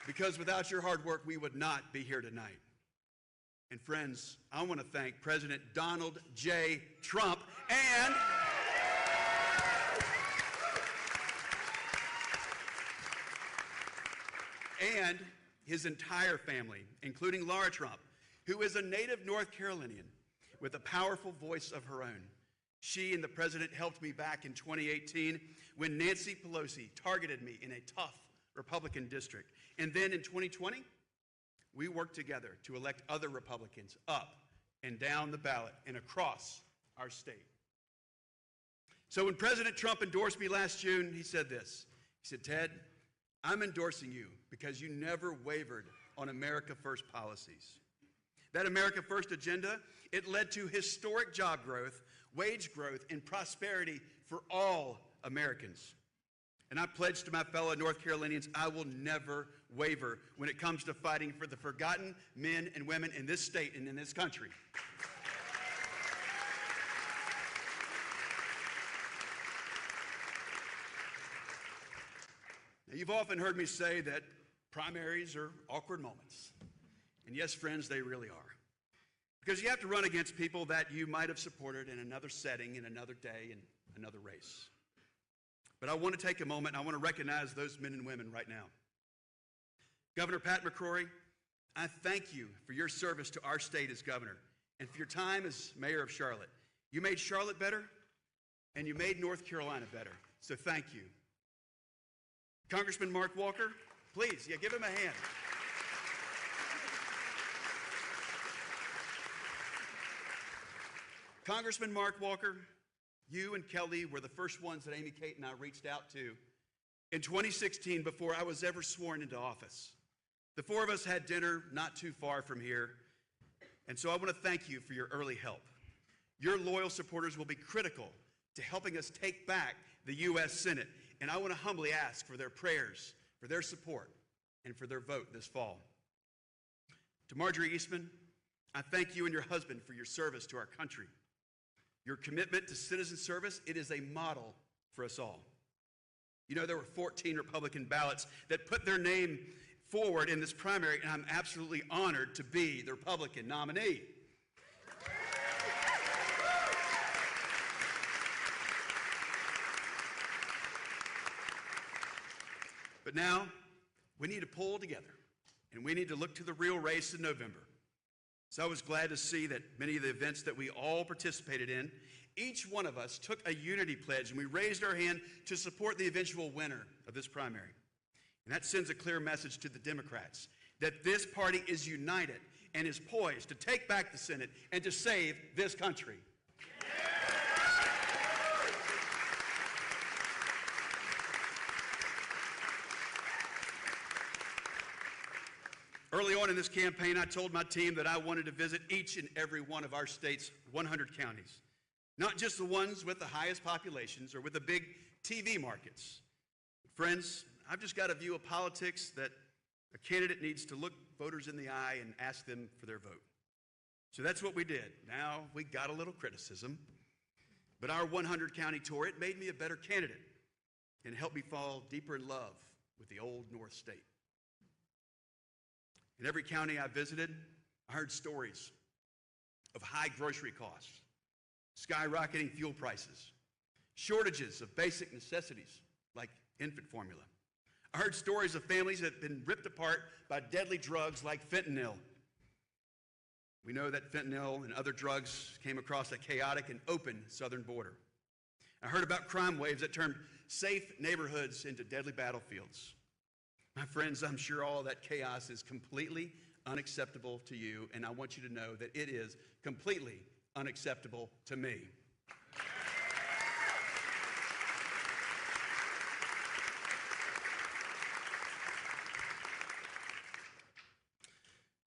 Because without your hard work, we would not be here tonight. And friends, I want to thank President Donald J. Trump and his entire family, including Laura Trump, who is a native North Carolinian with a powerful voice of her own. She and the president helped me back in 2018 when Nancy Pelosi targeted me in a tough Republican district. And then in 2020, we worked together to elect other Republicans up and down the ballot and across our state. So when President Trump endorsed me last June, he said this. He said, Ted, I'm endorsing you because you never wavered on America First policies. That America First agenda, it led to historic job growth, wage growth, and prosperity for all Americans. And I pledge to my fellow North Carolinians, I will never waver when it comes to fighting for the forgotten men and women in this state and in this country. Now, you've often heard me say that primaries are awkward moments. And yes, friends, they really are. Because you have to run against people that you might have supported in another setting, in another day, in another race. But I want to take a moment and I want to recognize those men and women right now. Governor Pat McCrory, I thank you for your service to our state as governor and for your time as mayor of Charlotte. You made Charlotte better and you made North Carolina better. So thank you. Congressman Mark Walker, please, give him a hand. Congressman Mark Walker, you and Kelly were the first ones that Amy Kate and I reached out to in 2016 before I was ever sworn into office. The four of us had dinner not too far from here, and so I want to thank you for your early help. Your loyal supporters will be critical to helping us take back the U.S. Senate, and I want to humbly ask for their prayers, for their support, and for their vote this fall. To Marjorie Eastman, I thank you and your husband for your service to our country. Your commitment to citizen service, it is a model for us all. You know, there were 14 Republican ballots that put their name forward in this primary, and I'm absolutely honored to be the Republican nominee. But now, we need to pull together, and we need to look to the real race in November. So I was glad to see that many of the events that we all participated in, each one of us took a unity pledge, and we raised our hand to support the eventual winner of this primary. And that sends a clear message to the Democrats that this party is united and is poised to take back the Senate and to save this country. Early on in this campaign, I told my team that I wanted to visit each and every one of our state's 100 counties, not just the ones with the highest populations or with the big TV markets. Friends, I've just got a view of politics that a candidate needs to look voters in the eye and ask them for their vote. So that's what we did. Now, we got a little criticism, but our 100 county tour, it made me a better candidate and helped me fall deeper in love with the old North State. In every county I visited, I heard stories of high grocery costs, skyrocketing fuel prices, shortages of basic necessities like infant formula. I heard stories of families that have been ripped apart by deadly drugs like fentanyl. We know that fentanyl and other drugs came across a chaotic and open southern border. I heard about crime waves that turned safe neighborhoods into deadly battlefields. My friends, I'm sure all that chaos is completely unacceptable to you, and I want you to know that it is completely unacceptable to me.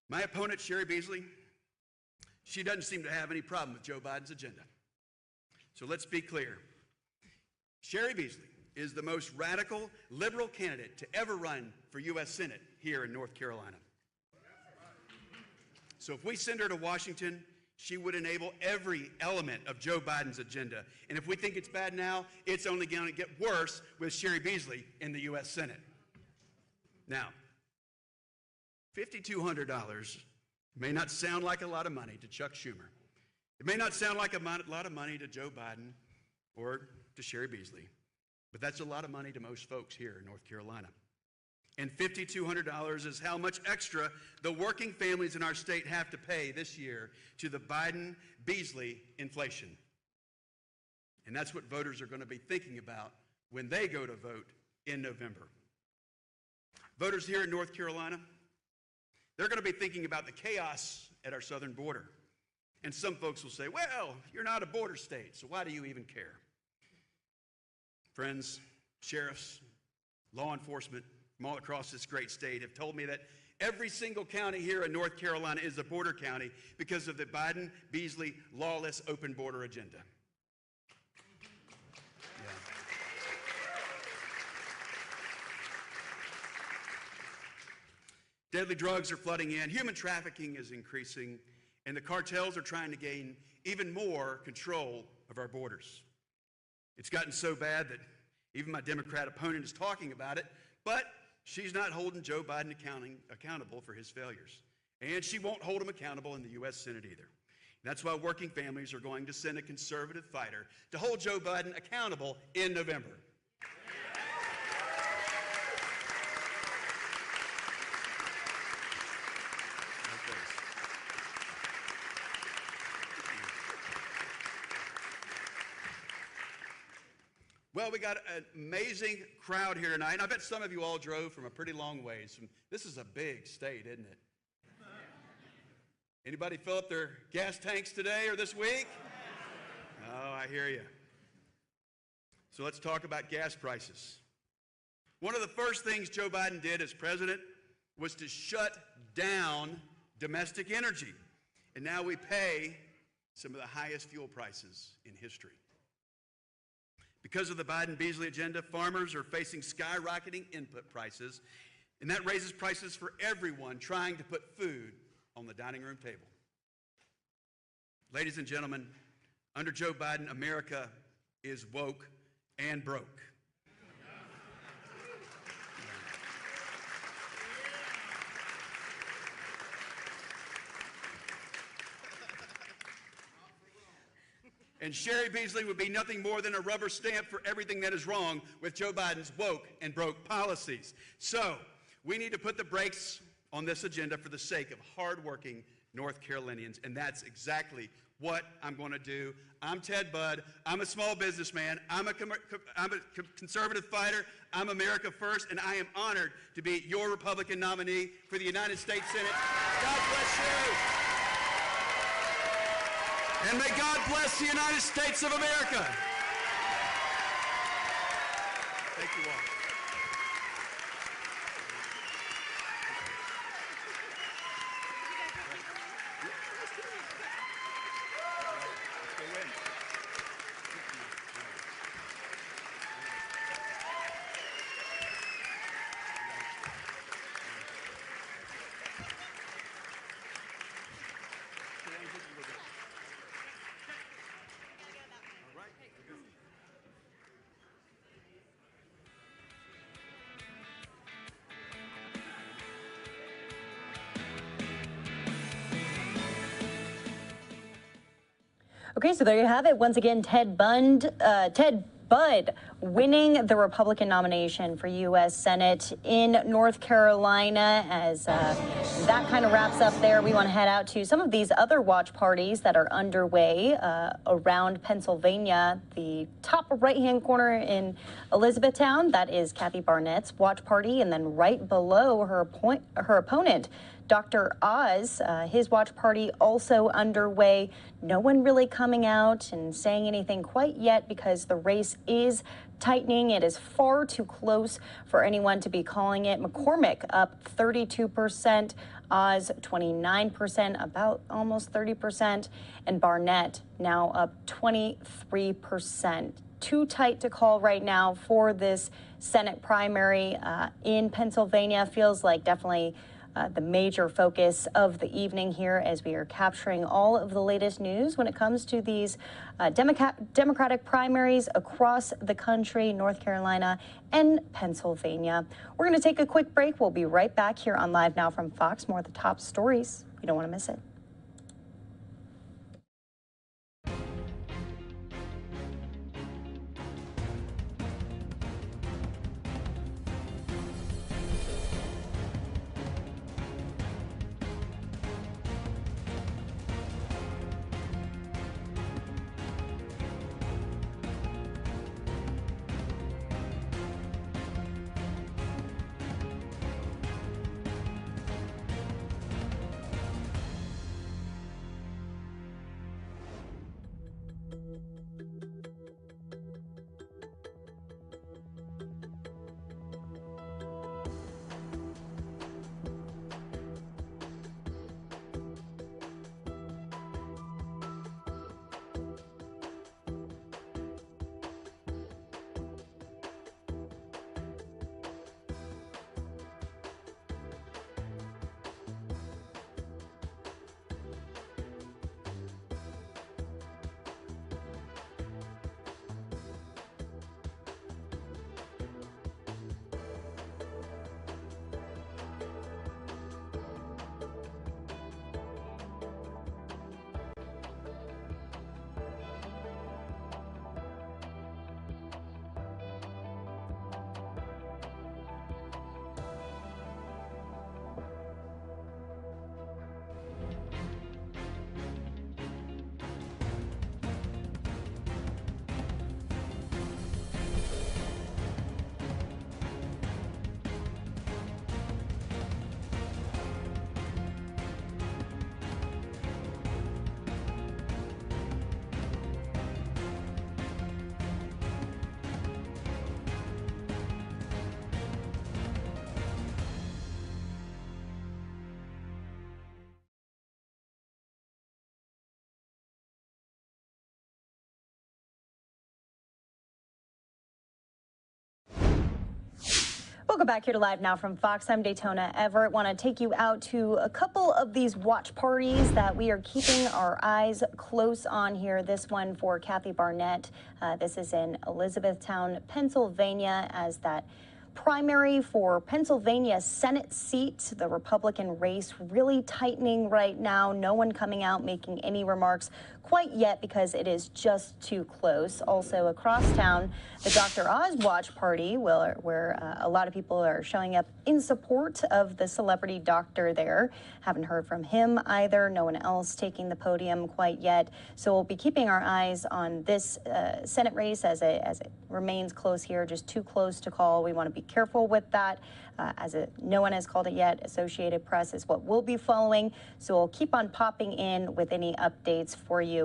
My opponent, Sherry Beasley, she doesn't seem to have any problem with Joe Biden's agenda. So let's be clear. Sherry Beasley is the most radical liberal candidate to ever run for U.S. Senate here in North Carolina. So if we send her to Washington, she would enable every element of Joe Biden's agenda. And if we think it's bad now, it's only going to get worse with Sherry Beasley in the U.S. Senate. Now, $5,200 may not sound like a lot of money to Chuck Schumer. It may not sound like a lot of money to Joe Biden or to Sherry Beasley, but that's a lot of money to most folks here in North Carolina. And $5,200 is how much extra the working families in our state have to pay this year to the Biden-Beasley inflation. And that's what voters are going to be thinking about when they go to vote in November. Voters here in North Carolina, they're going to be thinking about the chaos at our southern border. And some folks will say, well, you're not a border state, so why do you even care? Friends, sheriffs, law enforcement from all across this great state have told me that every single county here in North Carolina is a border county because of the Biden-Beasley lawless open border agenda. Yeah. Deadly drugs are flooding in, human trafficking is increasing, and the cartels are trying to gain even more control of our borders. It's gotten so bad that even my Democrat opponent is talking about it, but she's not holding Joe Biden accountable for his failures. And she won't hold him accountable in the U.S. Senate either. That's why working families are going to send a conservative fighter to hold Joe Biden accountable in November. Well, we got an amazing crowd here tonight. And I bet some of you all drove from a pretty long ways. This is a big state, isn't it? Anybody fill up their gas tanks today or this week? Oh, I hear you. So let's talk about gas prices. One of the first things Joe Biden did as president was to shut down domestic energy. And now we pay some of the highest fuel prices in history. Because of the Biden-Beasley agenda, farmers are facing skyrocketing input prices, and that raises prices for everyone trying to put food on the dining room table. Ladies and gentlemen, under Joe Biden, America is woke and broke. And Sherry Beasley would be nothing more than a rubber stamp for everything that is wrong with Joe Biden's woke and broke policies. So we need to put the brakes on this agenda for the sake of hardworking North Carolinians, and that's exactly what I'm going to do. I'm Ted Budd. I'm a small businessman. I'm a conservative fighter. I'm America First, and I am honored to be your Republican nominee for the United States Senate. God bless you. And may God bless the United States of America. Thank you all. Okay, so there you have it. Once again, Ted Budd winning the Republican nomination for U.S. Senate in North Carolina. As that kind of wraps up there, we want to head out to some of these other watch parties that are underway around Pennsylvania. The top right-hand corner in Elizabethtown, that is Kathy Barnett's watch party, and then right below her opponent, Dr. Oz, his watch party also underway. No one really coming out and saying anything quite yet because the race is tightening. It is far too close for anyone to be calling it. McCormick up 32%, Oz 29%, about almost 30%, and Barnett now up 23%. Too tight to call right now for this Senate primary in Pennsylvania. Feels like definitely the major focus of the evening here as we are capturing all of the latest news when it comes to these Democratic primaries across the country, North Carolina and Pennsylvania. We're going to take a quick break. We'll be right back here on Live Now from Fox. More of the top stories. You don't want to miss it. Welcome back here to Live Now from Fox. I'm Daytona Everett. Want to take you out to a couple of these watch parties that we are keeping our eyes close on here. This one for Kathy Barnett. This is in Elizabethtown, Pennsylvania, as that primary for Pennsylvania Senate seat, the Republican race really tightening right now. No one coming out making any remarks quite yet because it is just too close. Also across town, the Dr. Oz watch party, where a lot of people are showing up in support of the celebrity doctor there. Haven't heard from him either. No one else taking the podium quite yet. So we'll be keeping our eyes on this Senate race as it remains close here, just too close to call. We want to be careful with that. No one has called it yet. Associated Press is what we'll be following. So we'll keep on popping in with any updates for you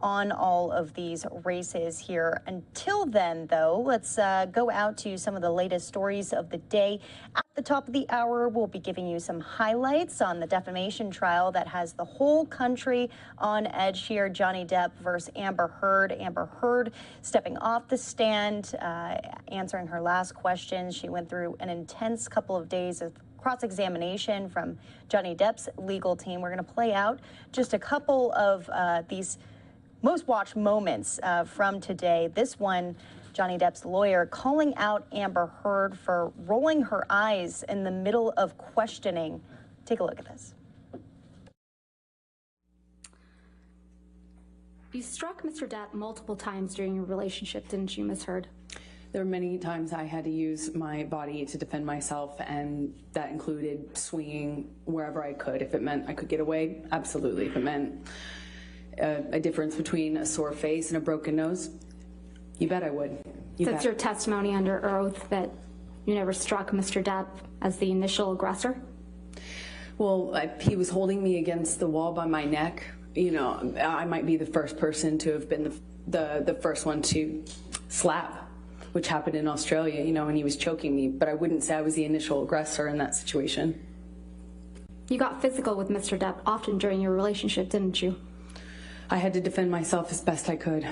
on all of these races here. Until then, though, let's go out to some of the latest stories of the day. At the top of the hour, we'll be giving you some highlights on the defamation trial that has the whole country on edge here. Johnny Depp versus Amber Heard. Amber Heard stepping off the stand, answering her last question. She went through an intense couple of days of cross-examination from Johnny Depp's legal team. We're going to play out just a couple of these most watched moments from today. This one, Johnny Depp's lawyer calling out Amber Heard for rolling her eyes in the middle of questioning. Take a look at this. You struck Mr. Depp multiple times during your relationship, didn't you, Ms. Heard? There were many times I had to use my body to defend myself, and that included swinging wherever I could. If it meant I could get away, absolutely. If it meant a difference between a sore face and a broken nose, you bet I would. That's your testimony under oath that you never struck Mr. Depp as the initial aggressor? Well, he was holding me against the wall by my neck. You know, I might be the first person to have been the first one to slap, which happened in Australia, you know, when he was choking me, but I wouldn't say I was the initial aggressor in that situation. You got physical with Mr. Depp often during your relationship, didn't you? I had to defend myself as best I could.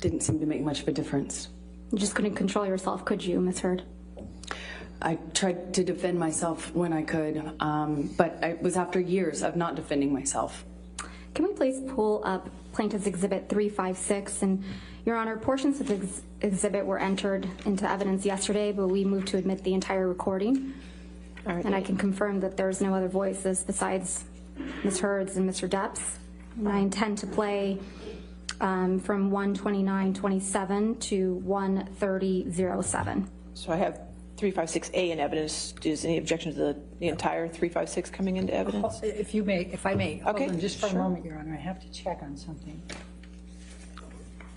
Didn't seem to make much of a difference. You just couldn't control yourself, could you, Ms. Heard? I tried to defend myself when I could, but it was after years of not defending myself. Can we please pull up Plaintiff's Exhibit 356? And, Your Honor, portions of the exhibit were entered into evidence yesterday, but we moved to admit the entire recording. All right. And I can confirm that there's no other voices besides Ms. Heard's and Mr. Depp's. And I intend to play from 1:29:27 to 1:30:07. So I have 356A in evidence. Is any objection to the entire 356 coming into evidence? If I may, hold Okay, on just for sure. a moment, Your Honor. I have to check on something.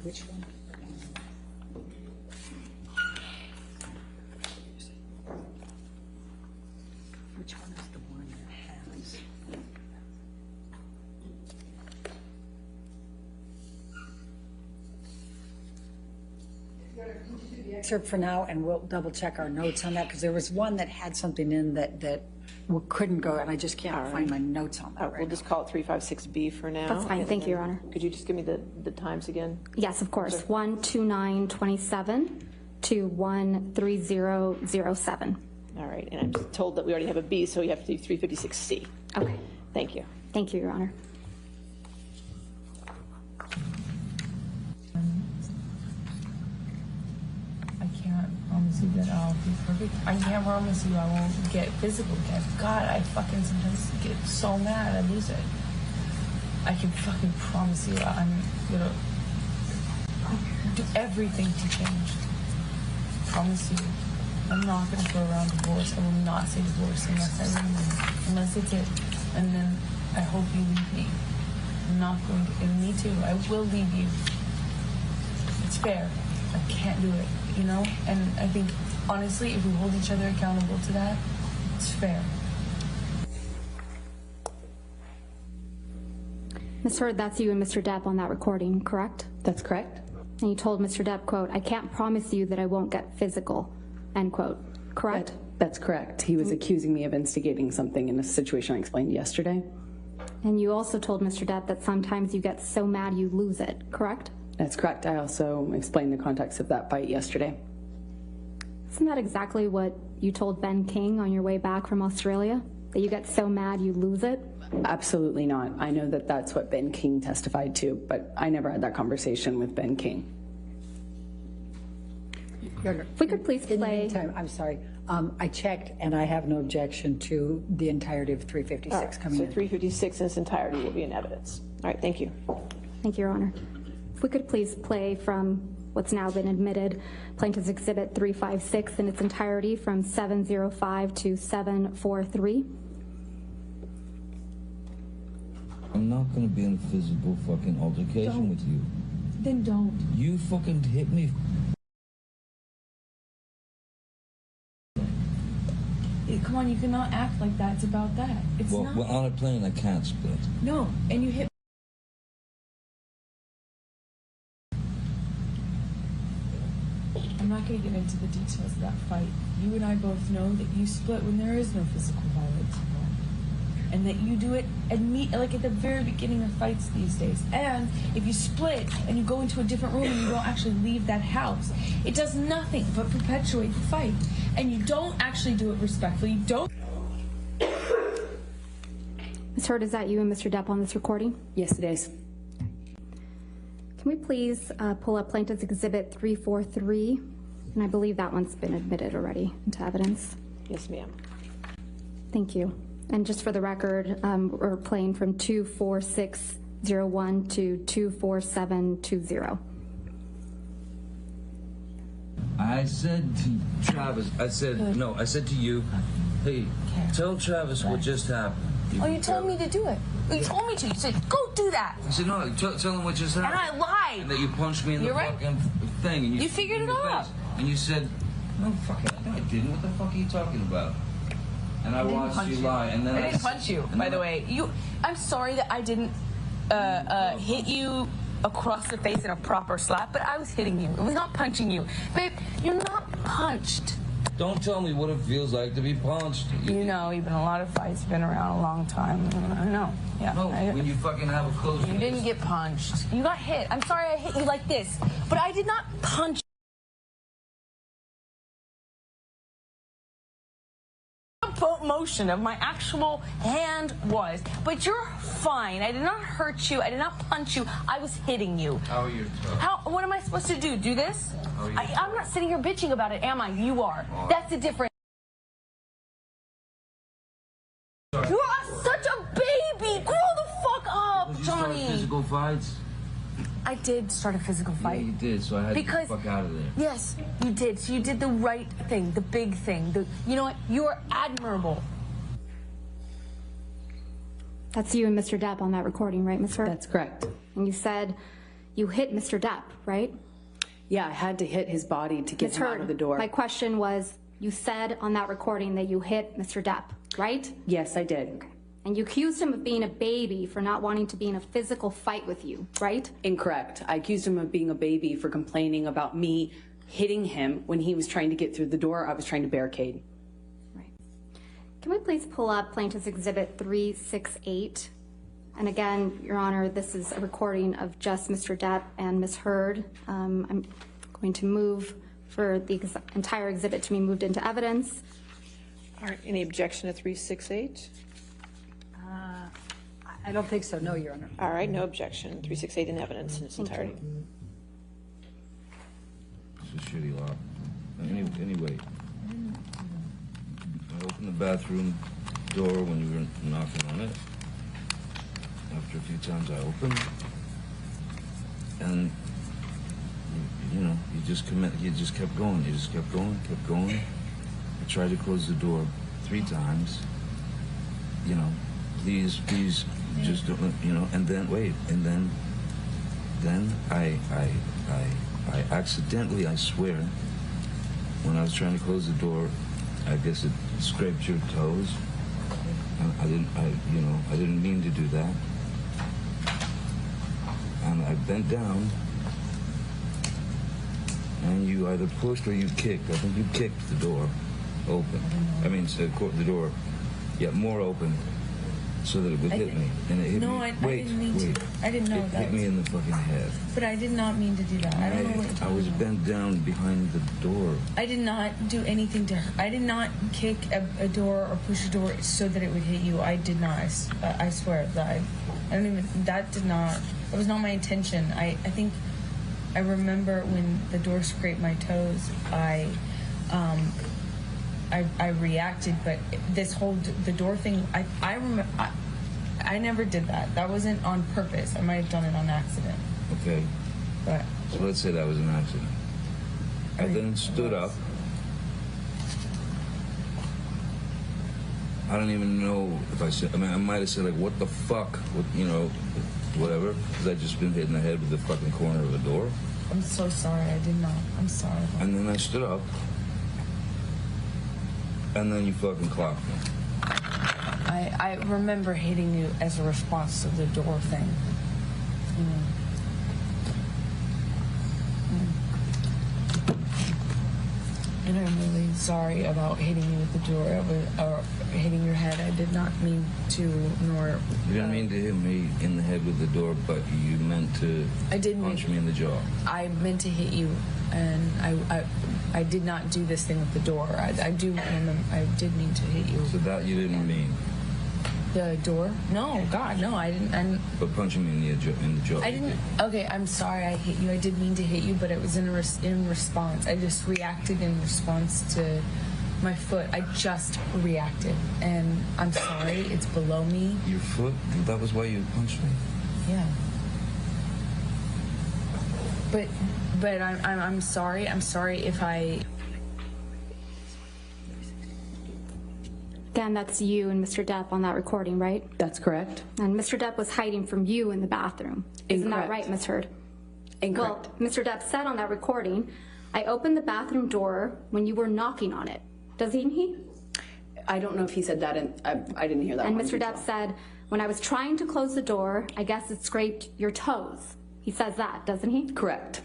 Which one? Which one is the one that has? The excerpt for now, and we'll double check our notes on that, because there was one that had something in that couldn't go, and I just can't find my notes on that. We'll just call it 356B for now. That's fine. Thank you, Your Honor. Could you just give me the times again? Yes, of course. 1:29:27 to 1:30:07. All right, and I'm told that we already have a B, so you have to do 356C. Okay. Thank you. Thank you, Your Honor. I can't promise you that I'll be perfect. I can't promise you I won't get physical again. God, I fucking sometimes get so mad I lose it. I can fucking promise you I'm gonna do everything to change. Promise you. I'm not gonna throw around divorce. I will not say divorce unless I leave. Unless it's it. And then I hope you leave me. I'm not going to. And me too. I will leave you. It's fair. I can't do it, you know? And I think, honestly, if we hold each other accountable to that, it's fair. Ms. Heard, that's you and Mr. Depp on that recording, correct? That's correct. And you told Mr. Depp, quote, "I can't promise you that I won't get physical," end quote, correct? That's correct. He was accusing me of instigating something in a situation I explained yesterday. And you also told Mr. Depp that sometimes you get so mad you lose it, correct? That's correct. I also explained the context of that fight yesterday. Isn't that exactly what you told Ben King on your way back from Australia? That you get so mad you lose it? Absolutely not. I know that that's what Ben King testified to, but I never had that conversation with Ben King. If we could please play. In the meantime, I'm sorry. I checked, and I have no objection to the entirety of 356 coming in. So 356 in its entirety will be in evidence. All right, thank you. Thank you, Your Honor. If we could please play from what's now been admitted, Plaintiff's Exhibit 356 in its entirety from 705 to 743. I'm not gonna be in a physical fucking altercation with you. Then don't. You fucking hit me. Come on, you cannot act like that. It's about that. It's Well, not. we're on a plane, I can't split. No, and you hit. I'm not going to get into the details of that fight. You and I both know that you split when there is no physical violence involved. And that you do it like at the very beginning of fights these days. And if you split and you go into a different room and you don't actually leave that house, it does nothing but perpetuate the fight. And you don't actually do it respectfully. You don't. Ms. Hurd, is that you and Mr. Depp on this recording? Yes, it is. Can we please pull up Plaintiff's Exhibit 343? And I believe that one's been admitted already into evidence. Yes, ma'am. Thank you. And just for the record, we're playing from 24601 to 24720. I said to Travis, I said to you, hey, tell Travis what just happened. You told me to do it. You told me to. You said, go do that. I said, no, tell him what just happened. And I lied. And that you punched me in the fucking thing. And You figured it out. And you said, no, fucking, no, I didn't. What the fuck are you talking about? And I watched you lie. And then I didn't punch you, by the way. I'm sorry that I didn't hit you across the face in a proper slap, but I was hitting you. It was not punching you. Babe, you're not punched. Don't tell me what it feels like to be punched. You know, you've been in a lot of fights, you've been around a long time. I know. Yeah. No, when you fucking have a close. You didn't get punched. You got hit. I'm sorry I hit you like this, but I did not punch. Motion of my actual hand was, but you're fine. I did not hurt you. I did not punch you. I was hitting you. How are you? What am I supposed to do? Do this? I'm not sitting here bitching about it, am I? You are. That's the difference. You are such a baby. Grow the fuck up, Did you Johnny. start physical fights? I did start a physical fight. Yeah, you did, so I had to get the fuck out of there. Yes, you did. So you did the right thing, the big thing. You know what? You are admirable. That's you and Mr. Depp on that recording, right, Ms. Hurd? That's correct. And you said you hit Mr. Depp, right? Yeah, I had to hit his body to get Ms. him out Hurd, of the door. my question was, you said on that recording that you hit Mr. Depp, right? Yes, I did. Okay. And you accused him of being a baby for not wanting to be in a physical fight with you, right? Incorrect. I accused him of being a baby for complaining about me hitting him when he was trying to get through the door. I was trying to barricade. Right. Can we please pull up Plaintiff's Exhibit 368? And again, Your Honor, this is a recording of just Mr. Depp and Ms. Hurd. I'm going to move for the entire exhibit to be moved into evidence. All right, any objection to 368? I don't think so, no, Your Honor. All right, no objection. 368 in evidence in its entirety. It's a shitty law. Anyway, I opened the bathroom door when you were knocking on it. After a few times I opened, and you know, you just kept going. You just kept going. I tried to close the door 3 times. You know, please, just don't, you know. And then wait, and then I accidentally, I swear, when I was trying to close the door, I guess it scraped your toes. I didn't mean to do that. And I bent down, and you either pushed or you kicked. I think you kicked the door open. I mean, the door, yeah, more open. so that it would hit me. And it hit No, me. I didn't mean to. I didn't know it that. hit me in the fucking head. But I did not mean to do that. I don't know what you're I talking was about. bent down behind the door. I did not do anything to her. I did not kick a door or push a door so that it would hit you. I did not. I swear that I don't even. That did not. That was not my intention. I think I remember when the door scraped my toes. I reacted, but this whole the door thing. I remember. I never did that. That wasn't on purpose. I might have done it on accident. Okay. But so let's say that was an accident. I then stood up. I don't even know if I said. I mean, I might have said like, "What the fuck?" What, you know, whatever. Because I just been hit in the head with the fucking corner of a door. I'm so sorry. I did not. I'm sorry. And then I stood up. And then you fucking clocked me. I remember hitting you as a response to the door thing. And I'm really sorry about hitting you with the door or hitting your head. I did not mean to, nor... You didn't mean to hit me in the head with the door, but you meant to punch me in the jaw. I meant to hit you, and I did not do this thing with the door. I do remember, I did mean to hit you. So that you didn't mean? The door? No, God, no, I didn't. But punching me in the jaw. I didn't. Okay, I'm sorry I hit you. I did mean to hit you, but it was in response. I just reacted in response to my foot. I just reacted, and I'm sorry. It's below me. Your foot? That was why you punched me? Yeah. But I'm sorry. I'm sorry if I. Again, that's you and Mr. Depp on that recording, right? That's correct. And Mr. Depp was hiding from you in the bathroom. Isn't that right, Ms. Heard? Incorrect. Well, Mr. Depp said on that recording, I opened the bathroom door when you were knocking on it. Doesn't he? I don't know if he said that, and I didn't hear that. And Mr. Depp said, when I was trying to close the door, I guess it scraped your toes. He says that, doesn't he? Correct.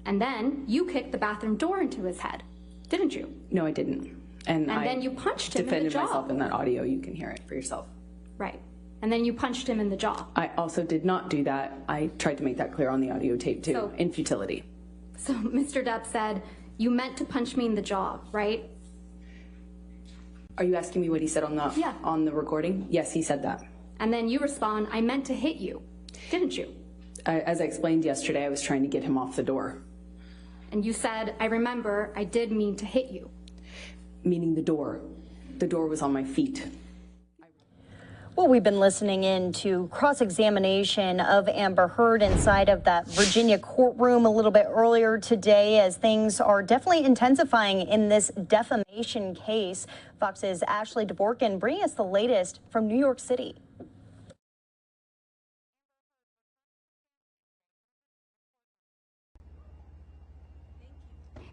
And then you kicked the bathroom door into his head, didn't you? No, I didn't. And then you punched him in the defended jaw. myself in that audio. You can hear it for yourself. Right. And then you punched him in the jaw. I also did not do that. I tried to make that clear on the audio tape, too, in futility. So Mr. Depp said, you meant to punch me in the jaw, right? Are you asking me what he said on the recording? Yes, he said that. And then you respond, I meant to hit you, didn't you? As I explained yesterday, I was trying to get him off the door. And you said, I remember, I did mean to hit you. Meaning the door. The door was on my feet. Well, we've been listening in to cross-examination of Amber Heard inside of that Virginia courtroom a little bit earlier today, as things are definitely intensifying in this defamation case. Fox's Ashley DeBorkin bringing us the latest from New York City.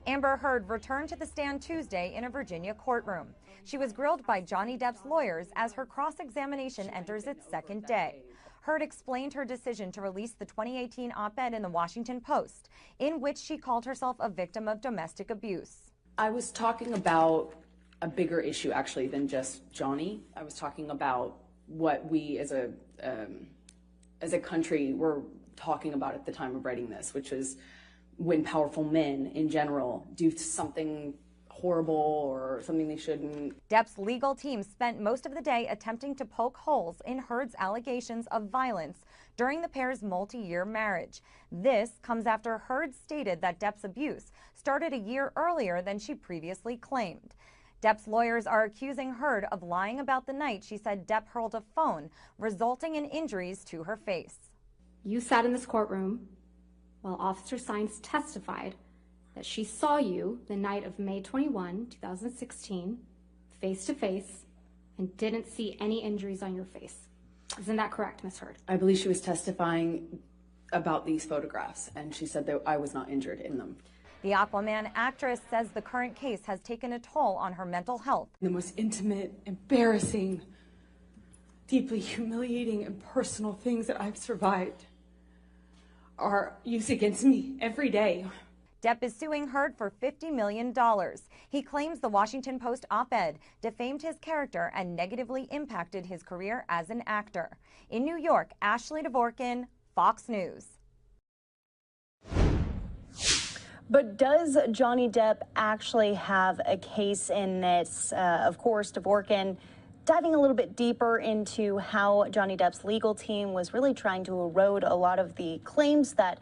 Amber Heard returned to the stand Tuesday in a Virginia courtroom. She was grilled by Johnny Depp's lawyers as her cross-examination enters its second day. Heard explained her decision to release the 2018 op-ed in the Washington Post, in which she called herself a victim of domestic abuse. I was talking about a bigger issue, actually, than just Johnny. I was talking about what we as a country were talking about at the time of writing this, which is when powerful men in general do something horrible or something they shouldn't. Depp's legal team spent most of the day attempting to poke holes in Heard's allegations of violence during the pair's multi-year marriage. This comes after Heard stated that Depp's abuse started a year earlier than she previously claimed. Depp's lawyers are accusing Heard of lying about the night she said Depp hurled a phone, resulting in injuries to her face. You sat in this courtroom while Officer Sines testified that she saw you the night of May 21, 2016, face to face, and didn't see any injuries on your face. Isn't that correct, Ms. Heard? I believe she was testifying about these photographs, and she said that I was not injured in them. The Aquaman actress says the current case has taken a toll on her mental health. The most intimate, embarrassing, deeply humiliating, and personal things that I've survived are used against me every day. Depp is suing Heard for $50 million. He claims the Washington Post op-ed defamed his character and negatively impacted his career as an actor. In New York, Ashley Dvorkin, Fox News. But does Johnny Depp actually have a case in this? Of course, Dvorkin diving a little bit deeper into how Johnny Depp's legal team was really trying to erode a lot of the claims that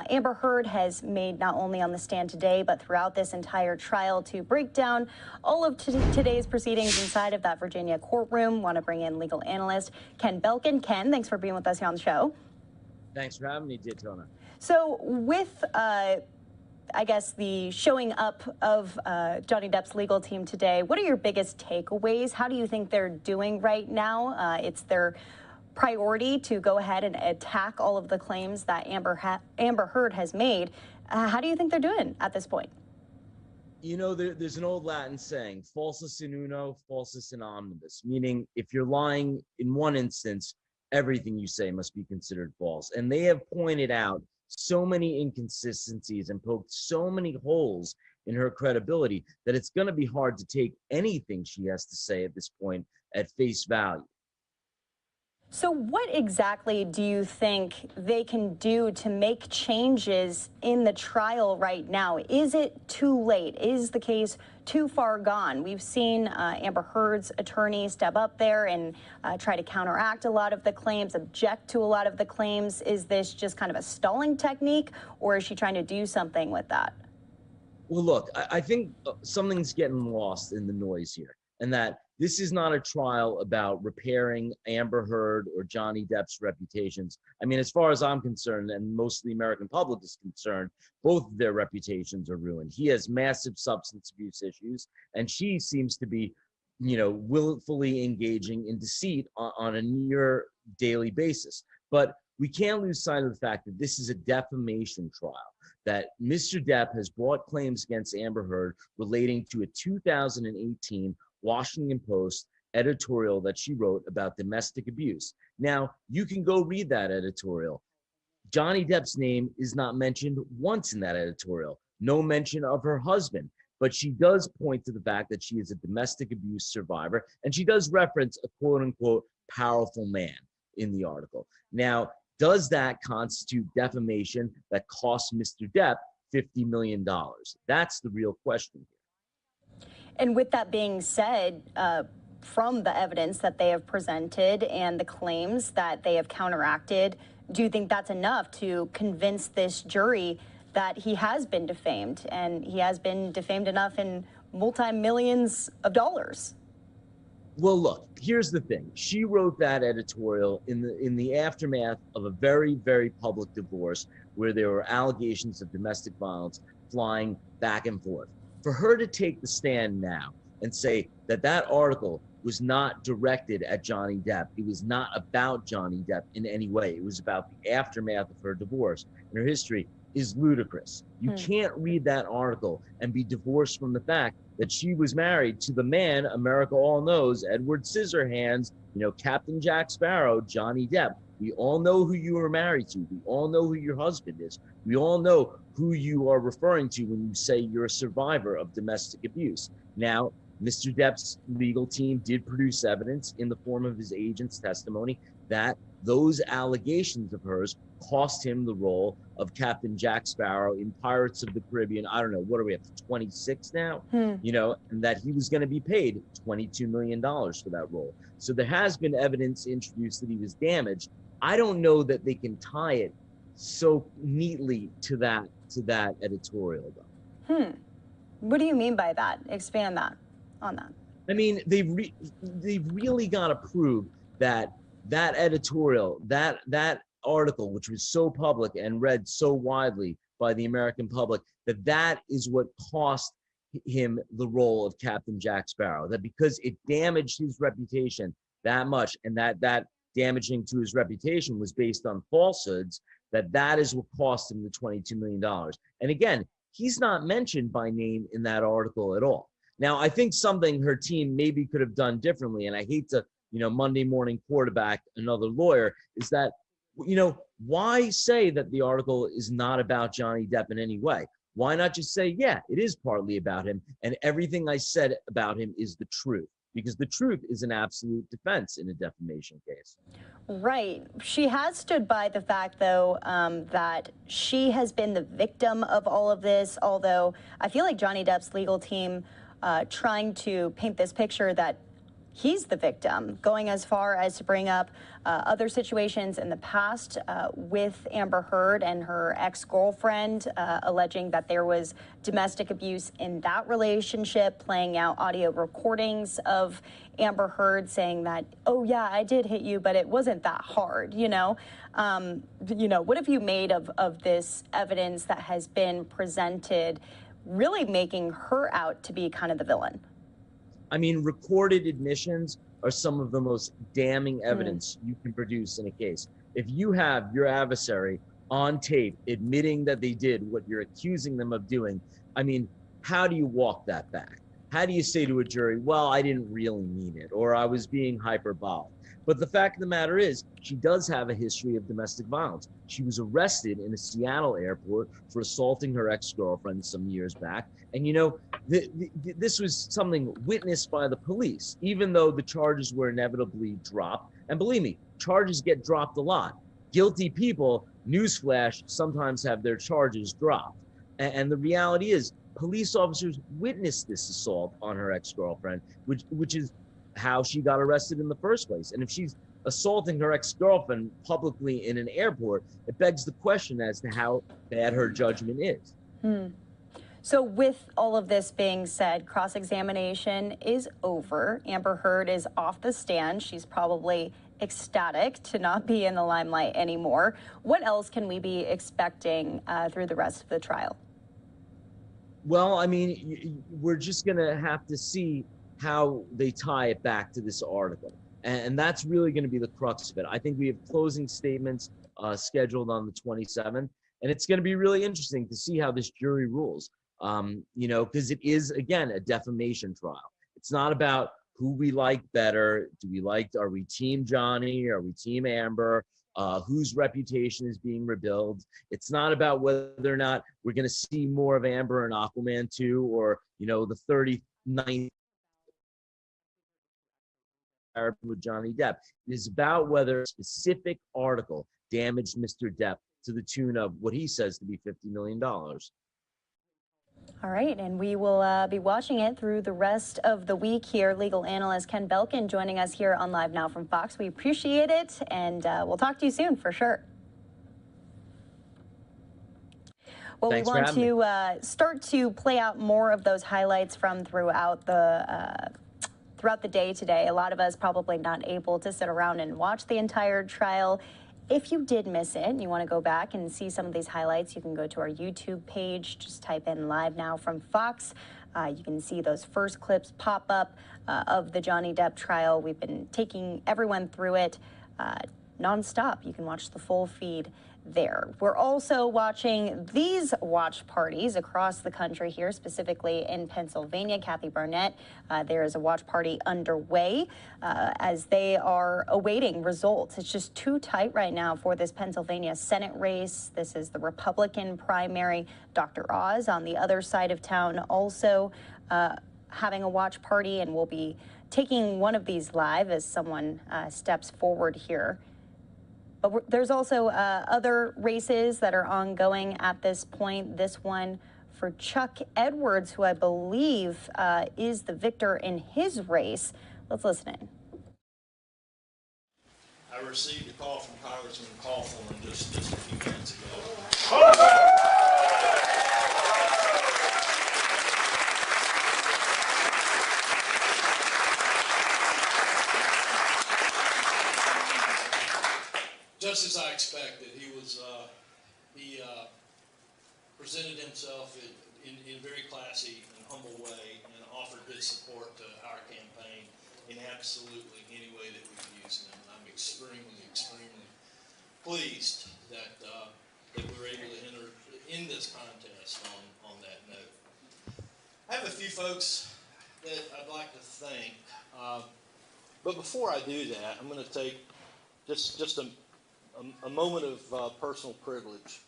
Amber Heard has made, not only on the stand today, but throughout this entire trial, to break down all of today's proceedings inside of that Virginia courtroom. Want to bring in legal analyst Ken Belkin. Ken, thanks for being with us here on the show. Thanks for having me, Daytona. So with I guess the showing up of Johnny Depp's legal team today, what are your biggest takeaways? How do you think they're doing right now? It's their priority to go ahead and attack all of the claims that Amber Heard has made. How do you think they're doing at this point? You know, there's an old Latin saying, falsus in uno, falsus in omnibus, meaning if you're lying in one instance, everything you say must be considered false. And they have pointed out so many inconsistencies and poked so many holes in her credibility that it's going to be hard to take anything she has to say at this point at face value. So what exactly do you think they can do to make changes in the trial right now? Is it too late? Is the case too far gone? We've seen Amber Heard's attorney step up there and try to counteract a lot of the claims, object to a lot of the claims. Is this just kind of a stalling technique, or is she trying to do something with that? Well, look, I think something's getting lost in the noise here, and that this is not a trial about repairing Amber Heard or Johnny Depp's reputations. I mean, as far as I'm concerned, and most of the American public is concerned, both of their reputations are ruined. He has massive substance abuse issues, and she seems to be, you know, willfully engaging in deceit on a near daily basis. But we can't lose sight of the fact that this is a defamation trial, that Mr. Depp has brought claims against Amber Heard relating to a 2018 Washington Post editorial that she wrote about domestic abuse. Now, you can go read that editorial. Johnny Depp's name is not mentioned once in that editorial. No mention of her husband, but she does point to the fact that she is a domestic abuse survivor, and she does reference a quote-unquote powerful man in the article. Now, does that constitute defamation that cost Mr. Depp $50 million? That's the real question here. And with that being said, from the evidence that they have presented and the claims that they have counteracted, do you think that's enough to convince this jury that he has been defamed, and he has been defamed enough in multi-millions of dollars? Well, look, here's the thing. She wrote that editorial in the aftermath of a very, very public divorce where there were allegations of domestic violence flying back and forth. For her to take the stand now and say that that article was not directed at Johnny Depp, it was not about Johnny Depp in any way, it was about the aftermath of her divorce and her history, is ludicrous. You can't read that article and be divorced from the fact that she was married to the man America all knows, Edward Scissorhands, you know, Captain Jack Sparrow, Johnny Depp. We all know who you are married to. We all know who your husband is. We all know who you are referring to when you say you're a survivor of domestic abuse. Now, Mr. Depp's legal team did produce evidence in the form of his agent's testimony that those allegations of hers cost him the role of Captain Jack Sparrow in Pirates of the Caribbean. I don't know, what are we up to, 26 now? You know, and that he was going to be paid $22 million for that role. So there has been evidence introduced that he was damaged. I don't know that they can tie it so neatly to that editorial, though. What do you mean by that? Expand on that. I mean, they've really got to prove that editorial, that article, which was so public and read so widely by the American public, that is what cost him the role of Captain Jack Sparrow. That because it damaged his reputation that much, and that damaging to his reputation was based on falsehoods, that is what cost him the $22 million. And again, he's not mentioned by name in that article at all. Now, I think something her team maybe could have done differently, and I hate to, you know, Monday morning quarterback another lawyer, is that, you know, why say that the article is not about Johnny Depp in any way? Why not just say, yeah, it is partly about him, and everything I said about him is the truth? Because the truth is an absolute defense in a defamation case. Right. She has stood by the fact, though, that she has been the victim of all of this, although I feel like Johnny Depp's legal team trying to paint this picture that he's the victim, going as far as to bring up other situations in the past with Amber Heard and her ex-girlfriend, alleging that there was domestic abuse in that relationship, playing out audio recordings of Amber Heard saying that, oh yeah, I did hit you, but it wasn't that hard, you know? What have you made of this evidence that has been presented, really making her out to be kind of the villain? I mean, recorded admissions are some of the most damning evidence you can produce in a case. If you have your adversary on tape admitting that they did what you're accusing them of doing, I mean, how do you walk that back? How do you say to a jury, well, I didn't really mean it, or I was being hyperbolic? But the fact of the matter is, she does have a history of domestic violence. She was arrested in a Seattle airport for assaulting her ex-girlfriend some years back. And you know, this was something witnessed by the police, even though the charges were inevitably dropped. And believe me, charges get dropped a lot. Guilty people, newsflash, sometimes have their charges dropped. And the reality is, police officers witnessed this assault on her ex-girlfriend, which is how she got arrested in the first place. And if she's assaulting her ex-girlfriend publicly in an airport, it begs the question as to how bad her judgment is. So with all of this being said, cross-examination is over. Amber Heard is off the stand. She's probably ecstatic to not be in the limelight anymore. What else can we be expecting through the rest of the trial? Well, I mean, we're just going to have to see how they tie it back to this article. And that's really going to be the crux of it. I think we have closing statements scheduled on the 27th, and it's going to be really interesting to see how this jury rules. Because it is, again, a defamation trial. It's not about who we like better. Are we team Johnny? Are we team Amber? Whose reputation is being rebuilt? It's not about whether or not we're going to see more of Amber in Aquaman 2 or, the 39th with Johnny Depp. It is about whether a specific article damaged Mr. Depp to the tune of what he says to be $50 million. All right, and we will be watching it through the rest of the week here. Legal analyst Ken Belkin joining us here on Live Now from Fox. We appreciate it, and we'll talk to you soon for sure. Well, Thanks we want to start to play out more of those highlights from throughout the day today. A lot of us probably not able to sit around and watch the entire trial. If you did miss it and you want to go back and see some of these highlights, you can go to our YouTube page. Just type in Live Now from Fox. You can see those first clips pop up of the Johnny Depp trial. We've been taking everyone through it nonstop. You can watch the full feed there. We're also watching these watch parties across the country here, specifically in Pennsylvania. Kathy Barnett, there is a watch party underway as they are awaiting results. It's just too tight right now for this Pennsylvania Senate race. This is the Republican primary. Dr. Oz on the other side of town also having a watch party, and we'll be taking one of these live as someone steps forward here. But there's also other races that are ongoing at this point. This one for Chuck Edwards, who I believe is the victor in his race. Let's listen in. I received a call from Congressman Cawthorn just a few minutes ago. Just as I expected, he presented himself in a very classy and humble way and offered his support to our campaign in absolutely any way that we could use him. And I'm extremely, extremely pleased that we were able to enter in this contest on that note. I have a few folks that I'd like to thank, but before I do that, I'm going to take just a moment of personal privilege.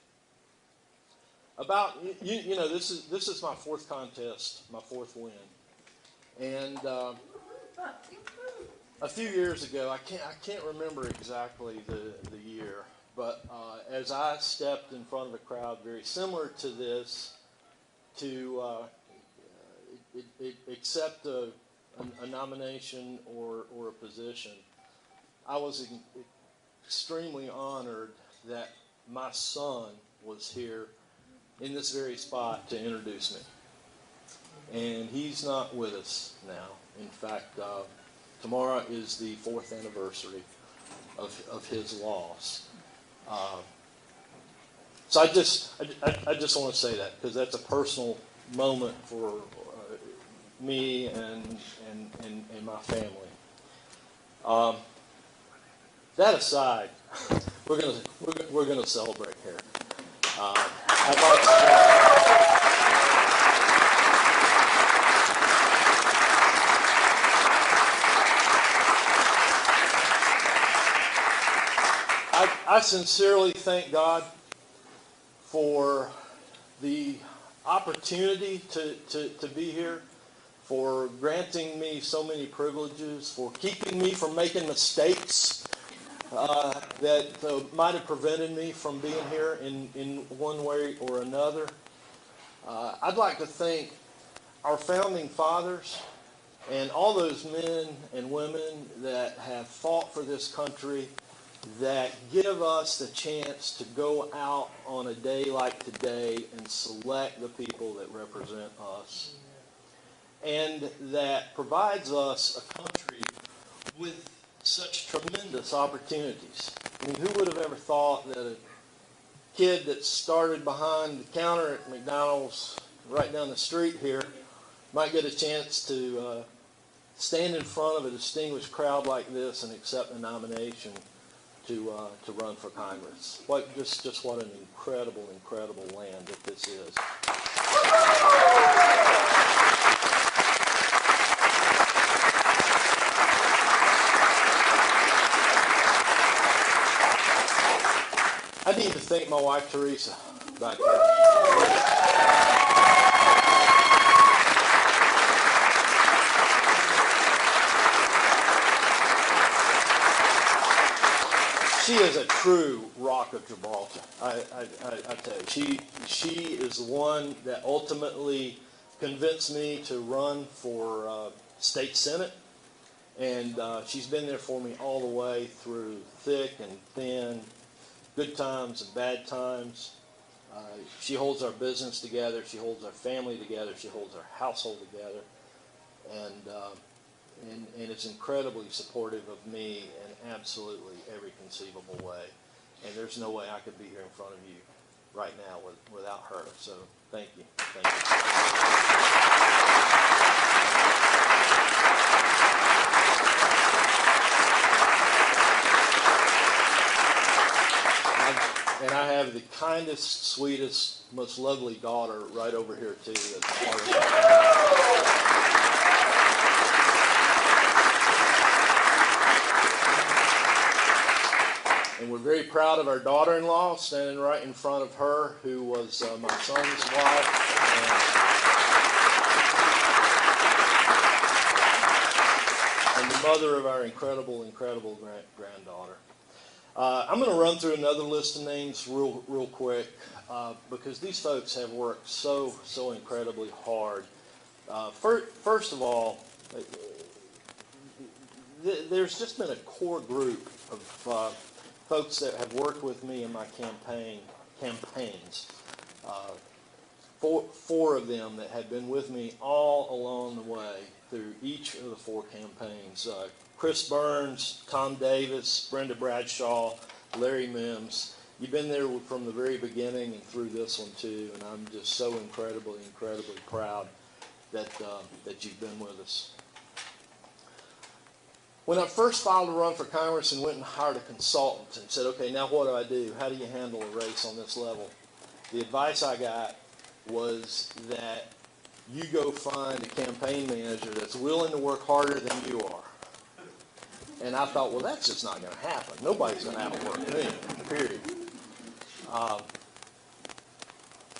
About you know, this is my fourth contest, my fourth win, and a few years ago, I can't remember exactly the year, but as I stepped in front of a crowd very similar to this to accept a nomination or a position, I was extremely honored that my son was here in this very spot to introduce me. And he's not with us now. In fact, tomorrow is the 4th anniversary of his loss. So I just want to say that, because that's a personal moment for me and my family. That aside, we're gonna celebrate here. I'd like to, I sincerely thank God for the opportunity to be here, for granting me so many privileges, for keeping me from making mistakes that might have prevented me from being here in one way or another. I'd like to thank our founding fathers and all those men and women that have fought for this country, that give us the chance to go out on a day like today and select the people that represent us, and that provides us a country with such tremendous opportunities. I mean, who would have ever thought that a kid that started behind the counter at McDonald's right down the street here might get a chance to stand in front of a distinguished crowd like this and accept a nomination to run for Congress. Just what an incredible, incredible land that this is. I need to thank my wife, Teresa, back there. She is a true rock of Gibraltar. I tell you, she is the one that ultimately convinced me to run for state senate, and she's been there for me all the way through thick and thin, good times and bad times. She holds our business together. She holds our family together. She holds our household together, and is incredibly supportive of me in absolutely every conceivable way. And there's no way I could be here in front of you right now without her. So thank you. Thank you. And I have the kindest, sweetest, most lovely daughter right over here too. That's part of And we're very proud of our daughter-in-law standing right in front of her, who was my son's wife. And the mother of our incredible, incredible granddaughter. I'm going to run through another list of names real quick, because these folks have worked so incredibly hard. First of all, there's just been a core group of folks that have worked with me in my campaigns. Four of them that have been with me all along the way through each of the 4 campaigns. Chris Burns, Tom Davis, Brenda Bradshaw, Larry Mims. You've been there from the very beginning and through this one too, and I'm just so incredibly proud that you've been with us. When I first filed to run for Congress and went and hired a consultant and said, okay, now what do I do? How do you handle a race on this level? The advice I got was that you go find a campaign manager that's willing to work harder than you are. And I thought, well, that's just not going to happen. Nobody's going to outwork me, period.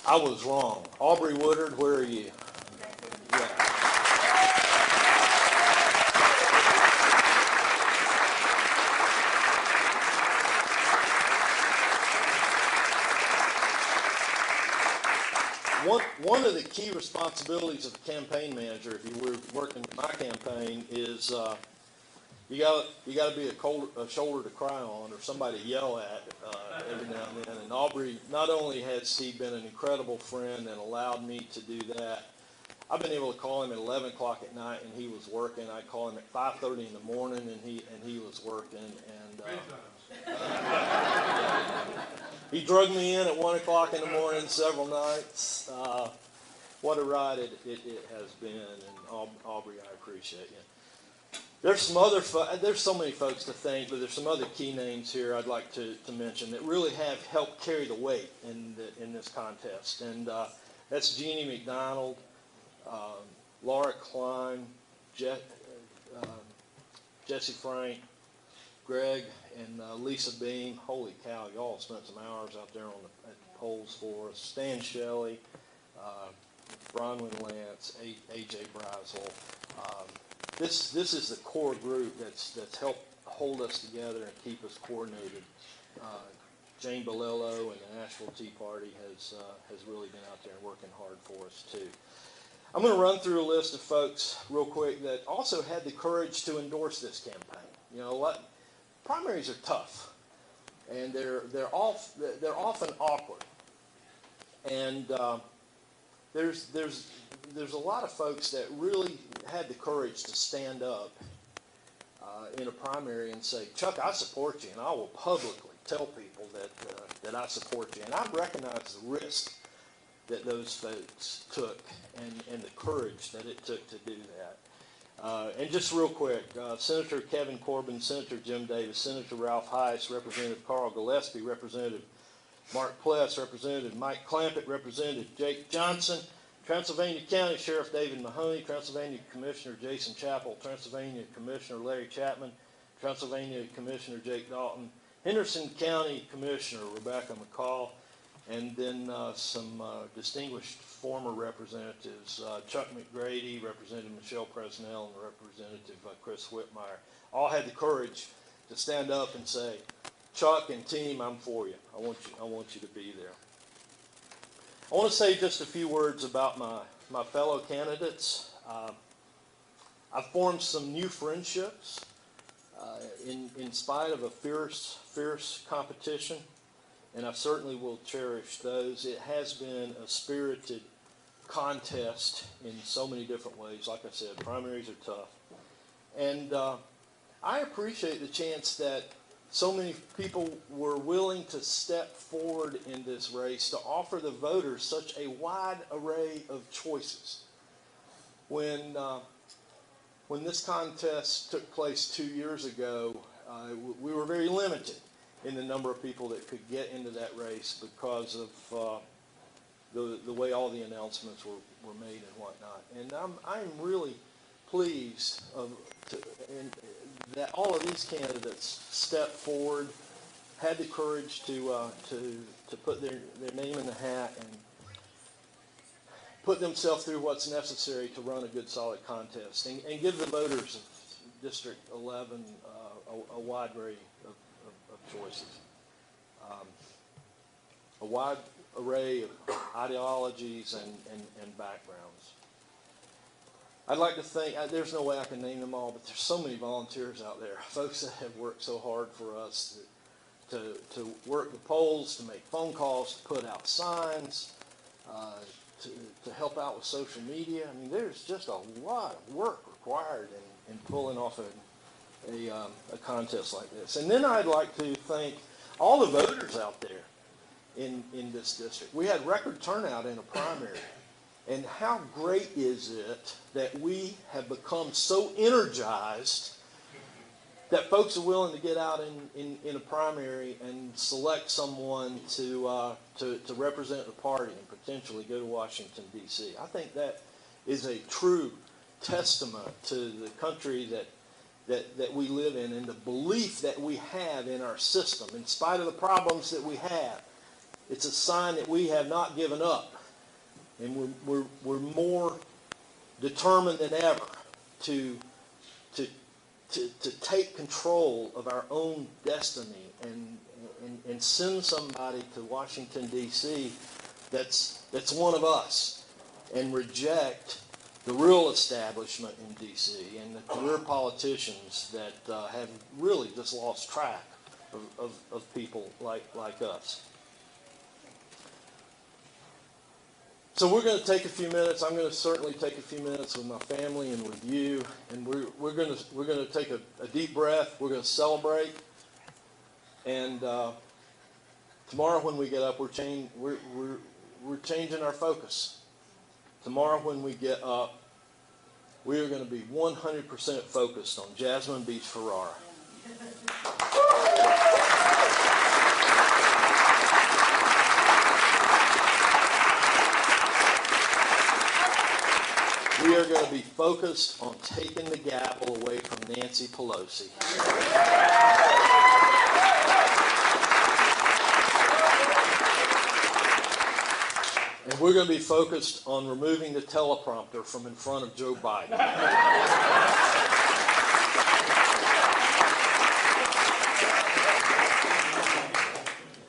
I was wrong. Aubrey Woodard, where are you? Yeah. One of the key responsibilities of a campaign manager, if you were working my campaign, is you got to be a shoulder to cry on, or somebody to yell at every now and then. And Aubrey, not only has he been an incredible friend and allowed me to do that, I've been able to call him at 11 o'clock at night and he was working. I call him at 5:30 in the morning and he was working. And he drugged me in at 1 o'clock in the morning several nights. What a ride it has been, and Aubrey, I appreciate you. There's some other, there's so many folks to thank, but there's some other key names here I'd like to mention that really have helped carry the weight in this contest, and that's Jeannie McDonald, Laura Klein, Jesse Frank, Greg, and Lisa Beam. Holy cow, y'all spent some hours out there at the polls for us. Stan Shelley, Bronwyn Lance, AJ Brazel. This is the core group that's helped hold us together and keep us coordinated. Jane Bolello and the Nashville Tea Party has really been out there working hard for us too. I'm going to run through a list of folks real quick that also had the courage to endorse this campaign. You know, primaries are tough, and they're often awkward, and there's a lot of folks that really had the courage to stand up in a primary and say, Chuck, I support you, and I will publicly tell people that I support you. And I recognize the risk that those folks took and the courage that it took to do that. And just real quick, Senator Kevin Corbin, Senator Jim Davis, Senator Ralph Heiss, Representative Carl Gillespie, Representative Mark Pless, Representative Mike Clampett, Representative Jake Johnson, Transylvania County Sheriff David Mahoney, Transylvania Commissioner Jason Chappell, Transylvania Commissioner Larry Chapman, Transylvania Commissioner Jake Dalton, Henderson County Commissioner Rebecca McCall, and then some distinguished former representatives, Chuck McGrady, Representative Michelle Presnell, and Representative Chris Whitmire, all had the courage to stand up and say, Chuck and team, I'm for you. I want you to be there. I want to say just a few words about my fellow candidates. I've formed some new friendships in spite of a fierce competition, and I certainly will cherish those. It has been a spirited contest in so many different ways. Like I said, primaries are tough. And I appreciate the chance that so many people were willing to step forward in this race to offer the voters such a wide array of choices. When this contest took place 2 years ago, we were very limited in the number of people that could get into that race because of the way all the announcements were made and whatnot. And I'm really pleased that all of these candidates stepped forward, had the courage to put their name in the hat and put themselves through what's necessary to run a good, solid contest and give the voters of District 11 a wide array of choices, a wide array of ideologies and backgrounds. I'd like to thank, there's no way I can name them all, but there's so many volunteers out there, folks that have worked so hard for us to work the polls, to make phone calls, to put out signs, to help out with social media. I mean, there's just a lot of work required in pulling off a contest like this. And then I'd like to thank all the voters out there in this district. We had record turnout in a primary. And how great is it that we have become so energized that folks are willing to get out in a primary and select someone to represent the party and potentially go to Washington, D.C. I think that is a true testament to the country that we live in and the belief that we have in our system. In spite of the problems that we have, it's a sign that we have not given up and we're more determined than ever to take control of our own destiny and send somebody to Washington, D.C. that's one of us, and reject the real establishment in D.C. and the career politicians that have really just lost track of people like us. So we're going to take a few minutes. I'm going to certainly take a few minutes with my family and with you, and we're going to take a deep breath. We're going to celebrate, and tomorrow when we get up, we're changing our focus. Tomorrow when we get up, we are going to be 100% focused on Jasmine Beach Ferrara. We are going to be focused on taking the gavel away from Nancy Pelosi. And we're going to be focused on removing the teleprompter from in front of Joe Biden.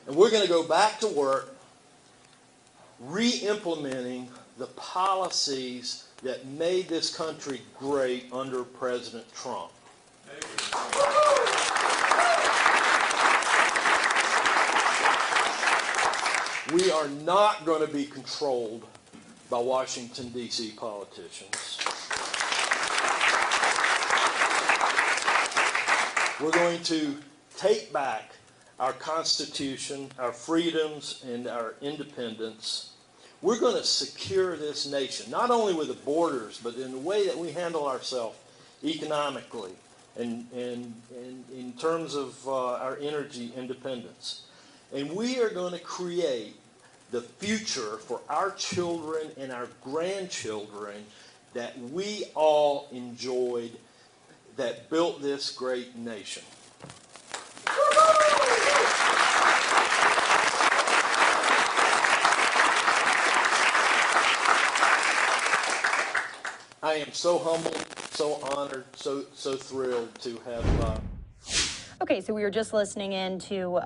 And we're going to go back to work re-implementing the policies that made this country great under President Trump. We are not going to be controlled by Washington, D.C. politicians. We're going to take back our Constitution, our freedoms, and our independence. We're going to secure this nation, not only with the borders, but in the way that we handle ourselves economically and in terms of our energy independence. And we are going to create the future for our children and our grandchildren that we all enjoyed, that built this great nation. I am so humbled, so honored, so thrilled to have... Okay, so we were just listening in to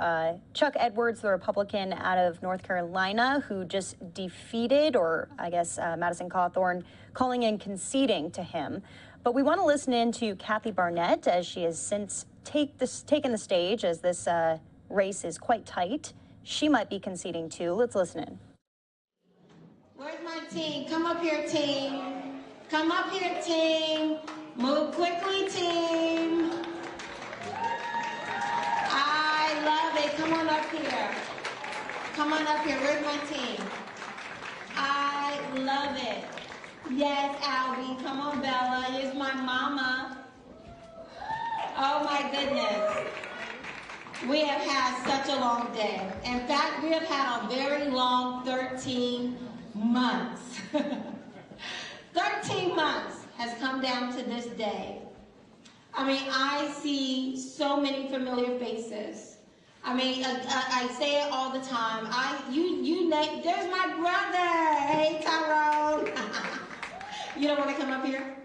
Chuck Edwards, the Republican out of North Carolina, who just defeated, or I guess Madison Cawthorn calling in conceding to him. But we want to listen in to Kathy Barnett, as she has since taken the stage, as this race is quite tight. She might be conceding too. Let's listen in. Where's my team? Come up here, team. Come up here, team. Move quickly, team. I love it. Come on up here. Come on up here. Where's my team? I love it. Yes, Albie. Come on, Bella. Here's my mama. Oh, my goodness. We have had such a long day. In fact, we have had a very long 13 months. 13 months has come down to this day. I mean, I see so many familiar faces. I mean, I say it all the time. There's my brother. Hey, Tyrone. You don't want to come up here?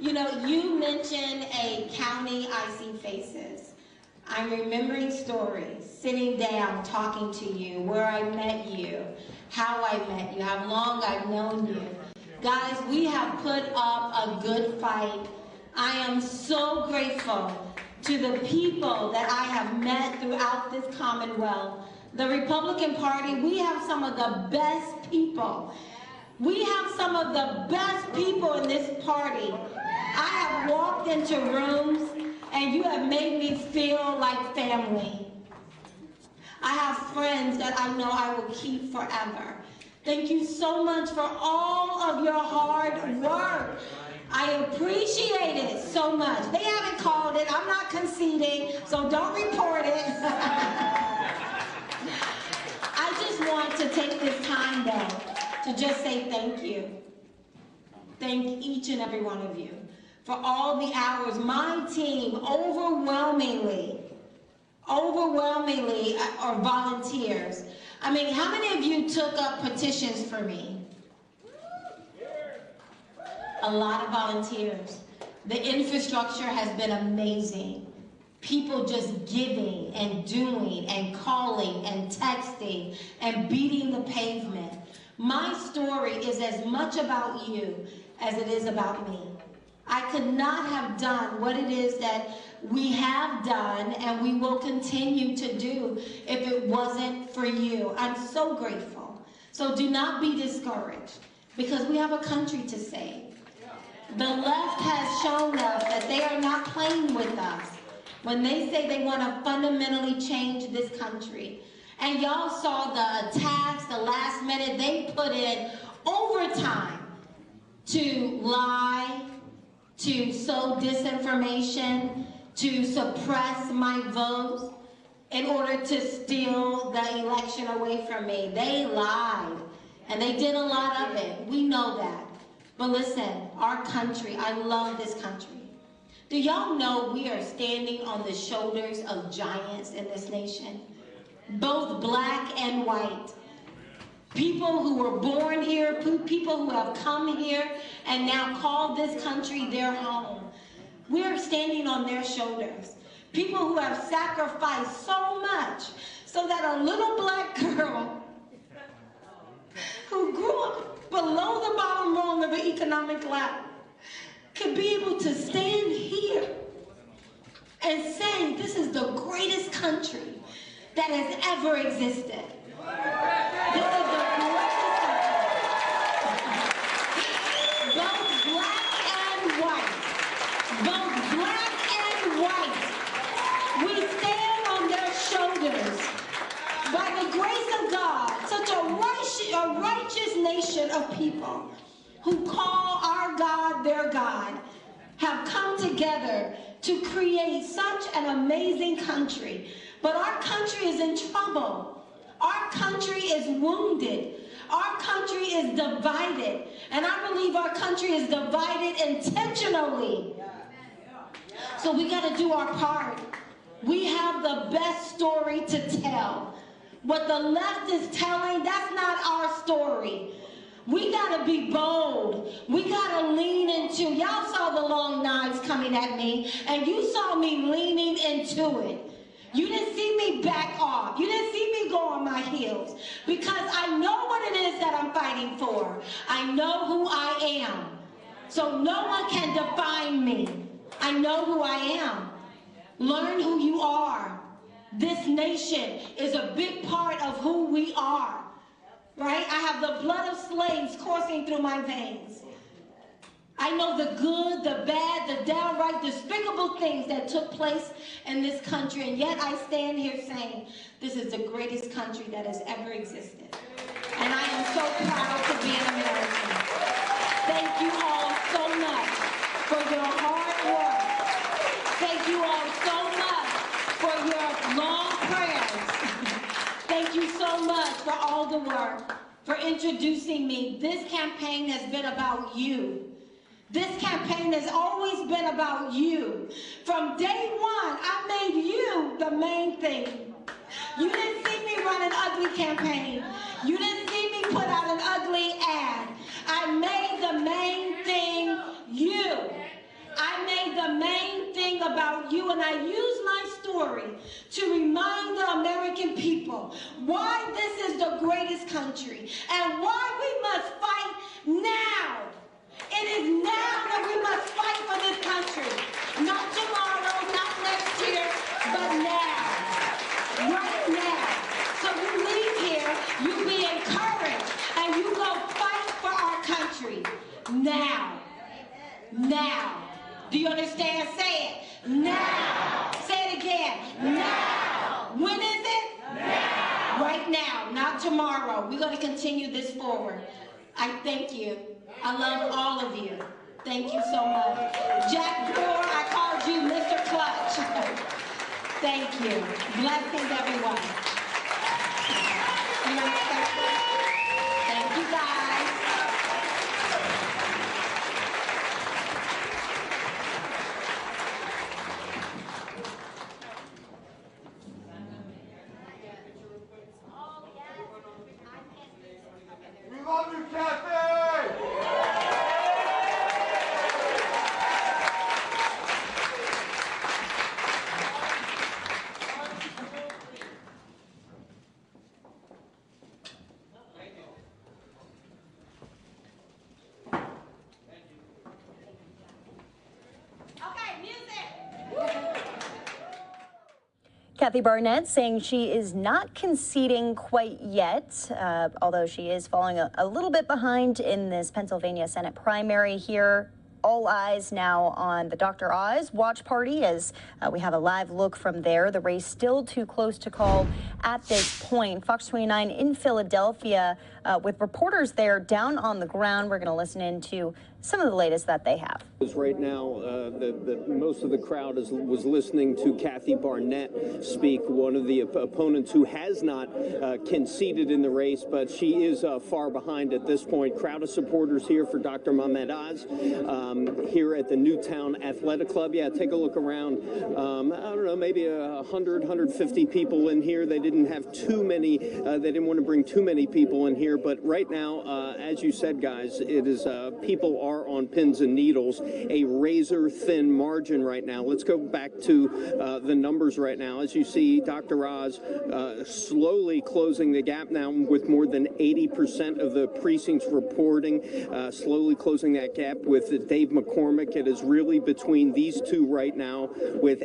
You know, you mentioned a county, I see faces. I'm remembering stories, sitting down, talking to you, where I met you, how I met you, how long I've known you. Guys, we have put up a good fight. I am so grateful to the people that I have met throughout this Commonwealth. The Republican Party, we have some of the best people. We have some of the best people in this party. I have walked into rooms and you have made me feel like family. I have friends that I know I will keep forever. Thank you so much for all of your hard work. I appreciate it so much. They haven't called it. I'm not conceding, so don't report it. I just want to take this time, though, to just say thank you. Thank each and every one of you for all the hours. My team overwhelmingly are volunteers. I mean, how many of you took up petitions for me? a lot of volunteers. The infrastructure has been amazing. People just giving and doing and calling and texting and beating the pavement. My story is as much about you as it is about me. I could not have done what it is that we have done and we will continue to do if it wasn't for you. I'm so grateful. So do not be discouraged because we have a country to save. The left has shown us that they are not playing with us when they say they want to fundamentally change this country. And y'all saw the attacks, the last minute, they put in overtime to lie, to sow disinformation, to suppress my votes in order to steal the election away from me. They lied, and they did a lot of it. We know that. But listen, our country, I love this country. Do y'all know we are standing on the shoulders of giants in this nation? Both black and white. People who were born here, people who have come here and now call this country their home. We are standing on their shoulders. People who have sacrificed so much so that a little black girl who grew up below the bottom rung of the economic ladder could be able to stand here and say this is the greatest country that has ever existed. This is the greatest country. Both black and white. Both black and white. We stand on their shoulders. By the grace of God, such a righteous nation of people who call our God their God have come together to create such an amazing country. But our country is in trouble. Our country is wounded. Our country is divided. And I believe our country is divided intentionally. So we got to do our part. We have the best story to tell. What the left is telling, that's not our story. We gotta be bold. We gotta lean into, y'all saw the long knives coming at me, and you saw me leaning into it. You didn't see me back off. You didn't see me go on my heels, because I know what it is that I'm fighting for. I know who I am. So no one can define me. I know who I am. Learn who you are. This nation is a big part of who we are. Right? I have the blood of slaves coursing through my veins. I know the good, the bad, the downright despicable things that took place in this country, and yet I stand here saying this is the greatest country that has ever existed. And I am so proud to be an American. Thank you all so much for your hard work. Thank you all so much for your long prayers. Thank you so much for all the work, for introducing me. This campaign has been about you. This campaign has always been about you. From day one, I made you the main thing. You didn't see me run an ugly campaign. You didn't see me put out an ugly ad. I made the main thing you. I made the main thing about you, and I used my story to remind the American people why this is the greatest country and why we must fight now. It is now that we must fight for this country. Not tomorrow, not next year, but now. Right now. So you leave here, you be encouraged, and you go fight for our country. Now. Now. Do you understand? Say it. Now. Say it again. Now. When is it? Now. Right now, not tomorrow. We're going to continue this forward. I thank you. I love all of you. Thank you so much. Jack Moore, I called you Mr. Clutch. Thank you. Blessings, everyone. Thank you, guys. We love you, Kathy! Kathy Barnett saying she is not conceding quite yet, although she is falling a little bit behind in this Pennsylvania Senate primary here. All eyes now on the Dr. Oz watch party as we have a live look from there. The race still too close to call at this point. Fox 29 in Philadelphia with reporters there down on the ground. We're going to listen into some of the latest that they have. Right now, most of the crowd was listening to Kathy Barnett speak, one of the opponents who has not conceded in the race, but she is far behind at this point. Crowd of supporters here for Dr. Mehmet Oz here at the Newtown Athletic Club. Yeah, take a look around. I don't know, maybe 100, 150 people in here. They didn't have too many. They didn't want to bring too many people in here, but right now, as you said, guys, it is people are on pins and needles, a razor thin margin right now. Let's go back to the numbers right now. As you see, Dr. Oz slowly closing the gap now with more than 80% of the precincts reporting, slowly closing that gap with Dave McCormick. It is really between these two right now with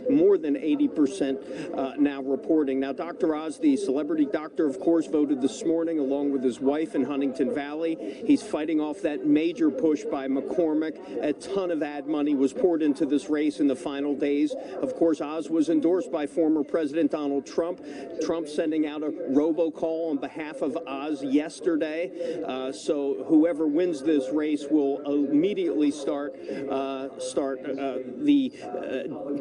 more than 80% now reporting. Now, Dr. Oz, the celebrity doctor, of course, voted this morning along with his wife in Huntington Valley. He's fighting off that major push by McCormick. A ton of ad money was poured into this race in the final days. Of course, Oz was endorsed by former President Donald Trump. Trump sending out a robocall on behalf of Oz yesterday. So whoever wins this race will immediately start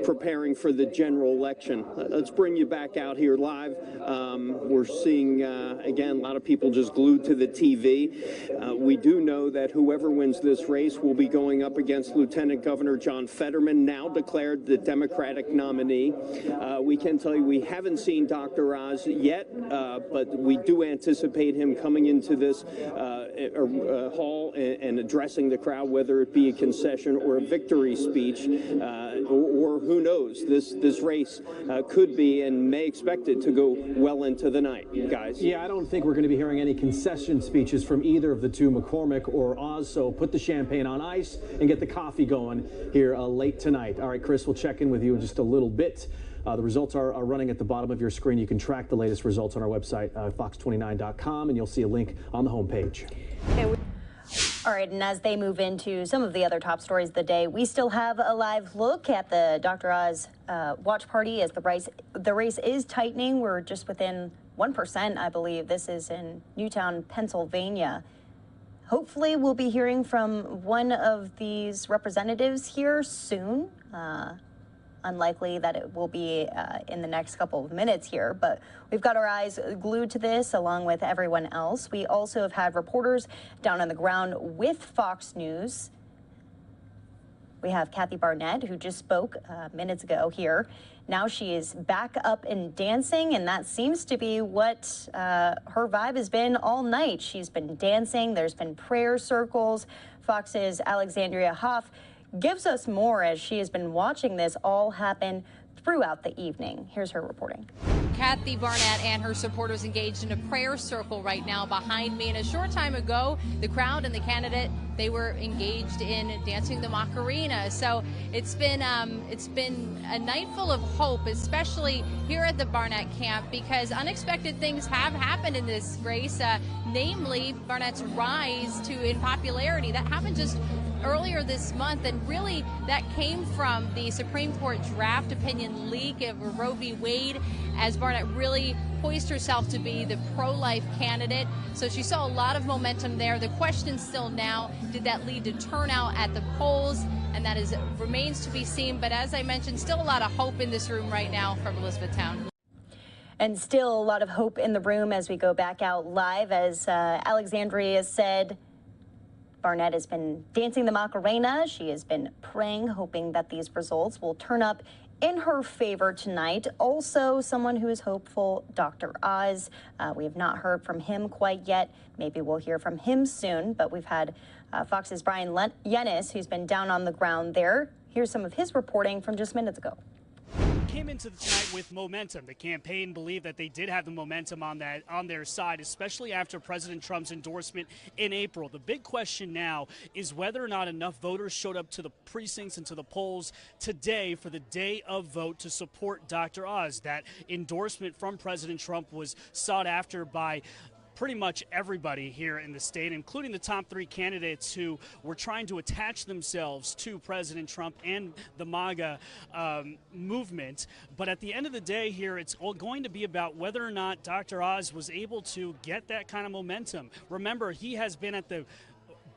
preparing for the general election. Let's bring you back out here live. We're seeing, again, a lot of people just glued to the TV. We do know that whoever wins this race will be going up against Lieutenant Governor John Fetterman, now declared the Democratic nominee. We can tell you we haven't seen Dr. Oz yet, but we do anticipate him coming into this hall and addressing the crowd, whether it be a concession or a victory speech, or who knows, this race could be and may expect it to go well into the night, guys. Yeah, I don't think we're going to be hearing any concession speeches from either of the two, McCormick or Oz, so put the champagne on ice and get the coffee going here late tonight. All right, Chris, we'll check in with you in just a little bit. The results are running at the bottom of your screen. You can track the latest results on our website, fox29.com, and you'll see a link on the homepage. All right, and as they move into some of the other top stories of the day, we still have a live look at the Dr. Oz watch party as the race is tightening. We're just within 1%, I believe. This is in Newtown, Pennsylvania. Hopefully, we'll be hearing from one of these representatives here soon. Unlikely that it will be in the next couple of minutes here, but we've got our eyes glued to this along with everyone else. We also have had reporters down on the ground with Fox News. We have Kathy Barnett, who just spoke minutes ago here. Now she is back up and dancing, and that seems to be what her vibe has been all night. She's been dancing. There's been prayer circles. Fox's Alexandria Hoff gives us more as she has been watching this all happen throughout the evening. Here's her reporting. Kathy Barnett and her supporters engaged in a prayer circle right now behind me. And a short time ago, the crowd and the candidate, they were engaged in dancing the Macarena. So it's been a night full of hope, especially here at the Barnett camp, because unexpected things have happened in this race, namely Barnett's rise in popularity. That happened just earlier this month, and really that came from the Supreme Court draft opinion leak of Roe v. Wade, as Barnett really poised herself to be the pro-life candidate. So she saw a lot of momentum there. The question still now, did that lead to turnout at the polls? And that remains to be seen. But as I mentioned, still a lot of hope in this room right now from Elizabethtown. And still a lot of hope in the room as we go back out live. As Alexandria said, Barnett has been dancing the Macarena. She has been praying, hoping that these results will turn up in her favor tonight. Also, someone who is hopeful, Dr. Oz. We have not heard from him quite yet. Maybe we'll hear from him soon, but we've had Fox's Brian Yennis, who's been down on the ground there. Here's some of his reporting from just minutes ago. came into tonight with momentum. The campaign believed that they did have the momentum on their side, especially after President Trump's endorsement in April. The big question now is whether or not enough voters showed up to the precincts and to the polls today for the day of vote to support Dr. Oz. That endorsement from President Trump was sought after by pretty much everybody here in the state, including the top 3 candidates who were trying to attach themselves to President Trump and the MAGA movement. But at the end of the day here, it's all going to be about whether or not Dr. Oz was able to get that kind of momentum. Remember, he has been at the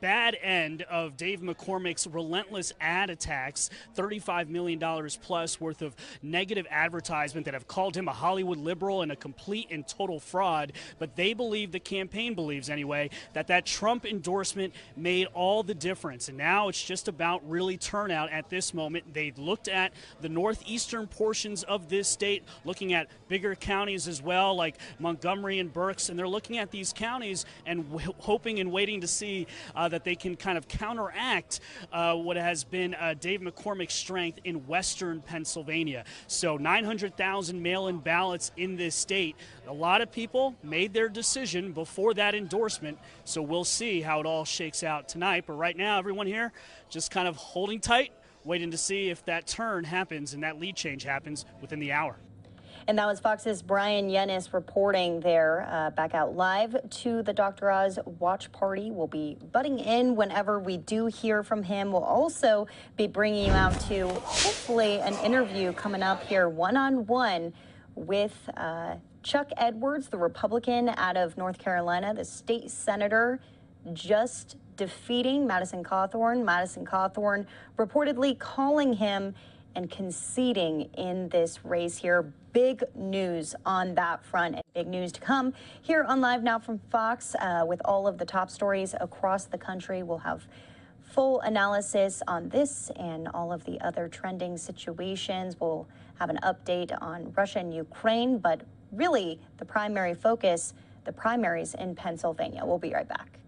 bad end of Dave McCormick's relentless ad attacks, $35 million plus worth of negative advertisement that have called him a Hollywood liberal and a complete and total fraud. But they believe, the campaign believes anyway, that Trump endorsement made all the difference. And now it's just about really turnout at this moment. They looked at the northeastern portions of this state, looking at bigger counties as well, like Montgomery and Berks, and they're looking at these counties and hoping and waiting to see that they can kind of counteract what has been Dave McCormick's strength in western Pennsylvania. So 900,000 mail-in ballots in this state. A lot of people made their decision before that endorsement, so we'll see how it all shakes out tonight. But right now, everyone here just kind of holding tight, waiting to see if that turn happens and that lead change happens within the hour. And that was Fox's Brian Yennis reporting there, back out live to the Dr. Oz watch party. We'll be butting in whenever we do hear from him. We'll also be bringing you out to, hopefully, an interview coming up here one-on-one with Chuck Edwards, the Republican out of North Carolina, the state senator, just defeating Madison Cawthorn. Madison Cawthorn reportedly calling him and conceding in this race here. Big news on that front, and big news to come here on Live Now from Fox with all of the top stories across the country. We'll have full analysis on this and all of the other trending situations. We'll have an update on Russia and Ukraine, but really the primary focus, the primaries in Pennsylvania. We'll be right back.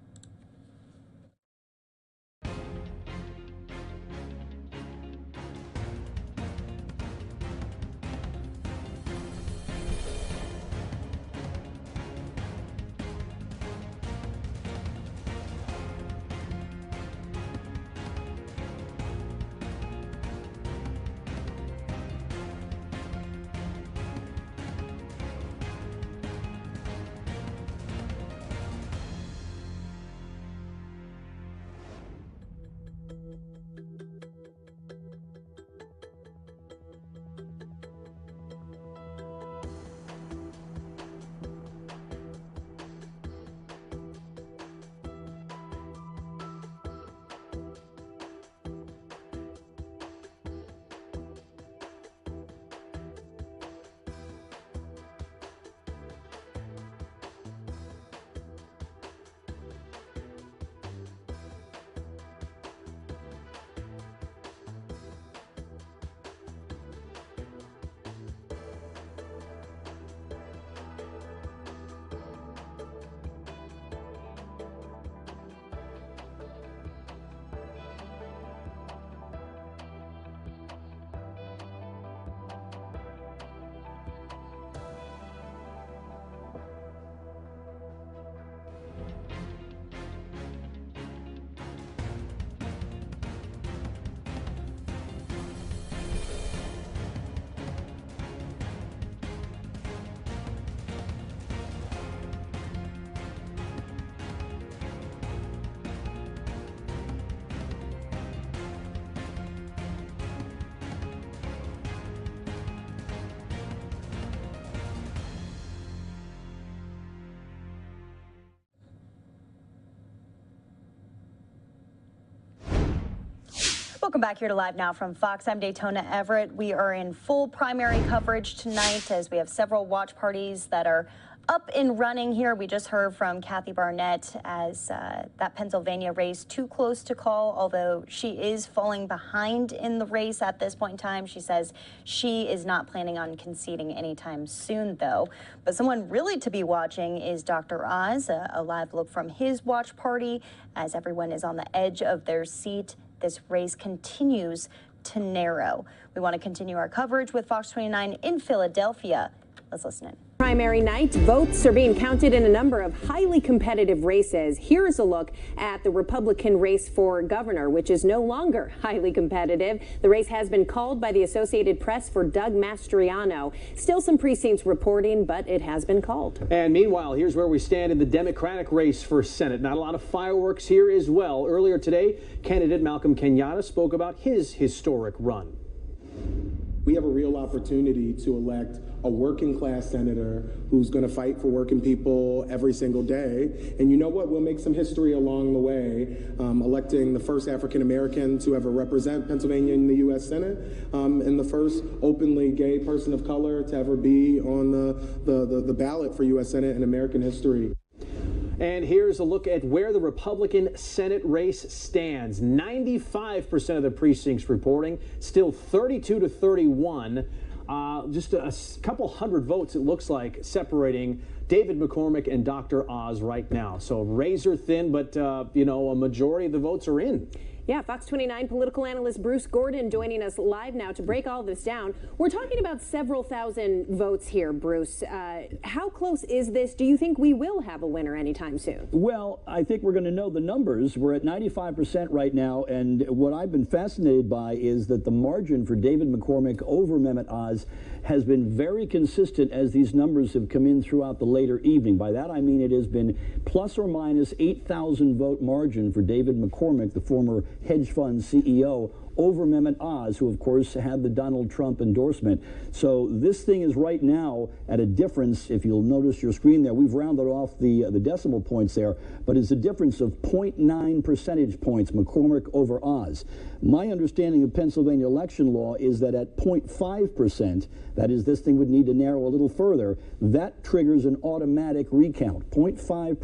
Welcome back here to Live Now from Fox. I'm Daytona Everett. We are in full primary coverage tonight as we have several watch parties that are up and running here. We just heard from Kathy Barnett as that Pennsylvania race too close to call, although she is falling behind in the race at this point in time. She says she is not planning on conceding anytime soon, though. But someone really to be watching is Dr. Oz, a live look from his watch party as everyone is on the edge of their seat. This race continues to narrow. We want to continue our coverage with Fox 29 in Philadelphia. Let's listen in. Primary night, votes are being counted in a number of highly competitive races. Here's a look at the Republican race for governor, which is no longer highly competitive. The race has been called by the Associated Press for Doug Mastriano. Still some precincts reporting, but it has been called. And meanwhile, here's where we stand in the Democratic race for Senate. Not a lot of fireworks here as well. Earlier today, candidate Malcolm Kenyatta spoke about his historic run. We have a real opportunity to elect a working class senator who's going to fight for working people every single day. And you know what? We'll make some history along the way, electing the first African American to ever represent Pennsylvania in the U.S. Senate, and the first openly gay person of color to ever be on the ballot for U.S. Senate in American history. And here's a look at where the Republican Senate race stands. 95% of the precincts reporting, still 32 to 31. Just a couple hundred votes, it looks like, separating David McCormick and Dr. Oz right now. So razor thin, but, you know, a majority of the votes are in. Yeah, Fox 29 political analyst Bruce Gordon joining us live now to break all this down. We're talking about several thousand votes here, Bruce. How close is this? Do you think we will have a winner anytime soon? Well, I think we're going to know the numbers. We're at 95% right now, and what I've been fascinated by is that the margin for David McCormick over Mehmet Oz has been very consistent as these numbers have come in throughout the later evening. By that I mean it has been plus or minus 8,000 vote margin for David McCormick, the former hedge fund CEO, over Mehmet Oz, who of course had the Donald Trump endorsement. So this thing is right now at a difference. If you'll notice your screen there, we've rounded off the decimal points there, but it's a difference of 0.9 percentage points, McCormick over Oz. My understanding of Pennsylvania election law is that at 0.5%, that is, this thing would need to narrow a little further, that triggers an automatic recount. 0.5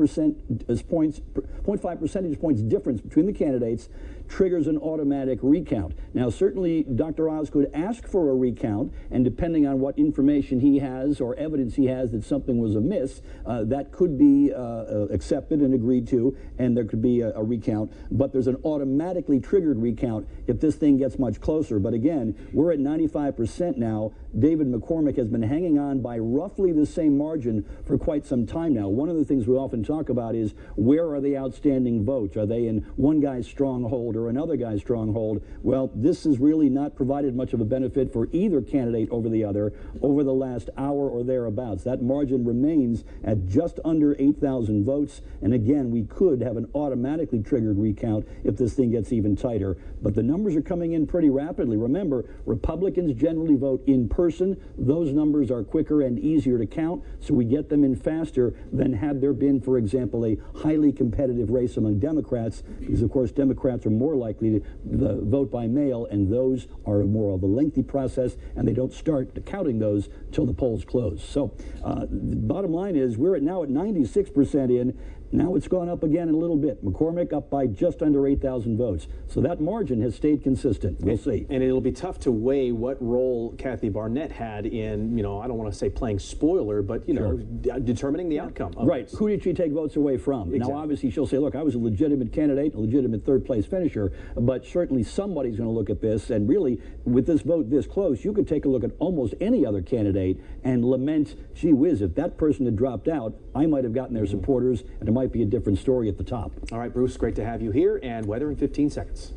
percentage points difference between the candidates triggers an automatic recount. Now, certainly Dr. Oz could ask for a recount, and depending on what information he has or evidence he has that something was amiss, that could be accepted and agreed to, and there could be a recount. But there's an automatically triggered recount if this thing gets much closer. But again, we're at 95% now. David McCormick has been hanging on by roughly the same margin for quite some time now. One of the things we often talk about is, where are the outstanding votes? Are they in one guy's stronghold or another guy's stronghold? Well, this has really not provided much of a benefit for either candidate over the other over the last hour or thereabouts. That margin remains at just under 8,000 votes. And again, we could have an automatically triggered recount if this thing gets even tighter. But the numbers are coming in pretty rapidly. Remember, Republicans generally vote in person. Those numbers are quicker and easier to count, so we get them in faster than had there been, for example, a highly competitive race among Democrats, because of course Democrats are more likely to vote by mail, and those are more of a lengthy process, and they don't start counting those till the polls close. So the bottom line is, we're now at 96% in. Now it's gone up again a little bit. McCormick up by just under 8,000 votes. So that margin has stayed consistent. We'll see. And it'll be tough to weigh what role Kathy Barnett had in, you know, I don't want to say playing spoiler, but, you know, determining the outcome. Right. Who did she take votes away from? Exactly. Now, obviously, she'll say, look, I was a legitimate candidate, a legitimate third-place finisher, but certainly somebody's going to look at this, and really, with this vote this close, you could take a look at almost any other candidate and lament, gee whiz, if that person had dropped out, I might have gotten their supporters, and it might be a different story at the top. All right, Bruce, great to have you here, and weather in 15 seconds.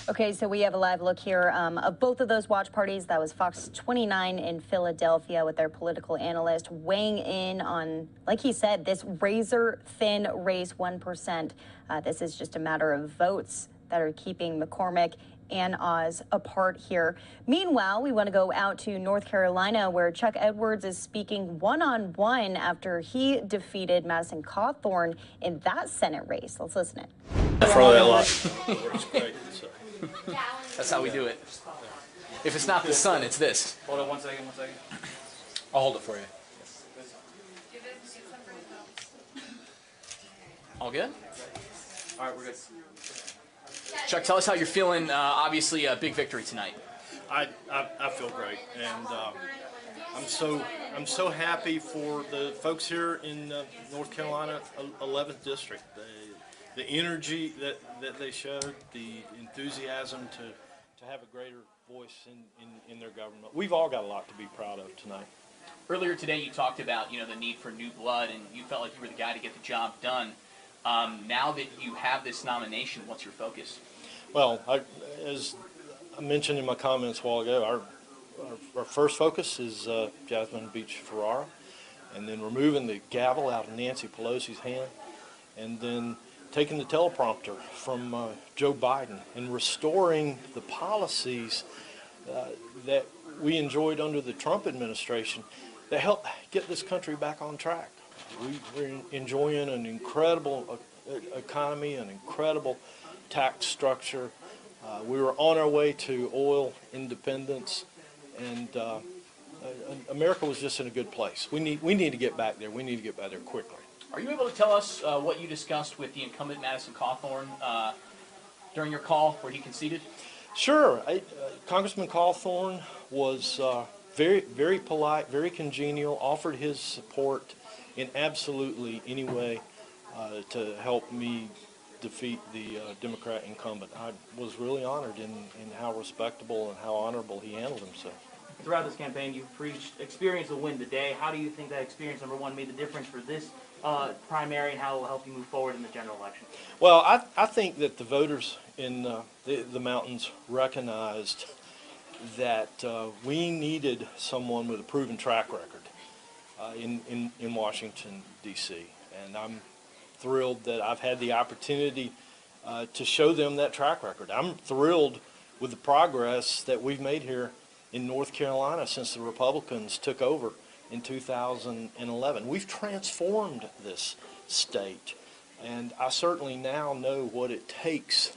Okay, so we have a live look here of both of those watch parties. That was Fox 29 in Philadelphia with their political analyst weighing in on, like he said, this razor-thin race, 1%. This is just a matter of votes that are keeping McCormick and Oz apart here. Meanwhile, we want to go out to North Carolina, where Chuck Edwards is speaking one-on-one after he defeated Madison Cawthorn in that Senate race. Let's listen in. Probably a lot. Works great, so. That's how we do it. If it's not the sun, it's this. Hold on 1 second, 1 second. I'll hold it for you. All good? All right, we're good. Chuck, tell us how you're feeling. Obviously, a big victory tonight. I feel great, and I'm so happy for the folks here in North Carolina 11th District. the energy that they showed, the enthusiasm to have a greater voice in their government. We've all got a lot to be proud of tonight. Earlier today, you talked about the need for new blood, and you felt like you were the guy to get the job done. Now that you have this nomination, what's your focus? Well, as I mentioned in my comments a while ago, our first focus is Jasmine Beach Ferrara, and then removing the gavel out of Nancy Pelosi's hand, and then taking the teleprompter from Joe Biden and restoring the policies that we enjoyed under the Trump administration that helped get this country back on track. We're enjoying an incredible economy, an incredible tax structure. We were on our way to oil independence, and America was just in a good place. We need to get back there. We need to get back there quickly. Are you able to tell us what you discussed with the incumbent Madison Cawthorn during your call where he conceded? Sure. Congressman Cawthorn was very, very polite, very congenial, offered his support in absolutely any way to help me defeat the Democrat incumbent. I was really honored in how respectable and how honorable he handled himself. Throughout this campaign, you've preached experience will win today. How do you think that experience, number one, made the difference for this primary, and how it will help you move forward in the general election? Well, I think that the voters in the mountains recognized that we needed someone with a proven track record in Washington, D.C. And I'm thrilled that I've had the opportunity to show them that track record. I'm thrilled with the progress that we've made here in North Carolina since the Republicans took over in 2011. We've transformed this state, and I certainly now know what it takes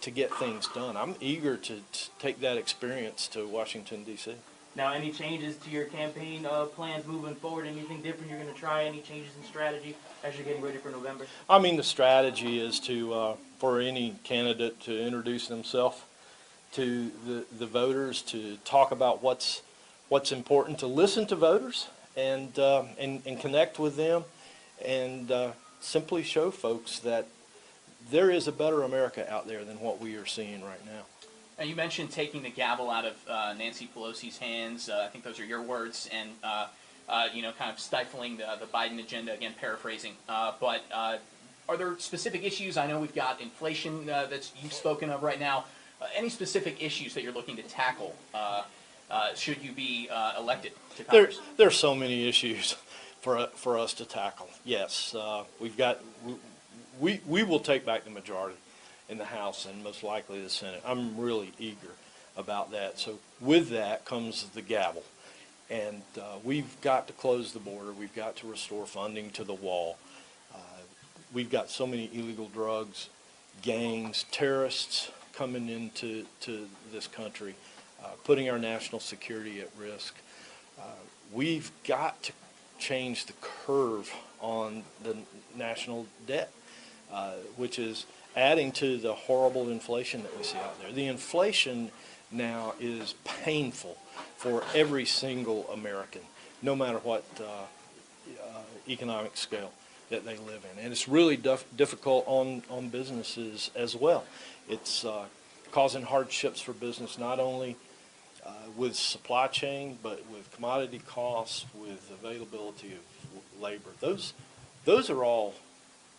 to get things done. I'm eager to take that experience to Washington, D.C. Now, any changes to your campaign plans moving forward? Anything different you're going to try? Any changes in strategy as you're getting ready for November? I mean, the strategy is to for any candidate to introduce themselves to the voters, to talk about what's important, to listen to voters and connect with them, and simply show folks that there is a better America out there than what we are seeing right now. Now, you mentioned taking the gavel out of Nancy Pelosi's hands. I think those are your words, and kind of stifling the Biden agenda. Again, paraphrasing. But are there specific issues? I know we've got inflation that you've spoken of right now. Any specific issues that you're looking to tackle should you be elected to Congress? There's so many issues for us to tackle. Yes, we will take back the majority in the House and most likely the Senate. I'm really eager about that. So with that comes the gavel. And we've got to close the border. We've got to restore funding to the wall. We've got so many illegal drugs, gangs, terrorists coming into this country, putting our national security at risk. We've got to change the curve on the national debt, which is adding to the horrible inflation that we see out there. The inflation now is painful for every single American, no matter what economic scale that they live in. And it's really difficult on businesses as well. It's causing hardships for business, not only with supply chain, but with commodity costs, with availability of labor. Those are all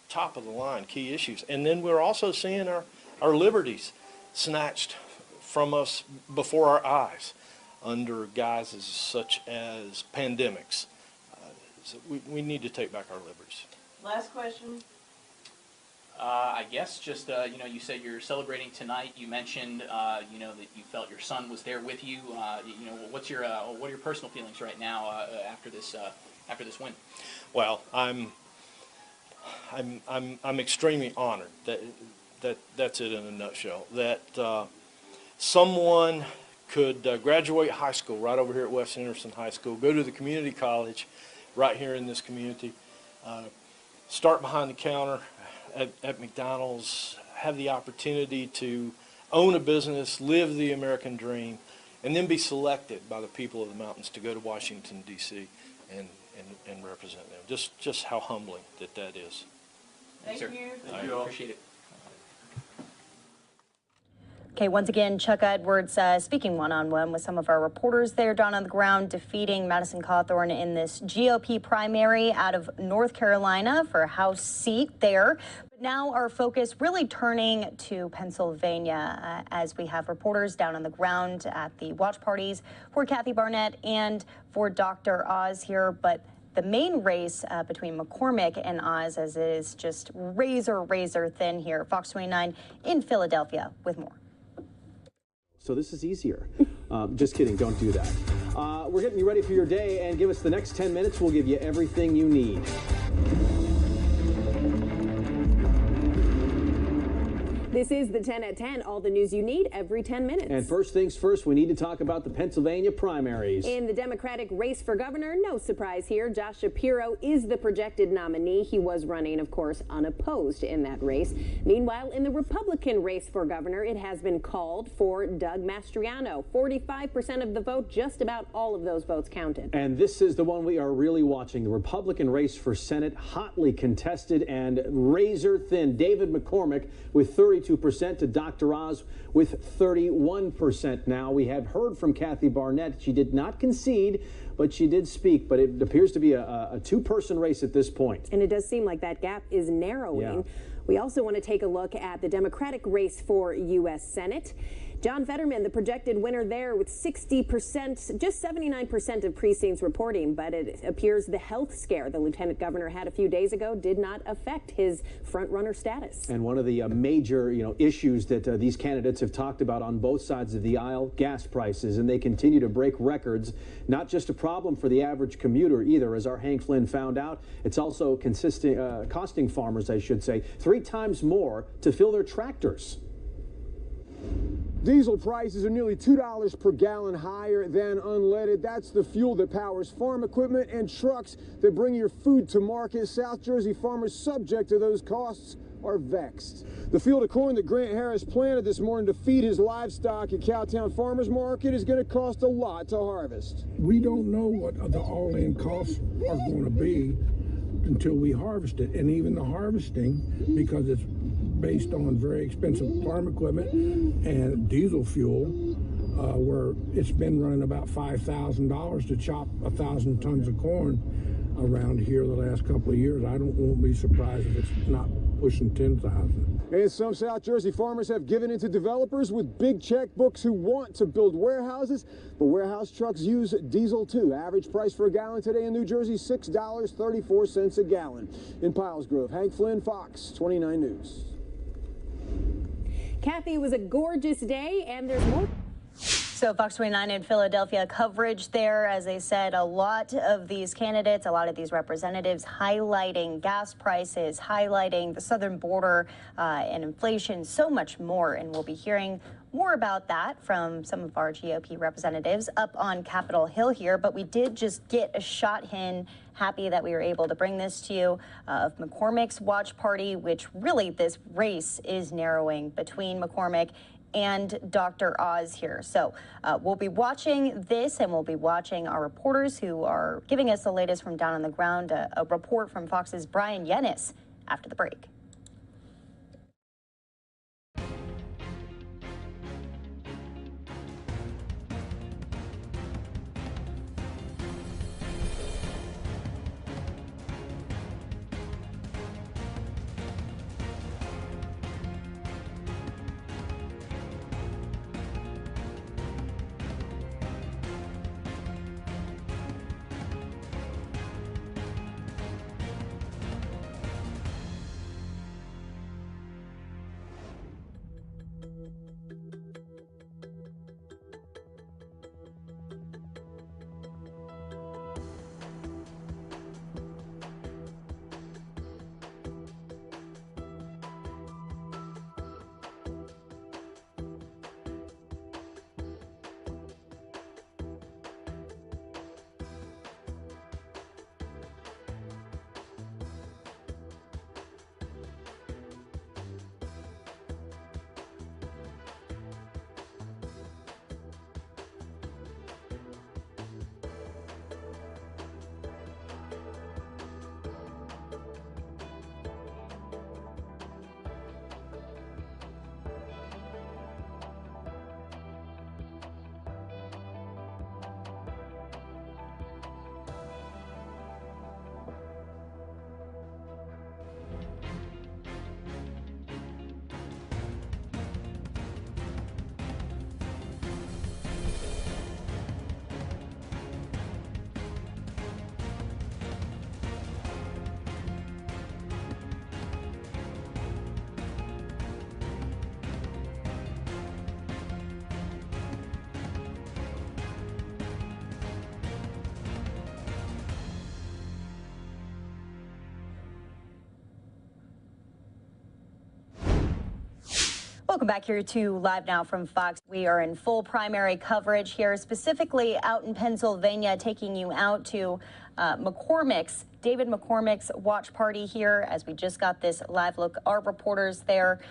top of the line key issues. And then we're also seeing our liberties snatched from us before our eyes under guises such as pandemics. So we need to take back our liberties. Last question. I guess just, you said you're celebrating tonight. You mentioned, that you felt your son was there with you. What are your personal feelings right now after this win? Well, I'm extremely honored that's it in a nutshell. That someone could graduate high school right over here at West Henderson High School, go to the community college right here in this community, start behind the counter at McDonald's, have the opportunity to own a business, live the American dream, and then be selected by the people of the mountains to go to Washington, D.C. and represent them. Just how humbling that is. Thank you. Thank you all. Appreciate it. Okay, once again, Chuck Edwards speaking one-on-one with some of our reporters there down on the ground, defeating Madison Cawthorn in this GOP primary out of North Carolina for a House seat there. But now our focus really turning to Pennsylvania as we have reporters down on the ground at the watch parties for Kathy Barnett and for Dr. Oz here. But the main race between McCormick and Oz as it is just razor thin here. Fox 29 in Philadelphia with more. So this is easier. Just kidding, don't do that. We're getting you ready for your day, and give us the next 10 minutes. We'll give you everything you need. This is the 10 at 10, all the news you need every 10 minutes. And first things first, we need to talk about the Pennsylvania primaries. In the Democratic race for governor, no surprise here, Josh Shapiro is the projected nominee. He was running, of course, unopposed in that race. Meanwhile, in the Republican race for governor, it has been called for Doug Mastriano. 45% of the vote, just about all of those votes counted. And this is the one we are really watching. The Republican race for Senate, hotly contested and razor thin. David McCormick with 32% to Dr. Oz with 31%. Now, we have heard from Kathy Barnett. She did not concede, but she did speak. But it appears to be a two-person race at this point. And it does seem like that gap is narrowing. Yeah. We also want to take a look at the Democratic race for U.S. Senate. John Fetterman, the projected winner there with 60%, just 79% of precincts reporting, but it appears the health scare the lieutenant governor had a few days ago did not affect his front-runner status. And one of the major, issues that these candidates have talked about on both sides of the aisle, gas prices, and they continue to break records. Not just a problem for the average commuter either, as our Hank Flynn found out. It's also costing farmers, I should say, 3 times more to fill their tractors. Diesel prices are nearly $2 per gallon higher than unleaded. That's the fuel that powers farm equipment and trucks that bring your food to market. South Jersey farmers subject to those costs are vexed. The field of corn that Grant Harris planted this morning to feed his livestock at Cowtown Farmers Market is going to cost a lot to harvest. We don't know what the all-in costs are going to be until we harvest it. And even the harvesting, because it's based on very expensive farm equipment and diesel fuel, where it's been running about $5,000 to chop 1,000 tons of corn around here the last couple of years. I won't be surprised if it's not pushing 10,000. And some South Jersey farmers have given in to developers with big checkbooks who want to build warehouses, but warehouse trucks use diesel too. Average price for a gallon today in New Jersey, $6.34 a gallon. In Piles Grove, Hank Flynn, Fox 29 News. Kathy, it was a gorgeous day, and there's more. So Fox 29 in Philadelphia coverage there. As they said, a lot of these candidates, a lot of these representatives highlighting gas prices, highlighting the southern border and inflation, so much more. And we'll be hearing more about that from some of our GOP representatives up on Capitol Hill here. But we did just get a shot in. Happy that we were able to bring this to you of McCormick's watch party, which really this race is narrowing between McCormick and Dr. Oz here. So we'll be watching this, and we'll be watching our reporters who are giving us the latest from down on the ground, a report from Fox's Brian Yennis after the break. Welcome back here to Live Now from Fox. We are in full primary coverage here, specifically out in Pennsylvania, taking you out to David McCormick's watch party here as we just got this live look. Our reporters there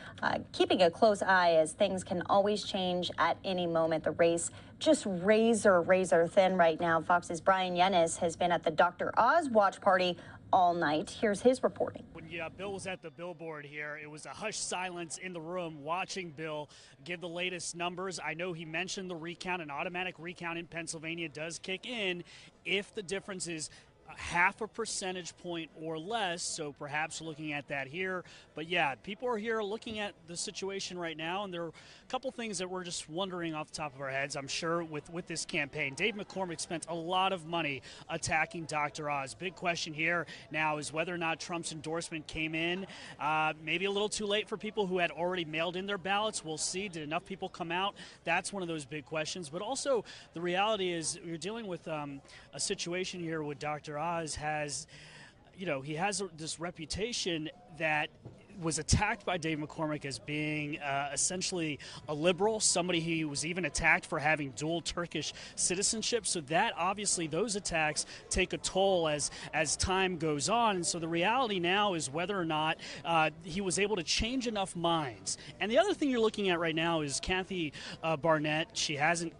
keeping a close eye as things can always change at any moment. The race just razor thin right now. Fox's Brian Yennis has been at the Dr. Oz watch party all night. Here's his reporting. When Bill was at the billboard here, it was a hushed silence in the room watching Bill give the latest numbers. I know he mentioned the recount. An automatic recount in Pennsylvania does kick in if the difference is half a percentage point or less, so perhaps looking at that here. But yeah, people are here looking at the situation right now, and there are a couple things that we're just wondering off the top of our heads, I'm sure, with this campaign. Dave McCormick spent a lot of money attacking Dr. Oz. Big question here now is whether or not Trump's endorsement came in maybe a little too late for people who had already mailed in their ballots. We'll see. Did enough people come out? That's one of those big questions. But also the reality is you're dealing with a situation here with Dr. Oz has, he has this reputation that was attacked by Dave McCormick as being essentially a liberal, somebody he was even attacked for having dual Turkish citizenship. So that obviously those attacks take a toll as time goes on. And so the reality now is whether or not he was able to change enough minds. And the other thing you're looking at right now is Kathy Barnett. She hasn't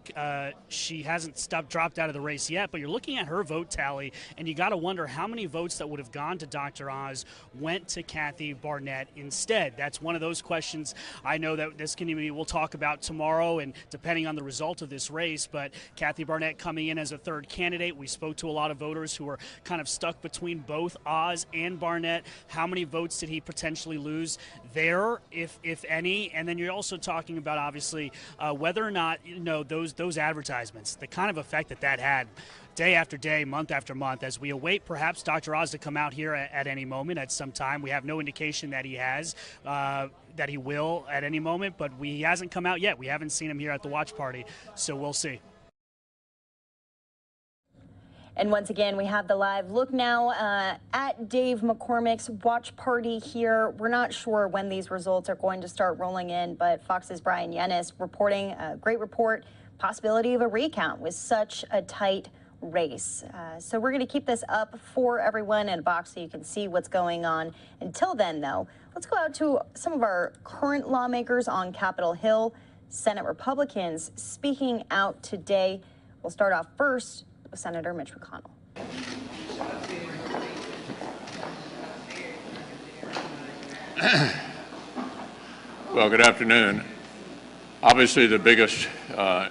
dropped out of the race yet, but you're looking at her vote tally, and you got to wonder how many votes that would have gone to Dr. Oz went to Kathy Barnett instead. That's one of those questions I know that this community will talk about tomorrow, and depending on the result of this race. But Kathy Barnett coming in as a third candidate. We spoke to a lot of voters who were kind of stuck between both Oz and Barnett. How many votes did he potentially lose there, if any? And then you're also talking about obviously whether or not those advertisements, the kind of effect that had day after day, month after month, as we await perhaps Dr. Oz to come out here at any moment at some time. We have no indication that he has, that he will at any moment, but he hasn't come out yet. We haven't seen him here at the watch party, so we'll see. And once again, we have the live look now at Dave McCormick's watch party here. We're not sure when these results are going to start rolling in, but Fox's Brian Yennis reporting a great report, possibility of a recount with such a tight race. So we're going to keep this up for everyone in a box so you can see what's going on. Until then, though, let's go out to some of our current lawmakers on Capitol Hill. Senate Republicans speaking out today. We'll start off first with Senator Mitch McConnell. Well, good afternoon. Obviously, the biggest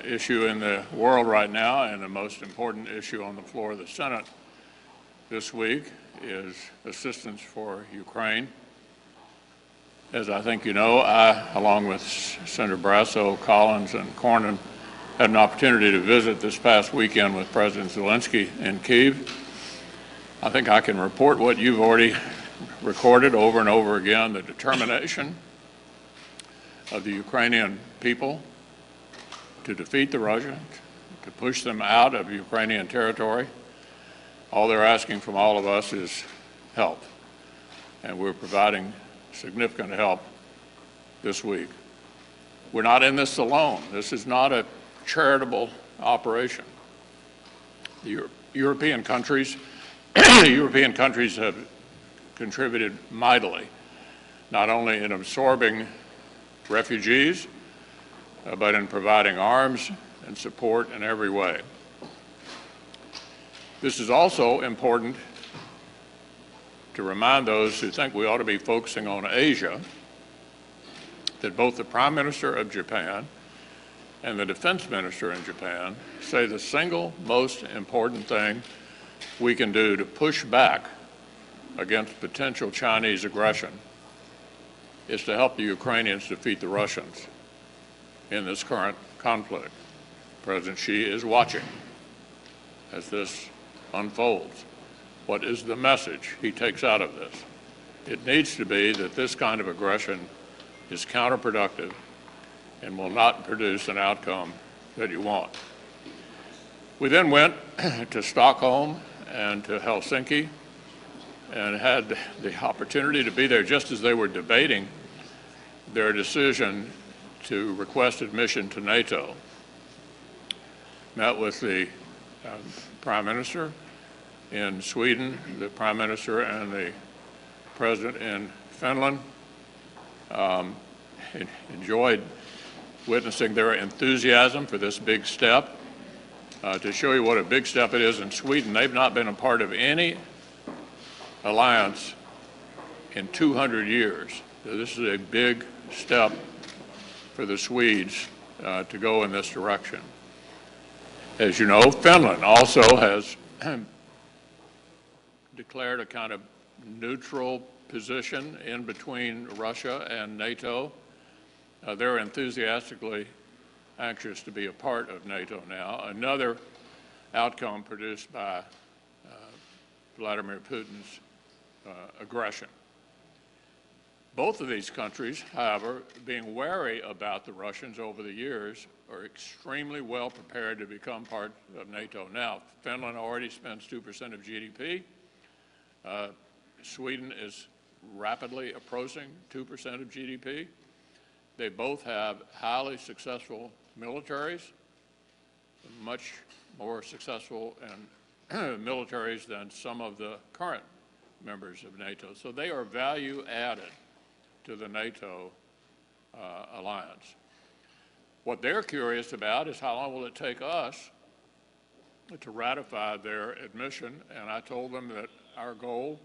issue in the world right now and the most important issue on the floor of the Senate this week is assistance for Ukraine. As I think you know, I, along with Senator Brasso, Collins, and Cornyn, had an opportunity to visit this past weekend with President Zelensky in Kyiv. I think I can report what you've already recorded over and over again, the determination of the Ukrainian people to defeat the Russians, to push them out of Ukrainian territory. All they're asking from all of us is help, and we're providing significant help this week. We're not in this alone. This is not a charitable operation. The European countries have contributed mightily, not only in absorbing refugees, but in providing arms and support in every way. This is also important to remind those who think we ought to be focusing on Asia that both the Prime Minister of Japan and the Defense Minister in Japan say the single most important thing we can do to push back against potential Chinese aggression is to help the Ukrainians defeat the Russians in this current conflict. President Xi is watching as this unfolds. What is the message he takes out of this? It needs to be that this kind of aggression is counterproductive and will not produce an outcome that you want. We then went to Stockholm and to Helsinki and had the opportunity to be there just as they were debating their decision to request admission to NATO. Met with the Prime Minister in Sweden, the Prime Minister and the President in Finland. Enjoyed witnessing their enthusiasm for this big step. To show you what a big step it is in Sweden, they've not been a part of any alliance in 200 years. So this is a big step for the Swedes to go in this direction. As you know, Finland also has declared a kind of neutral position in between Russia and NATO. They're enthusiastically anxious to be a part of NATO now. Another outcome produced by Vladimir Putin's aggression. Both of these countries, however, being wary about the Russians over the years, are extremely well prepared to become part of NATO now. Finland already spends 2% of GDP. Sweden is rapidly approaching 2% of GDP. They both have highly successful militaries, much more successful militaries than some of the current members of NATO. So they are value added to the NATO alliance. What they're curious about is how long will it take us to ratify their admission, and I told them that our goal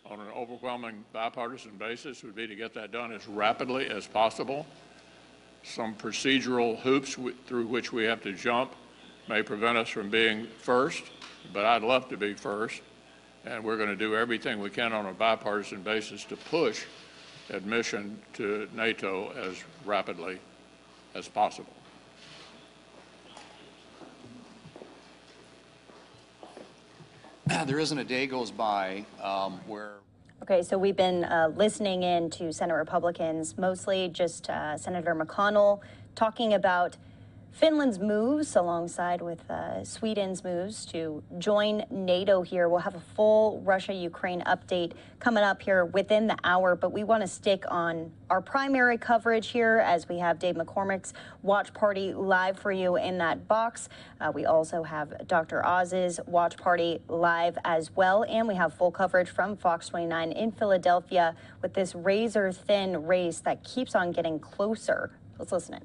on an overwhelming bipartisan basis would be to get that done as rapidly as possible. Some procedural hoops through which we have to jump may prevent us from being first, but I'd love to be first, and we're going to do everything we can on a bipartisan basis to push admission to NATO as rapidly as possible. There isn't a day goes by where... Okay, so we've been listening in to Senate Republicans, mostly just Senator McConnell, talking about Finland's moves alongside with Sweden's moves to join NATO here. We'll have a full Russia-Ukraine update coming up here within the hour, but we want to stick on our primary coverage here as we have Dave McCormick's watch party live for you in that box. We also have Dr. Oz's watch party live as well, and we have full coverage from Fox 29 in Philadelphia with this razor-thin race that keeps on getting closer. Let's listen in.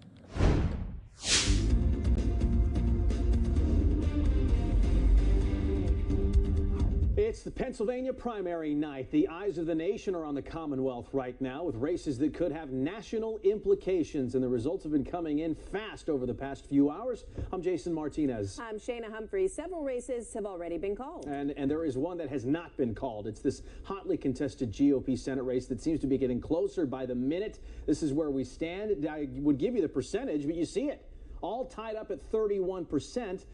It's the Pennsylvania primary night. The eyes of the nation are on the Commonwealth right now with races that could have national implications, and the results have been coming in fast over the past few hours. I'm Jason Martinez. I'm Shayna Humphreys. Several races have already been called. And there is one that has not been called. It's this hotly contested GOP Senate race that seems to be getting closer by the minute. This is where we stand. I would give you the percentage, but you see it. All tied up at 31%.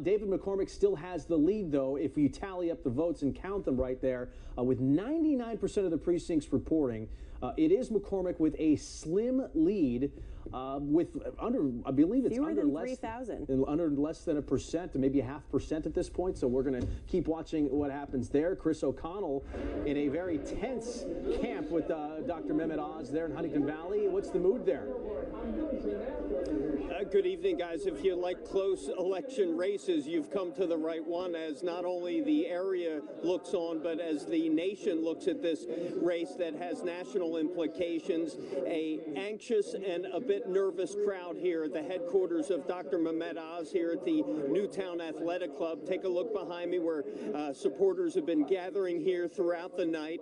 David McCormick still has the lead, though, if you tally up the votes and count them right there, with 99% of the precincts reporting. It is McCormick with a slim lead, with I believe it's fewer under than less 3,000. Under less than 1%, maybe 0.5% at this point. So we're going to keep watching what happens there. Chris O'Connell in a very tense camp with Dr. Mehmet Oz there in Huntington Valley. What's the mood there? Good evening, guys. If you like close election races, you've come to the right one, as not only the area looks on, but as the nation looks at this race that has national implications. A anxious and a bit nervous crowd here at the headquarters of Dr. Mehmet Oz here at the Newtown Athletic Club. Take a look behind me where supporters have been gathering here throughout the night.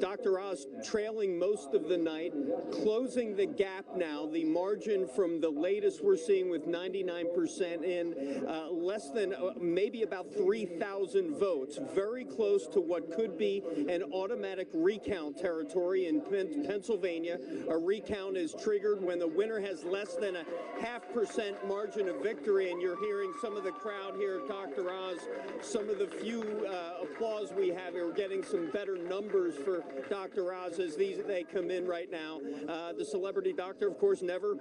Dr. Oz trailing most of the night, closing the gap now, the margin from the latest we're seeing with 99% in, less than maybe about 3,000 votes, very close to what could be an automatic recount territory in Pennsylvania. A recount is triggered when the winner has less than a 0.5% margin of victory, and you're hearing some of the crowd here at Dr. Oz, some of the few applause we have here. We're getting some better numbers for Dr. Oz as they come in right now. The celebrity doctor, of course, never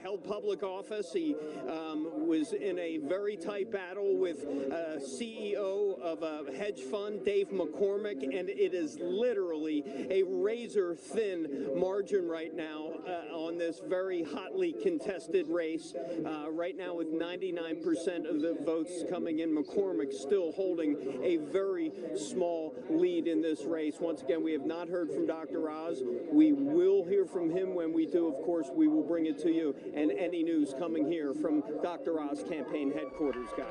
held public office. He was in a very tight battle with CEO of a hedge fund, Dave McCormick, and it is literally a razor-thin margin right now on this very hotly contested race. Right now, with 99% of the votes coming in, McCormick still holding a very small lead in this race. Once again, we have not heard from Dr. Oz. We will hear from him. When we do, of course, we will bring it to you. And any news coming here from Dr. Oz campaign headquarters, guys.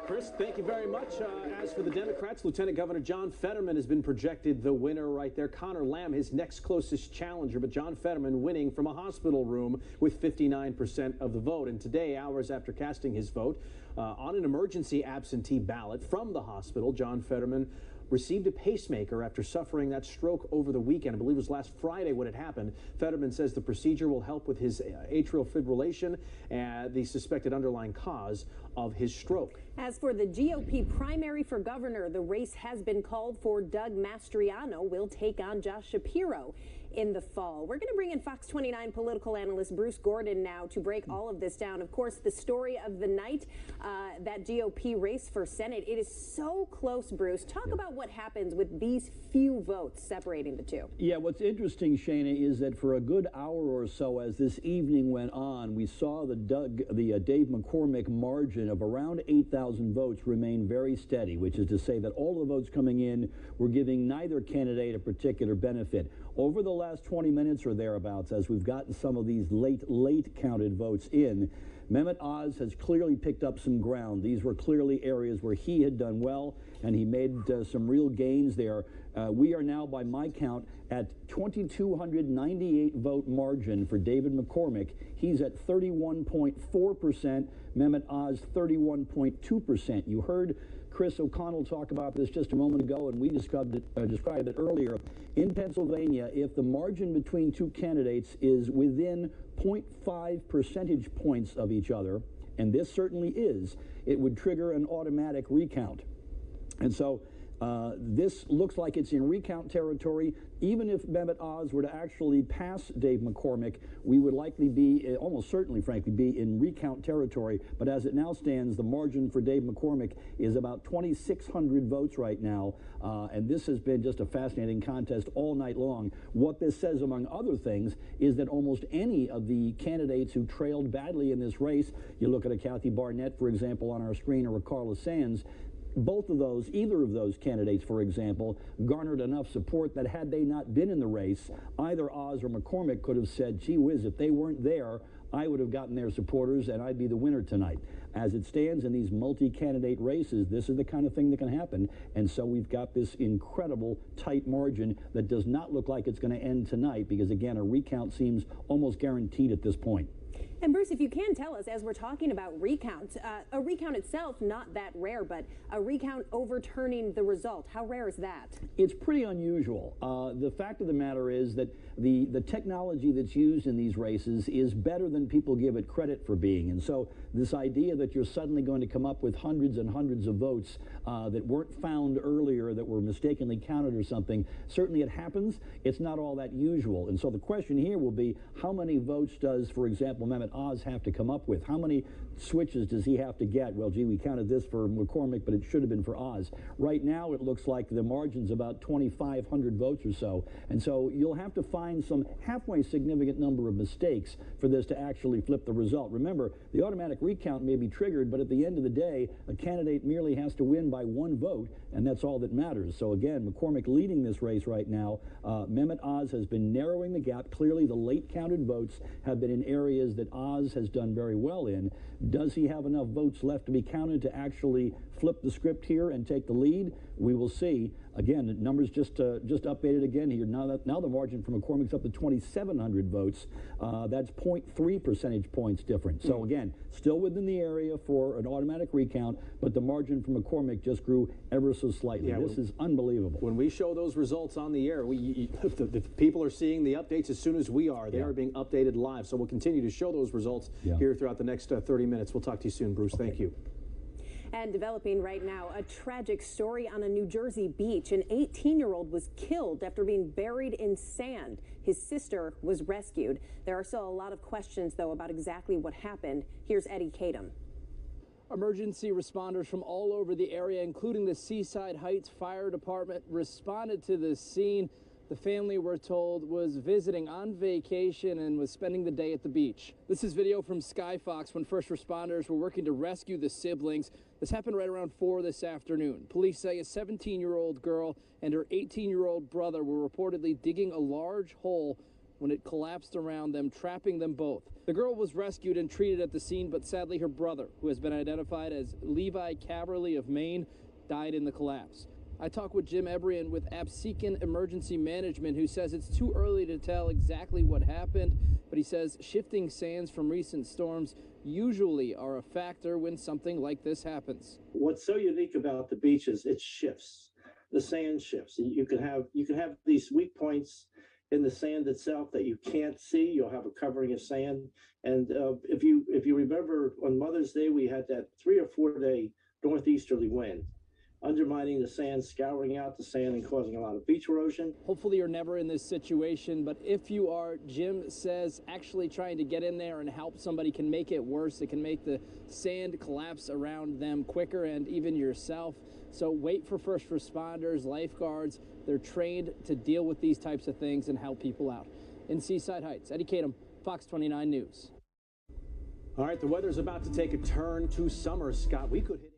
Chris, thank you very much. As for the Democrats, Lieutenant Governor John Fetterman has been projected the winner right there. Connor Lamb, his next closest challenger, but John Fetterman winning from a hospital room with 59% of the vote. And today, hours after casting his vote, on an emergency absentee ballot from the hospital, John Fetterman received a pacemaker after suffering that stroke over the weekend. I believe it was last Friday when it happened. Fetterman says the procedure will help with his atrial fibrillation and the suspected underlying cause of his stroke. As for the GOP primary for governor, the race has been called for. Doug Mastriano will take on Josh Shapiro in the fall. We're going to bring in Fox 29 political analyst Bruce Gordon now to break all of this down. Of course, the story of the night, that GOP race for Senate, it is so close, Bruce. Talk about what happens with these few votes separating the two. Yeah, what's interesting, Shana, is that for a good hour or so as this evening went on, we saw the Dave McCormick margin of around 8,000 votes remain very steady, which is to say that all the votes coming in were giving neither candidate a particular benefit. Over the last 20 minutes or thereabouts, as we've gotten some of these late counted votes in, Mehmet Oz has clearly picked up some ground. These were clearly areas where he had done well, and he made some real gains there. We are now, by my count, at 2,298 vote margin for David McCormick. He's at 31.4%. Mehmet Oz, 31.2%. You heard Chris O'Connell talk about this just a moment ago, and we described it earlier. In Pennsylvania, if the margin between two candidates is within 0.5 percentage points of each other, and this certainly is, it would trigger an automatic recount. And so this looks like it's in recount territory. Even if Mehmet Oz were to actually pass Dave McCormick, we would likely be, almost certainly, frankly, be in recount territory. But as it now stands, the margin for Dave McCormick is about 2,600 votes right now. And this has been just a fascinating contest all night long. What this says, among other things, is that almost any of the candidates who trailed badly in this race, you look at a Kathy Barnett, for example, on our screen, or a Carla Sands, both of those, either of those candidates, for example, garnered enough support that had they not been in the race, either Oz or McCormick could have said, gee whiz, if they weren't there, I would have gotten their supporters and I'd be the winner tonight. As it stands in these multi-candidate races, this is the kind of thing that can happen. And so we've got this incredible tight margin that does not look like it's going to end tonight because, again, a recount seems almost guaranteed at this point. And Bruce, if you can tell us, as we're talking about recounts, a recount itself, not that rare, but a recount overturning the result, how rare is that? It's pretty unusual. The fact of the matter is that the technology that's used in these races is better than people give it credit for being. And so this idea that you're suddenly going to come up with hundreds and hundreds of votes that weren't found earlier, that were mistakenly counted or something, certainly it happens. It's not all that usual. And so the question here will be, how many votes does, for example, Mehmet Oz have to come up with? How many switches does he have to get? Well, gee, we counted this for McCormick, but it should have been for Oz. Right now, it looks like the margin's about 2,500 votes or so. And so you'll have to find some halfway significant number of mistakes for this to actually flip the result. Remember, the automatic recount may be triggered, but at the end of the day, a candidate merely has to win by one vote, and that's all that matters. So again, McCormick leading this race right now. Mehmet Oz has been narrowing the gap. Clearly, the late counted votes have been in areas that Oz has done very well in. Does he have enough votes left to be counted to actually flip the script here and take the lead? We will see. Again, the numbers just updated again here. Now the margin for McCormick's up to 2,700 votes. That's 0.3 percentage points different. So again, still within the area for an automatic recount, but the margin for McCormick just grew ever so slightly. Yeah, this is unbelievable. When we show those results on the air, the people are seeing the updates as soon as we are. They are being updated live. So we'll continue to show those results here throughout the next 30 minutes. We'll talk to you soon, Bruce. Thank you. And developing right now, a tragic story on a New Jersey beach. An 18-year-old was killed after being buried in sand. His sister was rescued. There are still a lot of questions, though, about exactly what happened. Here's Eddie Kadam. Emergency responders from all over the area, including the Seaside Heights Fire Department, responded to the scene. The family, we're told, was visiting on vacation and was spending the day at the beach. This is video from Sky Fox when first responders were working to rescue the siblings. This happened right around 4 this afternoon. Police say a 17-year-old girl and her 18-year-old brother were reportedly digging a large hole when it collapsed around them, trapping them both. The girl was rescued and treated at the scene, but sadly her brother, who has been identified as Levi Caberly of Maine, died in the collapse. I talked with Jim Ebrian with Absecon Emergency Management, who says it's too early to tell exactly what happened, but he says shifting sands from recent storms usually are a factor when something like this happens. What's so unique about the beach is it shifts. The sand shifts. You can have these weak points in the sand itself that you can't see. You'll have a covering of sand. And if you remember, on Mother's Day, we had that 3 or 4 day northeasterly wind, undermining the sand, scouring out the sand and causing a lot of beach erosion. Hopefully you're never in this situation, but if you are, Jim says actually trying to get in there and help somebody can make it worse. It can make the sand collapse around them quicker and even yourself. So wait for first responders, lifeguards. They're trained to deal with these types of things and help people out. In Seaside Heights, Eddie Kadam, Fox 29 News. All right, the weather's about to take a turn to summer, Scott. We could hit.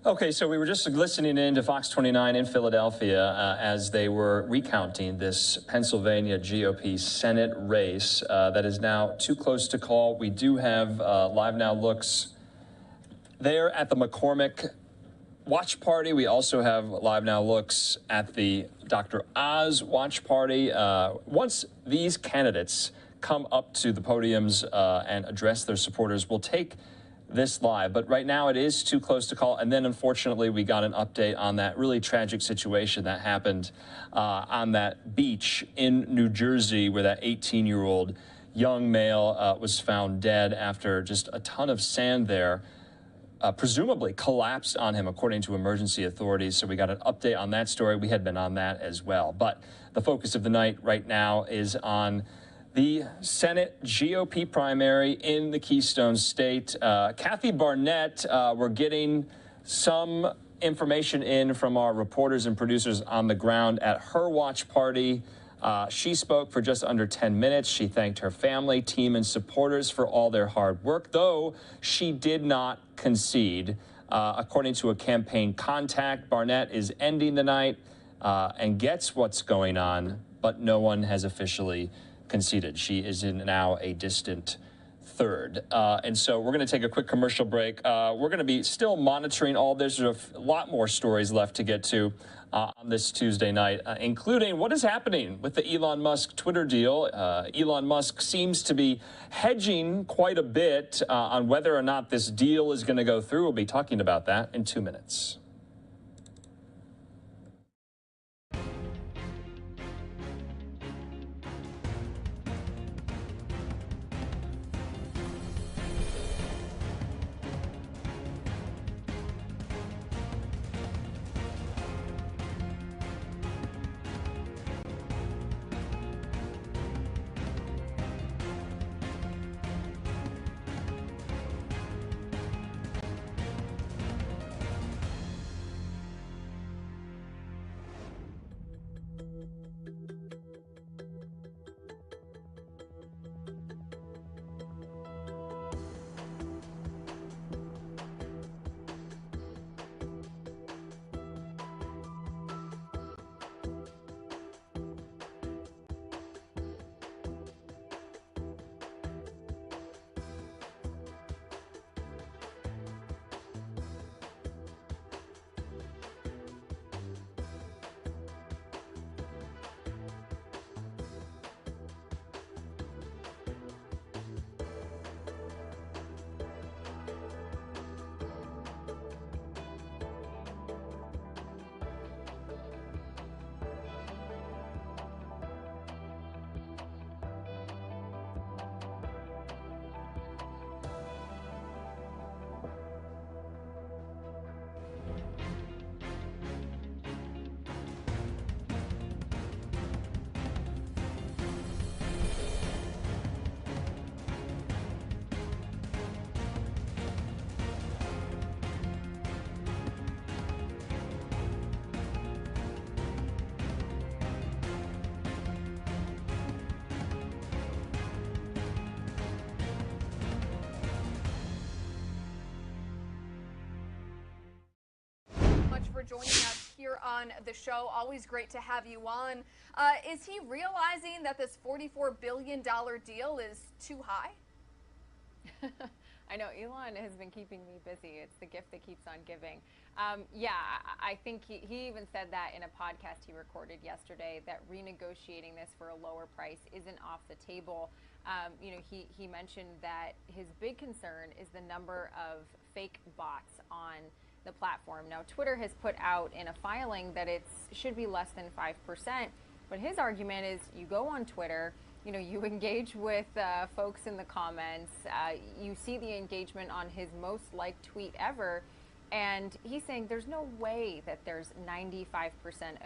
Okay, so we were just listening in to Fox 29 in Philadelphia as they were recounting this Pennsylvania GOP Senate race that is now too close to call. We do have LiveNOW looks there at the McCormick watch party. We also have LiveNOW looks at the Dr. Oz watch party. Once these candidates come up to the podiums and address their supporters, we'll take this live, but right now it is too close to call. And then unfortunately we got an update on that really tragic situation that happened on that beach in New Jersey, where that 18-year-old young male was found dead after just a ton of sand there presumably collapsed on him, according to emergency authorities. So we got an update on that story. We had been on that as well, but the focus of the night right now is on the Senate GOP primary in the Keystone State. Kathy Barnett, we're getting some information in from our reporters and producers on the ground at her watch party. She spoke for just under 10 minutes. She thanked her family, team, and supporters for all their hard work, though she did not concede. According to a campaign contact, Barnett is ending the night and gets what's going on, but no one has officially conceded. She is in now a distant third. And so we're going to take a quick commercial break. We're going to be still monitoring all this. There's a lot more stories left to get to on this Tuesday night, including what is happening with the Elon Musk Twitter deal. Elon Musk seems to be hedging quite a bit on whether or not this deal is going to go through. We'll be talking about that in 2 minutes. here on the show. Always great to have you on. Is he realizing that this $44 billion deal is too high? I know Elon has been keeping me busy. It's the gift that keeps on giving. Yeah, I think he even said that in a podcast he recorded yesterday, that renegotiating this for a lower price isn't off the table. You know, he mentioned that his big concern is the number of fake bots on the platform. Now, Twitter has put out in a filing that it should be less than 5%, but his argument is you go on Twitter, you know, you engage with folks in the comments, you see the engagement on his most liked tweet ever, and he's saying there's no way that there's 95%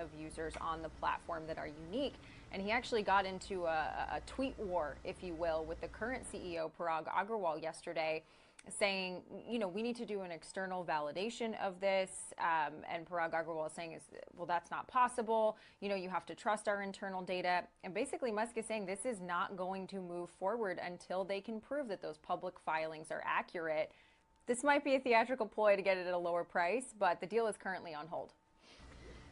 of users on the platform that are unique. And he actually got into a tweet war, if you will, with the current CEO, Parag Agrawal, yesterday, saying, you know, we need to do an external validation of this. And Parag Agrawal is saying, well, that's not possible. You know, you have to trust our internal data. And basically, Musk is saying this is not going to move forward until they can prove that those public filings are accurate. This might be a theatrical ploy to get it at a lower price, but the deal is currently on hold.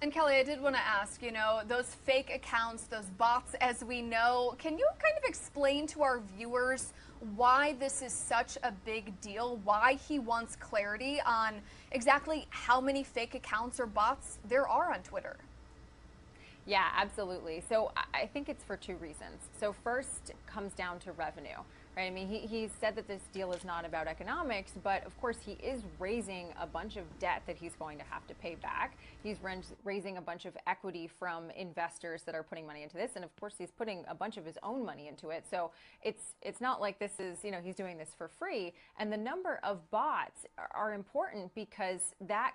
And Kelly, I did want to ask, you know, those fake accounts, those bots, as we know, can you kind of explain to our viewers why this is such a big deal, why he wants clarity on exactly how many fake accounts or bots there are on Twitter? Yeah, absolutely. So I think it's for two reasons. So first, it comes down to revenue. Right? I mean, he said that this deal is not about economics, but of course he is raising a bunch of debt that he's going to have to pay back. He's raising a bunch of equity from investors that are putting money into this, and of course he's putting a bunch of his own money into it. So it's not like this is, you know, he's doing this for free. And the number of bots are important because that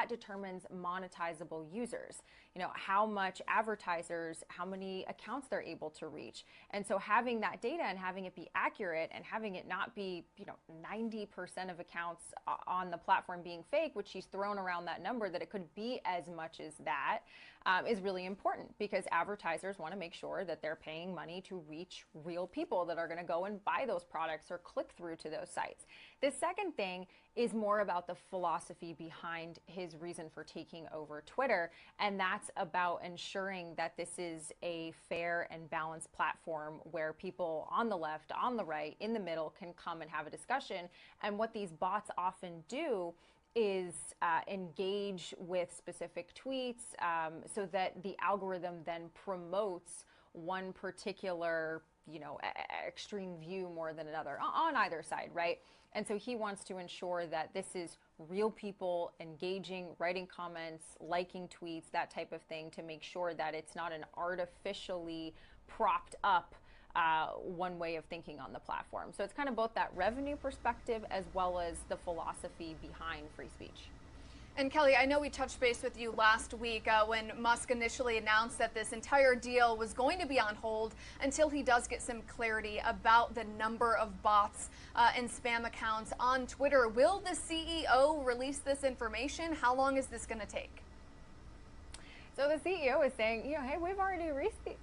determines monetizable users. You know, how much advertisers, how many accounts they're able to reach. And so having that data and having it be accurate and having it not be, you know, 90% of accounts on the platform being fake, which he's thrown around that number, that it could be as much as that, is really important because advertisers want to make sure that they're paying money to reach real people that are going to go and buy those products or click through to those sites. The second thing is more about the philosophy behind his reason for taking over Twitter, and that's about ensuring that this is a fair and balanced platform where people on the left, on the right, in the middle can come and have a discussion. And what these bots often do is engage with specific tweets so that the algorithm then promotes one particular, you know, extreme view more than another on either side, right? And so he wants to ensure that this is real people engaging, writing comments, liking tweets, that type of thing, to make sure that it's not an artificially propped up one way of thinking on the platform. So it's kind of both that revenue perspective as well as the philosophy behind free speech. And Kelly, I know we touched base with you last week when Musk initially announced that this entire deal was going to be on hold until he does get some clarity about the number of bots and spam accounts on Twitter. Will the CEO release this information? How long is this going to take? So the CEO is saying, you know, hey, we've already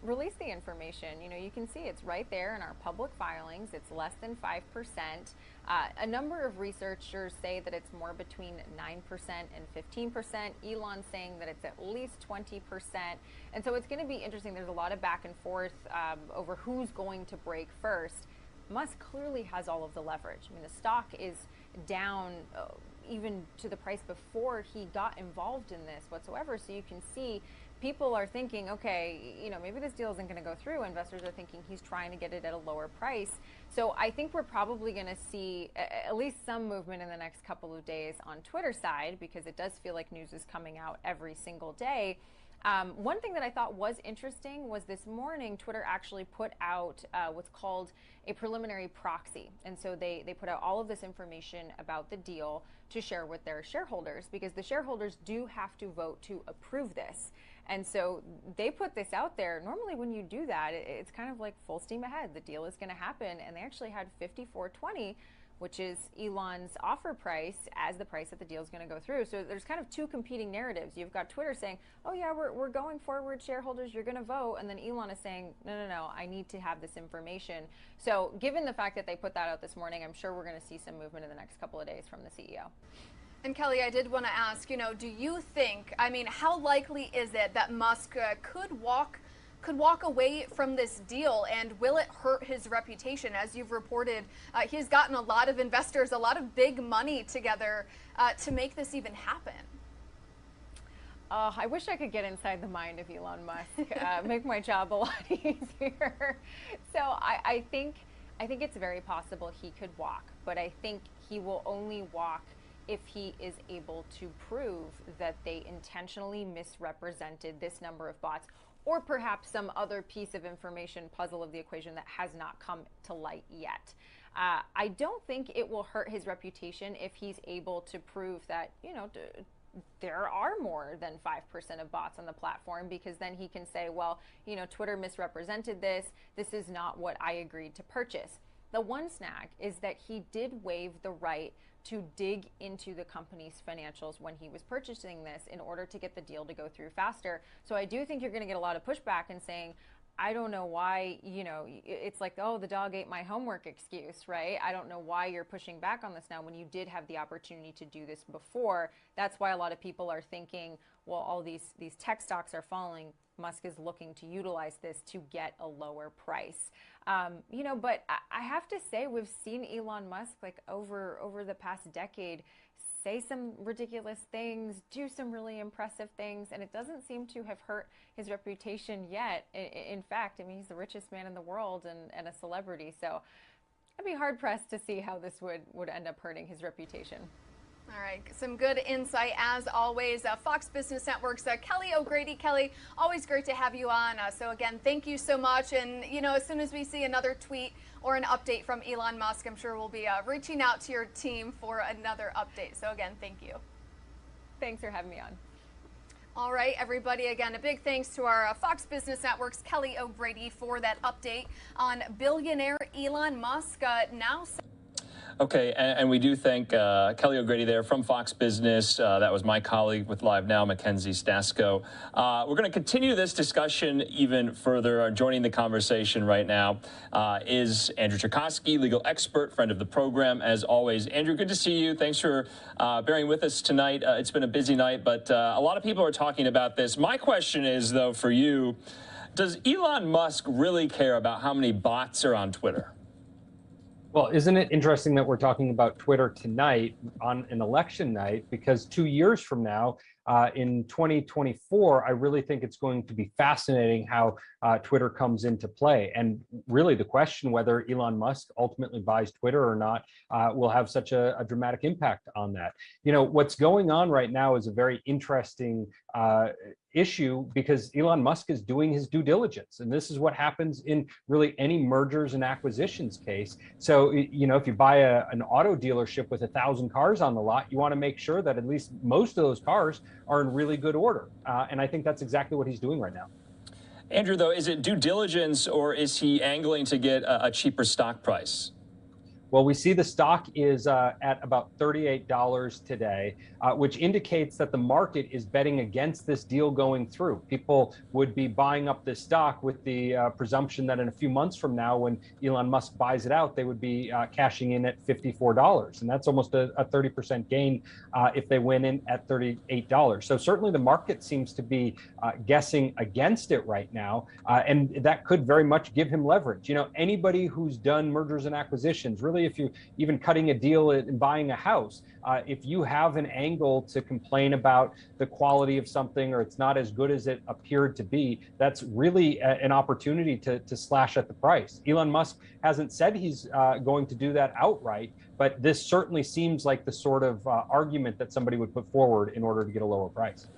released the information. You know, you can see it's right there in our public filings. It's less than 5%. A number of researchers say that it's more between 9% and 15%. Elon's saying that it's at least 20%. And so it's going to be interesting. There's a lot of back and forth over who's going to break first. Musk clearly has all of the leverage. I mean, the stock is down even to the price before he got involved in this whatsoever. So you can see people are thinking, okay, you know, maybe this deal isn't going to go through. Investors are thinking he's trying to get it at a lower price. So I think we're probably going to see at least some movement in the next couple of days on Twitter side, because it does feel like news is coming out every single day. One thing that I thought was interesting was this morning, Twitter actually put out what's called a preliminary proxy. And so they put out all of this information about the deal to share with their shareholders, because the shareholders do have to vote to approve this. And so they put this out there. Normally when you do that, it's kind of like full steam ahead. The deal is going to happen. And they actually had $54.20, which is Elon's offer price, as the price that the deal is going to go through. So there's kind of two competing narratives. You've got Twitter saying, oh yeah, we're going forward, shareholders, you're going to vote. And then Elon is saying, no, I need to have this information. So given the fact that they put that out this morning, I'm sure we're going to see some movement in the next couple of days from the CEO. And Kelly, I did want to ask, do you think, I mean, how likely is it that Musk could walk away from this deal, and will it hurt his reputation? As you've reported, he's gotten a lot of investors, a lot of big money together to make this even happen. I wish I could get inside the mind of Elon Musk, make my job a lot easier. So I think it's very possible he could walk, but I think he will only walk if he is able to prove that they intentionally misrepresented this number of bots, or perhaps some other piece of information puzzle of the equation that has not come to light yet. I don't think it will hurt his reputation if he's able to prove that, there are more than 5% of bots on the platform, because then he can say, well, Twitter misrepresented this. This is not what I agreed to purchase. The one snag is that he did waive the right to dig into the company's financials when he was purchasing this in order to get the deal to go through faster. So I do think you're going to get a lot of pushback and saying, I don't know why, it's like, oh, the dog ate my homework excuse, right? I don't know why you're pushing back on this now when you did have the opportunity to do this before. That's why a lot of people are thinking, well, all these tech stocks are falling. Musk is looking to utilize this to get a lower price. But I have to say, we've seen Elon Musk, like over the past decade, say some ridiculous things, do some really impressive things, and it doesn't seem to have hurt his reputation yet. In fact, I mean, he's the richest man in the world and a celebrity, so I'd be hard-pressed to see how this would end up hurting his reputation. All right, some good insight as always. Fox Business Network's Kelly O'Grady. Kelly, always great to have you on. So again, thank you so much. And as soon as we see another tweet or an update from Elon Musk, I'm sure we'll be reaching out to your team for another update. So again, thank you. Thanks for having me on. All right, everybody, again, a big thanks to our Fox Business Network's Kelly O'Grady for that update on billionaire Elon Musk. Okay, and we do thank Kelly O'Grady there from Fox Business. That was my colleague with LiveNOW, Mackenzie Stasko. We're going to continue this discussion even further. Joining the conversation right now is Andrew Tchaikovsky, legal expert, friend of the program, as always. Andrew, good to see you. Thanks for bearing with us tonight. It's been a busy night, but a lot of people are talking about this. My question is, though, for you, does Elon Musk really care about how many bots are on Twitter? Well, isn't it interesting that we're talking about Twitter tonight on an election night? Because 2 years from now, in 2024, I really think it's going to be fascinating how Twitter comes into play. And really the question whether Elon Musk ultimately buys Twitter or not will have such a dramatic impact on that. What's going on right now is a very interesting issue, because Elon Musk is doing his due diligence, and this is what happens in really any mergers and acquisitions case. So if you buy an auto dealership with 1,000 cars on the lot, you want to make sure that at least most of those cars are in really good order, and I think that's exactly what he's doing right now. Andrew, though, is it due diligence, or is he angling to get a cheaper stock price? Well, we see the stock is at about $38 today, which indicates that the market is betting against this deal going through. People would be buying up this stock with the presumption that in a few months from now, when Elon Musk buys it out, they would be cashing in at $54. And that's almost a 30% gain if they went in at $38. So certainly the market seems to be guessing against it right now. And that could very much give him leverage. Anybody who's done mergers and acquisitions, really, if you're even cutting a deal and buying a house, if you have an angle to complain about the quality of something, or it's not as good as it appeared to be, that's really an opportunity to slash at the price. Elon Musk hasn't said he's going to do that outright, but this certainly seems like the sort of argument that somebody would put forward in order to get a lower price.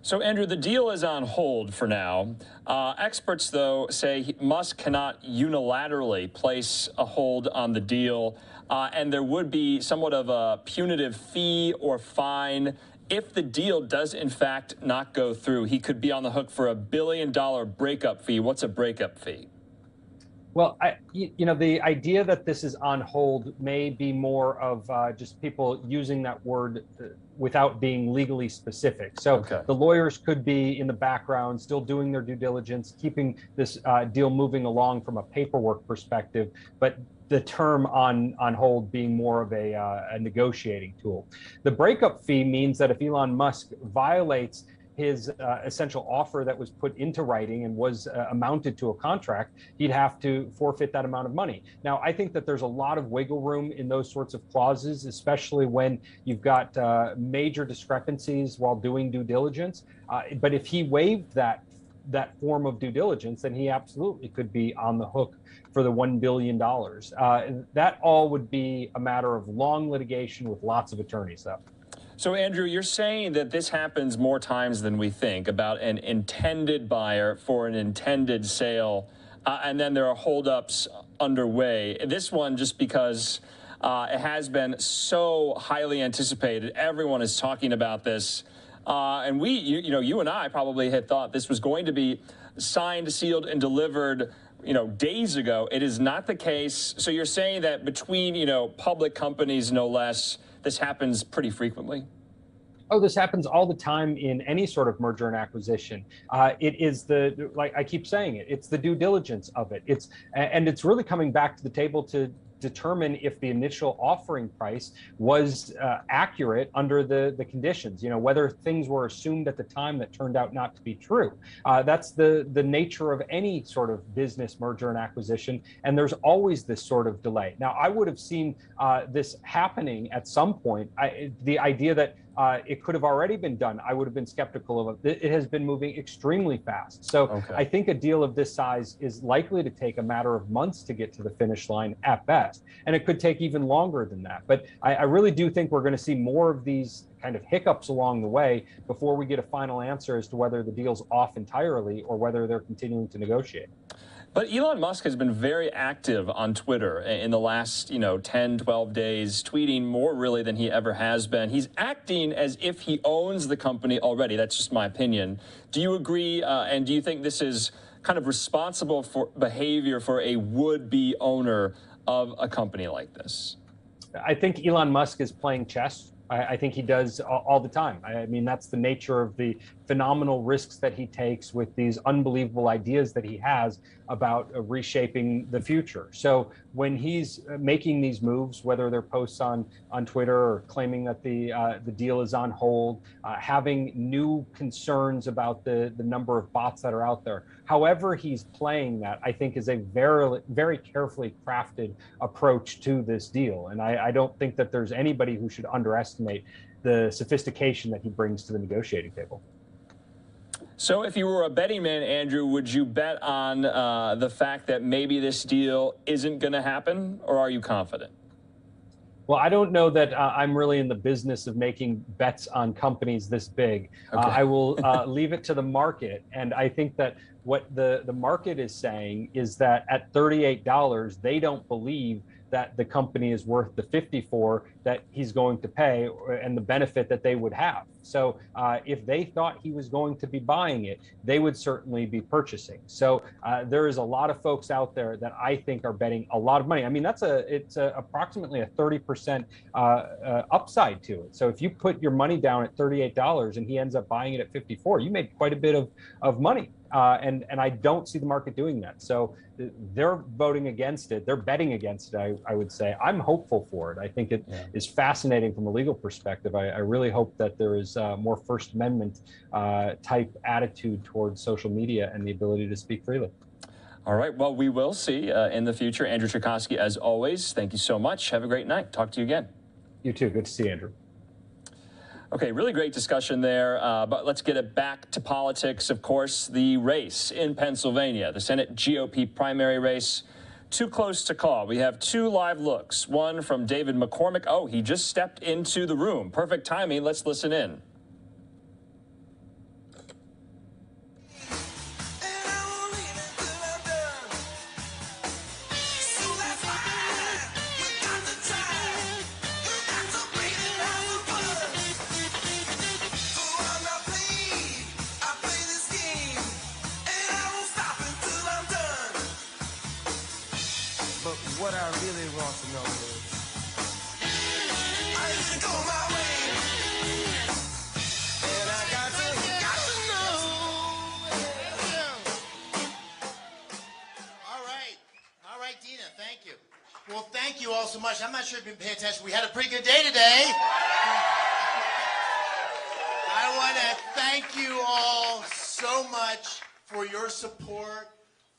So, Andrew, the deal is on hold for now. Experts, though, say Musk cannot unilaterally place a hold on the deal, and there would be somewhat of a punitive fee or fine if the deal does, in fact, not go through. He could be on the hook for $1 billion breakup fee. What's a breakup fee? Well, you know, the idea that this is on hold may be more of just people using that word without being legally specific. So the lawyers could be in the background, still doing their due diligence, keeping this deal moving along from a paperwork perspective, but the term on hold being more of a negotiating tool. The breakup fee means that if Elon Musk violates his essential offer that was put into writing and was amounted to a contract, he'd have to forfeit that amount of money. Now, I think that there's a lot of wiggle room in those sorts of clauses, especially when you've got major discrepancies while doing due diligence. But if he waived that form of due diligence, then he absolutely could be on the hook for the $1 billion. That all would be a matter of long litigation with lots of attorneys, though. So, Andrew, you're saying that this happens more times than we think, about an intended buyer for an intended sale, and then there are holdups underway. This one, just because it has been so highly anticipated, everyone is talking about this, and you and I probably had thought this was going to be signed, sealed, and delivered, days ago. It is not the case. So you're saying that between, public companies, no less, this happens pretty frequently? Oh, this happens all the time in any sort of merger and acquisition. It is like I keep saying it's the due diligence of it. It's really coming back to the table to determine if the initial offering price was accurate under the conditions, whether things were assumed at the time that turned out not to be true. That's the nature of any sort of business merger and acquisition, and there's always this sort of delay. Now, I would have seen this happening at some point. The idea that it could have already been done, I would have been skeptical of it. It has been moving extremely fast. So I think a deal of this size is likely to take a matter of months to get to the finish line at best. And it could take even longer than that. But I really do think we're going to see more of these kind of hiccups along the way before we get a final answer as to whether the deal's off entirely or whether they're continuing to negotiate. But Elon Musk has been very active on Twitter in the last, 10, 12 days, tweeting more really than he ever has been. He's acting as if he owns the company already. That's just my opinion. Do you agree? And do you think this is kind of responsible for behavior for a would-be owner of a company like this? I think Elon Musk is playing chess. I think he does all the time. I mean, that's the nature of the phenomenal risks that he takes with these unbelievable ideas that he has about reshaping the future. So when he's making these moves, whether they're posts on Twitter or claiming that the deal is on hold, having new concerns about the number of bots that are out there, however he's playing that, I think is a very, very carefully crafted approach to this deal. And I don't think that there's anybody who should underestimate the sophistication that he brings to the negotiating table. So if you were a betting man, Andrew, would you bet on the fact that maybe this deal isn't going to happen, or are you confident? Well, I don't know that I'm really in the business of making bets on companies this big. Okay. I will leave it to the market. And I think that what the market is saying is that at $38, they don't believe that the company is worth the $54 that he's going to pay and the benefit that they would have. So if they thought he was going to be buying it, they would certainly be purchasing. So there is a lot of folks out there that I think are betting a lot of money. I mean, it's approximately a 30% upside to it. So if you put your money down at $38 and he ends up buying it at $54, you made quite a bit of money. And I don't see the market doing that. So they're voting against it. They're betting against it, I would say. I'm hopeful for it. I think it is fascinating from a legal perspective. I really hope that there is more First Amendment type attitude towards social media and the ability to speak freely. All right. Well, we will see in the future. Andrew Tchaikovsky, as always, thank you so much. Have a great night. Talk to you again. You too. Good to see you, Andrew. Okay, really great discussion there, but let's get it back to politics. Of course, the race in Pennsylvania, the Senate GOP primary race, too close to call. We have two live looks, one from David McCormick. Oh, he just stepped into the room. Perfect timing. Let's listen in. But what I really want to know is, I used to go my way, and I got to know. All right, Dina, thank you. Well, thank you all so much. I'm not sure if you've been paying attention. We had a pretty good day today. I want to thank you all so much for your support,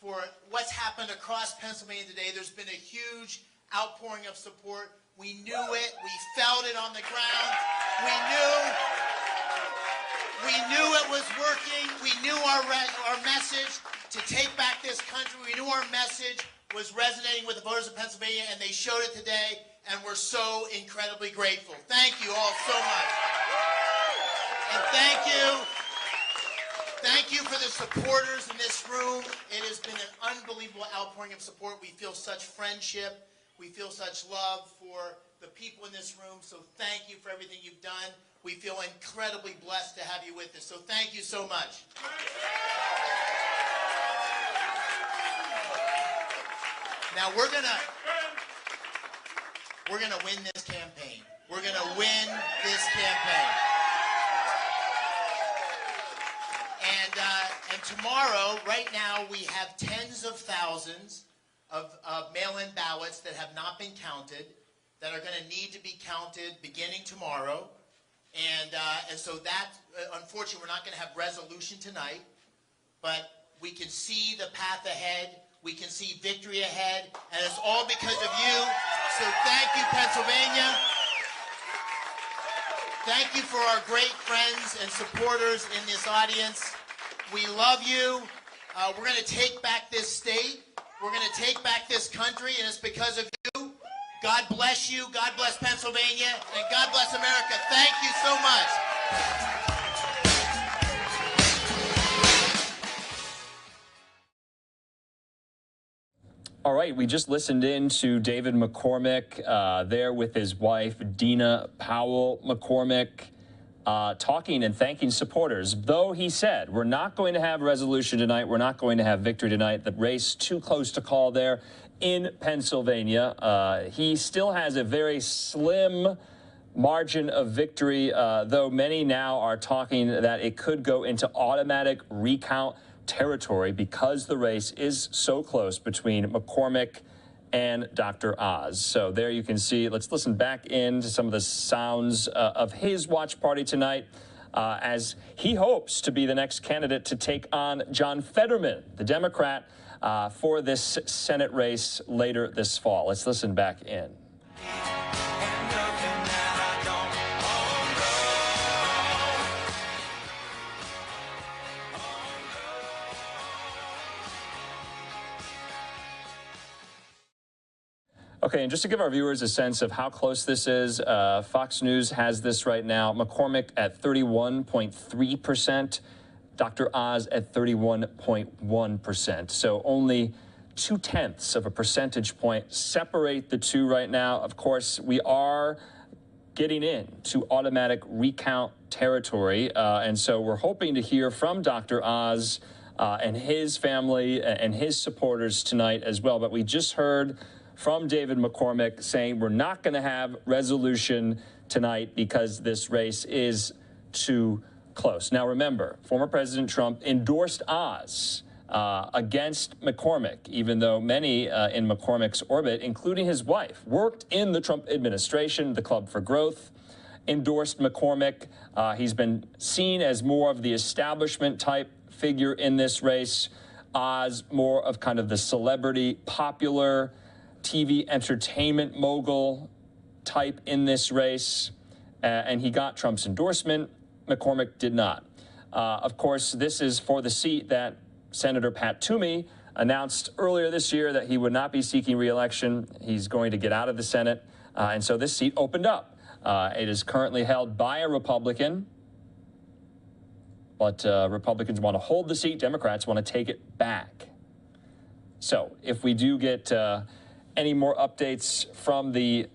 for what's happened across Pennsylvania today. There's been a huge outpouring of support. We knew it. We felt it on the ground. We knew it was working. We knew our message to take back this country. We knew our message was resonating with the voters of Pennsylvania, and they showed it today, and we're so incredibly grateful. Thank you all so much. And thank you for the supporters in this room. It has been an unbelievable outpouring of support. We feel such friendship. We feel such love for the people in this room. So thank you for everything you've done. We feel incredibly blessed to have you with us. So thank you so much. Now we're gonna win this campaign. We're gonna win this campaign. And tomorrow, right now, we have tens of thousands of mail-in ballots that have not been counted, that are going to need to be counted beginning tomorrow. And so that, unfortunately, we're not going to have resolution tonight, but we can see the path ahead. We can see victory ahead, and it's all because of you. So thank you, Pennsylvania. Thank you for our great friends and supporters in this audience. We love you. We're going to take back this state. We're going to take back this country, and it's because of you. God bless you. God bless Pennsylvania, and God bless America. Thank you so much. All right, we just listened in to David McCormick there with his wife, Dina Powell McCormick, talking and thanking supporters. Though he said, we're not going to have resolution tonight, we're not going to have victory tonight, the race too close to call there in Pennsylvania. He still has a very slim margin of victory, though many now are talking that it could go into automatic recount territory because the race is so close between McCormick and Dr. Oz. So there you can see, let's listen back in to some of the sounds of his watch party tonight as he hopes to be the next candidate to take on John Fetterman, the Democrat, for this Senate race later this fall. Let's listen back in. Okay, and just to give our viewers a sense of how close this is, Fox News has this right now. McCormick at 31.3%, Dr. Oz at 31.1%. So only 0.2 of a percentage point separate the two right now. Of course, we are getting into automatic recount territory, and so we're hoping to hear from Dr. Oz and his family and his supporters tonight as well. But we just heard from David McCormick saying we're not going to have resolution tonight because this race is too close. Now, remember, former President Trump endorsed Oz against McCormick, even though many in McCormick's orbit, including his wife, worked in the Trump administration. The Club for Growth endorsed McCormick. He's been seen as more of the establishment type figure in this race. Oz, more of kind of the celebrity, popular TV entertainment mogul type in this race, and he got Trump's endorsement. McCormick did not. Of course, this is for the seat that Senator Pat Toomey announced earlier this year that he would not be seeking re-election. He's going to get out of the Senate, and so this seat opened up. It is currently held by a Republican, but Republicans want to hold the seat. Democrats want to take it back. So if we do get any more updates from the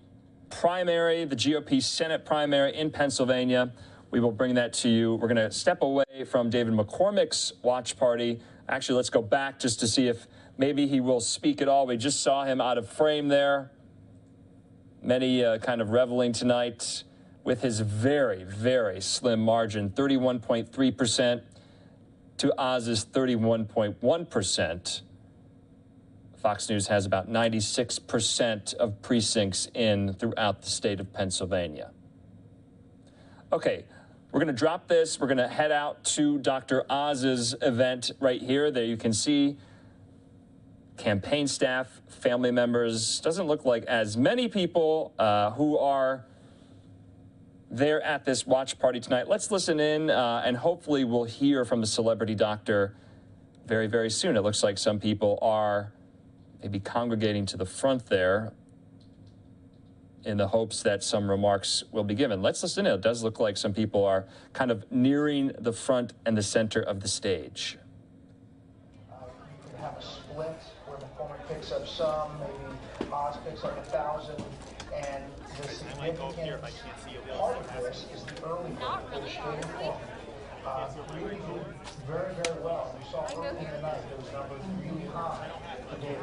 primary, the GOP Senate primary in Pennsylvania, we will bring that to you. We're going to step away from David McCormick's watch party. Actually, let's go back just to see if maybe he will speak at all. We just saw him out of frame there. Many kind of reveling tonight with his very, very slim margin, 31.3% to Oz's 31.1%. Fox News has about 96% of precincts in throughout the state of Pennsylvania. Okay, we're going to drop this. We're going to head out to Dr. Oz's event right here. There you can see campaign staff, family members. Doesn't look like as many people who are there at this watch party tonight. Let's listen in, and hopefully we'll hear from the celebrity doctor very, very soon. It looks like some people are maybe congregating to the front there in the hopes that some remarks will be given. Let's listen in. It does look like some people are kind of nearing the front and the center of the stage. You could have a split where McCormick picks up some, maybe Oz picks up 1,000, and the significant part of this is the early vote for the state of Florida. Really did very, very well. We saw early in the night those numbers really high for David.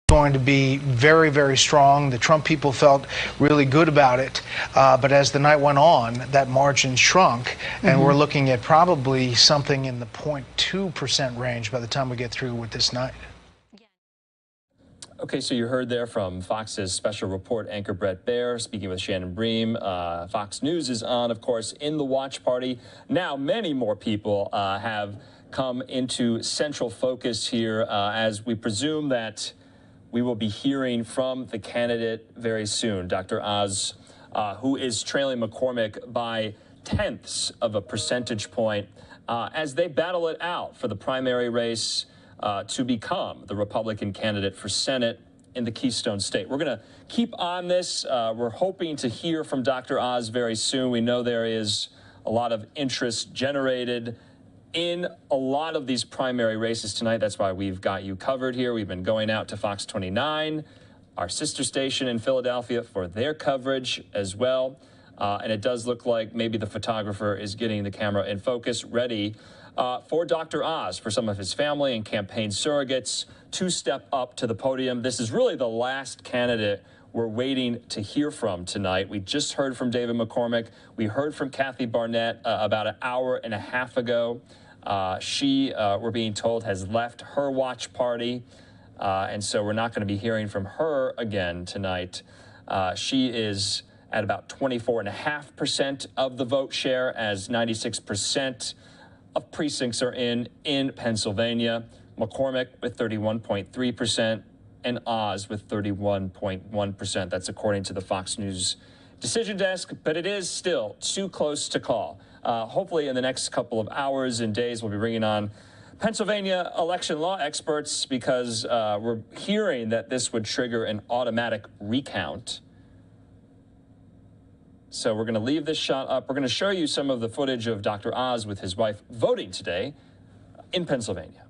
Going to be very, very strong. The Trump people felt really good about it. But as the night went on, that margin shrunk, and we're looking at probably something in the 0.2% range by the time we get through with this night. Okay, so you heard there from Fox's special report anchor Brett Baer speaking with Shannon Bream. Fox News is on, of course, in the watch party. Now, many more people have come into central focus here as we presume that we will be hearing from the candidate very soon, Dr. Oz, who is trailing McCormick by tenths of a percentage point as they battle it out for the primary race to become the Republican candidate for Senate in the Keystone State. We're going to keep on this. We're hoping to hear from Dr. Oz very soon. We know there is a lot of interest generated in a lot of these primary races tonight. That's why we've got you covered here. We've been going out to Fox 29, our sister station in Philadelphia, for their coverage as well. And it does look like maybe the photographer is getting the camera in focus, ready for Dr. Oz, for some of his family and campaign surrogates to step up to the podium. This is really the last candidate we're waiting to hear from tonight. We just heard from David McCormick. We heard from Kathy Barnett about an hour and a half ago. She, we're being told, has left her watch party, and so we're not going to be hearing from her again tonight. She is at about 24.5% of the vote share, as 96% of precincts are in Pennsylvania. McCormick with 31.3%. and Oz with 31.1%. That's according to the Fox News decision desk, but it is still too close to call. Hopefully in the next couple of hours and days, we'll be bringing on Pennsylvania election law experts because we're hearing that this would trigger an automatic recount. So we're going to leave this shot up. We're going to show you some of the footage of Dr. Oz with his wife voting today in Pennsylvania.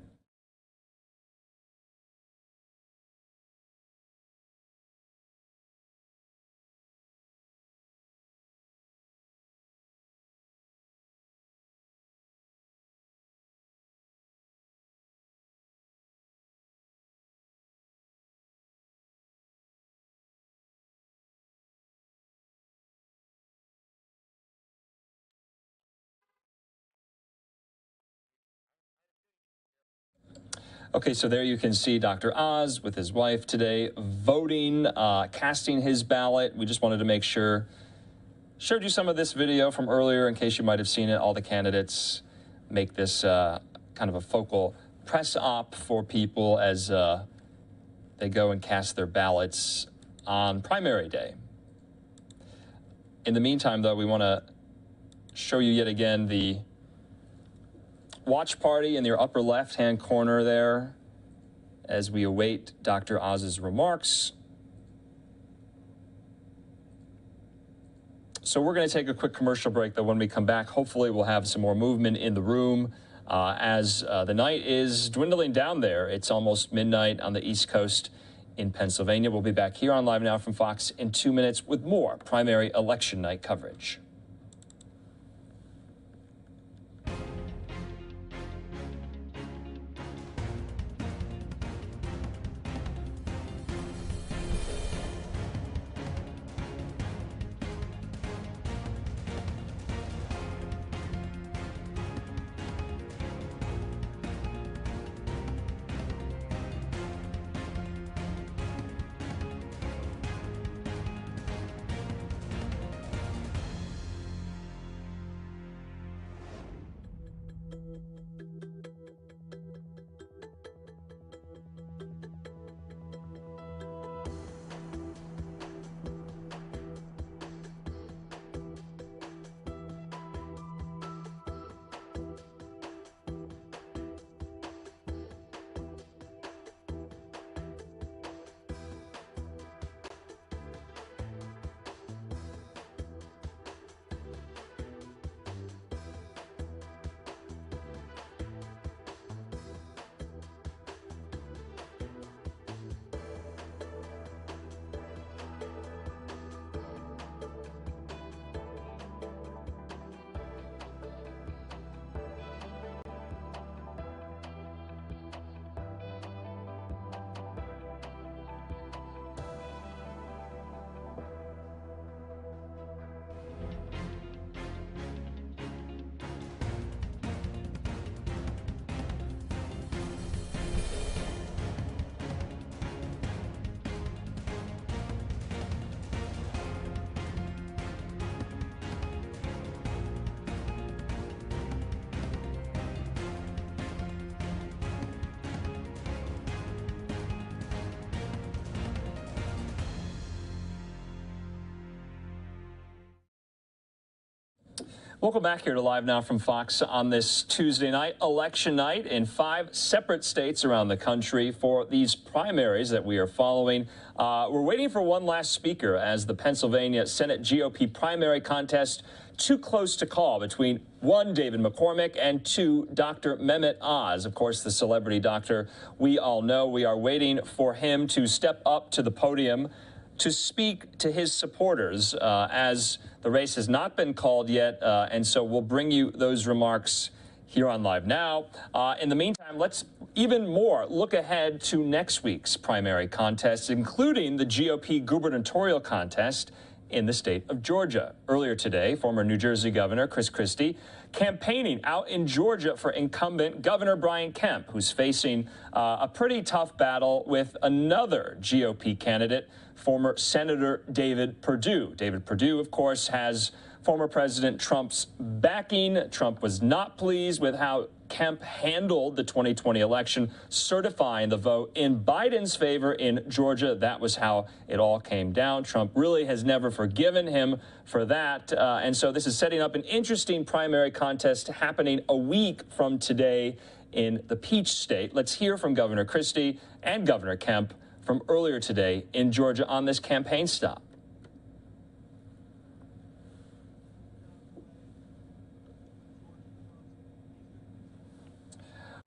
Okay, so there you can see Dr. Oz with his wife today voting, casting his ballot. We just wanted to make sure, showed you some of this video from earlier in case you might have seen it. All the candidates make this kind of a focal press op for people as they go and cast their ballots on primary day. In the meantime, though, we want to show you yet again the watch party in your upper left-hand corner there as we await Dr. Oz's remarks. So we're going to take a quick commercial break, though. When we come back, hopefully we'll have some more movement in the room as the night is dwindling down there. It's almost midnight on the East Coast in Pennsylvania. We'll be back here on Live Now from Fox in 2 minutes with more primary election night coverage. Welcome back here to Live Now from Fox on this Tuesday night, election night in 5 separate states around the country for these primaries that we are following. We're waiting for one last speaker as the Pennsylvania Senate GOP primary contest too close to call between 1, David McCormick, and 2, Dr. Mehmet Oz. Of course, the celebrity doctor we all know. We are waiting for him to step up to the podium to speak to his supporters as the race has not been called yet, and so we'll bring you those remarks here on Live Now. In the meantime, let's even more look ahead to next week's primary contest, including the GOP gubernatorial contest in the state of Georgia. Earlier today, former New Jersey Governor Chris Christie campaigning out in Georgia for incumbent Governor Brian Kemp, who's facing a pretty tough battle with another GOP candidate, former Senator David Perdue. David Perdue, of course, has former President Trump's backing. Trump was not pleased with how Kemp handled the 2020 election, certifying the vote in Biden's favor in Georgia. That was how it all came down. Trump really has never forgiven him for that. And so this is setting up an interesting primary contest happening a week from today in the Peach State. Let's hear from Governor Christie and Governor Kemp from earlier today in Georgia on this campaign stop.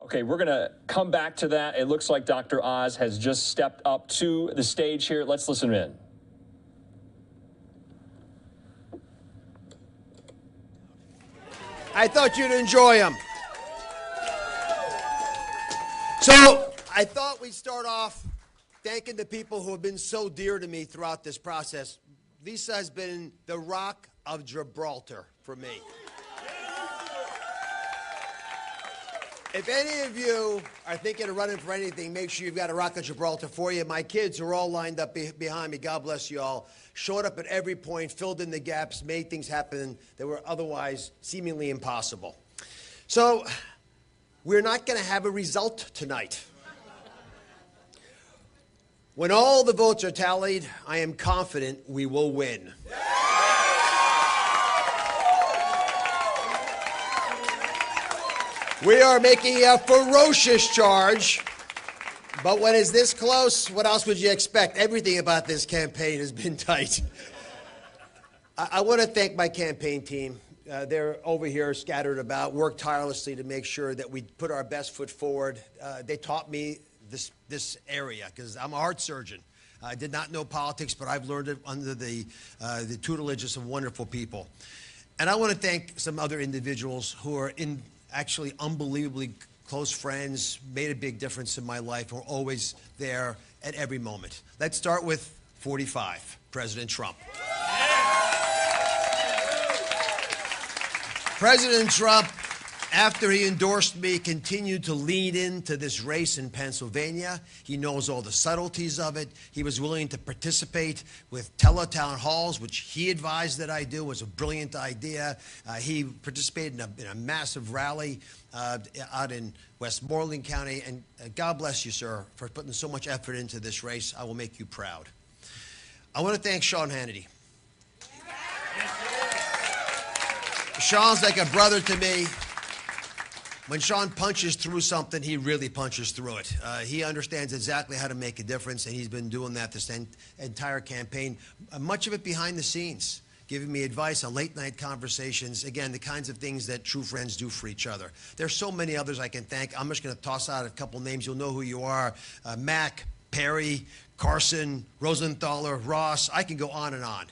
Okay, we're going to come back to that. It looks like Dr. Oz has just stepped up to the stage here. Let's listen in. I thought you'd enjoy them. So I thought we'd start off thanking the people who have been so dear to me throughout this process. Lisa has been the rock of Gibraltar for me. If any of you are thinking of running for anything, make sure you've got a rock of Gibraltar for you. My kids are all lined up behind me. God bless you all. Showed up at every point, filled in the gaps, made things happen that were otherwise seemingly impossible. So we're not going to have a result tonight. When all the votes are tallied, I am confident we will win. We are making a ferocious charge, but when it's this close, what else would you expect? Everything about this campaign has been tight. I want to thank my campaign team. They're over here scattered about, worked tirelessly to make sure that we put our best foot forward. They taught me this area because I'm a heart surgeon. I did not know politics, but I've learned it under the tutelage of some wonderful people. And I want to thank some other individuals who are actually unbelievably close friends, made a big difference in my life, are always there at every moment. Let's start with 45, President Trump. President Trump, after he endorsed me, continued to lean into this race in Pennsylvania. He knows all the subtleties of it. He was willing to participate with teletown halls, which he advised that I do. It was a brilliant idea. He participated in a massive rally out in Westmoreland County. And God bless you, sir, for putting so much effort into this race. I will make you proud. I want to thank Sean Hannity. Sean's like a brother to me. When Sean punches through something, he really punches through it. He understands exactly how to make a difference, and he's been doing that this entire campaign, much of it behind the scenes, giving me advice on late-night conversations, again, the kinds of things that true friends do for each other. There's so many others I can thank. I'm just going to toss out a couple names. You'll know who you are. Mac, Perry, Carson, Rosenthaler, Ross. I can go on and on.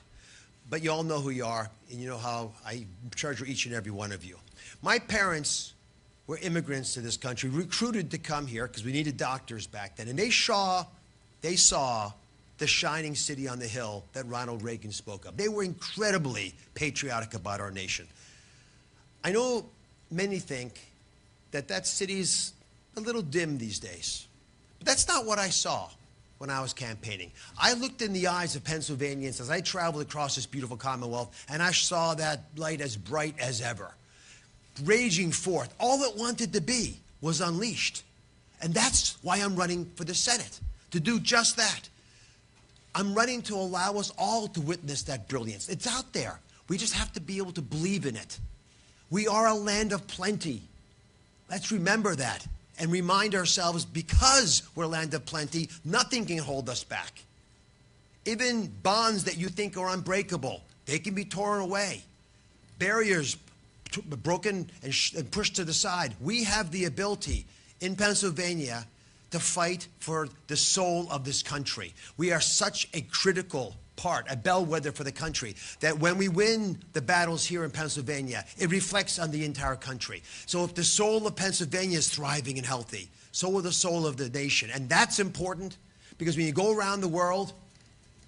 But you all know who you are, and you know how I treasure each and every one of you. My parents were immigrants to this country, recruited to come here because we needed doctors back then. And they saw the shining city on the hill that Ronald Reagan spoke of. They were incredibly patriotic about our nation. I know many think that city's a little dim these days. But that's not what I saw when I was campaigning. I looked in the eyes of Pennsylvanians as I traveled across this beautiful Commonwealth, and I saw that light as bright as ever, raging forth. All it wanted to be was unleashed. And that's why I'm running for the Senate, to do just that. I'm running to allow us all to witness that brilliance. It's out there. We just have to be able to believe in it. We are a land of plenty. Let's remember that and remind ourselves, because we're a land of plenty, nothing can hold us back. Even bonds that you think are unbreakable, they can be torn away. Barriers broken and pushed to the side. We have the ability in Pennsylvania to fight for the soul of this country. We are such a critical part, a bellwether for the country, that when we win the battles here in Pennsylvania, it reflects on the entire country. So if the soul of Pennsylvania is thriving and healthy, so will the soul of the nation. And that's important, because when you go around the world,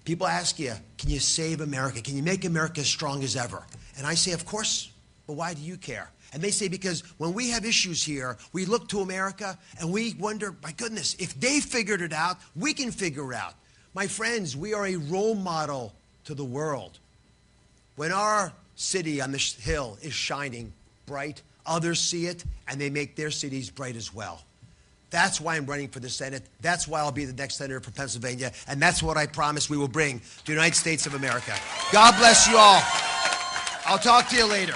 people ask you, can you save America? Can you make America as strong as ever? And I say, of course, but why do you care? And they say, because when we have issues here, we look to America and we wonder, my goodness, if they figured it out, we can figure it out. My friends, we are a role model to the world. When our city on this hill is shining bright, others see it and they make their cities bright as well. That's why I'm running for the Senate. That's why I'll be the next senator from Pennsylvania. And that's what I promise we will bring to the United States of America. God bless you all. I'll talk to you later.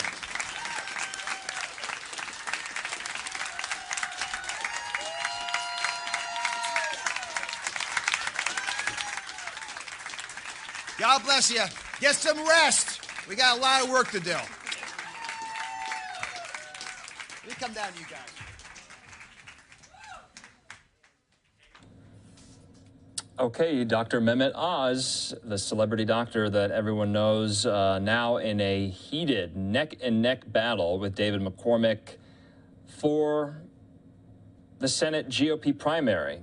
God bless you. Get some rest. We got a lot of work to do. Let me come down to you guys. Okay, Dr. Mehmet Oz, the celebrity doctor that everyone knows, now in a heated neck-and-neck battle with David McCormick for the Senate GOP primary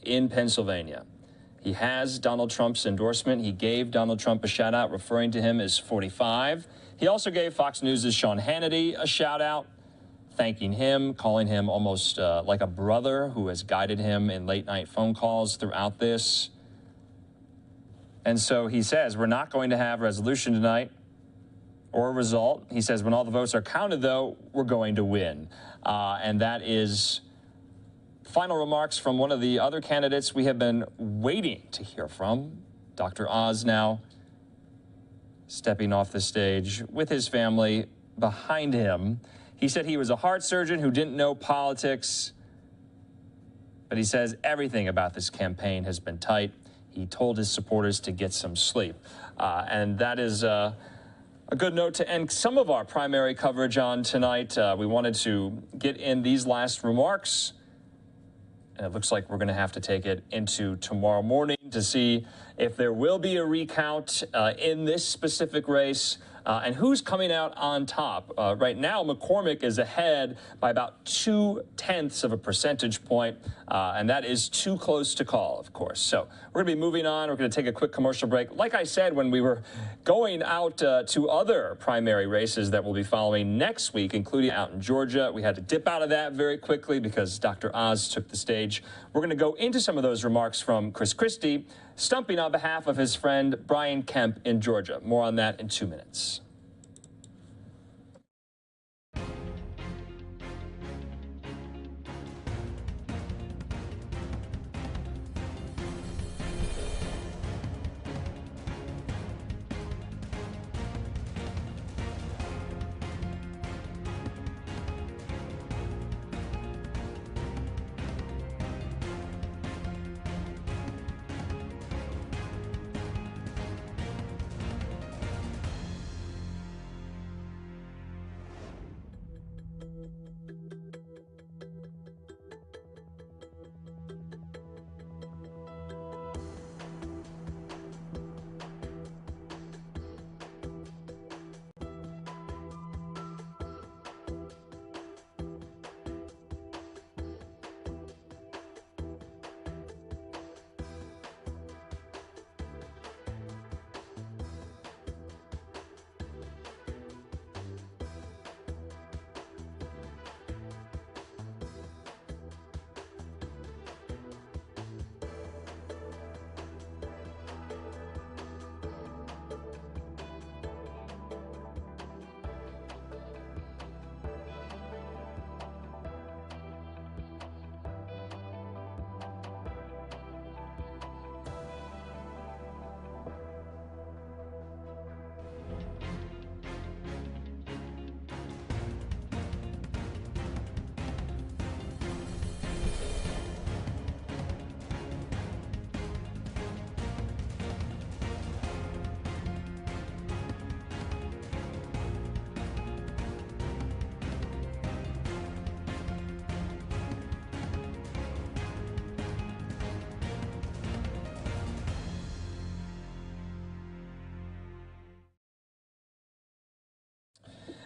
in Pennsylvania. He has Donald Trump's endorsement. He gave Donald Trump a shout-out, referring to him as 45. He also gave Fox News' Sean Hannity a shout-out, thanking him, calling him almost like a brother who has guided him in late-night phone calls throughout this. And so he says, we're not going to have a resolution tonight or a result. He says, when all the votes are counted, though, we're going to win. And that is final remarks from one of the other candidates we have been waiting to hear from. Dr. Oz now stepping off the stage with his family behind him. He said he was a heart surgeon who didn't know politics, but he says everything about this campaign has been tight. He told his supporters to get some sleep. And that is a good note to end some of our primary coverage on tonight. We wanted to get in these last remarks, and it looks like we're going to have to take it into tomorrow morning to see if there will be a recount in this specific race and who's coming out on top. Right now, McCormick is ahead by about 0.2 of a percentage point, and that is too close to call, of course. So we're going to be moving on. We're going to take a quick commercial break. Like I said, when we were going out to other primary races that we'll be following next week, including out in Georgia, we had to dip out of that very quickly because Dr. Oz took the stage. We're going to go into some of those remarks from Chris Christie, stumping on behalf of his friend Brian Kemp in Georgia. More on that in 2 minutes.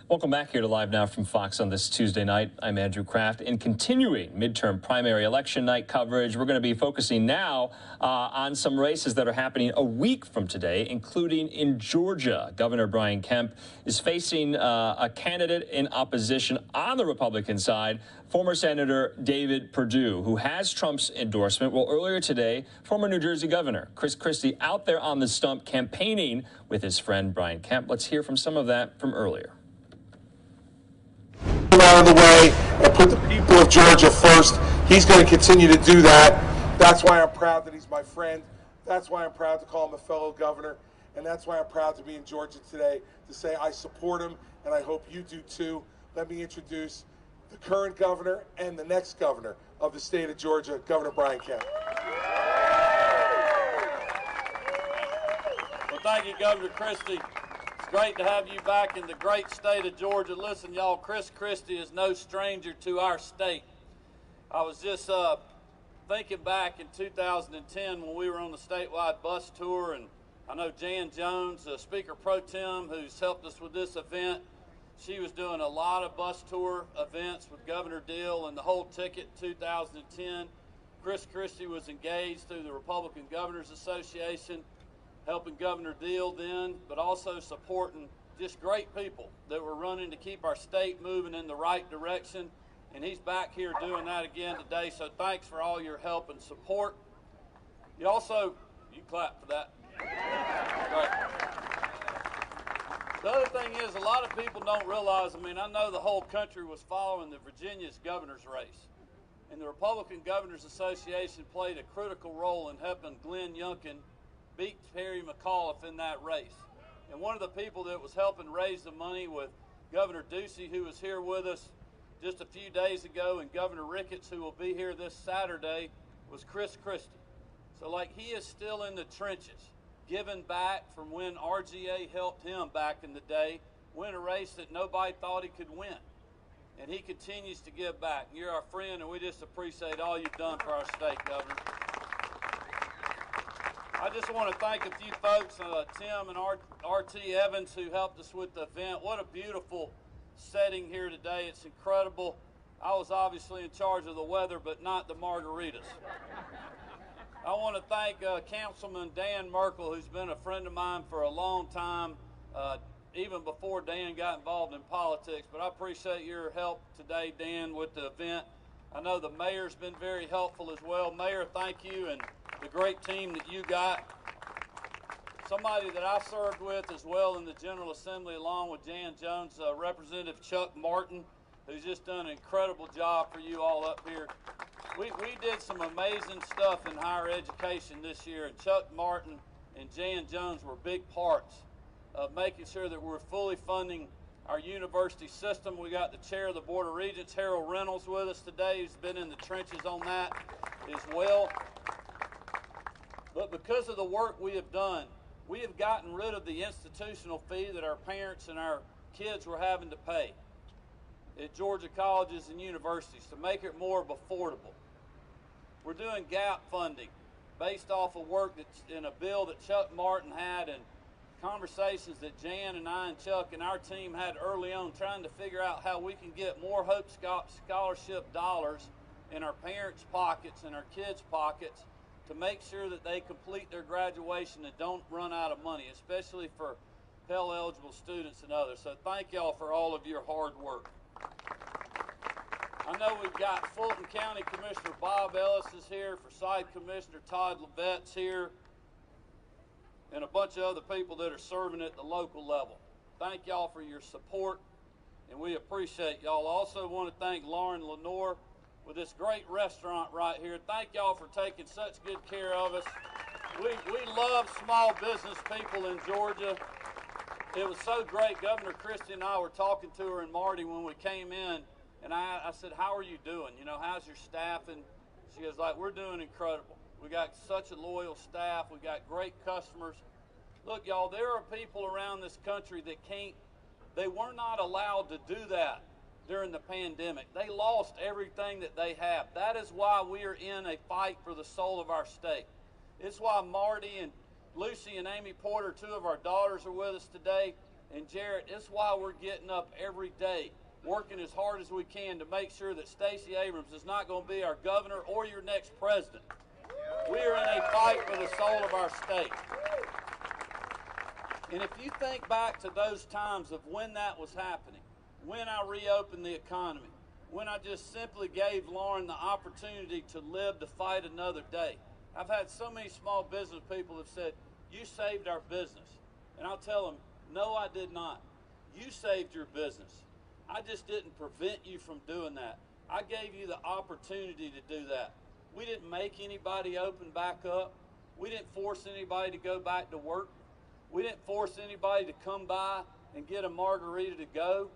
Welcome back here to Live Now from Fox on this Tuesday night. I'm Andrew Kraft. In continuing midterm primary election night coverage, we're going to be focusing now on some races that are happening a week from today, including in Georgia. Governor Brian Kemp is facing a candidate in opposition on the Republican side, former Senator David Perdue, who has Trump's endorsement. Well, earlier today, former New Jersey Governor Chris Christie out there on the stump campaigning with his friend Brian Kemp. Let's hear from some of that from earlier. Out of the way and put the people of Georgia first. He's going to continue to do that. That's why I'm proud that he's my friend. That's why I'm proud to call him a fellow governor. And that's why I'm proud to be in Georgia today to say I support him, and I hope you do too. Let me introduce the current governor and the next governor of the state of Georgia, Governor Brian Kemp. Well, thank you, Governor Christie. It's great to have you back in the great state of Georgia. Listen, y'all, Chris Christie is no stranger to our state. I was just thinking back in 2010 when we were on the statewide bus tour, and I know Jan Jones, Speaker Pro Tem, who's helped us with this event, she was doing a lot of bus tour events with Governor Deal and the whole ticket 2010. Chris Christie was engaged through the Republican Governors Association, helping Governor Deal then, but also supporting just great people that were running to keep our state moving in the right direction. And he's back here doing that again today, so thanks for all your help and support. You also, you clap for that. Great. The other thing is, a lot of people don't realize, I mean, I know the whole country was following the Virginia's governor's race. And the Republican Governors Association played a critical role in helping Glenn Youngkin beat Terry McAuliffe in that race. And one of the people that was helping raise the money with Governor Ducey, who was here with us just a few days ago, and Governor Ricketts, who will be here this Saturday, was Chris Christie. So like, he is still in the trenches, giving back from when RGA helped him back in the day, win a race that nobody thought he could win. And he continues to give back. You're our friend, and we just appreciate all you've done for our state, Governor. I just want to thank a few folks, Tim and RT Evans, who helped us with the event. What a beautiful setting here today. It's incredible. I was obviously in charge of the weather, but not the margaritas. I want to thank Councilman Dan Merkel, who's been a friend of mine for a long time, even before Dan got involved in politics. But I appreciate your help today, Dan, with the event. I know the mayor's been very helpful as well. Mayor, thank you, and the great team that you got. Somebody that I served with as well in the General Assembly, along with Jan Jones, Representative Chuck Martin, who's just done an incredible job for you all up here. We did some amazing stuff in higher education this year, and Chuck Martin and Jan Jones were big parts of making sure that we're fully funding our university system. We got the chair of the Board of Regents, Harold Reynolds, with us today, who's been in the trenches on that as well. But because of the work we have done, we have gotten rid of the institutional fee that our parents and our kids were having to pay at Georgia colleges and universities to make it more affordable. We're doing gap funding based off of work that's in a bill that Chuck Martin had and conversations that Jan and I and Chuck and our team had early on, trying to figure out how we can get more Hope Scholarship dollars in our parents' pockets and our kids' pockets to make sure that they complete their graduation and don't run out of money, especially for Pell-eligible students and others. So thank y'all for all of your hard work. I know we've got Fulton County Commissioner Bob Ellis is here, Forsyth Commissioner Todd Levette's here, and a bunch of other people that are serving at the local level. Thank y'all for your support, and we appreciate y'all. Also want to thank Lauren Lenore with this great restaurant right here. Thank y'all for taking such good care of us. We love small business people in Georgia. It was so great. Governor Christie and I were talking to her and Marty when we came in, and I said, how are you doing? You know, how's your staff? And she goes like, we're doing incredible. We got such a loyal staff. We got great customers. Look, y'all, there are people around this country that they were not allowed to do that during the pandemic. They lost everything that they have. That is why we are in a fight for the soul of our state. It's why Marty and Lucy and Amy Porter, two of our daughters, are with us today. And Jarrett, it's why we're getting up every day, working as hard as we can to make sure that Stacey Abrams is not going to be our governor or your next president. We are in a fight for the soul of our state. And if you think back to those times of when that was happening, when I reopened the economy, when I just simply gave Lauren the opportunity to live to fight another day. I've had so many small business people have said, you saved our business. And I'll tell them, no, I did not. You saved your business. I just didn't prevent you from doing that. I gave you the opportunity to do that. We didn't make anybody open back up. We didn't force anybody to go back to work. We didn't force anybody to come by and get a margarita to go.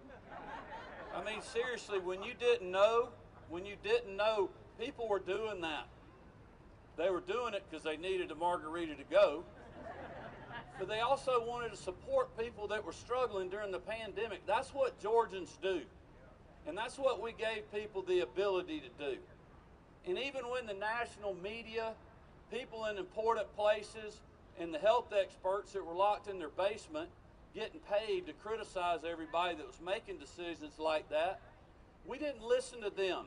I mean, seriously, when you didn't know, people were doing that. They were doing it because they needed a margarita to go. But they also wanted to support people that were struggling during the pandemic. That's what Georgians do. And that's what we gave people the ability to do. And even when the national media, people in important places, and the health experts that were locked in their basement getting paid to criticize everybody that was making decisions like that, we didn't listen to them.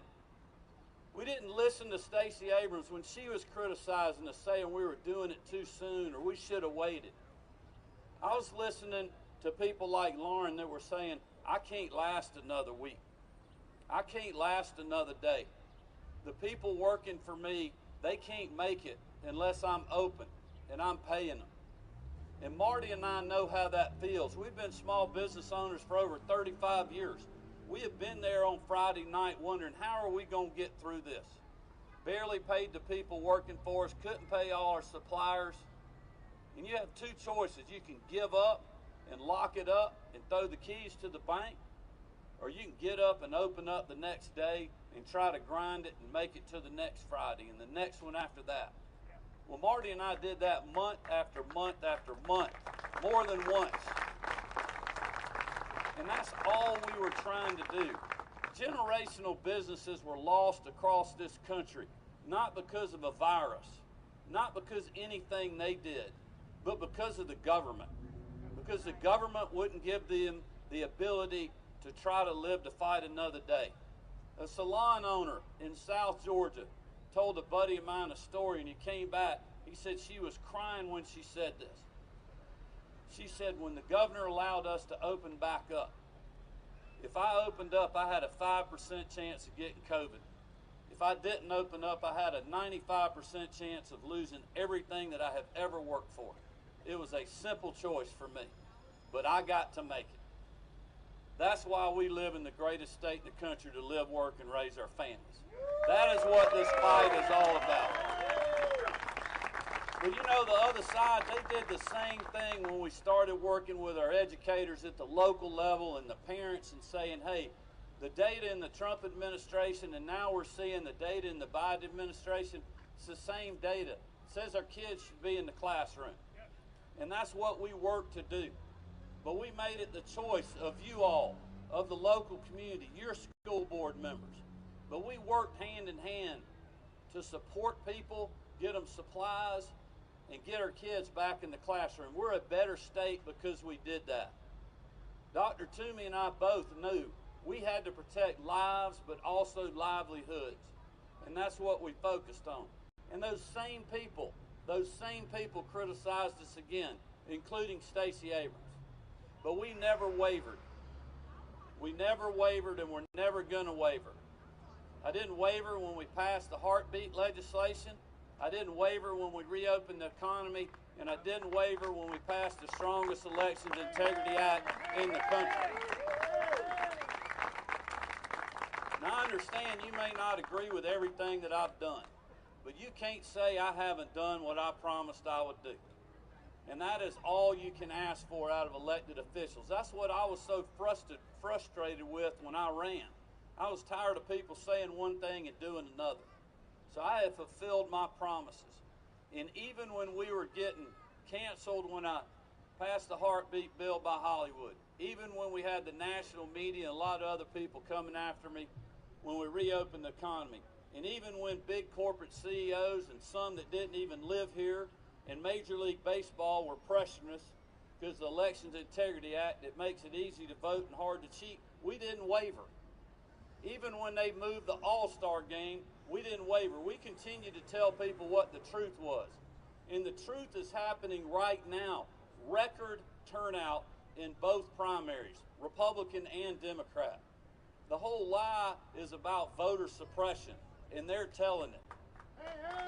We didn't listen to Stacey Abrams when she was criticizing us, saying we were doing it too soon or we should have waited. I was listening to people like Lauren that were saying, I can't last another week. I can't last another day. The people working for me, they can't make it unless I'm open and I'm paying them. And Marty and I know how that feels. We've been small business owners for over 35 years. We have been there on Friday night wondering, how are we going to get through this? Barely paid the people working for us, couldn't pay all our suppliers. And you have two choices. You can give up and lock it up and throw the keys to the bank, or you can get up and open up the next day and try to grind it and make it to the next Friday and the next one after that. Well, Marty and I did that month after month after month, more than once. And that's all we were trying to do. Generational businesses were lost across this country, not because of a virus, not because anything they did, but because of the government. Because the government wouldn't give them the ability to try to live to fight another day. A salon owner in South Georgia told a buddy of mine a story, and he came back. He said she was crying when she said this. She said, when the governor allowed us to open back up, if I opened up, I had a 5% chance of getting COVID. If I didn't open up, I had a 95% chance of losing everything that I have ever worked for. It was a simple choice for me, but I got to make it. That's why we live in the greatest state in the country to live, work, and raise our families. That is what this fight is all about. But you know, the other side, they did the same thing when we started working with our educators at the local level and the parents and saying, hey, the data in the Trump administration, and now we're seeing the data in the Biden administration, it's the same data. It says our kids should be in the classroom. And that's what we work to do. But we made it the choice of you all, of the local community, your school board members. But we worked hand in hand to support people, get them supplies, and get our kids back in the classroom. We're a better state because we did that. Dr. Toomey and I both knew we had to protect lives, but also livelihoods. And that's what we focused on. And those same people criticized us again, including Stacey Abrams. But we never wavered. We never wavered, and we're never going to waver. I didn't waver when we passed the heartbeat legislation. I didn't waver when we reopened the economy, and I didn't waver when we passed the strongest Elections Integrity Act in the country. Now, I understand you may not agree with everything that I've done, but you can't say I haven't done what I promised I would do. And that is all you can ask for out of elected officials. That's what I was so frustrated with when I ran. I was tired of people saying one thing and doing another. So I have fulfilled my promises. And even when we were getting canceled when I passed the heartbeat bill by Hollywood, even when we had the national media and a lot of other people coming after me when we reopened the economy, and even when big corporate CEOs and some that didn't even live here in Major League Baseball were pressuring us because the Elections Integrity Act, it makes it easy to vote and hard to cheat. We didn't waver. Even when they moved the All-Star game, we didn't waver. We continued to tell people what the truth was. And the truth is happening right now. Record turnout in both primaries, Republican and Democrat. The whole lie is about voter suppression, and they're telling it.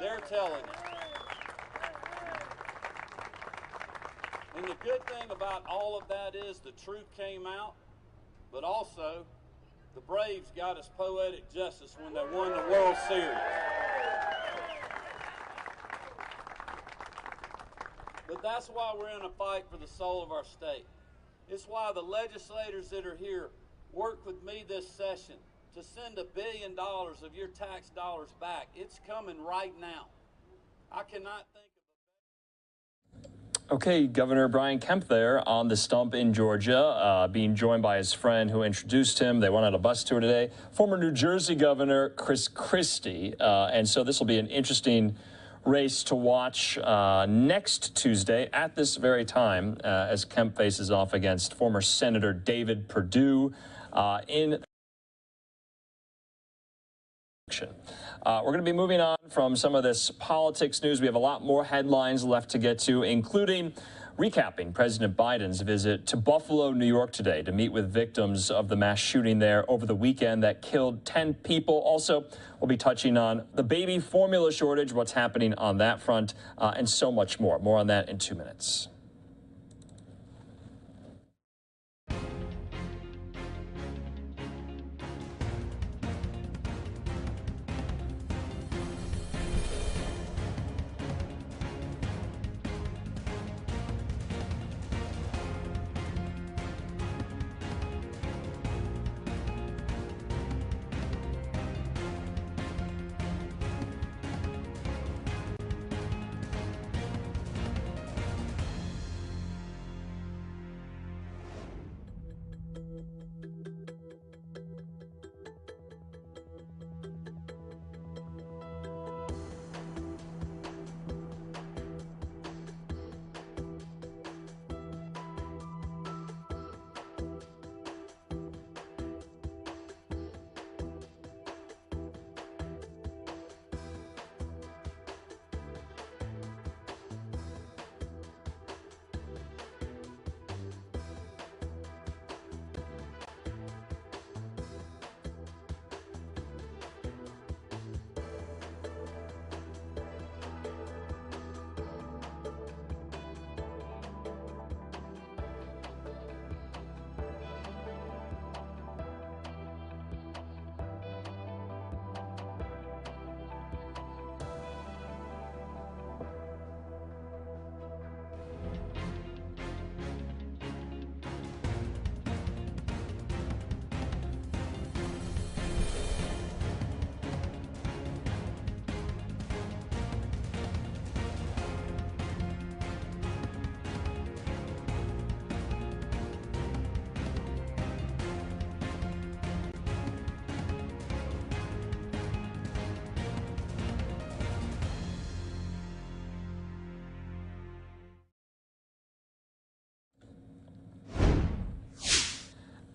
They're telling it. And the good thing about all of that is the truth came out, but also the Braves got us poetic justice when they won the World Series. But that's why we're in a fight for the soul of our state. It's why the legislators that are here worked with me this session to send $1 billion of your tax dollars back. It's coming right now. I cannot think. Okay, Governor Brian Kemp there on the stump in Georgia, being joined by his friend who introduced him. They went on a bus tour today. Former New Jersey Governor Chris Christie. And so this will be an interesting race to watch next Tuesday at this very time as Kemp faces off against former Senator David Perdue in we're going to be moving on from some of this politics news. We have a lot more headlines left to get to, including recapping President Biden's visit to Buffalo, New York today to meet with victims of the mass shooting there over the weekend that killed 10 people. Also, we'll be touching on the baby formula shortage, what's happening on that front, and so much more. More on that in 2 minutes.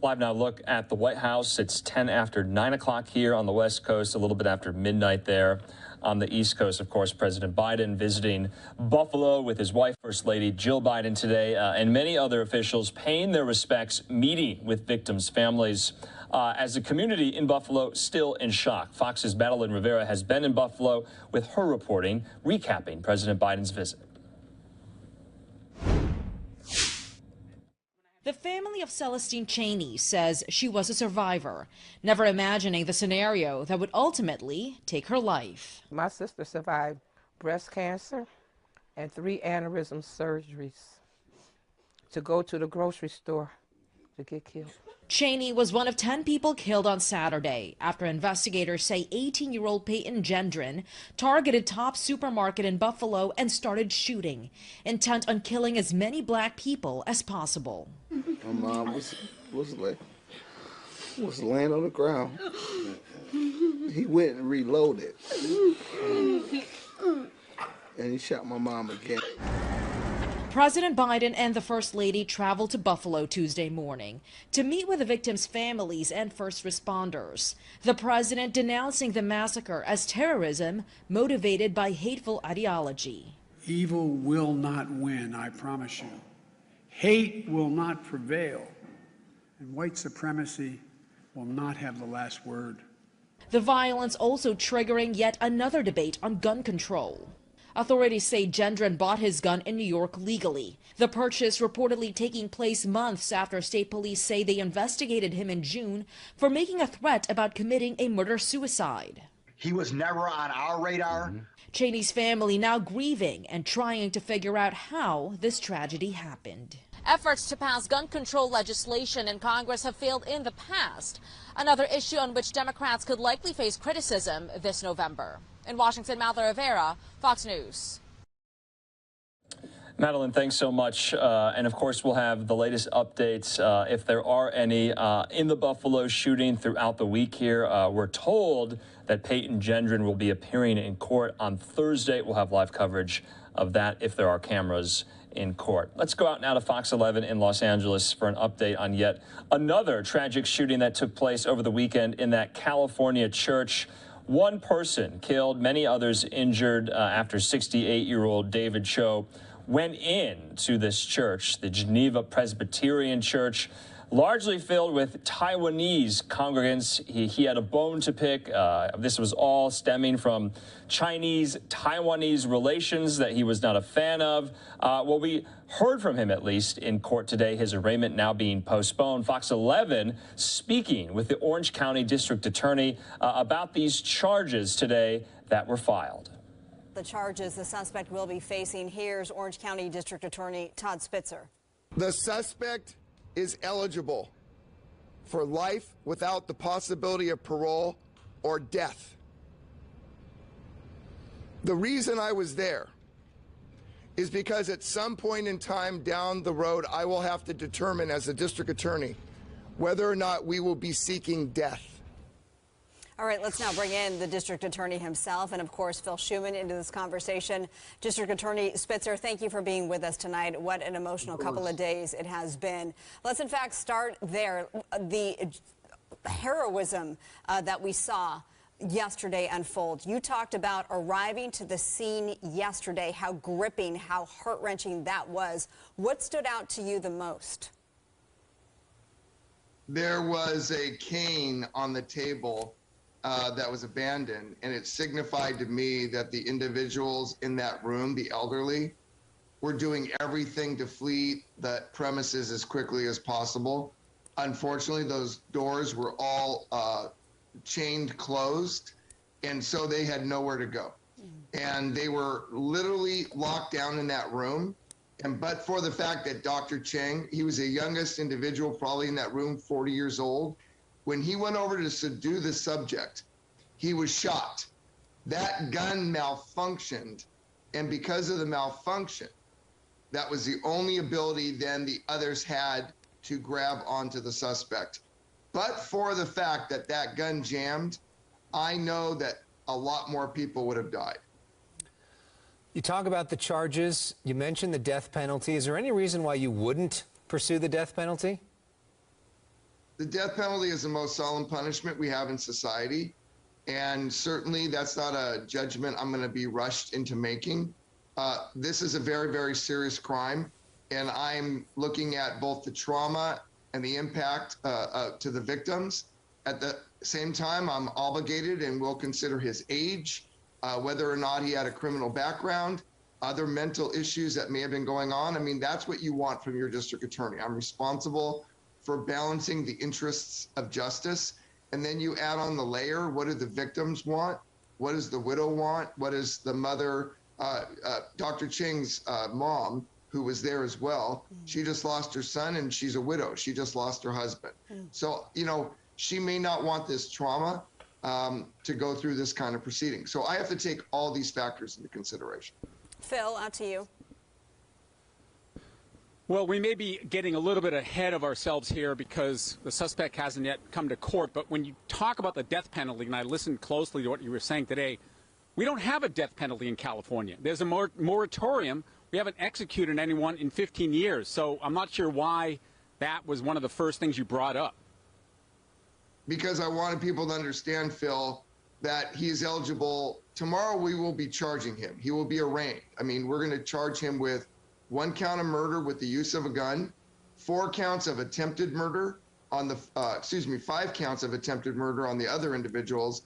Live now look at the White House. It's 10 after 9 o'clock here on the West Coast, a little bit after midnight there on the East Coast. Of course, President Biden visiting Buffalo with his wife, First Lady Jill Biden today, and many other officials paying their respects, meeting with victims' families. As the community in Buffalo still in shock. Fox's Madeline Rivera has been in Buffalo with her reporting, recapping President Biden's visit. The family of Celestine Cheney says she was a survivor, never imagining the scenario that would ultimately take her life. My sister survived breast cancer and 3 aneurysm surgeries to go to the grocery store to get killed. Cheney was one of 10 people killed on Saturday after investigators say 18-year-old Peyton Gendron targeted Tops supermarket in Buffalo and started shooting, intent on killing as many black people as possible. My mom was laying on the ground. He went and reloaded, and he shot my mom again. President Biden and the First Lady traveled to Buffalo Tuesday morning to meet with the victims' families and first responders. The president denouncing the massacre as terrorism motivated by hateful ideology. Evil will not win, I promise you. Hate will not prevail, and white supremacy will not have the last word. The violence also triggering yet another debate on gun control. Authorities say Gendron bought his gun in New York legally. The purchase reportedly taking place months after state police say they investigated him in June for making a threat about committing a murder-suicide. He was never on our radar. Cheney's family now grieving and trying to figure out how this tragedy happened. Efforts to pass gun control legislation in Congress have failed in the past. Another issue on which Democrats could likely face criticism this November. In Washington, Malta Rivera, Fox News. Madeline, thanks so much. And of course, we'll have the latest updates, if there are any, in the Buffalo shooting throughout the week here. We're told that Peyton Gendron will be appearing in court on Thursday. We'll have live coverage of that if there are cameras in court. Let's go out now to Fox 11 in Los Angeles for an update on yet another tragic shooting that took place over the weekend in that California church. One person killed, many others injured after 68-year-old David Cho went in to this church, the Geneva Presbyterian Church, largely filled with Taiwanese congregants. He had a bone to pick. This was all stemming from Chinese-Taiwanese relations that he was not a fan of. Well, we heard from him, at least, in court today, his arraignment now being postponed. Fox 11 speaking with the Orange County District Attorney about these charges today that were filed. The charges the suspect will be facing. Here's Orange County District Attorney Todd Spitzer. The suspect is eligible for life without the possibility of parole or death. The reason I was there is because at some point in time down the road, I will have to determine as a district attorney whether or not we will be seeking death. All right, let's now bring in the district attorney himself and, of course, Phil Schuman into this conversation. District Attorney Spitzer, thank you for being with us tonight. What an emotional couple of days it has been. Let's, in fact, start there. The heroism that we saw yesterday unfold. You talked about arriving to the scene yesterday, how gripping, how heart-wrenching that was. What stood out to you the most? There was a cane on the table that was abandoned, and it signified to me that the individuals in that room, the elderly, were doing everything to flee the premises as quickly as possible. Unfortunately, those doors were all chained closed, and so they had nowhere to go. And they were literally locked down in that room. And but for the fact that Dr. Cheng, he was the youngest individual probably in that room, 40 years old, when he went over to subdue the subject, he was shot. That gun malfunctioned, and because of the malfunction, that was the only ability then the others had to grab onto the suspect. But for the fact that that gun jammed, I know that a lot more people would have died. You talk about the charges, you mentioned the death penalty. Is there any reason why you wouldn't pursue the death penalty? The death penalty is the most solemn punishment we have in society. And certainly that's not a judgment I'm going to be rushed into making. This is a very, very serious crime. And I'm looking at both the trauma and the impact to the victims. At the same time, I'm obligated and will consider his age, whether or not he had a criminal background, other mental issues that may have been going on. I mean, that's what you want from your district attorney. I'm responsible for balancing the interests of justice. And then you add on the layer, what do the victims want? What does the widow want? What does the mother, Dr. Cheng's mom, who was there as well, she just lost her son and she's a widow. She just lost her husband. So, you know, she may not want this trauma to go through this kind of proceeding. So I have to take all these factors into consideration. Phil, out to you. Well, we may be getting a little bit ahead of ourselves here because the suspect hasn't yet come to court. But when you talk about the death penalty, and I listened closely to what you were saying today, we don't have a death penalty in California. There's a moratorium We haven't executed anyone in 15 years, so I'm not sure why that was one of the first things you brought up. Because I wanted people to understand, Phil, that he's eligible. Tomorrow we will be charging him. He will be arraigned. I mean, we're going to charge him with 1 count of murder with the use of a gun, 4 counts of attempted murder on the, 5 counts of attempted murder on the other individuals.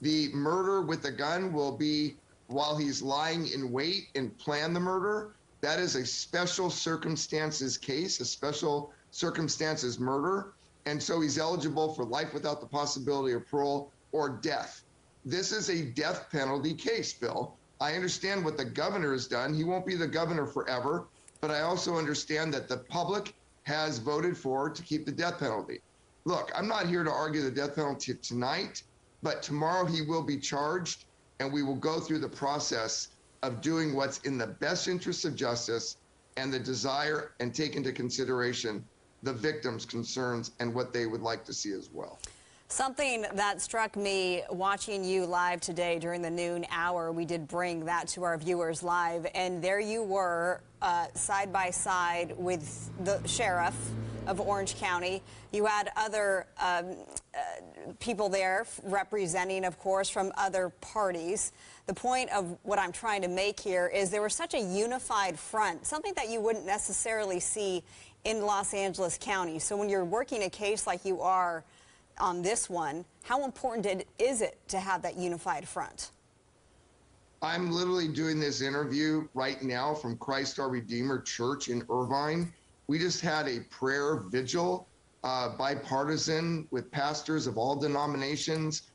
The murder with the gun will be while he's lying in wait and plan the murder. That is a special circumstances case, a special circumstances murder. And so he's eligible for life without the possibility of parole or death. This is a death penalty case, Bill. I understand what the governor has done. He won't be the governor forever, but I also understand that the public has voted for to keep the death penalty. Look, I'm not here to argue the death penalty tonight, but tomorrow he will be charged, and we will go through the process of doing what's in the best interest of justice and the desire, and take into consideration the victims' concerns and what they would like to see as well. Something that struck me watching you live today during the noon hour, we did bring that to our viewers live, and there you were side by side with the sheriff of Orange County. You had other people there representing, of course, from other parties. The point of what I'm trying to make here is there was such a unified front, something that you wouldn't necessarily see in Los Angeles County. So when you're working a case like you are on this one, how important is it to have that unified front? I'm literally doing this interview right now from Christ Our Redeemer Church in Irvine. We just had a prayer vigil, bipartisan, with pastors of all denominations.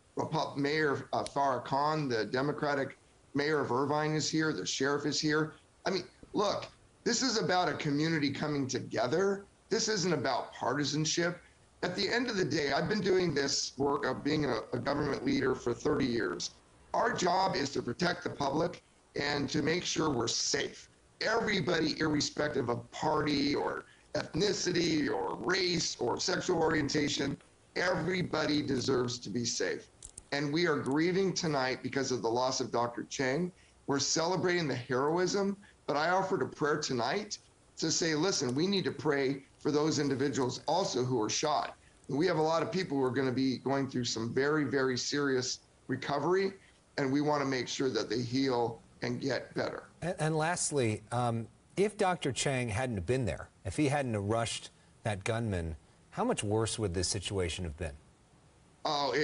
Mayor Farah Khan, the Democratic mayor of Irvine, is here. The sheriff is here. I mean, look, this is about a community coming together. This isn't about partisanship. At the end of the day, I've been doing this work of being a government leader for 30 years. Our job is to protect the public and to make sure we're safe. Everybody, irrespective of party or ethnicity or race or sexual orientation, everybody deserves to be safe. And we are grieving tonight because of the loss of Dr. Cheng. We're celebrating the heroism, but I offered a prayer tonight to say, listen, we need to pray for those individuals also who are shot. And we have a lot of people who are going to be going through some very, very serious recovery, and we want to make sure that they heal and get better. And lastly, if Dr. Cheng hadn't have been there, if he hadn't have rushed that gunman, how much worse would this situation have been? Oh,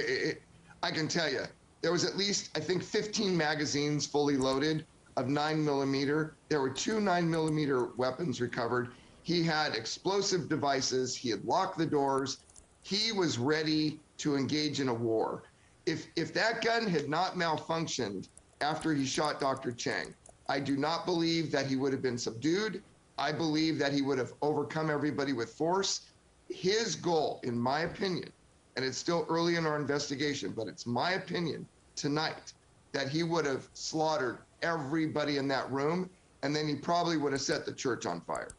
I can tell you, there was at least, I think, 15 magazines fully loaded of 9mm. There were 2 9mm weapons recovered. He had explosive devices. He had locked the doors. He was ready to engage in a war. If that gun had not malfunctioned after he shot Dr. Cheng, I do not believe that he would have been subdued. I believe that he would have overcome everybody with force. His goal, in my opinion, and it's still early in our investigation, but it's my opinion tonight that he would have slaughtered everybody in that room, and then he probably would have set the church on fire.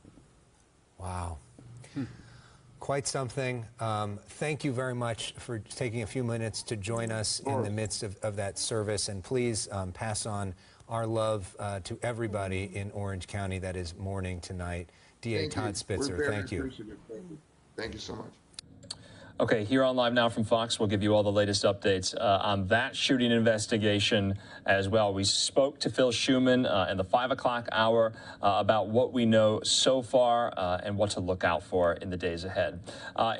Wow. Quite something. Thank you very much for taking a few minutes to join us in the midst of that service, and please pass on our love to everybody in Orange County that is mourning tonight. DA Todd Spitzer, thank you. Thank you so much. Okay, here on Live Now from Fox, we'll give you all the latest updates on that shooting investigation as well. We spoke to Phil Shuman in the 5 o'clock hour about what we know so far and what to look out for in the days ahead.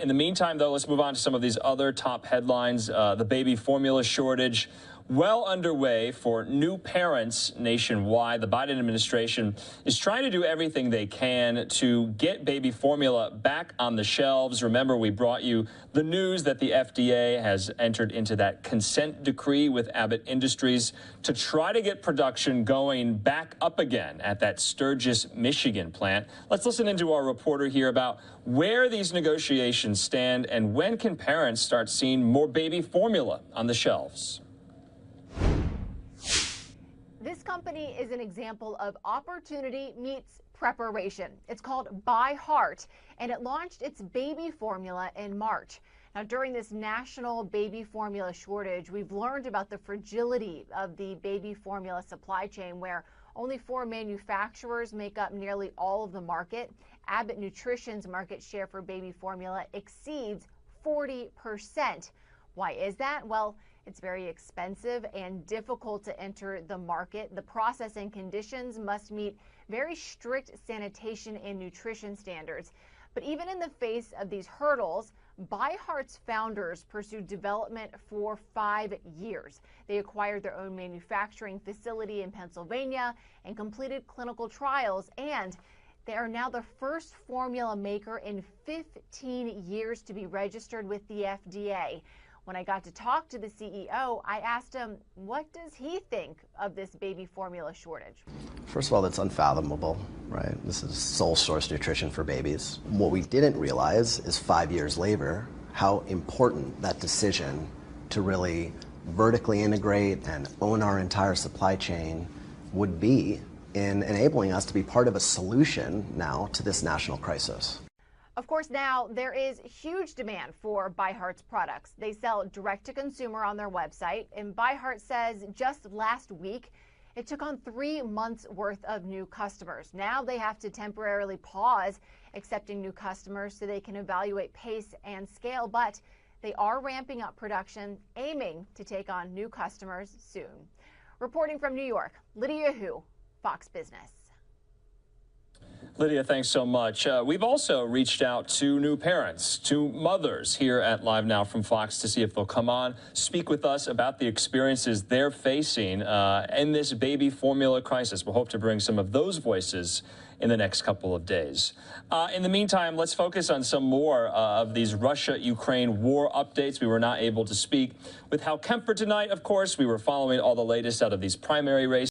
In the meantime, though, let's move on to some of these other top headlines. The baby formula shortage well underway for new parents nationwide. The Biden administration is trying to do everything they can to get baby formula back on the shelves. Remember, we brought you the news that the FDA has entered into that consent decree with Abbott Industries to try to get production going back up again at that Sturgis, Michigan plant. Let's listen into our reporter here about where these negotiations stand and when can parents start seeing more baby formula on the shelves. This company is an example of opportunity meets preparation. It's called By Heart, and it launched its baby formula in March. Now, during this national baby formula shortage, we've learned about the fragility of the baby formula supply chain, where only 4 manufacturers make up nearly all of the market. Abbott Nutrition's market share for baby formula exceeds 40%. Why is that? Well, it's very expensive and difficult to enter the market. The processing conditions must meet very strict sanitation and nutrition standards. But even in the face of these hurdles, ByHeart's founders pursued development for 5 years. They acquired their own manufacturing facility in Pennsylvania and completed clinical trials, and they are now the first formula maker in 15 years to be registered with the FDA. When I got to talk to the CEO, I asked him, what does he think of this baby formula shortage? First of all, that's unfathomable, right? This is sole source nutrition for babies. What we didn't realize is 5 years later, how important that decision to really vertically integrate and own our entire supply chain would be in enabling us to be part of a solution now to this national crisis. Of course, now there is huge demand for ByHeart's products. They sell direct to consumer on their website, and ByHeart says just last week it took on 3 months worth of new customers. Now they have to temporarily pause accepting new customers so they can evaluate pace and scale, but they are ramping up production, aiming to take on new customers soon. Reporting from New York, Lydia Hu, Fox Business. Lydia, thanks so much. We've also reached out to new parents, to mothers here at LiveNOW from Fox to see if they'll come on, speak with us about the experiences they're facing in this baby formula crisis. We'll hope to bring some of those voices in the next couple of days. In the meantime, let's focus on some more of these Russia-Ukraine war updates. We were not able to speak with Hal Kemper tonight, of course. We were following all the latest out of these primary races.